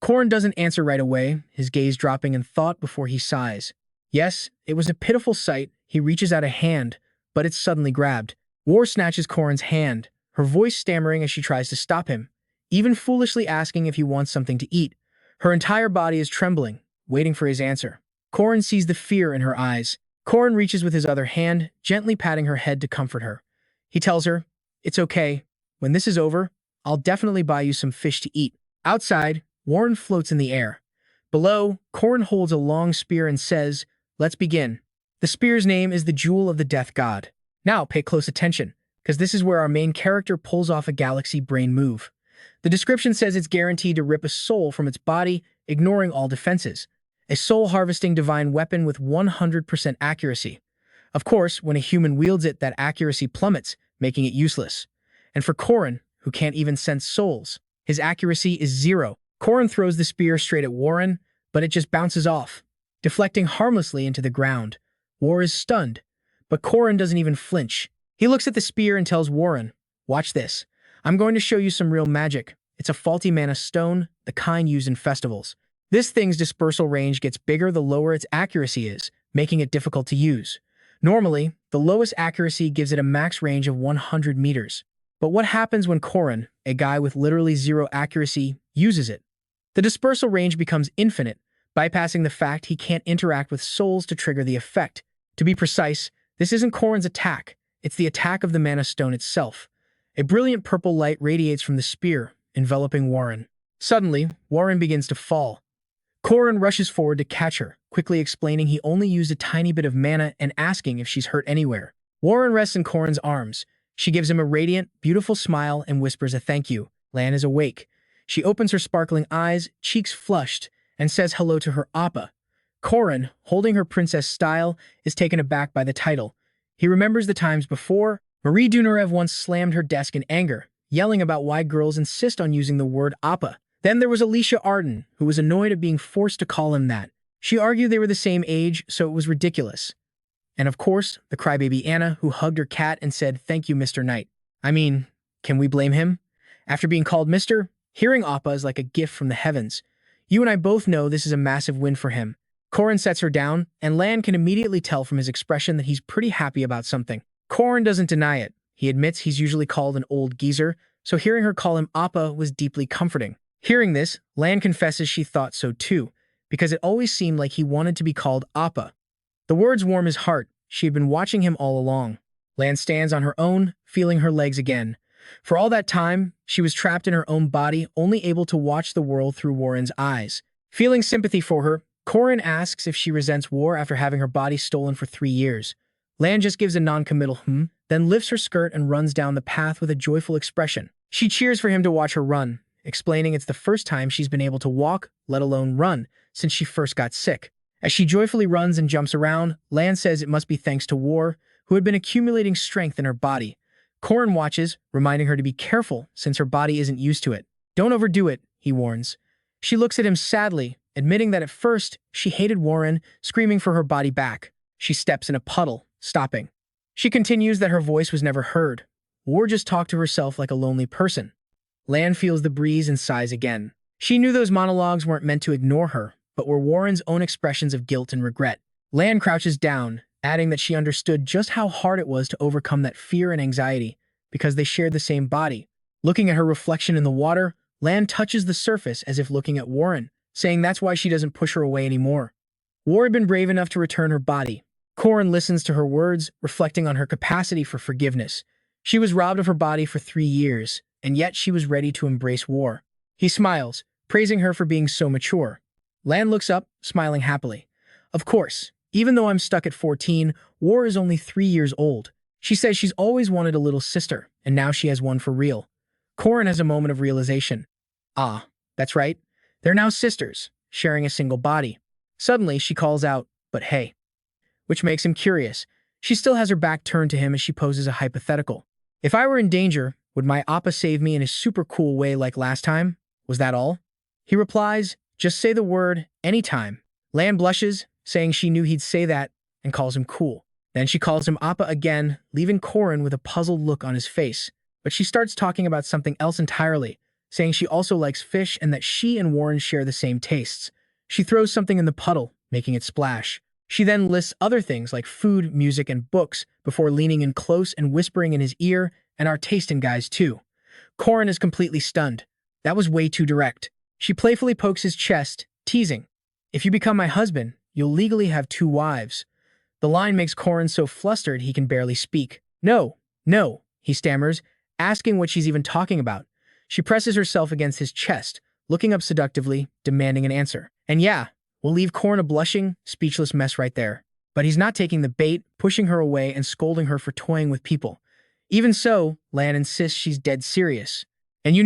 Corin doesn't answer right away, his gaze dropping in thought before he sighs. Yes, it was a pitiful sight. He reaches out a hand, but it's suddenly grabbed. War snatches Corin's hand, her voice stammering as she tries to stop him, even foolishly asking if he wants something to eat. Her entire body is trembling, waiting for his answer. Corin sees the fear in her eyes. Corin reaches with his other hand, gently patting her head to comfort her. He tells her, "It's okay. When this is over, I'll definitely buy you some fish to eat." Outside, Warren floats in the air. Below, Corin holds a long spear and says, "Let's begin." The spear's name is the Jewel of the Death God. Now pay close attention, because this is where our main character pulls off a galaxy brain move. The description says it's guaranteed to rip a soul from its body, ignoring all defenses. A soul-harvesting divine weapon with 100% accuracy. Of course, when a human wields it, that accuracy plummets, making it useless. And for Corin, who can't even sense souls, his accuracy is 0. Corin throws the spear straight at Warren, but it just bounces off, deflecting harmlessly into the ground. War is stunned, but Corin doesn't even flinch. He looks at the spear and tells Warren, "Watch this. I'm going to show you some real magic. It's a faulty mana stone, the kind used in festivals. This thing's dispersal range gets bigger the lower its accuracy is, making it difficult to use. Normally, the lowest accuracy gives it a max range of 100 meters. But what happens when Corin, a guy with literally zero accuracy, uses it? The dispersal range becomes infinite, bypassing the fact he can't interact with souls to trigger the effect. To be precise, this isn't Corin's attack, it's the attack of the Mana Stone itself. A brilliant purple light radiates from the spear, enveloping Warren. Suddenly, Warren begins to fall. Corin rushes forward to catch her, quickly explaining he only used a tiny bit of mana and asking if she's hurt anywhere. Warren rests in Corin's arms. She gives him a radiant, beautiful smile and whispers a thank you. Lan is awake. She opens her sparkling eyes, cheeks flushed, and says hello to her Appa. Corin, holding her princess style, is taken aback by the title. He remembers the times before. Marie Dunarev once slammed her desk in anger, yelling about why girls insist on using the word Appa. Then there was Alicia Arden, who was annoyed at being forced to call him that. She argued they were the same age, so it was ridiculous. And of course, the crybaby Anna, who hugged her cat and said, "Thank you, Mr. Knight." I mean, can we blame him? After being called Mr., hearing Appa is like a gift from the heavens. You and I both know this is a massive win for him. Corin sets her down, and Lan can immediately tell from his expression that he's pretty happy about something. Corin doesn't deny it. He admits he's usually called an old geezer, so hearing her call him Appa was deeply comforting. Hearing this, Lan confesses she thought so too, because it always seemed like he wanted to be called Appa. The words warm his heart. She had been watching him all along. Lan stands on her own, feeling her legs again. For all that time, she was trapped in her own body, only able to watch the world through Warren's eyes. Feeling sympathy for her, Corin asks if she resents war after having her body stolen for 3 years. Lan just gives a non-committal then lifts her skirt and runs down the path with a joyful expression. She cheers for him to watch her run, explaining it's the first time she's been able to walk, let alone run, since she first got sick. As she joyfully runs and jumps around, Lan says it must be thanks to War, who had been accumulating strength in her body. Corin watches, reminding her to be careful since her body isn't used to it. Don't overdo it, he warns. She looks at him sadly, admitting that at first, she hated Warren, screaming for her body back. She steps in a puddle, stopping. She continues that her voice was never heard. War just talked to herself like a lonely person. Lan feels the breeze and sighs again. She knew those monologues weren't meant to ignore her, but were Warren's own expressions of guilt and regret. Lan crouches down, adding that she understood just how hard it was to overcome that fear and anxiety, because they shared the same body. Looking at her reflection in the water, Lan touches the surface as if looking at Warren, saying that's why she doesn't push her away anymore. War had been brave enough to return her body. Corin listens to her words, reflecting on her capacity for forgiveness. She was robbed of her body for 3 years, and yet she was ready to embrace War. He smiles, praising her for being so mature. Lan looks up, smiling happily. Of course, even though I'm stuck at 14, War is only 3 years old. She says she's always wanted a little sister, and now she has one for real. Corin has a moment of realization. Ah, that's right. They're now sisters, sharing a single body. Suddenly, she calls out, "But hey," which makes him curious. She still has her back turned to him as she poses a hypothetical. If I were in danger, would my Appa save me in a super cool way like last time? Was that all? He replies, "Just say the word, anytime." Lan blushes, saying she knew he'd say that, and calls him cool. Then she calls him Appa again, leaving Corin with a puzzled look on his face. But she starts talking about something else entirely, saying she also likes fish and that she and Warren share the same tastes. She throws something in the puddle, making it splash. She then lists other things like food, music, and books before leaning in close and whispering in his ear, "And our taste in guys too." Corin is completely stunned. That was way too direct. She playfully pokes his chest, teasing, "If you become my husband, you'll legally have 2 wives." The line makes Corin so flustered he can barely speak. No, he stammers, asking what she's even talking about. She presses herself against his chest, looking up seductively, demanding an answer. And yeah, we'll leave Corin a blushing, speechless mess right there. But he's not taking the bait, pushing her away and scolding her for toying with people. Even so, Lan insists she's dead serious. And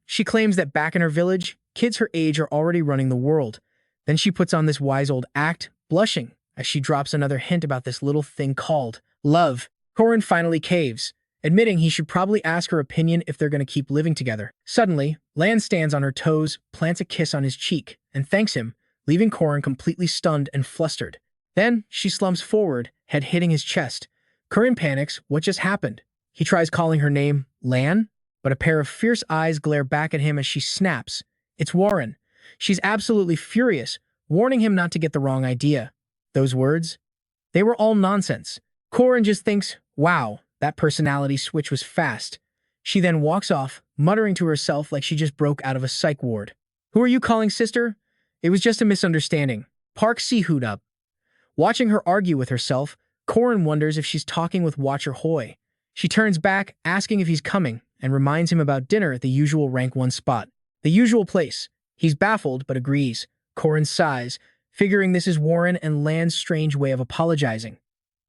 she claims that back in her village, kids her age are already running the world. Then she puts on this wise old act, blushing, as she drops another hint about this little thing called love. Corin finally caves, admitting he should probably ask her opinion if they're going to keep living together. Suddenly, Lan stands on her toes, plants a kiss on his cheek, and thanks him, leaving Corin completely stunned and flustered. Then, she slumps forward, head hitting his chest. Corin panics. What just happened? He tries calling her name, Lan, but a pair of fierce eyes glare back at him as she snaps. It's Warren. She's absolutely furious, warning him not to get the wrong idea. Those words? They were all nonsense. Corin just thinks, wow, that personality switch was fast. She then walks off, muttering to herself like she just broke out of a psych ward. "Who are you calling sister?" "It was just a misunderstanding." Park Sihoo'd up. Watching her argue with herself, Corin wonders if she's talking with Watcher Hoy. She turns back, asking if he's coming, and reminds him about dinner at the usual rank 1 spot. The usual place. He's baffled, but agrees. Corin sighs, figuring this is Warren and Lan's strange way of apologizing.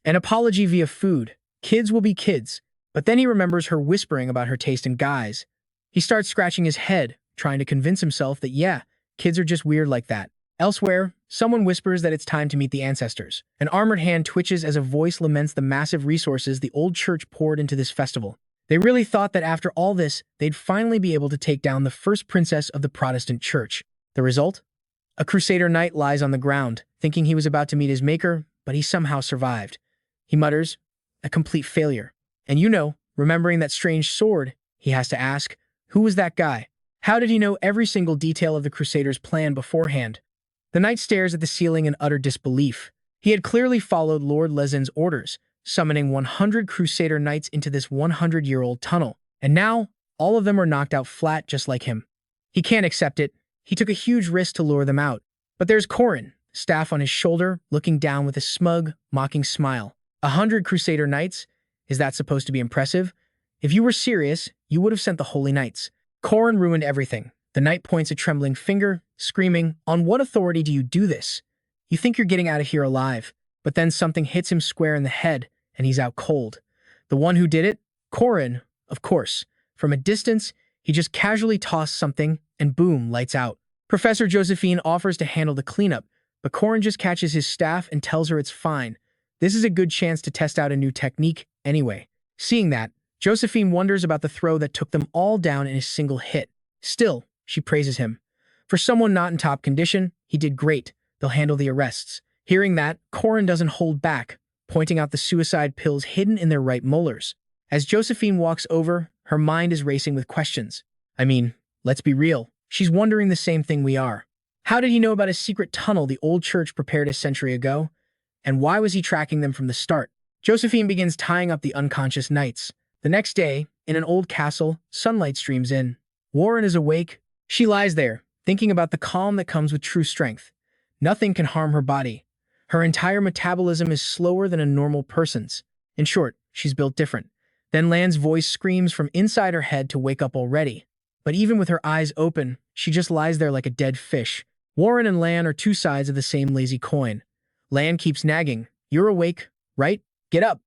An apology via food. Kids will be kids. But then he remembers her whispering about her taste in guys. He starts scratching his head, trying to convince himself that yeah, kids are just weird like that. Elsewhere, someone whispers that it's time to meet the ancestors. An armored hand twitches as a voice laments the massive resources the old church poured into this festival. They really thought that after all this, they'd finally be able to take down the first princess of the Protestant church. The result? A Crusader knight lies on the ground, thinking he was about to meet his maker, but he somehow survived. He mutters, "A complete failure." And remembering that strange sword, he has to ask, who was that guy? How did he know every single detail of the Crusaders' plan beforehand? The knight stares at the ceiling in utter disbelief. He had clearly followed Lord Lezin's orders, summoning 100 Crusader knights into this 100-year-old tunnel, and now all of them are knocked out flat just like him. He can't accept it. He took a huge risk to lure them out. But there's Corin, staff on his shoulder, looking down with a smug, mocking smile. 100 Crusader knights? Is that supposed to be impressive? If you were serious, you would have sent the Holy Knights. Corin ruined everything. The knight points a trembling finger, screaming, "On what authority do you do this? You think you're getting out of here alive." But then something hits him square in the head, and he's out cold. The one who did it? Corin, of course. From a distance, he just casually tossed something, and boom, lights out. Professor Josephine offers to handle the cleanup, but Corin just catches his staff and tells her it's fine. This is a good chance to test out a new technique anyway. Seeing that, Josephine wonders about the throw that took them all down in a single hit. Still, she praises him. For someone not in top condition, he did great. They'll handle the arrests. Hearing that, Corin doesn't hold back, pointing out the suicide pills hidden in their right molars. As Josephine walks over, her mind is racing with questions. I mean, let's be real. She's wondering the same thing we are. How did he know about a secret tunnel the old church prepared a century ago? And why was he tracking them from the start? Josephine begins tying up the unconscious knights. The next day, in an old castle, sunlight streams in. Warren is awake. She lies there, thinking about the calm that comes with true strength. Nothing can harm her body. Her entire metabolism is slower than a normal person's. In short, she's built different. Then Lan's voice screams from inside her head to wake up already. But even with her eyes open, she just lies there like a dead fish. Warren and Lan are two sides of the same lazy coin. Lan keeps nagging, "You're awake, right? Get up,"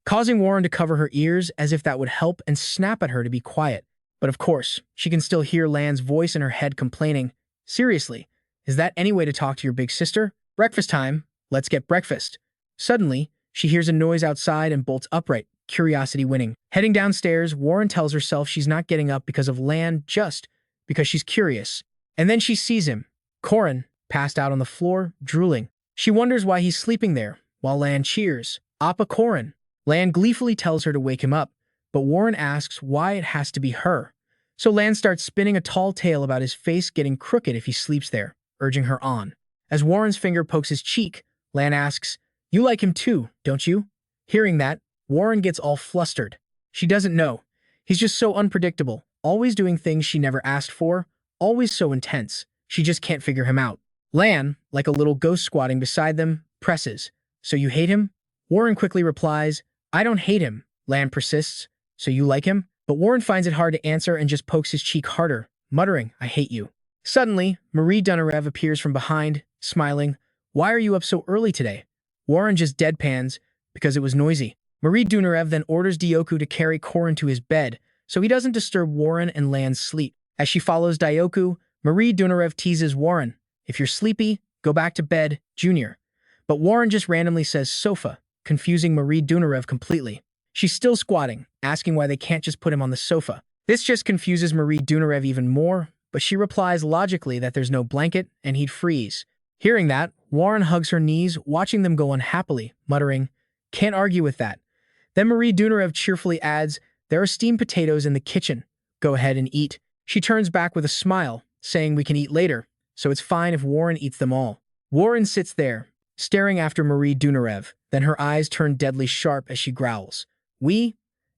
causing Warren to cover her ears as if that would help and snap at her to be quiet. But of course, she can still hear Lan's voice in her head complaining, "Seriously, is that any way to talk to your big sister? Breakfast time, let's get breakfast." Suddenly, she hears a noise outside and bolts upright, curiosity winning. Heading downstairs, Warren tells herself she's not getting up because of Lan, just because she's curious. And then she sees him, Corin, passed out on the floor, drooling. She wonders why he's sleeping there, while Lan cheers, "Appa Corin." Lan gleefully tells her to wake him up, but Warren asks why it has to be her. So Lan starts spinning a tall tale about his face getting crooked if he sleeps there, urging her on. As Warren's finger pokes his cheek, Lan asks, "You like him too, don't you?" Hearing that, Warren gets all flustered. She doesn't know. He's just so unpredictable, always doing things she never asked for, always so intense. She just can't figure him out. Lan, like a little ghost squatting beside them, presses, "So you hate him?" Warren quickly replies, "I don't hate him." Lan persists, "So you like him?" But Warren finds it hard to answer and just pokes his cheek harder, muttering, "I hate you." Suddenly, Marie Dunarev appears from behind, smiling. "Why are you up so early today?" Warren just deadpans, "Because it was noisy." Marie Dunarev then orders Dioku to carry Corin to his bed, so he doesn't disturb Warren and Lan's sleep. As she follows Dioku, Marie Dunarev teases Warren, "If you're sleepy, go back to bed, Junior." But Warren just randomly says sofa, confusing Marie Dunarev completely. She's still squatting, asking why they can't just put him on the sofa. This just confuses Marie Dunarev even more, but she replies logically that there's no blanket and he'd freeze. Hearing that, Warren hugs her knees, watching them go unhappily, muttering, "Can't argue with that." Then Marie Dunarev cheerfully adds, "There are steamed potatoes in the kitchen. Go ahead and eat." She turns back with a smile, saying we can eat later, so it's fine if Warren eats them all. Warren sits there, staring after Marie Dunarev, then her eyes turn deadly sharp as she growls.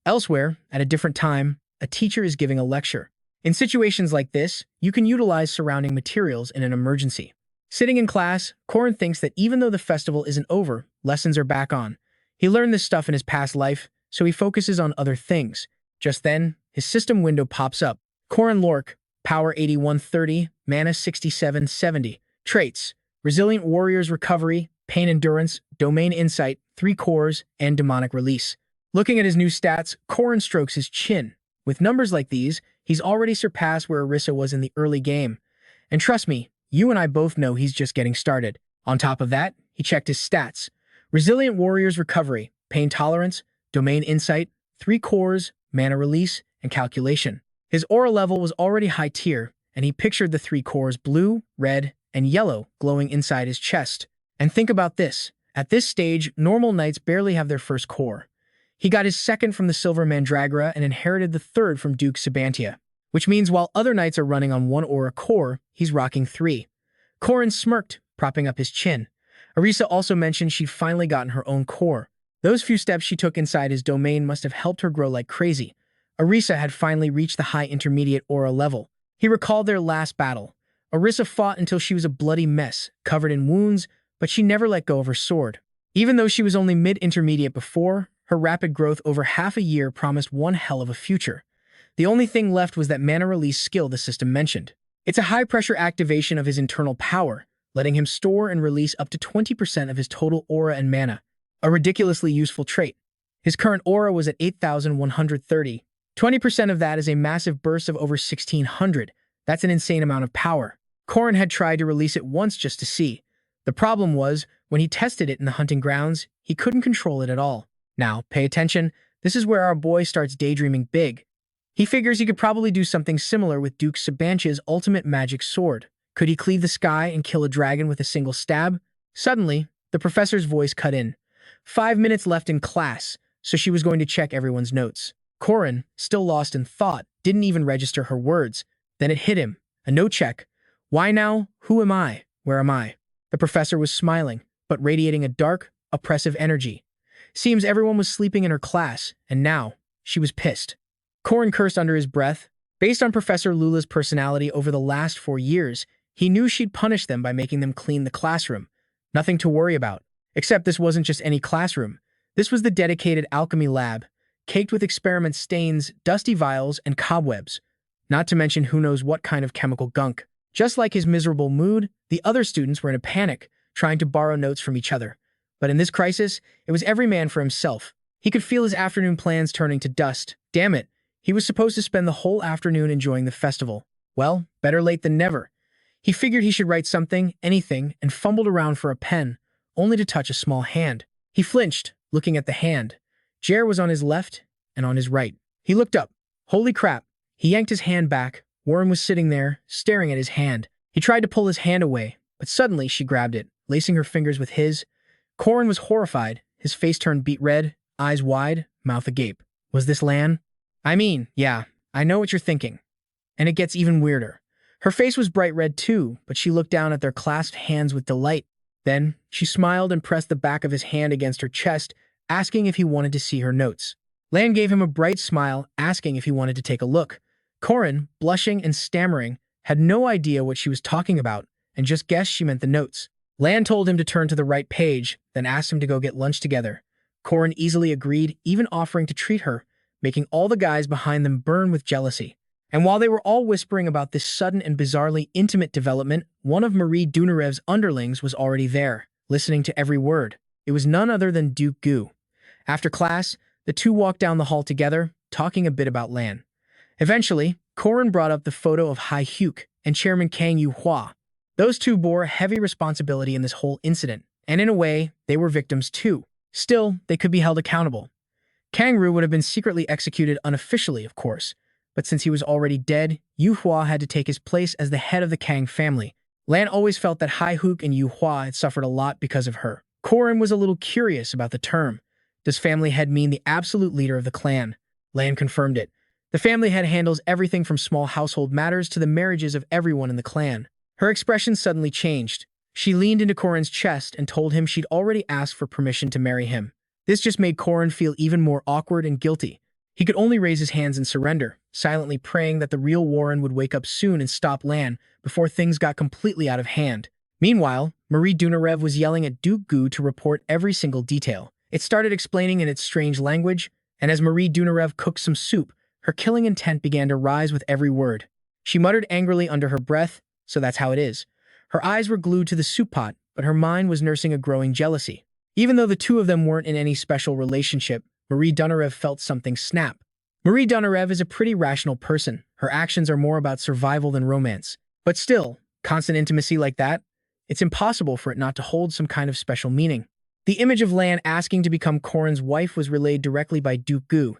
Elsewhere, at a different time, a teacher is giving a lecture. In situations like this, you can utilize surrounding materials in an emergency. Sitting in class, Corin thinks that even though the festival isn't over, lessons are back on. He learned this stuff in his past life, so he focuses on other things. Just then, his system window pops up. Corin Loch, Power 8130, Mana 6770. Traits: Resilient Warrior's Recovery, Pain Endurance, Domain Insight, 3 cores, and Demonic Release. Looking at his new stats, Corin strokes his chin. With numbers like these, he's already surpassed where Arisa was in the early game. And trust me, you and I both know he's just getting started. On top of that, he checked his stats. Resilient Warrior's Recovery, Pain Tolerance, Domain Insight, 3 cores, Mana Release, and Calculation. His aura level was already high tier, and he pictured the 3 cores blue, red, and yellow glowing inside his chest. And think about this. At this stage, normal knights barely have their first core. He got his second from the Silver Mandragora and inherited the third from Duke Sabantia, which means while other knights are running on 1 aura core, he's rocking 3. Corin smirked, propping up his chin. Arisa also mentioned she'd finally gotten her own core. Those few steps she took inside his domain must have helped her grow like crazy. Arisa had finally reached the high intermediate aura level. He recalled their last battle. Arisa fought until she was a bloody mess, covered in wounds, but she never let go of her sword. Even though she was only mid-intermediate before, her rapid growth over half a year promised one hell of a future. The only thing left was that mana release skill the system mentioned. It's a high-pressure activation of his internal power, letting him store and release up to 20% of his total aura and mana. A ridiculously useful trait. His current aura was at 8,130. 20% of that is a massive burst of over 1,600. That's an insane amount of power. Corin had tried to release it once just to see. The problem was, when he tested it in the hunting grounds, he couldn't control it at all. Now, pay attention, this is where our boy starts daydreaming big. He figures he could probably do something similar with Duke Sabantia's ultimate magic sword. Could he cleave the sky and kill a dragon with a single stab? Suddenly, the professor's voice cut in. 5 minutes left in class, so she was going to check everyone's notes. Corin, still lost in thought, didn't even register her words. Then it hit him. A note check. Why now? Who am I? Where am I? The professor was smiling, but radiating a dark, oppressive energy. Seems everyone was sleeping in her class, and now, she was pissed. Corin cursed under his breath. Based on Professor Lula's personality over the last 4 years, he knew she'd punish them by making them clean the classroom. Nothing to worry about. Except this wasn't just any classroom. This was the dedicated alchemy lab, caked with experiment stains, dusty vials, and cobwebs. Not to mention who knows what kind of chemical gunk. Just like his miserable mood, the other students were in a panic, trying to borrow notes from each other. But in this crisis, it was every man for himself. He could feel his afternoon plans turning to dust. Damn it, he was supposed to spend the whole afternoon enjoying the festival. Well, better late than never. He figured he should write something, anything, and fumbled around for a pen, only to touch a small hand. He flinched, looking at the hand. Jer was on his left and on his right. He looked up. Holy crap. He yanked his hand back. Warren was sitting there, staring at his hand. He tried to pull his hand away, but suddenly she grabbed it, lacing her fingers with his. Corin was horrified. His face turned beet red, eyes wide, mouth agape. Was this Lan? I mean, yeah, I know what you're thinking. And it gets even weirder. Her face was bright red too, but she looked down at their clasped hands with delight. Then, she smiled and pressed the back of his hand against her chest, asking if he wanted to see her notes. Lan gave him a bright smile, asking if he wanted to take a look. Corin, blushing and stammering, had no idea what she was talking about, and just guessed she meant the notes. Lan told him to turn to the right page, then asked him to go get lunch together. Corin easily agreed, even offering to treat her, making all the guys behind them burn with jealousy. And while they were all whispering about this sudden and bizarrely intimate development, one of Marie Dunarev's underlings was already there, listening to every word. It was none other than Duke Gu. After class, the two walked down the hall together, talking a bit about Lan. Eventually, Corin brought up the photo of Hai Hyuk and Chairman Kang Yu-hua. Those two bore heavy responsibility in this whole incident, and in a way, they were victims too. Still, they could be held accountable. Kang Ru would have been secretly executed unofficially, of course, but since he was already dead, Yu-hua had to take his place as the head of the Kang family. Lan always felt that Hai Hyuk and Yu-hua had suffered a lot because of her. Corin was a little curious about the term. Does family head mean the absolute leader of the clan? Lan confirmed it. The family head handles everything from small household matters to the marriages of everyone in the clan. Her expression suddenly changed. She leaned into Corin's chest and told him she'd already asked for permission to marry him. This just made Corin feel even more awkward and guilty. He could only raise his hands in surrender, silently praying that the real Warren would wake up soon and stop Lan before things got completely out of hand. Meanwhile, Marie Dunarev was yelling at Duke Gu to report every single detail. It started explaining in its strange language, and as Marie Dunarev cooked some soup, her killing intent began to rise with every word. She muttered angrily under her breath, "So that's how it is." Her eyes were glued to the soup pot, but her mind was nursing a growing jealousy. Even though the two of them weren't in any special relationship, Marie Dunarev felt something snap. Marie Dunarev is a pretty rational person. Her actions are more about survival than romance. But still, constant intimacy like that, it's impossible for it not to hold some kind of special meaning. The image of Lan asking to become Corin's wife was relayed directly by Duke Gu.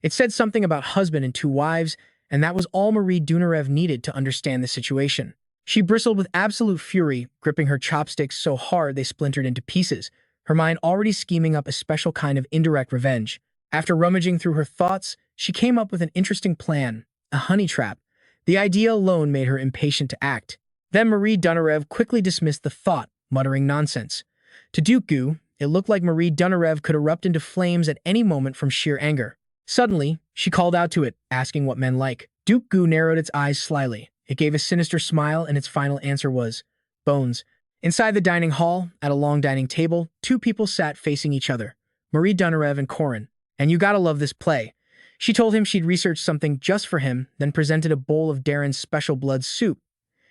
It said something about husband and two wives, and that was all Marie Dunarev needed to understand the situation. She bristled with absolute fury, gripping her chopsticks so hard they splintered into pieces, her mind already scheming up a special kind of indirect revenge. After rummaging through her thoughts, she came up with an interesting plan, a honey trap. The idea alone made her impatient to act. Then Marie Dunarev quickly dismissed the thought, muttering nonsense. To Duke Gu, it looked like Marie Dunarev could erupt into flames at any moment from sheer anger. Suddenly, she called out to it, asking what men like. Duke Gu narrowed its eyes slyly. It gave a sinister smile, and its final answer was, "Bones." Inside the dining hall, at a long dining table, two people sat facing each other, Marie Dunarev and Corin. "And you gotta love this play." She told him she'd researched something just for him, then presented a bowl of Darren's special blood soup.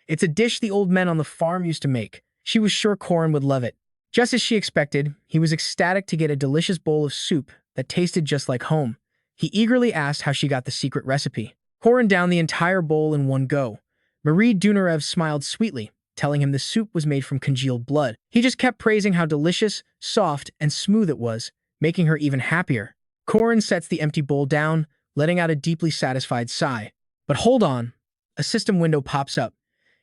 It's a dish the old men on the farm used to make. She was sure Corin would love it. Just as she expected, he was ecstatic to get a delicious bowl of soup that tasted just like home. He eagerly asked how she got the secret recipe. Corin downed the entire bowl in one go. Marie Dunarev smiled sweetly, telling him the soup was made from congealed blood. He just kept praising how delicious, soft, and smooth it was, making her even happier. Corin sets the empty bowl down, letting out a deeply satisfied sigh. But hold on. A system window pops up.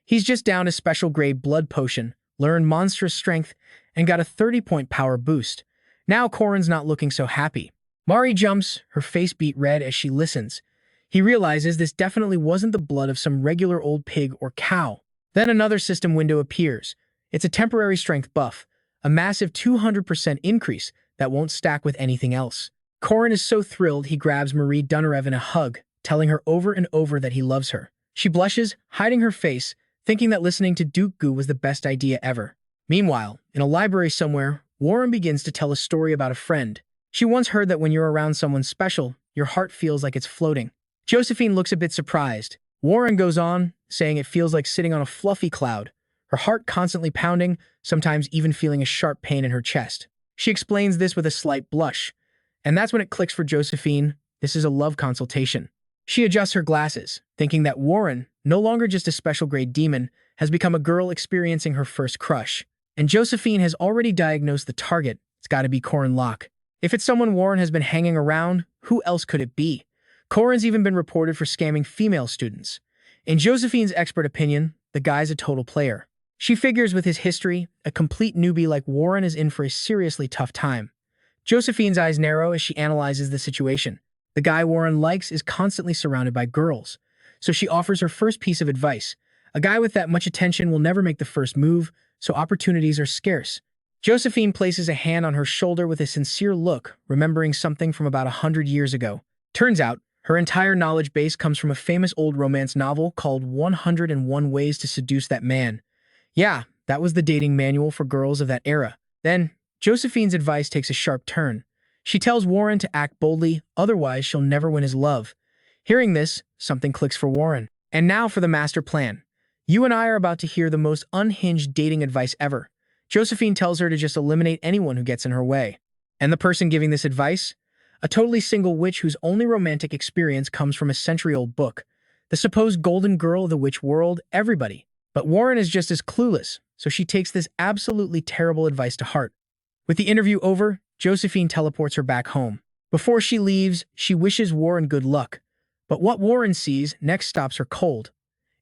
He's just down a special-grade blood potion, learned monstrous strength, and got a 30-point power boost. Now Corin's not looking so happy. Mari jumps, her face beat red as she listens. He realizes this definitely wasn't the blood of some regular old pig or cow. Then another system window appears. It's a temporary strength buff, a massive 200% increase that won't stack with anything else. Corin is so thrilled he grabs Marie Dunarev in a hug, telling her over and over that he loves her. She blushes, hiding her face, thinking that listening to Duke Gu was the best idea ever. Meanwhile, in a library somewhere, Warren begins to tell a story about a friend. She once heard that when you're around someone special, your heart feels like it's floating. Josephine looks a bit surprised. Warren goes on, saying it feels like sitting on a fluffy cloud, her heart constantly pounding, sometimes even feeling a sharp pain in her chest. She explains this with a slight blush. And that's when it clicks for Josephine. This is a love consultation. She adjusts her glasses, thinking that Warren, no longer just a special-grade demon, has become a girl experiencing her first crush. And Josephine has already diagnosed the target. It's got to be Corin Loch. If it's someone Warren has been hanging around, who else could it be? Corin's even been reported for scamming female students. In Josephine's expert opinion, the guy's a total player. She figures with his history, a complete newbie like Warren is in for a seriously tough time. Josephine's eyes narrow as she analyzes the situation. The guy Warren likes is constantly surrounded by girls. So she offers her first piece of advice. A guy with that much attention will never make the first move, so opportunities are scarce. Josephine places a hand on her shoulder with a sincere look, remembering something from about 100 years ago. Turns out, her entire knowledge base comes from a famous old romance novel called 101 Ways to Seduce That Man. Yeah, that was the dating manual for girls of that era. Then, Josephine's advice takes a sharp turn. She tells Warren to act boldly, otherwise she'll never win his love. Hearing this, something clicks for Warren. And now for the master plan. You and I are about to hear the most unhinged dating advice ever. Josephine tells her to just eliminate anyone who gets in her way. And the person giving this advice? A totally single witch whose only romantic experience comes from a century-old book. The supposed golden girl of the witch world, everybody. But Warren is just as clueless, so she takes this absolutely terrible advice to heart. With the interview over, Josephine teleports her back home. Before she leaves, she wishes Warren good luck. But what Warren sees next stops her cold.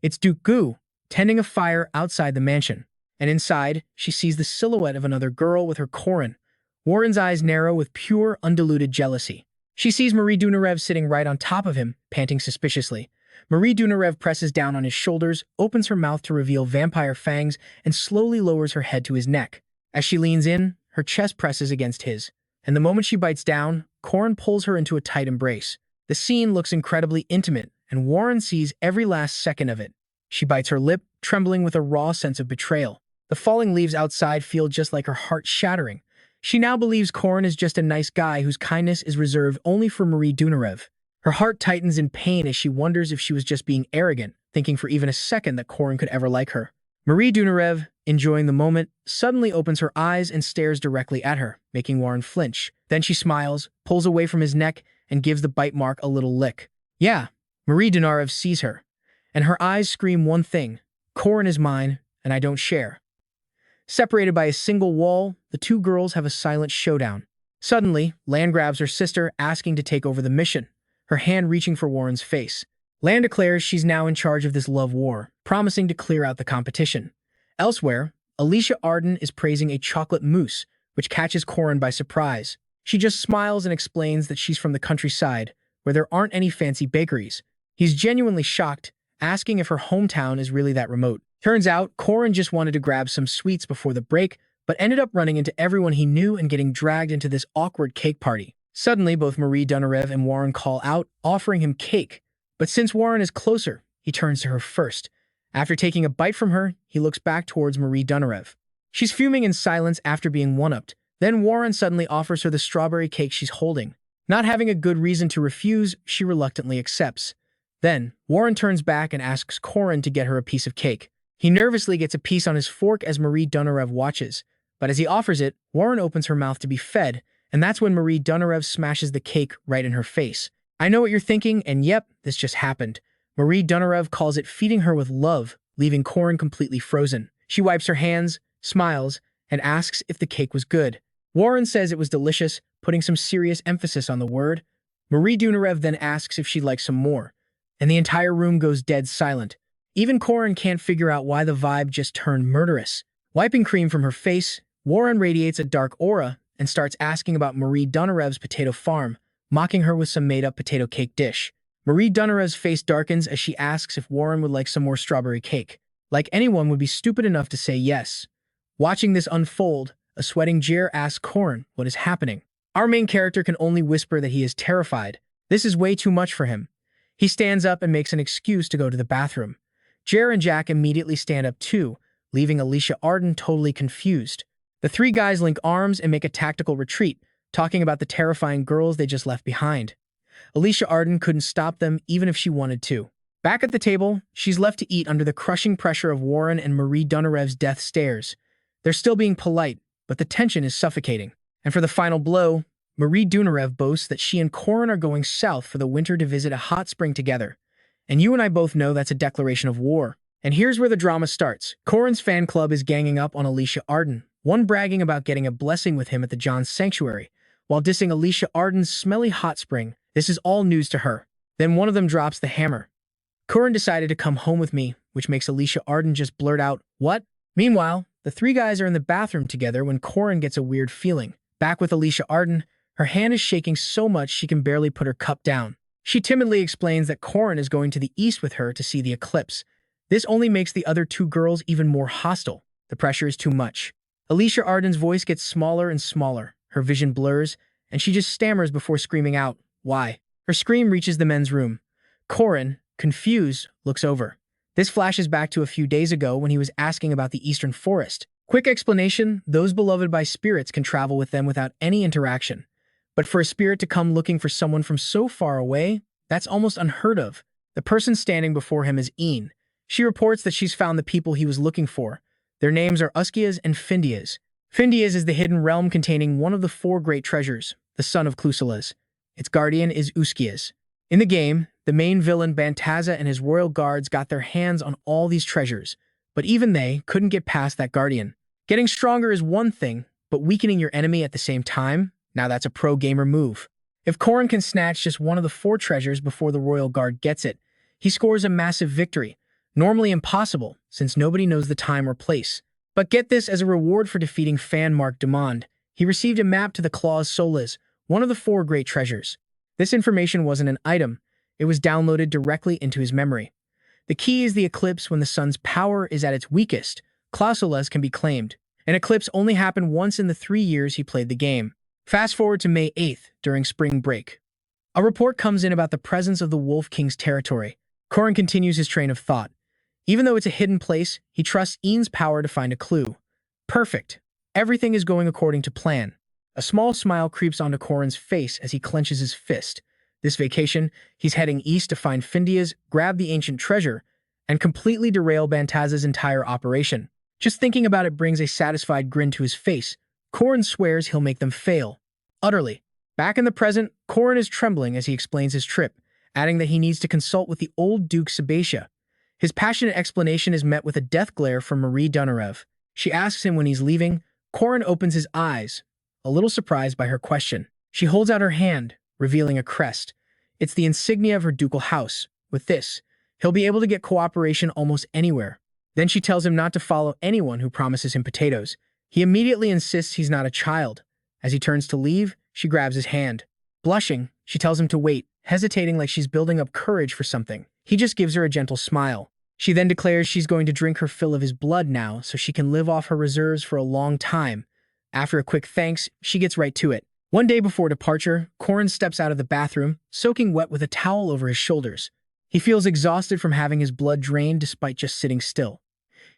It's Duke Gu, tending a fire outside the mansion. And inside, she sees the silhouette of another girl with her Corin. Warren's eyes narrow with pure, undiluted jealousy. She sees Marie Dunarev sitting right on top of him, panting suspiciously. Marie Dunarev presses down on his shoulders, opens her mouth to reveal vampire fangs, and slowly lowers her head to his neck. As she leans in, her chest presses against his. And the moment she bites down, Corin pulls her into a tight embrace. The scene looks incredibly intimate, and Warren sees every last second of it. She bites her lip, trembling with a raw sense of betrayal. The falling leaves outside feel just like her heart shattering. She now believes Corin is just a nice guy whose kindness is reserved only for Marie Dunarev. Her heart tightens in pain as she wonders if she was just being arrogant, thinking for even a second that Corin could ever like her. Marie Dunarev, enjoying the moment, suddenly opens her eyes and stares directly at her, making Warren flinch. Then she smiles, pulls away from his neck, and gives the bite mark a little lick. Yeah, Marie Dunarev sees her, and her eyes scream one thing: Corin is mine, and I don't share. Separated by a single wall, the two girls have a silent showdown. Suddenly, Lan grabs her sister, asking to take over the mission, her hand reaching for Warren's face. Lan declares she's now in charge of this love war, promising to clear out the competition. Elsewhere, Alicia Arden is praising a chocolate mousse, which catches Corin by surprise. She just smiles and explains that she's from the countryside, where there aren't any fancy bakeries. He's genuinely shocked, asking if her hometown is really that remote. Turns out, Corin just wanted to grab some sweets before the break, but ended up running into everyone he knew and getting dragged into this awkward cake party. Suddenly, both Marie Dunarev and Warren call out, offering him cake. But since Warren is closer, he turns to her first. After taking a bite from her, he looks back towards Marie Dunarev. She's fuming in silence after being one-upped. Then Warren suddenly offers her the strawberry cake she's holding. Not having a good reason to refuse, she reluctantly accepts. Then, Warren turns back and asks Corin to get her a piece of cake. He nervously gets a piece on his fork as Marie Dunarev watches. But as he offers it, Warren opens her mouth to be fed, and that's when Marie Dunarev smashes the cake right in her face. I know what you're thinking, and yep, this just happened. Marie Dunarev calls it feeding her with love, leaving Corin completely frozen. She wipes her hands, smiles, and asks if the cake was good. Warren says it was delicious, putting some serious emphasis on the word. Marie Dunarev then asks if she'd like some more, and the entire room goes dead silent. Even Corin can't figure out why the vibe just turned murderous. Wiping cream from her face, Warren radiates a dark aura and starts asking about Marie Dunarev's potato farm, mocking her with some made-up potato cake dish. Marie Dunarev's face darkens as she asks if Warren would like some more strawberry cake. Like anyone would be stupid enough to say yes. Watching this unfold, a sweating Jer asks Corin what is happening. Our main character can only whisper that he is terrified. This is way too much for him. He stands up and makes an excuse to go to the bathroom. Jer and Jack immediately stand up too, leaving Alicia Arden totally confused. The three guys link arms and make a tactical retreat, talking about the terrifying girls they just left behind. Alicia Arden couldn't stop them even if she wanted to. Back at the table, she's left to eat under the crushing pressure of Warren and Marie Dunarev's death stares. They're still being polite, but the tension is suffocating. And for the final blow, Marie Dunarev boasts that she and Corin are going south for the winter to visit a hot spring together. And you and I both know that's a declaration of war. And here's where the drama starts. Corin's fan club is ganging up on Alicia Arden, one bragging about getting a blessing with him at the John's Sanctuary, while dissing Alicia Arden's smelly hot spring. This is all news to her. Then one of them drops the hammer. Corin decided to come home with me, which makes Alicia Arden just blurt out, "What?" Meanwhile, the three guys are in the bathroom together when Corin gets a weird feeling. Back with Alicia Arden, her hand is shaking so much she can barely put her cup down. She timidly explains that Corin is going to the east with her to see the eclipse. This only makes the other two girls even more hostile. The pressure is too much. Alicia Arden's voice gets smaller and smaller. Her vision blurs, and she just stammers before screaming out, "Why?" Her scream reaches the men's room. Corin, confused, looks over. This flashes back to a few days ago when he was asking about the Eastern Forest. Quick explanation: those beloved by spirits can travel with them without any interaction. But for a spirit to come looking for someone from so far away, that's almost unheard of. The person standing before him is Een. She reports that she's found the people he was looking for. Their names are Uskias and Findias. Findias is the hidden realm containing one of the four great treasures, the son of Klusalas. Its guardian is Uskias. In the game, the main villain Bantaza and his royal guards got their hands on all these treasures, but even they couldn't get past that guardian. Getting stronger is one thing, but weakening your enemy at the same time? Now that's a pro-gamer move. If Corin can snatch just one of the four treasures before the royal guard gets it, he scores a massive victory. Normally impossible, since nobody knows the time or place. But get this, as a reward for defeating fan Mark Demond, he received a map to the Claws Solas, one of the four great treasures. This information wasn't an item, it was downloaded directly into his memory. The key is the eclipse. When the sun's power is at its weakest, Clausolas can be claimed. An eclipse only happened once in the 3 years he played the game. Fast forward to May 8th, during spring break. A report comes in about the presence of the Wolf King's territory. Corin continues his train of thought. Even though it's a hidden place, he trusts Ian's power to find a clue. Perfect. Everything is going according to plan. A small smile creeps onto Corin's face as he clenches his fist. This vacation, he's heading east to find Findia's, grab the ancient treasure, and completely derail Bantaz's entire operation. Just thinking about it brings a satisfied grin to his face. Corin swears he'll make them fail. Utterly. Back in the present, Corin is trembling as he explains his trip, adding that he needs to consult with the old Duke Sebastian. His passionate explanation is met with a death glare from Marie Dunarev. She asks him when he's leaving. Corin opens his eyes, a little surprised by her question. She holds out her hand, revealing a crest. It's the insignia of her ducal house. With this, he'll be able to get cooperation almost anywhere. Then she tells him not to follow anyone who promises him potatoes. He immediately insists he's not a child. As he turns to leave, she grabs his hand. Blushing, she tells him to wait, hesitating like she's building up courage for something. He just gives her a gentle smile. She then declares she's going to drink her fill of his blood now so she can live off her reserves for a long time. After a quick thanks, she gets right to it. One day before departure, Corin steps out of the bathroom, soaking wet with a towel over his shoulders. He feels exhausted from having his blood drained despite just sitting still.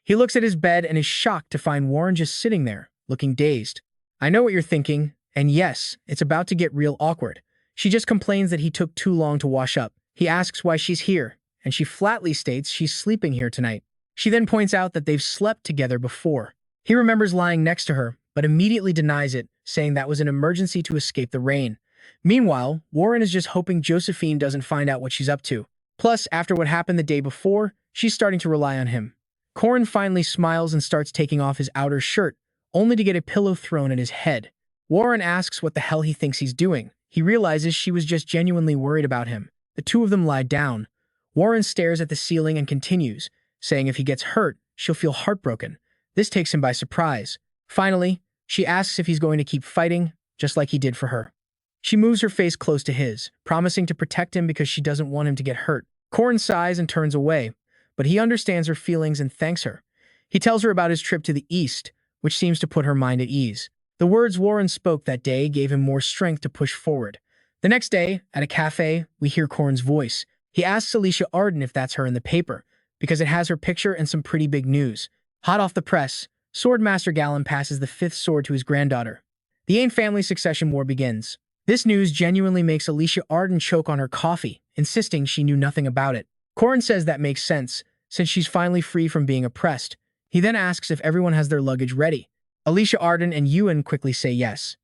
He looks at his bed and is shocked to find Warren just sitting there, looking dazed. I know what you're thinking, and yes, it's about to get real awkward. She just complains that he took too long to wash up. He asks why she's here, and she flatly states she's sleeping here tonight. She then points out that they've slept together before. He remembers lying next to her, but immediately denies it, saying that was an emergency to escape the rain. Meanwhile, Warren is just hoping Josephine doesn't find out what she's up to. Plus, after what happened the day before, she's starting to rely on him. Corin finally smiles and starts taking off his outer shirt, only to get a pillow thrown at his head. Warren asks what the hell he thinks he's doing. He realizes she was just genuinely worried about him. The two of them lie down. Warren stares at the ceiling and continues, saying if he gets hurt, she'll feel heartbroken. This takes him by surprise. Finally, she asks if he's going to keep fighting, just like he did for her. She moves her face close to his, promising to protect him because she doesn't want him to get hurt. Corin sighs and turns away, but he understands her feelings and thanks her. He tells her about his trip to the east, which seems to put her mind at ease. The words Warren spoke that day gave him more strength to push forward. The next day, at a cafe, we hear Corin's voice. He asks Alicia Arden if that's her in the paper, because it has her picture and some pretty big news. Hot off the press, Swordmaster Gallon passes the fifth sword to his granddaughter. The Ain family succession war begins. This news genuinely makes Alicia Arden choke on her coffee, insisting she knew nothing about it. Corin says that makes sense, since she's finally free from being oppressed. He then asks if everyone has their luggage ready. Alicia Arden and Ewan quickly say yes.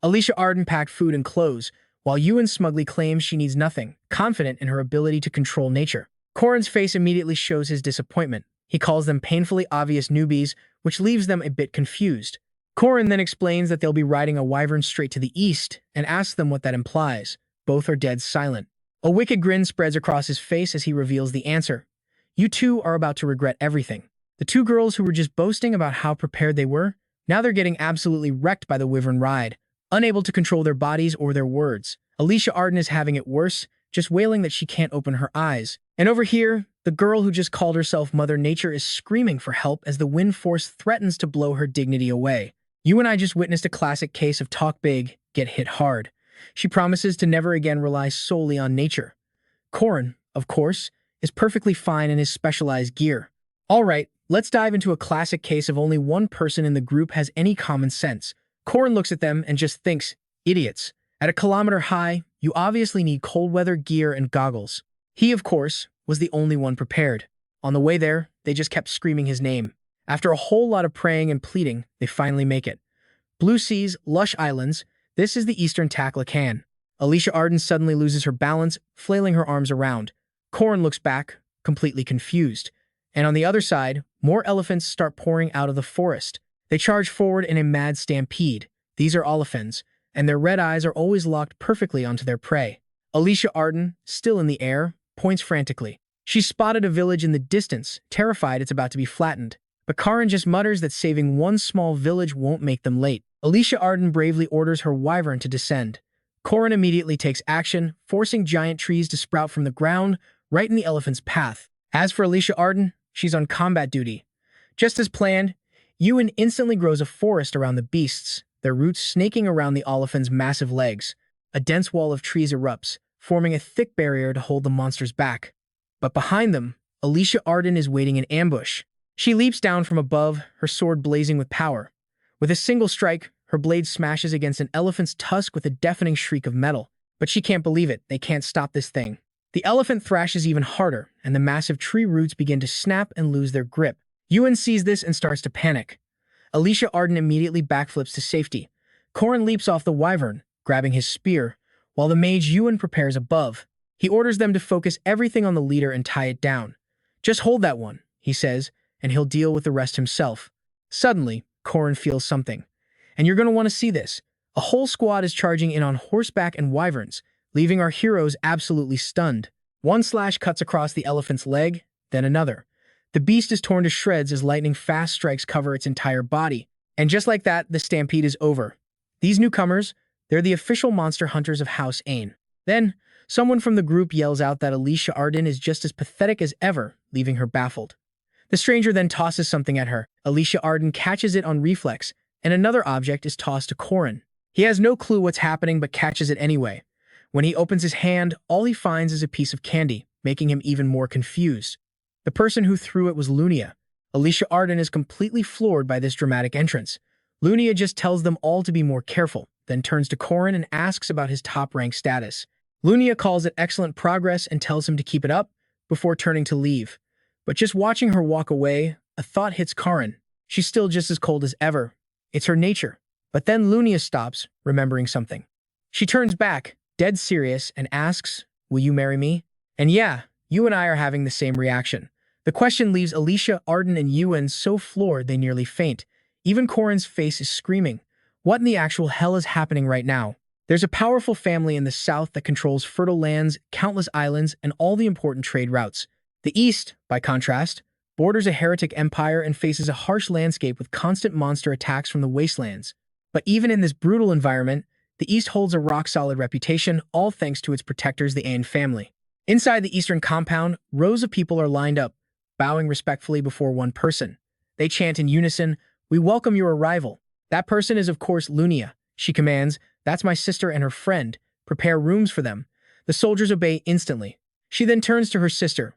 Alicia Arden packed food and clothes, while Ewan smugly claims she needs nothing, confident in her ability to control nature. Corin's face immediately shows his disappointment. He calls them painfully obvious newbies, which leaves them a bit confused. Corin then explains that they'll be riding a wyvern straight to the east and asks them what that implies. Both are dead silent. A wicked grin spreads across his face as he reveals the answer. You two are about to regret everything. The two girls who were just boasting about how prepared they were, now they're getting absolutely wrecked by the wyvern ride, unable to control their bodies or their words. Alicia Arden is having it worse, just wailing that she can't open her eyes. And over here, the girl who just called herself Mother Nature is screaming for help as the wind force threatens to blow her dignity away. You and I just witnessed a classic case of talk big, get hit hard. She promises to never again rely solely on nature. Corin, of course, is perfectly fine in his specialized gear. All right, let's dive into a classic case of only one person in the group has any common sense. Corin looks at them and just thinks, idiots. At a kilometer high, you obviously need cold weather gear and goggles. He, of course, was the only one prepared. On the way there, they just kept screaming his name. After a whole lot of praying and pleading, they finally make it. Blue seas, lush islands, this is the eastern Taklamakan. Alicia Arden suddenly loses her balance, flailing her arms around. Corin looks back, completely confused. And on the other side, more elephants start pouring out of the forest. They charge forward in a mad stampede. These are elephants, and their red eyes are always locked perfectly onto their prey. Alicia Arden, still in the air, points frantically. She's spotted a village in the distance, terrified it's about to be flattened. But Corin just mutters that saving one small village won't make them late. Alicia Arden bravely orders her wyvern to descend. Corin immediately takes action, forcing giant trees to sprout from the ground, right in the elephant's path. As for Alicia Arden, she's on combat duty. Just as planned, Ewan instantly grows a forest around the beasts, their roots snaking around the elephant's massive legs. A dense wall of trees erupts, forming a thick barrier to hold the monsters back. But behind them, Alicia Arden is waiting in ambush. She leaps down from above, her sword blazing with power. With a single strike, her blade smashes against an elephant's tusk with a deafening shriek of metal. But she can't believe it. They can't stop this thing. The elephant thrashes even harder, and the massive tree roots begin to snap and lose their grip. Yuan sees this and starts to panic. Alicia Arden immediately backflips to safety. Corin leaps off the wyvern, grabbing his spear, while the mage Yuan prepares above. He orders them to focus everything on the leader and tie it down. "Just hold that one," he says, and he'll deal with the rest himself. Suddenly, Corin feels something. And you're going to want to see this. A whole squad is charging in on horseback and wyverns, leaving our heroes absolutely stunned. One slash cuts across the elephant's leg, then another. The beast is torn to shreds as lightning-fast strikes cover its entire body. And just like that, the stampede is over. These newcomers, they're the official monster hunters of House Ain. Then, someone from the group yells out that Alicia Arden is just as pathetic as ever, leaving her baffled. The stranger then tosses something at her. Alicia Arden catches it on reflex, and another object is tossed to Corin. He has no clue what's happening but catches it anyway. When he opens his hand, all he finds is a piece of candy, making him even more confused. The person who threw it was Lunia. Alicia Arden is completely floored by this dramatic entrance. Lunia just tells them all to be more careful, then turns to Corin and asks about his top-rank status. Lunia calls it excellent progress and tells him to keep it up before turning to leave. But just watching her walk away, a thought hits Corin. She's still just as cold as ever. It's her nature. But then Lunia stops, remembering something. She turns back, dead serious, and asks, "Will you marry me?" And yeah, you and I are having the same reaction. The question leaves Alicia, Arden, and Yuan so floored they nearly faint. Even Corin's face is screaming. What in the actual hell is happening right now? There's a powerful family in the south that controls fertile lands, countless islands, and all the important trade routes. The east, by contrast, borders a heretic empire and faces a harsh landscape with constant monster attacks from the wastelands. But even in this brutal environment, the East holds a rock-solid reputation, all thanks to its protectors, the Ain family. Inside the eastern compound, rows of people are lined up, bowing respectfully before one person. They chant in unison, "We welcome your arrival." That person is, of course, Lunia. She commands, "That's my sister and her friend. Prepare rooms for them." The soldiers obey instantly. She then turns to her sister.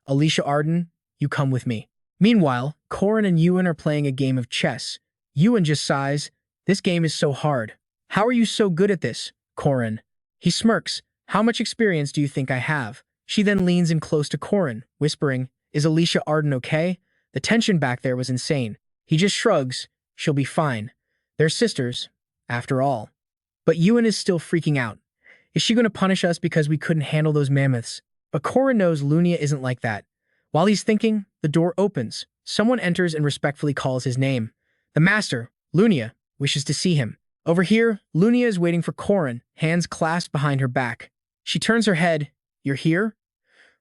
"Alicia Arden, you come with me." Meanwhile, Corin and Yuan are playing a game of chess. Yuan just sighs, "This game is so hard." "How are you so good at this, Corin?" He smirks. "How much experience do you think I have?" She then leans in close to Corin, whispering, "Is Alicia Arden okay?" The tension back there was insane. He just shrugs. "She'll be fine. They're sisters, after all." But Yuan is still freaking out. Is she going to punish us because we couldn't handle those mammoths? But Corin knows Lunia isn't like that. While he's thinking, the door opens. Someone enters and respectfully calls his name. The master, Lunia, wishes to see him. Over here, Lunia is waiting for Corin, hands clasped behind her back. She turns her head. "You're here?"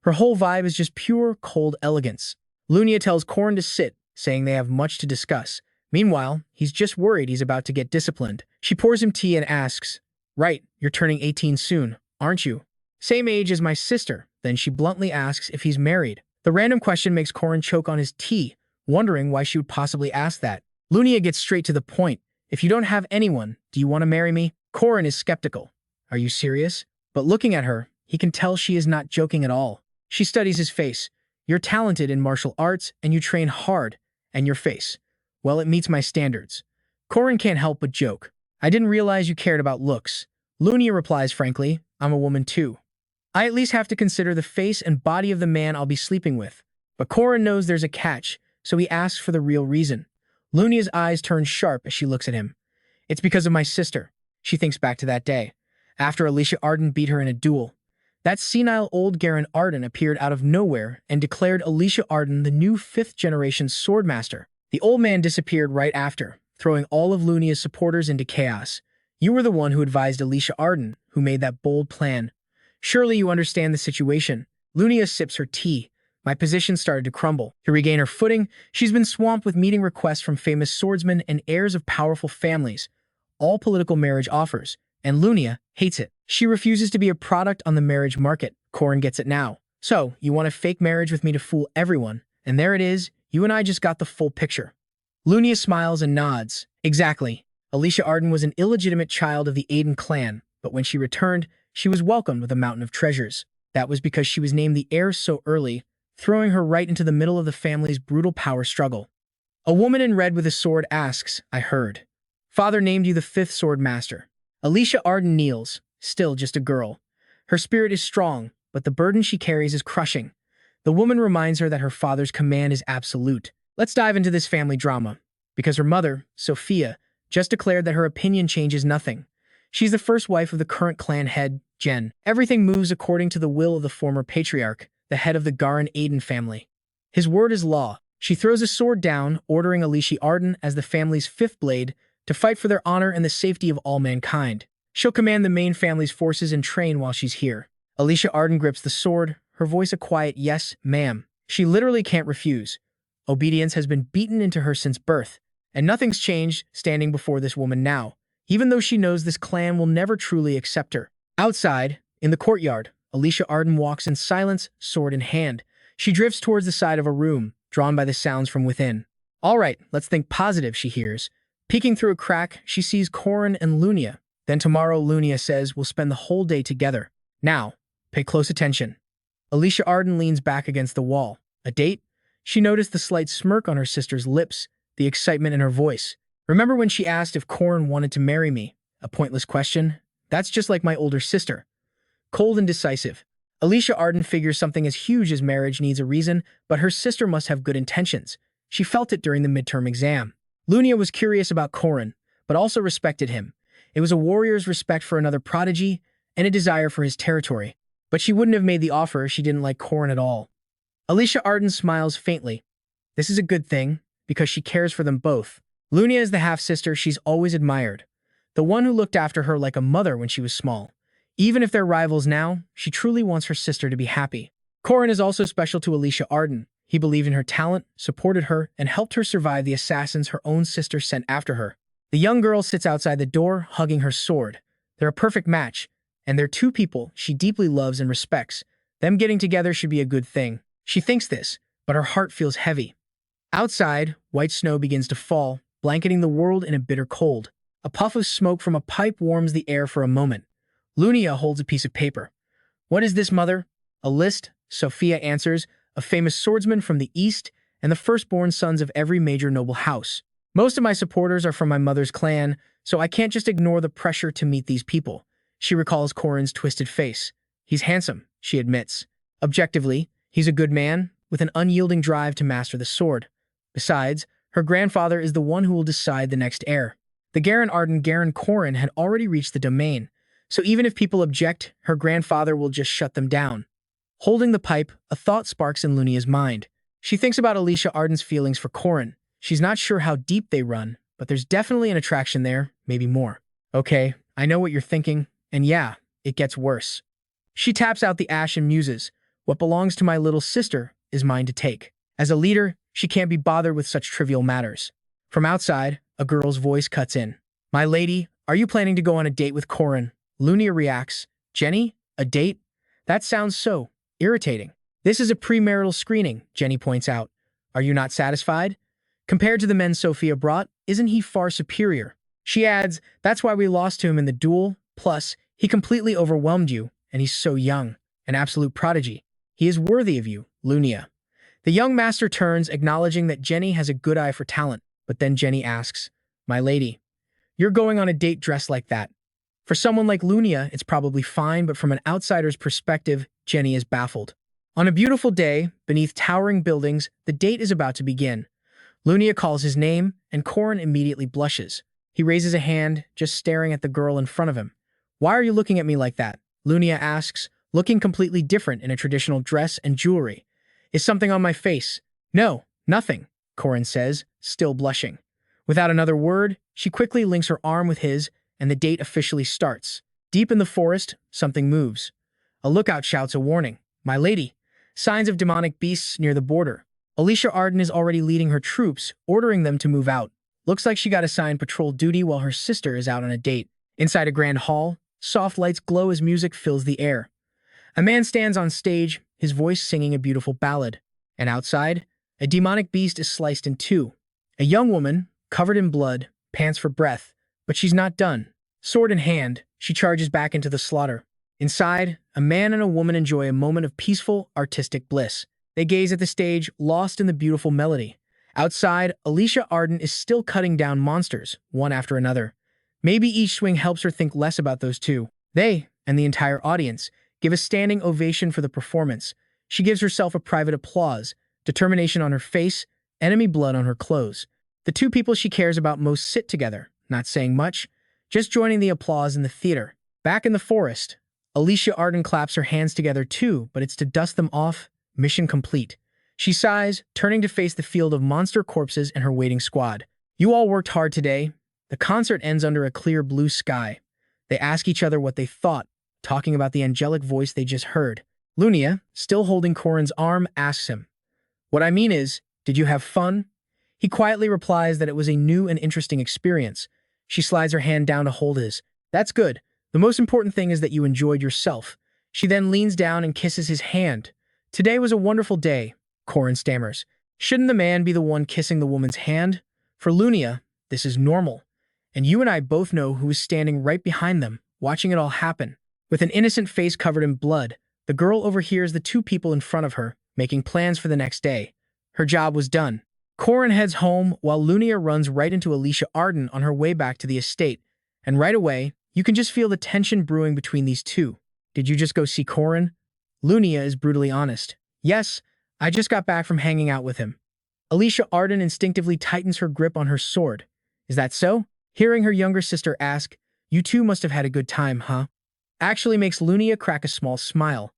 Her whole vibe is just pure, cold elegance. Lunia tells Corin to sit, saying they have much to discuss. Meanwhile, he's just worried he's about to get disciplined. She pours him tea and asks, "Right, you're turning 18 soon, aren't you?" "Same age as my sister." Then she bluntly asks if he's married. The random question makes Corin choke on his tea, wondering why she would possibly ask that. Lunia gets straight to the point. "If you don't have anyone, do you want to marry me?" Corin is skeptical. "Are you serious?" But looking at her, he can tell she is not joking at all. She studies his face. "You're talented in martial arts, and you train hard. And your face, well, it meets my standards." Corin can't help but joke. "I didn't realize you cared about looks." Lunia replies frankly, "I'm a woman too. I at least have to consider the face and body of the man I'll be sleeping with." But Corin knows there's a catch, so he asks for the real reason. Lunia's eyes turn sharp as she looks at him. "It's because of my sister." She thinks back to that day, after Alicia Arden beat her in a duel. That senile old Garen Arden appeared out of nowhere and declared Alicia Arden the new 5th-generation swordmaster. The old man disappeared right after, throwing all of Lunia's supporters into chaos. "You were the one who advised Alicia Arden, who made that bold plan. Surely you understand the situation." Lunia sips her tea. "My position started to crumble. To regain her footing, she's been swamped with meeting requests from famous swordsmen and heirs of powerful families, all political marriage offers, and Lunia hates it. She refuses to be a product on the marriage market." Corin gets it now. "So, you want a fake marriage with me to fool everyone, and there it is, you and I just got the full picture." Lunia smiles and nods. "Exactly. Alicia Arden was an illegitimate child of the Aiden clan, but when she returned, she was welcomed with a mountain of treasures. That was because she was named the heir so early, throwing her right into the middle of the family's brutal power struggle. A woman in red with a sword asks, I heard. Father named you the fifth sword master. Alicia Arden kneels, still just a girl. Her spirit is strong, but the burden she carries is crushing. The woman reminds her that her father's command is absolute. Let's dive into this family drama, because her mother, Sophia, just declared that her opinion changes nothing. She's the first wife of the current clan head, Jen. Everything moves according to the will of the former patriarch, the head of the Garin Aiden family. His word is law. She throws a sword down, ordering Alicia Arden as the family's fifth blade to fight for their honor and the safety of all mankind. She'll command the main family's forces and train while she's here. Alicia Arden grips the sword, her voice a quiet yes, ma'am. She literally can't refuse. Obedience has been beaten into her since birth, and nothing's changed standing before this woman now, even though she knows this clan will never truly accept her. Outside, in the courtyard, Alicia Arden walks in silence, sword in hand. She drifts towards the side of a room, drawn by the sounds from within. All right, let's think positive, she hears. Peeking through a crack, she sees Corin and Lunia. Then tomorrow, Lunia says, we'll spend the whole day together. Now, pay close attention. Alicia Arden leans back against the wall. A date? She noticed the slight smirk on her sister's lips, the excitement in her voice. Remember when she asked if Corin wanted to marry me? A pointless question? That's just like my older sister. Cold and decisive. Alicia Arden figures something as huge as marriage needs a reason, but her sister must have good intentions. She felt it during the midterm exam. Lunia was curious about Corin, but also respected him. It was a warrior's respect for another prodigy and a desire for his territory. But she wouldn't have made the offer if she didn't like Corin at all. Alicia Arden smiles faintly. This is a good thing, because she cares for them both. Lunia is the half-sister she's always admired, the one who looked after her like a mother when she was small. Even if they're rivals now, she truly wants her sister to be happy. Corin is also special to Alicia Arden. He believed in her talent, supported her, and helped her survive the assassins her own sister sent after her. The young girl sits outside the door, hugging her sword. They're a perfect match, and they're two people she deeply loves and respects. Them getting together should be a good thing. She thinks this, but her heart feels heavy. Outside, white snow begins to fall, blanketing the world in a bitter cold. A puff of smoke from a pipe warms the air for a moment. Lunia holds a piece of paper. What is this, mother? A list, Sophia answers, of famous swordsmen from the East and the firstborn sons of every major noble house. Most of my supporters are from my mother's clan, so I can't just ignore the pressure to meet these people. She recalls Corin's twisted face. He's handsome, she admits. Objectively, he's a good man, with an unyielding drive to master the sword. Besides, her grandfather is the one who will decide the next heir. The Garin Arden Garin Corin had already reached the domain, so even if people object, her grandfather will just shut them down. Holding the pipe, a thought sparks in Lunia's mind. She thinks about Alicia Arden's feelings for Corin. She's not sure how deep they run, but there's definitely an attraction there, maybe more. Okay, I know what you're thinking, and yeah, it gets worse. She taps out the ash and muses. What belongs to my little sister is mine to take. As a leader, she can't be bothered with such trivial matters. From outside, a girl's voice cuts in. My lady, are you planning to go on a date with Corin? Lunia reacts. Jenny? A date? That sounds so irritating. This is a premarital screening, Jenny points out. Are you not satisfied? Compared to the men Sophia brought, isn't he far superior? She adds, that's why we lost to him in the duel. Plus, he completely overwhelmed you, and he's so young, an absolute prodigy. He is worthy of you, Lunia. The young master turns, acknowledging that Jenny has a good eye for talent, but then Jenny asks, my lady, you're going on a date dressed like that. For someone like Lunia, it's probably fine, but from an outsider's perspective, Jenny is baffled. On a beautiful day, beneath towering buildings, the date is about to begin. Lunia calls his name, and Corin immediately blushes. He raises a hand, just staring at the girl in front of him. Why are you looking at me like that? Lunia asks, looking completely different in a traditional dress and jewelry. Is something on my face? No, nothing, Corin says, still blushing. Without another word, she quickly links her arm with his, and the date officially starts. Deep in the forest, something moves. A lookout shouts a warning. My lady, signs of demonic beasts near the border. Alicia Arden is already leading her troops, ordering them to move out. Looks like she got assigned patrol duty while her sister is out on a date. Inside a grand hall, soft lights glow as music fills the air. A man stands on stage, his voice singing a beautiful ballad. And outside, a demonic beast is sliced in two. A young woman, covered in blood, pants for breath, but she's not done. Sword in hand, she charges back into the slaughter. Inside, a man and a woman enjoy a moment of peaceful, artistic bliss. They gaze at the stage, lost in the beautiful melody. Outside, Alicia Arden is still cutting down monsters, one after another. Maybe each swing helps her think less about those two. They, and the entire audience, give a standing ovation for the performance. She gives herself a private applause, determination on her face, enemy blood on her clothes. The two people she cares about most sit together, not saying much, just joining the applause in the theater. Back in the forest, Alicia Arden claps her hands together too, but it's to dust them off. Mission complete. She sighs, turning to face the field of monster corpses and her waiting squad. You all worked hard today. The concert ends under a clear blue sky. They ask each other what they thought, talking about the angelic voice they just heard. Lunia, still holding Corin's arm, asks him, "What I mean is, did you have fun?" He quietly replies that it was a new and interesting experience. She slides her hand down to hold his. "That's good. The most important thing is that you enjoyed yourself." She then leans down and kisses his hand. "Today was a wonderful day," Corin stammers. Shouldn't the man be the one kissing the woman's hand? For Lunia, this is normal. And you and I both know who is standing right behind them, watching it all happen. With an innocent face covered in blood, the girl overhears the two people in front of her, making plans for the next day. Her job was done. Corin heads home while Lunia runs right into Alicia Arden on her way back to the estate. And right away, you can just feel the tension brewing between these two. Did you just go see Corin? Lunia is brutally honest. Yes, I just got back from hanging out with him. Alicia Arden instinctively tightens her grip on her sword. Is that so? Hearing her younger sister ask, "You two must have had a good time, huh?" Actually makes Lunia crack a small smile.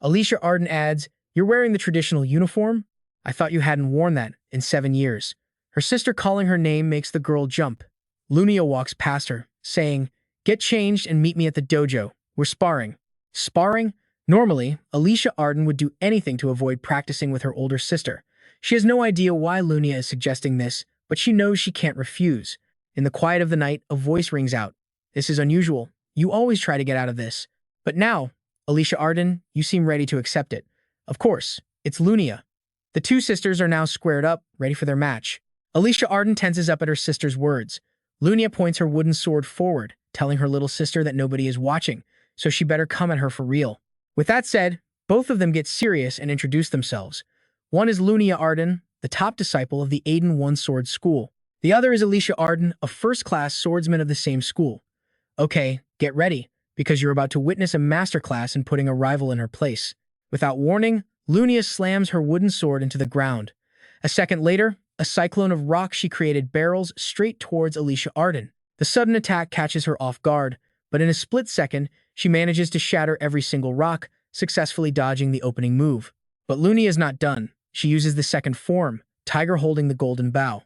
Alicia Arden adds, "You're wearing the traditional uniform? I thought you hadn't worn that in 7 years." Her sister calling her name makes the girl jump. Lunia walks past her, saying, "Get changed and meet me at the dojo. We're sparring." Sparring? Normally, Alicia Arden would do anything to avoid practicing with her older sister. She has no idea why Lunia is suggesting this, but she knows she can't refuse. In the quiet of the night, a voice rings out. "This is unusual. You always try to get out of this. But now, Alicia Arden, you seem ready to accept it." Of course, it's Lunia. The two sisters are now squared up, ready for their match. Alicia Arden tenses up at her sister's words. Lunia points her wooden sword forward, telling her little sister that nobody is watching, so she better come at her for real. With that said, both of them get serious and introduce themselves. One is Lunia Arden, the top disciple of the Aiden One-Sword School. The other is Alicia Arden, a first-class swordsman of the same school. Okay, get ready, because you're about to witness a masterclass in putting a rival in her place. Without warning, Lunia slams her wooden sword into the ground. A second later, a cyclone of rock she created barrels straight towards Alicia Arden. The sudden attack catches her off guard, but in a split second, she manages to shatter every single rock, successfully dodging the opening move. But Lunia is not done. She uses the second form, Tiger holding the golden bow.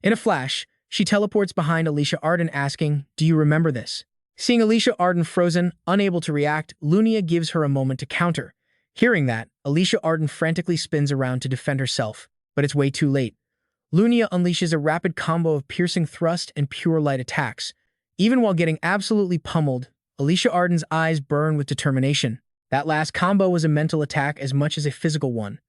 In a flash, she teleports behind Alicia Arden asking, "Do you remember this?" Seeing Alicia Arden frozen, unable to react, Lunia gives her a moment to counter. Hearing that, Alicia Arden frantically spins around to defend herself, but it's way too late. Lunia unleashes a rapid combo of piercing thrust and pure light attacks. Even while getting absolutely pummeled, Alicia Arden's eyes burn with determination. That last combo was a mental attack as much as a physical one.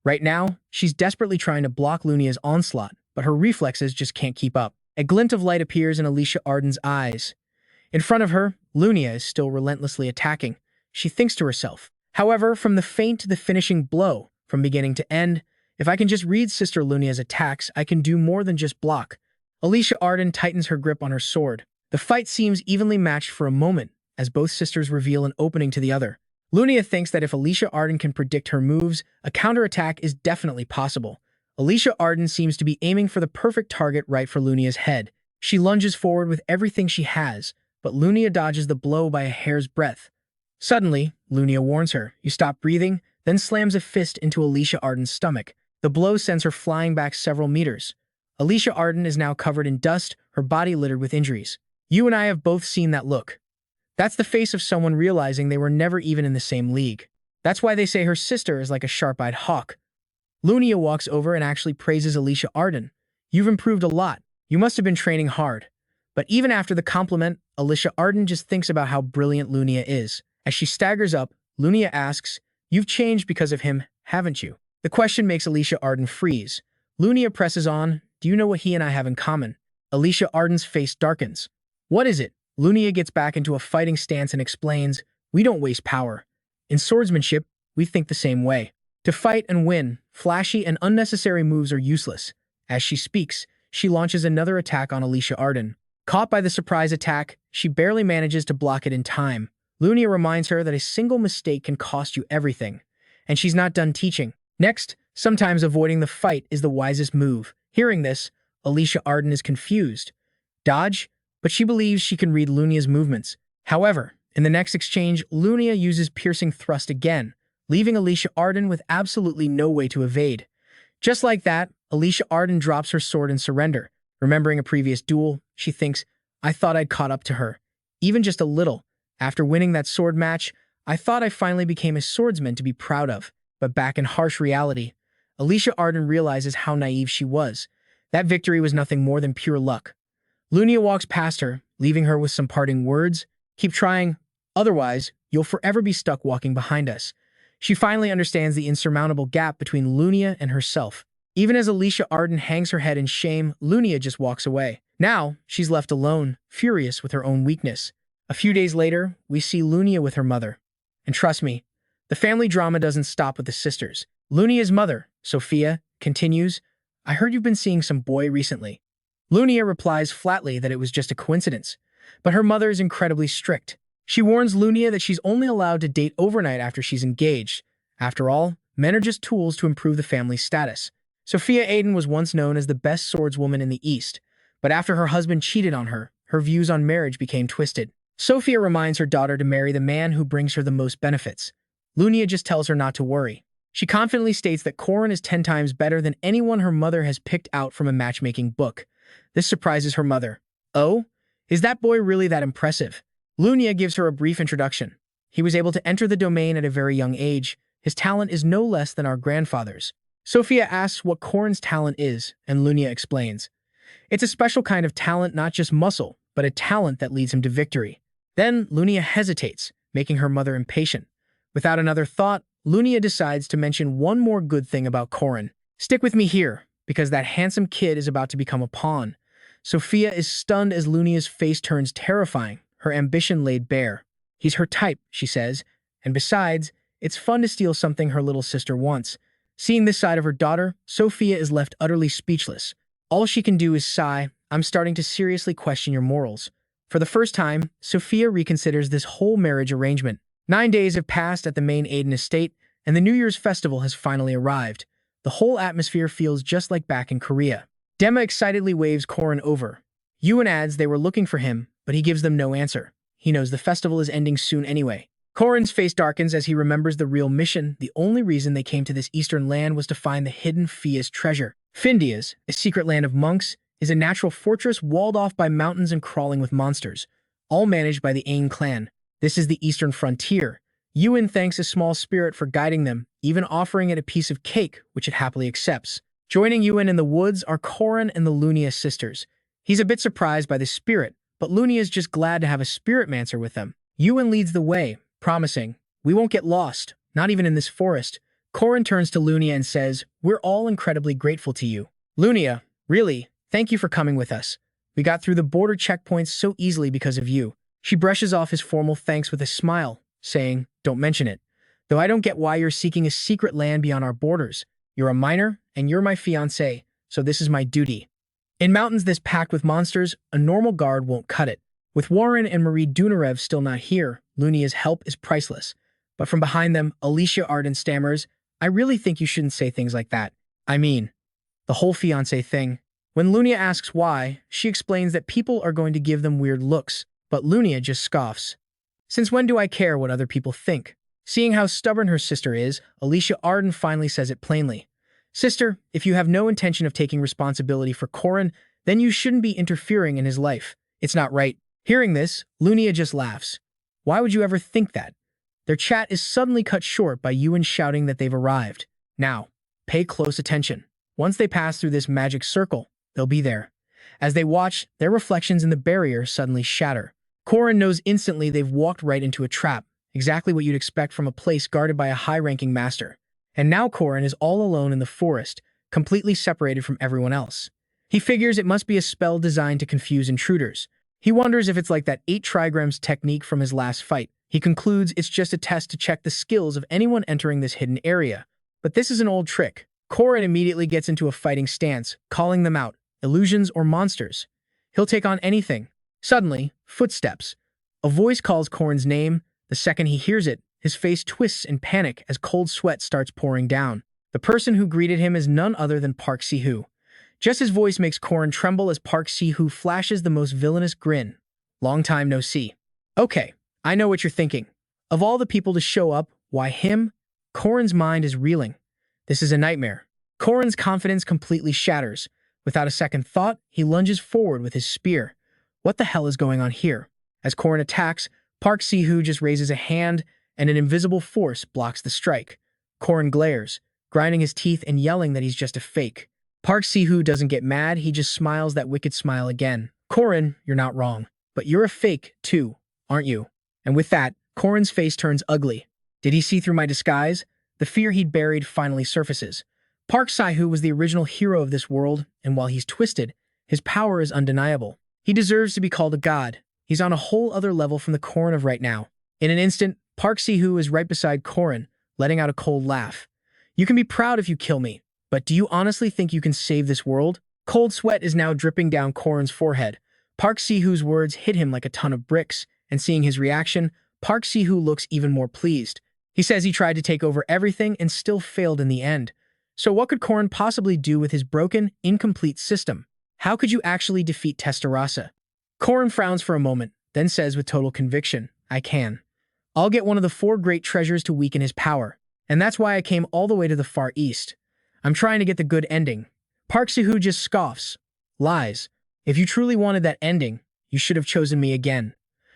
Right now, she's desperately trying to block Lunia's onslaught, but her reflexes just can't keep up. A glint of light appears in Alicia Arden's eyes. In front of her, Lunia is still relentlessly attacking. She thinks to herself, however, from the feint to the finishing blow, from beginning to end, if I can just read Sister Lunia's attacks, I can do more than just block. Alicia Arden tightens her grip on her sword. The fight seems evenly matched for a moment, as both sisters reveal an opening to the other. Lunia thinks that if Alicia Arden can predict her moves, a counterattack is definitely possible. Alicia Arden seems to be aiming for the perfect target right for Lunia's head. She lunges forward with everything she has, but Lunia dodges the blow by a hair's breadth. Suddenly, Lunia warns her, "You stop breathing," then slams a fist into Alicia Arden's stomach. The blow sends her flying back several meters. Alicia Arden is now covered in dust, her body littered with injuries. You and I have both seen that look. That's the face of someone realizing they were never even in the same league. That's why they say her sister is like a sharp-eyed hawk. Lunia walks over and actually praises Alicia Arden. "You've improved a lot. You must have been training hard." But even after the compliment, Alicia Arden just thinks about how brilliant Lunia is. As she staggers up, Lunia asks, "You've changed because of him, haven't you?" The question makes Alicia Arden freeze. Lunia presses on, "Do you know what he and I have in common?" Alicia Arden's face darkens. "What is it?" Lunia gets back into a fighting stance and explains, We don't waste power. In swordsmanship, we think the same way. To fight and win, flashy and unnecessary moves are useless. As she speaks, she launches another attack on Alicia Arden. Caught by the surprise attack, she barely manages to block it in time. Lunia reminds her that a single mistake can cost you everything. And she's not done teaching. Next, sometimes avoiding the fight is the wisest move. Hearing this, Alicia Arden is confused. Dodge? But she believes she can read Lunia's movements. However, in the next exchange, Lunia uses piercing thrust again, leaving Alicia Arden with absolutely no way to evade. Just like that, Alicia Arden drops her sword in surrender. Remembering a previous duel, she thinks, I thought I'd caught up to her. Even just a little. After winning that sword match, I thought I finally became a swordsman to be proud of. But back in harsh reality, Alicia Arden realizes how naive she was. That victory was nothing more than pure luck. Lunia walks past her, leaving her with some parting words. Keep trying, otherwise, you'll forever be stuck walking behind us. She finally understands the insurmountable gap between Lunia and herself. Even as Alicia Arden hangs her head in shame, Lunia just walks away. Now, she's left alone, furious with her own weakness. A few days later, we see Lunia with her mother. And trust me, the family drama doesn't stop with the sisters. Lunia's mother, Sophia, continues, I heard you've been seeing some boy recently. Lunia replies flatly that it was just a coincidence, but her mother is incredibly strict. She warns Lunia that she's only allowed to date overnight after she's engaged. After all, men are just tools to improve the family's status. Sophia Aiden was once known as the best swordswoman in the East, but after her husband cheated on her, her views on marriage became twisted. Sophia reminds her daughter to marry the man who brings her the most benefits. Lunia just tells her not to worry. She confidently states that Corin is 10 times better than anyone her mother has picked out from a matchmaking book. This surprises her mother. Oh? Is that boy really that impressive? Lunia gives her a brief introduction. He was able to enter the domain at a very young age. His talent is no less than our grandfather's. Sophia asks what Corin's talent is, and Lunia explains. It's a special kind of talent, not just muscle, but a talent that leads him to victory. Then Lunia hesitates, making her mother impatient. Without another thought, Lunia decides to mention one more good thing about Corin. Stick with me here, because that handsome kid is about to become a pawn. Sophia is stunned as Lunia's face turns terrifying, her ambition laid bare. He's her type, she says, and besides, it's fun to steal something her little sister wants. Seeing this side of her daughter, Sophia is left utterly speechless. All she can do is sigh, I'm starting to seriously question your morals. For the first time, Sophia reconsiders this whole marriage arrangement. 9 days have passed at the main Aiden estate, and the New Year's festival has finally arrived. The whole atmosphere feels just like back in Korea. Dema excitedly waves Corin over. Ewan adds they were looking for him, but he gives them no answer. He knows the festival is ending soon anyway. Corin's face darkens as he remembers the real mission. The only reason they came to this eastern land was to find the hidden Fia's treasure. Findia's, a secret land of monks, is a natural fortress walled off by mountains and crawling with monsters, all managed by the Aang clan. This is the eastern frontier. Ewan thanks a small spirit for guiding them, even offering it a piece of cake, which it happily accepts. Joining Ewan in the woods are Corin and the Lunia sisters. He's a bit surprised by the spirit, but Lunia is just glad to have a spiritmancer with them. Ewan leads the way, promising, we won't get lost, not even in this forest. Corin turns to Lunia and says, we're all incredibly grateful to you. Lunia, really, thank you for coming with us. We got through the border checkpoints so easily because of you. She brushes off his formal thanks with a smile, saying, don't mention it. Though I don't get why you're seeking a secret land beyond our borders. You're a minor, and you're my fiancé, so this is my duty. In mountains this packed with monsters, a normal guard won't cut it. With Warren and Marie Dunarev still not here, Lunia's help is priceless. But from behind them, Alicia Arden stammers, I really think you shouldn't say things like that. I mean, the whole fiancé thing. When Lunia asks why, she explains that people are going to give them weird looks, but Lunia just scoffs. Since when do I care what other people think? Seeing how stubborn her sister is, Alicia Arden finally says it plainly. Sister, if you have no intention of taking responsibility for Corin, then you shouldn't be interfering in his life. It's not right. Hearing this, Lunia just laughs. Why would you ever think that? Their chat is suddenly cut short by Ewan shouting that they've arrived. Now, pay close attention. Once they pass through this magic circle, they'll be there. As they watch, their reflections in the barrier suddenly shatter. Corin knows instantly they've walked right into a trap, exactly what you'd expect from a place guarded by a high-ranking master. And now Corin is all alone in the forest, completely separated from everyone else. He figures it must be a spell designed to confuse intruders. He wonders if it's like that 8 trigrams technique from his last fight, He concludes it's just a test to check the skills of anyone entering this hidden area. But this is an old trick. Corin immediately gets into a fighting stance, calling them out, illusions or monsters. He'll take on anything. Suddenly, footsteps. A voice calls Corin's name. The second he hears it, his face twists in panic as cold sweat starts pouring down. The person who greeted him is none other than Park Sihoo. Just his voice makes Corin tremble as Park Sihoo flashes the most villainous grin. Long time no see. Okay, I know what you're thinking. Of all the people to show up, why him? Corin's mind is reeling. This is a nightmare. Corin's confidence completely shatters. Without a second thought, he lunges forward with his spear. What the hell is going on here? As Corin attacks, Park Sihoo just raises a hand and an invisible force blocks the strike. Corin glares, grinding his teeth and yelling that he's just a fake. Park Sihoo doesn't get mad, he just smiles that wicked smile again. Corin, you're not wrong. But you're a fake, too, aren't you? And with that, Corin's face turns ugly. Did he see through my disguise? The fear he'd buried finally surfaces. Park Sihoo was the original hero of this world, and while he's twisted, his power is undeniable. He deserves to be called a god. He's on a whole other level from the Corin of right now. In an instant, Park Sihoo is right beside Corin, letting out a cold laugh. You can be proud if you kill me, but do you honestly think you can save this world? Cold sweat is now dripping down Corin's forehead. Park Sihoo's words hit him like a ton of bricks, and seeing his reaction, Park Sihoo looks even more pleased. He says he tried to take over everything and still failed in the end. So what could Corin possibly do with his broken, incomplete system? How could you actually defeat Testarossa? Corin frowns for a moment, then says with total conviction, I can. I'll get one of the 4 great treasures to weaken his power. And that's why I came all the way to the Far East. I'm trying to get the good ending. Park Sihoo just scoffs. Lies. If you truly wanted that ending, you should have chosen me again.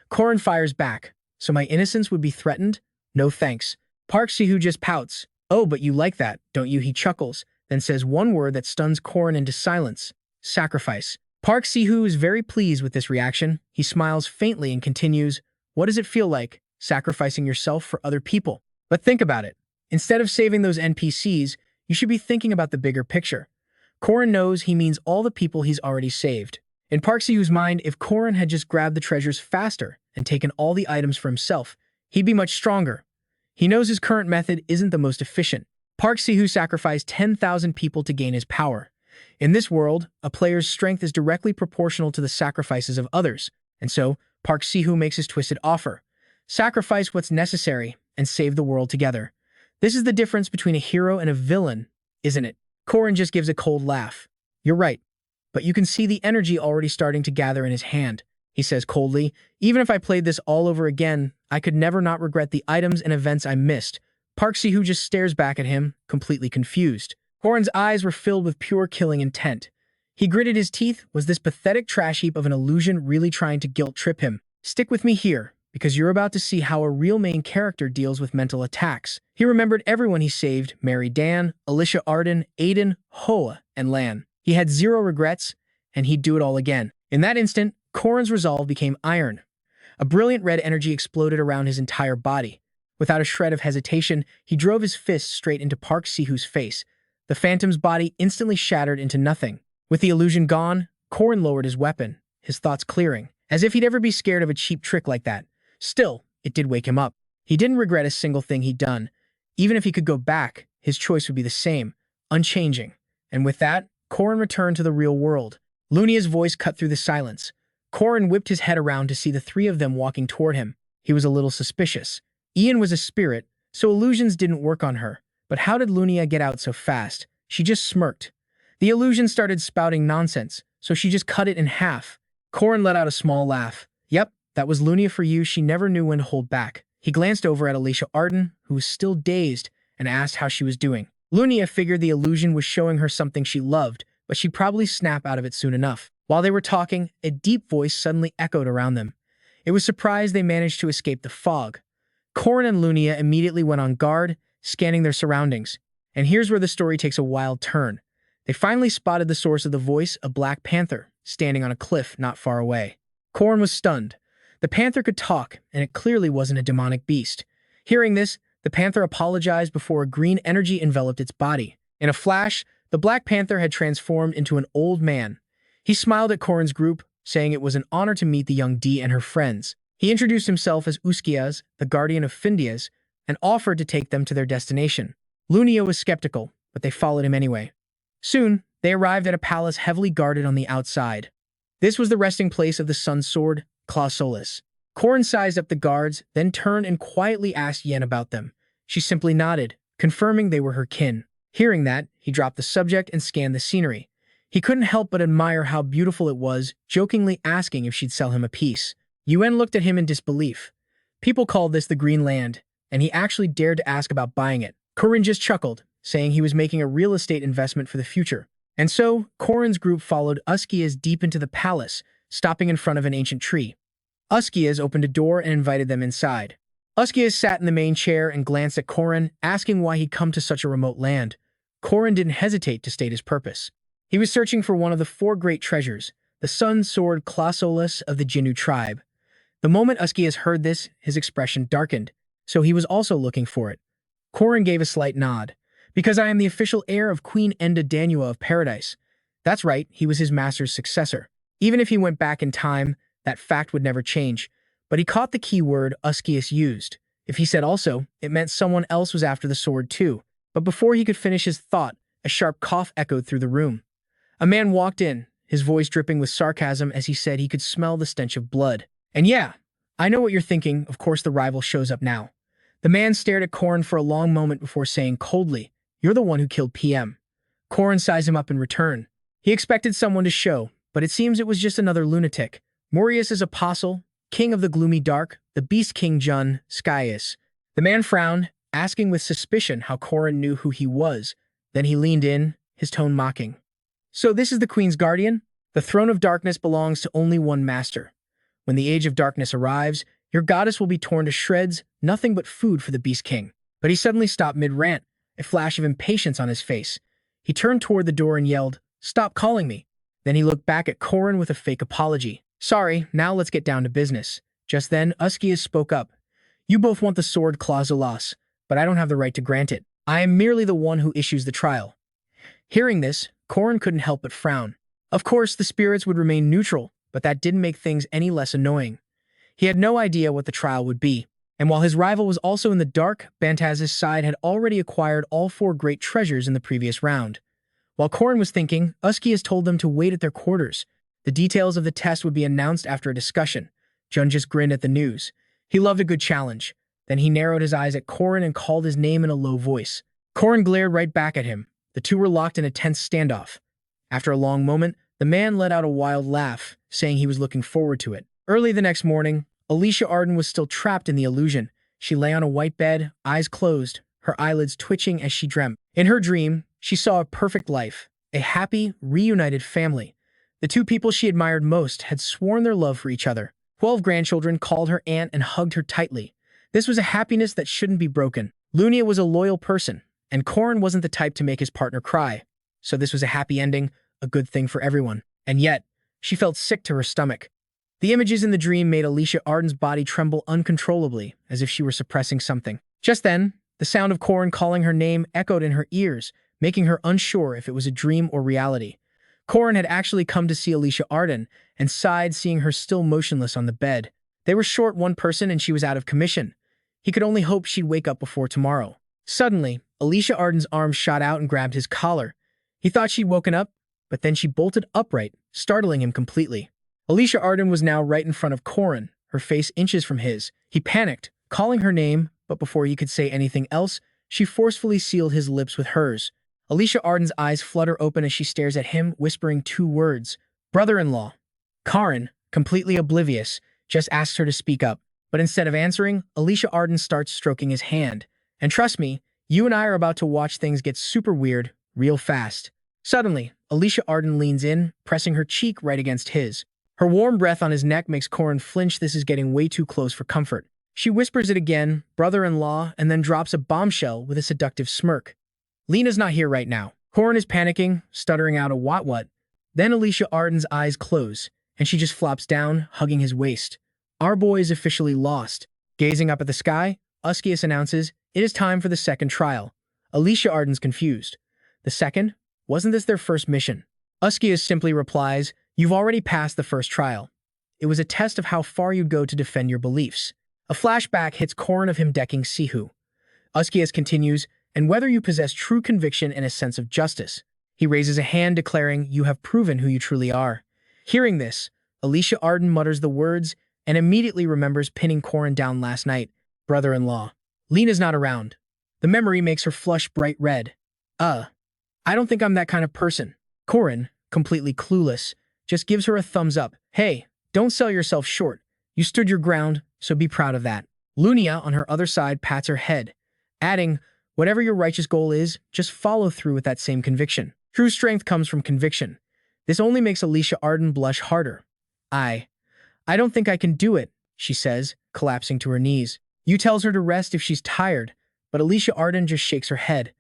Corin fires back. So my innocence would be threatened? No thanks. Park Sihoo just pouts. Oh, but you like that, don't you? He chuckles, then says one word that stuns Corin into silence. Sacrifice. Park Sihoo is very pleased with this reaction. He smiles faintly and continues, what does it feel like, sacrificing yourself for other people? But think about it. Instead of saving those NPCs, you should be thinking about the bigger picture. Corin knows he means all the people he's already saved. In Park Sihoo's mind, if Corin had just grabbed the treasures faster and taken all the items for himself, he'd be much stronger. He knows his current method isn't the most efficient. Park Sihoo sacrificed 10,000 people to gain his power. In this world, a player's strength is directly proportional to the sacrifices of others, and so Park Sihoo makes his twisted offer. Sacrifice what's necessary and save the world together. This is the difference between a hero and a villain, isn't it? Corin just gives a cold laugh. You're right, but you can see the energy already starting to gather in his hand. He says coldly, even if I played this all over again, I could never not regret the items and events I missed. Park Sihoo just stares back at him, completely confused. Corin's eyes were filled with pure killing intent. He gritted his teeth. Was this pathetic trash heap of an illusion really trying to guilt-trip him? Stick with me here, because you're about to see how a real main character deals with mental attacks. He remembered everyone he saved, Mary Dan, Alicia Arden, Aiden, Hoa, and Lan. He had zero regrets, and he'd do it all again. In that instant, Corin's resolve became iron. A brilliant red energy exploded around his entire body. Without a shred of hesitation, he drove his fist straight into Park Sihoo's face. The Phantom's body instantly shattered into nothing. With the illusion gone, Corin lowered his weapon, his thoughts clearing, as if he'd ever be scared of a cheap trick like that. Still, it did wake him up. He didn't regret a single thing he'd done. Even if he could go back, his choice would be the same, unchanging. And with that, Corin returned to the real world. Lunia's voice cut through the silence. Corin whipped his head around to see the 3 of them walking toward him. He was a little suspicious. Ian was a spirit, so illusions didn't work on her. But how did Lunia get out so fast? She just smirked. The illusion started spouting nonsense, so she just cut it in half. Corin let out a small laugh. Yep, that was Lunia for you. She never knew when to hold back. He glanced over at Alicia Arden, who was still dazed, and asked how she was doing. Lunia figured the illusion was showing her something she loved, but she'd probably snap out of it soon enough. While they were talking, a deep voice suddenly echoed around them. It was surprised they managed to escape the fog. Corin and Lunia immediately went on guard, scanning their surroundings. And here's where the story takes a wild turn. They finally spotted the source of the voice, a black panther, standing on a cliff not far away. Corin was stunned. The panther could talk, and it clearly wasn't a demonic beast. Hearing this, the panther apologized before a green energy enveloped its body. In a flash, the black panther had transformed into an old man. He smiled at Corin's group, saying it was an honor to meet the young D and her friends. He introduced himself as Uskias, the guardian of Findias, and offered to take them to their destination. Lunia was skeptical, but they followed him anyway. Soon, they arrived at a palace heavily guarded on the outside. This was the resting place of the Sun's Sword, Clausolus. Corin sized up the guards, then turned and quietly asked Yen about them. She simply nodded, confirming they were her kin. Hearing that, he dropped the subject and scanned the scenery. He couldn't help but admire how beautiful it was, jokingly asking if she'd sell him a piece. Yuen looked at him in disbelief. People called this the Green Land, and he actually dared to ask about buying it. Corin just chuckled, saying he was making a real estate investment for the future. And so, Corin's group followed Uskias deep into the palace, stopping in front of an ancient tree. Uskias opened a door and invited them inside. Uskias sat in the main chair and glanced at Corin, asking why he'd come to such a remote land. Corin didn't hesitate to state his purpose. He was searching for one of the 4 great treasures, the Sun Sword Clausolus of the Jinnu tribe. The moment Uskias heard this, his expression darkened, so he was also looking for it. Corin gave a slight nod. Because I am the official heir of Queen Enda Danua of Paradise. That's right, he was his master's successor. Even if he went back in time, that fact would never change. But he caught the key word Uskias used. If he said also, it meant someone else was after the sword too. But before he could finish his thought, a sharp cough echoed through the room. A man walked in, his voice dripping with sarcasm as he said he could smell the stench of blood. And yeah, I know what you're thinking, of course the rival shows up now. The man stared at Corin for a long moment before saying coldly, "You're the one who killed PM." Corin sized him up in return. He expected someone to show, but it seems it was just another lunatic. Morius's apostle, king of the gloomy dark, the beast king Jun, Skyus. The man frowned, asking with suspicion how Corin knew who he was. Then he leaned in, his tone mocking. "So this is the Queen's guardian? The throne of darkness belongs to only one master. When the age of darkness arrives, your goddess will be torn to shreds, nothing but food for the beast king." But he suddenly stopped mid-rant, a flash of impatience on his face. He turned toward the door and yelled, "Stop calling me." Then he looked back at Corin with a fake apology. "Sorry, now let's get down to business." Just then, Uskias spoke up. "You both want the sword Clausolus, but I don't have the right to grant it. I am merely the one who issues the trial." Hearing this, Corin couldn't help but frown. Of course, the spirits would remain neutral, but that didn't make things any less annoying. He had no idea what the trial would be. And while his rival was also in the dark, Bantaz's side had already acquired all 4 great treasures in the previous round. While Corin was thinking, Uskias told them to wait at their quarters. The details of the test would be announced after a discussion. Jun just grinned at the news. He loved a good challenge. Then he narrowed his eyes at Corin and called his name in a low voice. Corin glared right back at him. The two were locked in a tense standoff. After a long moment, the man let out a wild laugh, saying he was looking forward to it. Early the next morning, Alicia Arden was still trapped in the illusion. She lay on a white bed, eyes closed, her eyelids twitching as she dreamt. In her dream, she saw a perfect life, a happy, reunited family. The 2 people she admired most had sworn their love for each other. 12 grandchildren called her aunt and hugged her tightly. This was a happiness that shouldn't be broken. Lunia was a loyal person, and Corin wasn't the type to make his partner cry. So this was a happy ending, a good thing for everyone. And yet, she felt sick to her stomach. The images in the dream made Alicia Arden's body tremble uncontrollably, as if she were suppressing something. Just then, the sound of Corin calling her name echoed in her ears, making her unsure if it was a dream or reality. Corin had actually come to see Alicia Arden, and sighed seeing her still motionless on the bed. They were short one person and she was out of commission. He could only hope she'd wake up before tomorrow. Suddenly, Alicia Arden's arm shot out and grabbed his collar. He thought she'd woken up, but then she bolted upright, startling him completely. Alicia Arden was now right in front of Corin, her face inches from his. He panicked, calling her name, but before he could say anything else, she forcefully sealed his lips with hers. Alicia Arden's eyes flutter open as she stares at him, whispering 2 words, "Brother-in-law." Corin, completely oblivious, just asks her to speak up. But instead of answering, Alicia Arden starts stroking his hand. And trust me, you and I are about to watch things get super weird, real fast. Suddenly, Alicia Arden leans in, pressing her cheek right against his. Her warm breath on his neck makes Corin flinch. This is getting way too close for comfort. She whispers it again, "Brother-in-law," and then drops a bombshell with a seductive smirk. Lena's not here right now. Corin is panicking, stuttering out a what. Then Alicia Arden's eyes close, and she just flops down, hugging his waist. Our boy is officially lost. Gazing up at the sky, Uskias announces, "It is time for the second trial." Alicia Arden's confused. "The second? Wasn't this their first mission?" Uskias simply replies, "You've already passed the first trial. It was a test of how far you'd go to defend your beliefs. A flashback hits Corin of him decking Sihoo. Uskias continues, and whether you possess true conviction and a sense of justice. He raises a hand declaring, you have proven who you truly are. Hearing this, Alicia Arden mutters the words and immediately remembers pinning Corin down last night. Brother-in-law. Lena's not around. The memory makes her flush bright red. I don't think I'm that kind of person. Corin, completely clueless, just gives her a thumbs up. Hey, don't sell yourself short. You stood your ground, so be proud of that. Lunia, on her other side, pats her head, adding, whatever your righteous goal is, just follow through with that same conviction. True strength comes from conviction. This only makes Alicia Arden blush harder. I don't think I can do it, she says, collapsing to her knees. Yu tells her to rest if she's tired, but Alicia Arden just shakes her head.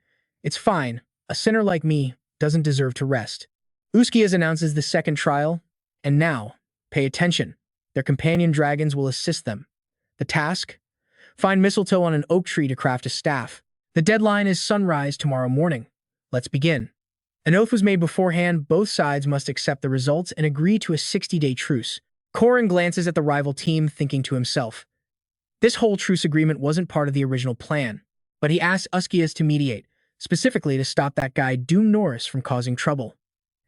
It's fine. A sinner like me doesn't deserve to rest. Uskias announces the second trial, and now, pay attention. Their companion dragons will assist them. The task? Find mistletoe on an oak tree to craft a staff. The deadline is sunrise tomorrow morning. Let's begin. An oath was made beforehand. Both sides must accept the results and agree to a 60-day truce. Corin glances at the rival team, thinking to himself, this whole truce agreement wasn't part of the original plan, but he asks Uskias to mediate, specifically to stop that guy Doom Norris from causing trouble.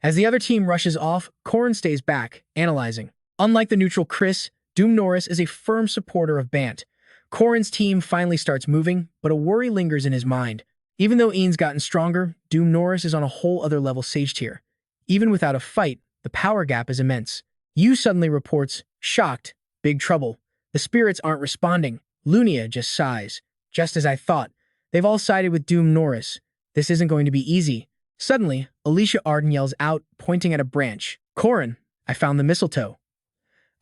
As the other team rushes off, Corin stays back, analyzing. Unlike the neutral Chris, Doom Norris is a firm supporter of Bant. Corin's team finally starts moving, but a worry lingers in his mind. Even though Ian's gotten stronger, Doom Norris is on a whole other level sage tier. Even without a fight, the power gap is immense. Yu suddenly reports, shocked, big trouble. The spirits aren't responding. Lunia just sighs. Just as I thought. They've all sided with Doom Norris. This isn't going to be easy. Suddenly, Alicia Arden yells out, pointing at a branch. Corin, I found the mistletoe.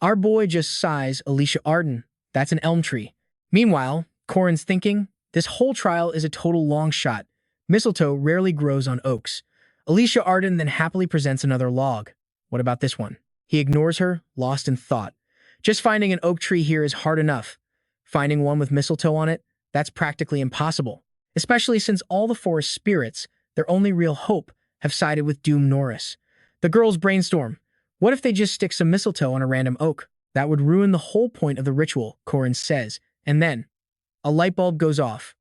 Our boy just sighs, Alicia Arden. That's an elm tree. Meanwhile, Corin's thinking, this whole trial is a total long shot. Mistletoe rarely grows on oaks. Alicia Arden then happily presents another log. What about this one? He ignores her, lost in thought. Just finding an oak tree here is hard enough. Finding one with mistletoe on it, that's practically impossible. Especially since all the forest spirits, their only real hope, have sided with Doom Norris. The girls brainstorm. What if they just stick some mistletoe on a random oak? That would ruin the whole point of the ritual, Corin says. And then, a light bulb goes off.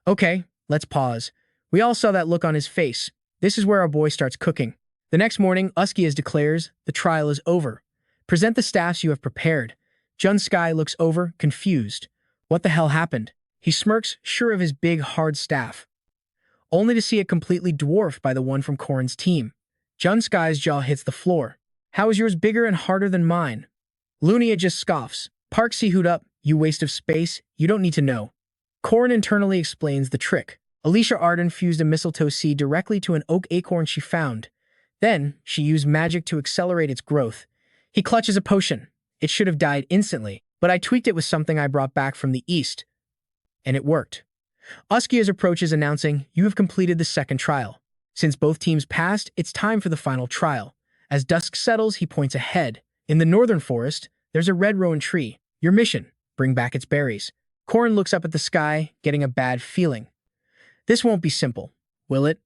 Okay, let's pause. We all saw that look on his face. This is where our boy starts cooking. The next morning, Uskias declares, the trial is over. Present the staffs you have prepared. Jun Sky looks over, confused. What the hell happened? He smirks, sure of his big, hard staff. Only to see it completely dwarfed by the one from Corin's team. Jun Sky's jaw hits the floor. How is yours bigger and harder than mine? Lunia just scoffs. Park Sihoo up, you waste of space, you don't need to know. Corin internally explains the trick. Alicia Arden fused a mistletoe seed directly to an oak acorn she found. Then, she used magic to accelerate its growth. He clutches a potion. It should have died instantly, but I tweaked it with something I brought back from the east. And it worked. Uskias approaches announcing, you have completed the second trial. Since both teams passed, it's time for the final trial. As dusk settles, he points ahead. In the northern forest, there's a red rowan tree. Your mission, bring back its berries. Corin looks up at the sky, getting a bad feeling. This won't be simple, will it?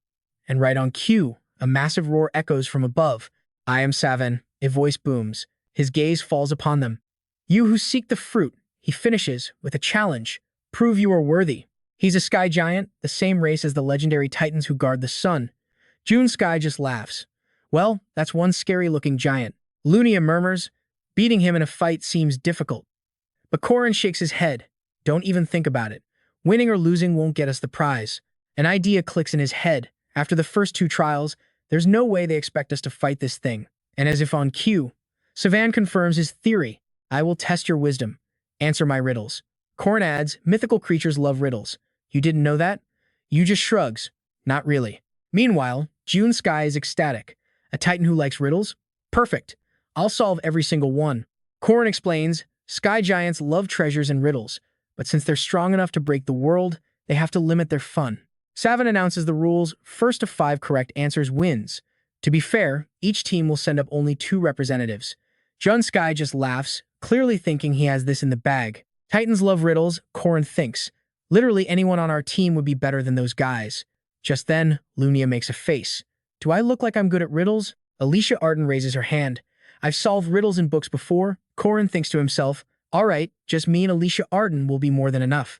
And right on cue, a massive roar echoes from above. I am Savan, a voice booms. His gaze falls upon them. You who seek the fruit, he finishes with a challenge. Prove you are worthy. He's a sky giant, the same race as the legendary titans who guard the sun. June Sky just laughs. Well, that's one scary-looking giant. Lunia murmurs, beating him in a fight seems difficult. But Corin shakes his head. Don't even think about it. Winning or losing won't get us the prize. An idea clicks in his head. After the first two trials, there's no way they expect us to fight this thing. And as if on cue, Savan confirms his theory. I will test your wisdom. Answer my riddles. Corin adds, mythical creatures love riddles. You didn't know that? Yu just shrugs. Not really. Meanwhile, June Sky is ecstatic. A titan who likes riddles? Perfect. I'll solve every single one. Corin explains, sky giants love treasures and riddles, but since they're strong enough to break the world, they have to limit their fun. Savan announces the rules, first of 5 correct answers wins. To be fair, each team will send up only 2 representatives. Jun Sky just laughs, clearly thinking he has this in the bag. Titans love riddles, Corin thinks. Literally anyone on our team would be better than those guys. Just then, Lunia makes a face. Do I look like I'm good at riddles? Alicia Arden raises her hand. I've solved riddles in books before, Corin thinks to himself, all right, just me and Alicia Arden will be more than enough.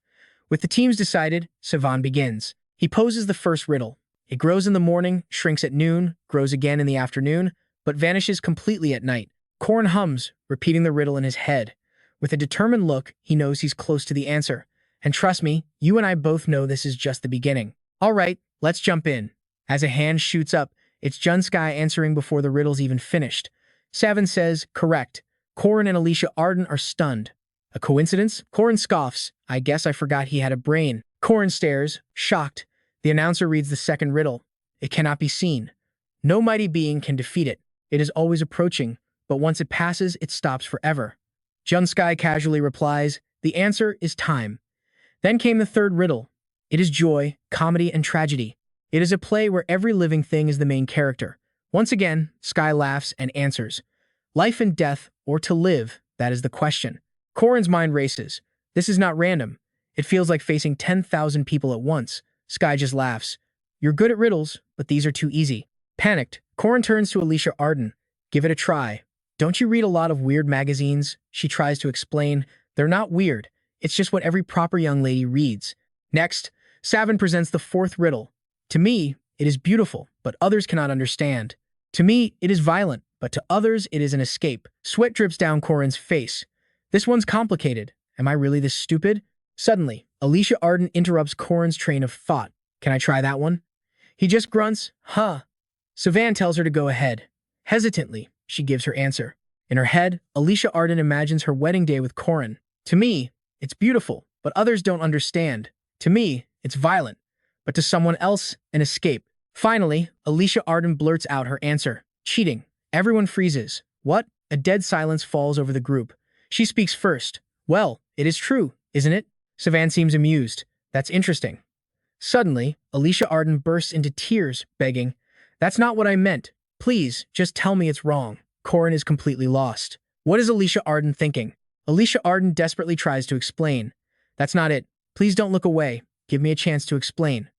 With the teams decided, Savan begins. He poses the first riddle. It grows in the morning, shrinks at noon, grows again in the afternoon, but vanishes completely at night. Corin hums, repeating the riddle in his head. With a determined look, he knows he's close to the answer. And trust me, you and I both know this is just the beginning. All right, let's jump in. As a hand shoots up, it's Jun Sky answering before the riddle's even finished. Savan says, correct. Corin and Alicia Arden are stunned. A coincidence? Corin scoffs. I guess I forgot he had a brain. Corin stares, shocked. The announcer reads the second riddle. It cannot be seen. No mighty being can defeat it. It is always approaching, but once it passes, it stops forever. Jun Sky casually replies, the answer is time. Then came the third riddle. It is joy, comedy, and tragedy. It is a play where every living thing is the main character. Once again, Sky laughs and answers. Life and death, or to live, that is the question. Corin's mind races. This is not random. It feels like facing 10,000 people at once. Sky just laughs. You're good at riddles, but these are too easy. Panicked, Corin turns to Alicia Arden. Give it a try. Don't you read a lot of weird magazines? She tries to explain. They're not weird. It's just what every proper young lady reads. Next, Savan presents the fourth riddle. To me, it is beautiful, but others cannot understand. To me, it is violent, but to others, it is an escape. Sweat drips down Corin's face. This one's complicated. Am I really this stupid? Suddenly, Alicia Arden interrupts Corin's train of thought. Can I try that one? He just grunts, huh. Savan tells her to go ahead. Hesitantly, she gives her answer. In her head, Alicia Arden imagines her wedding day with Corin. To me, it's beautiful, but others don't understand. To me, it's violent, but to someone else, an escape. Finally, Alicia Arden blurts out her answer. Cheating. Everyone freezes. What? A dead silence falls over the group. She speaks first. Well, it is true, isn't it? Savan seems amused. That's interesting. Suddenly, Alicia Arden bursts into tears, begging, that's not what I meant. Please, just tell me it's wrong. Corin is completely lost. What is Alicia Arden thinking? Alicia Arden desperately tries to explain. That's not it. Please don't look away. Give me a chance to explain.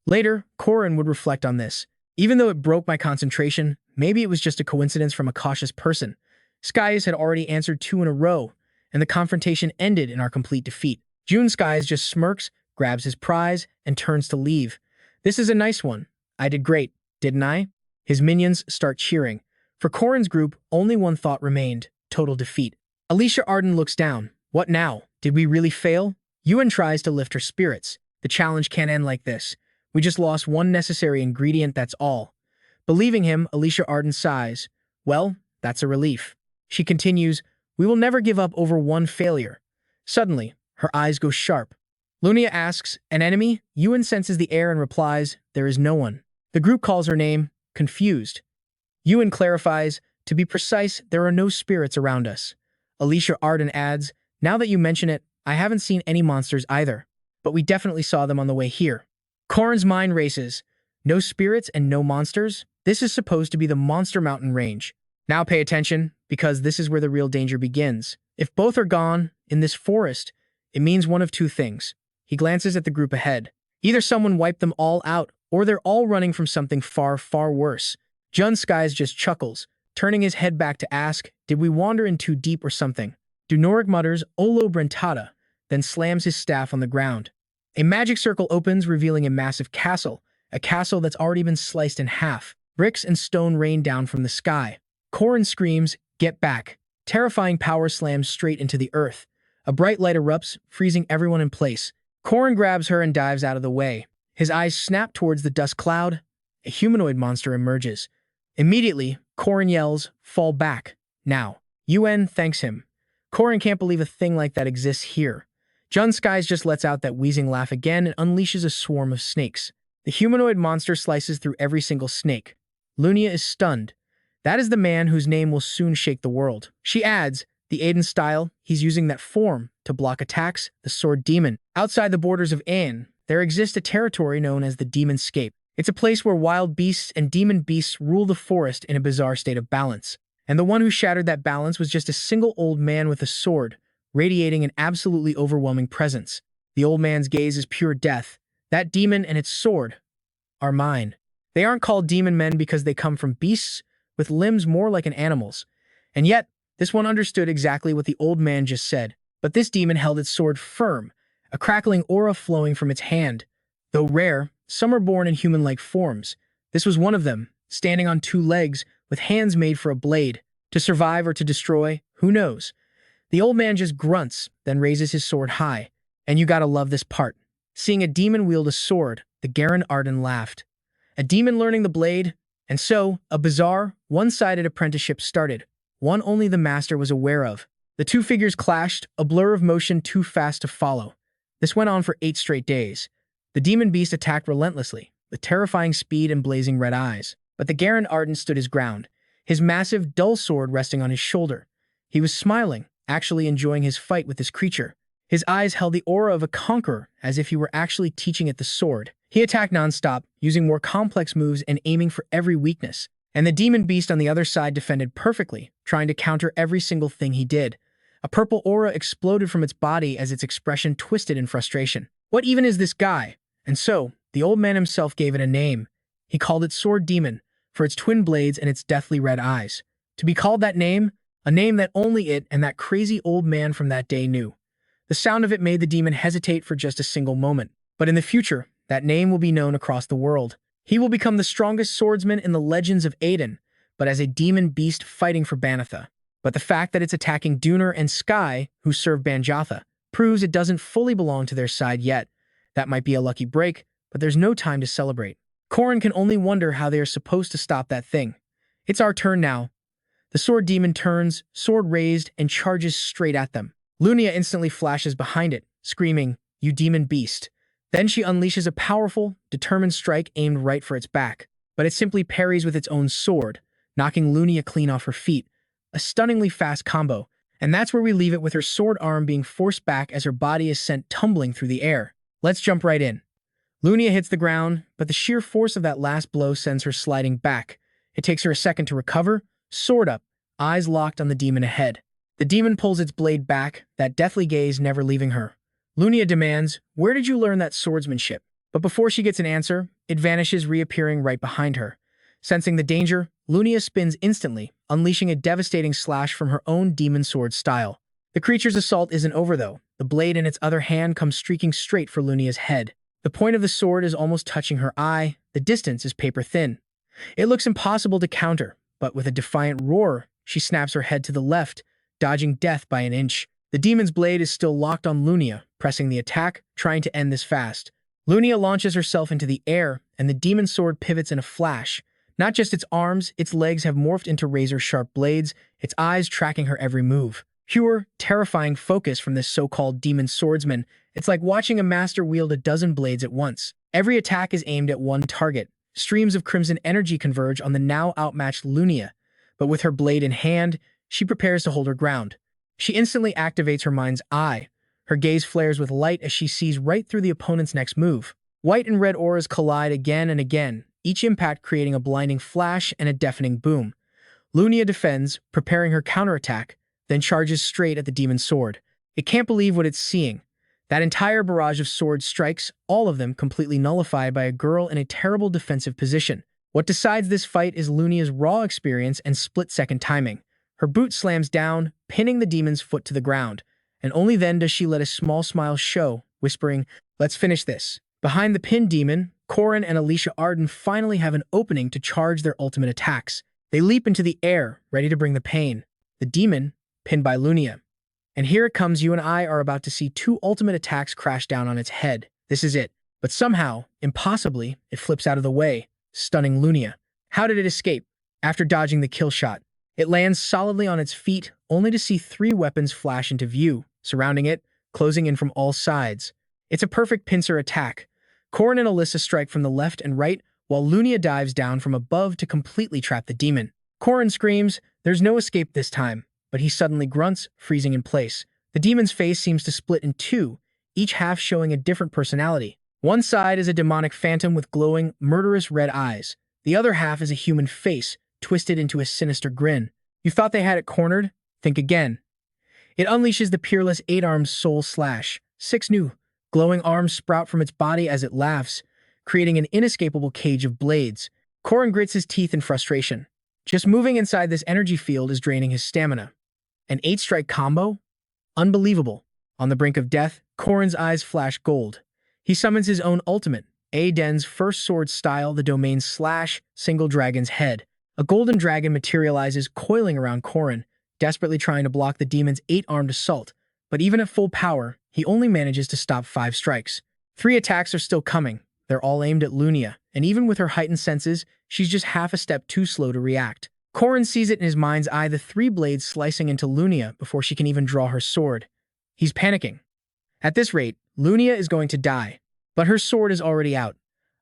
Later, Corin would reflect on this. Even though it broke my concentration, maybe it was just a coincidence from a cautious person. Skies had already answered 2 in a row, and the confrontation ended in our complete defeat. Jun Skies just smirks, grabs his prize, and turns to leave. This is a nice one. I did great, didn't I? His minions start cheering. For Corin's group, only one thought remained, total defeat. Alicia Arden looks down. What now? Did we really fail? Yuan tries to lift her spirits. The challenge can't end like this. We just lost one necessary ingredient, that's all. Believing him, Alicia Arden sighs. Well, that's a relief. She continues, we will never give up over one failure. Suddenly, her eyes go sharp. Lunia asks, an enemy? Yuan senses the air and replies, there is no one. The group calls her name, confused. Yuan clarifies, to be precise, there are no spirits around us. Alicia Arden adds, now that you mention it, I haven't seen any monsters either, but we definitely saw them on the way here. Corin's mind races. No spirits and no monsters? This is supposed to be the Monster Mountain range. Now pay attention, because this is where the real danger begins. If both are gone, in this forest, it means one of two things. He glances at the group ahead. Either someone wiped them all out, or they're all running from something far, far worse. Jun Skies just chuckles, turning his head back to ask, did we wander in too deep or something? Dunorik mutters, Olo Brentata, then slams his staff on the ground. A magic circle opens, revealing a massive castle, a castle that's already been sliced in half. Bricks and stone rain down from the sky. Corin screams, get back. Terrifying power slams straight into the earth. A bright light erupts, freezing everyone in place. Corin grabs her and dives out of the way. His eyes snap towards the dust cloud. A humanoid monster emerges. Immediately, Corin yells, fall back. Now. Yuan thanks him. Corin can't believe a thing like that exists here. Jun Skies just lets out that wheezing laugh again and unleashes a swarm of snakes. The humanoid monster slices through every single snake. Lunia is stunned. That is the man whose name will soon shake the world. She adds, the Aiden style, he's using that form to block attacks, the Sword Demon. Outside the borders of Ain, there exists a territory known as the Demonscape. It's a place where wild beasts and demon beasts rule the forest in a bizarre state of balance. And the one who shattered that balance was just a single old man with a sword, radiating an absolutely overwhelming presence. The old man's gaze is pure death. That demon and its sword are mine. They aren't called demon men because they come from beasts with limbs more like an animal's. And yet, This one understood exactly what the old man just said, but this demon held its sword firm, a crackling aura flowing from its hand. Though rare, some are born in human-like forms. This was one of them, standing on two legs, with hands made for a blade. To survive or to destroy, who knows? The old man just grunts, then raises his sword high. And you gotta love this part. Seeing a demon wield a sword, the Garen Arden laughed. A demon learning the blade, and so, a bizarre, one-sided apprenticeship started, one only the master was aware of. The two figures clashed, a blur of motion too fast to follow. This went on for 8 straight days. The demon beast attacked relentlessly, with terrifying speed and blazing red eyes. But the Garen Arden stood his ground, his massive, dull sword resting on his shoulder. He was smiling, actually enjoying his fight with this creature. His eyes held the aura of a conqueror, as if he were actually teaching it the sword. He attacked non-stop, using more complex moves and aiming for every weakness. And the demon beast on the other side defended perfectly, trying to counter every single thing he did. A purple aura exploded from its body as its expression twisted in frustration. What even is this guy? And so, the old man himself gave it a name. He called it Sword Demon, for its twin blades and its deathly red eyes. To be called that name, a name that only it and that crazy old man from that day knew. The sound of it made the demon hesitate for just a single moment. But in the future, that name will be known across the world. He will become the strongest swordsman in the legends of Aiden, but as a demon beast fighting for Banatha. But the fact that it's attacking Duner and Sky, who serve Banjatha, proves it doesn't fully belong to their side yet. That might be a lucky break, but there's no time to celebrate. Corin can only wonder how they are supposed to stop that thing. It's our turn now. The sword demon turns, sword raised, and charges straight at them. Lunia instantly flashes behind it, screaming, "You demon beast." Then she unleashes a powerful, determined strike aimed right for its back. But it simply parries with its own sword, knocking Lunia clean off her feet. A stunningly fast combo, and that's where we leave it with her sword arm being forced back as her body is sent tumbling through the air. Let's jump right in. Lunia hits the ground, but the sheer force of that last blow sends her sliding back. It takes her a second to recover, sword up, eyes locked on the demon ahead. The demon pulls its blade back, that deathly gaze never leaving her. Lunia demands, "Where did you learn that swordsmanship?" But before she gets an answer, it vanishes, reappearing right behind her. Sensing the danger, Lunia spins instantly, unleashing a devastating slash from her own demon sword style. The creature's assault isn't over though. The blade in its other hand comes streaking straight for Lunia's head. The point of the sword is almost touching her eye. The distance is paper thin. It looks impossible to counter, but with a defiant roar, she snaps her head to the left, dodging death by an inch. The demon's blade is still locked on Lunia, pressing the attack, trying to end this fast. Lunia launches herself into the air, and the demon sword pivots in a flash. Not just its arms, its legs have morphed into razor-sharp blades, its eyes tracking her every move. Pure, terrifying focus from this so-called demon swordsman. It's like watching a master wield a dozen blades at once. Every attack is aimed at one target. Streams of crimson energy converge on the now outmatched Lunia, but with her blade in hand, she prepares to hold her ground. She instantly activates her mind's eye. Her gaze flares with light as she sees right through the opponent's next move. White and red auras collide again and again, each impact creating a blinding flash and a deafening boom. Lunia defends, preparing her counterattack, then charges straight at the demon's sword. It can't believe what it's seeing. That entire barrage of sword strikes, all of them completely nullified by a girl in a terrible defensive position. What decides this fight is Lunia's raw experience and split-second timing. Her boot slams down, pinning the demon's foot to the ground, and only then does she let a small smile show, whispering, "Let's finish this." Behind the pinned demon, Corin and Alicia Arden finally have an opening to charge their ultimate attacks. They leap into the air, ready to bring the pain. The demon, pinned by Lunia. And here it comes. You and I are about to see two ultimate attacks crash down on its head. This is it. But somehow, impossibly, it flips out of the way, stunning Lunia. How did it escape? After dodging the kill shot, it lands solidly on its feet, only to see 3 weapons flash into view, surrounding it, closing in from all sides. It's a perfect pincer attack. Corin and Alyssa strike from the left and right, while Lunia dives down from above to completely trap the demon. Corin screams, "There's no escape this time," but he suddenly grunts, freezing in place. The demon's face seems to split in 2, each half showing a different personality. One side is a demonic phantom with glowing, murderous red eyes. The other half is a human face, twisted into a sinister grin. You thought they had it cornered? Think again. It unleashes the peerless 8-armed soul slash. 6 new, glowing arms sprout from its body as it laughs, creating an inescapable cage of blades. Corin grits his teeth in frustration. Just moving inside this energy field is draining his stamina. An 8-strike combo? Unbelievable. On the brink of death, Corin's eyes flash gold. He summons his own ultimate, Aiden's first sword style, the domain slash single dragon's head. A golden dragon materializes, coiling around Corin, desperately trying to block the demon's 8-armed assault. But even at full power, he only manages to stop 5 strikes. 3 attacks are still coming. They're all aimed at Lunia, and even with her heightened senses, she's just half a step too slow to react. Corin sees it in his mind's eye, the 3 blades slicing into Lunia before she can even draw her sword. He's panicking. At this rate, Lunia is going to die, but her sword is already out.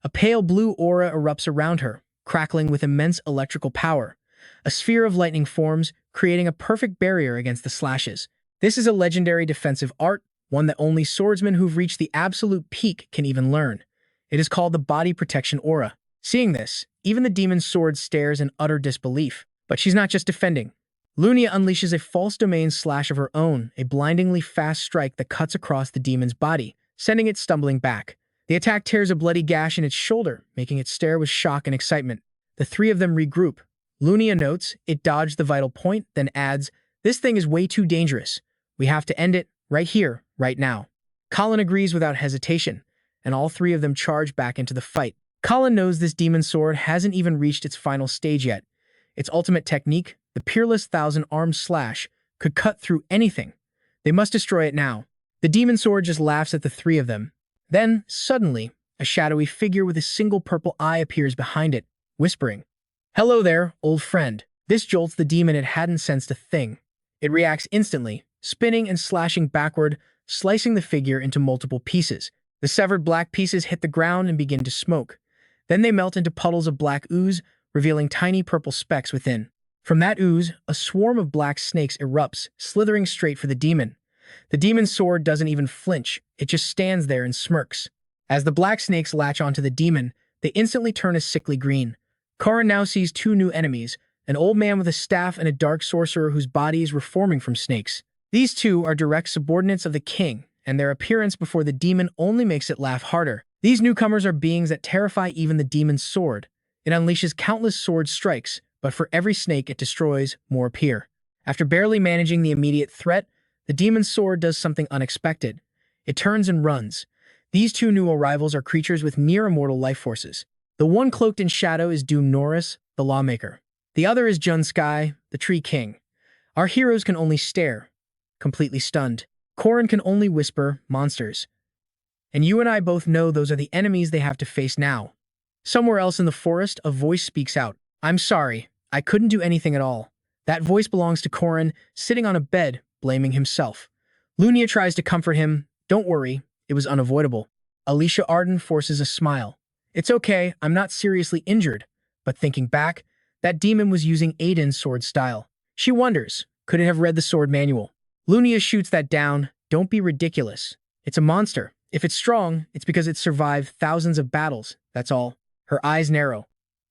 A pale blue aura erupts around her, crackling with immense electrical power. A sphere of lightning forms, creating a perfect barrier against the slashes. This is a legendary defensive art, one that only swordsmen who've reached the absolute peak can even learn. It is called the Body Protection Aura. Seeing this, even the demon's sword stares in utter disbelief. But she's not just defending. Lunia unleashes a false domain slash of her own, a blindingly fast strike that cuts across the demon's body, sending it stumbling back. The attack tears a bloody gash in its shoulder, making it stare with shock and excitement. The 3 of them regroup. Lunia notes it dodged the vital point, then adds, "This thing is way too dangerous. We have to end it, right here, right now." Colin agrees without hesitation, and all 3 of them charge back into the fight. Colin knows this demon sword hasn't even reached its final stage yet. Its ultimate technique, the peerless 1,000-armed slash, could cut through anything. They must destroy it now. The demon sword just laughs at the 3 of them. Then, suddenly, a shadowy figure with a single purple eye appears behind it, whispering, "Hello there, old friend." This jolts the demon. It hadn't sensed a thing. It reacts instantly, spinning and slashing backward, slicing the figure into multiple pieces. The severed black pieces hit the ground and begin to smoke. Then they melt into puddles of black ooze, revealing tiny purple specks within. From that ooze, a swarm of black snakes erupts, slithering straight for the demon. The demon's sword doesn't even flinch, it just stands there and smirks. As the black snakes latch onto the demon, they instantly turn a sickly green. Corin now sees 2 new enemies, an old man with a staff and a dark sorcerer whose body is reforming from snakes. These 2 are direct subordinates of the king, and their appearance before the demon only makes it laugh harder. These newcomers are beings that terrify even the demon's sword. It unleashes countless sword strikes, but for every snake it destroys, more appear. After barely managing the immediate threat, the demon's sword does something unexpected. It turns and runs. These 2 new arrivals are creatures with near-immortal life forces. The one cloaked in shadow is Doom Norris, the lawmaker. The other is Jun Sky, the tree king. Our heroes can only stare, completely stunned. Corin can only whisper, "Monsters." And you and I both know those are the enemies they have to face now. Somewhere else in the forest, a voice speaks out. "I'm sorry, I couldn't do anything at all." That voice belongs to Corin, sitting on a bed, blaming himself. Lunia tries to comfort him. "Don't worry, it was unavoidable." Alicia Arden forces a smile. "It's okay, I'm not seriously injured." But thinking back, that demon was using Aiden's sword style. She wonders, could it have read the sword manual? Lunia shoots that down. "Don't be ridiculous. It's a monster. If it's strong, it's because it's survived thousands of battles, that's all." Her eyes narrow.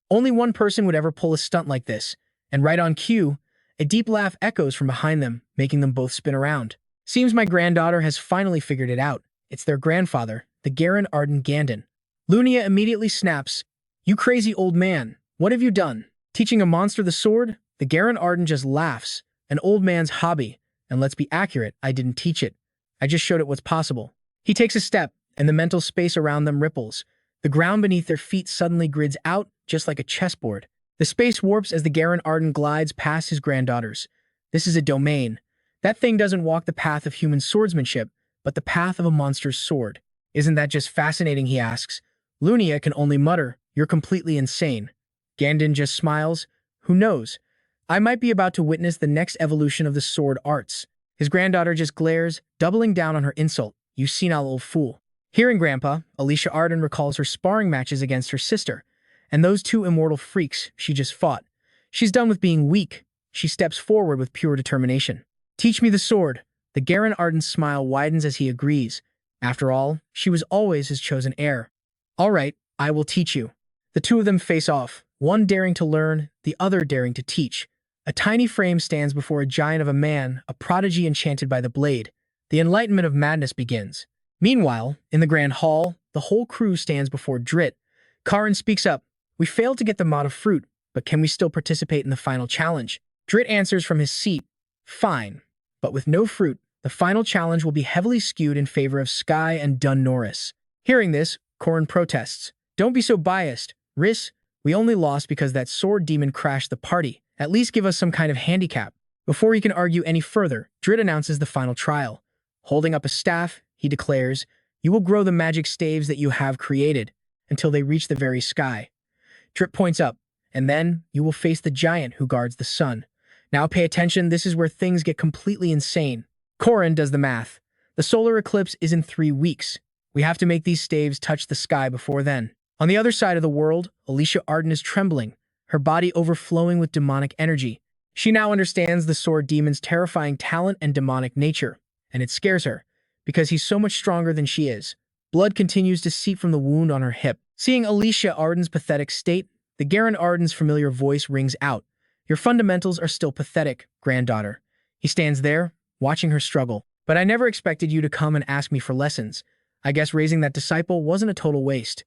Only one person would ever pull a stunt like this, and right on cue, a deep laugh echoes from behind them, making them both spin around. Seems my granddaughter has finally figured it out. It's their grandfather, the Garen Arden Gandon. Lunia immediately snaps, "You crazy old man, what have you done? Teaching a monster the sword?" The Garen Arden just laughs. "An old man's hobby, and let's be accurate, I didn't teach it. I just showed it what's possible." He takes a step, and the mental space around them ripples. The ground beneath their feet suddenly grids out, just like a chessboard. The space warps as the Garen Arden glides past his granddaughters. This is a domain. That thing doesn't walk the path of human swordsmanship, but the path of a monster's sword. "Isn't that just fascinating?" he asks. Lunia can only mutter, "You're completely insane." Gandon just smiles. "Who knows? I might be about to witness the next evolution of the sword arts." His granddaughter just glares, doubling down on her insult. "You senile old fool." Hearing Grandpa, Alicia Arden recalls her sparring matches against her sister, and those 2 immortal freaks she just fought. She's done with being weak. She steps forward with pure determination. "Teach me the sword." The Garen Arden's smile widens as he agrees. After all, she was always his chosen heir. "All right, I will teach you." The 2 of them face off, one daring to learn, the other daring to teach. A tiny frame stands before a giant of a man, a prodigy enchanted by the blade. The enlightenment of madness begins. Meanwhile, in the Grand Hall, the whole crew stands before Drit. Corin speaks up. "We failed to get the mod of fruit, but can we still participate in the final challenge?" Drit answers from his seat. "Fine, But with no fruit, the final challenge will be heavily skewed in favor of Sky and Dun Norris. Hearing this, Corin protests. Don't be so biased. Riss, we only lost because that sword demon crashed the party. At least give us some kind of handicap. Before he can argue any further, Drit announces the final trial. Holding up a staff, he declares, you will grow the magic staves that you have created until they reach the very sky. Drit points up, and then you will face the giant who guards the sun. Now pay attention, this is where things get completely insane. Corin does the math. The solar eclipse is in 3 weeks. We have to make these staves touch the sky before then. On the other side of the world, Alicia Arden is trembling, her body overflowing with demonic energy. She now understands the sword demon's terrifying talent and demonic nature, and it scares her, because he's so much stronger than she is. Blood continues to seep from the wound on her hip. Seeing Alicia Arden's pathetic state, the Garen Arden's familiar voice rings out. Your fundamentals are still pathetic, granddaughter. He stands there, watching her struggle. But I never expected you to come and ask me for lessons. I guess raising that disciple wasn't a total waste.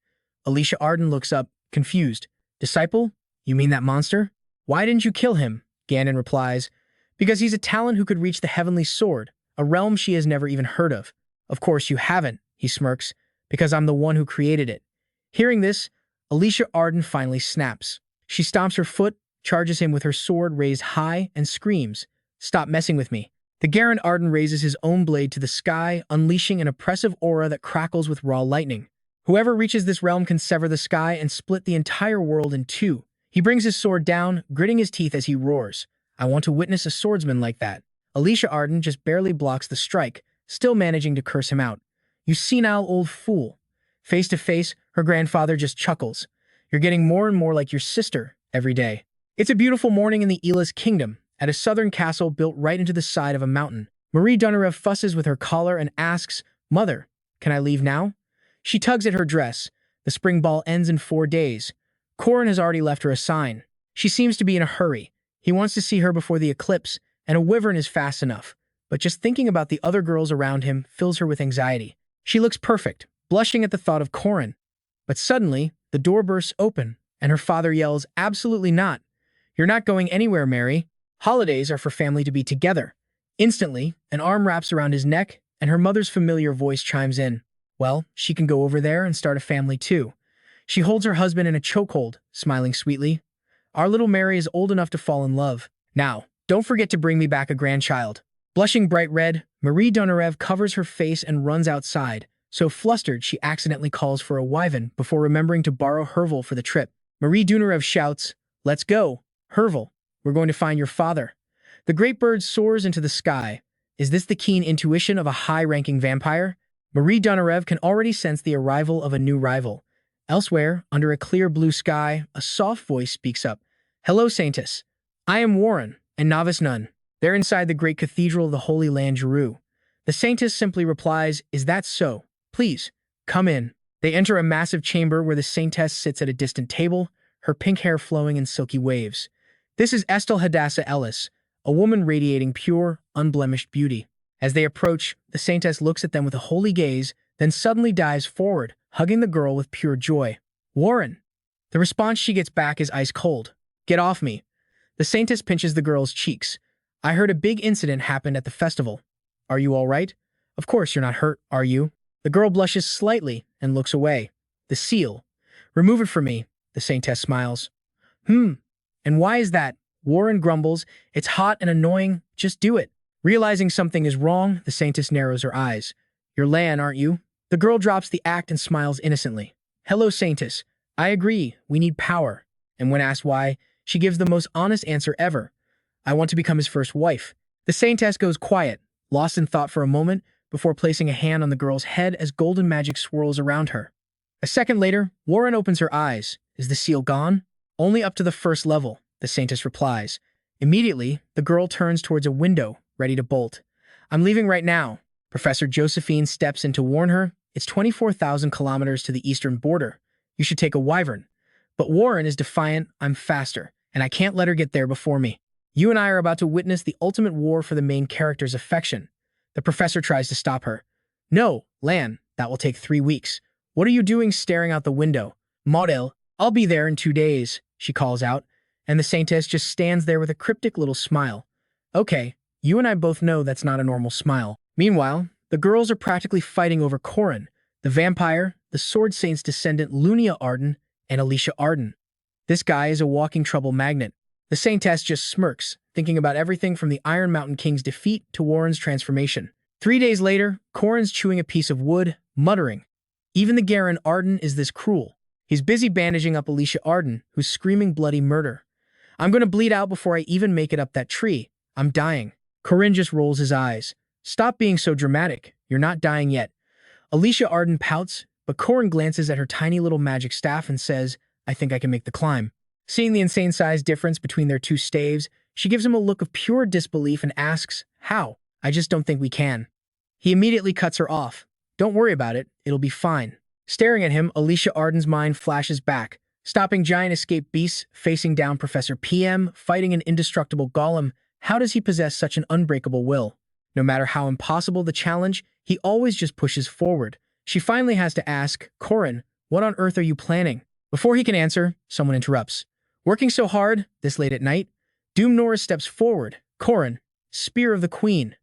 Alicia Arden looks up, confused. Disciple? You mean that monster? Why didn't you kill him? Ganon replies. Because he's a talent who could reach the heavenly sword, a realm she has never even heard of. Of course you haven't, he smirks, because I'm the one who created it. Hearing this, Alicia Arden finally snaps. She stomps her foot, charges him with her sword raised high, and screams, Stop messing with me. The Garen Arden raises his own blade to the sky, unleashing an oppressive aura that crackles with raw lightning. Whoever reaches this realm can sever the sky and split the entire world in two. He brings his sword down, gritting his teeth as he roars. I want to witness a swordsman like that. Alicia Arden just barely blocks the strike, still managing to curse him out. You senile old fool. Face to face, her grandfather just chuckles. You're getting more and more like your sister every day. It's a beautiful morning in the Ela's kingdom, at a southern castle built right into the side of a mountain. Marie Donarev fusses with her collar and asks, Mother, can I leave now? She tugs at her dress. The spring ball ends in 4 days. Corin has already left her a sign. She seems to be in a hurry. He wants to see her before the eclipse, and a wyvern is fast enough. But just thinking about the other girls around him fills her with anxiety. She looks perfect, blushing at the thought of Corin. But suddenly, the door bursts open, and her father yells, Absolutely not. You're not going anywhere, Mary. Holidays are for family to be together. Instantly, an arm wraps around his neck, and her mother's familiar voice chimes in. Well, she can go over there and start a family too. She holds her husband in a chokehold, smiling sweetly. Our little Mary is old enough to fall in love. Now, don't forget to bring me back a grandchild. Blushing bright red, Marie Donarev covers her face and runs outside, so flustered she accidentally calls for a wyvern before remembering to borrow Herval for the trip. Marie Donarev shouts, Let's go, Herval. We're going to find your father. The great bird soars into the sky. Is this the keen intuition of a high-ranking vampire? Marie Donarev can already sense the arrival of a new rival. Elsewhere, under a clear blue sky, a soft voice speaks up. Hello, Saintess. I am Warren, a novice nun. They're inside the great cathedral of the Holy Land, Jeru. The Saintess simply replies, Is that so? Please, come in. They enter a massive chamber where the Saintess sits at a distant table, her pink hair flowing in silky waves. This is Estelle Hadassah Ellis, a woman radiating pure, unblemished beauty. As they approach, the Saintess looks at them with a holy gaze, then suddenly dives forward, hugging the girl with pure joy. Warren! The response she gets back is ice cold. Get off me. The Saintess pinches the girl's cheeks. I heard a big incident happened at the festival. Are you all right? Of course you're not hurt, are you? The girl blushes slightly and looks away. The seal. Remove it from me, the Saintess smiles. And why is that? Warren grumbles. It's hot and annoying. Just do it. Realizing something is wrong, the Saintess narrows her eyes. You're Lan, aren't you? The girl drops the act and smiles innocently. Hello, Saintess. I agree. We need power. And when asked why, she gives the most honest answer ever. I want to become his first wife. The Saintess goes quiet, lost in thought for a moment, before placing a hand on the girl's head as golden magic swirls around her. A second later, Warren opens her eyes. Is the seal gone? Only up to the first level, the Saintess replies. Immediately, the girl turns towards a window, ready to bolt. I'm leaving right now. Professor Josephine steps in to warn her. It's 24,000 kilometers to the eastern border. You should take a wyvern. But Warren is defiant. I'm faster, and I can't let her get there before me. You and I are about to witness the ultimate war for the main character's affection. The professor tries to stop her. No, Lan, that will take 3 weeks. What are you doing staring out the window? Model, I'll be there in 2 days, she calls out, and the Saintess just stands there with a cryptic little smile. Okay, You and I both know that's not a normal smile. Meanwhile, the girls are practically fighting over Corin, the vampire, the Sword Saint's descendant Lunia Arden, and Alicia Arden. This guy is a walking trouble magnet. The Saintess just smirks, thinking about everything from the Iron Mountain King's defeat to Warren's transformation. 3 days later, Corin's chewing a piece of wood, muttering. Even the Garen Arden is this cruel. He's busy bandaging up Alicia Arden, who's screaming bloody murder. I'm going to bleed out before I even make it up that tree. I'm dying. Corin just rolls his eyes. Stop being so dramatic. You're not dying yet. Alicia Arden pouts, but Corin glances at her tiny little magic staff and says, I think I can make the climb. Seeing the insane size difference between their two staves, she gives him a look of pure disbelief and asks, How? I just don't think we can. He immediately cuts her off. Don't worry about it. It'll be fine. Staring at him, Alicia Arden's mind flashes back, stopping giant escape beasts, facing down Professor PM, fighting an indestructible golem. How does he possess such an unbreakable will? No matter how impossible the challenge, he always just pushes forward. She finally has to ask, Corin, what on earth are you planning? Before he can answer, someone interrupts. Working so hard, this late at night? Doom Norris steps forward. Corin, Spear of the Queen.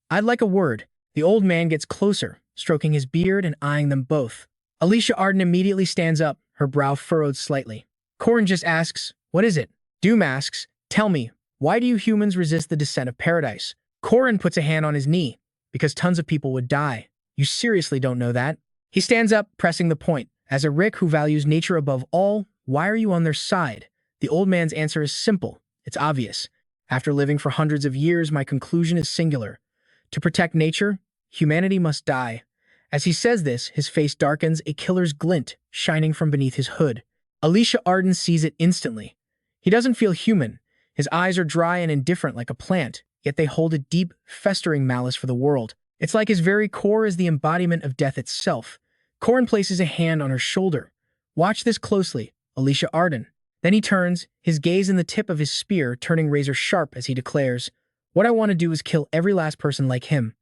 I'd like a word. The old man gets closer, stroking his beard and eyeing them both. Alicia Arden immediately stands up, her brow furrowed slightly. Corin just asks, What is it? Doom asks, Tell me, why do you humans resist the descent of paradise? Corin puts a hand on his knee, because tons of people would die. You seriously don't know that? He stands up, pressing the point. As a Rick who values nature above all, why are you on their side? The old man's answer is simple. It's obvious. After living for hundreds of years, my conclusion is singular. To protect nature, humanity must die. As he says this, his face darkens, a killer's glint shining from beneath his hood. Alicia Arden sees it instantly. He doesn't feel human. His eyes are dry and indifferent like a plant, yet they hold a deep, festering malice for the world. It's like his very core is the embodiment of death itself. Corin places a hand on her shoulder. Watch this closely, Alicia Arden. Then he turns, his gaze in the tip of his spear turning razor sharp as he declares, What I want to do is kill every last person like him.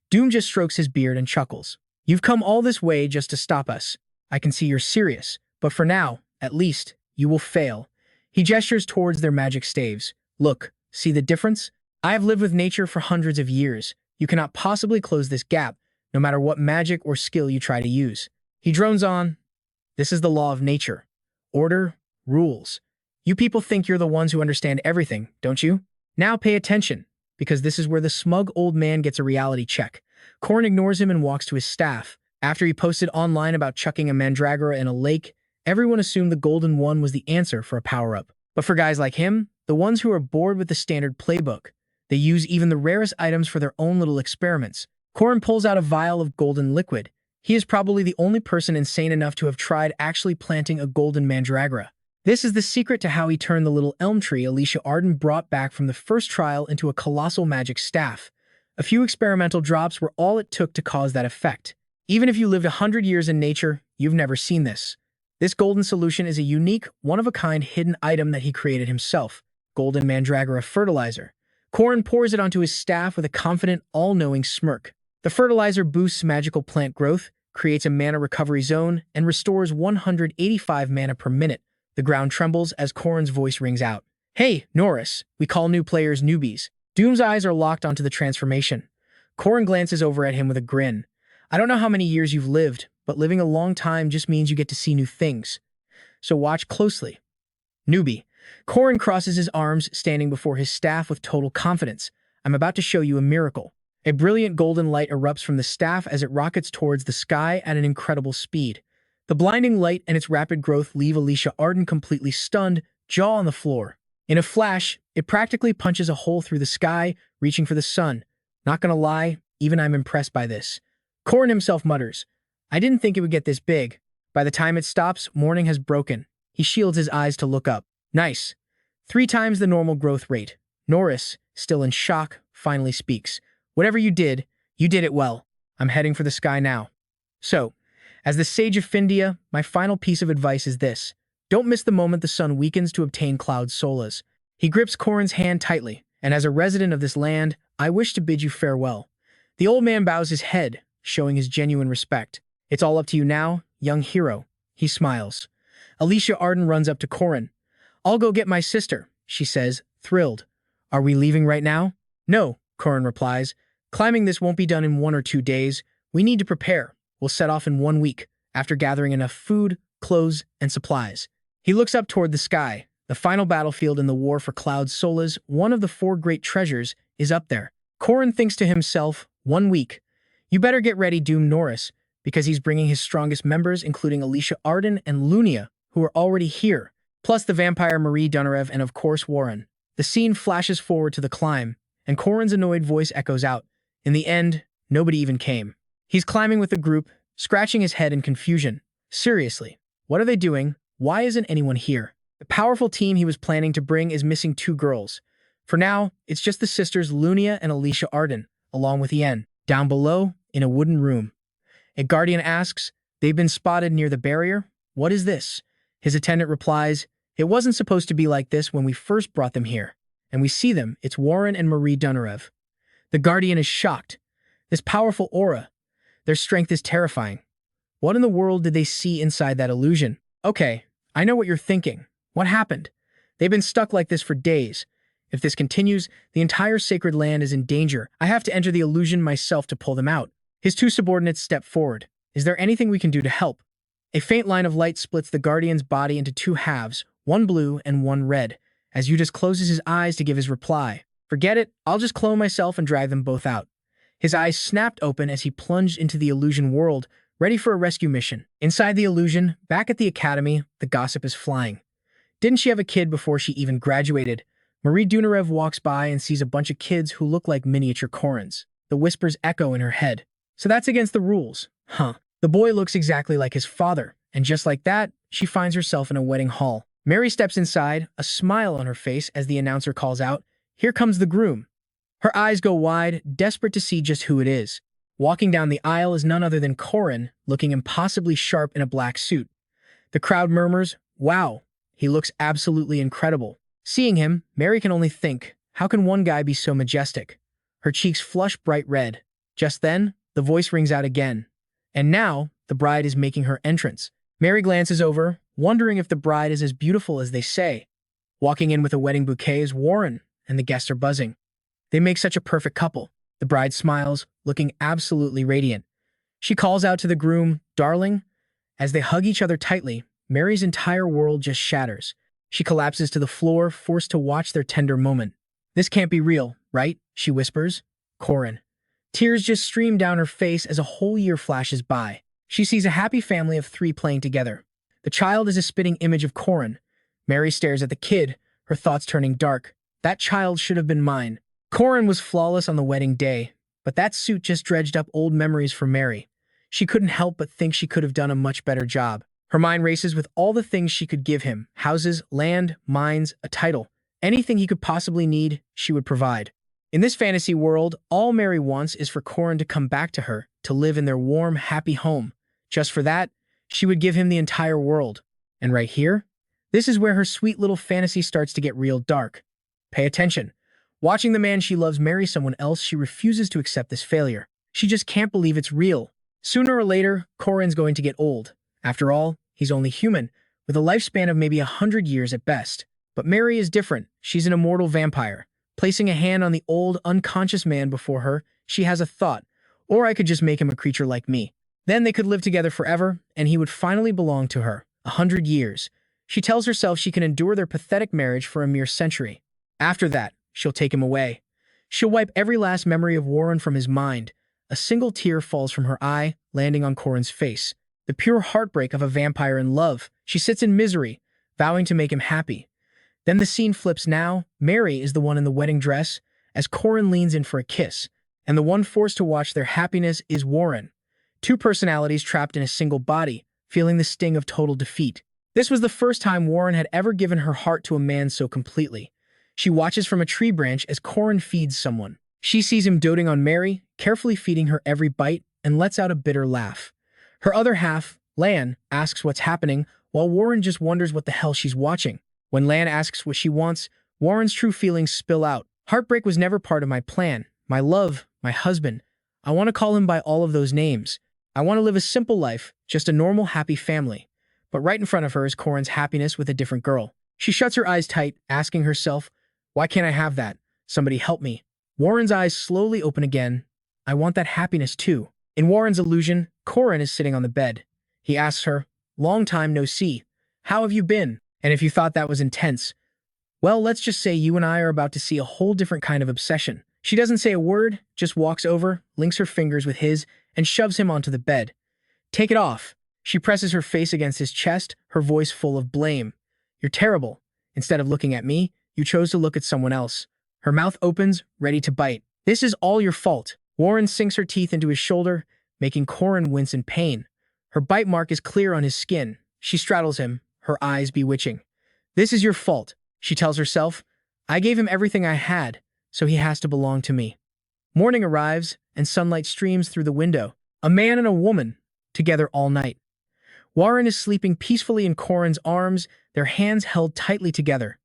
Doom just strokes his beard and chuckles. You've come all this way just to stop us. I can see you're serious, but for now, at least, you will fail. He gestures towards their magic staves. Look, see the difference? I have lived with nature for hundreds of years. You cannot possibly close this gap, no matter what magic or skill you try to use. He drones on. This is the law of nature. Order, rules. You people think you're the ones who understand everything, don't you? Now pay attention, because this is where the smug old man gets a reality check. Corin ignores him and walks to his staff. After he posted online about chucking a mandragora in a lake, everyone assumed the golden one was the answer for a power-up. But for guys like him, the ones who are bored with the standard playbook, they use even the rarest items for their own little experiments. Corin pulls out a vial of golden liquid. He is probably the only person insane enough to have tried actually planting a golden mandragora. This is the secret to how he turned the little elm tree Alicia Arden brought back from the first trial into a colossal magic staff. A few experimental drops were all it took to cause that effect. Even if you lived 100 years in nature, you've never seen this. This golden solution is a unique, one-of-a-kind hidden item that he created himself, golden mandragora fertilizer. Corin pours it onto his staff with a confident, all-knowing smirk. The fertilizer boosts magical plant growth, creates a mana recovery zone, and restores 185 mana per minute. The ground trembles as Corin's voice rings out. Hey, Norris, we call new players newbies. Doom's eyes are locked onto the transformation. Corin glances over at him with a grin. I don't know how many years you've lived, but living a long time just means you get to see new things. So watch closely. Newbie. Corin crosses his arms, standing before his staff with total confidence. I'm about to show you a miracle. A brilliant golden light erupts from the staff as it rockets towards the sky at an incredible speed. The blinding light and its rapid growth leave Alicia Arden completely stunned, jaw on the floor. In a flash, it practically punches a hole through the sky, reaching for the sun. Not gonna lie, even I'm impressed by this. Corin himself mutters, I didn't think it would get this big. By the time it stops, morning has broken. He shields his eyes to look up. Nice. 3 times the normal growth rate. Norris, still in shock, finally speaks. Whatever you did it well. I'm heading for the sky now. So, as the Sage of Findia, my final piece of advice is this. Don't miss the moment the sun weakens to obtain Cloud's solas. He grips Corin's hand tightly, and as a resident of this land, I wish to bid you farewell. The old man bows his head, showing his genuine respect. It's all up to you now, young hero. He smiles. Alicia Arden runs up to Corin. I'll go get my sister, she says, thrilled. Are we leaving right now? No, Corin replies. Climbing this won't be done in 1 or 2 days. We need to prepare. We'll set off in 1 week, after gathering enough food, clothes, and supplies. He looks up toward the sky. The final battlefield in the war for Cloud Solas, one of the 4 great treasures, is up there. Corin thinks to himself, 1 week. You better get ready, Doom Norris, because he's bringing his strongest members, including Alicia Arden and Lunia, who are already here, plus the vampire Marie Dunarev and of course Warren. The scene flashes forward to the climb, and Corin's annoyed voice echoes out. In the end, nobody even came. He's climbing with the group, scratching his head in confusion. Seriously, what are they doing? Why isn't anyone here? The powerful team he was planning to bring is missing 2 girls. For now, it's just the sisters Lunia and Alicia Arden, along with Yen. Down below, in a wooden room, a guardian asks, they've been spotted near the barrier? What is this? His attendant replies, it wasn't supposed to be like this when we first brought them here. And we see them, it's Warren and Marie Dunarev. The guardian is shocked. This powerful aura. Their strength is terrifying. What in the world did they see inside that illusion? Okay, I know what you're thinking. What happened? They've been stuck like this for days. If this continues, the entire sacred land is in danger. I have to enter the illusion myself to pull them out. His 2 subordinates step forward. Is there anything we can do to help? A faint line of light splits the guardian's body into 2 halves, one blue and one red, as Eudes closes his eyes to give his reply. Forget it, I'll just clone myself and drag them both out. His eyes snapped open as he plunged into the illusion world, ready for a rescue mission. Inside the illusion, back at the academy, the gossip is flying. Didn't she have a kid before she even graduated? Marie Dunarev walks by and sees a bunch of kids who look like miniature Corins. The whispers echo in her head. So that's against the rules. Huh. The boy looks exactly like his father, and just like that, she finds herself in a wedding hall. Mary steps inside, a smile on her face as the announcer calls out, here comes the groom. Her eyes go wide, desperate to see just who it is. Walking down the aisle is none other than Corin, looking impossibly sharp in a black suit. The crowd murmurs, wow, he looks absolutely incredible. Seeing him, Mary can only think, how can one guy be so majestic? Her cheeks flush bright red. Just then, the voice rings out again. And now, the bride is making her entrance. Mary glances over, wondering if the bride is as beautiful as they say. Walking in with a wedding bouquet is Warren, and the guests are buzzing. They make such a perfect couple. The bride smiles, looking absolutely radiant. She calls out to the groom, darling. As they hug each other tightly, Mary's entire world just shatters. She collapses to the floor, forced to watch their tender moment. This can't be real, right? She whispers. Corin. Tears just stream down her face as a whole year flashes by. She sees a happy family of 3 playing together. The child is a spitting image of Corin. Mary stares at the kid, her thoughts turning dark. That child should have been mine. Corin was flawless on the wedding day, but that suit just dredged up old memories for Mary. She couldn't help but think she could have done a much better job. Her mind races with all the things she could give him. Houses, land, mines, a title. Anything he could possibly need, she would provide. In this fantasy world, all Mary wants is for Corin to come back to her, to live in their warm, happy home. Just for that, she would give him the entire world. And right here, this is where her sweet little fantasy starts to get real dark. Pay attention. Watching the man she loves marry someone else, she refuses to accept this failure. She just can't believe it's real. Sooner or later, Corin's going to get old. After all, he's only human, with a lifespan of maybe 100 years at best. But Mary is different. She's an immortal vampire. Placing a hand on the old, unconscious man before her, she has a thought, or I could just make him a creature like me. Then they could live together forever, and he would finally belong to her. 100 years. She tells herself she can endure their pathetic marriage for a mere century. After that, she'll take him away. She'll wipe every last memory of Warren from his mind. A single tear falls from her eye, landing on Corin's face. The pure heartbreak of a vampire in love. She sits in misery, vowing to make him happy. Then the scene flips now. Mary is the one in the wedding dress, as Corin leans in for a kiss. And the one forced to watch their happiness is Warren. 2 personalities trapped in a single body, feeling the sting of total defeat. This was the first time Warren had ever given her heart to a man so completely. She watches from a tree branch as Corin feeds someone. She sees him doting on Mary, carefully feeding her every bite, and lets out a bitter laugh. Her other half, Lan, asks what's happening, while Warren just wonders what the hell she's watching. When Lan asks what she wants, Warren's true feelings spill out. Heartbreak was never part of my plan. My love, my husband. I want to call him by all of those names. I want to live a simple life, just a normal, happy family. But right in front of her is Corin's happiness with a different girl. She shuts her eyes tight, asking herself, why can't I have that? Somebody help me. Warren's eyes slowly open again. I want that happiness too. In Warren's illusion, Corin is sitting on the bed. He asks her, long time no see. How have you been? And if you thought that was intense, well, let's just say you and I are about to see a whole different kind of obsession. She doesn't say a word, just walks over, links her fingers with his, and shoves him onto the bed. Take it off. She presses her face against his chest, her voice full of blame. You're terrible. Instead of looking at me, you chose to look at someone else. Her mouth opens, ready to bite. This is all your fault. Warren sinks her teeth into his shoulder, making Corin wince in pain. Her bite mark is clear on his skin. She straddles him, her eyes bewitching. This is your fault, she tells herself. I gave him everything I had, so he has to belong to me. Morning arrives, and sunlight streams through the window. A man and a woman, together all night. Warren is sleeping peacefully in Corin's arms, their hands held tightly together.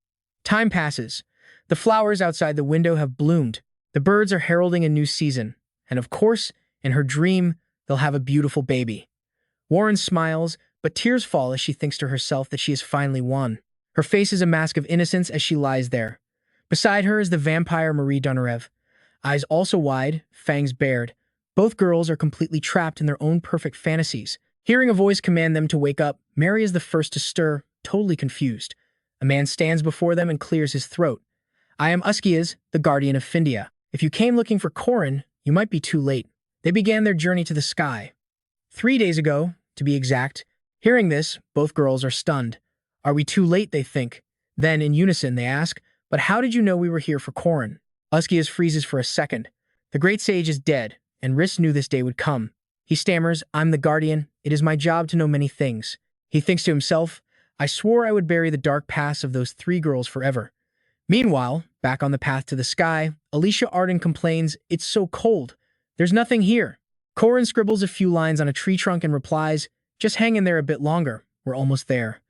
Time passes. The flowers outside the window have bloomed. The birds are heralding a new season. And of course, in her dream, they'll have a beautiful baby. Warren smiles, but tears fall as she thinks to herself that she has finally won. Her face is a mask of innocence as she lies there. Beside her is the vampire Marie Donarev. Eyes also wide, fangs bared. Both girls are completely trapped in their own perfect fantasies. Hearing a voice command them to wake up, Mary is the first to stir, totally confused. A man stands before them and clears his throat. I am Uskias, the guardian of Findia. If you came looking for Corin, you might be too late. They began their journey to the sky. 3 days ago, to be exact. Hearing this, both girls are stunned. Are we too late, they think. Then, in unison, they ask, but how did you know we were here for Corin? Uskias freezes for a second. The great sage is dead, and Riss knew this day would come. He stammers, I'm the guardian. It is my job to know many things. He thinks to himself, I swore I would bury the dark past of those 3 girls forever. Meanwhile, back on the path to the sky, Alicia Arden complains, it's so cold. There's nothing here. Corin scribbles a few lines on a tree trunk and replies, just hang in there a bit longer. We're almost there.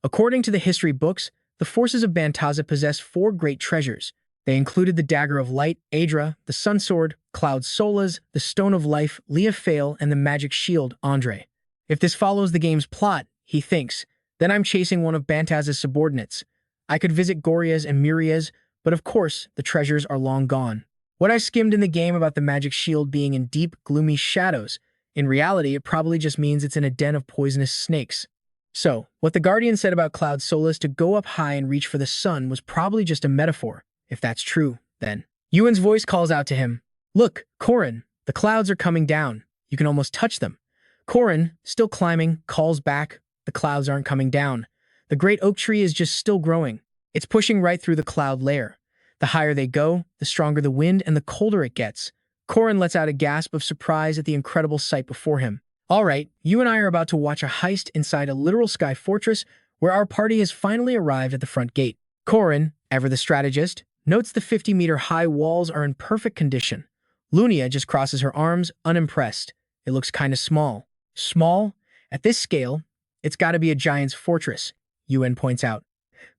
According to the history books, the forces of Bantaza possessed 4 great treasures. They included the Dagger of Light, Aedra, the Sun Sword, Cloud Solas, the Stone of Life, Leah Fail, and the Magic Shield, Andre. If this follows the game's plot, he thinks, then I'm chasing one of Bantaza's subordinates. I could visit Goria's and Miria's, but of course, the treasures are long gone. What I skimmed in the game about the Magic Shield being in deep, gloomy shadows, in reality, it probably just means it's in a den of poisonous snakes. So, what the Guardian said about Cloud Solas to go up high and reach for the sun was probably just a metaphor. If that's true, then. Ewan's voice calls out to him. Look, Corin, the clouds are coming down. You can almost touch them. Corin, still climbing, calls back. The clouds aren't coming down. The great oak tree is just still growing. It's pushing right through the cloud layer. The higher they go, the stronger the wind and the colder it gets. Corin lets out a gasp of surprise at the incredible sight before him. All right, you and I are about to watch a heist inside a literal sky fortress where our party has finally arrived at the front gate. Corin, ever the strategist, notes the 50-meter high walls are in perfect condition. Lunia just crosses her arms, unimpressed. It looks kind of small. Small? At this scale, it's got to be a giant's fortress, Yuen points out.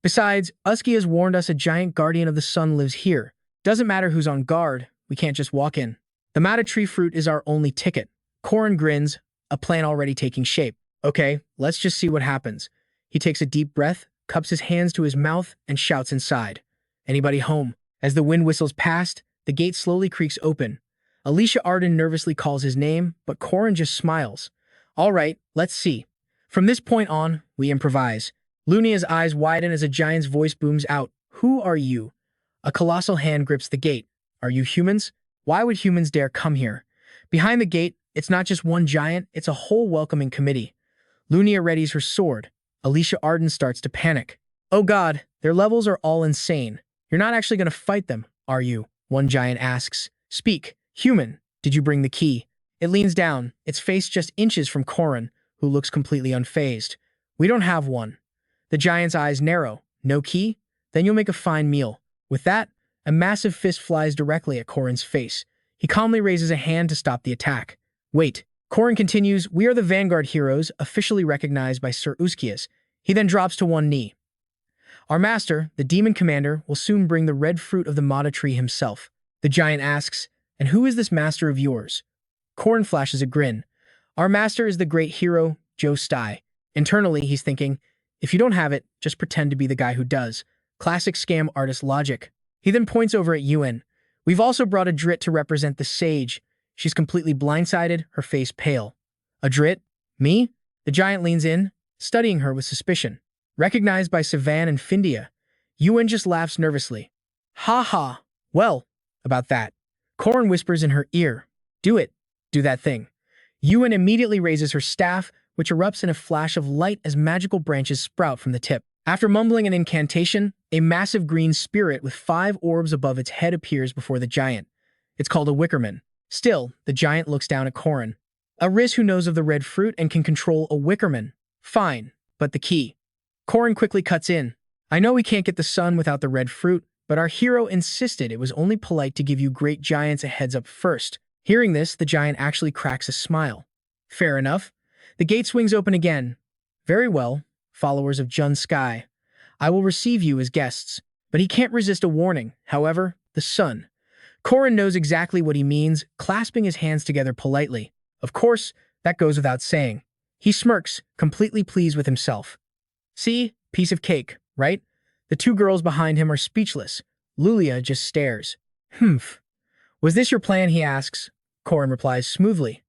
Besides, Usky has warned us a giant guardian of the sun lives here. Doesn't matter who's on guard, we can't just walk in. The Mata tree fruit is our only ticket. Corin grins, a plan already taking shape. Okay, let's just see what happens. He takes a deep breath, cups his hands to his mouth, and shouts inside. Anybody home? As the wind whistles past, the gate slowly creaks open. Alicia Arden nervously calls his name, but Corin just smiles. All right, let's see. From this point on, we improvise. Lunia's eyes widen as a giant's voice booms out. Who are you? A colossal hand grips the gate. Are you humans? Why would humans dare come here? Behind the gate, it's not just one giant, it's a whole welcoming committee. Lunia readies her sword. Alicia Arden starts to panic. Oh god, their levels are all insane. You're not actually going to fight them, are you? One giant asks. Speak. Human, did you bring the key? It leans down, its face just inches from Corin, who looks completely unfazed. We don't have one. The giant's eyes narrow. No key? Then you'll make a fine meal. With that, a massive fist flies directly at Corin's face. He calmly raises a hand to stop the attack. Wait. Corin continues, we are the Vanguard heroes, officially recognized by Sir Uskias. He then drops to one knee. Our master, the demon commander, will soon bring the red fruit of the Mata tree himself. The giant asks, and who is this master of yours? Corin flashes a grin. Our master is the great hero, Joe Sty. Internally, he's thinking, if you don't have it, just pretend to be the guy who does. Classic scam artist logic. He then points over at Yuen. We've also brought a Drit to represent the sage. She's completely blindsided, her face pale. A Drit? Me? The giant leans in, studying her with suspicion. Recognized by Sivan and Findia, Yuen just laughs nervously. Ha ha. Well, about that. Corin whispers in her ear. Do it. Do that thing. Yuen immediately raises her staff, which erupts in a flash of light as magical branches sprout from the tip. After mumbling an incantation, a massive green spirit with 5 orbs above its head appears before the giant. It's called a Wickerman. Still, the giant looks down at Corin. A Riz who knows of the red fruit and can control a Wickerman. Fine, but the key. Corin quickly cuts in. I know we can't get the sun without the red fruit, but our hero insisted it was only polite to give you great giants a heads up first. Hearing this, the giant actually cracks a smile. Fair enough. The gate swings open again. Very well, followers of Jun Sky. I will receive you as guests. But he can't resist a warning. However, the sun. Corin knows exactly what he means, clasping his hands together politely. Of course, that goes without saying. He smirks, completely pleased with himself. See? Piece of cake, right? The 2 girls behind him are speechless. Lulia just stares. Humph. Was this your plan, he asks. Corin replies smoothly.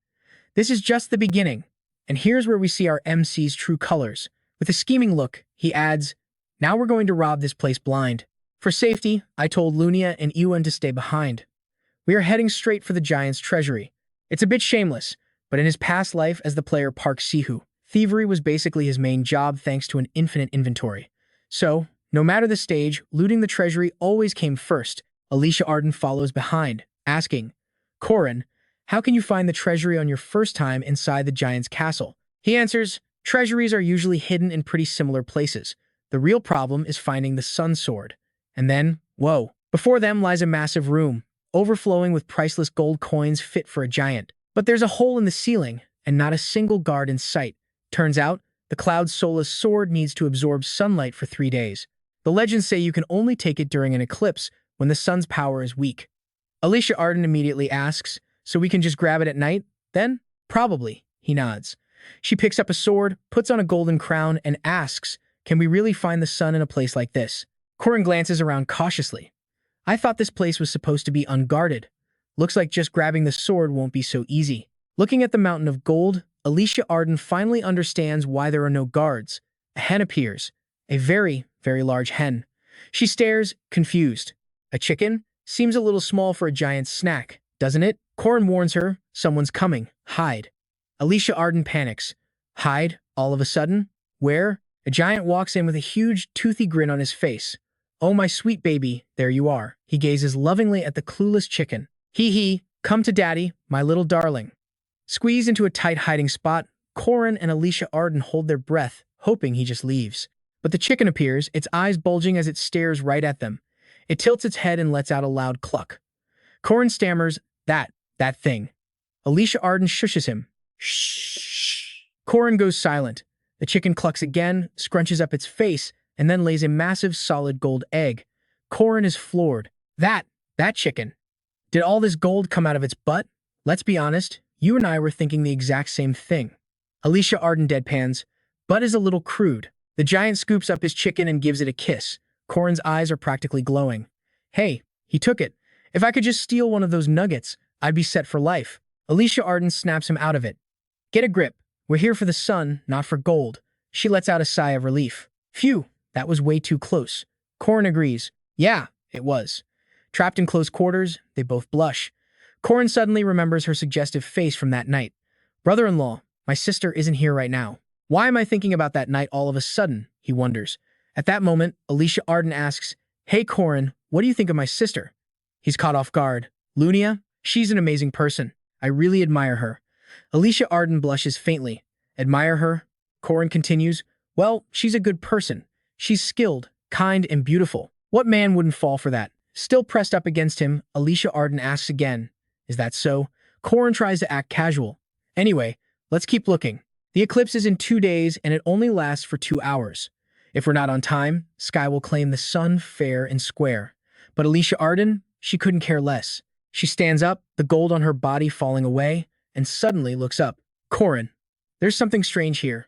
This is just the beginning. And here's where we see our MC's true colors. With a scheming look, he adds, now we're going to rob this place blind. For safety, I told Lunia and Ewan to stay behind. We are heading straight for the giant's treasury. It's a bit shameless, but in his past life as the player Park Sihoo, thievery was basically his main job thanks to an infinite inventory. So, no matter the stage, looting the treasury always came first. Alicia Arden follows behind, asking, Corin, how can you find the treasury on your first time inside the giant's castle? He answers, treasuries are usually hidden in pretty similar places. The real problem is finding the sun sword. And then, whoa, before them lies a massive room, overflowing with priceless gold coins fit for a giant. But there's a hole in the ceiling, and not a single guard in sight. Turns out, the Cloud's soulless sword needs to absorb sunlight for 3 days. The legends say you can only take it during an eclipse when the sun's power is weak. Alicia Arden immediately asks, so we can just grab it at night, then? Probably, he nods. She picks up a sword, puts on a golden crown, and asks, can we really find the sun in a place like this? Corin glances around cautiously. I thought this place was supposed to be unguarded. Looks like just grabbing the sword won't be so easy. Looking at the mountain of gold, Alicia Arden finally understands why there are no guards. A hen appears. A very, very large hen. She stares, confused. A chicken? Seems a little small for a giant snack, doesn't it? Corin warns her, someone's coming. Hide. Alicia Arden panics. Hide? All of a sudden? Where? A giant walks in with a huge, toothy grin on his face. Oh, my sweet baby, there you are. He gazes lovingly at the clueless chicken. Hee, come to daddy, my little darling. Squeezed into a tight hiding spot, Corin and Alicia Arden hold their breath, hoping he just leaves. But the chicken appears, its eyes bulging as it stares right at them. It tilts its head and lets out a loud cluck. Corin stammers, that thing. Alicia Arden shushes him. Shh. Corin goes silent. The chicken clucks again, scrunches up its face, and then lays a massive solid gold egg. Corin is floored. That chicken. Did all this gold come out of its butt? Let's be honest, you and I were thinking the exact same thing. Alicia Arden deadpans. Butt is a little crude. The giant scoops up his chicken and gives it a kiss. Corin's eyes are practically glowing. Hey, he took it. If I could just steal one of those nuggets, I'd be set for life. Alicia Arden snaps him out of it. Get a grip. We're here for the sun, not for gold. She lets out a sigh of relief. Phew, that was way too close. Corin agrees. Yeah, it was. Trapped in close quarters, they both blush. Corin suddenly remembers her suggestive face from that night. Brother-in-law, my sister isn't here right now. Why am I thinking about that night all of a sudden? He wonders. At that moment, Alicia Arden asks, Hey Corin, what do you think of my sister? He's caught off guard. Lunia? She's an amazing person. I really admire her. Alicia Arden blushes faintly. Admire her? Corin continues, Well, she's a good person. She's skilled, kind, and beautiful. What man wouldn't fall for that? Still pressed up against him, Alicia Arden asks again, Is that so? Corin tries to act casual. Anyway, let's keep looking. The eclipse is in 2 days, and it only lasts for 2 hours. If we're not on time, Sky will claim the sun fair and square. But Alicia Arden, she couldn't care less. She stands up, the gold on her body falling away, and suddenly looks up. Corin, there's something strange here.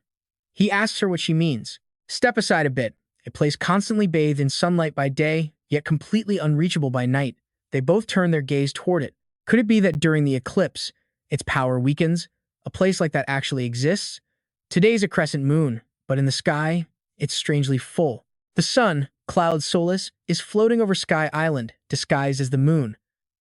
He asks her what she means. Step aside a bit. A place constantly bathed in sunlight by day, yet completely unreachable by night. they both turn their gaze toward it. Could it be that during the eclipse, its power weakens? A place like that actually exists? Today's a crescent moon, but in the sky, it's strangely full. The sun, Cloud Solace, is floating over Sky Island, disguised as the moon.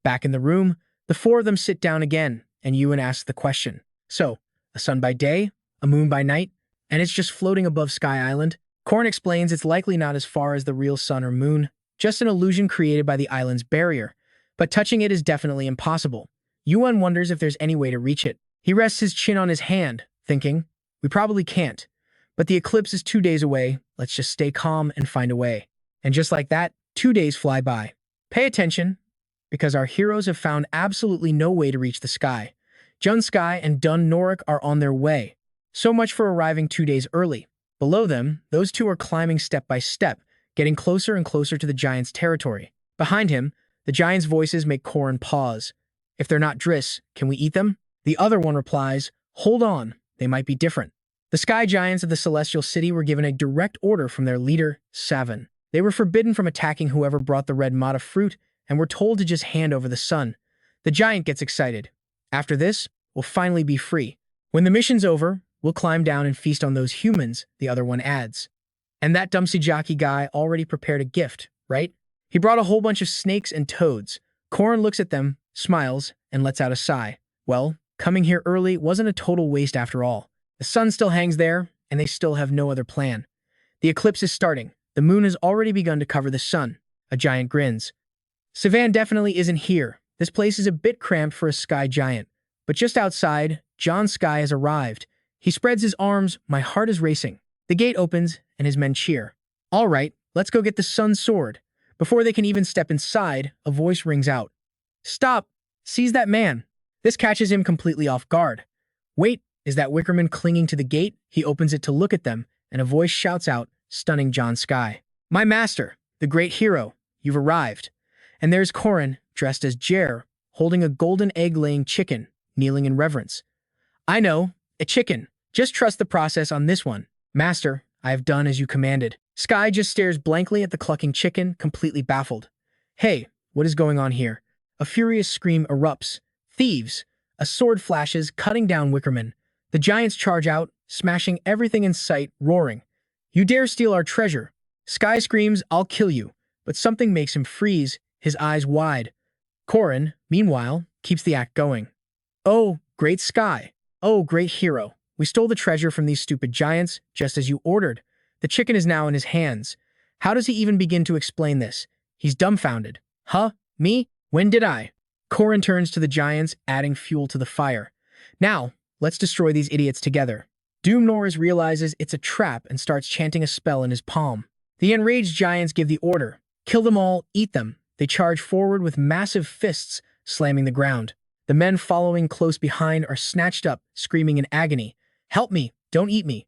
Back in the room, the four of them sit down again, and Ewan asks the question. So, a sun by day, a moon by night, and it's just floating above Sky Island? Corin explains it's likely not as far as the real sun or moon, just an illusion created by the island's barrier. But touching it is definitely impossible. Ewan wonders if there's any way to reach it. He rests his chin on his hand, thinking, we probably can't. But the eclipse is 2 days away, let's just stay calm and find a way. And just like that, 2 days fly by. Pay attention, because our heroes have found absolutely no way to reach the sky. Jun Sky and Dun Norik are on their way. So much for arriving 2 days early. Below them, those two are climbing step by step, getting closer and closer to the giant's territory. Behind him, the giant's voices make Corin pause. If they're not Driss, can we eat them? The other one replies, hold on, they might be different. The sky giants of the Celestial City were given a direct order from their leader, Savin. They were forbidden from attacking whoever brought the red mata fruit and were told to just hand over the sun. The giant gets excited. After this, we'll finally be free. When the mission's over, we'll climb down and feast on those humans, the other one adds. And that Dumsijaki guy already prepared a gift, right? He brought a whole bunch of snakes and toads. Corin looks at them, smiles, and lets out a sigh. Well, coming here early wasn't a total waste after all. The sun still hangs there, and they still have no other plan. The eclipse is starting. The moon has already begun to cover the sun. A giant grins. Savan definitely isn't here. This place is a bit cramped for a sky giant. But just outside, John Sky has arrived. He spreads his arms, my heart is racing. The gate opens, and his men cheer. All right, let's go get the sun sword. Before they can even step inside, a voice rings out. Stop! Seize that man! This catches him completely off guard. Wait, is that Wickerman clinging to the gate? He opens it to look at them, and a voice shouts out, stunning John Sky. My master, the great hero, you've arrived. And there's Corin, dressed as Jer, holding a golden egg-laying chicken, kneeling in reverence. I know, a chicken. Just trust the process on this one. Master, I have done as you commanded. Sky just stares blankly at the clucking chicken, completely baffled. Hey, what is going on here? A furious scream erupts. Thieves! A sword flashes, cutting down Wickerman. The giants charge out, smashing everything in sight, roaring. You dare steal our treasure! Sky screams, I'll kill you. But something makes him freeze, his eyes wide. Corin, meanwhile, keeps the act going. Oh, great Sky! Oh, great hero! We stole the treasure from these stupid giants, just as you ordered. The chicken is now in his hands. How does he even begin to explain this? He's dumbfounded. Huh? Me? When did I? Corin turns to the giants, adding fuel to the fire. Now, let's destroy these idiots together. Doom Norris realizes it's a trap and starts chanting a spell in his palm. The enraged giants give the order. Kill them all, eat them. They charge forward with massive fists, slamming the ground. The men following close behind are snatched up, screaming in agony. Help me, don't eat me.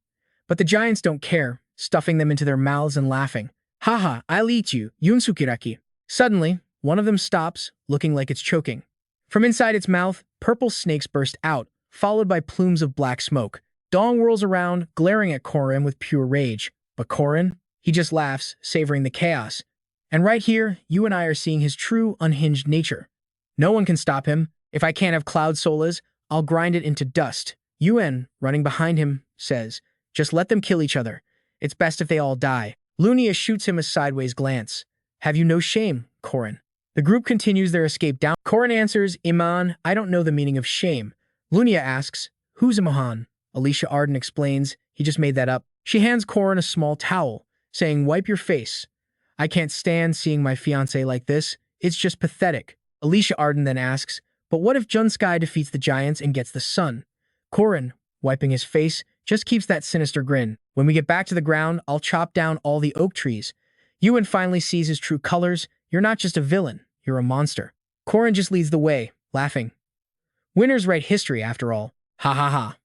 But the giants don't care, stuffing them into their mouths and laughing. Haha, I'll eat you, Yunsukiraki. Suddenly, one of them stops, looking like it's choking. From inside its mouth, purple snakes burst out, followed by plumes of black smoke. Dong whirls around, glaring at Corin with pure rage. But Corin, he just laughs, savoring the chaos. And right here, you and I are seeing his true, unhinged nature. No one can stop him. If I can't have Cloud Solas, I'll grind it into dust. Yuen, running behind him, says, just let them kill each other. It's best if they all die. Lunia shoots him a sideways glance. Have you no shame, Corin? The group continues their escape down. Corin answers, Iman, I don't know the meaning of shame. Lunia asks, who's Iman? Alicia Arden explains, he just made that up. She hands Corin a small towel, saying, wipe your face. I can't stand seeing my fiancé like this. It's just pathetic. Alicia Arden then asks, but what if Jun Sky defeats the giants and gets the sun? Corin, wiping his face, just keeps that sinister grin. When we get back to the ground, I'll chop down all the oak trees. Ewan finally sees his true colors. You're not just a villain, you're a monster. Corin just leads the way, laughing. Winners write history after all. Ha ha ha.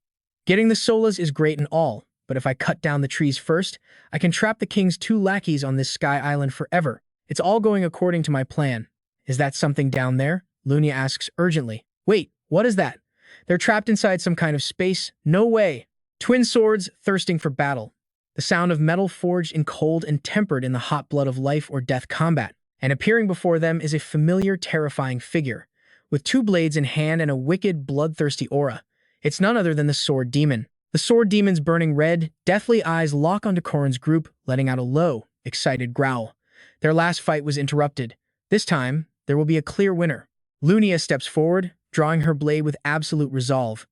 Getting the Solas is great and all, but if I cut down the trees first, I can trap the king's 2 lackeys on this sky island forever. It's all going according to my plan. Is that something down there? Lunia asks urgently. Wait, what is that? They're trapped inside some kind of space? No way. Twin swords thirsting for battle. The sound of metal forged in cold and tempered in the hot blood of life or death combat. and appearing before them is a familiar, terrifying figure, with two blades in hand and a wicked, bloodthirsty aura. It's none other than the Sword Demon. The Sword Demon's burning red, deathly eyes lock onto Corin's group, letting out a low, excited growl. Their last fight was interrupted. This time, there will be a clear winner. Lunia steps forward, drawing her blade with absolute resolve.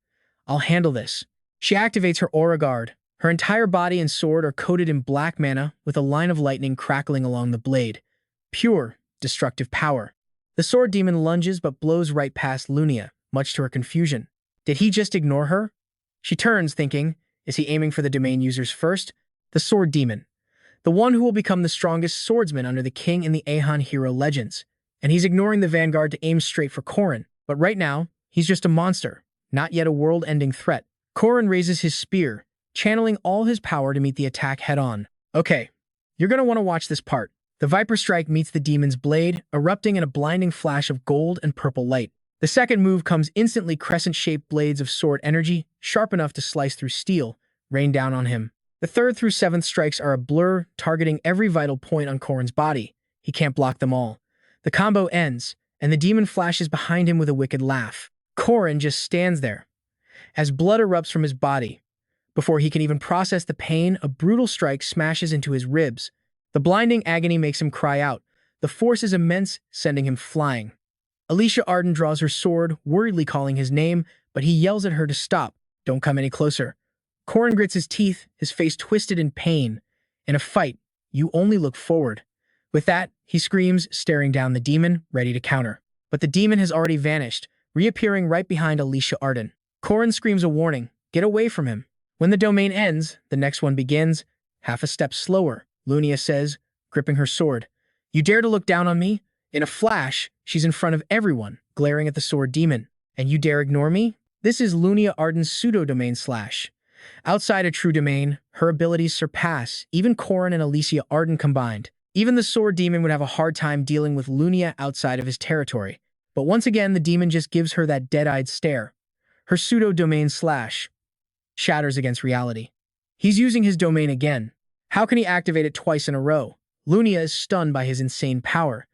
I'll handle this. She activates her aura guard. Her entire body and sword are coated in black mana, with a line of lightning crackling along the blade. Pure, destructive power. The Sword Demon lunges but blows right past Lunia, much to her confusion. Did he just ignore her? She turns, thinking, is he aiming for the domain users first? The Sword Demon. The one who will become the strongest swordsman under the king in the Ahan hero legends. And he's ignoring the vanguard to aim straight for Corin. But right now, he's just a monster, not yet a world-ending threat. Corin raises his spear, channeling all his power to meet the attack head-on. Okay, you're going to want to watch this part. The Viper Strike meets the demon's blade, erupting in a blinding flash of gold and purple light. The second move comes instantly crescent-shaped blades of sword energy, sharp enough to slice through steel, rain down on him. The third through seventh strikes are a blur, targeting every vital point on Corin's body. He can't block them all. The combo ends, and the demon flashes behind him with a wicked laugh. Corin just stands there, as blood erupts from his body. Before he can even process the pain, a brutal strike smashes into his ribs. The blinding agony makes him cry out. The force is immense, sending him flying. Alicia Arden draws her sword, worriedly calling his name, but he yells at her to stop. Don't come any closer. Corin grits his teeth, his face twisted in pain. In a fight, you only look forward. With that, he screams, staring down the demon, ready to counter. But the demon has already vanished, reappearing right behind Alicia Arden. Corin screams a warning, get away from him. When the domain ends, the next one begins. Half a step slower, Lunia says, gripping her sword. You dare to look down on me? In a flash, she's in front of everyone, glaring at the Sword Demon. And you dare ignore me? This is Lunia Arden's pseudo-domain slash. Outside a true domain, her abilities surpass even Corin and Alicia Arden combined. Even the Sword Demon would have a hard time dealing with Lunia outside of his territory. But once again, the demon just gives her that dead-eyed stare. Her pseudo-domain slash shatters against reality. He's using his domain again. How can he activate it twice in a row? Lunia is stunned by his insane power,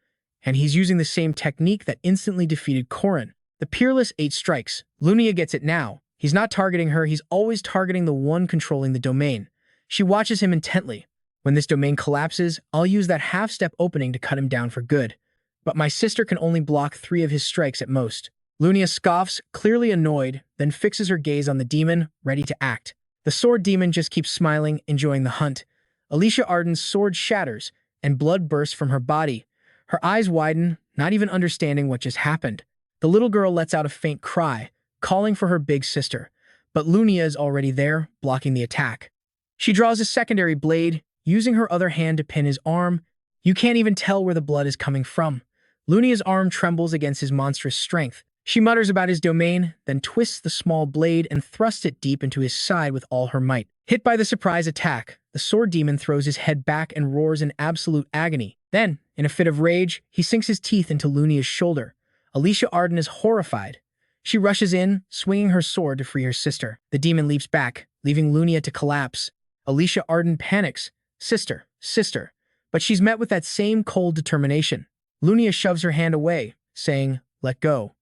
and he's using the same technique that instantly defeated Corin. The peerless 8 strikes. Lunia gets it now. He's not targeting her, he's always targeting the one controlling the domain. She watches him intently. When this domain collapses, I'll use that half-step opening to cut him down for good. But my sister can only block 3 of his strikes at most. Lunia scoffs, clearly annoyed, then fixes her gaze on the demon, ready to act. The Sword Demon just keeps smiling, enjoying the hunt. Alicia Arden's sword shatters, and blood bursts from her body. Her eyes widen, not even understanding what just happened. The little girl lets out a faint cry, calling for her big sister. But Lunia is already there, blocking the attack. She draws a secondary blade, using her other hand to pin his arm. You can't even tell where the blood is coming from. Lunia's arm trembles against his monstrous strength. She mutters about his domain, then twists the small blade and thrusts it deep into his side with all her might. Hit by the surprise attack, the Sword Demon throws his head back and roars in absolute agony. Then, in a fit of rage, he sinks his teeth into Lunia's shoulder. Alicia Arden is horrified. She rushes in, swinging her sword to free her sister. The demon leaps back, leaving Lunia to collapse. Alicia Arden panics. Sister, sister. But she's met with that same cold determination. Lunia shoves her hand away, saying, let go.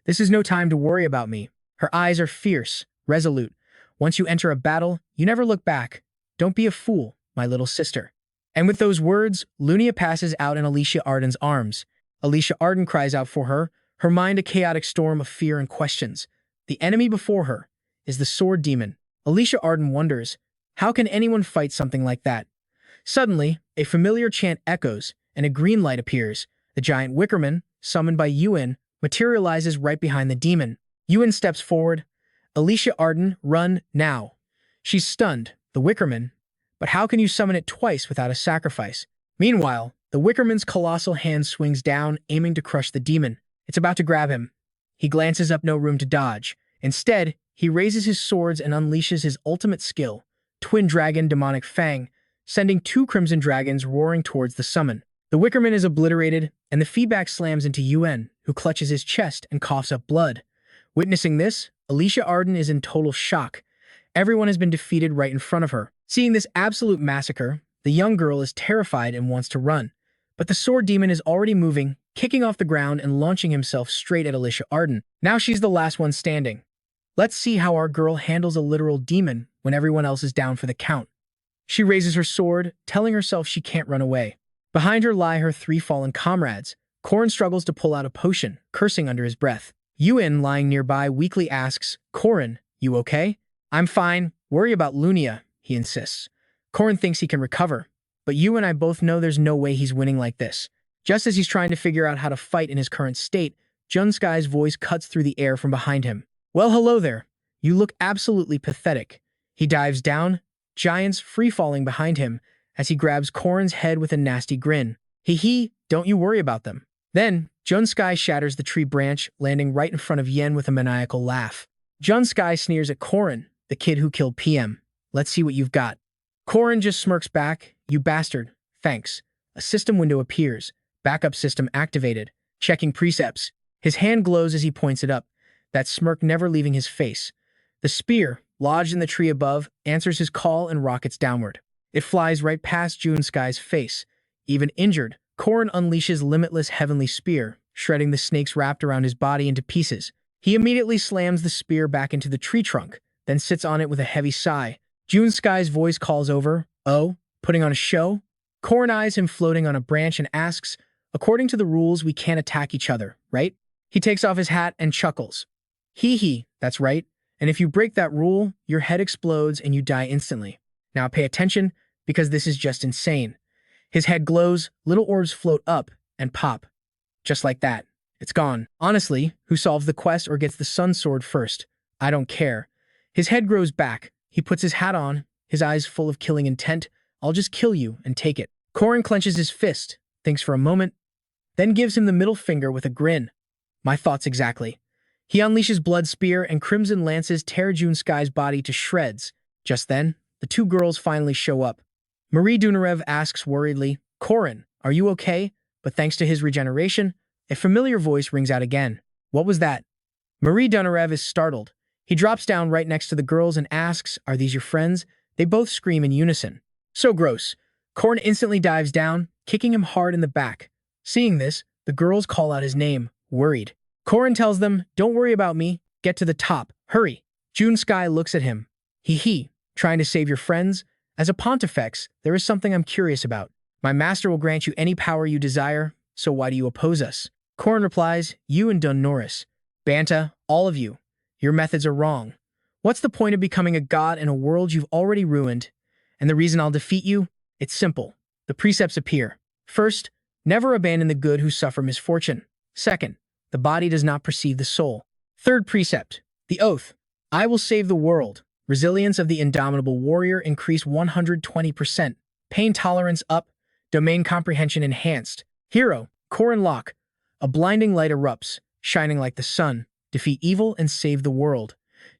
This is no time to worry about me. Her eyes are fierce, resolute. Once you enter a battle, you never look back. Don't be a fool, my little sister. And with those words, Lunia passes out in Alicia Arden's arms. Alicia Arden cries out for her, her mind a chaotic storm of fear and questions. The enemy before her is the Sword Demon. Alicia Arden wonders, how can anyone fight something like that? Suddenly, a familiar chant echoes, and a green light appears. The giant Wickerman, summoned by Yuen, materializes right behind the demon. Yuen steps forward. Alicia Arden, run, now. She's stunned, the Wickerman. But how can you summon it twice without a sacrifice? Meanwhile, the Wickerman's colossal hand swings down, aiming to crush the demon. It's about to grab him. He glances up, no room to dodge. Instead, he raises his swords and unleashes his ultimate skill, Twin Dragon Demonic Fang, sending 2 crimson dragons roaring towards the summon. The Wickerman is obliterated, and the feedback slams into Yuen, who clutches his chest and coughs up blood. Witnessing this, Alicia Arden is in total shock. Everyone has been defeated right in front of her. Seeing this absolute massacre, the young girl is terrified and wants to run. But the sword demon is already moving, kicking off the ground and launching himself straight at Alicia Arden. Now she's the last one standing. Let's see how our girl handles a literal demon when everyone else is down for the count. She raises her sword, telling herself she can't run away. Behind her lie her 3 fallen comrades. Corin struggles to pull out a potion, cursing under his breath. Yuan, lying nearby, weakly asks, "Corin, you okay?" "I'm fine. Worry about Lunia," he insists. Corin thinks he can recover, but you and I both know there's no way he's winning like this. Just as he's trying to figure out how to fight in his current state, Junskai's voice cuts through the air from behind him. "Well, hello there. You look absolutely pathetic." He dives down, giants free-falling behind him, as he grabs Corin's head with a nasty grin. "Hee, don't you worry about them." Then, Junskai shatters the tree branch, landing right in front of Yen with a maniacal laugh. Junskai sneers at Corin, the kid who killed PM. "Let's see what you've got." Corin just smirks back. "You bastard. Thanks." A system window appears. Backup system activated. Checking precepts. His hand glows as he points it up, that smirk never leaving his face. The spear, lodged in the tree above, answers his call and rockets downward. It flies right past Junskai's face. Even injured, Corin unleashes Limitless Heavenly Spear, shredding the snakes wrapped around his body into pieces. He immediately slams the spear back into the tree trunk, then sits on it with a heavy sigh. Junskai's voice calls over, "Oh, putting on a show?" Corin eyes him floating on a branch and asks, "According to the rules, we can't attack each other, right?" He takes off his hat and chuckles. "Hee, that's right. And if you break that rule, your head explodes and you die instantly. Now pay attention, because this is just insane." His head glows, little orbs float up and pop. Just like that. It's gone. Honestly, who solves the quest or gets the sun sword first? I don't care. His head grows back. He puts his hat on, his eyes full of killing intent. "I'll just kill you and take it." Corin clenches his fist, thinks for a moment, then gives him the middle finger with a grin. My thoughts exactly. He unleashes Blood Spear and Crimson Lances tear Junskai's body to shreds. Just then, the 2 girls finally show up. Marie Dunarev asks worriedly, "Corin, are you okay?" But thanks to his regeneration, a familiar voice rings out again. "What was that?" Marie Dunarev is startled. He drops down right next to the girls and asks, "Are these your friends?" They both scream in unison. So gross. Corin instantly dives down, kicking him hard in the back. Seeing this, the girls call out his name, worried. Corin tells them, "Don't worry about me. Get to the top. Hurry." Junskai looks at him. Hee, trying to save your friends? As a pontifex, there is something I'm curious about. My master will grant you any power you desire, so why do you oppose us? Corin replies, "You and Dun Norris. Banta, all of you. Your methods are wrong. What's the point of becoming a god in a world you've already ruined? And the reason I'll defeat you? It's simple. The precepts appear. First, never abandon the good who suffer misfortune. Second, the body does not perceive the soul. Third precept, the oath. I will save the world. Resilience of the indomitable warrior increased 120%. Pain tolerance up. Domain comprehension enhanced. Hero, Corin Loch. A blinding light erupts, shining like the sun. Defeat evil and save the world.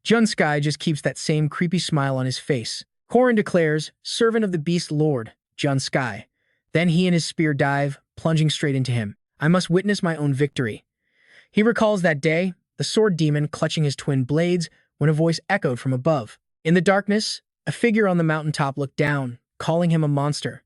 Junskai just keeps that same creepy smile on his face. Corin declares, "Servant of the Beast Lord, Junskai." Then he and his spear dive, plunging straight into him. I must witness my own victory. He recalls that day, the sword demon clutching his twin blades, when a voice echoed from above. In the darkness, a figure on the mountaintop looked down, calling him a monster.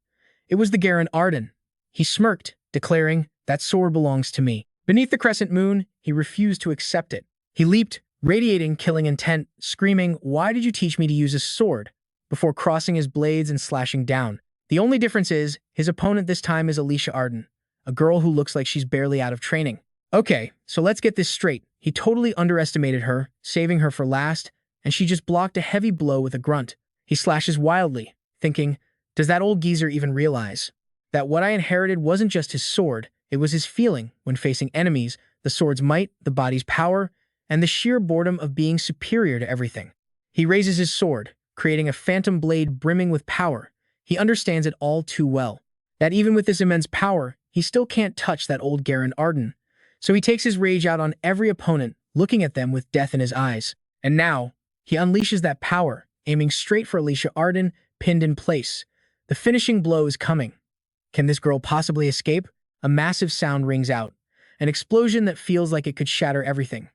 It was the Garen Arden. He smirked, declaring, "That sword belongs to me." Beneath the crescent moon, he refused to accept it. He leaped, radiating killing intent, screaming, "Why did you teach me to use a sword?" before crossing his blades and slashing down. The only difference is, his opponent this time is Alicia Arden, a girl who looks like she's barely out of training. Okay, so let's get this straight. He totally underestimated her, saving her for last, and she just blocked a heavy blow with a grunt. He slashes wildly, thinking, does that old geezer even realize that what I inherited wasn't just his sword, it was his feeling when facing enemies, the sword's might, the body's power, and the sheer boredom of being superior to everything. He raises his sword, creating a phantom blade brimming with power. He understands it all too well, that even with this immense power, he still can't touch that old Garen Arden. So he takes his rage out on every opponent, looking at them with death in his eyes. And now, he unleashes that power, aiming straight for Alicia Arden, pinned in place. The finishing blow is coming. Can this girl possibly escape? A massive sound rings out, an explosion that feels like it could shatter everything.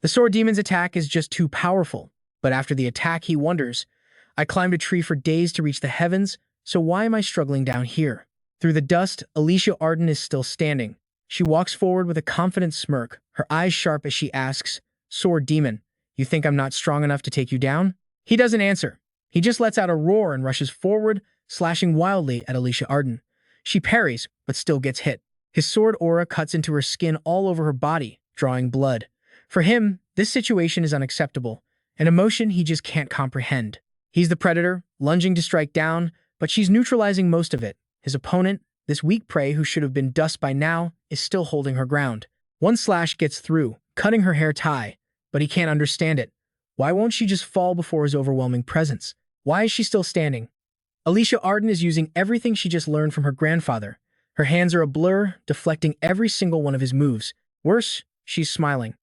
The sword demon's attack is just too powerful, but after the attack he wonders, I climbed a tree for days to reach the heavens, so why am I struggling down here? Through the dust, Alicia Arden is still standing. She walks forward with a confident smirk, her eyes sharp as she asks, "Sword Demon, you think I'm not strong enough to take you down?" He doesn't answer. He just lets out a roar and rushes forward, slashing wildly at Alicia Arden. She parries, but still gets hit. His sword aura cuts into her skin all over her body, drawing blood. For him, this situation is unacceptable, an emotion he just can't comprehend. He's the predator, lunging to strike down, but she's neutralizing most of it. His opponent, this weak prey who should have been dust by now, is still holding her ground. One slash gets through, cutting her hair tie, but he can't understand it. Why won't she just fall before his overwhelming presence? Why is she still standing? Alicia Arden is using everything she just learned from her grandfather. Her hands are a blur, deflecting every single one of his moves. Worse, she's smiling.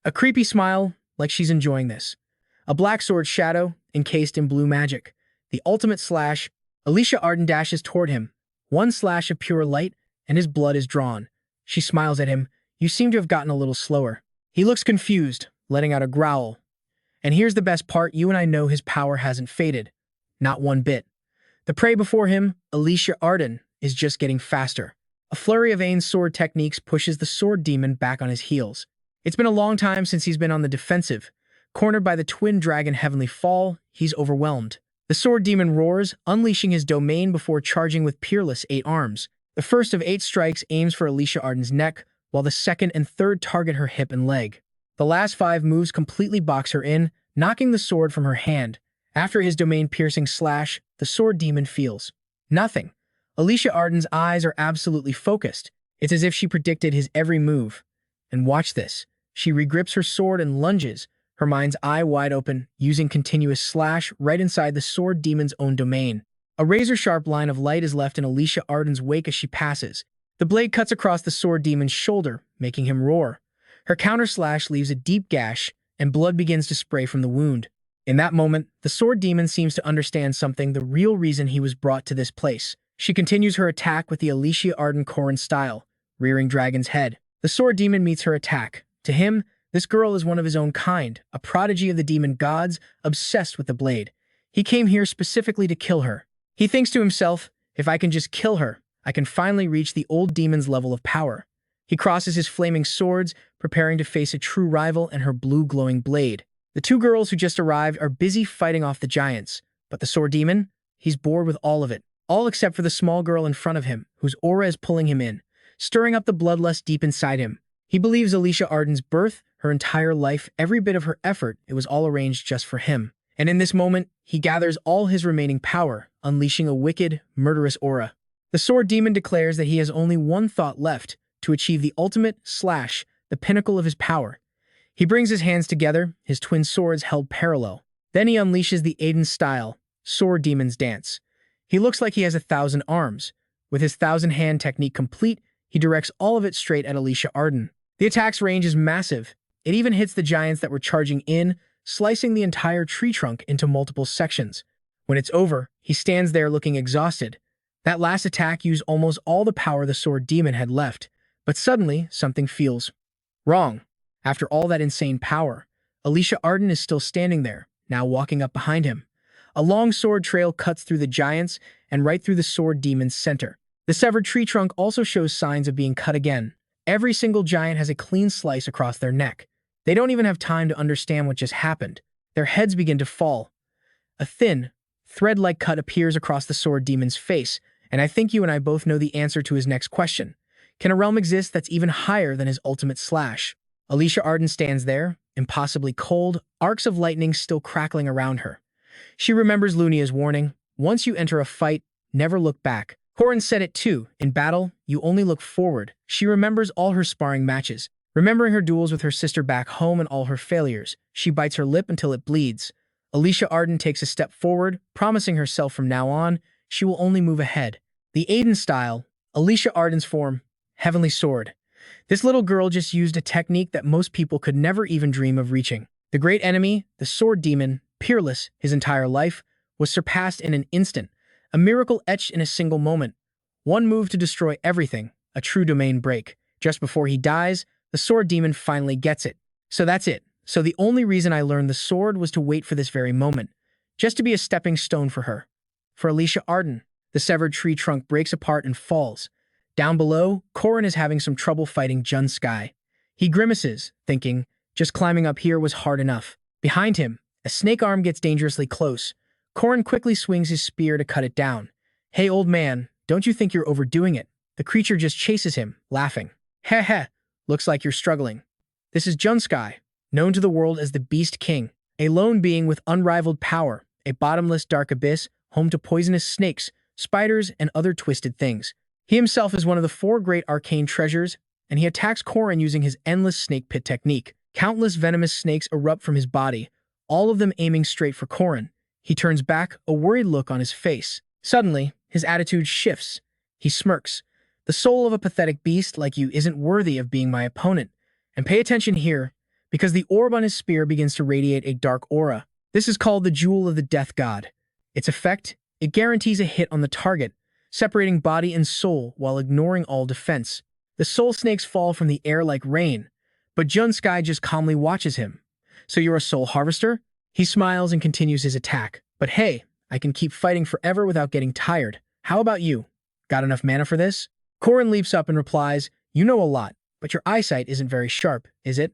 A creepy smile, like she's enjoying this. A black sword shadow, encased in blue magic. The ultimate slash. Alicia Arden dashes toward him. One slash of pure light, and his blood is drawn. She smiles at him. "You seem to have gotten a little slower." He looks confused, letting out a growl. And here's the best part, you and I know his power hasn't faded. Not one bit. The prey before him, Alicia Arden, is just getting faster. A flurry of Ain's sword techniques pushes the sword demon back on his heels. It's been a long time since he's been on the defensive. Cornered by the twin dragon Heavenly Fall, he's overwhelmed. The sword demon roars, unleashing his domain before charging with peerless 8 arms. The first of 8 strikes aims for Alicia Arden's neck, while the second and third target her hip and leg. The last 5 moves completely box her in, knocking the sword from her hand. After his domain-piercing slash, the sword demon feels nothing. Alicia Arden's eyes are absolutely focused. It's as if she predicted his every move. And watch this. She regrips her sword and lunges, her mind's eye wide open, using continuous slash right inside the sword demon's own domain. A razor-sharp line of light is left in Alicia Arden's wake as she passes. The blade cuts across the sword demon's shoulder, making him roar. Her counter-slash leaves a deep gash, and blood begins to spray from the wound. In that moment, the sword demon seems to understand something, the real reason he was brought to this place. She continues her attack with the Alicia Arden Corin style, rearing Dragon's head. The sword demon meets her attack. To him, this girl is one of his own kind, a prodigy of the demon gods, obsessed with the blade. He came here specifically to kill her. He thinks to himself, if I can just kill her, I can finally reach the old demon's level of power. He crosses his flaming swords, preparing to face a true rival and her blue glowing blade. The 2 girls who just arrived are busy fighting off the giants, but the sword demon, he's bored with all of it. All except for the small girl in front of him, whose aura is pulling him in, stirring up the bloodlust deep inside him. He believes Alicia Arden's birth, her entire life, every bit of her effort, it was all arranged just for him. And in this moment, he gathers all his remaining power, unleashing a wicked, murderous aura. The sword demon declares that he has only one thought left, to achieve the ultimate slash, the pinnacle of his power. He brings his hands together, his twin swords held parallel. Then he unleashes the Aiden style, sword demon's dance. He looks like he has 1,000 arms. With his 1,000-hand technique complete, he directs all of it straight at Alicia Arden. The attack's range is massive. It even hits the giants that were charging in, slicing the entire tree trunk into multiple sections. When it's over, he stands there looking exhausted. That last attack used almost all the power the sword demon had left. But suddenly, something feels wrong. After all that insane power, Alicia Arden is still standing there, now walking up behind him. A long sword trail cuts through the giants and right through the sword demon's center. The severed tree trunk also shows signs of being cut again. Every single giant has a clean slice across their neck. They don't even have time to understand what just happened. Their heads begin to fall. A thin, thread-like cut appears across the sword demon's face, and I think you and I both know the answer to his next question. Can a realm exist that's even higher than his ultimate slash? Alicia Arden stands there, impossibly cold, arcs of lightning still crackling around her. She remembers Lunia's warning, once you enter a fight, never look back. Corin said it too, in battle, you only look forward. She remembers all her sparring matches, remembering her duels with her sister back home and all her failures. She bites her lip until it bleeds. Alicia Arden takes a step forward, promising herself from now on, she will only move ahead. The Aiden style, Alicia Arden's form, Heavenly Sword. This little girl just used a technique that most people could never even dream of reaching. The great enemy, the sword demon, peerless his entire life, was surpassed in an instant, a miracle etched in a single moment. One move to destroy everything, a true domain break. Just before he dies, the sword demon finally gets it. So that's it. So the only reason I learned the sword was to wait for this very moment, just to be a stepping stone for her. For Alicia Arden. The severed tree trunk breaks apart and falls. Down below, Corin is having some trouble fighting Jun Sky. He grimaces, thinking, just climbing up here was hard enough. Behind him, a snake arm gets dangerously close. Corin quickly swings his spear to cut it down. Hey, old man, don't you think you're overdoing it? The creature just chases him, laughing. Heh heh, looks like you're struggling. This is Jun Sky, known to the world as the Beast King, a lone being with unrivaled power, a bottomless dark abyss, home to poisonous snakes, spiders, and other twisted things. He himself is one of the 4 great arcane treasures, and he attacks Corin using his endless snake pit technique. Countless venomous snakes erupt from his body, all of them aiming straight for Corin. He turns back, a worried look on his face. Suddenly, his attitude shifts. He smirks. The soul of a pathetic beast like you isn't worthy of being my opponent. And pay attention here, because the orb on his spear begins to radiate a dark aura. This is called the Jewel of the Death God. Its effect, it guarantees a hit on the target, separating body and soul while ignoring all defense. The soul snakes fall from the air like rain, but Jun Sky just calmly watches him. So you're a soul harvester? He smiles and continues his attack. But hey, I can keep fighting forever without getting tired. How about you? Got enough mana for this? Corin leaps up and replies, you know a lot, but your eyesight isn't very sharp, is it?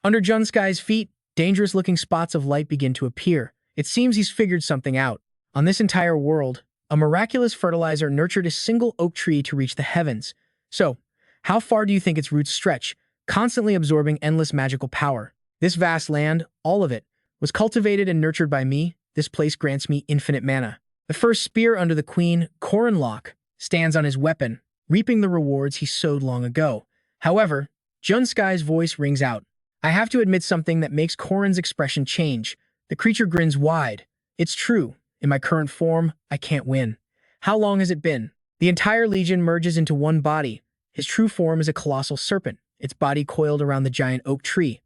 Under Jun Sky's feet, dangerous-looking spots of light begin to appear. It seems he's figured something out. On this entire world, a miraculous fertilizer nurtured a single oak tree to reach the heavens. So, how far do you think its roots stretch, constantly absorbing endless magical power? This vast land, all of it, was cultivated and nurtured by me. This place grants me infinite mana. The first spear under the queen, Corin Loch, stands on his weapon, reaping the rewards he sowed long ago. However, Jun Sky's voice rings out. I have to admit something that makes Corin's expression change. The creature grins wide. It's true. In my current form, I can't win. How long has it been? The entire legion merges into one body. His true form is a colossal serpent, its body coiled around the giant oak tree.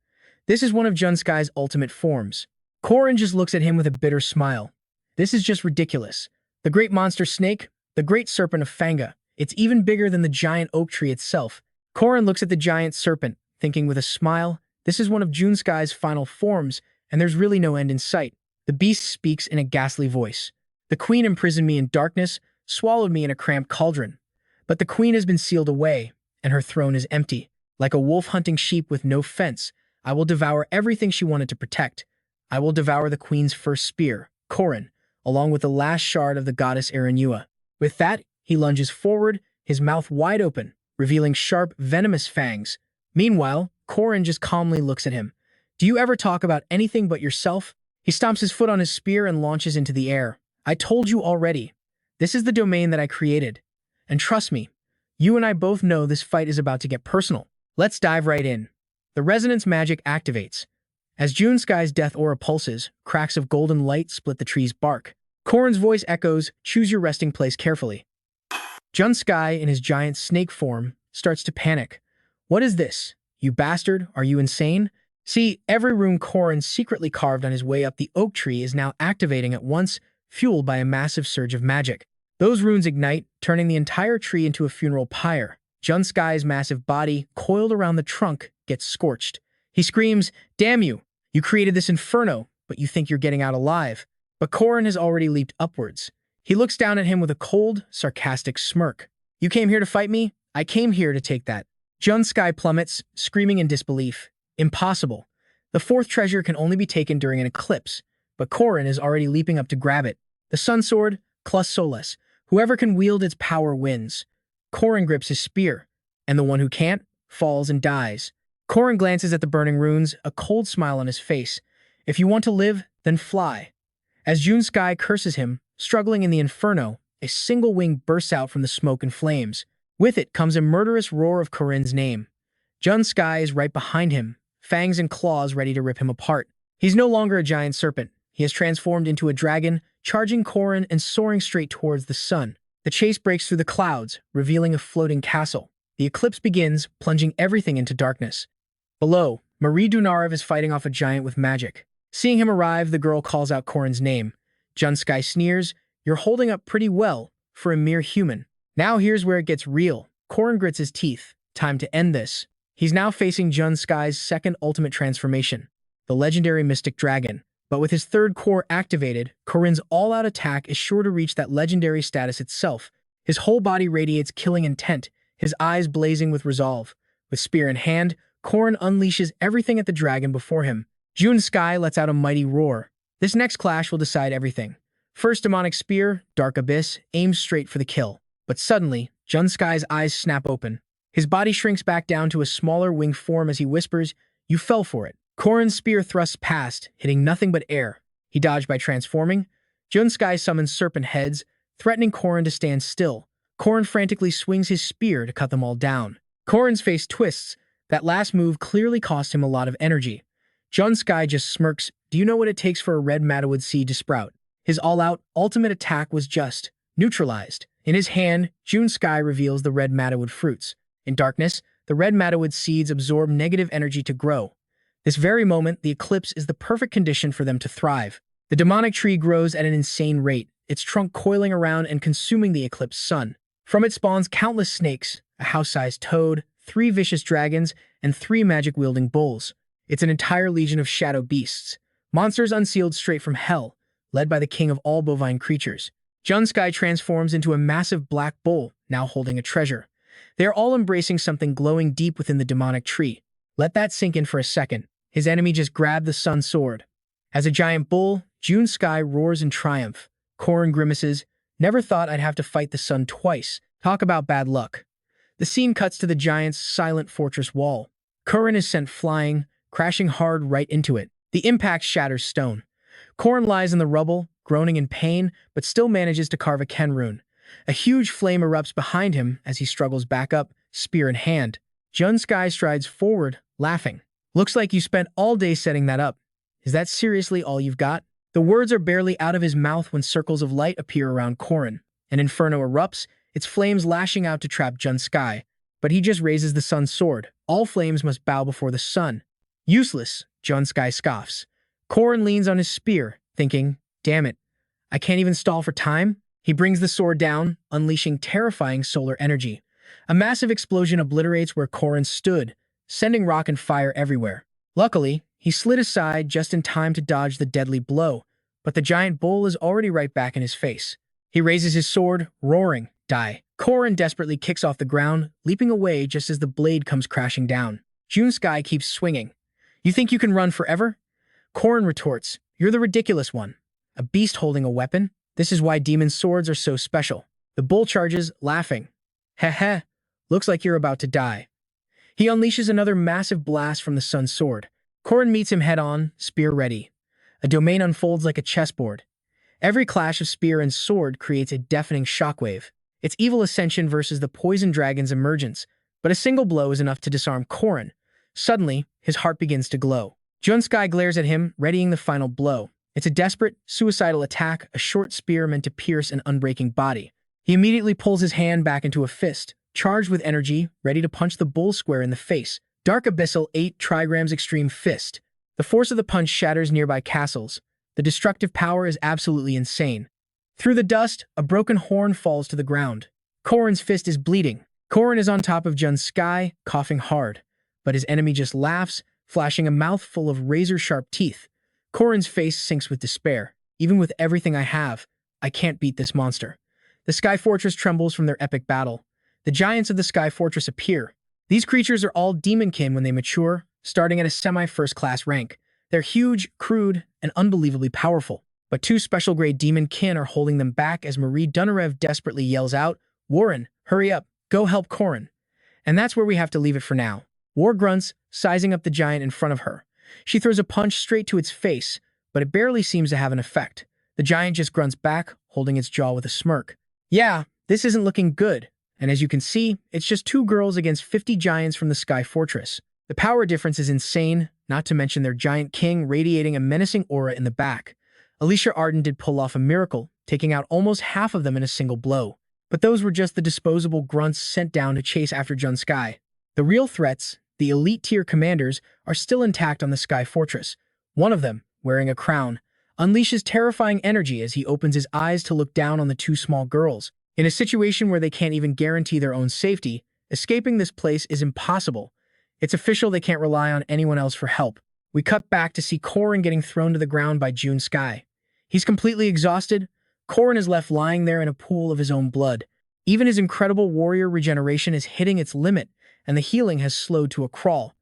This is one of Jun Sky's ultimate forms. Corin just looks at him with a bitter smile. This is just ridiculous. The great monster snake, the great serpent of Fanga, it's even bigger than the giant oak tree itself. Corin looks at the giant serpent, thinking with a smile, this is one of Jun Sky's final forms, and there's really no end in sight. The beast speaks in a ghastly voice. The queen imprisoned me in darkness, swallowed me in a cramped cauldron. But the queen has been sealed away, and her throne is empty. Like a wolf hunting sheep with no fence, I will devour everything she wanted to protect. I will devour the queen's first spear, Corin, along with the last shard of the goddess Erenua. With that, he lunges forward, his mouth wide open, revealing sharp, venomous fangs. Meanwhile, Corin just calmly looks at him. Do you ever talk about anything but yourself? He stomps his foot on his spear and launches into the air. I told you already. This is the domain that I created. And trust me, you and I both know this fight is about to get personal. Let's dive right in. The resonance magic activates. As Jun Sky's death aura pulses, cracks of golden light split the tree's bark. Corin's voice echoes, choose your resting place carefully. Jun Sky, in his giant snake form, starts to panic. What is this? You bastard, are you insane? See, every rune Corin secretly carved on his way up the oak tree is now activating at once, fueled by a massive surge of magic. Those runes ignite, turning the entire tree into a funeral pyre. Jun Sky's massive body, coiled around the trunk, gets scorched. He screams, damn you! You created this inferno, but you think you're getting out alive. But Corin has already leaped upwards. He looks down at him with a cold, sarcastic smirk. You came here to fight me? I came here to take that. Jun Sky plummets, screaming in disbelief. Impossible. The 4th treasure can only be taken during an eclipse, but Corin is already leaping up to grab it. The Sun Sword, Clus Soles. Whoever can wield its power wins. Corin grips his spear, and the one who can't falls and dies. Corin glances at the burning runes, a cold smile on his face. If you want to live, then fly. As Jun Sky curses him, struggling in the inferno, a single wing bursts out from the smoke and flames. With it comes a murderous roar of Corin's name. Jun Sky is right behind him, fangs and claws ready to rip him apart. He's no longer a giant serpent. He has transformed into a dragon, charging Corin and soaring straight towards the sun. The chase breaks through the clouds, revealing a floating castle. The eclipse begins, plunging everything into darkness. Below, Marie Dunarev is fighting off a giant with magic. Seeing him arrive, the girl calls out Corin's name. Jun Sky sneers, you're holding up pretty well for a mere human. Now here's where it gets real. Corin grits his teeth. Time to end this. He's now facing Jun Sky's second ultimate transformation, the legendary Mystic Dragon. But with his third core activated, Corin's all-out attack is sure to reach that legendary status itself. His whole body radiates killing intent, his eyes blazing with resolve. With spear in hand, Corin unleashes everything at the dragon before him. Jun Sky lets out a mighty roar. This next clash will decide everything. First demonic spear, Dark Abyss, aims straight for the kill. But suddenly, Jun Sky's eyes snap open. His body shrinks back down to a smaller winged form as he whispers, "You fell for it." Corin's spear thrusts past, hitting nothing but air. He dodged by transforming. Jun Sky summons serpent heads, threatening Corin to stand still. Corin frantically swings his spear to cut them all down. Corin's face twists. That last move clearly cost him a lot of energy. Jun Sky just smirks. Do you know what it takes for a red Matawood seed to sprout? His all-out, ultimate attack was just neutralized. In his hand, Jun Sky reveals the red Matawood fruits. In darkness, the red Matawood seeds absorb negative energy to grow. This very moment, the eclipse is the perfect condition for them to thrive. The demonic tree grows at an insane rate, its trunk coiling around and consuming the eclipse sun. From it spawns countless snakes, a house-sized toad, 3 vicious dragons, and 3 magic-wielding bulls. It's an entire legion of shadow beasts, monsters unsealed straight from hell, led by the king of all bovine creatures. Jun Sky transforms into a massive black bull, now holding a treasure. They are all embracing something glowing deep within the demonic tree. Let that sink in for a second. His enemy just grabbed the sun sword. As a giant bull, Jun Sky roars in triumph. Corin grimaces, "Never thought I'd have to fight the sun twice. Talk about bad luck." The scene cuts to the giant's silent fortress wall. Corin is sent flying, crashing hard right into it. The impact shatters stone. Corin lies in the rubble, groaning in pain, but still manages to carve a Ken rune. A huge flame erupts behind him as he struggles back up, spear in hand. Jun Sky strides forward, laughing. "Looks like you spent all day setting that up. Is that seriously all you've got?" The words are barely out of his mouth when circles of light appear around Corin. An inferno erupts, its flames lashing out to trap Jun Sky. But he just raises the sun's sword. All flames must bow before the sun. "Useless," Jun Sky scoffs. Corin leans on his spear, thinking, "Damn it, I can't even stall for time." He brings the sword down, unleashing terrifying solar energy. A massive explosion obliterates where Corin stood, sending rock and fire everywhere. Luckily, he slid aside just in time to dodge the deadly blow, but the giant bull is already right back in his face. He raises his sword, roaring, "Die." Corin desperately kicks off the ground, leaping away just as the blade comes crashing down. Jun Sky keeps swinging. "You think you can run forever?" Corin retorts, "You're the ridiculous one. A beast holding a weapon? This is why demon swords are so special." The bull charges, laughing. "Heh heh, looks like you're about to die." He unleashes another massive blast from the sun sword. Corin meets him head-on, spear ready. A domain unfolds like a chessboard. Every clash of spear and sword creates a deafening shockwave. It's evil ascension versus the poison dragon's emergence, but a single blow is enough to disarm Corin. Suddenly, his heart begins to glow. Jun Sky glares at him, readying the final blow. It's a desperate, suicidal attack, a short spear meant to pierce an unbreaking body. He immediately pulls his hand back into a fist, charged with energy, ready to punch the bull square in the face. Dark Abyssal 8 Trigrams Extreme Fist. The force of the punch shatters nearby castles. The destructive power is absolutely insane. Through the dust, a broken horn falls to the ground. Corin's fist is bleeding. Corin is on top of Jun Sky, coughing hard. But his enemy just laughs, flashing a mouthful of razor-sharp teeth. Corin's face sinks with despair. "Even with everything I have, I can't beat this monster." The Sky Fortress trembles from their epic battle. The giants of the Sky Fortress appear. These creatures are all demonkin when they mature, starting at a semi-first-class rank. They're huge, crude, and unbelievably powerful. But 2 special-grade demonkin are holding them back as Marie Dunarev desperately yells out, "Warren, hurry up, go help Corin." And that's where we have to leave it for now. War grunts, sizing up the giant in front of her. She throws a punch straight to its face, but it barely seems to have an effect. The giant just grunts back, holding its jaw with a smirk. "Yeah, this isn't looking good." And as you can see, it's just 2 girls against 50 giants from the Sky Fortress. The power difference is insane, not to mention their giant king radiating a menacing aura in the back. Alicia Arden did pull off a miracle, taking out almost half of them in a single blow. But those were just the disposable grunts sent down to chase after Jun Sky. The real threats, the elite-tier commanders, are still intact on the Sky Fortress. One of them, wearing a crown, unleashes terrifying energy as he opens his eyes to look down on the 2 small girls. In a situation where they can't even guarantee their own safety, escaping this place is impossible. It's official they can't rely on anyone else for help. We cut back to see Corin getting thrown to the ground by June Sky. He's completely exhausted. Corin is left lying there in a pool of his own blood. Even his incredible warrior regeneration is hitting its limit, and the healing has slowed to a crawl.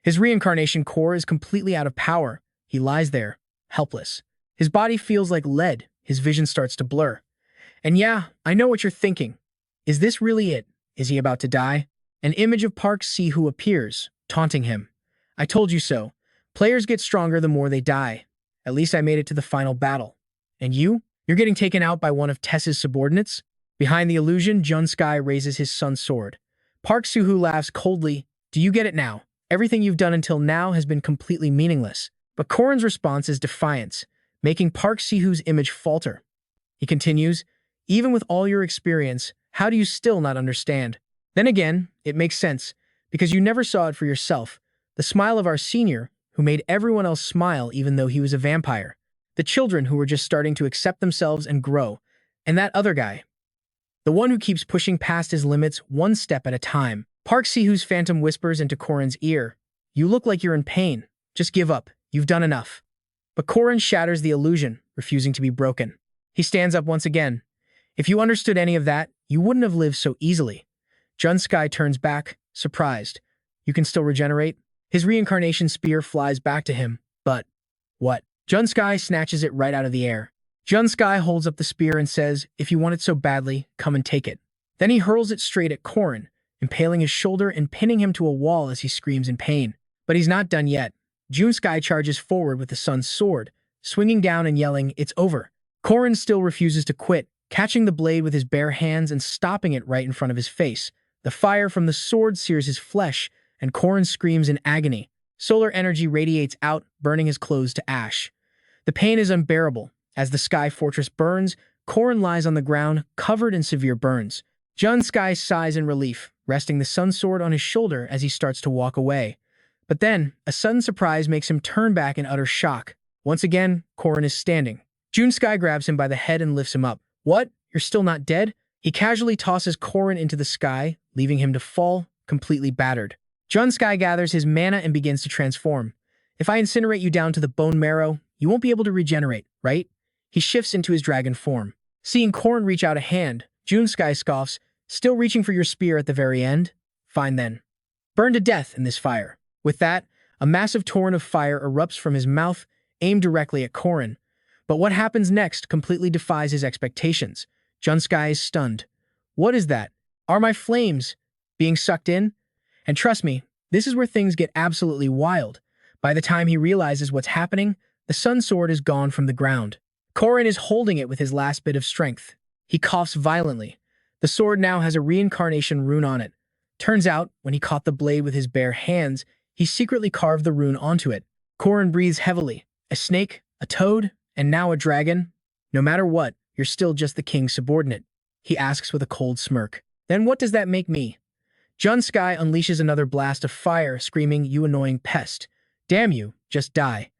His reincarnation core is completely out of power. He lies there, helpless. His body feels like lead. His vision starts to blur. And yeah, I know what you're thinking. Is this really it? Is he about to die? An image of Park Sihoo appears, taunting him. I told you so. Players get stronger the more they die. At least I made it to the final battle. And you? You're getting taken out by one of Tess's subordinates? Behind the illusion, Jun Sky raises his sun's sword. Park Sihoo laughs coldly. Do you get it now? Everything you've done until now has been completely meaningless. But Corin's response is defiance, making Park Sihoo's image falter. He continues, even with all your experience, how do you still not understand? Then again, it makes sense, because you never saw it for yourself. The smile of our senior, who made everyone else smile even though he was a vampire. The children who were just starting to accept themselves and grow. And that other guy. The one who keeps pushing past his limits one step at a time. Park Sihoo's phantom whispers into Corin's ear. You look like you're in pain. Just give up. You've done enough. But Corin shatters the illusion, refusing to be broken. He stands up once again. If you understood any of that, you wouldn't have lived so easily. Jun Sky turns back, surprised. You can still regenerate? His reincarnation spear flies back to him. But what? Jun Sky snatches it right out of the air. Jun Sky holds up the spear and says, if you want it so badly, come and take it. Then he hurls it straight at Corin, impaling his shoulder and pinning him to a wall as he screams in pain. But he's not done yet. Jun Sky charges forward with the sun's sword, swinging down and yelling, it's over. Corin still refuses to quit, catching the blade with his bare hands and stopping it right in front of his face. The fire from the sword sears his flesh, and Corin screams in agony. Solar energy radiates out, burning his clothes to ash. The pain is unbearable. As the Sky Fortress burns, Corin lies on the ground, covered in severe burns. Jun Sky sighs in relief, resting the sun sword on his shoulder as he starts to walk away. But then, a sudden surprise makes him turn back in utter shock. Once again, Corin is standing. Jun Sky grabs him by the head and lifts him up. What? You're still not dead? He casually tosses Corin into the sky, leaving him to fall, completely battered. Jun Sky gathers his mana and begins to transform. If I incinerate you down to the bone marrow, you won't be able to regenerate, right? He shifts into his dragon form. Seeing Corin reach out a hand, Jun Sky scoffs, still reaching for your spear at the very end? Fine then. Burn to death in this fire. With that, a massive torrent of fire erupts from his mouth, aimed directly at Corin. But what happens next completely defies his expectations. Jun Sky is stunned. What is that? Are my flames being sucked in? And trust me, this is where things get absolutely wild. By the time he realizes what's happening, the sun sword is gone from the ground. Corin is holding it with his last bit of strength. He coughs violently. The sword now has a reincarnation rune on it. Turns out, when he caught the blade with his bare hands, he secretly carved the rune onto it. Corin breathes heavily. A snake, a toad, and now a dragon? No matter what, you're still just the king's subordinate, he asks with a cold smirk. Then what does that make me? Jun Sky unleashes another blast of fire, screaming, you annoying pest. Damn you, just die.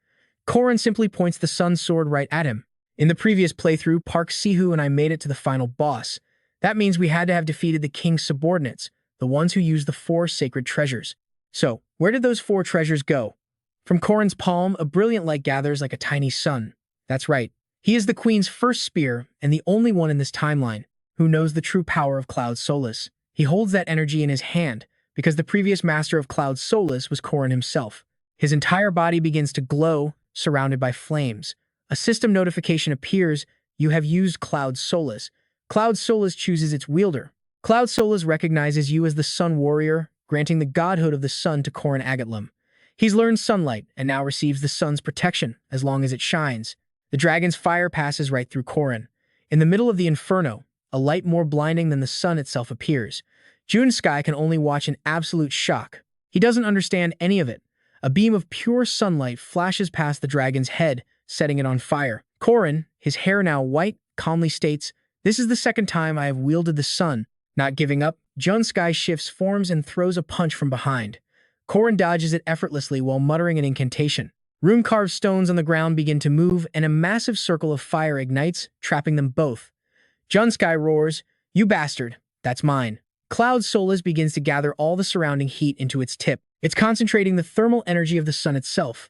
Corin simply points the sun sword right at him. In the previous playthrough, Park Sihoo and I made it to the final boss. That means we had to have defeated the king's subordinates, the ones who used the 4 sacred treasures. So, where did those 4 treasures go? From Corin's palm, a brilliant light gathers like a tiny sun. That's right. He is the queen's first spear and the only one in this timeline who knows the true power of Cloud Solace. He holds that energy in his hand because the previous master of Cloud Solace was Corin himself. His entire body begins to glow, surrounded by flames. A system notification appears. You have used Cloud Solace. Cloud Solace chooses its wielder. Cloud Solace recognizes you as the Sun Warrior, granting the godhood of the sun to Corin Agatlam. He's learned sunlight and now receives the sun's protection as long as it shines. The dragon's fire passes right through Corin. In the middle of the inferno, a light more blinding than the sun itself appears. Jun Sky can only watch in absolute shock. He doesn't understand any of it. A beam of pure sunlight flashes past the dragon's head, setting it on fire. Corin, his hair now white, calmly states, this is the second time I have wielded the sun. Not giving up, Jun Sky shifts forms and throws a punch from behind. Corin dodges it effortlessly while muttering an incantation. Rune-carved stones on the ground begin to move, and a massive circle of fire ignites, trapping them both. Jun Sky roars, you bastard, that's mine. Cloud Solace begins to gather all the surrounding heat into its tip. It's concentrating the thermal energy of the sun itself.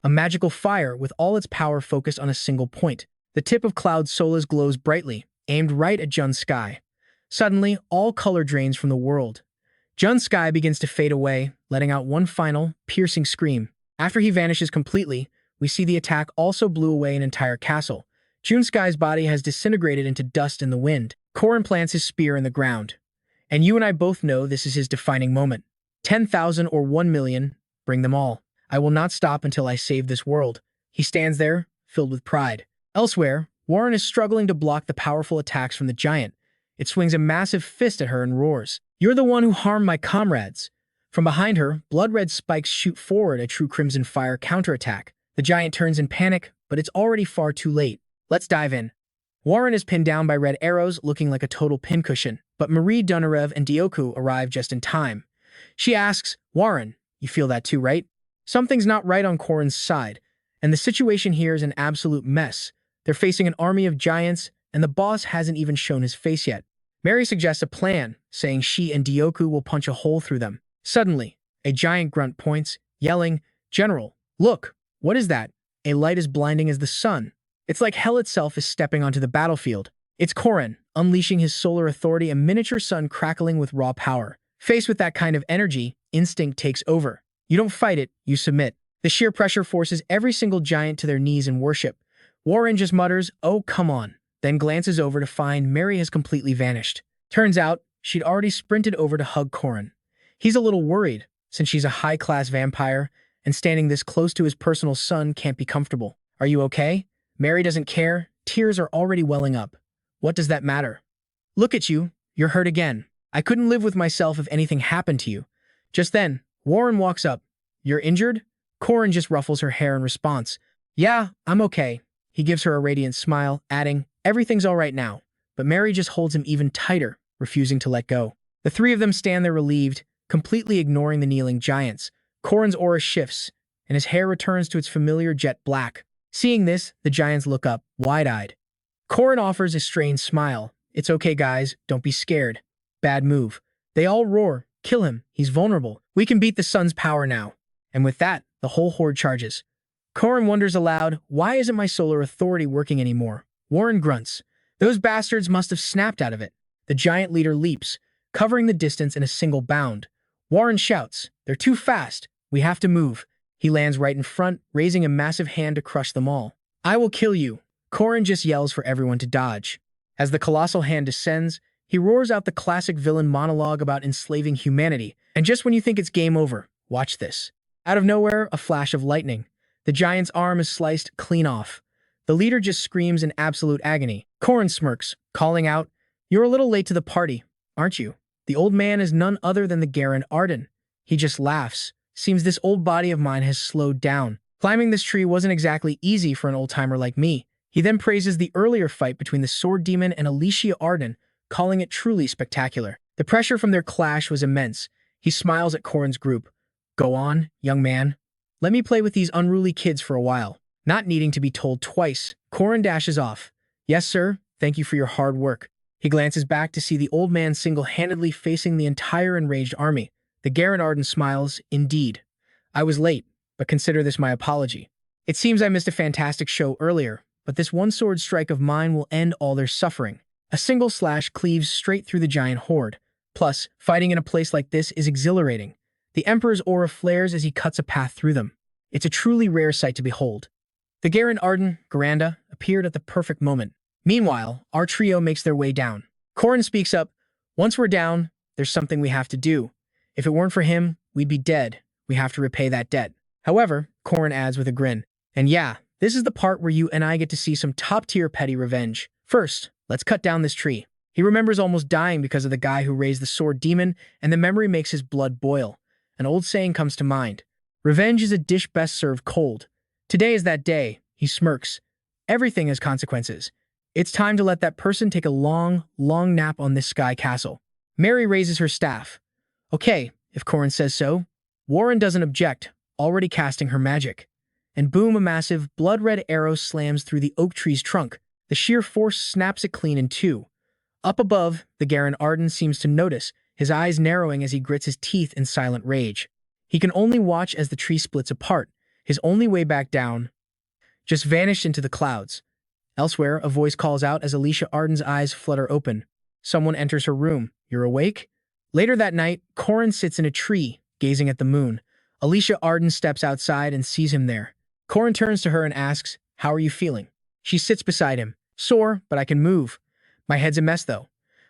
a magical fire with all its power focused on a single point. The tip of Cloud Solace glows brightly, aimed right at Jun's sky. Suddenly, all color drains from the world. Jun's sky begins to fade away, letting out one final, piercing scream. After he vanishes completely, we see the attack also blew away an entire castle. Jun Sky's body has disintegrated into dust in the wind. Corin plants his spear in the ground. And you and I both know this is his defining moment. 10,000 or 1,000,000, bring them all. I will not stop until I save this world. He stands there, filled with pride. Elsewhere, Warren is struggling to block the powerful attacks from the giant. It swings a massive fist at her and roars, "You're the one who harmed my comrades." From behind her, blood-red spikes shoot forward a true Crimson Fire counterattack. The giant turns in panic, but it's already far too late. Let's dive in. Warren is pinned down by red arrows, looking like a total pincushion, but Marie Dunarev and Dioku arrive just in time. She asks, "Warren, you feel that too, right?" Something's not right on Corin's side, and the situation here is an absolute mess. They're facing an army of giants, and the boss hasn't even shown his face yet. Mary suggests a plan, saying she and Dioku will punch a hole through them. Suddenly, a giant grunt points, yelling, "General, look, what is that?" A light as blinding as the sun. It's like hell itself is stepping onto the battlefield. It's Corin, unleashing his solar authority, a miniature sun crackling with raw power. Faced with that kind of energy, instinct takes over. You don't fight it, you submit. The sheer pressure forces every single giant to their knees in worship. Warren just mutters, "Oh, come on," then glances over to find Mary has completely vanished. Turns out, she'd already sprinted over to hug Corin. He's a little worried, since she's a high-class vampire, and standing this close to his personal son can't be comfortable. "Are you okay?" Mary doesn't care. Tears are already welling up. "What does that matter? Look at you. You're hurt again. I couldn't live with myself if anything happened to you." Just then, Warren walks up. "You're injured?" Corin just ruffles her hair in response. "Yeah, I'm okay." He gives her a radiant smile, adding, "Everything's all right now." But Mary just holds him even tighter, refusing to let go. The three of them stand there relieved, completely ignoring the kneeling giants. Corin's aura shifts, and his hair returns to its familiar jet black. Seeing this, the giants look up, wide-eyed. Corin offers a strained smile. "It's okay, guys. Don't be scared." "Bad move." They all roar, "Kill him. He's vulnerable. We can beat the sun's power now." And with that, the whole horde charges. Corin wonders aloud, "Why isn't my solar authority working anymore?" Warren grunts. "Those bastards must have snapped out of it." The giant leader leaps, covering the distance in a single bound. Warren shouts, "They're too fast. We have to move." He lands right in front, raising a massive hand to crush them all. "I will kill you." Corin just yells for everyone to dodge. As the colossal hand descends, he roars out the classic villain monologue about enslaving humanity. And just when you think it's game over, watch this. Out of nowhere, a flash of lightning. The giant's arm is sliced clean off. The leader just screams in absolute agony. Corin smirks, calling out, "You're a little late to the party, aren't you?" The old man is none other than the Garen Arden. He just laughs. "Seems this old body of mine has slowed down. Climbing this tree wasn't exactly easy for an old-timer like me." He then praises the earlier fight between the Sword Demon and Alicia Arden, calling it truly spectacular. The pressure from their clash was immense. He smiles at Corin's group. "Go on, young man. Let me play with these unruly kids for a while." Not needing to be told twice, Corin dashes off. "Yes, sir. Thank you for your hard work." He glances back to see the old man single-handedly facing the entire enraged army. The Garen Arden smiles, "Indeed. I was late, but consider this my apology. It seems I missed a fantastic show earlier, but this one sword strike of mine will end all their suffering." A single slash cleaves straight through the giant horde. Plus, fighting in a place like this is exhilarating. The Emperor's aura flares as he cuts a path through them. It's a truly rare sight to behold. The Garen Arden, Garanda, appeared at the perfect moment. Meanwhile, our trio makes their way down. Corin speaks up, "Once we're down, there's something we have to do. If it weren't for him, we'd be dead. We have to repay that debt." However, Corin adds with a grin, "And yeah, this is the part where you and I get to see some top-tier petty revenge. First, let's cut down this tree." He remembers almost dying because of the guy who raised the Sword Demon, and the memory makes his blood boil. An old saying comes to mind. Revenge is a dish best served cold. Today is that day. He smirks. Everything has consequences. It's time to let that person take a long, long nap on this sky castle. Mary raises her staff. "Okay, if Corin says so." Warren doesn't object, already casting her magic. And boom, a massive, blood-red arrow slams through the oak tree's trunk. The sheer force snaps it clean in two. Up above, the Garen Arden seems to notice, his eyes narrowing as he grits his teeth in silent rage. He can only watch as the tree splits apart, His only way back down just vanished into the clouds. Elsewhere, a voice calls out as Alicia Arden's eyes flutter open. Someone enters her room. "You're awake?" Later that night, Corin sits in a tree, gazing at the moon. Alicia Arden steps outside and sees him there. Corin turns to her and asks, "How are you feeling?" She sits beside him. "Sore, but I can move. My head's a mess, though.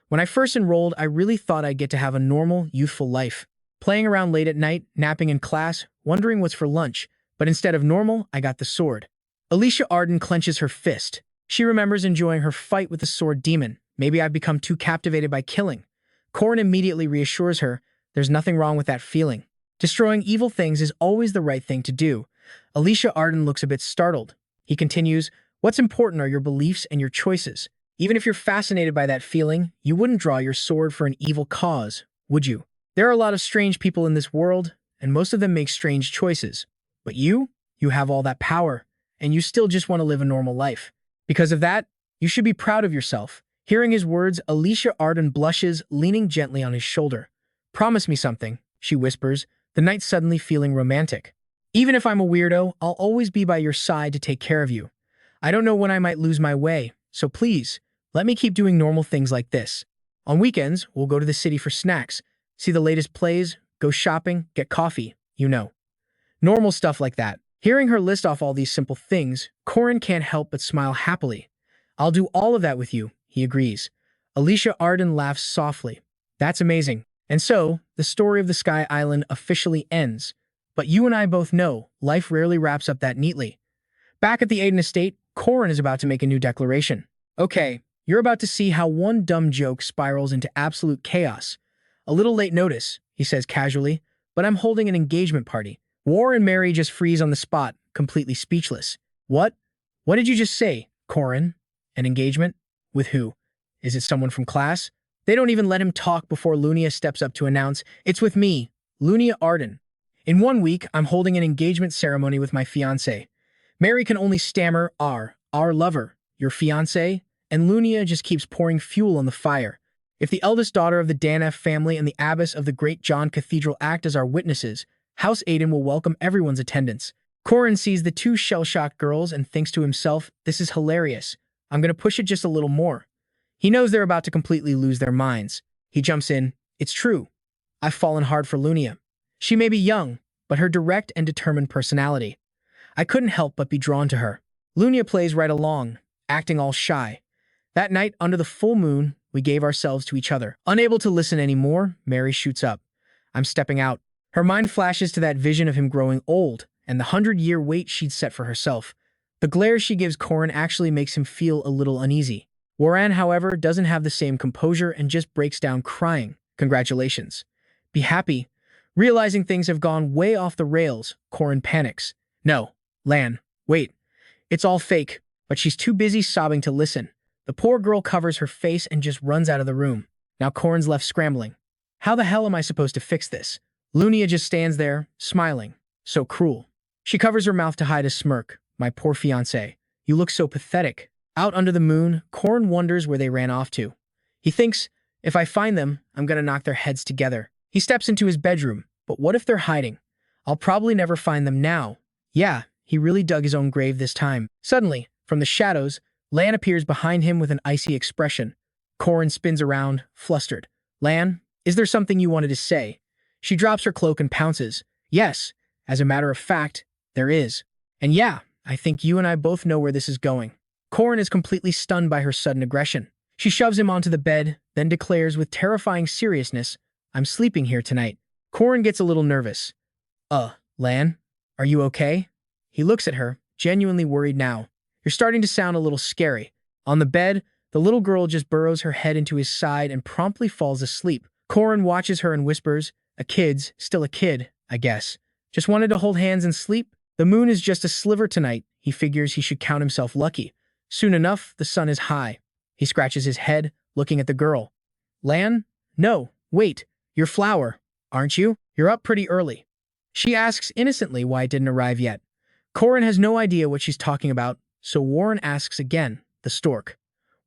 When I first enrolled, I really thought I'd get to have a normal, youthful life. Playing around late at night, napping in class, wondering what's for lunch. But instead of normal, I got the sword." Alicia Arden clenches her fist. She remembers enjoying her fight with the sword demon. "Maybe I've become too captivated by killing." Corin immediately reassures her, "There's nothing wrong with that feeling. Destroying evil things is always the right thing to do." Alicia Arden looks a bit startled. He continues, "What's important are your beliefs and your choices. Even if you're fascinated by that feeling, you wouldn't draw your sword for an evil cause, would you? There are a lot of strange people in this world, and most of them make strange choices. But you have all that power, and you still just want to live a normal life. Because of that, you should be proud of yourself." Hearing his words, Alicia Arden blushes, leaning gently on his shoulder. "Promise me something," she whispers, the night suddenly feeling romantic. "Even if I'm a weirdo, I'll always be by your side to take care of you. I don't know when I might lose my way, so please, let me keep doing normal things like this. On weekends, we'll go to the city for snacks, see the latest plays, go shopping, get coffee, you know. Normal stuff like that." Hearing her list off all these simple things, Corin can't help but smile happily. "I'll do all of that with you," he agrees. Alicia Arden laughs softly. "That's amazing. And so, the story of the Sky Island officially ends. But you and I both know, life rarely wraps up that neatly." Back at the Aiden estate, Corin is about to make a new declaration. "Okay, you're about to see how one dumb joke spirals into absolute chaos. A little late notice," he says casually, "but I'm holding an engagement party." War and Mary just freeze on the spot, completely speechless. "What? What did you just say, Corin? An engagement? With who? Is it someone from class?" They don't even let him talk before Lunia steps up to announce, "It's with me, Lunia Arden. In 1 week, I'm holding an engagement ceremony with my fiancé." Mary can only stammer, our lover, your fiancé?" And Lunia just keeps pouring fuel on the fire. "If the eldest daughter of the Danef family and the abbess of the Great John Cathedral act as our witnesses, House Aiden will welcome everyone's attendance." Corin sees the two shell-shocked girls and thinks to himself, "This is hilarious. I'm going to push it just a little more." He knows they're about to completely lose their minds. He jumps in, "It's true. I've fallen hard for Lunia. She may be young, but her direct and determined personality. I couldn't help but be drawn to her." Lunia plays right along, acting all shy. "That night, under the full moon, we gave ourselves to each other." Unable to listen anymore, Mary shoots up. "I'm stepping out." Her mind flashes to that vision of him growing old and the 100-year wait she'd set for herself. The glare she gives Corin actually makes him feel a little uneasy. Warren, however, doesn't have the same composure and just breaks down crying. "Congratulations. Be happy." Realizing things have gone way off the rails, Corin panics. "No, Lan, wait. It's all fake." But she's too busy sobbing to listen. The poor girl covers her face and just runs out of the room. Now Corin's left scrambling. How the hell am I supposed to fix this? Lunia just stands there, smiling. So cruel. She covers her mouth to hide a smirk. "My poor fiancé. You look so pathetic." Out under the moon, Corin wonders where they ran off to. He thinks, "If I find them, I'm gonna knock their heads together." He steps into his bedroom. But what if they're hiding? I'll probably never find them now. Yeah, he really dug his own grave this time. Suddenly, from the shadows, Lan appears behind him with an icy expression. Corin spins around, flustered. "Lan, is there something you wanted to say?" She drops her cloak and pounces. "Yes, as a matter of fact, there is. And yeah, I think you and I both know where this is going." Corin is completely stunned by her sudden aggression. She shoves him onto the bed, then declares with terrifying seriousness, "I'm sleeping here tonight." Corin gets a little nervous. Lan, are you okay?" He looks at her, genuinely worried now. "You're starting to sound a little scary." On the bed, the little girl just burrows her head into his side and promptly falls asleep. Corin watches her and whispers, "A kid's still a kid, I guess. Just wanted to hold hands and sleep." The moon is just a sliver tonight. He figures he should count himself lucky. Soon enough, the sun is high. He scratches his head, looking at the girl. "Lan? No, wait. You're Flower, aren't you? You're up pretty early." She asks innocently why it didn't arrive yet. Corin has no idea what she's talking about, so Warren asks again, the stork.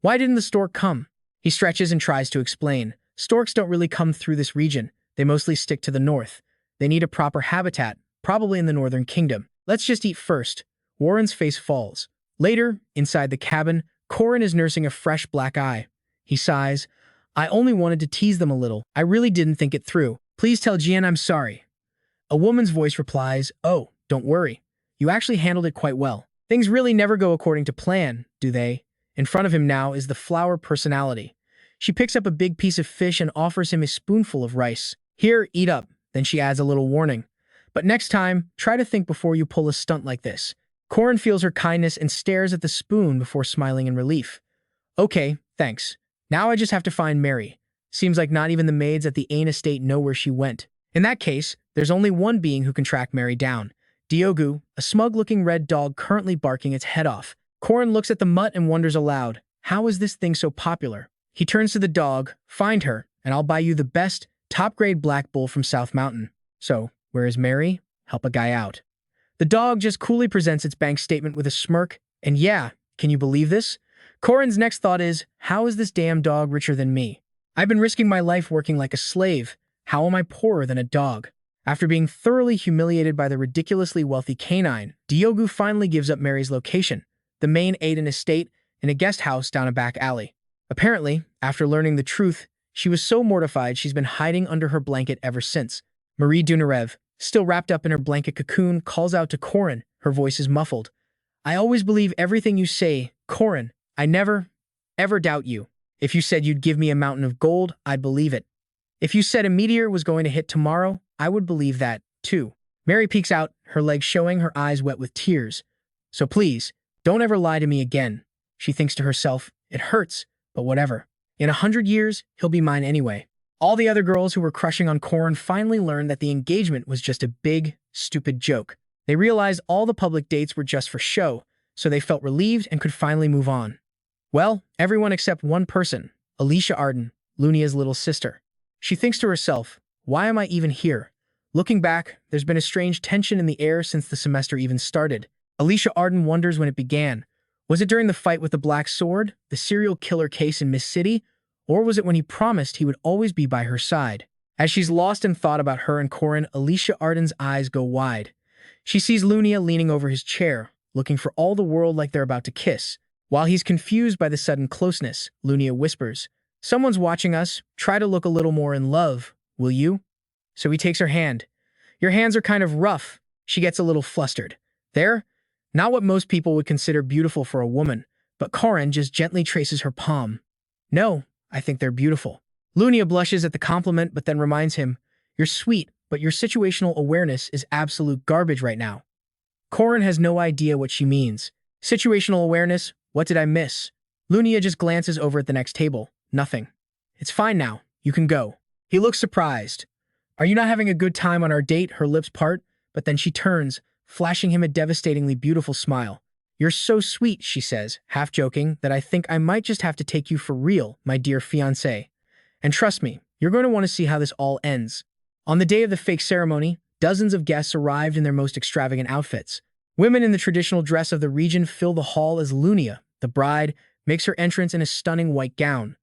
"Why didn't the stork come?" He stretches and tries to explain. "Storks don't really come through this region. They mostly stick to the north. They need a proper habitat, probably in the northern kingdom." Let's just eat first. Warren's face falls. Later, inside the cabin, Corin is nursing a fresh black eye. He sighs. I only wanted to tease them a little. I really didn't think it through. Please tell Jian I'm sorry. A woman's voice replies, oh, don't worry. You actually handled it quite well. Things really never go according to plan, do they? In front of him now is the flower personality. She picks up a big piece of fish and offers him a spoonful of rice. Here, eat up. Then she adds a little warning. But next time, try to think before you pull a stunt like this. Corin feels her kindness and stares at the spoon before smiling in relief. Okay, thanks. Now I just have to find Mary. Seems like not even the maids at the Ain estate know where she went. In that case, there's only one being who can track Mary down. Diogu, a smug-looking red dog currently barking its head off. Corin looks at the mutt and wonders aloud, how is this thing so popular? He turns to the dog, find her, and I'll buy you the best, top-grade black bull from South Mountain. So, where is Mary? Help a guy out. The dog just coolly presents its bank statement with a smirk, and yeah, can you believe this? Corin's next thought is, how is this damn dog richer than me? I've been risking my life working like a slave. How am I poorer than a dog? After being thoroughly humiliated by the ridiculously wealthy canine, Diogu finally gives up Mary's location, the main Aiden estate, in a guest house down a back alley. Apparently, after learning the truth, she was so mortified she's been hiding under her blanket ever since. Marie Dunarev, still wrapped up in her blanket cocoon, calls out to Corin. Her voice is muffled. I always believe everything you say, Corin. I never, ever doubt you. If you said you'd give me a mountain of gold, I'd believe it. If you said a meteor was going to hit tomorrow, I would believe that, too. Mary peeks out, her legs showing, her eyes wet with tears. So please, don't ever lie to me again. She thinks to herself, it hurts, but whatever. In 100 years, he'll be mine anyway. All the other girls who were crushing on Corin finally learned that the engagement was just a big, stupid joke. They realized all the public dates were just for show, so they felt relieved and could finally move on. Well, everyone except one person, Alicia Arden, Lunia's little sister. She thinks to herself, why am I even here? Looking back, there's been a strange tension in the air since the semester even started. Alicia Arden wonders when it began. Was it during the fight with the Black Sword, the serial killer case in Miss City, or was it when he promised he would always be by her side? As she's lost in thought about her and Corin, Alicia Arden's eyes go wide. She sees Lunia leaning over his chair, looking for all the world like they're about to kiss. While he's confused by the sudden closeness, Lunia whispers, someone's watching us. Try to look a little more in love, will you? So he takes her hand. Your hands are kind of rough. She gets a little flustered. There? Not what most people would consider beautiful for a woman, but Corin just gently traces her palm. No, I think they're beautiful. Lunia blushes at the compliment but then reminds him, you're sweet, but your situational awareness is absolute garbage right now. Corin has no idea what she means. Situational awareness? What did I miss? Lunia just glances over at the next table. Nothing. It's fine now. You can go. He looks surprised. Are you not having a good time on our date? Her lips part, but then she turns, flashing him a devastatingly beautiful smile. You're so sweet, she says, half joking, that I think I might just have to take you for real, my dear fiancé. And trust me, you're going to want to see how this all ends. On the day of the fake ceremony, dozens of guests arrived in their most extravagant outfits. Women in the traditional dress of the region fill the hall as Lunia, the bride, makes her entrance in a stunning white gown.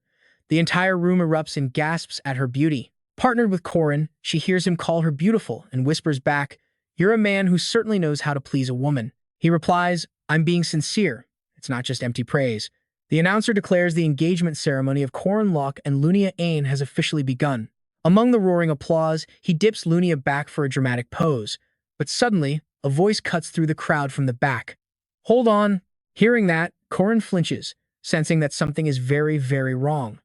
The entire room erupts in gasps at her beauty. Partnered with Corin, she hears him call her beautiful and whispers back, you're a man who certainly knows how to please a woman. He replies, I'm being sincere. It's not just empty praise. The announcer declares the engagement ceremony of Corin Loch and Lunia Ain has officially begun. Among the roaring applause, he dips Lunia back for a dramatic pose. But suddenly, a voice cuts through the crowd from the back. Hold on. Hearing that, Corin flinches, sensing that something is very, very wrong.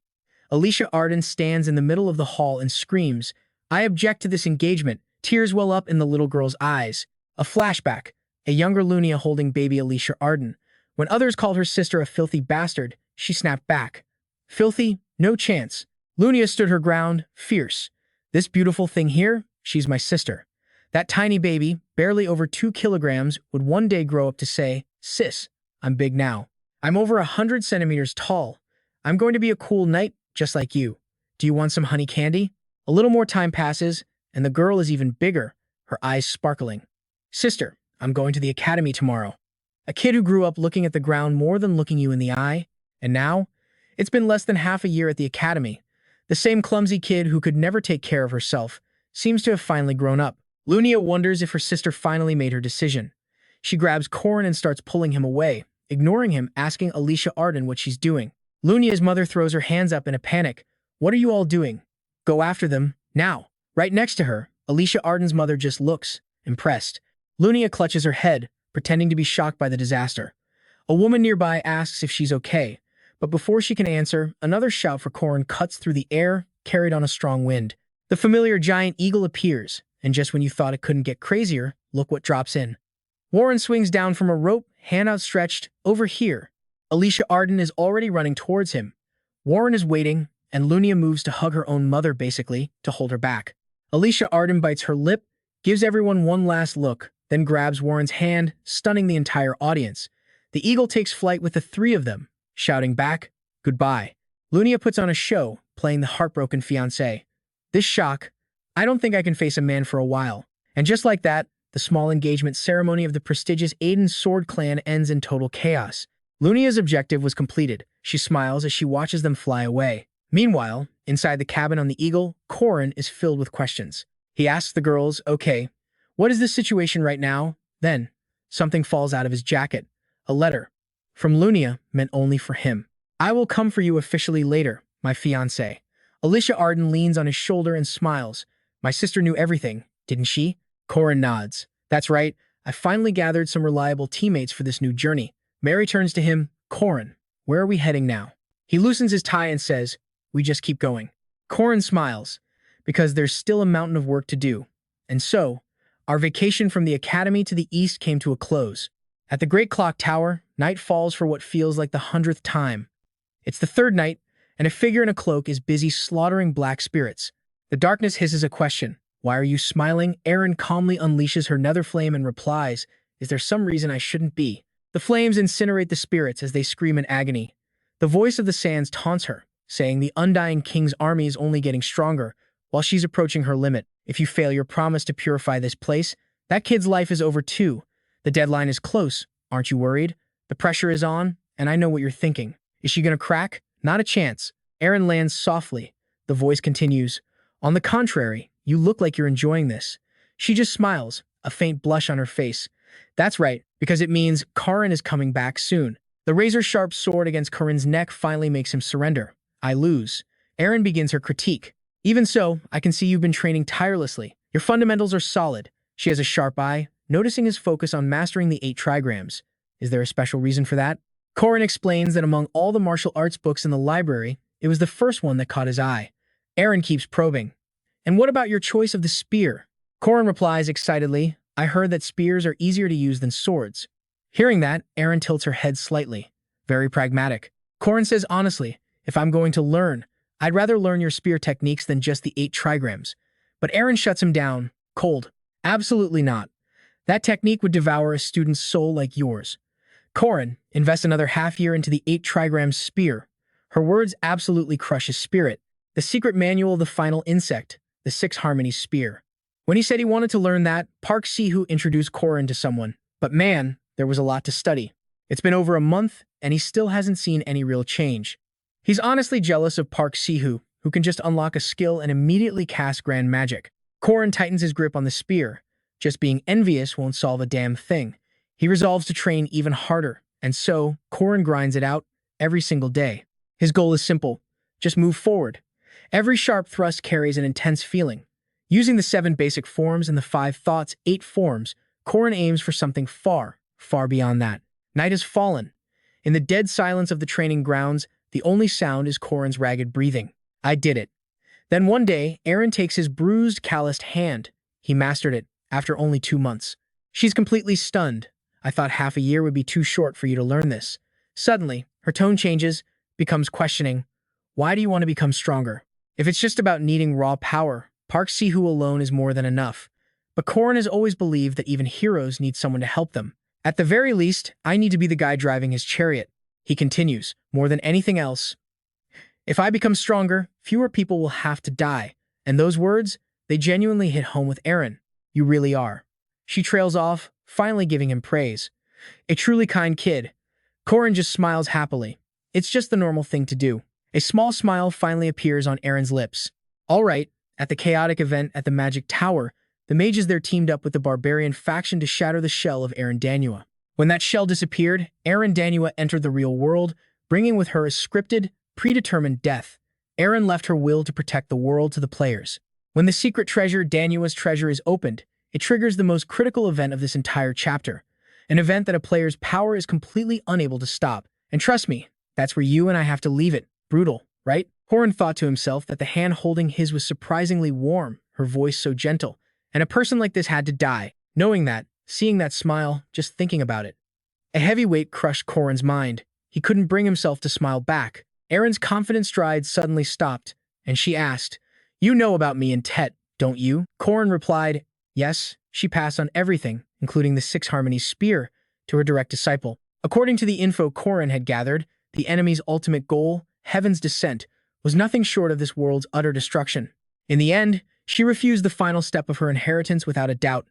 Alicia Arden stands in the middle of the hall and screams, I object to this engagement. Tears well up in the little girl's eyes. A flashback, a younger Lunia holding baby Alicia Arden. When others called her sister a filthy bastard, she snapped back. Filthy? No chance. Lunia stood her ground, fierce. This beautiful thing here, she's my sister. That tiny baby, barely over 2 kilograms, would one day grow up to say, sis, I'm big now. I'm over 100 centimeters tall. I'm going to be a cool knight, just like you. Do you want some honey candy? A little more time passes, and the girl is even bigger, her eyes sparkling. Sister, I'm going to the academy tomorrow. A kid who grew up looking at the ground more than looking you in the eye, and now, it's been less than half a year at the academy. The same clumsy kid who could never take care of herself seems to have finally grown up. Lunia wonders if her sister finally made her decision. She grabs Corin and starts pulling him away, ignoring him, asking Alicia Arden what she's doing. Lunia's mother throws her hands up in a panic. What are you all doing? Go after them, now. Right next to her, Alicia Arden's mother just looks, impressed. Lunia clutches her head, pretending to be shocked by the disaster. A woman nearby asks if she's okay, but before she can answer, another shout for Corin cuts through the air, carried on a strong wind. The familiar giant eagle appears, and just when you thought it couldn't get crazier, look what drops in. Warren swings down from a rope, hand outstretched, over here. Alicia Arden is already running towards him. Warren is waiting, and Lunia moves to hug her own mother, basically, to hold her back. Alicia Arden bites her lip, gives everyone one last look, then grabs Warren's hand, stunning the entire audience. The eagle takes flight with the three of them, shouting back, goodbye. Lunia puts on a show, playing the heartbroken fiancé. This shock, I don't think I can face a man for a while. And just like that, the small engagement ceremony of the prestigious Aiden Sword Clan ends in total chaos. Lunia's objective was completed. She smiles as she watches them fly away. Meanwhile, inside the cabin on the Eagle, Corin is filled with questions. He asks the girls, okay, what is the situation right now? Then, something falls out of his jacket. A letter. From Lunia, meant only for him. I will come for you officially later, my fiancé. Alicia Arden leans on his shoulder and smiles. My sister knew everything, didn't she? Corin nods. That's right, I finally gathered some reliable teammates for this new journey. Mary turns to him. Corin, where are we heading now? He loosens his tie and says, we just keep going. Corin smiles, because there's still a mountain of work to do. And so, our vacation from the academy to the east came to a close. At the Great Clock Tower, night falls for what feels like the 100th time. It's the third night, and a figure in a cloak is busy slaughtering black spirits. The darkness hisses a question. Why are you smiling? Erin calmly unleashes her nether flame and replies, is there some reason I shouldn't be? The flames incinerate the spirits as they scream in agony. The voice of the sands taunts her, saying the undying king's army is only getting stronger, while she's approaching her limit. If you fail your promise to purify this place, that kid's life is over too. The deadline is close. Aren't you worried? The pressure is on, and I know what you're thinking. Is she gonna crack? Not a chance. Erin lands softly. The voice continues. On the contrary, you look like you're enjoying this. She just smiles, a faint blush on her face. That's right, because it means Corin is coming back soon. The razor-sharp sword against Corin's neck finally makes him surrender. I lose. Erin begins her critique. Even so, I can see you've been training tirelessly. Your fundamentals are solid. She has a sharp eye, noticing his focus on mastering the 8 trigrams. Is there a special reason for that? Corin explains that among all the martial arts books in the library, it was the first one that caught his eye. Erin keeps probing. And what about your choice of the spear? Corin replies excitedly, I heard that spears are easier to use than swords. Hearing that, Erin tilts her head slightly. Very pragmatic. Corin says honestly, if I'm going to learn, I'd rather learn your spear techniques than just the 8 trigrams. But Erin shuts him down, cold. Absolutely not. That technique would devour a student's soul like yours. Corin, invest another half year into the 8 trigrams spear. Her words absolutely crush his spirit. The secret manual of the final insect, the 6 harmony spear. When he said he wanted to learn that, Park Sihoo introduced Corin to someone. But man, there was a lot to study. It's been over a month, and he still hasn't seen any real change. He's honestly jealous of Park Sihoo, who can just unlock a skill and immediately cast grand magic. Corin tightens his grip on the spear. Just being envious won't solve a damn thing. He resolves to train even harder, and so, Corin grinds it out every single day. His goal is simple. Just move forward. Every sharp thrust carries an intense feeling. Using the 7 basic forms and the 5 thoughts, 8 forms, Corin aims for something far, far beyond that. Night has fallen. In the dead silence of the training grounds, the only sound is Corin's ragged breathing. I did it. Then one day, Erin takes his bruised, calloused hand. He mastered it, after only 2 months. She's completely stunned. I thought half a year would be too short for you to learn this. Suddenly, her tone changes, becomes questioning. Why do you want to become stronger? If it's just about needing raw power, Park Sihoo alone is more than enough. But Corin has always believed that even heroes need someone to help them. At the very least, I need to be the guy driving his chariot. He continues, more than anything else. If I become stronger, fewer people will have to die. And those words, they genuinely hit home with Erin. You really are. She trails off, finally giving him praise. A truly kind kid. Corin just smiles happily. It's just the normal thing to do. A small smile finally appears on Erin's lips. All right, at the chaotic event at the Magic Tower, the mages there teamed up with the barbarian faction to shatter the shell of Aaron Danua. When that shell disappeared, Aaron Danua entered the real world, bringing with her a scripted, predetermined death. Aaron left her will to protect the world to the players. When the secret treasure, Danua's treasure, is opened, it triggers the most critical event of this entire chapter. An event that a player's power is completely unable to stop. And trust me, that's where you and I have to leave it. Brutal, right? Corin thought to himself that the hand holding his was surprisingly warm, her voice so gentle. And a person like this had to die. Knowing that, seeing that smile, just thinking about it. A heavy weight crushed Corin's mind. He couldn't bring himself to smile back. Aaron's confident stride suddenly stopped, and she asked, "You know about me and Tet, don't you?" Corin replied, "Yes." She passed on everything, including the Six Harmonies spear, to her direct disciple. According to the info Corin had gathered, the enemy's ultimate goal, Heaven's Descent, was nothing short of this world's utter destruction. In the end, she refused the final step of her inheritance without a doubt,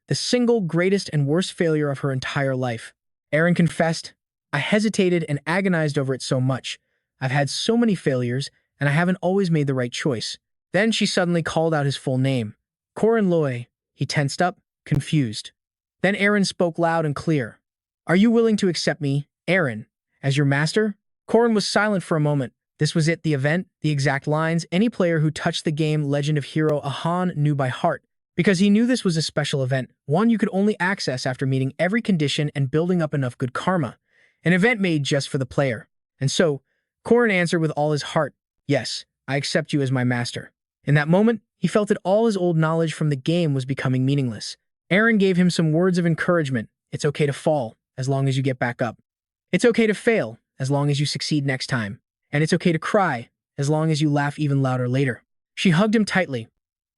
the single greatest and worst failure of her entire life. Aaron confessed, "I hesitated and agonized over it so much. I've had so many failures, and I haven't always made the right choice." Then she suddenly called out his full name. Corin Loch. He tensed up, confused. Then Aaron spoke loud and clear. "Are you willing to accept me, Aaron, as your master?" Corin was silent for a moment. This was it, the event, the exact lines any player who touched the game Legend of Hero Ahan knew by heart. Because he knew this was a special event, one you could only access after meeting every condition and building up enough good karma. An event made just for the player. And so, Corin answered with all his heart, "Yes, I accept you as my master." In that moment, he felt that all his old knowledge from the game was becoming meaningless. Aaron gave him some words of encouragement. It's okay to fall, as long as you get back up. It's okay to fail, as long as you succeed next time. And it's okay to cry, as long as you laugh even louder later. She hugged him tightly.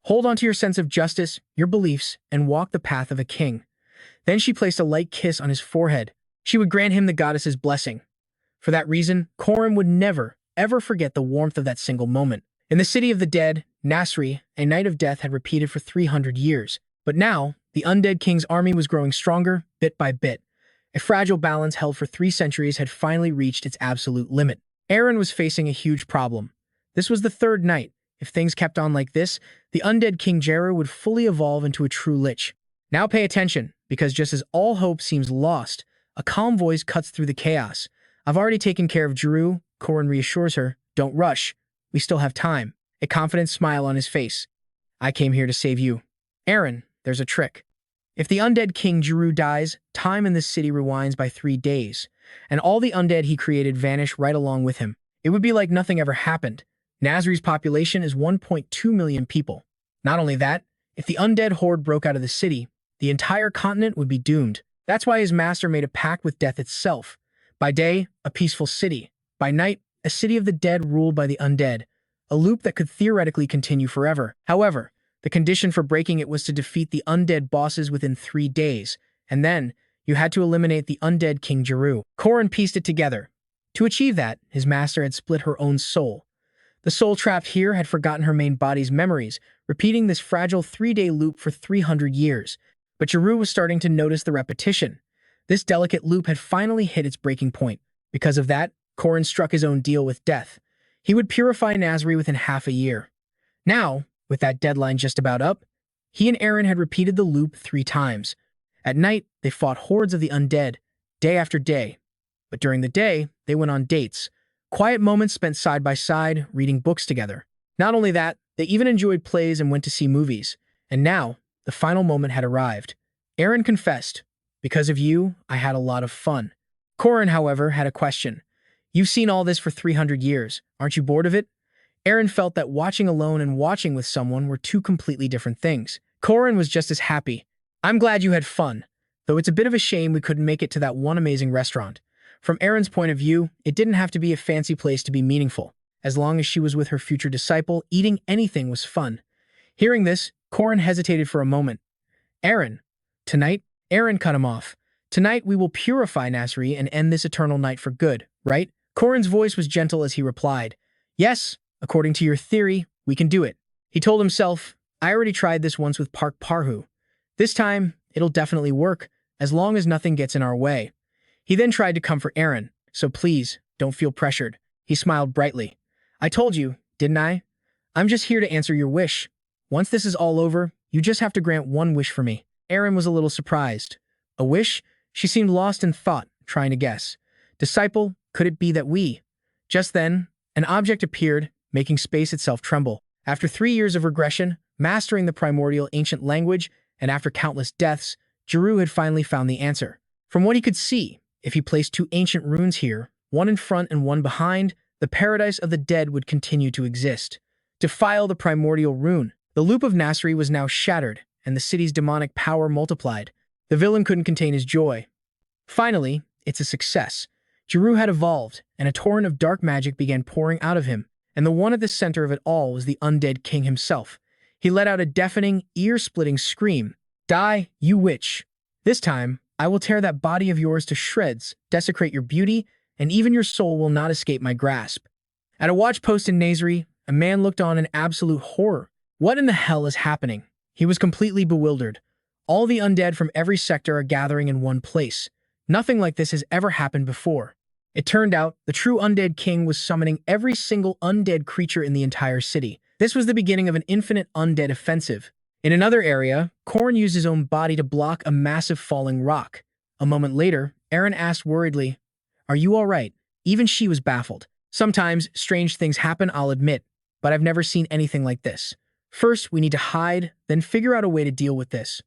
Hold on to your sense of justice, your beliefs, and walk the path of a king. Then she placed a light kiss on his forehead. She would grant him the goddess's blessing. For that reason, Corin would never, ever forget the warmth of that single moment. In the city of the dead, Nasri, a night of death had repeated for 300 years. But now, the undead king's army was growing stronger, bit by bit. A fragile balance held for 3 centuries had finally reached its absolute limit. Aaron was facing a huge problem. This was the 3rd night. If things kept on like this, the undead King Jeru would fully evolve into a true lich. Now pay attention, because just as all hope seems lost, a calm voice cuts through the chaos. "I've already taken care of Jeru," Corin reassures her. "Don't rush. We still have time." A confident smile on his face. "I came here to save you." "Aaron, there's a trick. If the undead King Jeru dies, time in this city rewinds by 3 days, and all the undead he created vanish right along with him. It would be like nothing ever happened. Nasri's population is 1.2 million people. Not only that, if the undead horde broke out of the city, the entire continent would be doomed. That's why his master made a pact with death itself. By day, a peaceful city. By night, a city of the dead ruled by the undead. A loop that could theoretically continue forever. However, the condition for breaking it was to defeat the undead bosses within 3 days, and then you had to eliminate the undead King Jeru. Corin pieced it together. To achieve that, his master had split her own soul. The soul trapped here had forgotten her main body's memories, repeating this fragile 3-day loop for 300 years. But Jeru was starting to notice the repetition. This delicate loop had finally hit its breaking point. Because of that, Corin struck his own deal with death. He would purify Nasri within half a year. Now, with that deadline just about up, he and Aaron had repeated the loop 3 times. At night, they fought hordes of the undead, day after day. But during the day, they went on dates. Quiet moments spent side by side, reading books together. Not only that, they even enjoyed plays and went to see movies. And now, the final moment had arrived. Aaron confessed, "Because of you, I had a lot of fun." Corin, however, had a question. "You've seen all this for 300 years. Aren't you bored of it?" Aaron felt that watching alone and watching with someone were 2 completely different things. Corin was just as happy. "I'm glad you had fun, though it's a bit of a shame we couldn't make it to that one amazing restaurant." From Aaron's point of view, it didn't have to be a fancy place to be meaningful. As long as she was with her future disciple, eating anything was fun. Hearing this, Corin hesitated for a moment. "Aaron, tonight?" Aaron cut him off. "Tonight we will purify Nasri and end this eternal night for good, right?" Corin's voice was gentle as he replied, "Yes, according to your theory, we can do it." He told himself, "I already tried this once with Park Sihoo. This time, it'll definitely work, as long as nothing gets in our way." He then tried to comfort Aaron. "So please, don't feel pressured." He smiled brightly. "I told you, didn't I? I'm just here to answer your wish. Once this is all over, You just have to grant one wish for me. Aaron was a little surprised. A wish? She seemed lost in thought, trying to guess. Disciple, could it be that we? Just then, an object appeared, making space itself tremble. After 3 years of regression, mastering the primordial ancient language, and after countless deaths, Giroux had finally found the answer. From what he could see, if he placed 2 ancient runes here, one in front and one behind, the paradise of the dead would continue to exist. Defile the primordial rune. The loop of Nasri was now shattered, and the city's demonic power multiplied. The villain couldn't contain his joy. Finally, it's a success. Giroux had evolved, and a torrent of dark magic began pouring out of him, and the one at the center of it all was the undead king himself. He let out a deafening, ear-splitting scream. Die, you witch! This time, I will tear that body of yours to shreds, desecrate your beauty, and even your soul will not escape my grasp. At a watch post in Nasri, a man looked on in absolute horror. What in the hell is happening? He was completely bewildered. All the undead from every sector are gathering in one place. Nothing like this has ever happened before. It turned out the true undead king was summoning every single undead creature in the entire city. This was the beginning of an infinite undead offensive. In another area, Corin used his own body to block a massive falling rock. A moment later, Aaron asked worriedly, "Are you all right?" Even she was baffled. Sometimes strange things happen, I'll admit, but I've never seen anything like this. First, we need to hide, then figure out a way to deal with this.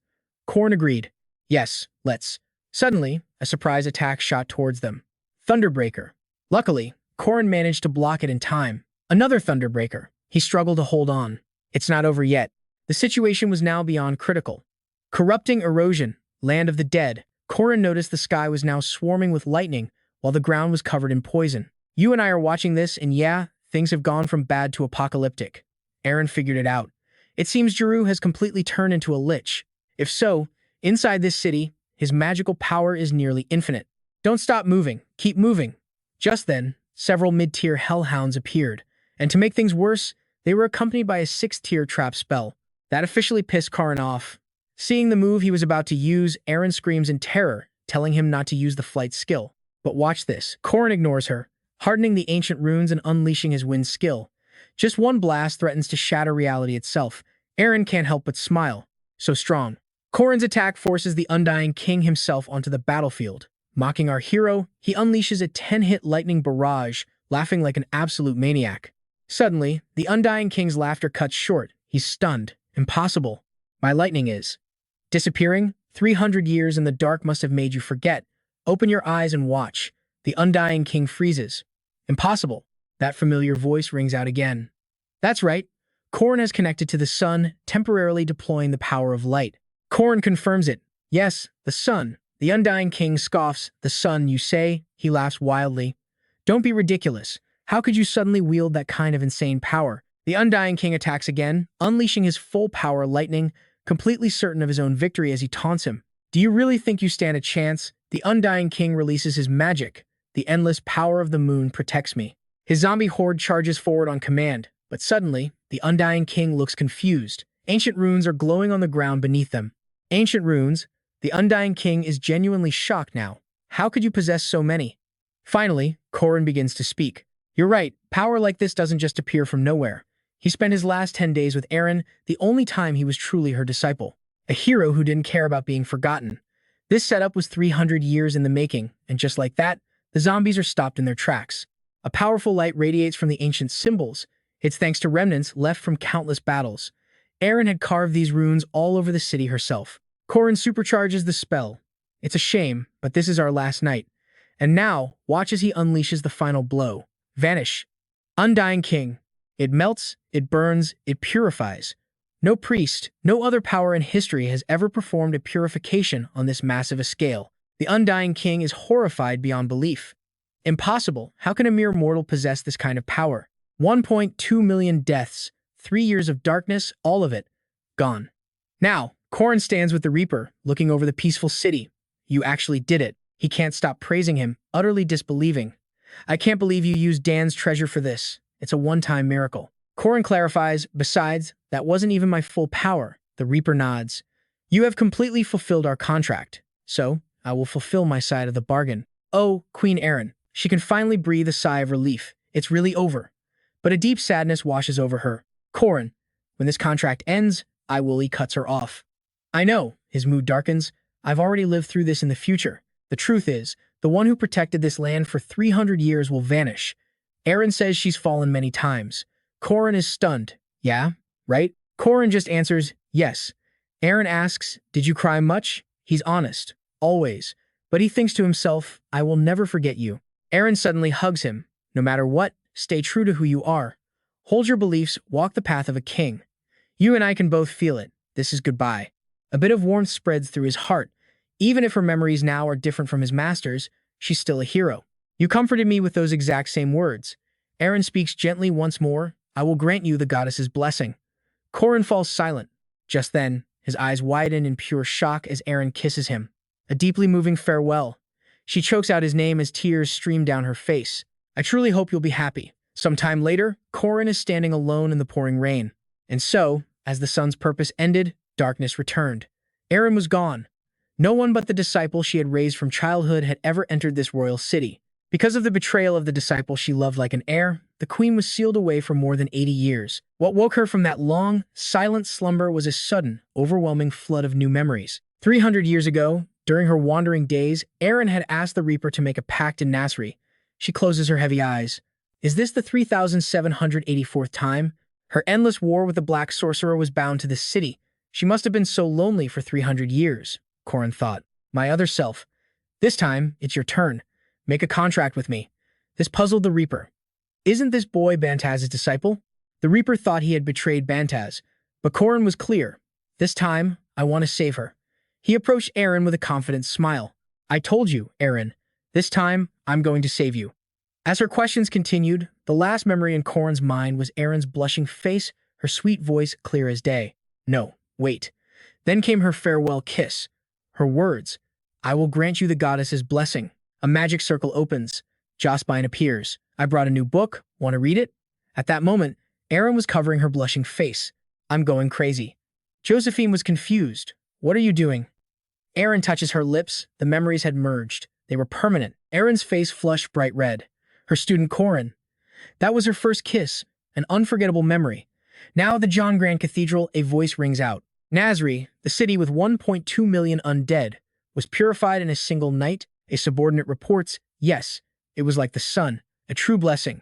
Corin agreed. Yes, let's. Suddenly, a surprise attack shot towards them. Thunderbreaker. Luckily, Corin managed to block it in time. Another Thunderbreaker. He struggled to hold on. It's not over yet. The situation was now beyond critical. Corrupting erosion. Land of the dead. Corin noticed the sky was now swarming with lightning, while the ground was covered in poison. You and I are watching this, and yeah, things have gone from bad to apocalyptic. Aaron figured it out. It seems Giroux has completely turned into a lich. If so, inside this city, his magical power is nearly infinite. Don't stop moving. Keep moving. Just then, several mid-tier hellhounds appeared, and to make things worse, they were accompanied by a 6th-tier trap spell. That officially pissed Corin off. Seeing the move he was about to use, Aaron screams in terror, telling him not to use the flight skill. But watch this. Corin ignores her, hardening the ancient runes and unleashing his wind skill. Just one blast threatens to shatter reality itself. Aaron can't help but smile. So strong. Corin's attack forces the Undying King himself onto the battlefield. Mocking our hero, he unleashes a 10-hit lightning barrage, laughing like an absolute maniac. Suddenly, the Undying King's laughter cuts short. He's stunned. Impossible. My lightning is disappearing? 300 years in the dark must have made you forget. Open your eyes and watch. The Undying King freezes. Impossible. That familiar voice rings out again. That's right. Corin has connected to the sun, temporarily deploying the power of light. Corin confirms it. Yes, the sun. The Undying King scoffs. The sun, you say? He laughs wildly. Don't be ridiculous. How could you suddenly wield that kind of insane power? The Undying King attacks again, unleashing his full power lightning, completely certain of his own victory as he taunts him. Do you really think you stand a chance? The Undying King releases his magic. The endless power of the moon protects me. His zombie horde charges forward on command, but suddenly, the Undying King looks confused. Ancient runes are glowing on the ground beneath them. Ancient runes? The Undying King is genuinely shocked now. How could you possess so many? Finally, Corin begins to speak. You're right, power like this doesn't just appear from nowhere. He spent his last 10 days with Aaron, the only time he was truly her disciple. A hero who didn't care about being forgotten. This setup was 300 years in the making, and just like that, the zombies are stopped in their tracks. A powerful light radiates from the ancient symbols. It's thanks to remnants left from countless battles. Aaron had carved these runes all over the city herself. Corin supercharges the spell. It's a shame, but this is our last night. And now, watch as he unleashes the final blow. Vanish. Undying King. It melts, it burns, it purifies. No priest, no other power in history has ever performed a purification on this massive a scale. The Undying King is horrified beyond belief. Impossible. How can a mere mortal possess this kind of power? 1.2 million deaths, 3 years of darkness, all of it gone. Now, Corin stands with the Reaper, looking over the peaceful city. You actually did it. He can't stop praising him, utterly disbelieving. I can't believe you used Dan's treasure for this. It's a one-time miracle. Corin clarifies, besides, that wasn't even my full power. The Reaper nods. You have completely fulfilled our contract, so I will fulfill my side of the bargain. Oh, Queen Aaron. She can finally breathe a sigh of relief. It's really over. But a deep sadness washes over her. Corin, when this contract ends, Wooly cuts her off. I know, his mood darkens. I've already lived through this in the future. The truth is, the one who protected this land for 300 years will vanish. Aaron says she's fallen many times. Corin is stunned. Yeah, right? Corin just answers, yes. Aaron asks, did you cry much? He's honest. Always. But he thinks to himself, I will never forget you. Aaron suddenly hugs him. No matter what, stay true to who you are. Hold your beliefs, walk the path of a king. You and I can both feel it. This is goodbye. A bit of warmth spreads through his heart. Even if her memories now are different from his master's, she's still a hero. You comforted me with those exact same words. Aaron speaks gently once more. I will grant you the goddess's blessing. Corin falls silent. Just then, his eyes widen in pure shock as Aaron kisses him. A deeply moving farewell. She chokes out his name as tears stream down her face. I truly hope you'll be happy. Some time later, Corin is standing alone in the pouring rain. And so, as the sun's purpose ended, darkness returned. Aaron was gone. No one but the disciple she had raised from childhood had ever entered this royal city. Because of the betrayal of the disciple she loved like an heir, the queen was sealed away for more than 80 years. What woke her from that long, silent slumber was a sudden, overwhelming flood of new memories. 300 years ago, during her wandering days, Aaron had asked the Reaper to make a pact in Nasri. She closes her heavy eyes. Is this the 3,784th time? Her endless war with the Black Sorcerer was bound to this city. She must have been so lonely for 300 years, Corin thought. My other self. This time, it's your turn. Make a contract with me. This puzzled the Reaper. Isn't this boy Bantaz's disciple? The Reaper thought he had betrayed Bantaz, but Corin was clear. This time, I want to save her. He approached Aaron with a confident smile. I told you, Aaron. This time, I'm going to save you. As her questions continued, the last memory in Corin's mind was Aaron's blushing face, her sweet voice clear as day. No, wait. Then came her farewell kiss. Her words, I will grant you the goddess's blessing. A magic circle opens. Jospine appears. I brought a new book. Want to read it? At that moment, Aaron was covering her blushing face. I'm going crazy. Josephine was confused. What are you doing? Aaron touches her lips. The memories had merged. They were permanent. Aaron's face flushed bright red. Her student Corin. That was her first kiss, an unforgettable memory. Now at the John Grand Cathedral, a voice rings out. Nasri, the city with 1.2 million undead, was purified in a single night. A subordinate reports, yes, it was like the sun, a true blessing.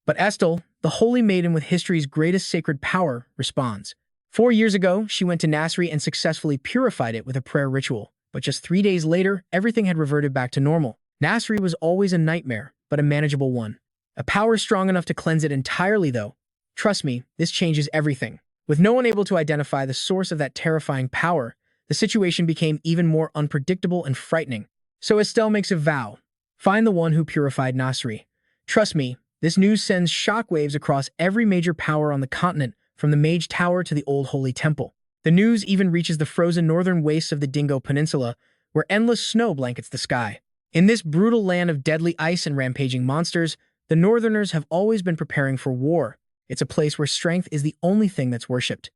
But Estel, the holy maiden with history's greatest sacred power, responds. 4 years ago, she went to Nasri and successfully purified it with a prayer ritual. But just 3 days later, everything had reverted back to normal. Nasri was always a nightmare, but a manageable one. A power strong enough to cleanse it entirely, though. Trust me, this changes everything. With no one able to identify the source of that terrifying power, the situation became even more unpredictable and frightening. So Estelle makes a vow. Find the one who purified Nasri. Trust me, this news sends shockwaves across every major power on the continent, from the Mage Tower to the Old Holy Temple. The news even reaches the frozen northern wastes of the Dingo Peninsula, where endless snow blankets the sky. In this brutal land of deadly ice and rampaging monsters, the Northerners have always been preparing for war. It's a place where strength is the only thing that's worshipped.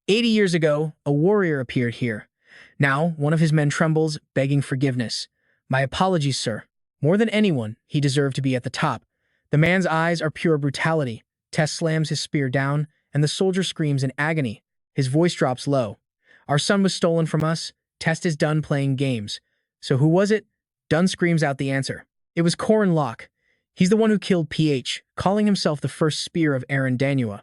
80 years ago, a warrior appeared here. Now, one of his men trembles, begging forgiveness. My apologies, sir. More than anyone, he deserved to be at the top. The man's eyes are pure brutality. Tess slams his spear down, and the soldier screams in agony. His voice drops low. Our son was stolen from us. Test is done playing games. So who was it? Dunn screams out the answer. It was Corin Loch. He's the one who killed PH, calling himself the first spear of Aaron Danua.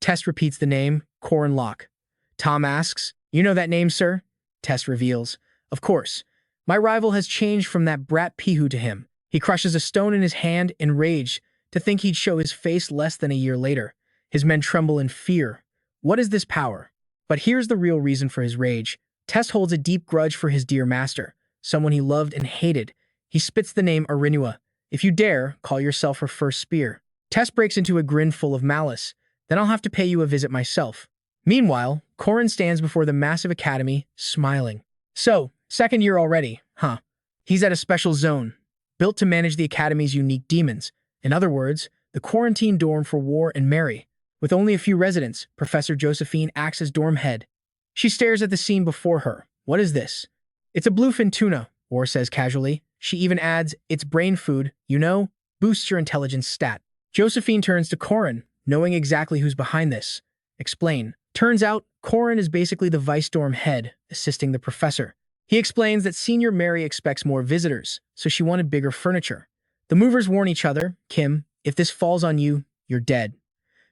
Test repeats the name, Corin Loch. Tom asks, You know that name, sir? Test reveals, Of course. My rival has changed from that brat Pihu to him. He crushes a stone in his hand, enraged, to think he'd show his face less than a year later. His men tremble in fear. What is this power? But here's the real reason for his rage. Test holds a deep grudge for his dear master, someone he loved and hated. He spits the name Arinua. If you dare, call yourself her first spear. Tess breaks into a grin full of malice. Then I'll have to pay you a visit myself. Meanwhile, Corin stands before the massive academy, smiling. So, second year already, huh? He's at a special zone, built to manage the academy's unique demons. In other words, the quarantine dorm for War and Mary. With only a few residents, Professor Josephine acts as dorm head. She stares at the scene before her. What is this? It's a bluefin tuna, War says casually. She even adds, it's brain food, you know, boosts your intelligence stat. Josephine turns to Corin, knowing exactly who's behind this. Explain, Turns out, Corin is basically the vice dorm head, assisting the professor. He explains that Senior Mary expects more visitors, so she wanted bigger furniture. The movers warn each other, Kim, if this falls on you, you're dead.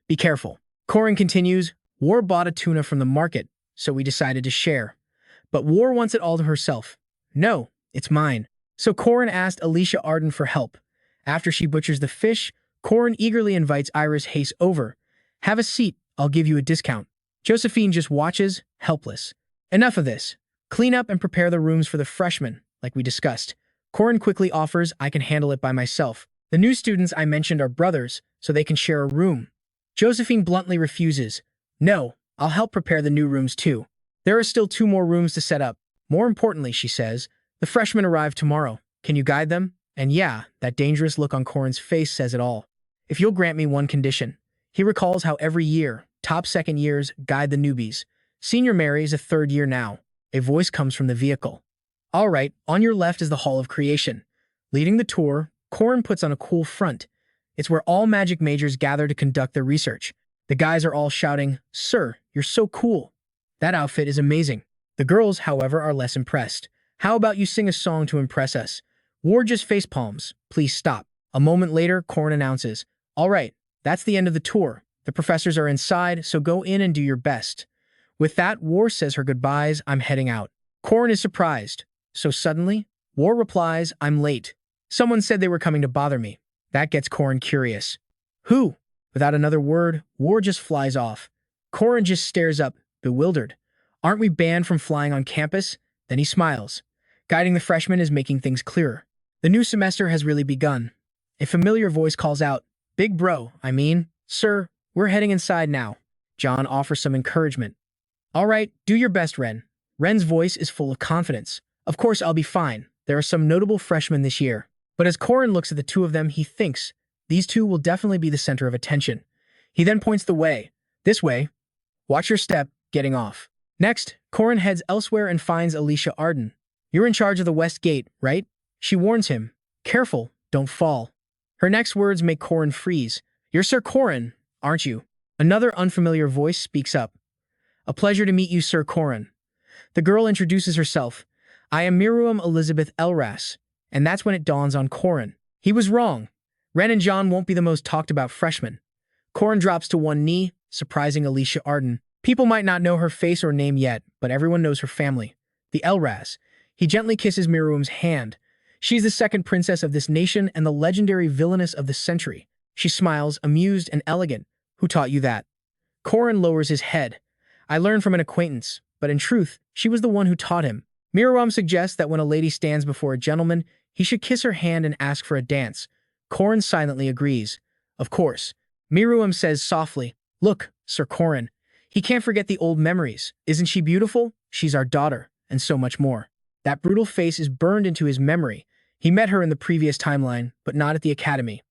Be careful. Corin continues, War bought a tuna from the market, so we decided to share. But War wants it all to herself. No, it's mine. So Corin asked Alicia Arden for help. After she butchers the fish, Corin eagerly invites Iris Hayes over. Have a seat, I'll give you a discount. Josephine just watches, helpless. Enough of this. Clean up and prepare the rooms for the freshmen, like we discussed. Corin quickly offers, I can handle it by myself. The new students I mentioned are brothers, so they can share a room. Josephine bluntly refuses. No, I'll help prepare the new rooms too. There are still 2 more rooms to set up. More importantly, she says, the freshmen arrive tomorrow. Can you guide them? And yeah, that dangerous look on Corin's face says it all. If you'll grant me one condition. He recalls how every year, top second years guide the newbies. Senior Mary is a 3rd year now. A voice comes from the vehicle. All right, on your left is the Hall of Creation. Leading the tour, Corin puts on a cool front. It's where all magic majors gather to conduct their research. The guys are all shouting, Sir, you're so cool. That outfit is amazing. The girls, however, are less impressed. How about you sing a song to impress us? War just face palms. Please stop. A moment later, Corin announces, All right, that's the end of the tour. The professors are inside, so go in and do your best. With that, War says her goodbyes, I'm heading out. Corin is surprised. So suddenly, War replies, I'm late. Someone said they were coming to bother me. That gets Corin curious. Who? Without another word, War just flies off. Corin just stares up, bewildered. Aren't we banned from flying on campus? Then he smiles. Guiding the freshmen is making things clearer. The new semester has really begun. A familiar voice calls out, Big bro, sir, we're heading inside now. John offers some encouragement. All right, do your best, Ren. Ren's voice is full of confidence. Of course, I'll be fine. There are some notable freshmen this year. But as Corin looks at the 2 of them, he thinks, these 2 will definitely be the center of attention. He then points the way. This way. Watch your step, getting off. Next, Corin heads elsewhere and finds Alicia Arden. You're in charge of the West Gate, right? She warns him. Careful, don't fall. Her next words make Corin freeze. You're Sir Corin, aren't you? Another unfamiliar voice speaks up. A pleasure to meet you, Sir Corin. The girl introduces herself. I am Miriam Elizabeth Elras. And that's when it dawns on Corin. He was wrong. Ren and John won't be the most talked about freshmen. Corin drops to one knee, surprising Alicia Arden. People might not know her face or name yet, but everyone knows her family. The Elras. He gently kisses Miriam's hand. She's the 2nd princess of this nation and the legendary villainess of the century. She smiles, amused and elegant. Who taught you that? Corin lowers his head. I learned from an acquaintance, but in truth, she was the one who taught him. Miriam suggests that when a lady stands before a gentleman, he should kiss her hand and ask for a dance. Corin silently agrees. Of course. Miriam says softly, Look, Sir Corin. He can't forget the old memories. Isn't she beautiful? She's our daughter, and so much more. That brutal face is burned into his memory. He met her in the previous timeline, but not at the academy.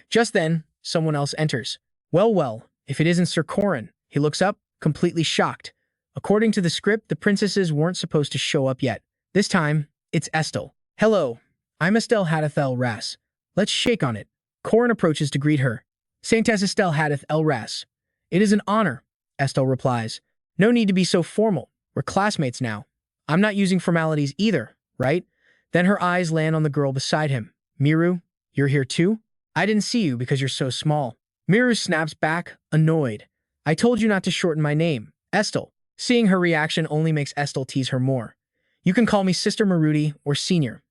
Just then, someone else enters. Well, if it isn't Sir Corin. He looks up, completely shocked. According to the script, the princesses weren't supposed to show up yet. This time, it's Estelle. Hello, I'm Estelle Hadith Elras. Let's shake on it. Corin approaches to greet her. Saintess Estelle Hadith Elras. It is an honor, Estelle replies. No need to be so formal. We're classmates now. I'm not using formalities either, right? Then her eyes land on the girl beside him. Miru, you're here too? I didn't see you because you're so small. Miru snaps back, annoyed. I told you not to shorten my name, Estelle. Seeing her reaction only makes Estelle tease her more. You can call me Sister Maruti or Senior.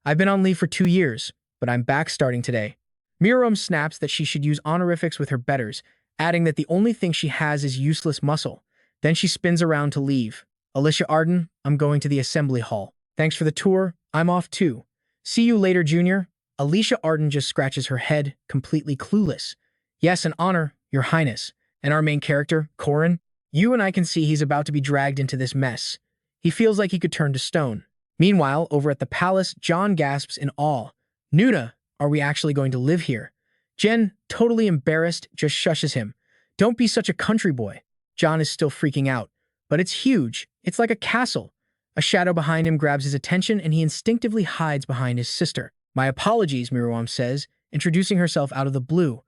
I've been on leave for 2 years, but I'm back starting today. Miriam snaps that she should use honorifics with her betters, adding that the only thing she has is useless muscle. Then she spins around to leave. Alicia Arden, I'm going to the assembly hall. Thanks for the tour. I'm off too. See you later, Junior. Alicia Arden just scratches her head, completely clueless. Yes, an honor, Your Highness. And our main character, Corin? You and I can see he's about to be dragged into this mess. He feels like he could turn to stone. Meanwhile, over at the palace, John gasps in awe. Nuda, are we actually going to live here? Jen, totally embarrassed, just shushes him. Don't be such a country boy. John is still freaking out. But it's huge. It's like a castle. A shadow behind him grabs his attention and he instinctively hides behind his sister. My apologies, Miriam says, introducing herself out of the blue.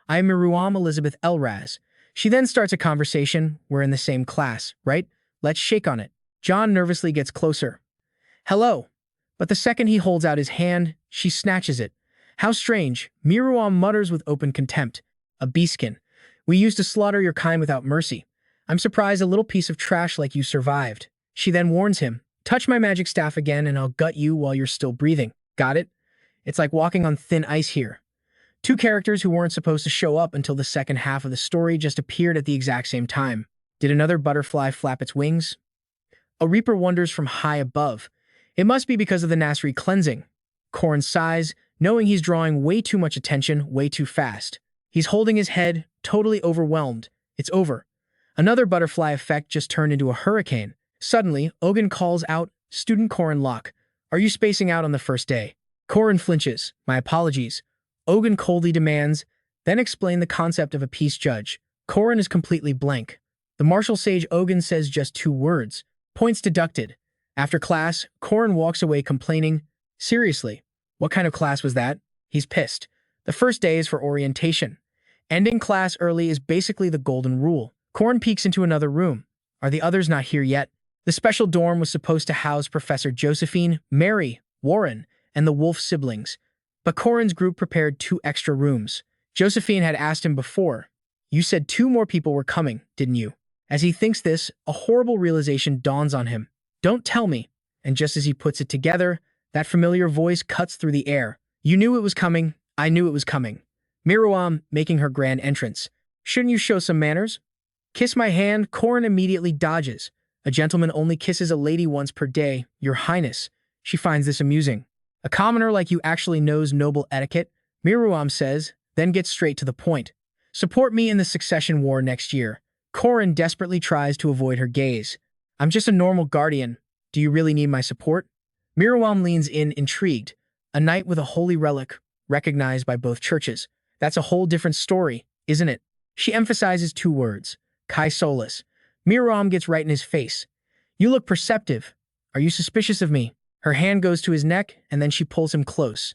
I am Miriam Elizabeth Elras. She then starts a conversation. We're in the same class, right? Let's shake on it. John nervously gets closer. Hello. But the second he holds out his hand, she snatches it. How strange. Miruam mutters with open contempt. A beastkin. We used to slaughter your kind without mercy. I'm surprised a little piece of trash like you survived. She then warns him. Touch my magic staff again and I'll gut you while you're still breathing. Got it? It's like walking on thin ice here. Two characters who weren't supposed to show up until the second half of the story just appeared at the exact same time. Did another butterfly flap its wings? A reaper wonders from high above. It must be because of the Nasri cleansing. Corin sighs, knowing he's drawing way too much attention way too fast. He's holding his head, totally overwhelmed. It's over. Another butterfly effect just turned into a hurricane. Suddenly, Ogun calls out, Student Corin Loch, are you spacing out on the first day? Corin flinches. My apologies. Ogun coldly demands, then explain the concept of a peace judge. Corin is completely blank. The martial sage Ogun says just 2 words. Points deducted. After class, Corin walks away complaining, seriously, what kind of class was that? He's pissed. The first day is for orientation. Ending class early is basically the golden rule. Corin peeks into another room. Are the others not here yet? The special dorm was supposed to house Professor Josephine, Mary, Warren, and the Wolf siblings, but Corin's group prepared 2 extra rooms. Josephine had asked him before, you said 2 more people were coming, didn't you? As he thinks this, a horrible realization dawns on him. Don't tell me. And just as he puts it together, that familiar voice cuts through the air. You knew it was coming. I knew it was coming. Miruam making her grand entrance. Shouldn't you show some manners? Kiss my hand. Corin immediately dodges. A gentleman only kisses a lady once per day, Your Highness. She finds this amusing. A commoner like you actually knows noble etiquette, Miruam says, then gets straight to the point. Support me in the succession war next year. Corin desperately tries to avoid her gaze. I'm just a normal guardian. Do you really need my support? Miruam leans in, intrigued. A knight with a holy relic, recognized by both churches. That's a whole different story, isn't it? She emphasizes 2 words. Kai Solis. Miruam gets right in his face. You look perceptive. Are you suspicious of me? Her hand goes to his neck, and then she pulls him close.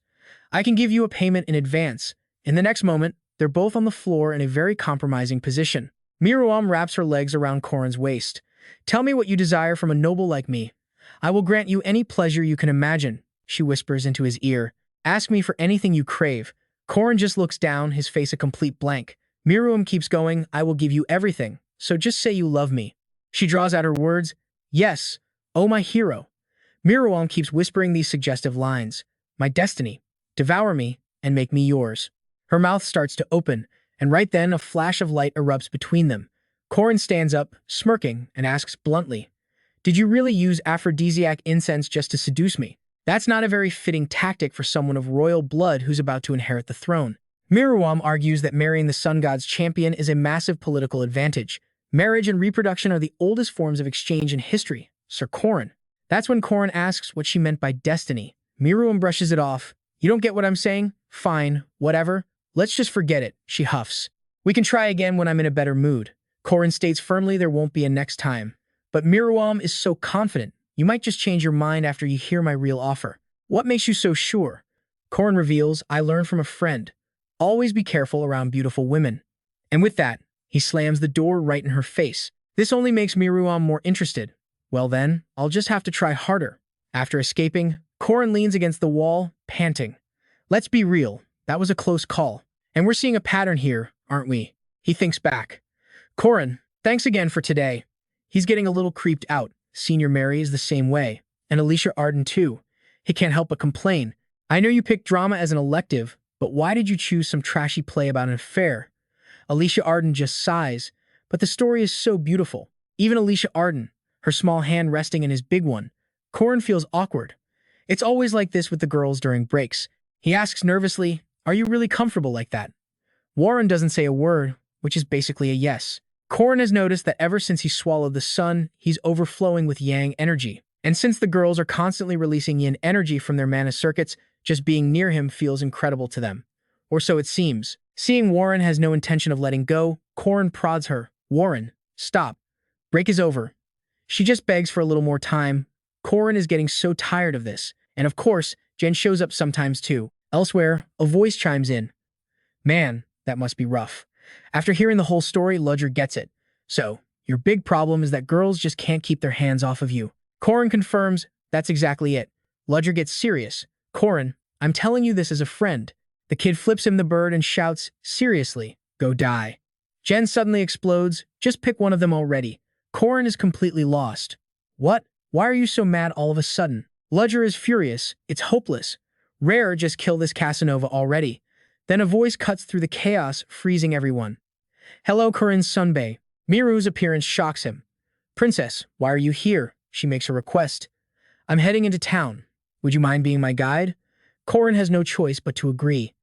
I can give you a payment in advance. In the next moment, they're both on the floor in a very compromising position. Miruam wraps her legs around Corin's waist. Tell me what you desire from a noble like me. I will grant you any pleasure you can imagine, she whispers into his ear. Ask me for anything you crave. Corin just looks down, his face a complete blank. Miruam keeps going, I will give you everything, so just say you love me. She draws out her words, yes, oh my hero. Miruam keeps whispering these suggestive lines. My destiny, devour me, and make me yours. Her mouth starts to open, and right then a flash of light erupts between them. Corin stands up, smirking, and asks bluntly, did you really use aphrodisiac incense just to seduce me? That's not a very fitting tactic for someone of royal blood who's about to inherit the throne. Miruam argues that marrying the sun god's champion is a massive political advantage. Marriage and reproduction are the oldest forms of exchange in history, Sir Corin. That's when Corin asks what she meant by destiny. Miruam brushes it off. You don't get what I'm saying? Fine, whatever. Let's just forget it, she huffs. We can try again when I'm in a better mood. Corin states firmly there won't be a next time. But Miruam is so confident. You might just change your mind after you hear my real offer. What makes you so sure? Corin reveals, I learned from a friend. Always be careful around beautiful women. And with that, he slams the door right in her face. This only makes Miruam more interested. Well then, I'll just have to try harder. After escaping, Corin leans against the wall, panting. Let's be real, that was a close call. And we're seeing a pattern here, aren't we? He thinks back. Corin, thanks again for today. He's getting a little creeped out. Senior Mary is the same way. And Alicia Arden too. He can't help but complain. I know you picked drama as an elective, but why did you choose some trashy play about an affair? Alicia Arden just sighs, but the story is so beautiful. Even Alicia Arden, her small hand resting in his big one. Corin feels awkward. It's always like this with the girls during breaks. He asks nervously, are you really comfortable like that? Warren doesn't say a word, which is basically a yes. Corin has noticed that ever since he swallowed the sun, he's overflowing with yang energy. And since the girls are constantly releasing yin energy from their mana circuits, just being near him feels incredible to them. Or so it seems. Seeing Warren has no intention of letting go, Corin prods her. Warren, stop. Break is over. She just begs for a little more time. Corin is getting so tired of this. And of course, Jen shows up sometimes too. Elsewhere, a voice chimes in. Man, that must be rough. After hearing the whole story, Ludger gets it. So, your big problem is that girls just can't keep their hands off of you. Corin confirms that's exactly it. Ludger gets serious. Corin, I'm telling you this as a friend. The kid flips him the bird and shouts, seriously, go die. Jen suddenly explodes, just pick one of them already. Corin is completely lost. What? Why are you so mad all of a sudden? Ludger is furious. It's hopeless. Rare, just kill this Casanova already. Then a voice cuts through the chaos, freezing everyone. Hello, Corin Sunbae. Miru's appearance shocks him. Princess, why are you here? She makes a request. I'm heading into town. Would you mind being my guide? Corin has no choice but to agree.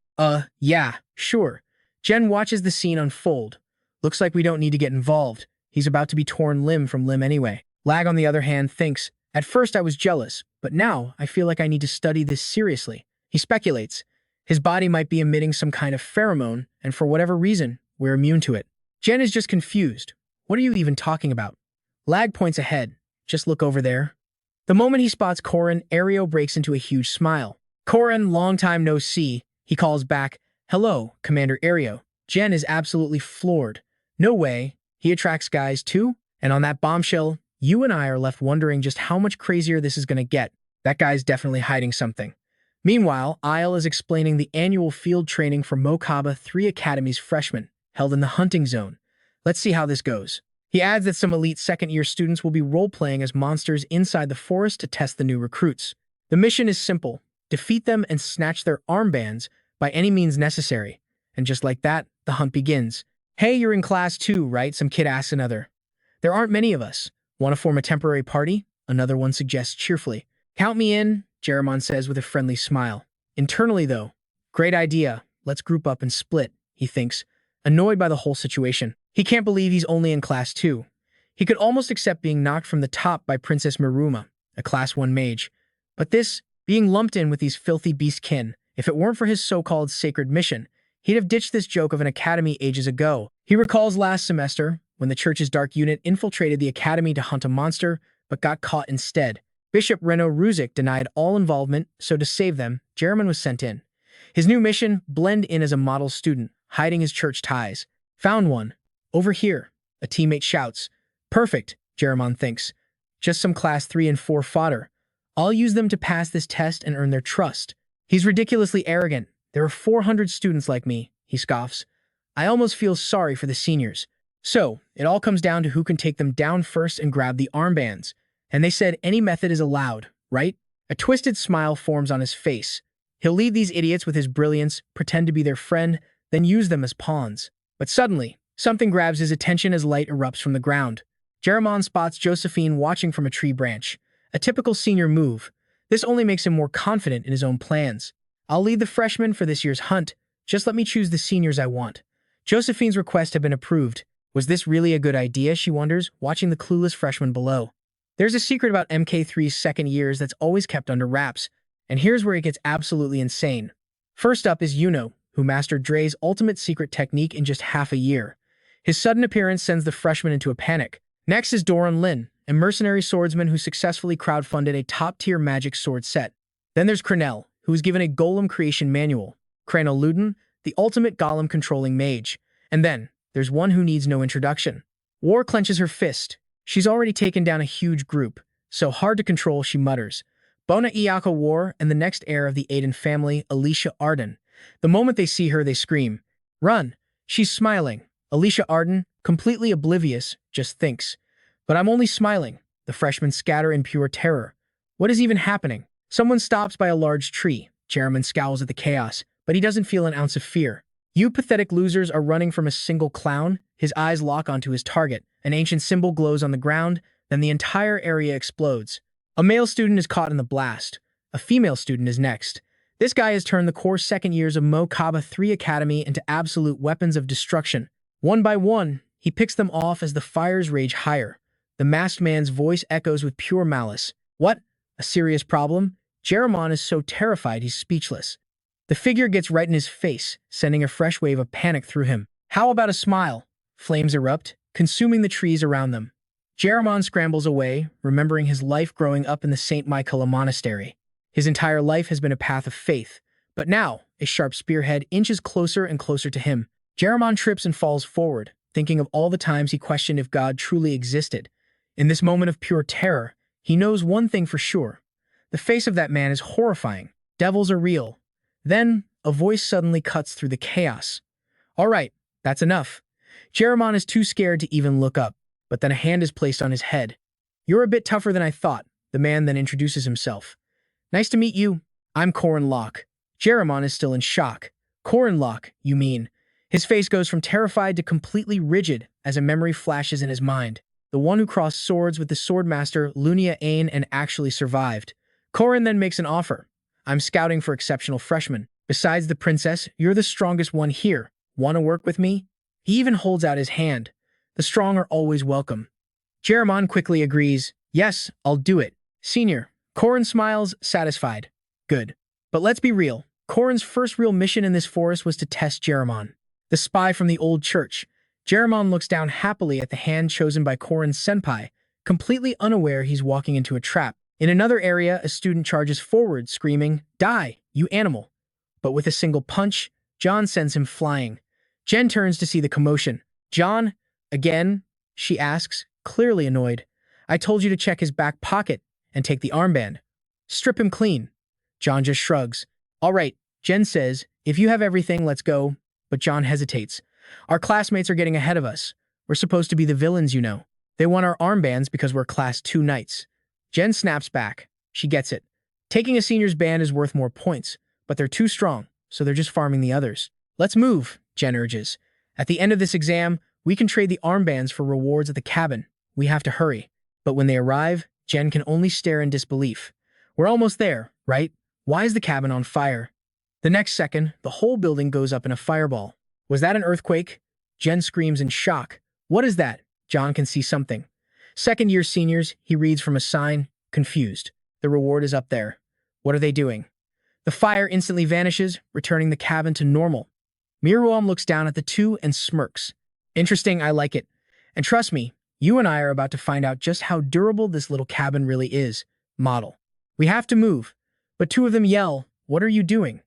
Yeah, sure. Jen watches the scene unfold. Looks like we don't need to get involved. He's about to be torn limb from limb anyway. Lag, on the other hand, thinks, at first I was jealous, but now I feel like I need to study this seriously. He speculates. His body might be emitting some kind of pheromone, and for whatever reason, we're immune to it. Jen is just confused. What are you even talking about? Lag points ahead. Just look over there. The moment he spots Corin, Aereo breaks into a huge smile. Corin, long time no see. He calls back, hello, Commander Aereo. Jen is absolutely floored. No way. He attracts guys too? And on that bombshell, you and I are left wondering just how much crazier this is going to get. That guy's definitely hiding something. Meanwhile, Isle is explaining the annual field training for MK 3 Academy's freshmen, held in the hunting zone. Let's see how this goes. He adds that some elite second-year students will be role-playing as monsters inside the forest to test the new recruits. The mission is simple. Defeat them and snatch their armbands by any means necessary. And just like that, the hunt begins. Hey, you're in class too, right? Some kid asks another. There aren't many of us. Want to form a temporary party? Another one suggests cheerfully. Count me in, Jeramon says with a friendly smile. Internally, though, great idea. Let's group up and split, he thinks, annoyed by the whole situation. He can't believe he's only in class 2. He could almost accept being knocked from the top by Princess Miruma, a class 1 mage. But this, being lumped in with these filthy beastkin, if it weren't for his so-called sacred mission, he'd have ditched this joke of an academy ages ago. He recalls last semester, when the church's dark unit infiltrated the academy to hunt a monster, but got caught instead. Bishop Reno Ruzik denied all involvement, so to save them, Jeramon was sent in. His new mission, blend in as a model student, hiding his church ties. Found one. Over here, a teammate shouts. Perfect, Jeramon thinks. Just some class 3 and 4 fodder. I'll use them to pass this test and earn their trust. He's ridiculously arrogant. There are 400 students like me, he scoffs. I almost feel sorry for the seniors. So, it all comes down to who can take them down first and grab the armbands. And they said any method is allowed, right? A twisted smile forms on his face. He'll lead these idiots with his brilliance, pretend to be their friend, then use them as pawns. But suddenly, something grabs his attention as light erupts from the ground. Jeramon spots Josephine watching from a tree branch. A typical senior move. This only makes him more confident in his own plans. I'll lead the freshmen for this year's hunt. Just let me choose the seniors I want. Josephine's request had been approved. Was this really a good idea, she wonders, watching the clueless freshman below. There's a secret about MK3's second years that's always kept under wraps, and here's where it gets absolutely insane. First up is Yuno, who mastered Dre's ultimate secret technique in just half a year. His sudden appearance sends the freshman into a panic. Next is Doran Lin, a mercenary swordsman who successfully crowdfunded a top-tier magic sword set. Then there's Crenel, who was given a golem creation manual. Cranel Luden, the ultimate golem-controlling mage. And then, there's one who needs no introduction. War clenches her fist. She's already taken down a huge group, so hard to control, she mutters. Bona Iyaka War and the next heir of the Aiden family, Alicia Arden. The moment they see her, they scream. Run! She's smiling. Alicia Arden, completely oblivious, just thinks. But I'm only smiling. The freshmen scatter in pure terror. What is even happening? Someone stops by a large tree. Jeramon scowls at the chaos, but he doesn't feel an ounce of fear. You pathetic losers are running from a single clown. His eyes lock onto his target. An ancient symbol glows on the ground, then the entire area explodes. A male student is caught in the blast. A female student is next. This guy has turned the core second years of MK 3 Academy into absolute weapons of destruction. One by one, he picks them off as the fires rage higher. The masked man's voice echoes with pure malice. What? A serious problem? Jeramon is so terrified he's speechless. The figure gets right in his face, sending a fresh wave of panic through him. How about a smile? Flames erupt, consuming the trees around them. Jeramon scrambles away, remembering his life growing up in the St. Michaela Monastery. His entire life has been a path of faith, but now, a sharp spearhead inches closer and closer to him. Jeramon trips and falls forward, thinking of all the times he questioned if God truly existed. In this moment of pure terror, he knows one thing for sure. The face of that man is horrifying. Devils are real. Then, a voice suddenly cuts through the chaos. All right, that's enough. Jeramon is too scared to even look up, but then a hand is placed on his head. You're a bit tougher than I thought, the man then introduces himself. Nice to meet you. I'm Corin Loch. Jeramon is still in shock. Corin Loch, you mean? His face goes from terrified to completely rigid as a memory flashes in his mind. The one who crossed swords with the swordmaster Hero Ahan and actually survived. Corin then makes an offer. I'm scouting for exceptional freshmen. Besides the princess, you're the strongest one here. Want to work with me? He even holds out his hand. The strong are always welcome. Jeramon quickly agrees. Yes, I'll do it. Senior. Corin smiles, satisfied. Good. But let's be real. Corin's first real mission in this forest was to test Jeramon, the spy from the old church. Jeramon looks down happily at the hand chosen by Corin's senpai, completely unaware he's walking into a trap. In another area, a student charges forward, screaming, Die, you animal. But with a single punch, John sends him flying. Jen turns to see the commotion. John, again? She asks, clearly annoyed. I told you to check his back pocket and take the armband. Strip him clean. John just shrugs. All right, Jen says, if you have everything, let's go. But John hesitates. Our classmates are getting ahead of us. We're supposed to be the villains, you know. They want our armbands because we're Class 2 knights. Jen snaps back. She gets it. Taking a senior's band is worth more points, but they're too strong, so they're just farming the others. Let's move, Jen urges. At the end of this exam, we can trade the armbands for rewards at the cabin. We have to hurry. But when they arrive, Jen can only stare in disbelief. We're almost there, right? Why is the cabin on fire? The next second, the whole building goes up in a fireball. Was that an earthquake? Jen screams in shock. What is that? John can see something. Second-year seniors, he reads from a sign, confused. The reward is up there. What are they doing? The fire instantly vanishes, returning the cabin to normal. Miruam looks down at the two and smirks. Interesting, I like it. And trust me, you and I are about to find out just how durable this little cabin really is. Model. We have to move. But two of them yell, What are you doing?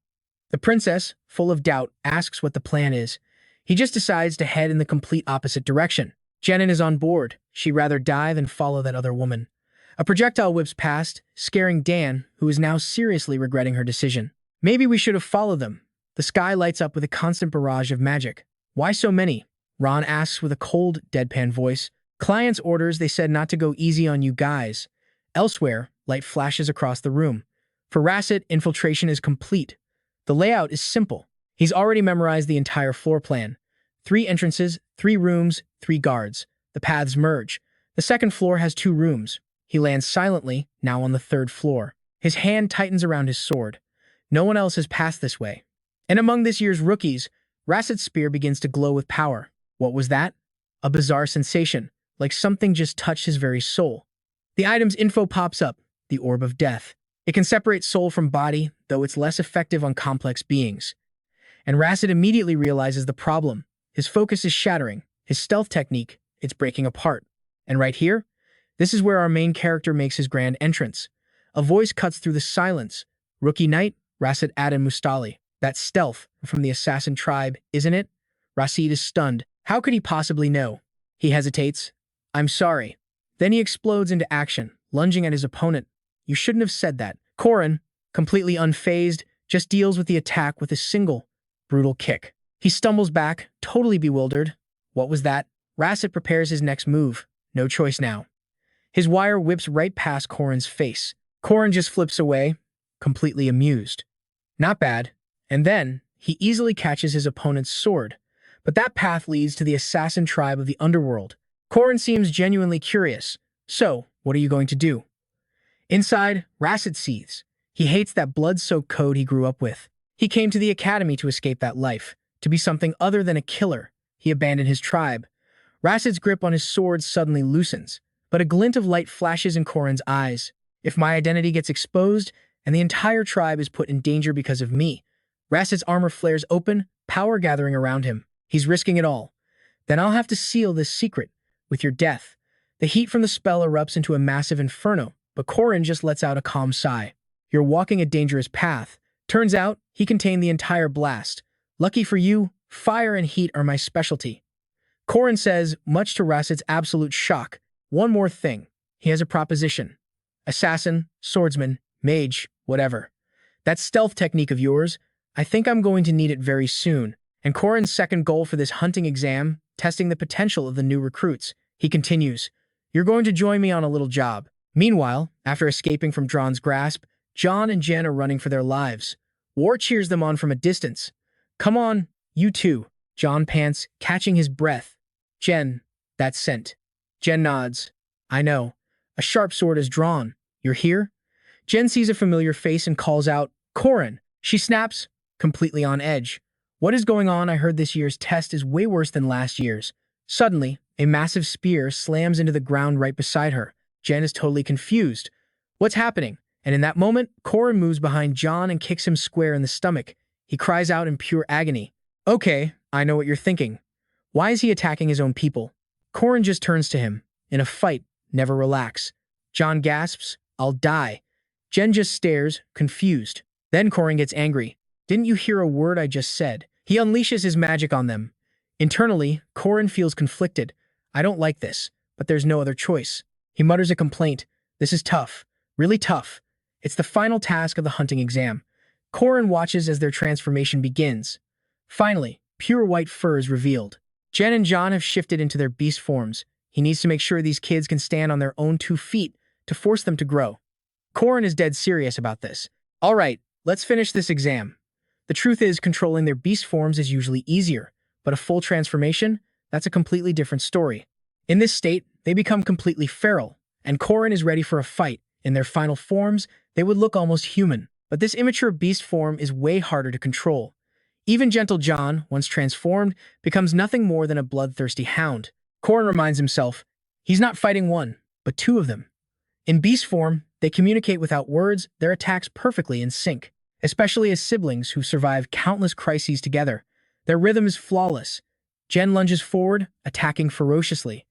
The princess, full of doubt, asks what the plan is. He just decides to head in the complete opposite direction. Jenin is on board. She'd rather die than follow that other woman. A projectile whips past, scaring Dan, who is now seriously regretting her decision. Maybe we should have followed them. The sky lights up with a constant barrage of magic. Why so many? Ron asks with a cold, deadpan voice. Client's orders, they said not to go easy on you guys. Elsewhere, light flashes across the room. For Rasset, infiltration is complete. The layout is simple. He's already memorized the entire floor plan. 3 entrances, 3 rooms, 3 guards. The paths merge. The second floor has 2 rooms. He lands silently, now on the 3rd floor. His hand tightens around his sword. No one else has passed this way. And among this year's rookies, Rasset's spear begins to glow with power. What was that? A bizarre sensation, like something just touched his very soul. The item's info pops up, the Orb of Death. It can separate soul from body, though it's less effective on complex beings. And Rasset immediately realizes the problem. His focus is shattering. His stealth technique, it's breaking apart. And right here, this is where our main character makes his grand entrance. A voice cuts through the silence. Rookie Knight, Rasset Aden Mustali. That's stealth from the assassin tribe, isn't it? Rasset is stunned. How could he possibly know? He hesitates. I'm sorry. Then he explodes into action, lunging at his opponent. You shouldn't have said that. Corin, completely unfazed, just deals with the attack with a single, brutal kick. He stumbles back, totally bewildered. What was that? Rasset prepares his next move. No choice now. His wire whips right past Corin's face. Corin just flips away, completely amused. Not bad. And then, he easily catches his opponent's sword. But that path leads to the assassin tribe of the underworld. Corin seems genuinely curious. So, what are you going to do? Inside, Rasset seethes. He hates that blood-soaked code he grew up with. He came to the academy to escape that life, to be something other than a killer. He abandoned his tribe. Rasset's grip on his sword suddenly loosens, but a glint of light flashes in Corin's eyes. If my identity gets exposed, and the entire tribe is put in danger because of me, Rasset's armor flares open, power gathering around him. He's risking it all. Then I'll have to seal this secret with your death. The heat from the spell erupts into a massive inferno, but Corin just lets out a calm sigh. You're walking a dangerous path. Turns out, he contained the entire blast. Lucky for you, Fire and heat are my specialty. Corin says, much to Rasit's absolute shock. One more thing. He has a proposition. Assassin, swordsman, mage, whatever. That stealth technique of yours, I think I'm going to need it very soon. And Corin's second goal for this hunting exam, testing the potential of the new recruits. He continues, you're going to join me on a little job. Meanwhile, after escaping from Drawn's grasp, John and Jen are running for their lives. War cheers them on from a distance. Come on, you two. John pants, catching his breath. Jen, that scent. Jen nods. I know. A sharp sword is drawn. You're here? Jen sees a familiar face and calls out, Corin. She snaps, completely on edge. What is going on? I heard this year's test is way worse than last year's. Suddenly, a massive spear slams into the ground right beside her. Jen is totally confused. What's happening? And in that moment, Corin moves behind John and kicks him square in the stomach. He cries out in pure agony. Okay, I know what you're thinking. Why is he attacking his own people? Corin just turns to him. In a fight, never relax. John gasps, I'll die. Jen just stares, confused. Then Corin gets angry. Didn't you hear a word I just said? He unleashes his magic on them. Internally, Corin feels conflicted. I don't like this, but there's no other choice. He mutters a complaint. This is tough. Really tough. It's the final task of the hunting exam. Corin watches as their transformation begins. Finally, pure white fur is revealed. Jen and John have shifted into their beast forms. He needs to make sure these kids can stand on their own 2 feet to force them to grow. Corin is dead serious about this. All right, let's finish this exam. The truth is, controlling their beast forms is usually easier, but a full transformation, that's a completely different story. In this state, they become completely feral, and Corin is ready for a fight. In their final forms, they would look almost human, but this immature beast form is way harder to control. Even gentle John, once transformed, becomes nothing more than a bloodthirsty hound. Corin reminds himself, he's not fighting one, but 2 of them. In beast form, they communicate without words, their attacks perfectly in sync, especially as siblings who survive countless crises together. Their rhythm is flawless. Jen lunges forward, attacking ferociously.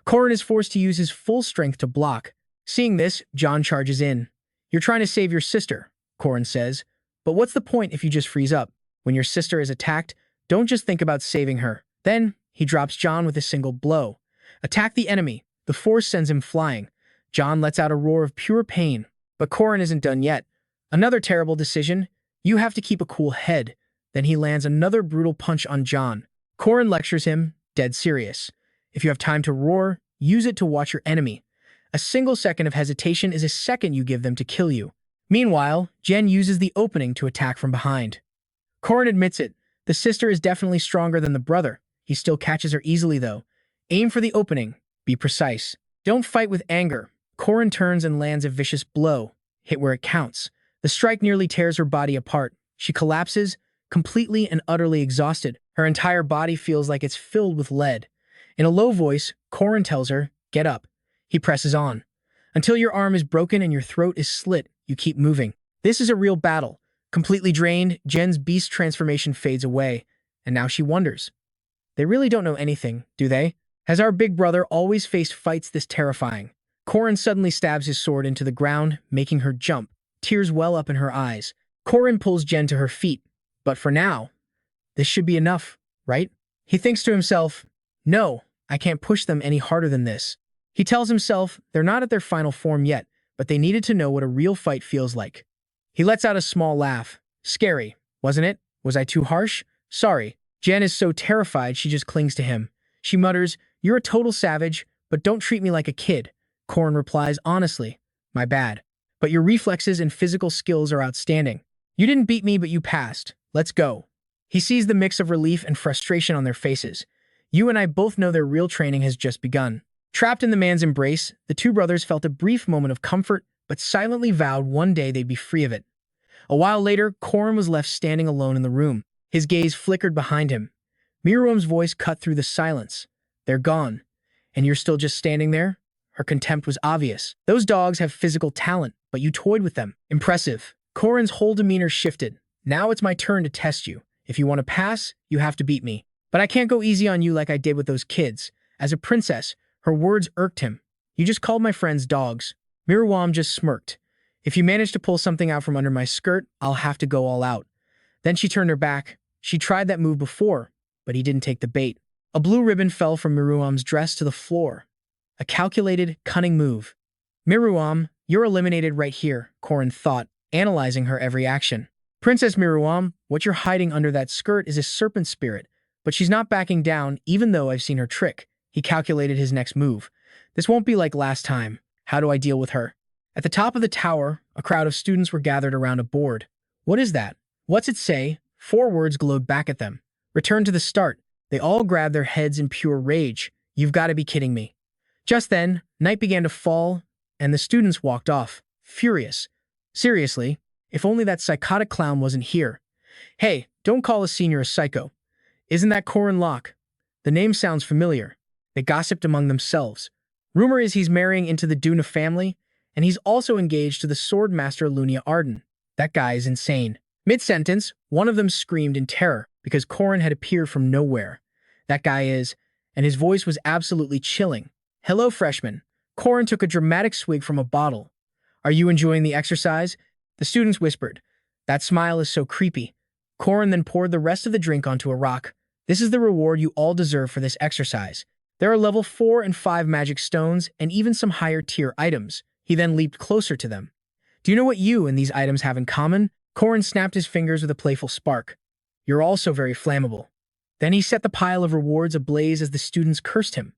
Corin is forced to use his full strength to block. Seeing this, John charges in. You're trying to save your sister, Corin says, but what's the point if you just freeze up? When your sister is attacked, don't just think about saving her. Then, he drops John with a single blow. Attack the enemy. The force sends him flying. John lets out a roar of pure pain, but Corin isn't done yet. Another terrible decision. You have to keep a cool head. Then he lands another brutal punch on John. Corin lectures him, dead serious. If you have time to roar, use it to watch your enemy. A single second of hesitation is a second you give them to kill you. Meanwhile, Jen uses the opening to attack from behind. Corin admits it. The sister is definitely stronger than the brother. He still catches her easily, though. Aim for the opening. Be precise. Don't fight with anger. Corin turns and lands a vicious blow. Hit where it counts. The strike nearly tears her body apart. She collapses, completely and utterly exhausted. Her entire body feels like it's filled with lead. In a low voice, Corin tells her, get up. He presses on. Until your arm is broken and your throat is slit, you keep moving. This is a real battle. Completely drained, Jen's beast transformation fades away, and now she wonders. They really don't know anything, do they? Has our big brother always faced fights this terrifying? Corin suddenly stabs his sword into the ground, making her jump. Tears well up in her eyes. Corin pulls Jen to her feet. But for now, this should be enough, right? He thinks to himself, no, I can't push them any harder than this. He tells himself they're not at their final form yet, but they needed to know what a real fight feels like. He lets out a small laugh. Scary, wasn't it? Was I too harsh? Sorry. Jen is so terrified she just clings to him. She mutters, you're a total savage, but don't treat me like a kid. Corin replies honestly, my bad. But your reflexes and physical skills are outstanding. You didn't beat me, but you passed. Let's go. He sees the mix of relief and frustration on their faces. You and I both know their real training has just begun. Trapped in the man's embrace, the 2 brothers felt a brief moment of comfort, but silently vowed one day they'd be free of it. A while later, Corin was left standing alone in the room. His gaze flickered behind him. Miriam's voice cut through the silence. They're gone. And you're still just standing there? Her contempt was obvious. Those dogs have physical talent, but you toyed with them. Impressive. Corin's whole demeanor shifted. Now it's my turn to test you. If you want to pass, you have to beat me. But I can't go easy on you like I did with those kids. As a princess, her words irked him. You just called my friends dogs. Miriam just smirked. If you manage to pull something out from under my skirt, I'll have to go all out. Then she turned her back. She tried that move before, but he didn't take the bait. A blue ribbon fell from Miruam's dress to the floor. A calculated, cunning move. Miruam, you're eliminated right here, Corin thought, analyzing her every action. Princess Miruam, what you're hiding under that skirt is a serpent spirit, but she's not backing down even though I've seen her trick. He calculated his next move. This won't be like last time. How do I deal with her? At the top of the tower, a crowd of students were gathered around a board. What is that? What's it say? 4 words glowed back at them. Return to the start. They all grabbed their heads in pure rage. You've got to be kidding me. Just then, night began to fall, and the students walked off, furious. Seriously, if only that psychotic clown wasn't here. Hey, don't call a senior a psycho. Isn't that Corin Loch? The name sounds familiar. They gossiped among themselves. Rumor is he's marrying into the Duna family, and he's also engaged to the sword master Lunia Arden. That guy is insane. Mid-sentence, one of them screamed in terror because Corin had appeared from nowhere. That guy is, and his voice was absolutely chilling. Hello, freshman. Corin took a dramatic swig from a bottle. Are you enjoying the exercise? The students whispered. That smile is so creepy. Corin then poured the rest of the drink onto a rock. This is the reward you all deserve for this exercise. There are level 4 and 5 magic stones and even some higher tier items. He then leaped closer to them. Do you know what you and these items have in common? Corin snapped his fingers with a playful spark. You're also very flammable. Then he set the pile of rewards ablaze as the students cursed him.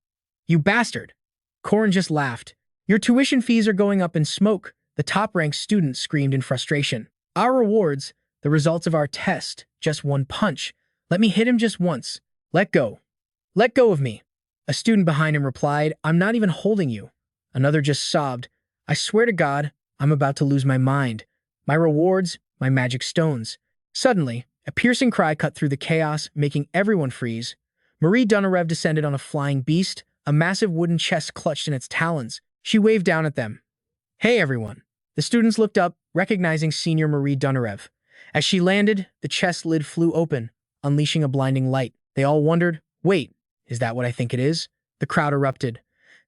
You bastard! Corin just laughed. Your tuition fees are going up in smoke, the top-ranked student screamed in frustration. Our rewards, the results of our test, just one punch. Let me hit him just once. Let go. Let go of me. A student behind him replied, I'm not even holding you. Another just sobbed. I swear to God, I'm about to lose my mind. My rewards, my magic stones. Suddenly, a piercing cry cut through the chaos, making everyone freeze. Marie Dunarev descended on a flying beast, a massive wooden chest clutched in its talons. She waved down at them. Hey, everyone. The students looked up, recognizing senior Marie Dunarev. As she landed, the chest lid flew open, unleashing a blinding light. They all wondered, wait, is that what I think it is? The crowd erupted.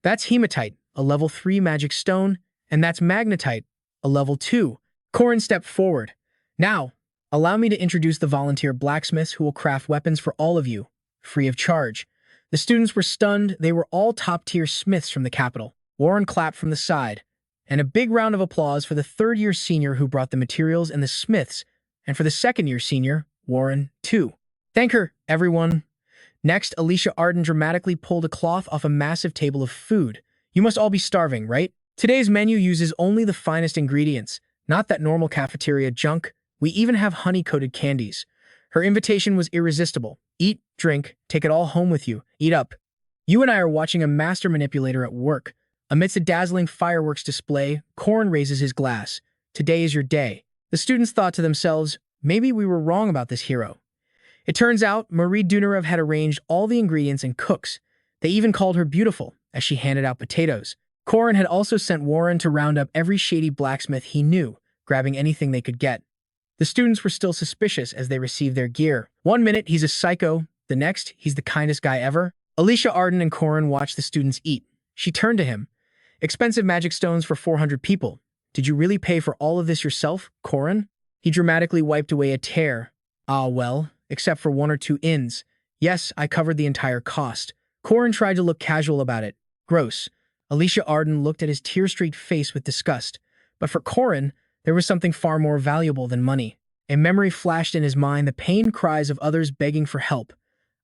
That's hematite, a level 3 magic stone, and that's magnetite, a level 2. Corin stepped forward. Now, allow me to introduce the volunteer blacksmiths who will craft weapons for all of you, free of charge. The students were stunned. They were all top-tier smiths from the capital. Warren clapped from the side. And a big round of applause for the third-year senior who brought the materials and the smiths, and for the second-year senior, Warren, too. Thank her, everyone. Next, Alicia Arden dramatically pulled a cloth off a massive table of food. You must all be starving, right? Today's menu uses only the finest ingredients, not that normal cafeteria junk. We even have honey-coated candies. Her invitation was irresistible. Eat, drink, take it all home with you. Eat up. You and I are watching a master manipulator at work. Amidst a dazzling fireworks display, Corin raises his glass. Today is your day. The students thought to themselves, maybe we were wrong about this hero. It turns out Marie Dunarev had arranged all the ingredients and cooks. They even called her beautiful as she handed out potatoes. Corin had also sent Warren to round up every shady blacksmith he knew, grabbing anything they could get. The students were still suspicious as they received their gear. One minute, he's a psycho. The next, he's the kindest guy ever. Alicia Arden and Corin watched the students eat. She turned to him. Expensive magic stones for 400 people. Did you really pay for all of this yourself, Corin? He dramatically wiped away a tear. Ah, well, except for 1 or 2 inns. Yes, I covered the entire cost. Corin tried to look casual about it. Gross. Alicia Arden looked at his tear-streaked face with disgust. But for Corin, there was something far more valuable than money. A memory flashed in his mind, the pained cries of others begging for help.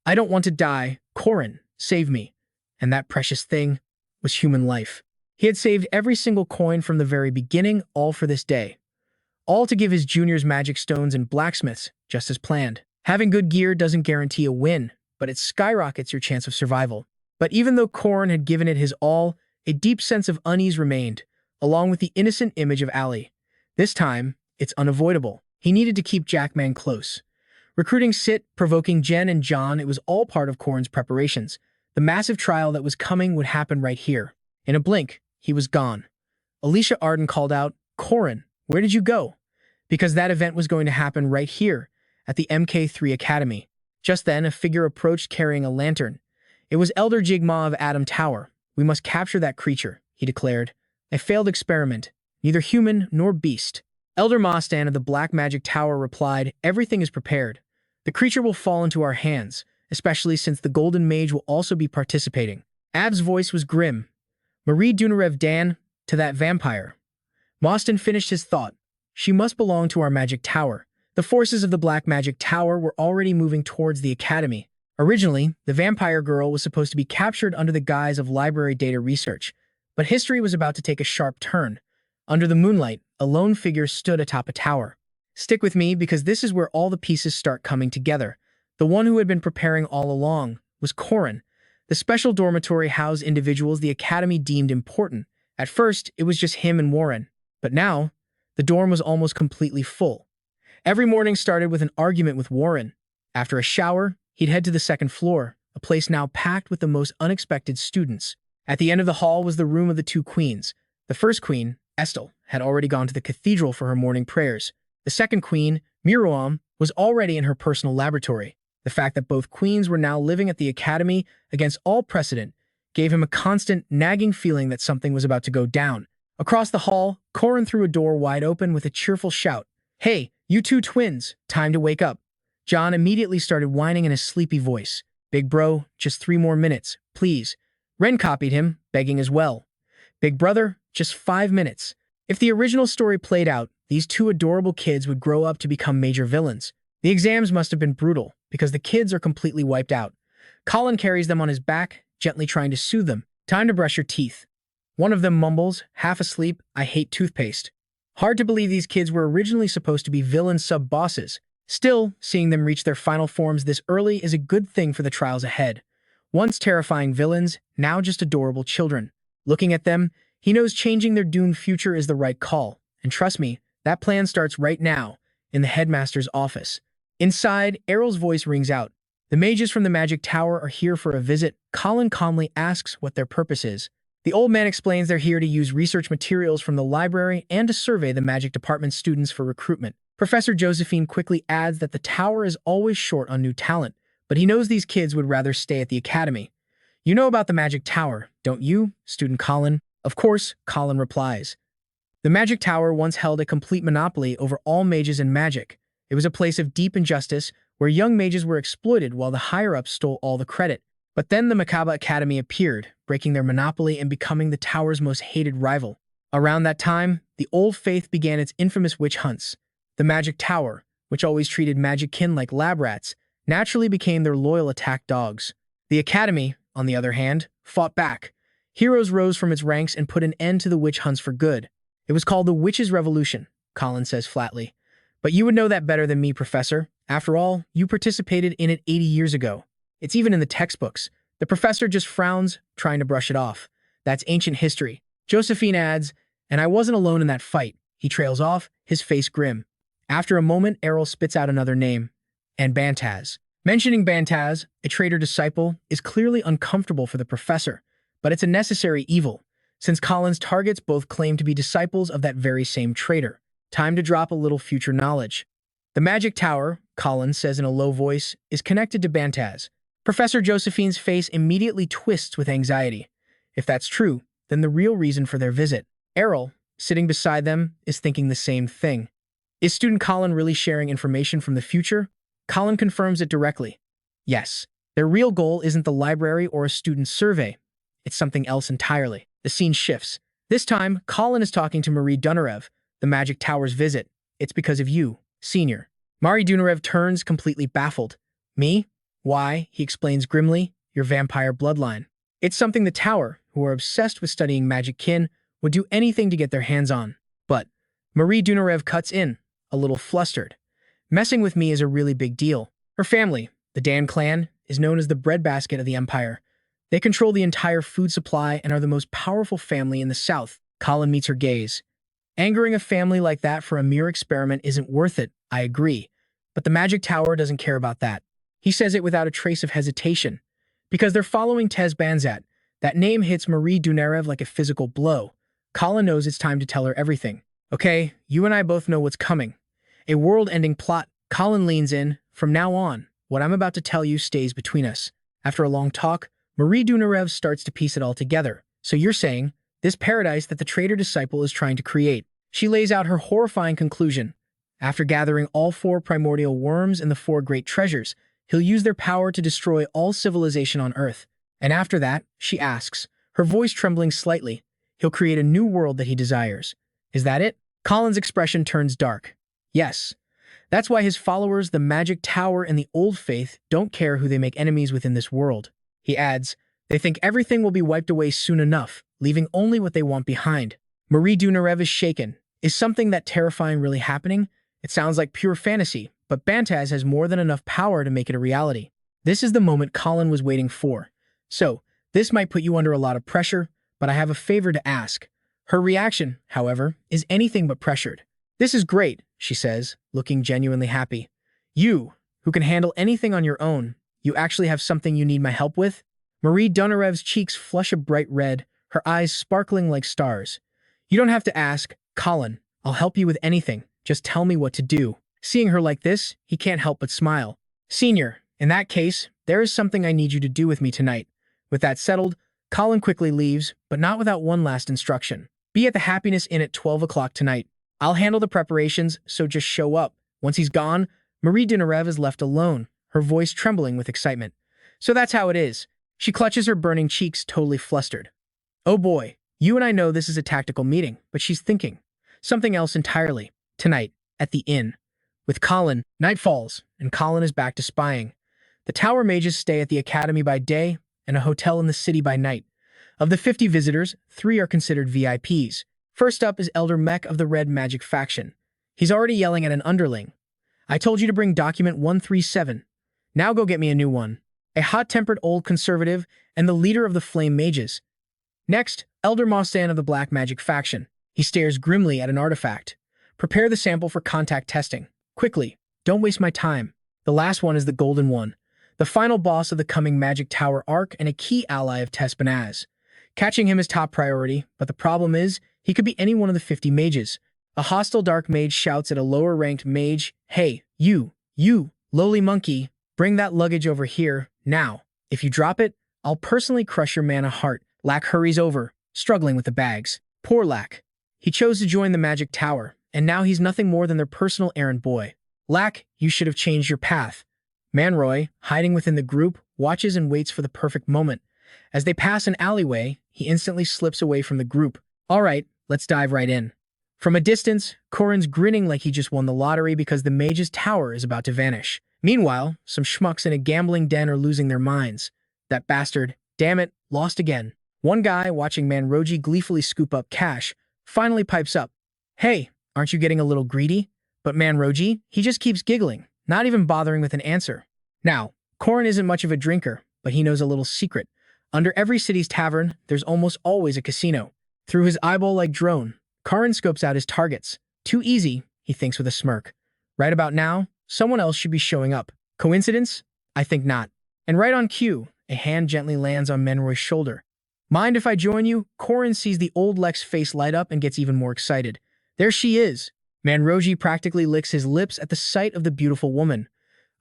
I don't want to die. Corin, save me. And that precious thing was human life. He had saved every single coin from the very beginning, all for this day. All to give his juniors magic stones and blacksmiths, just as planned. Having good gear doesn't guarantee a win, but it skyrockets your chance of survival. But even though Corin had given it his all, a deep sense of unease remained, along with the innocent image of Ali. This time, it's unavoidable. He needed to keep Jackman close. Recruiting Sit, provoking Jen and John, it was all part of Corin's preparations. The massive trial that was coming would happen right here. In a blink, he was gone. Alicia Arden called out, Corin, where did you go? Because that event was going to happen right here, at the MK3 Academy. Just then, a figure approached carrying a lantern. It was Elder Jigma of Adam Tower. We must capture that creature, he declared. A failed experiment, neither human nor beast. Elder Mostan of the Black Magic Tower replied, everything is prepared. The creature will fall into our hands, especially since the Golden Mage will also be participating. Ab's voice was grim. Marie Dunarev Dan, to that vampire. Mostyn finished his thought. She must belong to our magic tower. The forces of the Black Magic Tower were already moving towards the academy. Originally, the vampire girl was supposed to be captured under the guise of library data research, but history was about to take a sharp turn. Under the moonlight, a lone figure stood atop a tower. Stick with me because this is where all the pieces start coming together. The one who had been preparing all along was Corin. The special dormitory housed individuals the academy deemed important. At first, it was just him and Warren. But now, the dorm was almost completely full. Every morning started with an argument with Warren. After a shower, he'd head to the second floor, a place now packed with the most unexpected students. At the end of the hall was the room of the two queens. The first queen, Estelle, had already gone to the cathedral for her morning prayers. The second queen, Miroam, was already in her personal laboratory. The fact that both queens were now living at the academy against all precedent gave him a constant, nagging feeling that something was about to go down. Across the hall, Corin threw a door wide open with a cheerful shout. "Hey, you two twins, time to wake up." John immediately started whining in a sleepy voice. "Big bro, just 3 more minutes, please." Ren copied him, begging as well. "Big brother, just 5 minutes." If the original story played out, these two adorable kids would grow up to become major villains. The exams must have been brutal, because the kids are completely wiped out. Colin carries them on his back, gently trying to soothe them. "Time to brush your teeth." One of them mumbles, half asleep, "I hate toothpaste." Hard to believe these kids were originally supposed to be villain sub-bosses. Still, seeing them reach their final forms this early is a good thing for the trials ahead. Once terrifying villains, now just adorable children. Looking at them, he knows changing their doomed future is the right call. And trust me, that plan starts right now, in the headmaster's office. Inside, Errol's voice rings out. "The mages from the Magic Tower are here for a visit." Colin calmly asks what their purpose is. The old man explains they're here to use research materials from the library and to survey the magic department students for recruitment. Professor Josephine quickly adds that the tower is always short on new talent, but he knows these kids would rather stay at the academy. "You know about the Magic Tower, don't you, student Colin?" "Of course," Colin replies. The Magic Tower once held a complete monopoly over all mages and magic. It was a place of deep injustice where young mages were exploited while the higher-ups stole all the credit. But then the Macabre Academy appeared, breaking their monopoly and becoming the tower's most hated rival. Around that time, the Old Faith began its infamous witch hunts. The Magic Tower, which always treated magickin like lab rats, naturally became their loyal attack dogs. The Academy, on the other hand, fought back. Heroes rose from its ranks and put an end to the witch hunts for good. It was called the Witches' Revolution, Colin says flatly. "But you would know that better than me, Professor. After all, you participated in it 80 years ago. It's even in the textbooks." The professor just frowns, trying to brush it off. "That's ancient history." Josephine adds, "And I wasn't alone in that fight." He trails off, his face grim. After a moment, Errol spits out another name. "And Bantaz." Mentioning Bantaz, a traitor disciple, is clearly uncomfortable for the professor, but it's a necessary evil, since Colin's targets both claim to be disciples of that very same traitor. Time to drop a little future knowledge. The Magic Tower, Colin says in a low voice, is connected to Bantaz. Professor Josephine's face immediately twists with anxiety. If that's true, then the real reason for their visit. Errol, sitting beside them, is thinking the same thing. Is student Colin really sharing information from the future? Colin confirms it directly. Yes, their real goal isn't the library or a student survey. It's something else entirely. The scene shifts. This time, Colin is talking to Marie Dunarev, the Magic Tower's visit. "It's because of you, senior." Marie Dunarev turns completely baffled. "Me? Why?" he explains grimly. "Your vampire bloodline. It's something the Tower, who are obsessed with studying magickin, would do anything to get their hands on." But Marie Dunarev cuts in, a little flustered. "Messing with me is a really big deal." Her family, the Dan clan, is known as the breadbasket of the Empire. They control the entire food supply and are the most powerful family in the South. Colin meets her gaze. Angering a family like that for a mere experiment isn't worth it, I agree. But the Magic Tower doesn't care about that. He says it without a trace of hesitation. Because they're following Tez Banzat. That name hits Marie Dunarev like a physical blow. Colin knows it's time to tell her everything. "Okay, you and I both know what's coming. A world-ending plot." Colin leans in. "From now on, what I'm about to tell you stays between us." After a long talk, Marie Dunarev starts to piece it all together. "So you're saying, this paradise that the traitor disciple is trying to create." She lays out her horrifying conclusion. After gathering all 4 primordial worms and the 4 great treasures, He'll use their power to destroy all civilization on Earth. And after that, she asks, her voice trembling slightly, he'll create a new world that he desires. Is that it? Colin's expression turns dark. Yes. That's why his followers, the Magic Tower and the Old Faith, don't care who they make enemies within this world. He adds, they think everything will be wiped away soon enough, leaving only what they want behind. Marie Dunarev is shaken. Is something that terrifying really happening? It sounds like pure fantasy, but Bantaz has more than enough power to make it a reality. This is the moment Colin was waiting for. So, this might put you under a lot of pressure, but I have a favor to ask. Her reaction, however, is anything but pressured. This is great, she says, looking genuinely happy. You, who can handle anything on your own, you actually have something you need my help with? Marie Dunarev's cheeks flush a bright red, her eyes sparkling like stars. You don't have to ask, Colin. I'll help you with anything. Just tell me what to do. Seeing her like this, he can't help but smile. Senior, in that case, there is something I need you to do with me tonight. With that settled, Colin quickly leaves, but not without one last instruction. Be at the Happiness Inn at 12 o'clock tonight. I'll handle the preparations, so just show up. Once he's gone, Marie Dunarev is left alone, her voice trembling with excitement. So that's how it is. She clutches her burning cheeks, totally flustered. Oh boy, you and I know this is a tactical meeting, but she's thinking something else entirely. Tonight, at the inn. With Colin, night falls, and Colin is back to spying. The Tower Mages stay at the Academy by day and a hotel in the city by night. Of the 50 visitors, 3 are considered VIPs. First up is Elder Mech of the Red Magic faction. He's already yelling at an underling. I told you to bring document 137. Now go get me a new one. A hot-tempered old conservative and the leader of the Flame Mages. Next, Elder Mostan of the Black Magic faction. He stares grimly at an artifact. Prepare the sample for contact testing. Quickly, don't waste my time. The last one is the Golden One, the final boss of the coming Magic Tower arc and a key ally of Tespanaz. Catching him is top priority, but the problem is, he could be any one of the 50 mages. A hostile dark mage shouts at a lower-ranked mage, Hey, you, lowly monkey, bring that luggage over here, now. If you drop it, I'll personally crush your mana heart. Lack hurries over, struggling with the bags. Poor Lack. He chose to join the Magic Tower, and now he's nothing more than their personal errand boy. Lack, you should have changed your path. Manroy, hiding within the group, watches and waits for the perfect moment. As they pass an alleyway, he instantly slips away from the group. All right, let's dive right in. From a distance, Corin's grinning like he just won the lottery because the mage's tower is about to vanish. Meanwhile, some schmucks in a gambling den are losing their minds. That bastard, damn it, lost again. One guy, watching Manroji gleefully scoop up cash, finally pipes up. Hey, aren't you getting a little greedy? But Manroji, he just keeps giggling, not even bothering with an answer. Now, Corin isn't much of a drinker, but he knows a little secret. Under every city's tavern, there's almost always a casino. Through his eyeball-like drone, Corin scopes out his targets. Too easy, he thinks with a smirk. Right about now, someone else should be showing up. Coincidence? I think not. And right on cue, a hand gently lands on Manroy's shoulder. Mind if I join you? Corin sees the old Lex face light up and gets even more excited. There she is. Manroji practically licks his lips at the sight of the beautiful woman.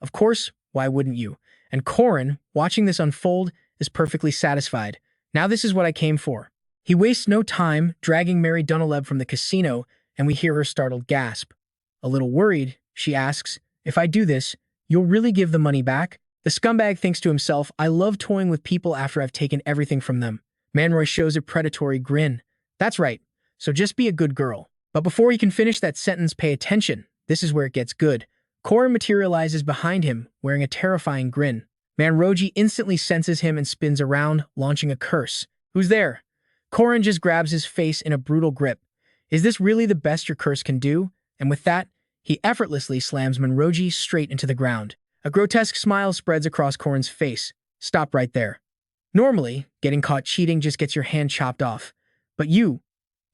Of course, why wouldn't you? And Corin, watching this unfold, is perfectly satisfied. Now this is what I came for. He wastes no time, dragging Mary Dunaleb from the casino, and we hear her startled gasp. A little worried, she asks, if I do this, you'll really give the money back? The scumbag thinks to himself, I love toying with people after I've taken everything from them. Manroy shows a predatory grin. That's right, so just be a good girl. But before he can finish that sentence, pay attention. This is where it gets good. Corin materializes behind him, wearing a terrifying grin. Manroji instantly senses him and spins around, launching a curse. Who's there? Corin just grabs his face in a brutal grip. Is this really the best your curse can do? And with that, he effortlessly slams Manroji straight into the ground. A grotesque smile spreads across Corin's face. Stop right there. Normally, getting caught cheating just gets your hand chopped off. But you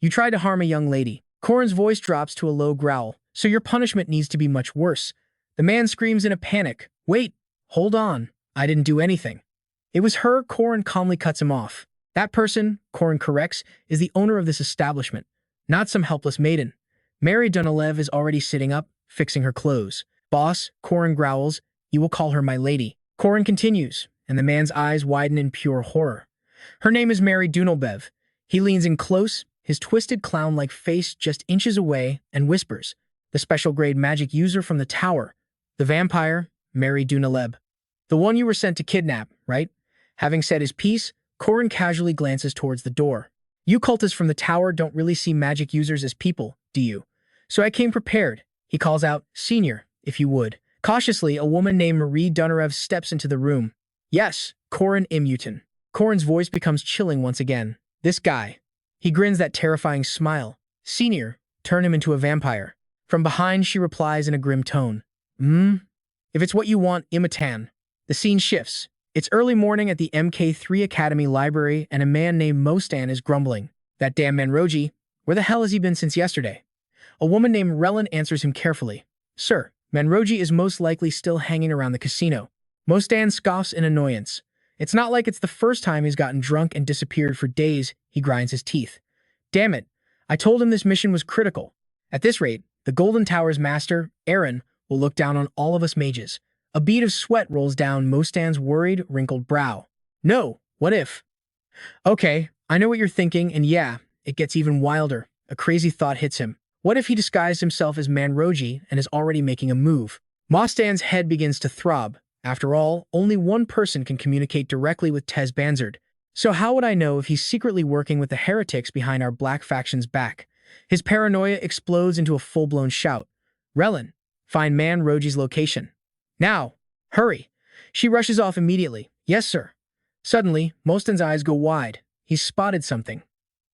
tried to harm a young lady. Corin's voice drops to a low growl, so your punishment needs to be much worse. The man screams in a panic. Wait, hold on. I didn't do anything. It was her. Corin calmly cuts him off. That person, Corin corrects, is the owner of this establishment, not some helpless maiden. Mary Dunalev is already sitting up, fixing her clothes. Boss, Corin growls, you will call her my lady. Corin continues, and the man's eyes widen in pure horror. Her name is Mary Dunalbev. He leans in close, his twisted clown-like face just inches away, and whispers, the special-grade magic user from the tower, the vampire, Mary Dunaleb. The one you were sent to kidnap, right? Having said his piece, Corin casually glances towards the door. You cultists from the tower don't really see magic users as people, do you? So I came prepared. He calls out, Senior, if you would. Cautiously, a woman named Marie Dunarev steps into the room. Yes, Corin Immutin. Corin's voice becomes chilling once again. This guy. He grins that terrifying smile. Senior, turn him into a vampire. From behind, she replies in a grim tone. If it's what you want, Imatan. The scene shifts. It's early morning at the MK3 Academy library, and a man named Mostan is grumbling. That damn Manroji, where the hell has he been since yesterday? A woman named Relin answers him carefully. Sir, Manroji is most likely still hanging around the casino. Mostan scoffs in annoyance. It's not like it's the first time he's gotten drunk and disappeared for days, he grinds his teeth. Damn it, I told him this mission was critical. At this rate, the Golden Tower's master, Aaron, will look down on all of us mages. A bead of sweat rolls down Mostan's worried, wrinkled brow. No, what if? Okay, I know what you're thinking, and yeah, it gets even wilder. A crazy thought hits him. What if he disguised himself as Manroji and is already making a move? Mostan's head begins to throb. After all, only one person can communicate directly with Tez Banzard. So how would I know if he's secretly working with the heretics behind our black faction's back? His paranoia explodes into a full-blown shout. Relin, find Manroji's location. Now, hurry. She rushes off immediately. Yes, sir. Suddenly, Mostan's eyes go wide. He's spotted something.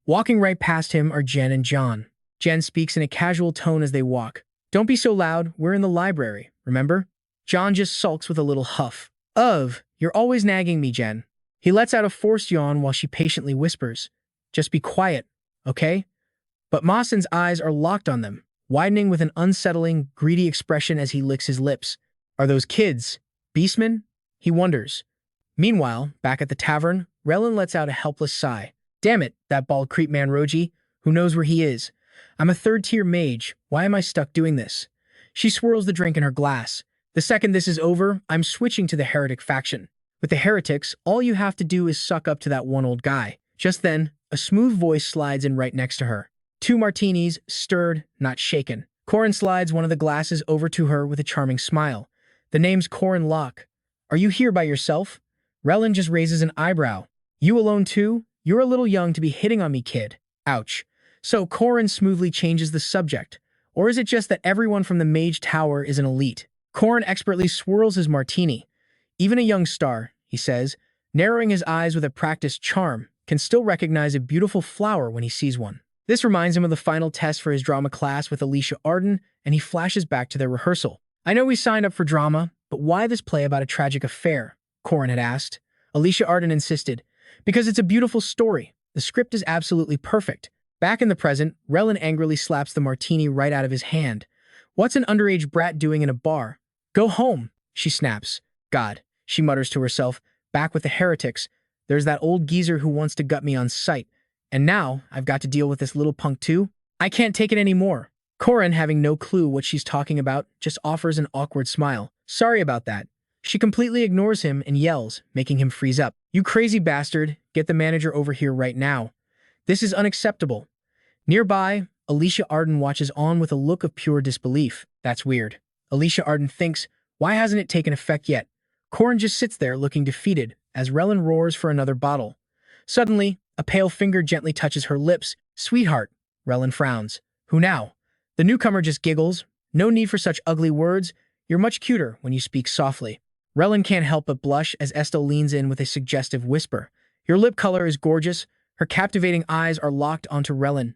Walking right past him are Jen and John. Jen speaks in a casual tone as they walk. Don't be so loud. We're in the library, remember? John just sulks with a little huff. You're always nagging me, Jen. He lets out a forced yawn while she patiently whispers. Just be quiet, okay? But Mostan's eyes are locked on them, widening with an unsettling, greedy expression as he licks his lips. Are those kids beastmen? He wonders. Meanwhile, back at the tavern, Relin lets out a helpless sigh. Damn it, that bald creep Manroji. Who knows where he is? I'm a third-tier mage. Why am I stuck doing this? She swirls the drink in her glass. The second this is over, I'm switching to the heretic faction. With the heretics, all you have to do is suck up to that one old guy. Just then, a smooth voice slides in right next to her. 2 martinis, stirred, not shaken. Corin slides one of the glasses over to her with a charming smile. The name's Corin Loch. Are you here by yourself? Relin just raises an eyebrow. You alone too? You're a little young to be hitting on me, kid. Ouch. So Corin smoothly changes the subject. Or is it just that everyone from the Mage Tower is an elite? Corin expertly swirls his martini. Even a young star, he says, narrowing his eyes with a practiced charm, can still recognize a beautiful flower when he sees one. This reminds him of the final test for his drama class with Alicia Arden, and he flashes back to their rehearsal. I know we signed up for drama, but why this play about a tragic affair? Corin had asked. Alicia Arden insisted. Because it's a beautiful story. The script is absolutely perfect. Back in the present, Relin angrily slaps the martini right out of his hand. What's an underage brat doing in a bar? Go home, she snaps. God, she mutters to herself, back with the heretics. There's that old geezer who wants to gut me on sight. And now, I've got to deal with this little punk too? I can't take it anymore. Corin, having no clue what she's talking about, just offers an awkward smile. Sorry about that. She completely ignores him and yells, making him freeze up. You crazy bastard, get the manager over here right now. This is unacceptable. Nearby, Alicia Arden watches on with a look of pure disbelief. That's weird. Alicia Arden thinks, why hasn't it taken effect yet? Corin just sits there looking defeated as Relin roars for another bottle. Suddenly, a pale finger gently touches her lips. Sweetheart, Relin frowns. Who now? The newcomer just giggles. No need for such ugly words. You're much cuter when you speak softly. Relin can't help but blush as Estelle leans in with a suggestive whisper. Your lip color is gorgeous. Her captivating eyes are locked onto Relin.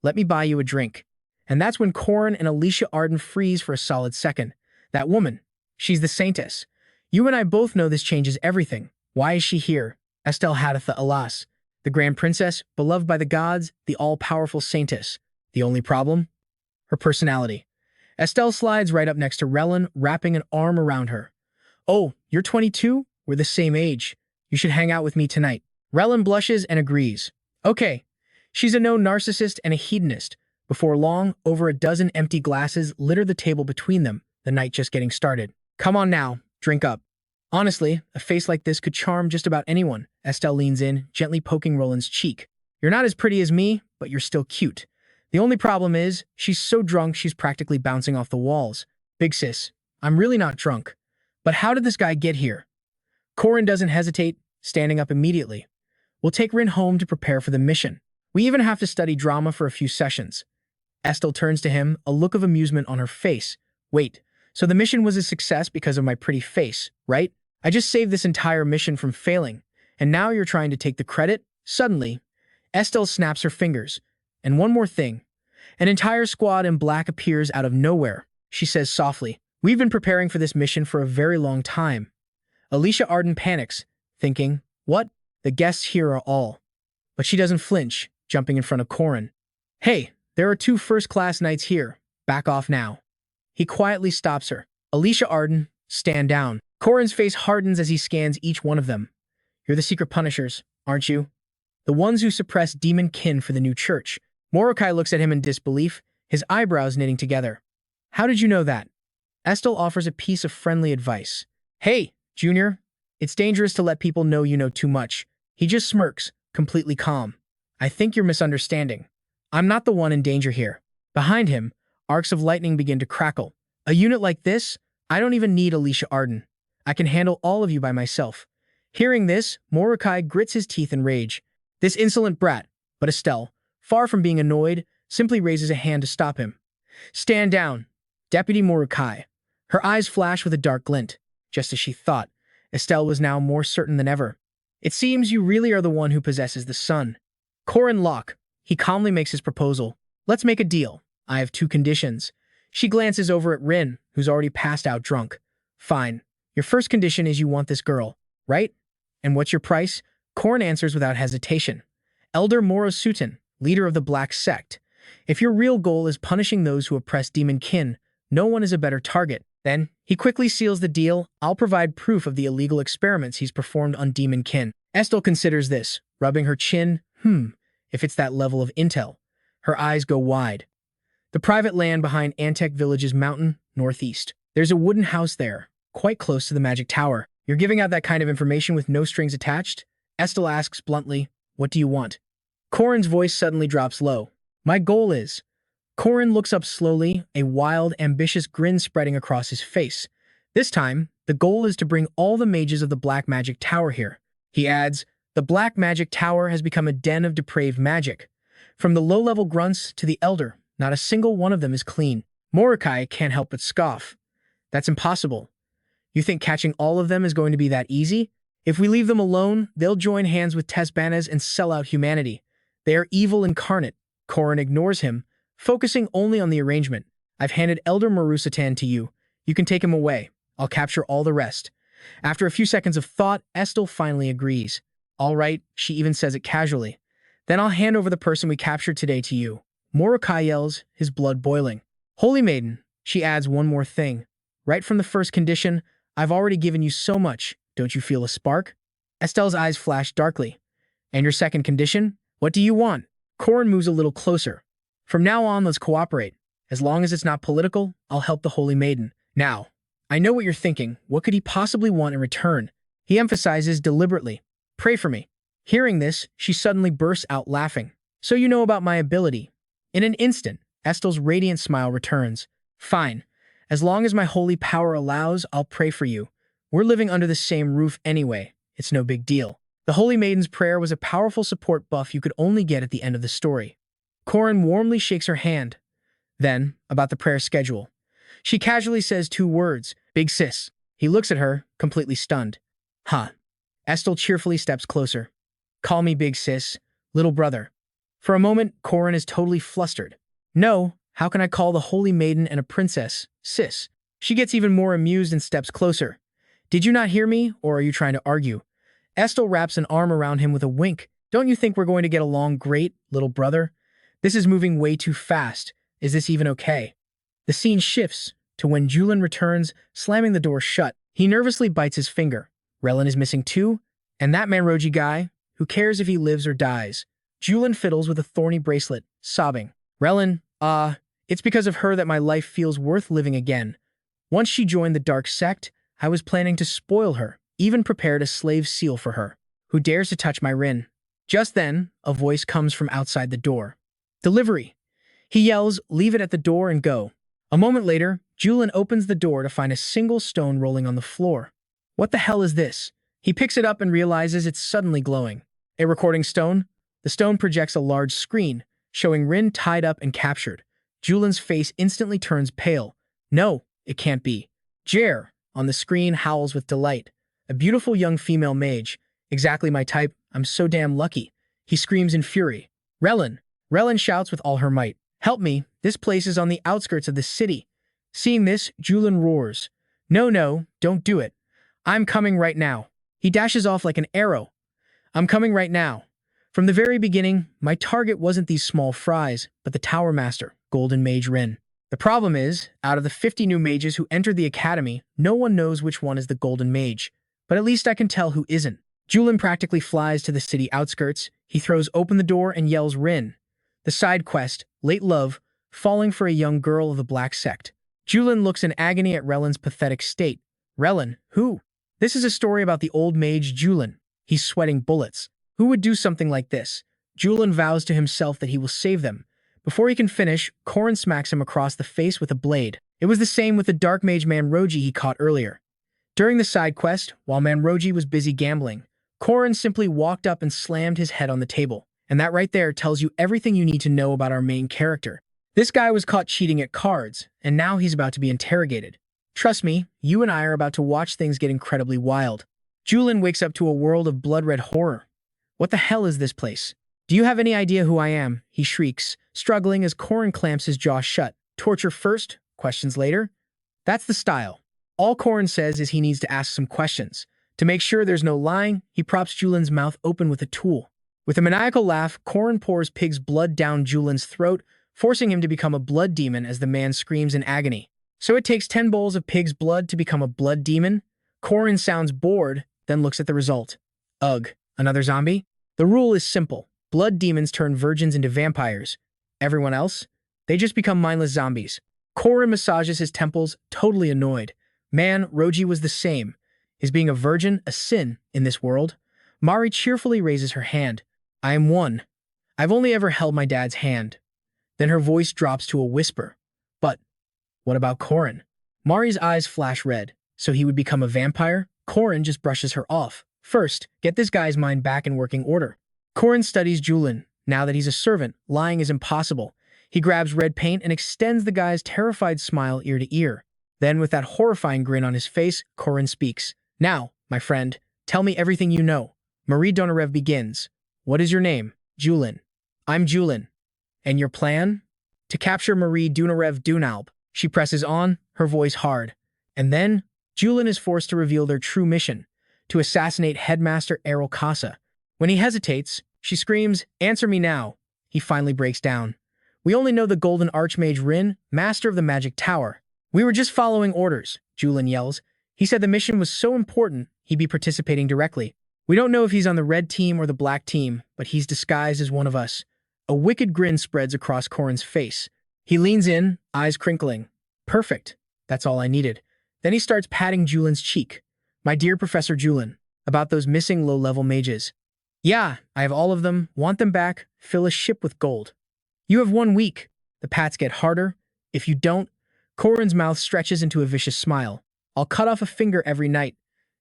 Let me buy you a drink. And that's when Corin and Alicia Arden freeze for a solid second. That woman, she's the saintess. You and I both know this changes everything. Why is she here? Estelle Haditha Alas, the Grand Princess, beloved by the gods, the all-powerful saintess. The only problem? Her personality. Estelle slides right up next to Relin, wrapping an arm around her. Oh, you're 22? We're the same age. You should hang out with me tonight. Relin blushes and agrees. Okay. She's a known narcissist and a hedonist. Before long, over a dozen empty glasses litter the table between them, the night just getting started. Come on now, drink up. Honestly, a face like this could charm just about anyone. Estelle leans in, gently poking Roland's cheek. You're not as pretty as me, but you're still cute. The only problem is, she's so drunk she's practically bouncing off the walls. Big sis, I'm really not drunk. But how did this guy get here? Corin doesn't hesitate, standing up immediately. We'll take Rin home to prepare for the mission. We even have to study drama for a few sessions. Estelle turns to him, a look of amusement on her face. Wait, so the mission was a success because of my pretty face, right? I just saved this entire mission from failing, and now you're trying to take the credit? Suddenly, Estelle snaps her fingers. And one more thing. An entire squad in black appears out of nowhere. She says softly, "We've been preparing for this mission for a very long time." Alicia Arden panics, thinking, what? The guests here are all. But she doesn't flinch, jumping in front of Corin. Hey, there are 2 first-class knights here. Back off now. He quietly stops her. Alicia Arden, stand down. Corin's face hardens as he scans each one of them. You're the secret punishers, aren't you? The ones who suppressed demon kin for the new church. Mordecai looks at him in disbelief, his eyebrows knitting together. How did you know that? Estelle offers a piece of friendly advice. Hey, Junior, it's dangerous to let people know you know too much. He just smirks, completely calm. I think you're misunderstanding. I'm not the one in danger here. Behind him, arcs of lightning begin to crackle. A unit like this? I don't even need Alicia Arden. I can handle all of you by myself. Hearing this, Mordecai grits his teeth in rage. This insolent brat, but Estelle, far from being annoyed, simply raises a hand to stop him. Stand down, Deputy Mordecai. Her eyes flash with a dark glint. Just as she thought, Estelle was now more certain than ever. It seems you really are the one who possesses the sun. Corin Loch. He calmly makes his proposal. Let's make a deal. I have 2 conditions. She glances over at Rin, who's already passed out drunk. Fine. Your first condition is you want this girl, right? And what's your price? Corin answers without hesitation. Elder Morosutin, leader of the Black Sect. If your real goal is punishing those who oppress demon kin, no one is a better target. Then, he quickly seals the deal. I'll provide proof of the illegal experiments he's performed on demon kin. Estelle considers this, rubbing her chin. If it's that level of intel. Her eyes go wide. The private land behind Antec Village's mountain, northeast. There's a wooden house there, quite close to the magic tower. You're giving out that kind of information with no strings attached? Estelle asks bluntly, what do you want? Corin's voice suddenly drops low. My goal is... Corin looks up slowly, a wild, ambitious grin spreading across his face. This time, the goal is to bring all the mages of the Black Magic Tower here. He adds, the Black Magic Tower has become a den of depraved magic. From the low-level grunts to the elder, not a single one of them is clean. Mordecai can't help but scoff. That's impossible. You think catching all of them is going to be that easy? If we leave them alone, they'll join hands with Tesbanas and sell out humanity. They are evil incarnate. Corin ignores him, focusing only on the arrangement. I've handed Elder Marusatan to you. You can take him away. I'll capture all the rest. After a few seconds of thought, Estelle finally agrees. All right, she even says it casually. Then I'll hand over the person we captured today to you. Mordecai yells, his blood boiling. Holy Maiden, she adds one more thing. Right from the first condition, I've already given you so much. Don't you feel a spark? Estelle's eyes flash darkly. And your second condition? What do you want? Corin moves a little closer. From now on, let's cooperate. As long as it's not political, I'll help the Holy Maiden. Now, I know what you're thinking. What could he possibly want in return? He emphasizes deliberately. Pray for me. Hearing this, she suddenly bursts out laughing. So you know about my ability. In an instant, Estelle's radiant smile returns. Fine. As long as my holy power allows, I'll pray for you. We're living under the same roof anyway. It's no big deal. The Holy Maiden's prayer was a powerful support buff you could only get at the end of the story. Corin warmly shakes her hand. Then, about the prayer schedule. She casually says 2 words, Big Sis. He looks at her, completely stunned. Huh. Estelle cheerfully steps closer. Call me Big Sis, little brother. For a moment, Corin is totally flustered. No, how can I call the Holy Maiden and a princess, sis? She gets even more amused and steps closer. Did you not hear me, or are you trying to argue? Estelle wraps an arm around him with a wink. Don't you think we're going to get along great, little brother? This is moving way too fast. Is this even okay? The scene shifts to when Julin returns, slamming the door shut. He nervously bites his finger. Relin is missing too, and that Manroji guy, who cares if he lives or dies? Julin fiddles with a thorny bracelet, sobbing. Relin, it's because of her that my life feels worth living again. Once she joined the dark sect, I was planning to spoil her, even prepared a slave seal for her. Who dares to touch my Rin? Just then, a voice comes from outside the door. Delivery. He yells, leave it at the door and go. A moment later, Julin opens the door to find a single stone rolling on the floor. What the hell is this? He picks it up and realizes it's suddenly glowing. A recording stone? The stone projects a large screen, showing Rin tied up and captured. Julin's face instantly turns pale. No, it can't be. Jer, on the screen, howls with delight. A beautiful young female mage. Exactly my type. I'm so damn lucky. He screams in fury. Relin. Relin shouts with all her might. Help me. This place is on the outskirts of the city. Seeing this, Julin roars. No, no, don't do it. I'm coming right now. He dashes off like an arrow. I'm coming right now. From the very beginning, my target wasn't these small fries, but the Tower Master, Golden Mage Rin. The problem is, out of the 50 new mages who entered the academy, no one knows which one is the Golden Mage. But at least I can tell who isn't. Julin practically flies to the city outskirts. He throws open the door and yells Rin. The side quest, Late Love, falling for a young girl of the Black Sect. Julin looks in agony at Relin's pathetic state. Relin, who? This is a story about the old mage Julin. He's sweating bullets. Who would do something like this? Julin vows to himself that he will save them. Before he can finish, Corin smacks him across the face with a blade. It was the same with the dark mage Manroji he caught earlier. During the side quest, while Manroji was busy gambling, Corin simply walked up and slammed his head on the table. And that right there tells you everything you need to know about our main character. This guy was caught cheating at cards, and now he's about to be interrogated. Trust me, you and I are about to watch things get incredibly wild. Julin wakes up to a world of blood-red horror. What the hell is this place? Do you have any idea who I am? He shrieks, struggling as Corin clamps his jaw shut. Torture first, questions later? That's the style. All Corin says is he needs to ask some questions. To make sure there's no lying, he props Julin's mouth open with a tool. With a maniacal laugh, Corin pours pig's blood down Julin's throat, forcing him to become a blood demon as the man screams in agony. So it takes 10 bowls of pig's blood to become a blood demon? Corin sounds bored, then looks at the result. Ugh, another zombie? The rule is simple. Blood demons turn virgins into vampires. Everyone else? They just become mindless zombies. Corin massages his temples, totally annoyed. Man, Roji was the same. Is being a virgin a sin in this world? Mari cheerfully raises her hand. I am one. I've only ever held my dad's hand. Then her voice drops to a whisper. But what about Corin? Mari's eyes flash red. So he would become a vampire? Corin just brushes her off. First, get this guy's mind back in working order. Corin studies Julin. Now that he's a servant, lying is impossible. He grabs red paint and extends the guy's terrified smile ear to ear. Then, with that horrifying grin on his face, Corin speaks. Now, my friend, tell me everything you know. Marie Donarev begins. What is your name? Julin. I'm Julin. And your plan? To capture Marie Donarev Dunalb. She presses on, her voice hard. And then, Julin is forced to reveal their true mission, to assassinate Headmaster Errol Casa. When he hesitates, she screams, Answer me now. He finally breaks down. We only know the Golden Archmage Rin, master of the Magic Tower. We were just following orders, Julin yells. He said the mission was so important, he'd be participating directly. We don't know if he's on the red team or the black team, but he's disguised as one of us. A wicked grin spreads across Corin's face. He leans in, eyes crinkling. Perfect. That's all I needed. Then he starts patting Julin's cheek. My dear Professor Julin, about those missing low-level mages. Yeah, I have all of them. Want them back? Fill a ship with gold. You have 1 week. The pats get harder. If you don't, Corin's mouth stretches into a vicious smile. I'll cut off a finger every night.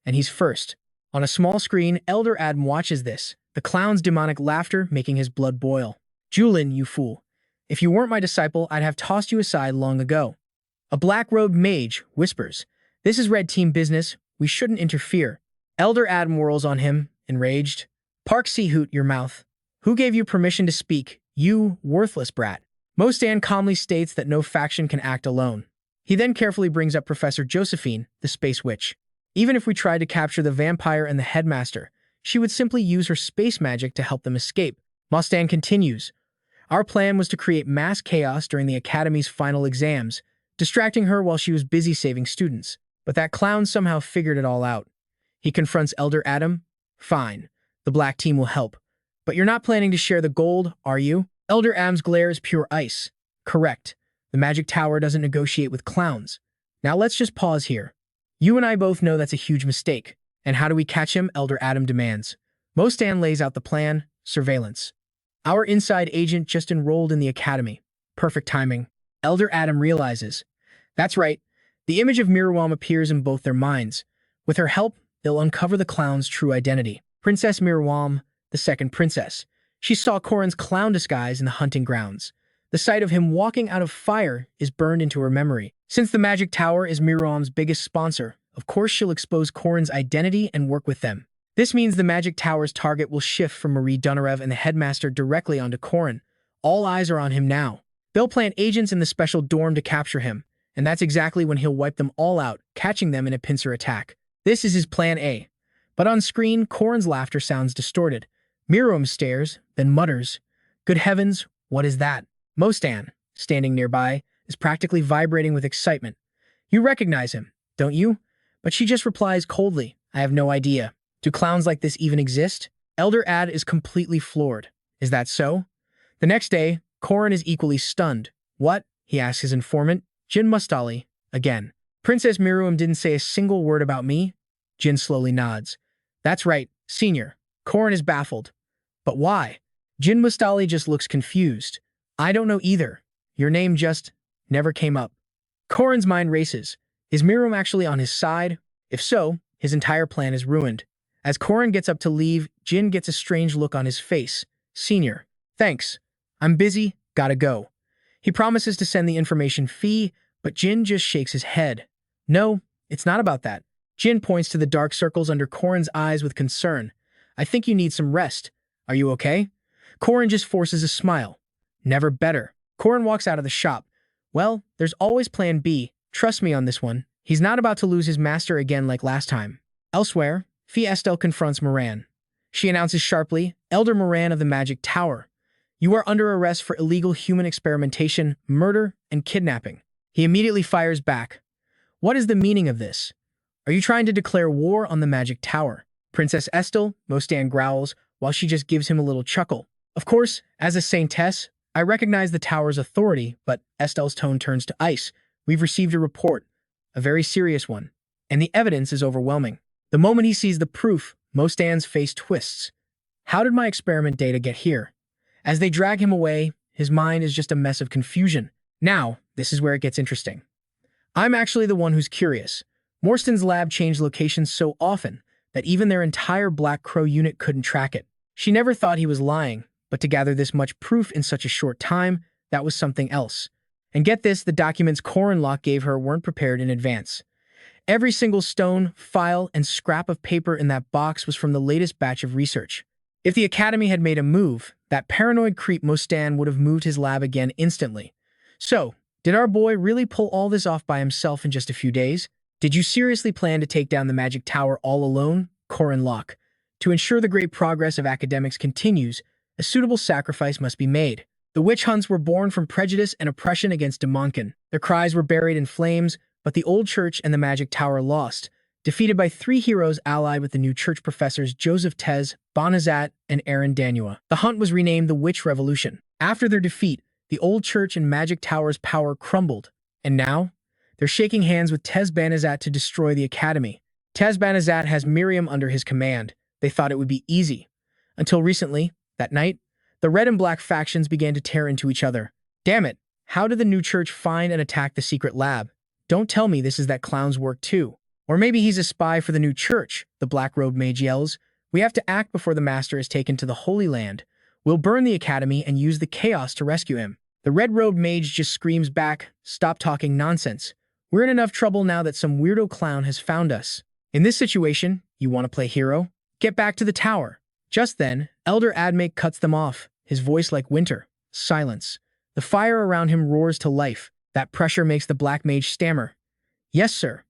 And he's first. On a small screen, Elder Adam watches this, the clown's demonic laughter making his blood boil. Julin, you fool. If you weren't my disciple, I'd have tossed you aside long ago. A black-robed mage whispers, This is red team business. We shouldn't interfere. Elder Adam whirls on him, enraged. Park Sihoo, your mouth. Who gave you permission to speak, you worthless brat? Mostan calmly states that no faction can act alone. He then carefully brings up Professor Josephine, the space witch. Even if we tried to capture the vampire and the headmaster, she would simply use her space magic to help them escape. Mostan continues. Our plan was to create mass chaos during the Academy's final exams, distracting her while she was busy saving students. But that clown somehow figured it all out. He confronts Elder Adam. Fine, the black team will help. But you're not planning to share the gold, are you? Elder Adam's glare is pure ice. Correct. The Magic Tower doesn't negotiate with clowns. Now let's just pause here. You and I both know that's a huge mistake. And how do we catch him? Elder Adam demands. Mostan lays out the plan, surveillance. Our inside agent just enrolled in the academy. Perfect timing. Elder Adam realizes. That's right. The image of Miriam appears in both their minds. With her help, they'll uncover the clown's true identity. Princess Mirwam, the second princess. She saw Corin's clown disguise in the hunting grounds. The sight of him walking out of fire is burned into her memory. Since the Magic Tower is Mirwam's biggest sponsor, of course she'll expose Corin's identity and work with them. This means the Magic Tower's target will shift from Marie Donarev and the headmaster directly onto Corin. All eyes are on him now. They'll plant agents in the special dorm to capture him, and that's exactly when he'll wipe them all out, catching them in a pincer attack. This is his plan A. But on screen, Corin's laughter sounds distorted. Mirwam stares, then mutters, "Good heavens, what is that?" Mostan, standing nearby, is practically vibrating with excitement. You recognize him, don't you? But she just replies coldly, "I have no idea. Do clowns like this even exist?" Elder Ad is completely floored. Is that so? The next day, Corin is equally stunned. What? He asks his informant. Jin Mustali, again. Princess Mirwam didn't say a single word about me? Jin slowly nods. That's right, senior. Corin is baffled. But why? Jin Mustali just looks confused. I don't know either. Your name just never came up. Corin's mind races. Is Mirwam actually on his side? If so, his entire plan is ruined. As Corin gets up to leave, Jin gets a strange look on his face. Senior, thanks. I'm busy, gotta go. He promises to send the information fee, but Jin just shakes his head. No, it's not about that. Jin points to the dark circles under Corin's eyes with concern. I think you need some rest. Are you okay? Corin just forces a smile. Never better. Corin walks out of the shop. Well, there's always plan B. Trust me on this one. He's not about to lose his master again like last time. Elsewhere, Fee Estelle confronts Moran. She announces sharply, Elder Moran of the Magic Tower. You are under arrest for illegal human experimentation, murder, and kidnapping. He immediately fires back. What is the meaning of this? Are you trying to declare war on the Magic Tower? Princess Estelle, Mostan growls, while she just gives him a little chuckle. Of course, as a saintess, I recognize the tower's authority, but Estelle's tone turns to ice. We've received a report, a very serious one, and the evidence is overwhelming. The moment he sees the proof, Mostan's face twists. How did my experiment data get here? As they drag him away, his mind is just a mess of confusion. Now, this is where it gets interesting. I'm actually the one who's curious. Morstan's lab changed locations so often that even their entire Black Crow unit couldn't track it. She never thought he was lying, but to gather this much proof in such a short time, that was something else. And get this, the documents Corin Loch gave her weren't prepared in advance. Every single stone, file, and scrap of paper in that box was from the latest batch of research. If the Academy had made a move, that paranoid creep Mostan would have moved his lab again instantly. So, did our boy really pull all this off by himself in just a few days? Did you seriously plan to take down the Magic Tower all alone, Corin Loch? To ensure the great progress of academics continues, a suitable sacrifice must be made. The witch hunts were born from prejudice and oppression against Demonkin. Their cries were buried in flames, but the old church and the Magic Tower lost, defeated by 3 heroes allied with the new church professors Joseph Tez, Bonazat, and Aaron Danua. The hunt was renamed the Witch Revolution. After their defeat, the old church and Magic Tower's power crumbled. And now, they're shaking hands with Tez Banazat to destroy the Academy. Tez Banazat has Miriam under his command. They thought it would be easy. Until recently, that night, the red and black factions began to tear into each other. Damn it, how did the new church find and attack the secret lab? Don't tell me this is that clown's work too. Or maybe he's a spy for the new church, the black-robed mage yells. We have to act before the master is taken to the Holy Land. We'll burn the Academy and use the chaos to rescue him. The red-robed mage just screams back, stop talking nonsense. We're in enough trouble now that some weirdo clown has found us. In this situation, you want to play hero? Get back to the tower. Just then, Elder Admake cuts them off, his voice like winter. Silence. The fire around him roars to life. That pressure makes the black mage stammer. Yes, sir.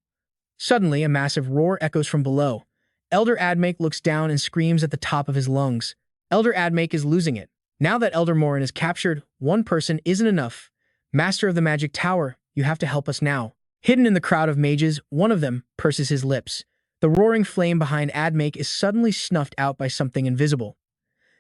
Suddenly, a massive roar echoes from below. Elder Admake looks down and screams at the top of his lungs. Elder Admake is losing it. Now that Elder Morin is captured, one person isn't enough. Master of the Magic Tower, you have to help us now. Hidden in the crowd of mages, one of them purses his lips. The roaring flame behind Admake is suddenly snuffed out by something invisible.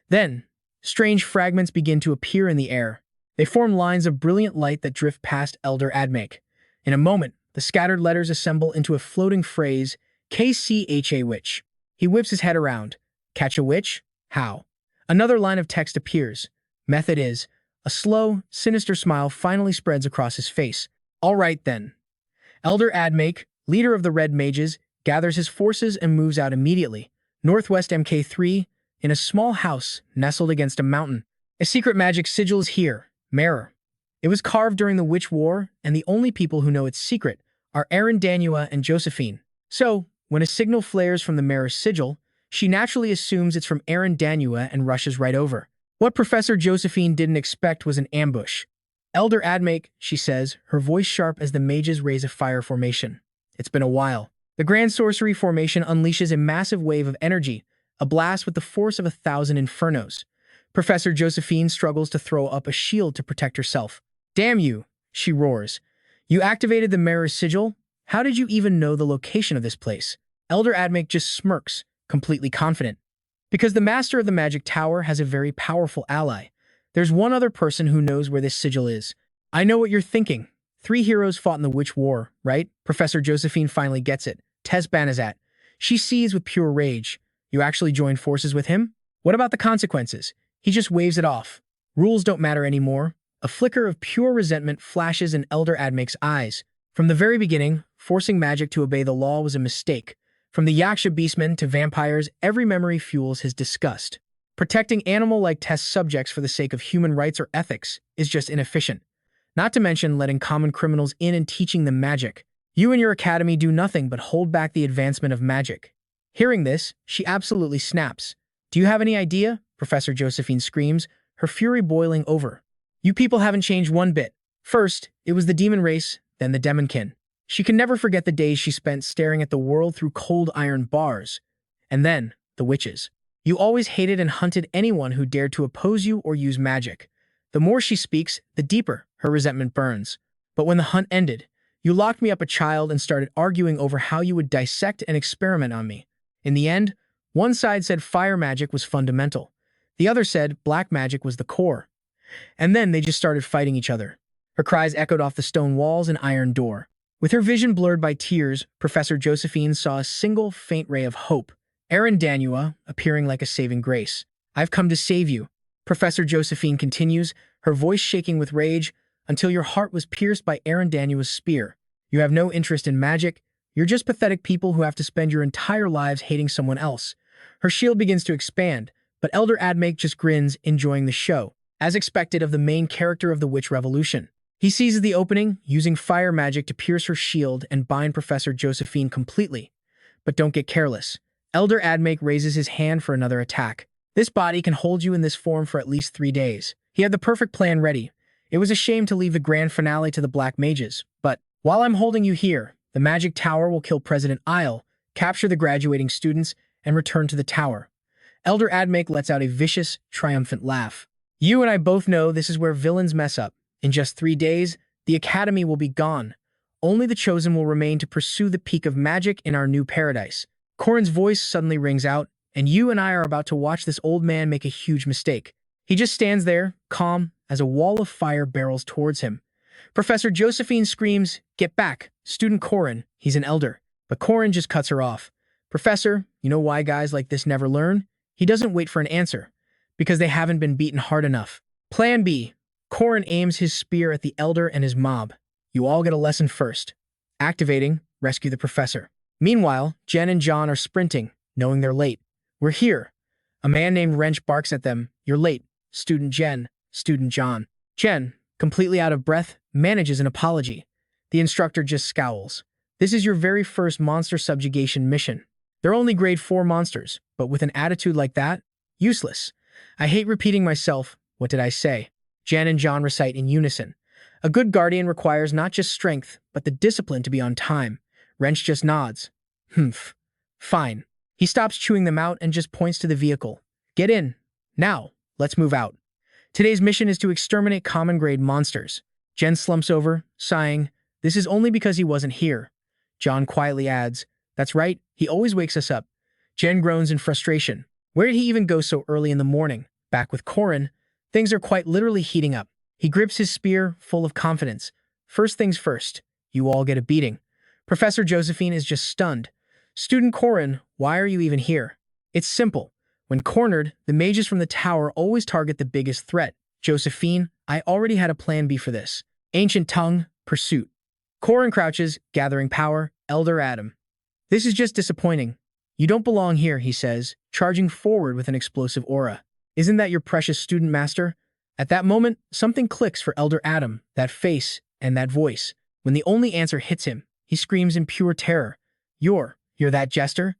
Then, strange fragments begin to appear in the air. They form lines of brilliant light that drift past Elder Admake. In a moment, the scattered letters assemble into a floating phrase, KCHA witch. He whips his head around. Catch a witch? How? Another line of text appears. Method is. A slow, sinister smile finally spreads across his face. All right then. Elder Admake, leader of the Red Mages, gathers his forces and moves out immediately. Northwest MK3, in a small house nestled against a mountain. A secret magic sigil is here, mirror. It was carved during the Witch War, and the only people who know its secret are Manhwa and Josephine. So, when a signal flares from the mirror's sigil, she naturally assumes it's from Manhwa and rushes right over. What Professor Josephine didn't expect was an ambush. Elder Admake, she says, her voice sharp as the mages raise a fire formation. It's been a while. The Grand Sorcery formation unleashes a massive wave of energy, a blast with the force of 1,000 infernos. Professor Josephine struggles to throw up a shield to protect herself. Damn you, she roars. You activated the mirror's sigil? How did you even know the location of this place? Elder Admake just smirks, completely confident. Because the master of the magic tower has a very powerful ally. There's one other person who knows where this sigil is. I know what you're thinking. 3 heroes fought in the Witch War, right? Professor Josephine finally gets it. Tess Banizat. She sees with pure rage. You actually joined forces with him? What about the consequences? He just waves it off. Rules don't matter anymore. A flicker of pure resentment flashes in Elder Admake's eyes. From the very beginning, forcing magic to obey the law was a mistake. From the Yaksha beastmen to vampires, every memory fuels his disgust. Protecting animal-like test subjects for the sake of human rights or ethics is just inefficient. Not to mention letting common criminals in and teaching them magic. You and your academy do nothing but hold back the advancement of magic. Hearing this, she absolutely snaps. Do you have any idea? Professor Josephine screams, her fury boiling over. You people haven't changed one bit. First, it was the demon race, then the demonkin. She can never forget the days she spent staring at the world through cold iron bars. And then, the witches. You always hated and hunted anyone who dared to oppose you or use magic. The more she speaks, the deeper her resentment burns. But when the hunt ended, you locked me up a child and started arguing over how you would dissect and experiment on me. In the end, one side said fire magic was fundamental. The other said black magic was the core. And then they just started fighting each other. Her cries echoed off the stone walls and iron door. With her vision blurred by tears, Professor Josephine saw a single faint ray of hope. Manhwa appearing like a saving grace. I've come to save you. Professor Josephine continues, her voice shaking with rage, until your heart was pierced by Manhwa's spear. You have no interest in magic. You're just pathetic people who have to spend your entire lives hating someone else. Her shield begins to expand, but Elder Admake just grins, enjoying the show, as expected of the main character of the Witch Revolution. He seizes the opening, using fire magic to pierce her shield and bind Professor Josephine completely. But don't get careless. Elder Admake raises his hand for another attack. This body can hold you in this form for at least 3 days. He had the perfect plan ready. It was a shame to leave the grand finale to the Black Mages, but while I'm holding you here, the Magic Tower will kill President Isle, capture the graduating students, and return to the tower. Elder Admake lets out a vicious, triumphant laugh. You and I both know this is where villains mess up. In just 3 days, the Academy will be gone. Only the Chosen will remain to pursue the peak of magic in our new paradise. Corin's voice suddenly rings out, and you and I are about to watch this old man make a huge mistake. He just stands there, calm, as a wall of fire barrels towards him. Professor Josephine screams, "Get back, student Corin, he's an elder." But Corin just cuts her off. Professor, you know why guys like this never learn? He doesn't wait for an answer, because they haven't been beaten hard enough. Plan B. Corin aims his spear at the elder and his mob. You all get a lesson first. Activating, rescue the professor. Meanwhile, Jen and John are sprinting, knowing they're late. We're here. A man named Wrench barks at them. You're late. Student Jen, student John. Jen, completely out of breath, manages an apology. The instructor just scowls. This is your very first monster subjugation mission. They're only grade 4 monsters, but with an attitude like that, useless. I hate repeating myself. What did I say? Jen and John recite in unison. A good guardian requires not just strength, but the discipline to be on time. Wrench just nods. Humph. Fine. He stops chewing them out and just points to the vehicle. Get in. Now, let's move out. Today's mission is to exterminate common grade monsters. Jen slumps over, sighing. This is only because he wasn't here. John quietly adds, that's right, he always wakes us up. Jen groans in frustration. Where did he even go so early in the morning? Back with Corin, things are quite literally heating up. He grips his spear, full of confidence. First things first, you all get a beating. Professor Josephine is just stunned. Student Corin, why are you even here? It's simple. When cornered, the mages from the tower always target the biggest threat. Josephine, I already had a plan B for this. Ancient tongue, pursuit. Corin crouches, gathering power, Elder Adam. This is just disappointing. You don't belong here, he says, charging forward with an explosive aura. Isn't that your precious student master? At that moment, something clicks for Elder Adam, that face and that voice. When the only answer hits him, he screams in pure terror. You're that jester?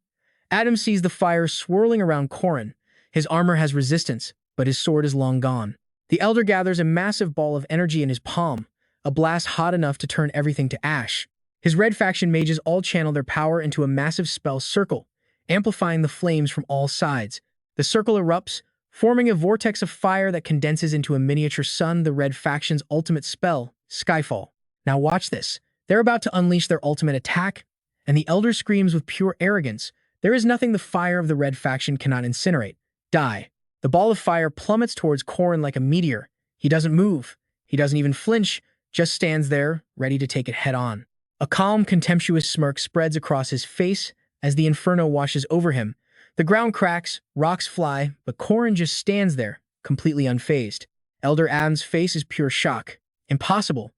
Adam sees the fire swirling around Corin. His armor has resistance, but his sword is long gone. The Elder gathers a massive ball of energy in his palm, a blast hot enough to turn everything to ash. His red faction mages all channel their power into a massive spell circle, amplifying the flames from all sides. The circle erupts, forming a vortex of fire that condenses into a miniature sun, the red faction's ultimate spell, Skyfall. Now watch this. They're about to unleash their ultimate attack, and the Elder screams with pure arrogance. There is nothing the fire of the red faction cannot incinerate. Die. The ball of fire plummets towards Corin like a meteor. He doesn't move. He doesn't even flinch, just stands there, ready to take it head on. A calm, contemptuous smirk spreads across his face as the inferno washes over him. The ground cracks, rocks fly, but Corin just stands there, completely unfazed. Elder Adam's face is pure shock. Impossible.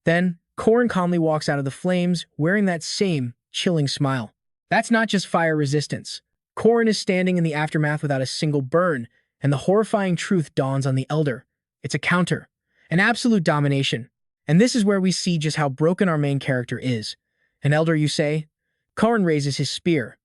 Then, Corin calmly walks out of the flames, wearing that same chilling smile. That's not just fire resistance. Corin is standing in the aftermath without a single burn, and the horrifying truth dawns on the Elder. It's a counter, an absolute domination. And this is where we see just how broken our main character is. An Elder, you say? Corin raises his spear.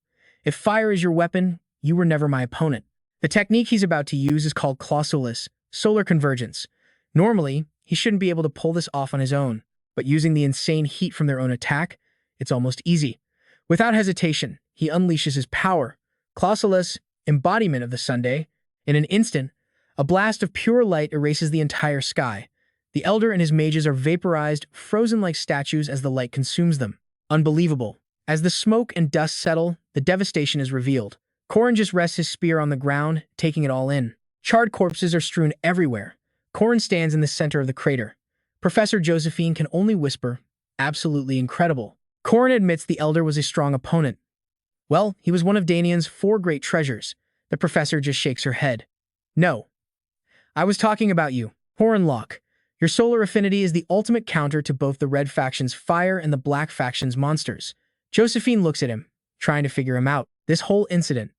If fire is your weapon, you were never my opponent. The technique he's about to use is called Clausulus, solar convergence. Normally, he shouldn't be able to pull this off on his own, but using the insane heat from their own attack, it's almost easy. Without hesitation, he unleashes his power. Clausulus, embodiment of the Sunday. In an instant, a blast of pure light erases the entire sky. The Elder and his mages are vaporized, frozen like statues as the light consumes them. Unbelievable. As the smoke and dust settle, the devastation is revealed. Corin just rests his spear on the ground, taking it all in. Charred corpses are strewn everywhere. Corin stands in the center of the crater. Professor Josephine can only whisper, absolutely incredible. Corin admits the Elder was a strong opponent. Well, he was one of Danian's 4 great treasures. The professor just shakes her head. No. I was talking about you, Corin Loch. Your solar affinity is the ultimate counter to both the red faction's fire and the black faction's monsters. Josephine looks at him, trying to figure him out. This whole incident.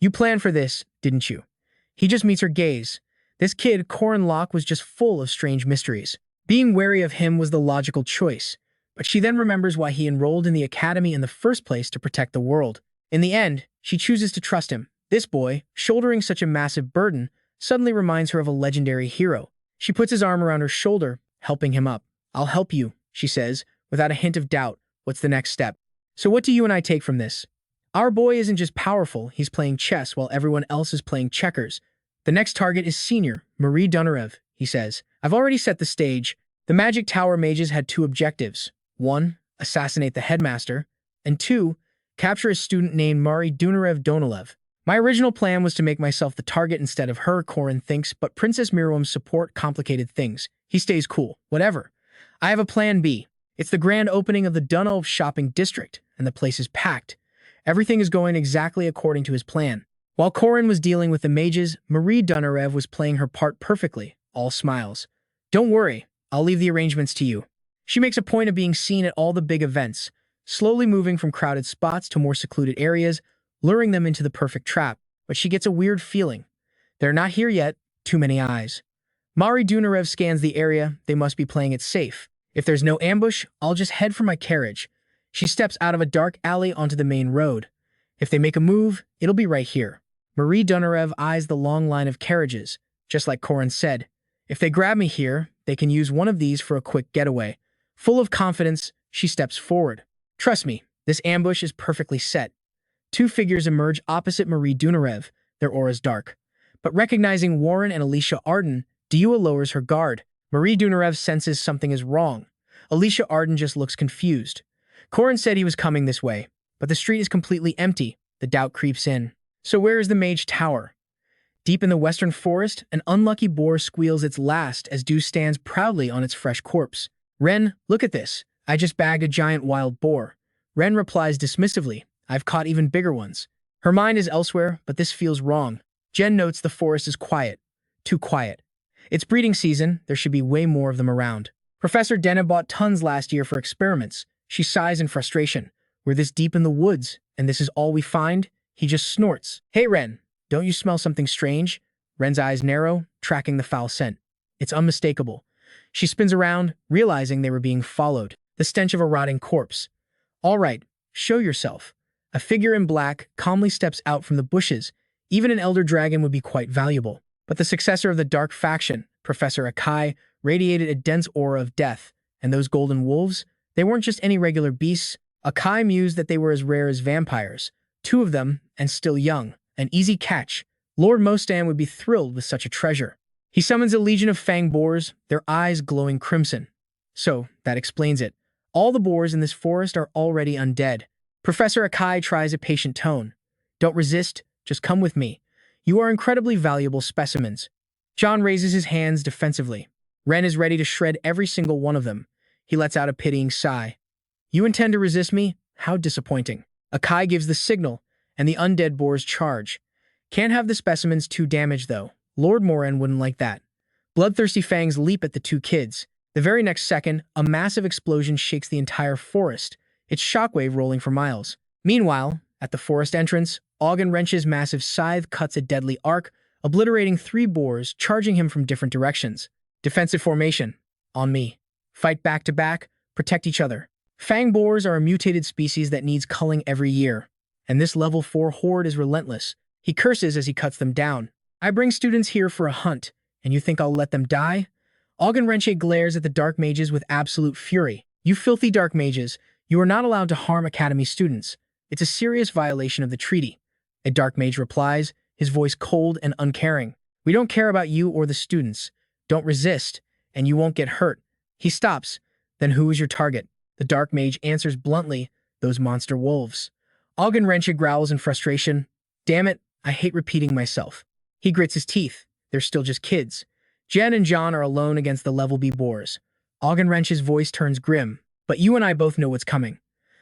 You planned for this, didn't you? He just meets her gaze. This kid, Corin Loch, was just full of strange mysteries. Being wary of him was the logical choice. But she then remembers why he enrolled in the academy in the first place, to protect the world. In the end, she chooses to trust him. This boy, shouldering such a massive burden, suddenly reminds her of a legendary hero. She puts his arm around her shoulder, helping him up. I'll help you, she says, without a hint of doubt. What's the next step? So what do you and I take from this? Our boy isn't just powerful, he's playing chess while everyone else is playing checkers. The next target is Senior, Marie Dunarev, he says. I've already set the stage. The Magic Tower mages had 2 objectives. 1, assassinate the headmaster, and 2, capture a student named Marie Dunarev. My original plan was to make myself the target instead of her, Corin thinks, but Princess Miriam's support complicated things. He stays cool. Whatever. I have a plan B. It's the grand opening of the Dunulf shopping district, and the place is packed. Everything is going exactly according to his plan. While Corin was dealing with the mages, Marie Dunarev was playing her part perfectly, all smiles. Don't worry, I'll leave the arrangements to you. She makes a point of being seen at all the big events, slowly moving from crowded spots to more secluded areas, luring them into the perfect trap. But she gets a weird feeling. They're not here yet, too many eyes. Marie Dunarev scans the area, they must be playing it safe. If there's no ambush, I'll just head for my carriage. She steps out of a dark alley onto the main road. If they make a move, it'll be right here. Marie Dunarev eyes the long line of carriages, just like Corin said. If they grab me here, they can use one of these for a quick getaway. Full of confidence, she steps forward. Trust me, this ambush is perfectly set. 2 figures emerge opposite Marie Dunarev, their auras dark. But recognizing Warren and Alicia Arden, Diua lowers her guard. Marie Dunarev senses something is wrong. Alicia Arden just looks confused. Corin said he was coming this way, but the street is completely empty. The doubt creeps in. So where is the Mage Tower? Deep in the western forest, an unlucky boar squeals its last as Dew stands proudly on its fresh corpse. Ren, look at this. I just bagged a giant wild boar. Ren replies dismissively, I've caught even bigger ones. Her mind is elsewhere, but this feels wrong. Jen notes the forest is quiet. Too quiet. It's breeding season, there should be way more of them around. Professor Denna bought tons last year for experiments. She sighs in frustration. We're this deep in the woods, and this is all we find? He just snorts. Hey, Ren, don't you smell something strange? Ren's eyes narrow, tracking the foul scent. It's unmistakable. She spins around, realizing they were being followed. The stench of a rotting corpse. All right, show yourself. A figure in black calmly steps out from the bushes. Even an elder dragon would be quite valuable. But the successor of the dark faction, Professor Akai, radiated a dense aura of death. And those golden wolves? They weren't just any regular beasts. Akai mused that they were as rare as vampires. 2 of them, and still young. An easy catch. Lord Mostan would be thrilled with such a treasure. He summons a legion of fang boars, their eyes glowing crimson. So, that explains it. All the boars in this forest are already undead. Professor Akai tries a patient tone. Don't resist, just come with me. You are incredibly valuable specimens. John raises his hands defensively. Ren is ready to shred every single one of them. He lets out a pitying sigh. You intend to resist me? How disappointing. Akai gives the signal, and the undead boars charge. Can't have the specimens too damaged, though. Lord Moran wouldn't like that. Bloodthirsty fangs leap at the 2 kids. The very next second, a massive explosion shakes the entire forest, its shockwave rolling for miles. Meanwhile, at the forest entrance, Augen Wrench's massive scythe cuts a deadly arc, obliterating 3 boars, charging him from different directions. Defensive formation. On me. Fight back to back, protect each other. Fang boars are a mutated species that needs culling every year, and this level 4 horde is relentless. He curses as he cuts them down. I bring students here for a hunt, and you think I'll let them die? Augen Wrenche glares at the dark mages with absolute fury. You filthy dark mages, you are not allowed to harm Academy students. It's a serious violation of the treaty. A dark mage replies, his voice cold and uncaring. We don't care about you or the students. Don't resist, and you won't get hurt. He stops. Then who is your target? The dark mage answers bluntly, those monster wolves. Augen Wrenche growls in frustration. Damn it, I hate repeating myself. He grits his teeth. They're still just kids. Jen and John are alone against the level B boars. Augen Wrench's voice turns grim. But you and I both know what's coming.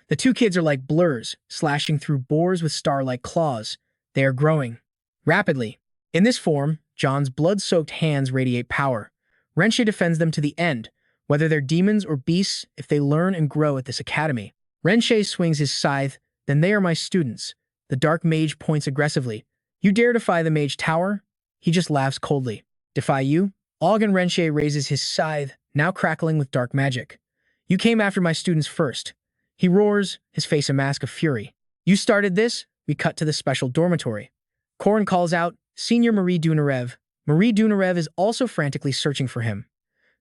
The 2 kids are like blurs, slashing through boars with star-like claws. They are growing. Rapidly. In this form, John's blood-soaked hands radiate power. Wrenche defends them to the end, whether they're demons or beasts, if they learn and grow at this academy. Wrenche swings his scythe, then they are my students. The dark mage points aggressively. You dare defy the mage tower? He just laughs coldly. Defy you? Augen Wrenche raises his scythe, now crackling with dark magic. You came after my students first. He roars, his face a mask of fury. You started this? We cut to the special dormitory. Corin calls out, Senior Marie Dunarev. Marie Dunarev is also frantically searching for him.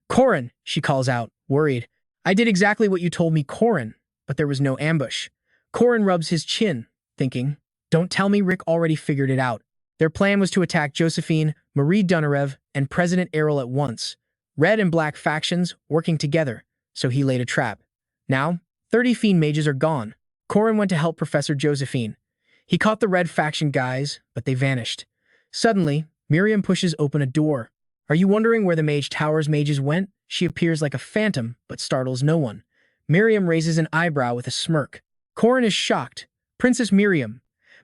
Corin, she calls out, worried. I did exactly what you told me, Corin, but there was no ambush. Corin rubs his chin, thinking, don't tell me Rick already figured it out. Their plan was to attack Josephine, Marie Dunarev, and President Errol at once. Red and black factions working together, so he laid a trap. Now, 30 fiend mages are gone. Corin went to help Professor Josephine. He caught the red faction guys, but they vanished. Suddenly, Miriam pushes open a door. Are you wondering where the Mage Tower's mages went? She appears like a phantom, but startles no one. Miriam raises an eyebrow with a smirk. Corin is shocked. Princess Miriam.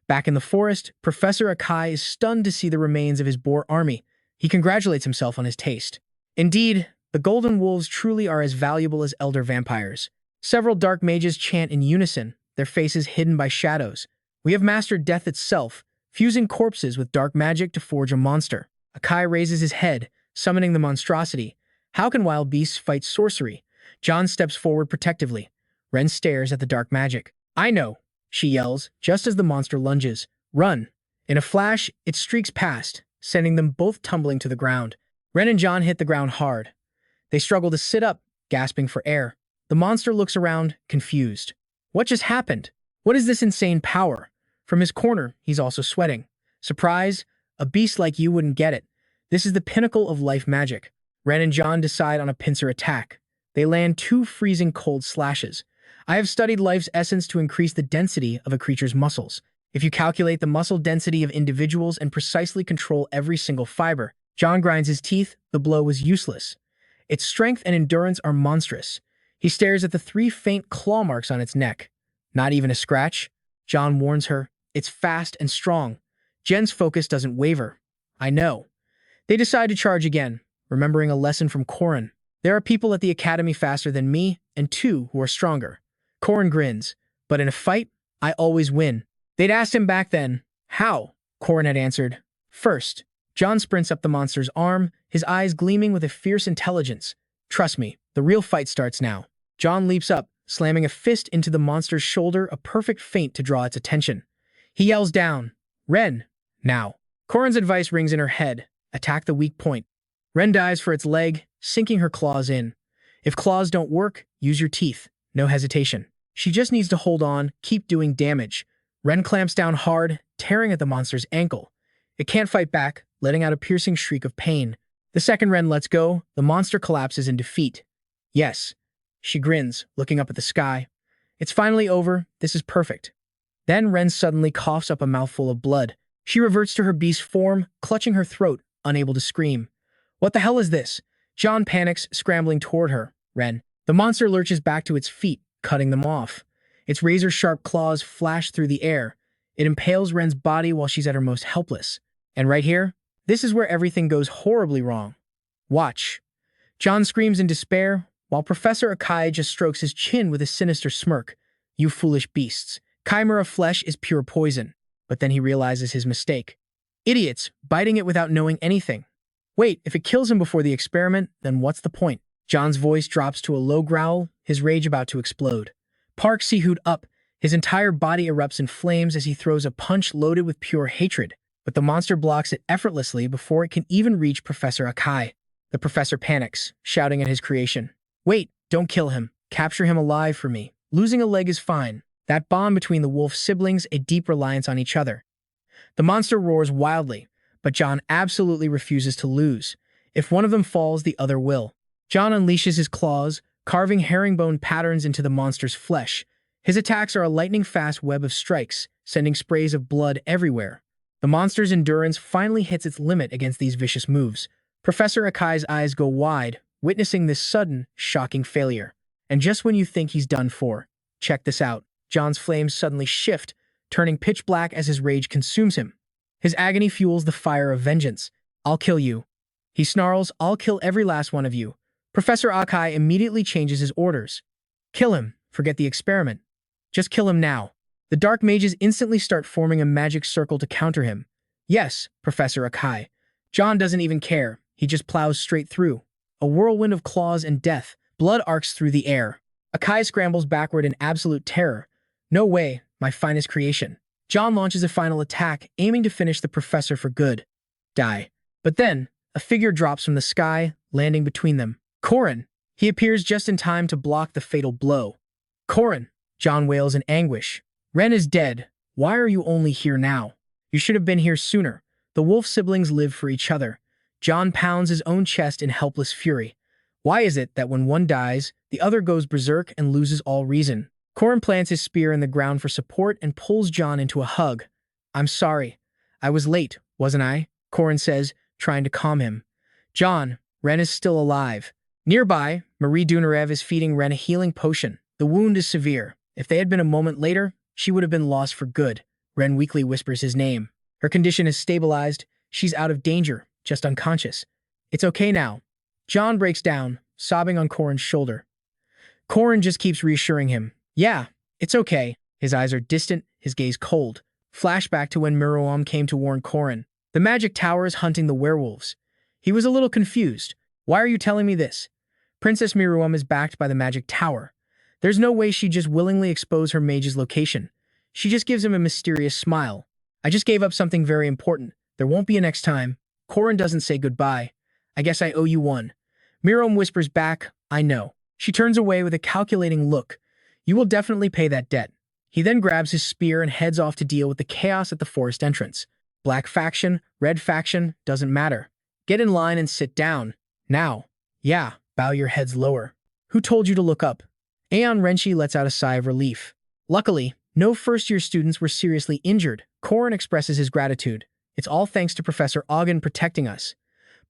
Back in the forest, Professor Akai is stunned to see the remains of his boar army. He congratulates himself on his taste. Indeed, the golden wolves truly are as valuable as elder vampires. Several dark mages chant in unison, their faces hidden by shadows. We have mastered death itself, fusing corpses with dark magic to forge a monster. Akai raises his head, summoning the monstrosity. How can wild beasts fight sorcery? John steps forward protectively. Ren stares at the dark magic. I know, she yells, just as the monster lunges. Run! In a flash, it streaks past, sending them both tumbling to the ground. Ren and John hit the ground hard. They struggle to sit up, gasping for air. The monster looks around, confused. What just happened? What is this insane power? From his corner, he's also sweating. Surprise? A beast like you wouldn't get it. This is the pinnacle of life magic. Ren and John decide on a pincer attack. They land 2 freezing cold slashes. I have studied life's essence to increase the density of a creature's muscles. If you calculate the muscle density of individuals and precisely control every single fiber, John grinds his teeth. The blow was useless. Its strength and endurance are monstrous. He stares at the 3 faint claw marks on its neck. Not even a scratch? John warns her. It's fast and strong. Jen's focus doesn't waver. I know. They decide to charge again, remembering a lesson from Corin. There are people at the academy faster than me, and 2 who are stronger. Corin grins, But in a fight, I always win. They'd asked him back then, how? Corin had answered, first. John sprints up the monster's arm, his eyes gleaming with a fierce intelligence. Trust me, the real fight starts now. John leaps up, slamming a fist into the monster's shoulder, a perfect feint to draw its attention. He yells down, Ren, now. Corin's advice rings in her head. Attack the weak point. Ren dives for its leg, sinking her claws in. If claws don't work, use your teeth. No hesitation. She just needs to hold on, keep doing damage. Ren clamps down hard, tearing at the monster's ankle. It can't fight back, letting out a piercing shriek of pain. The second Ren lets go, the monster collapses in defeat. Yes. She grins, looking up at the sky. It's finally over. This is perfect. Then Ren suddenly coughs up a mouthful of blood. She reverts to her beast form, clutching her throat, unable to scream. What the hell is this? John panics, scrambling toward her. Ren. The monster lurches back to its feet, cutting them off. Its razor-sharp claws flash through the air. It impales Ren's body while she's at her most helpless. And right here, this is where everything goes horribly wrong. Watch. John screams in despair, while Professor isekai'd just strokes his chin with a sinister smirk. You foolish beasts. Chimera flesh is pure poison. But then he realizes his mistake. Idiots, biting it without knowing anything. Wait, if it kills him before the experiment, then what's the point? John's voice drops to a low growl, his rage about to explode. Park Sihoo up. His entire body erupts in flames as he throws a punch loaded with pure hatred. But the monster blocks it effortlessly before it can even reach Professor isekai'd. The professor panics, shouting at his creation. Wait, don't kill him. Capture him alive for me. Losing a leg is fine. That bond between the wolf siblings, a deep reliance on each other. The monster roars wildly, but John absolutely refuses to lose. If one of them falls, the other will. John unleashes his claws, carving herringbone patterns into the monster's flesh. His attacks are a lightning-fast web of strikes, sending sprays of blood everywhere. The monster's endurance finally hits its limit against these vicious moves. Professor isekai'd's eyes go wide, witnessing this sudden, shocking failure. And just when you think he's done for, check this out. John's flames suddenly shift, turning pitch black as his rage consumes him. His agony fuels the fire of vengeance. I'll kill you. He snarls, I'll kill every last one of you. Professor isekai'd immediately changes his orders. Kill him. Forget the experiment. Just kill him now. The dark mages instantly start forming a magic circle to counter him. Yes, Professor isekai'd. John doesn't even care. He just plows straight through. A whirlwind of claws and death. Blood arcs through the air. isekai'd scrambles backward in absolute terror. No way, my finest creation. John launches a final attack, aiming to finish the professor for good. Die. But then, a figure drops from the sky, landing between them. Corin. He appears just in time to block the fatal blow. Corin. John wails in anguish. Ren is dead. Why are you only here now? You should have been here sooner. The wolf siblings live for each other. John pounds his own chest in helpless fury. Why is it that when one dies, the other goes berserk and loses all reason? Corin plants his spear in the ground for support and pulls John into a hug. I'm sorry. I was late, wasn't I? Corin says, trying to calm him. John, Ren is still alive. Nearby, Marie Dunarev is feeding Ren a healing potion. The wound is severe. If they had been a moment later, she would have been lost for good. Ren weakly whispers his name. Her condition is stabilized. She's out of danger, just unconscious. It's okay now. John breaks down, sobbing on Corin's shoulder. Corin just keeps reassuring him. Yeah, it's okay. His eyes are distant, his gaze cold. Flashback to when Miruam came to warn Corin. The magic tower is hunting the werewolves. He was a little confused. Why are you telling me this? Princess Miruam is backed by the magic tower. There's no way she'd just willingly expose her mage's location. She just gives him a mysterious smile. I just gave up something very important. There won't be a next time. Corin doesn't say goodbye. I guess I owe you one. Miruam whispers back, I know. She turns away with a calculating look. You will definitely pay that debt. He then grabs his spear and heads off to deal with the chaos at the forest entrance. Black faction, red faction, doesn't matter. Get in line and sit down. Now. Yeah, bow your heads lower. Who told you to look up? Aeon Renshi lets out a sigh of relief. Luckily, no first-year students were seriously injured. Corin expresses his gratitude. It's all thanks to Professor Ahan protecting us.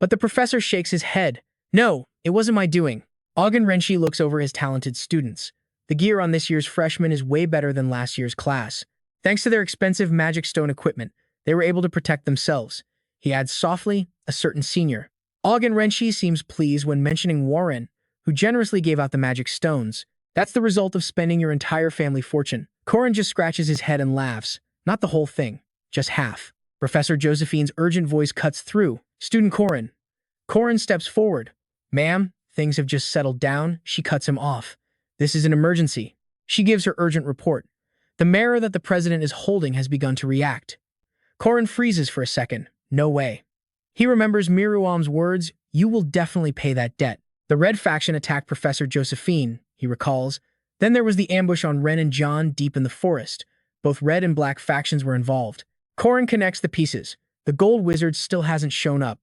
But the professor shakes his head. No, it wasn't my doing. Ahan Renshi looks over his talented students. The gear on this year's freshmen is way better than last year's class. Thanks to their expensive magic stone equipment, they were able to protect themselves. He adds softly, a certain senior. Ahan Renshi seems pleased when mentioning Warren, who generously gave out the magic stones. That's the result of spending your entire family fortune. Corin just scratches his head and laughs. Not the whole thing, just half. Professor Josephine's urgent voice cuts through. Student Corin. Corin steps forward. Ma'am, things have just settled down. She cuts him off. This is an emergency. She gives her urgent report. The mirror that the president is holding has begun to react. Corin freezes for a second. No way. He remembers Miruam's words, you will definitely pay that debt. The Red faction attacked Professor Josephine, he recalls. Then there was the ambush on Ren and John deep in the forest. Both Red and Black factions were involved. Corin connects the pieces. The Gold Wizard still hasn't shown up.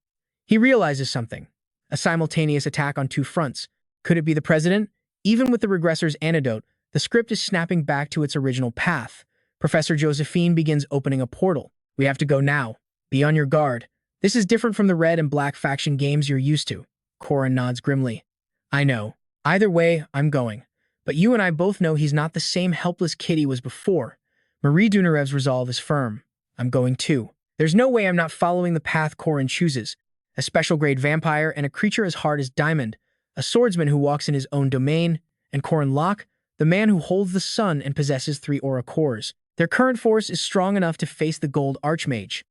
He realizes something. A simultaneous attack on two fronts. Could it be the president? Even with the regressor's antidote, the script is snapping back to its original path. Professor Josephine begins opening a portal. We have to go now. Be on your guard. This is different from the Red and Black faction games you're used to. Corin nods grimly. I know. Either way, I'm going. But you and I both know he's not the same helpless kid he was before. Marie Dunarev's resolve is firm. I'm going too. There's no way I'm not following the path Corin chooses. A special-grade vampire and a creature as hard as diamond. A swordsman who walks in his own domain. And Corin Loch, the man who holds the sun and possesses 3 aura cores. Their current force is strong enough to face the Gold Archmage.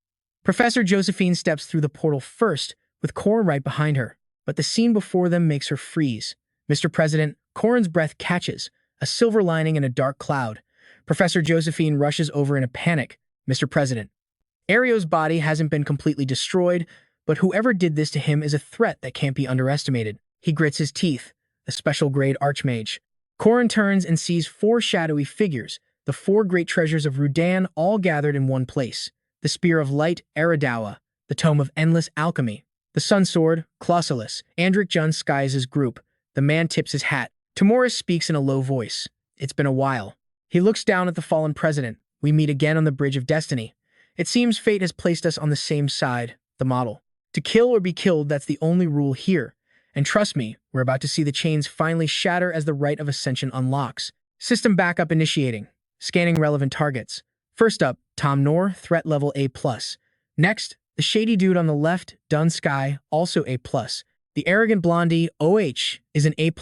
Professor Josephine steps through the portal first, with Corin right behind her. But the scene before them makes her freeze. Mr. President, Corin's breath catches, a silver lining in a dark cloud. Professor Josephine rushes over in a panic. Mr. President. Ario's body hasn't been completely destroyed, but whoever did this to him is a threat that can't be underestimated. He grits his teeth. A special-grade Archmage. Corin turns and sees 4 shadowy figures, the 4 great treasures of Rudan all gathered in one place. The Spear of Light, Eridawa, the Tome of Endless Alchemy, the Sun Sword, Clausulus, Andric Jun Skies' group. The man tips his hat. Timoris speaks in a low voice. It's been a while. He looks down at the fallen president. We meet again on the Bridge of Destiny. It seems fate has placed us on the same side, the model. To kill or be killed, that's the only rule here. And trust me, we're about to see the chains finally shatter as the Rite of Ascension unlocks. System backup initiating. Scanning relevant targets. First up, Tom Noor, threat level A+. Next, the shady dude on the left, Dun Sky, also A+. The arrogant blondie, OH, is an A+.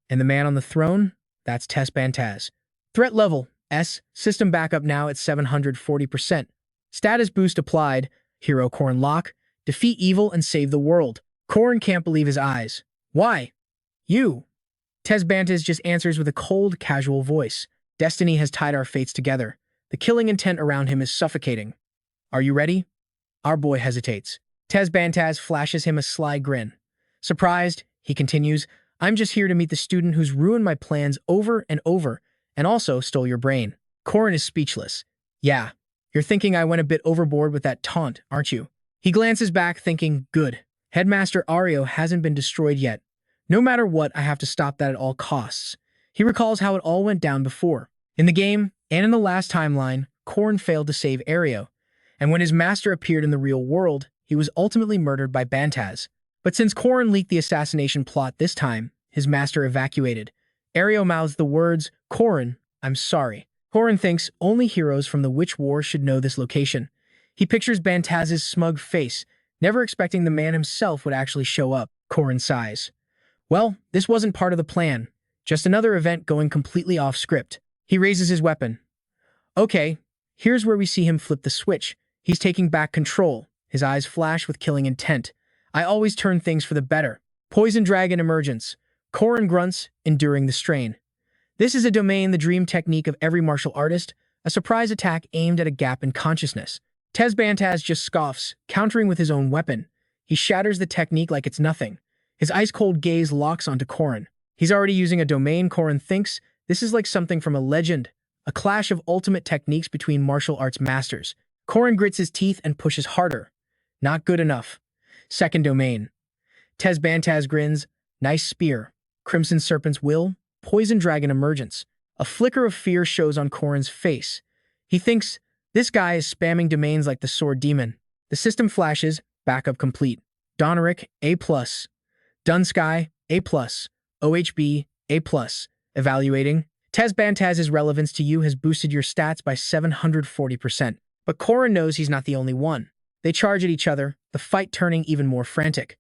And the man on the throne? That's Tess Bantaz. Threat level, S. System backup now at 740%. Status boost applied. Hero Corin Loch. Defeat evil and save the world. Corin can't believe his eyes. Why? You. Tess Bantaz just answers with a cold, casual voice. Destiny has tied our fates together. The killing intent around him is suffocating. Are you ready? Our boy hesitates. Tess Bantaz flashes him a sly grin. Surprised, he continues, I'm just here to meet the student who's ruined my plans over and over, and also stole your brain. Corin is speechless. Yeah, you're thinking I went a bit overboard with that taunt, aren't you? He glances back thinking, good. Headmaster Ario hasn't been destroyed yet. No matter what, I have to stop that at all costs. He recalls how it all went down before. In the game, and in the last timeline, Corin failed to save Ario. And when his master appeared in the real world, he was ultimately murdered by Bantaz. But since Corin leaked the assassination plot this time, his master evacuated. Ario mouths the words, Corin, I'm sorry. Corin thinks only heroes from the Witch War should know this location. He pictures Bantaz's smug face, never expecting the man himself would actually show up. Corin sighs. Well, this wasn't part of the plan. Just another event going completely off script. He raises his weapon. Okay, here's where we see him flip the switch. He's taking back control. His eyes flash with killing intent. I always turn things for the better. Poison Dragon emergence. Corin grunts, enduring the strain. This is a domain the dream technique of every martial artist, a surprise attack aimed at a gap in consciousness. Tess Bantaz just scoffs, countering with his own weapon. He shatters the technique like it's nothing. His ice-cold gaze locks onto Corin. He's already using a domain. Corin thinks this is like something from a legend, a clash of ultimate techniques between martial arts masters. Corin grits his teeth and pushes harder. Not good enough. Second domain. Tess Bantaz grins. Nice spear. Crimson Serpent's Will. Poison Dragon emergence. A flicker of fear shows on Corin's face. He thinks, this guy is spamming domains like the Sword Demon. The system flashes. Backup complete. Donoric, A+. Dunsky, A+. OHB, A+. Evaluating. Tess Bantaz's relevance to you has boosted your stats by 740%. But Corin knows he's not the only one. They charge at each other, the fight turning even more frantic.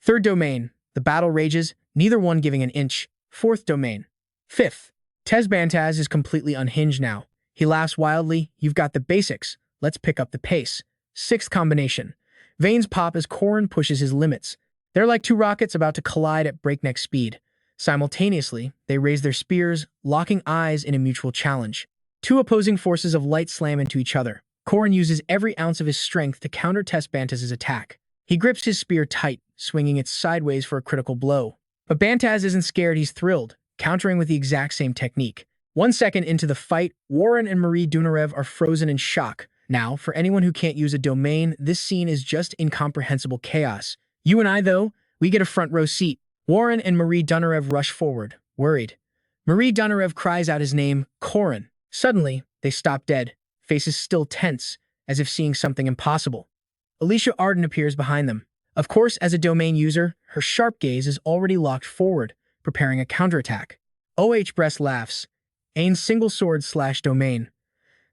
Third domain. The battle rages, neither one giving an inch. Fourth domain. Fifth. Bantaz is completely unhinged now. He laughs wildly. You've got the basics. Let's pick up the pace. Sixth combination. Veins pop as Corin pushes his limits. They're like two rockets about to collide at breakneck speed. Simultaneously, they raise their spears, locking eyes in a mutual challenge. Two opposing forces of light slam into each other. Corin uses every ounce of his strength to counter Bantaz's attack. He grips his spear tight, swinging it sideways for a critical blow. But Bantaz isn't scared, he's thrilled, countering with the exact same technique. 1 second into the fight, Warren and Marie Dunarev are frozen in shock. Now, for anyone who can't use a domain, this scene is just incomprehensible chaos. You and I, though, we get a front row seat. Warren and Marie Dunarev rush forward, worried. Marie Dunarev cries out his name, Corin. Suddenly, they stop dead, faces still tense, as if seeing something impossible. Alicia Arden appears behind them. Of course, as a domain user, her sharp gaze is already locked forward, preparing a counterattack. OH Breast laughs. Ain't single sword / domain.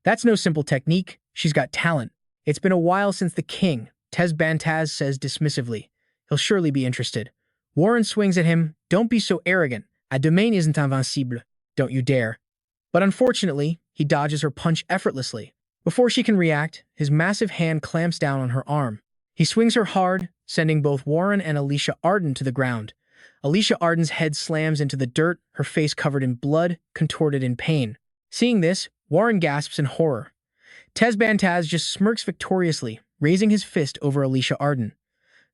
That's no simple technique. She's got talent. It's been a while since the king, Bantaz says dismissively. He'll surely be interested. Warren swings at him. Don't be so arrogant. A domain isn't invincible. Don't you dare. But unfortunately, he dodges her punch effortlessly. Before she can react, his massive hand clamps down on her arm. He swings her hard, sending both Warren and Alicia Arden to the ground. Alicia Arden's head slams into the dirt, her face covered in blood, contorted in pain. Seeing this, Warren gasps in horror. Bantaz just smirks victoriously, raising his fist over Alicia Arden.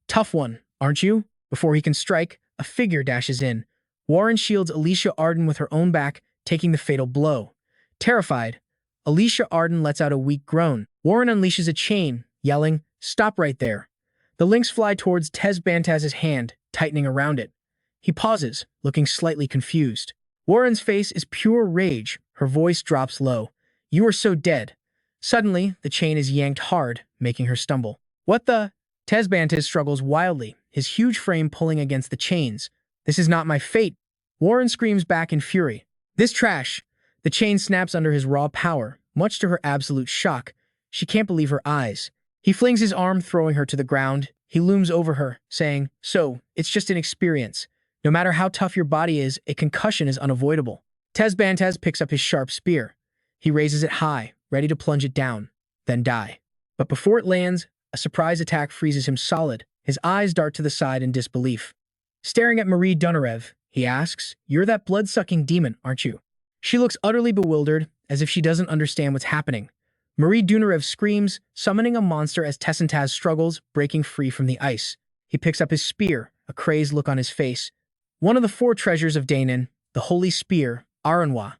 Tough one, aren't you? Before he can strike, a figure dashes in. Warren shields Alicia Arden with her own back, taking the fatal blow. Terrified, Alicia Arden lets out a weak groan. Warren unleashes a chain, yelling, "Stop right there." The links fly towards Bantaz's hand, tightening around it. He pauses, looking slightly confused. Warren's face is pure rage. Her voice drops low. "You are so dead." Suddenly, the chain is yanked hard, making her stumble. "What the?" Bantaz struggles wildly, his huge frame pulling against the chains. "This is not my fate." Warren screams back in fury. "This trash." The chain snaps under his raw power, much to her absolute shock. She can't believe her eyes. He flings his arm, throwing her to the ground. He looms over her, saying, "So, it's just an experience. No matter how tough your body is, a concussion is unavoidable." Bantaz picks up his sharp spear. He raises it high, ready to plunge it down, then die. But before it lands, a surprise attack freezes him solid. His eyes dart to the side in disbelief. Staring at Marie Dunarev, he asks, "You're that blood-sucking demon, aren't you?" She looks utterly bewildered, as if she doesn't understand what's happening. Marie Dunarev screams, summoning a monster as Bantaz struggles, breaking free from the ice. He picks up his spear, a crazed look on his face. One of the 4 treasures of Daenin, the holy spear, Manhwa.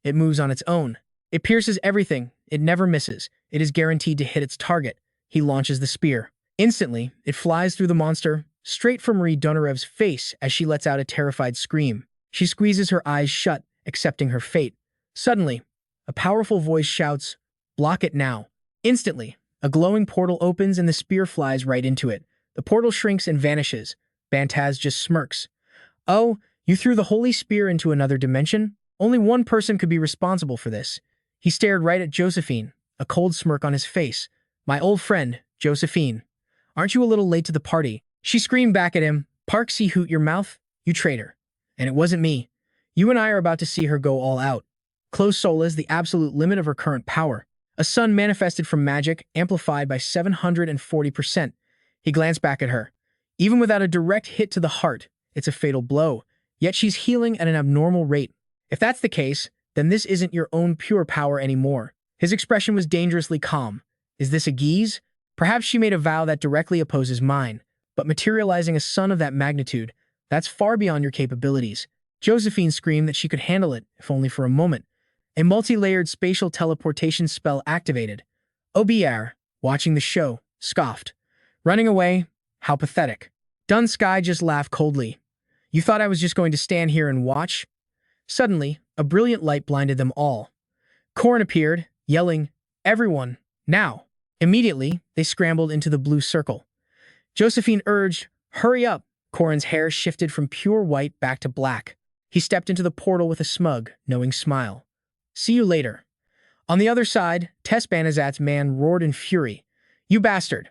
It moves on its own. It pierces everything. It never misses. It is guaranteed to hit its target. He launches the spear. Instantly, it flies through the monster, straight for Marie Dunarev's face as she lets out a terrified scream. She squeezes her eyes shut, accepting her fate. Suddenly, a powerful voice shouts, "Block it now." Instantly, a glowing portal opens and the spear flies right into it. The portal shrinks and vanishes. Bantaz just smirks. "Oh, you threw the holy spear into another dimension? Only one person could be responsible for this." He stared right at Josephine, a cold smirk on his face. "My old friend, Josephine. Aren't you a little late to the party?" She screamed back at him, "Park Sihoo, your mouth, you traitor. And it wasn't me. You and I are about to see her go all out." Close Solas, the absolute limit of her current power. A sun manifested from magic, amplified by 740%. He glanced back at her. Even without a direct hit to the heart, it's a fatal blow. Yet she's healing at an abnormal rate. If that's the case, then this isn't your own pure power anymore. His expression was dangerously calm. Is this a geese? Perhaps she made a vow that directly opposes mine. But materializing a sun of that magnitude, that's far beyond your capabilities. Josephine screamed that she could handle it, if only for a moment. A multi-layered spatial teleportation spell activated. OBR, watching the show, scoffed. Running away? How pathetic. Dun Sky just laughed coldly. You thought I was just going to stand here and watch? Suddenly, a brilliant light blinded them all. Corin appeared, yelling, "Everyone, now!" Immediately, they scrambled into the blue circle. Josephine urged, "Hurry up!" Corin's hair shifted from pure white back to black. He stepped into the portal with a smug, knowing smile. "See you later." On the other side, Bantaz's man roared in fury. "You bastard!"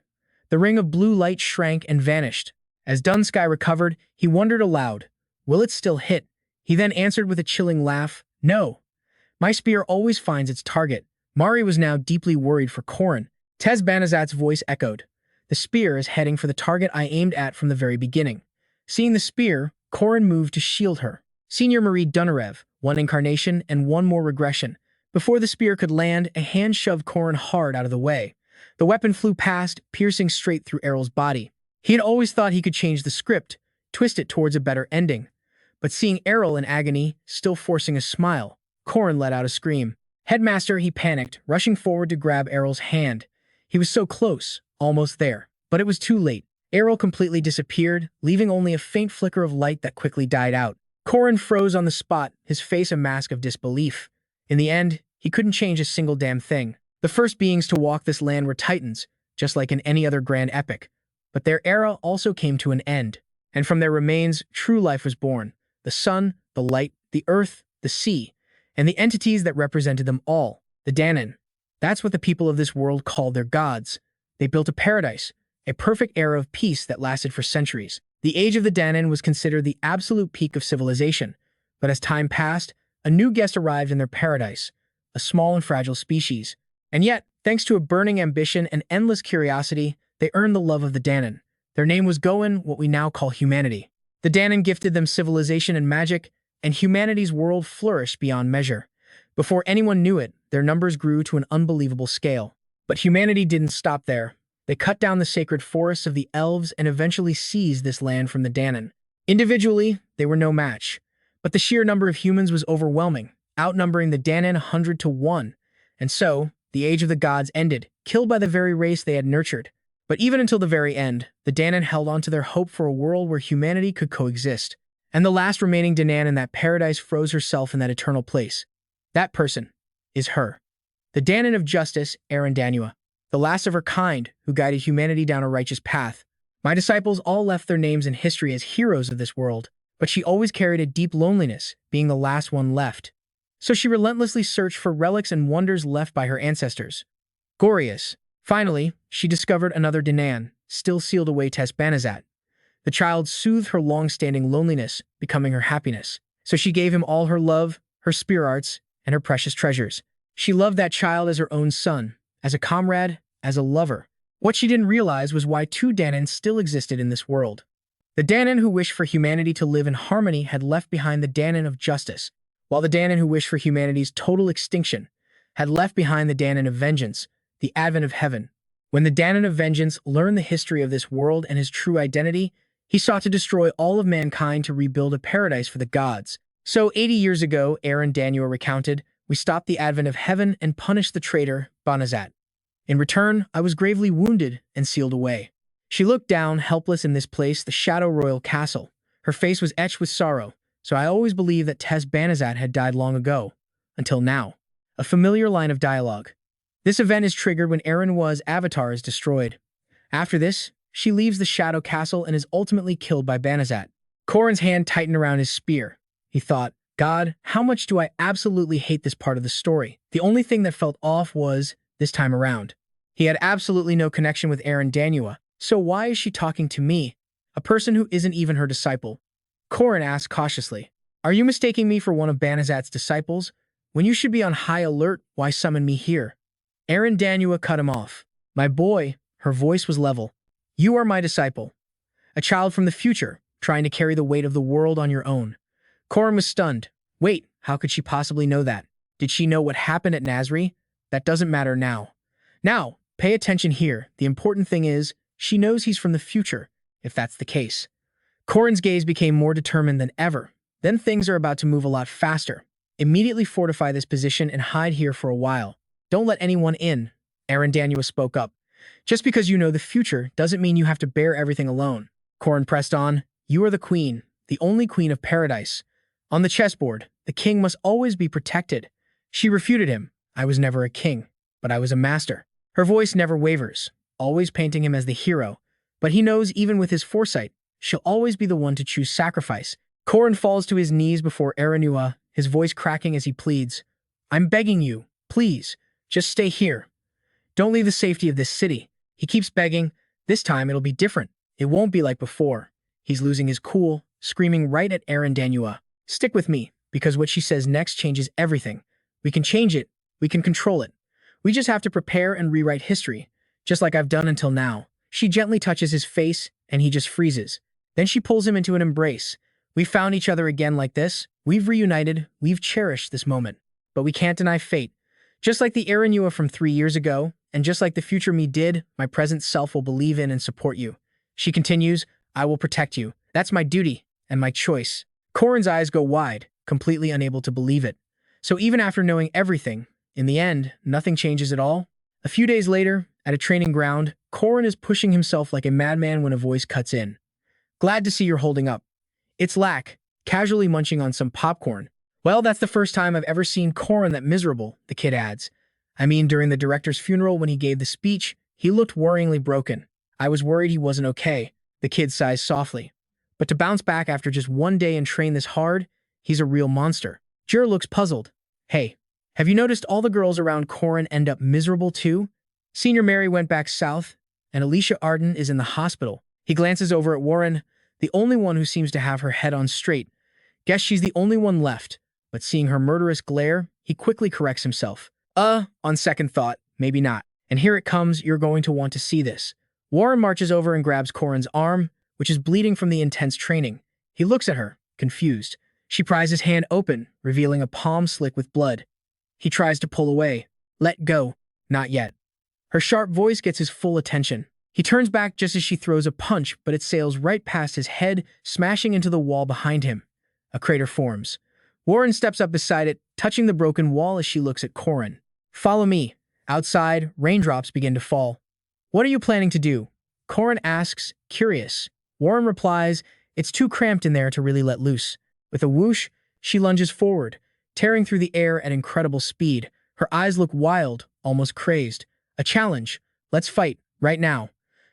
The ring of blue light shrank and vanished. As Dunsky recovered, he wondered aloud, will it still hit? He then answered with a chilling laugh, No. My spear always finds its target. Mari was now deeply worried for Corin. Banazat's voice echoed. The spear is heading for the target I aimed at from the very beginning. Seeing the spear, Corin moved to shield her. Senior Marie Dunarev, one incarnation and one more regression. Before the spear could land, a hand shoved Corin hard out of the way. The weapon flew past, piercing straight through Errol's body. He had always thought he could change the script, twist it towards a better ending. But seeing Errol in agony, still forcing a smile, Corin let out a scream. Headmaster, he panicked, rushing forward to grab Errol's hand. He was so close, almost there. But it was too late. Errol completely disappeared, leaving only a faint flicker of light that quickly died out. Corin froze on the spot, his face a mask of disbelief. In the end, he couldn't change a single damn thing. The first beings to walk this land were titans, just like in any other grand epic. But their era also came to an end. And from their remains, true life was born. The sun, the light, the earth, the sea, and the entities that represented them all, the Danan. That's what the people of this world called their gods. They built a paradise, a perfect era of peace that lasted for centuries. The age of the Danan was considered the absolute peak of civilization, but as time passed, a new guest arrived in their paradise, a small and fragile species. And yet, thanks to a burning ambition and endless curiosity, they earned the love of the Danan. Their name was Goen, what we now call humanity. The Danan gifted them civilization and magic, and humanity's world flourished beyond measure. Before anyone knew it, their numbers grew to an unbelievable scale. But humanity didn't stop there. They cut down the sacred forests of the elves and eventually seized this land from the Danan. Individually, they were no match. But the sheer number of humans was overwhelming, outnumbering the Danan 100 to 1. And so, the age of the gods ended, killed by the very race they had nurtured. But even until the very end, the Danan held on to their hope for a world where humanity could coexist. And the last remaining Danan in that paradise froze herself in that eternal place. That person is her. The Danan of justice, Arandanua, the last of her kind who guided humanity down a righteous path. My disciples all left their names in history as heroes of this world, but she always carried a deep loneliness, being the last one left. So she relentlessly searched for relics and wonders left by her ancestors. Glorious. Finally, she discovered another Danan, still sealed away Banazat. The child soothed her long-standing loneliness, becoming her happiness. So she gave him all her love, her spear arts, and her precious treasures. She loved that child as her own son, as a comrade, as a lover. What she didn't realize was why two Danan still existed in this world. The Danan who wished for humanity to live in harmony had left behind the Danan of justice, while the Danan who wished for humanity's total extinction had left behind the Danan of vengeance, the advent of heaven. When the Danan of vengeance learned the history of this world and his true identity, he sought to destroy all of mankind to rebuild a paradise for the gods. So 80 years ago, Arandanua recounted, we stopped the advent of heaven and punished the traitor, Banazat. In return, I was gravely wounded and sealed away. She looked down, helpless in this place, the Shadow Royal Castle. Her face was etched with sorrow, so I always believed that Banazat had died long ago. Until now. A familiar line of dialogue. This event is triggered when Arandanua's avatar is destroyed. After this, she leaves the Shadow Castle and is ultimately killed by Banazat. Corin's hand tightened around his spear. He thought, God, how much do I absolutely hate this part of the story? The only thing that felt off was, this time around, he had absolutely no connection with Arandanua, so why is she talking to me, a person who isn't even her disciple? Corin asked cautiously, are you mistaking me for one of Banazat's disciples? When you should be on high alert, why summon me here? Arandanua cut him off. My boy, her voice was level. You are my disciple. A child from the future, trying to carry the weight of the world on your own. Corin was stunned. Wait, how could she possibly know that? Did she know what happened at Nasri? That doesn't matter now. Now, pay attention here. The important thing is, she knows he's from the future, if that's the case. Corin's gaze became more determined than ever. Then things are about to move a lot faster. Immediately fortify this position and hide here for a while. Don't let anyone in, Arandanua spoke up. Just because you know the future doesn't mean you have to bear everything alone. Corin pressed on. You are the queen, the only queen of paradise. On the chessboard, the king must always be protected. She refuted him. I was never a king, but I was a master. Her voice never wavers, always painting him as the hero. But he knows even with his foresight, she'll always be the one to choose sacrifice. Corin falls to his knees before Arandanua, his voice cracking as he pleads. I'm begging you, please, just stay here. Don't leave the safety of this city. He keeps begging. This time it'll be different. It won't be like before. He's losing his cool, screaming right at Arandanua. Stick with me, because what she says next changes everything. We can change it. We can control it. We just have to prepare and rewrite history, just like I've done until now. She gently touches his face, and he just freezes. Then she pulls him into an embrace. We found each other again like this. We've reunited. We've cherished this moment. But we can't deny fate. Just like the Aaron Yua from 3 years ago, and just like the future me did, my present self will believe in and support you. She continues, I will protect you. That's my duty and my choice. Corin's eyes go wide, completely unable to believe it. So even after knowing everything, in the end, nothing changes at all? A few days later, at a training ground, Corin is pushing himself like a madman when a voice cuts in. Glad to see you're holding up. It's Lack, casually munching on some popcorn. Well, that's the first time I've ever seen Corin that miserable, the kid adds. I mean, during the director's funeral when he gave the speech, he looked worryingly broken. I was worried he wasn't okay, the kid sighs softly. But to bounce back after just one day and train this hard, he's a real monster. Jir looks puzzled. Hey, have you noticed all the girls around Corin end up miserable too? Senior Mary went back south, and Alicia Arden is in the hospital. He glances over at Warren, the only one who seems to have her head on straight. Guess she's the only one left, but seeing her murderous glare, he quickly corrects himself. On second thought, maybe not. And here it comes, you're going to want to see this. Warren marches over and grabs Corin's arm, which is bleeding from the intense training. He looks at her, confused. She pries his hand open, revealing a palm slick with blood. He tries to pull away. Let go. Not yet. Her sharp voice gets his full attention. He turns back just as she throws a punch, but it sails right past his head, smashing into the wall behind him. A crater forms. Warren steps up beside it, touching the broken wall as she looks at Corin. Follow me. Outside, raindrops begin to fall. What are you planning to do? Corin asks, curious. Warren replies, it's too cramped in there to really let loose. With a whoosh, she lunges forward, tearing through the air at incredible speed. Her eyes look wild, almost crazed. A challenge. Let's fight, right now.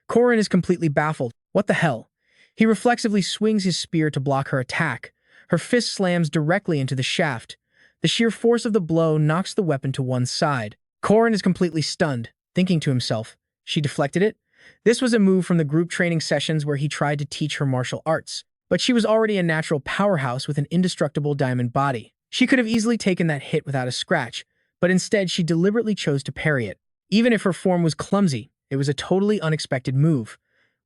Corin is completely baffled. What the hell? He reflexively swings his spear to block her attack. Her fist slams directly into the shaft. The sheer force of the blow knocks the weapon to one side. Corin is completely stunned, thinking to himself, she deflected it? This was a move from the group training sessions where he tried to teach her martial arts, but she was already a natural powerhouse with an indestructible diamond body. She could have easily taken that hit without a scratch, but instead she deliberately chose to parry it. Even if her form was clumsy, it was a totally unexpected move.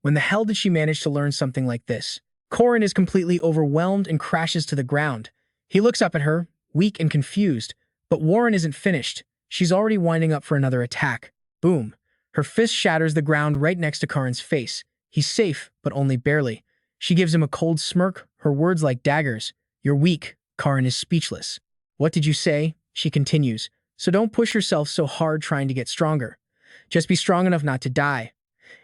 When the hell did she manage to learn something like this? Corin is completely overwhelmed and crashes to the ground. He looks up at her, weak and confused, but Warren isn't finished. She's already winding up for another attack. Boom. Her fist shatters the ground right next to Corin's face. He's safe, but only barely. She gives him a cold smirk, her words like daggers. You're weak. Corin is speechless. What did you say? She continues. So don't push yourself so hard trying to get stronger. Just be strong enough not to die.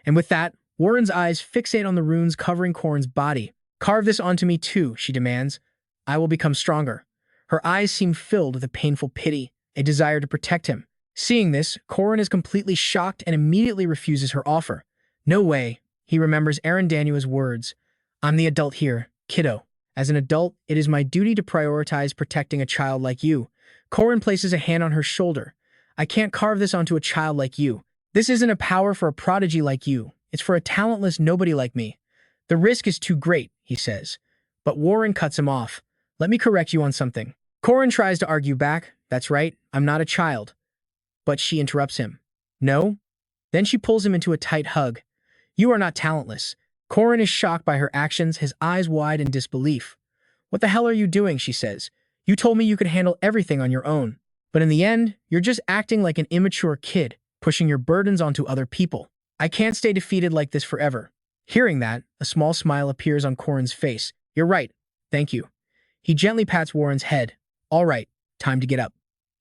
And with that, Warren's eyes fixate on the runes covering Corin's body. Carve this onto me too, she demands. I will become stronger. Her eyes seem filled with a painful pity, a desire to protect him. Seeing this, Corin is completely shocked and immediately refuses her offer. No way. He remembers Aaron Danua's words. I'm the adult here, kiddo. As an adult, it is my duty to prioritize protecting a child like you. Corin places a hand on her shoulder. I can't carve this onto a child like you. This isn't a power for a prodigy like you. It's for a talentless nobody like me. The risk is too great, he says. But Warren cuts him off. Let me correct you on something. Corin tries to argue back. That's right, I'm not a child. But she interrupts him. No? Then she pulls him into a tight hug. You are not talentless. Corin is shocked by her actions, his eyes wide in disbelief. What the hell are you doing, she says. You told me you could handle everything on your own. But in the end, you're just acting like an immature kid, pushing your burdens onto other people. I can't stay defeated like this forever. Hearing that, a small smile appears on Corin's face. You're right. Thank you. He gently pats Warren's head. All right, time to get up.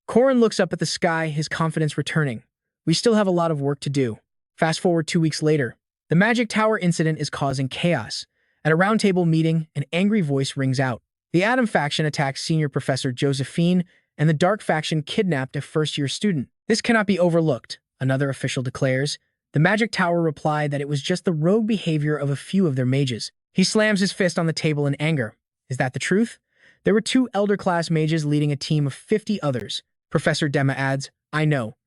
Corin looks up at the sky, his confidence returning. We still have a lot of work to do. Fast forward 2 weeks later. The Magic Tower incident is causing chaos. At a roundtable meeting, an angry voice rings out. The Atom faction attacks Senior Professor Josephine, and the Dark faction kidnapped a first-year student. This cannot be overlooked, another official declares. The Magic Tower replied that it was just the rogue behavior of a few of their mages. He slams his fist on the table in anger. Is that the truth? There were 2 elder-class mages leading a team of 50 others. Professor Dema adds, I know.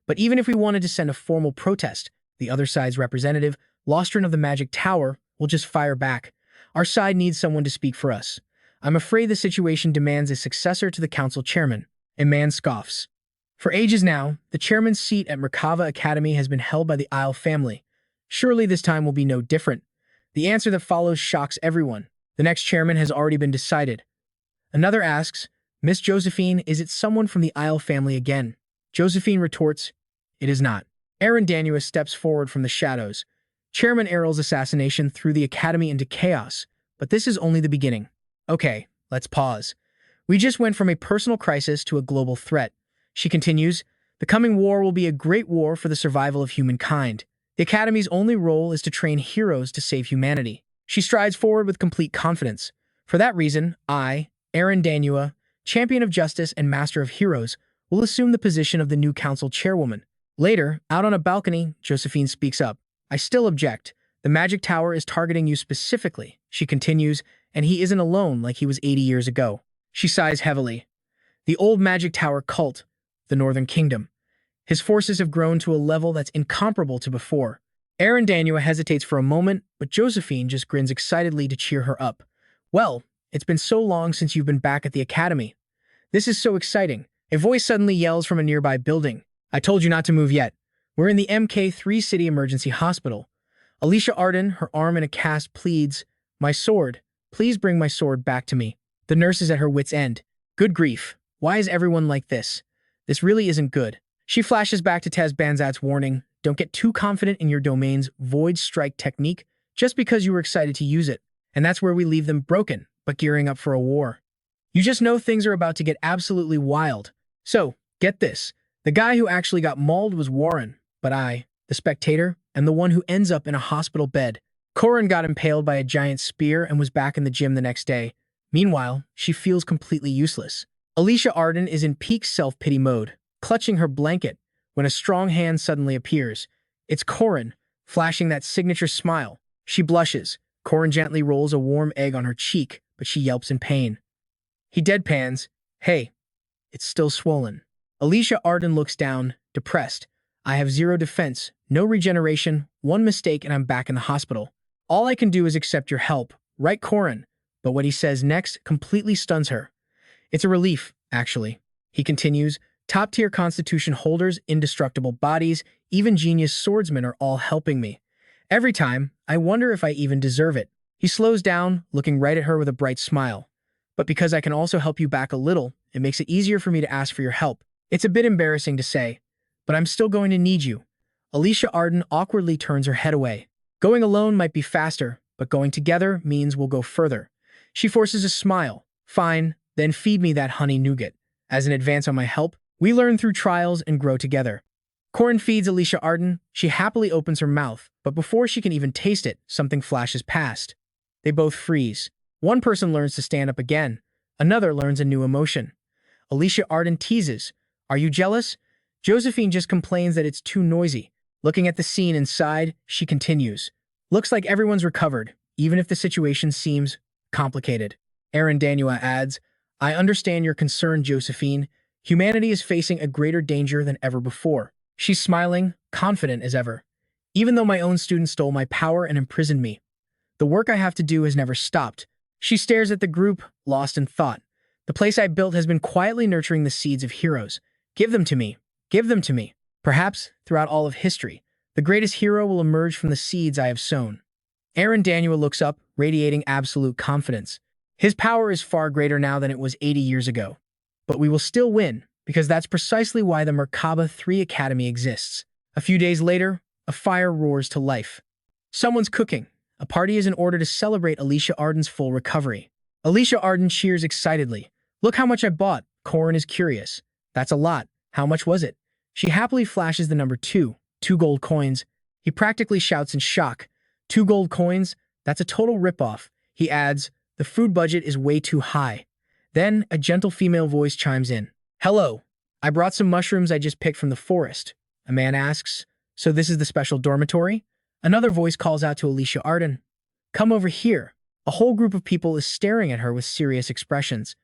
But even if we wanted to send a formal protest, the other side's representative, Lostrin of the Magic Tower, will just fire back. Our side needs someone to speak for us. I'm afraid the situation demands a successor to the council chairman. A man scoffs. For ages now, the chairman's seat at Merkava Academy has been held by the Isle family. Surely this time will be no different. The answer that follows shocks everyone. The next chairman has already been decided. Another asks, Miss Josephine, is it someone from the Isle family again? Josephine retorts, it is not. Aaron Danuus steps forward from the shadows. Chairman Errol's assassination threw the academy into chaos, but this is only the beginning. Okay, let's pause. We just went from a personal crisis to a global threat. She continues, the coming war will be a great war for the survival of humankind. The Academy's only role is to train heroes to save humanity. She strides forward with complete confidence. For that reason, I, Aaron Danua, champion of justice and master of heroes, will assume the position of the new council chairwoman. Later, out on a balcony, Josephine speaks up. I still object. The magic tower is targeting you specifically, she continues, and he isn't alone like he was 80 years ago. She sighs heavily. The old magic tower cult, the Northern Kingdom. His forces have grown to a level that's incomparable to before. Aaron Danua hesitates for a moment, but Josephine just grins excitedly to cheer her up. Well, it's been so long since you've been back at the academy. This is so exciting. A voice suddenly yells from a nearby building. I told you not to move yet. We're in the MK3 City Emergency Hospital. Alicia Arden, her arm in a cast, pleads, my sword. Please bring my sword back to me. The nurse is at her wit's end. Good grief. Why is everyone like this? This really isn't good. She flashes back to Tez Banzat's warning, don't get too confident in your domain's void strike technique just because you were excited to use it. And that's where we leave them broken, but gearing up for a war. You just know things are about to get absolutely wild. So, get this. The guy who actually got mauled was Warren, but I, the spectator, am the one who ends up in a hospital bed. Corin got impaled by a giant spear and was back in the gym the next day. Meanwhile, she feels completely useless. Alicia Arden is in peak self-pity mode, clutching her blanket, when a strong hand suddenly appears. It's Corin, flashing that signature smile. She blushes. Corin gently rolls a warm egg on her cheek, but she yelps in pain. He deadpans, hey, it's still swollen. Alicia Arden looks down, depressed. I have zero defense, no regeneration, one mistake and I'm back in the hospital. All I can do is accept your help, right, Corin? But what he says next completely stuns her. It's a relief, actually. He continues, top-tier constitution holders, indestructible bodies, even genius swordsmen are all helping me. Every time, I wonder if I even deserve it. He slows down, looking right at her with a bright smile. But because I can also help you back a little, it makes it easier for me to ask for your help. It's a bit embarrassing to say, but I'm still going to need you. Alicia Arden awkwardly turns her head away. Going alone might be faster, but going together means we'll go further. She forces a smile. Fine, then feed me that honey nougat. As an advance on my help, we learn through trials and grow together. Corin feeds Alicia Arden. She happily opens her mouth, but before she can even taste it, something flashes past. They both freeze. One person learns to stand up again. Another learns a new emotion. Alicia Arden teases, are you jealous? Josephine just complains that it's too noisy. Looking at the scene inside, she continues. Looks like everyone's recovered, even if the situation seems complicated. Aaron Danua adds, I understand your concern, Josephine. Humanity is facing a greater danger than ever before. She's smiling, confident as ever. Even though my own students stole my power and imprisoned me, the work I have to do has never stopped. She stares at the group, lost in thought. The place I built has been quietly nurturing the seeds of heroes. Give them to me. Give them to me. Perhaps, throughout all of history, the greatest hero will emerge from the seeds I have sown. Aaron Danua looks up, radiating absolute confidence. His power is far greater now than it was 80 years ago. But we will still win, because that's precisely why the Merkaba 3 Academy exists. A few days later, a fire roars to life. Someone's cooking. A party is in order to celebrate Alicia Arden's full recovery. Alicia Arden cheers excitedly. Look how much I bought. Corin is curious. That's a lot. How much was it? She happily flashes the number 2 gold coins. He practically shouts in shock. 2 gold coins? That's a total ripoff. He adds, the food budget is way too high. Then, a gentle female voice chimes in. Hello. I brought some mushrooms I just picked from the forest. A man asks, so this is the special dormitory? Another voice calls out to Alicia Arden. Come over here. A whole group of people is staring at her with serious expressions.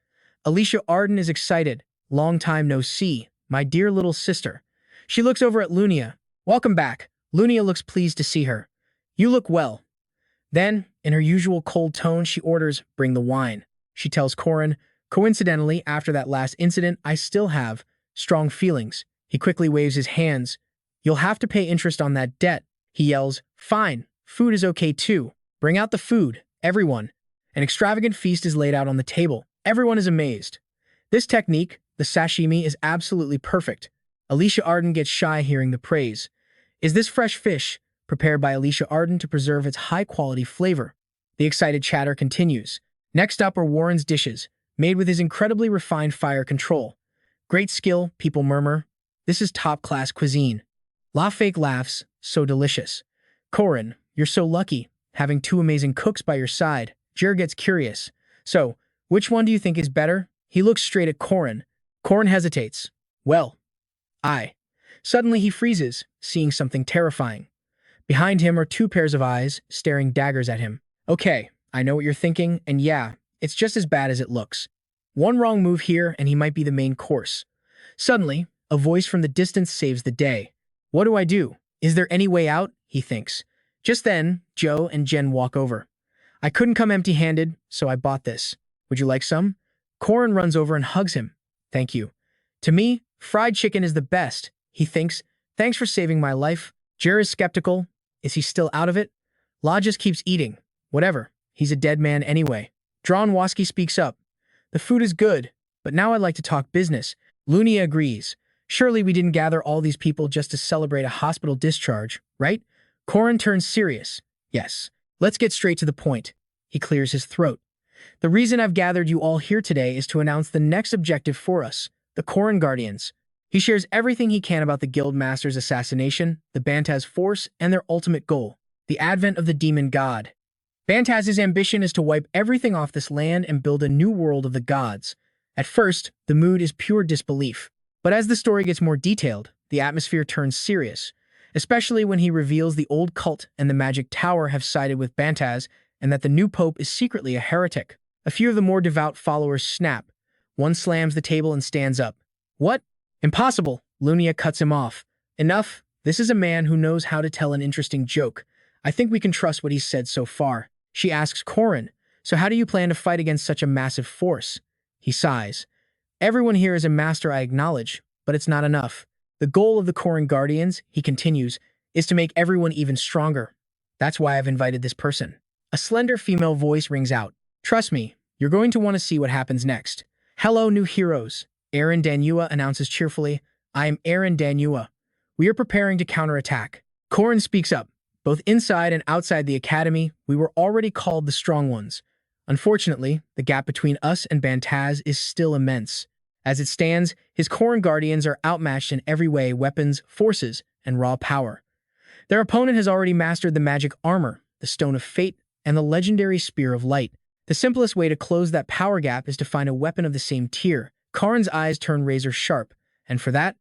Alicia Arden is excited. Long time no see, my dear little sister. She looks over at Lunia. Welcome back. Lunia looks pleased to see her. You look well. Then, in her usual cold tone, she orders, bring the wine. she tells Corin. Coincidentally, after that last incident, I still have strong feelings. He quickly waves his hands. You'll have to pay interest on that debt. He yells, fine, food is okay too. Bring out the food, everyone. An extravagant feast is laid out on the table. Everyone is amazed. This technique, the sashimi, is absolutely perfect. Alicia Arden gets shy hearing the praise. Is this fresh fish, prepared by Alicia Arden to preserve its high-quality flavor? The excited chatter continues. Next up are Warren's dishes, made with his incredibly refined fire control. Great skill, people murmur. This is top-class cuisine. La fake laughs, so delicious. Corin, you're so lucky, having two amazing cooks by your side. Jer gets curious. So, which one do you think is better? He looks straight at Corin. Corin hesitates. Well, I. Suddenly he freezes, seeing something terrifying. Behind him are two pairs of eyes, staring daggers at him. Okay, I know what you're thinking, and yeah, it's just as bad as it looks. One wrong move here, and he might be the main course. Suddenly, a voice from the distance saves the day. What do I do? Is there any way out? He thinks. Just then, Joe and Jen walk over. I couldn't come empty-handed, so I bought this. Would you like some? Corin runs over and hugs him. Thank you. To me, fried chicken is the best. He thinks, thanks for saving my life. Jer is skeptical. Is he still out of it? La just keeps eating. Whatever. He's a dead man anyway. Drawn Waski speaks up. The food is good, but now I'd like to talk business. Lunia agrees. Surely we didn't gather all these people just to celebrate a hospital discharge, right? Corin turns serious. Yes. Let's get straight to the point. He clears his throat. The reason I've gathered you all here today is to announce the next objective for us, the Corin Guardians. He shares everything he can about the Guild Master's assassination, the Bantaz Force, and their ultimate goal, the advent of the demon god. Bantaz's ambition is to wipe everything off this land and build a new world of the gods. At first, the mood is pure disbelief. But as the story gets more detailed, the atmosphere turns serious, especially when he reveals the old cult and the magic tower have sided with Bantaz and that the new pope is secretly a heretic. A few of the more devout followers snap. One slams the table and stands up. What? Impossible! Lunia cuts him off. Enough. This is a man who knows how to tell an interesting joke. I think we can trust what he's said so far. She asks Corin, so how do you plan to fight against such a massive force? He sighs. Everyone here is a master, I acknowledge, but it's not enough. The goal of the Corin Guardians, he continues, is to make everyone even stronger. That's why I've invited this person. A slender female voice rings out. Trust me, you're going to want to see what happens next. Hello, new heroes. Aaron Danua announces cheerfully. I am Aaron Danua. We are preparing to counterattack. Corin speaks up. Both inside and outside the academy, we were already called the Strong Ones. Unfortunately, the gap between us and Bantaz is still immense. As it stands, his Corin Guardians are outmatched in every way: weapons, forces, and raw power. Their opponent has already mastered the magic armor, the Stone of Fate, and the legendary Spear of Light. The simplest way to close that power gap is to find a weapon of the same tier. Corin's eyes turn razor sharp, and for that,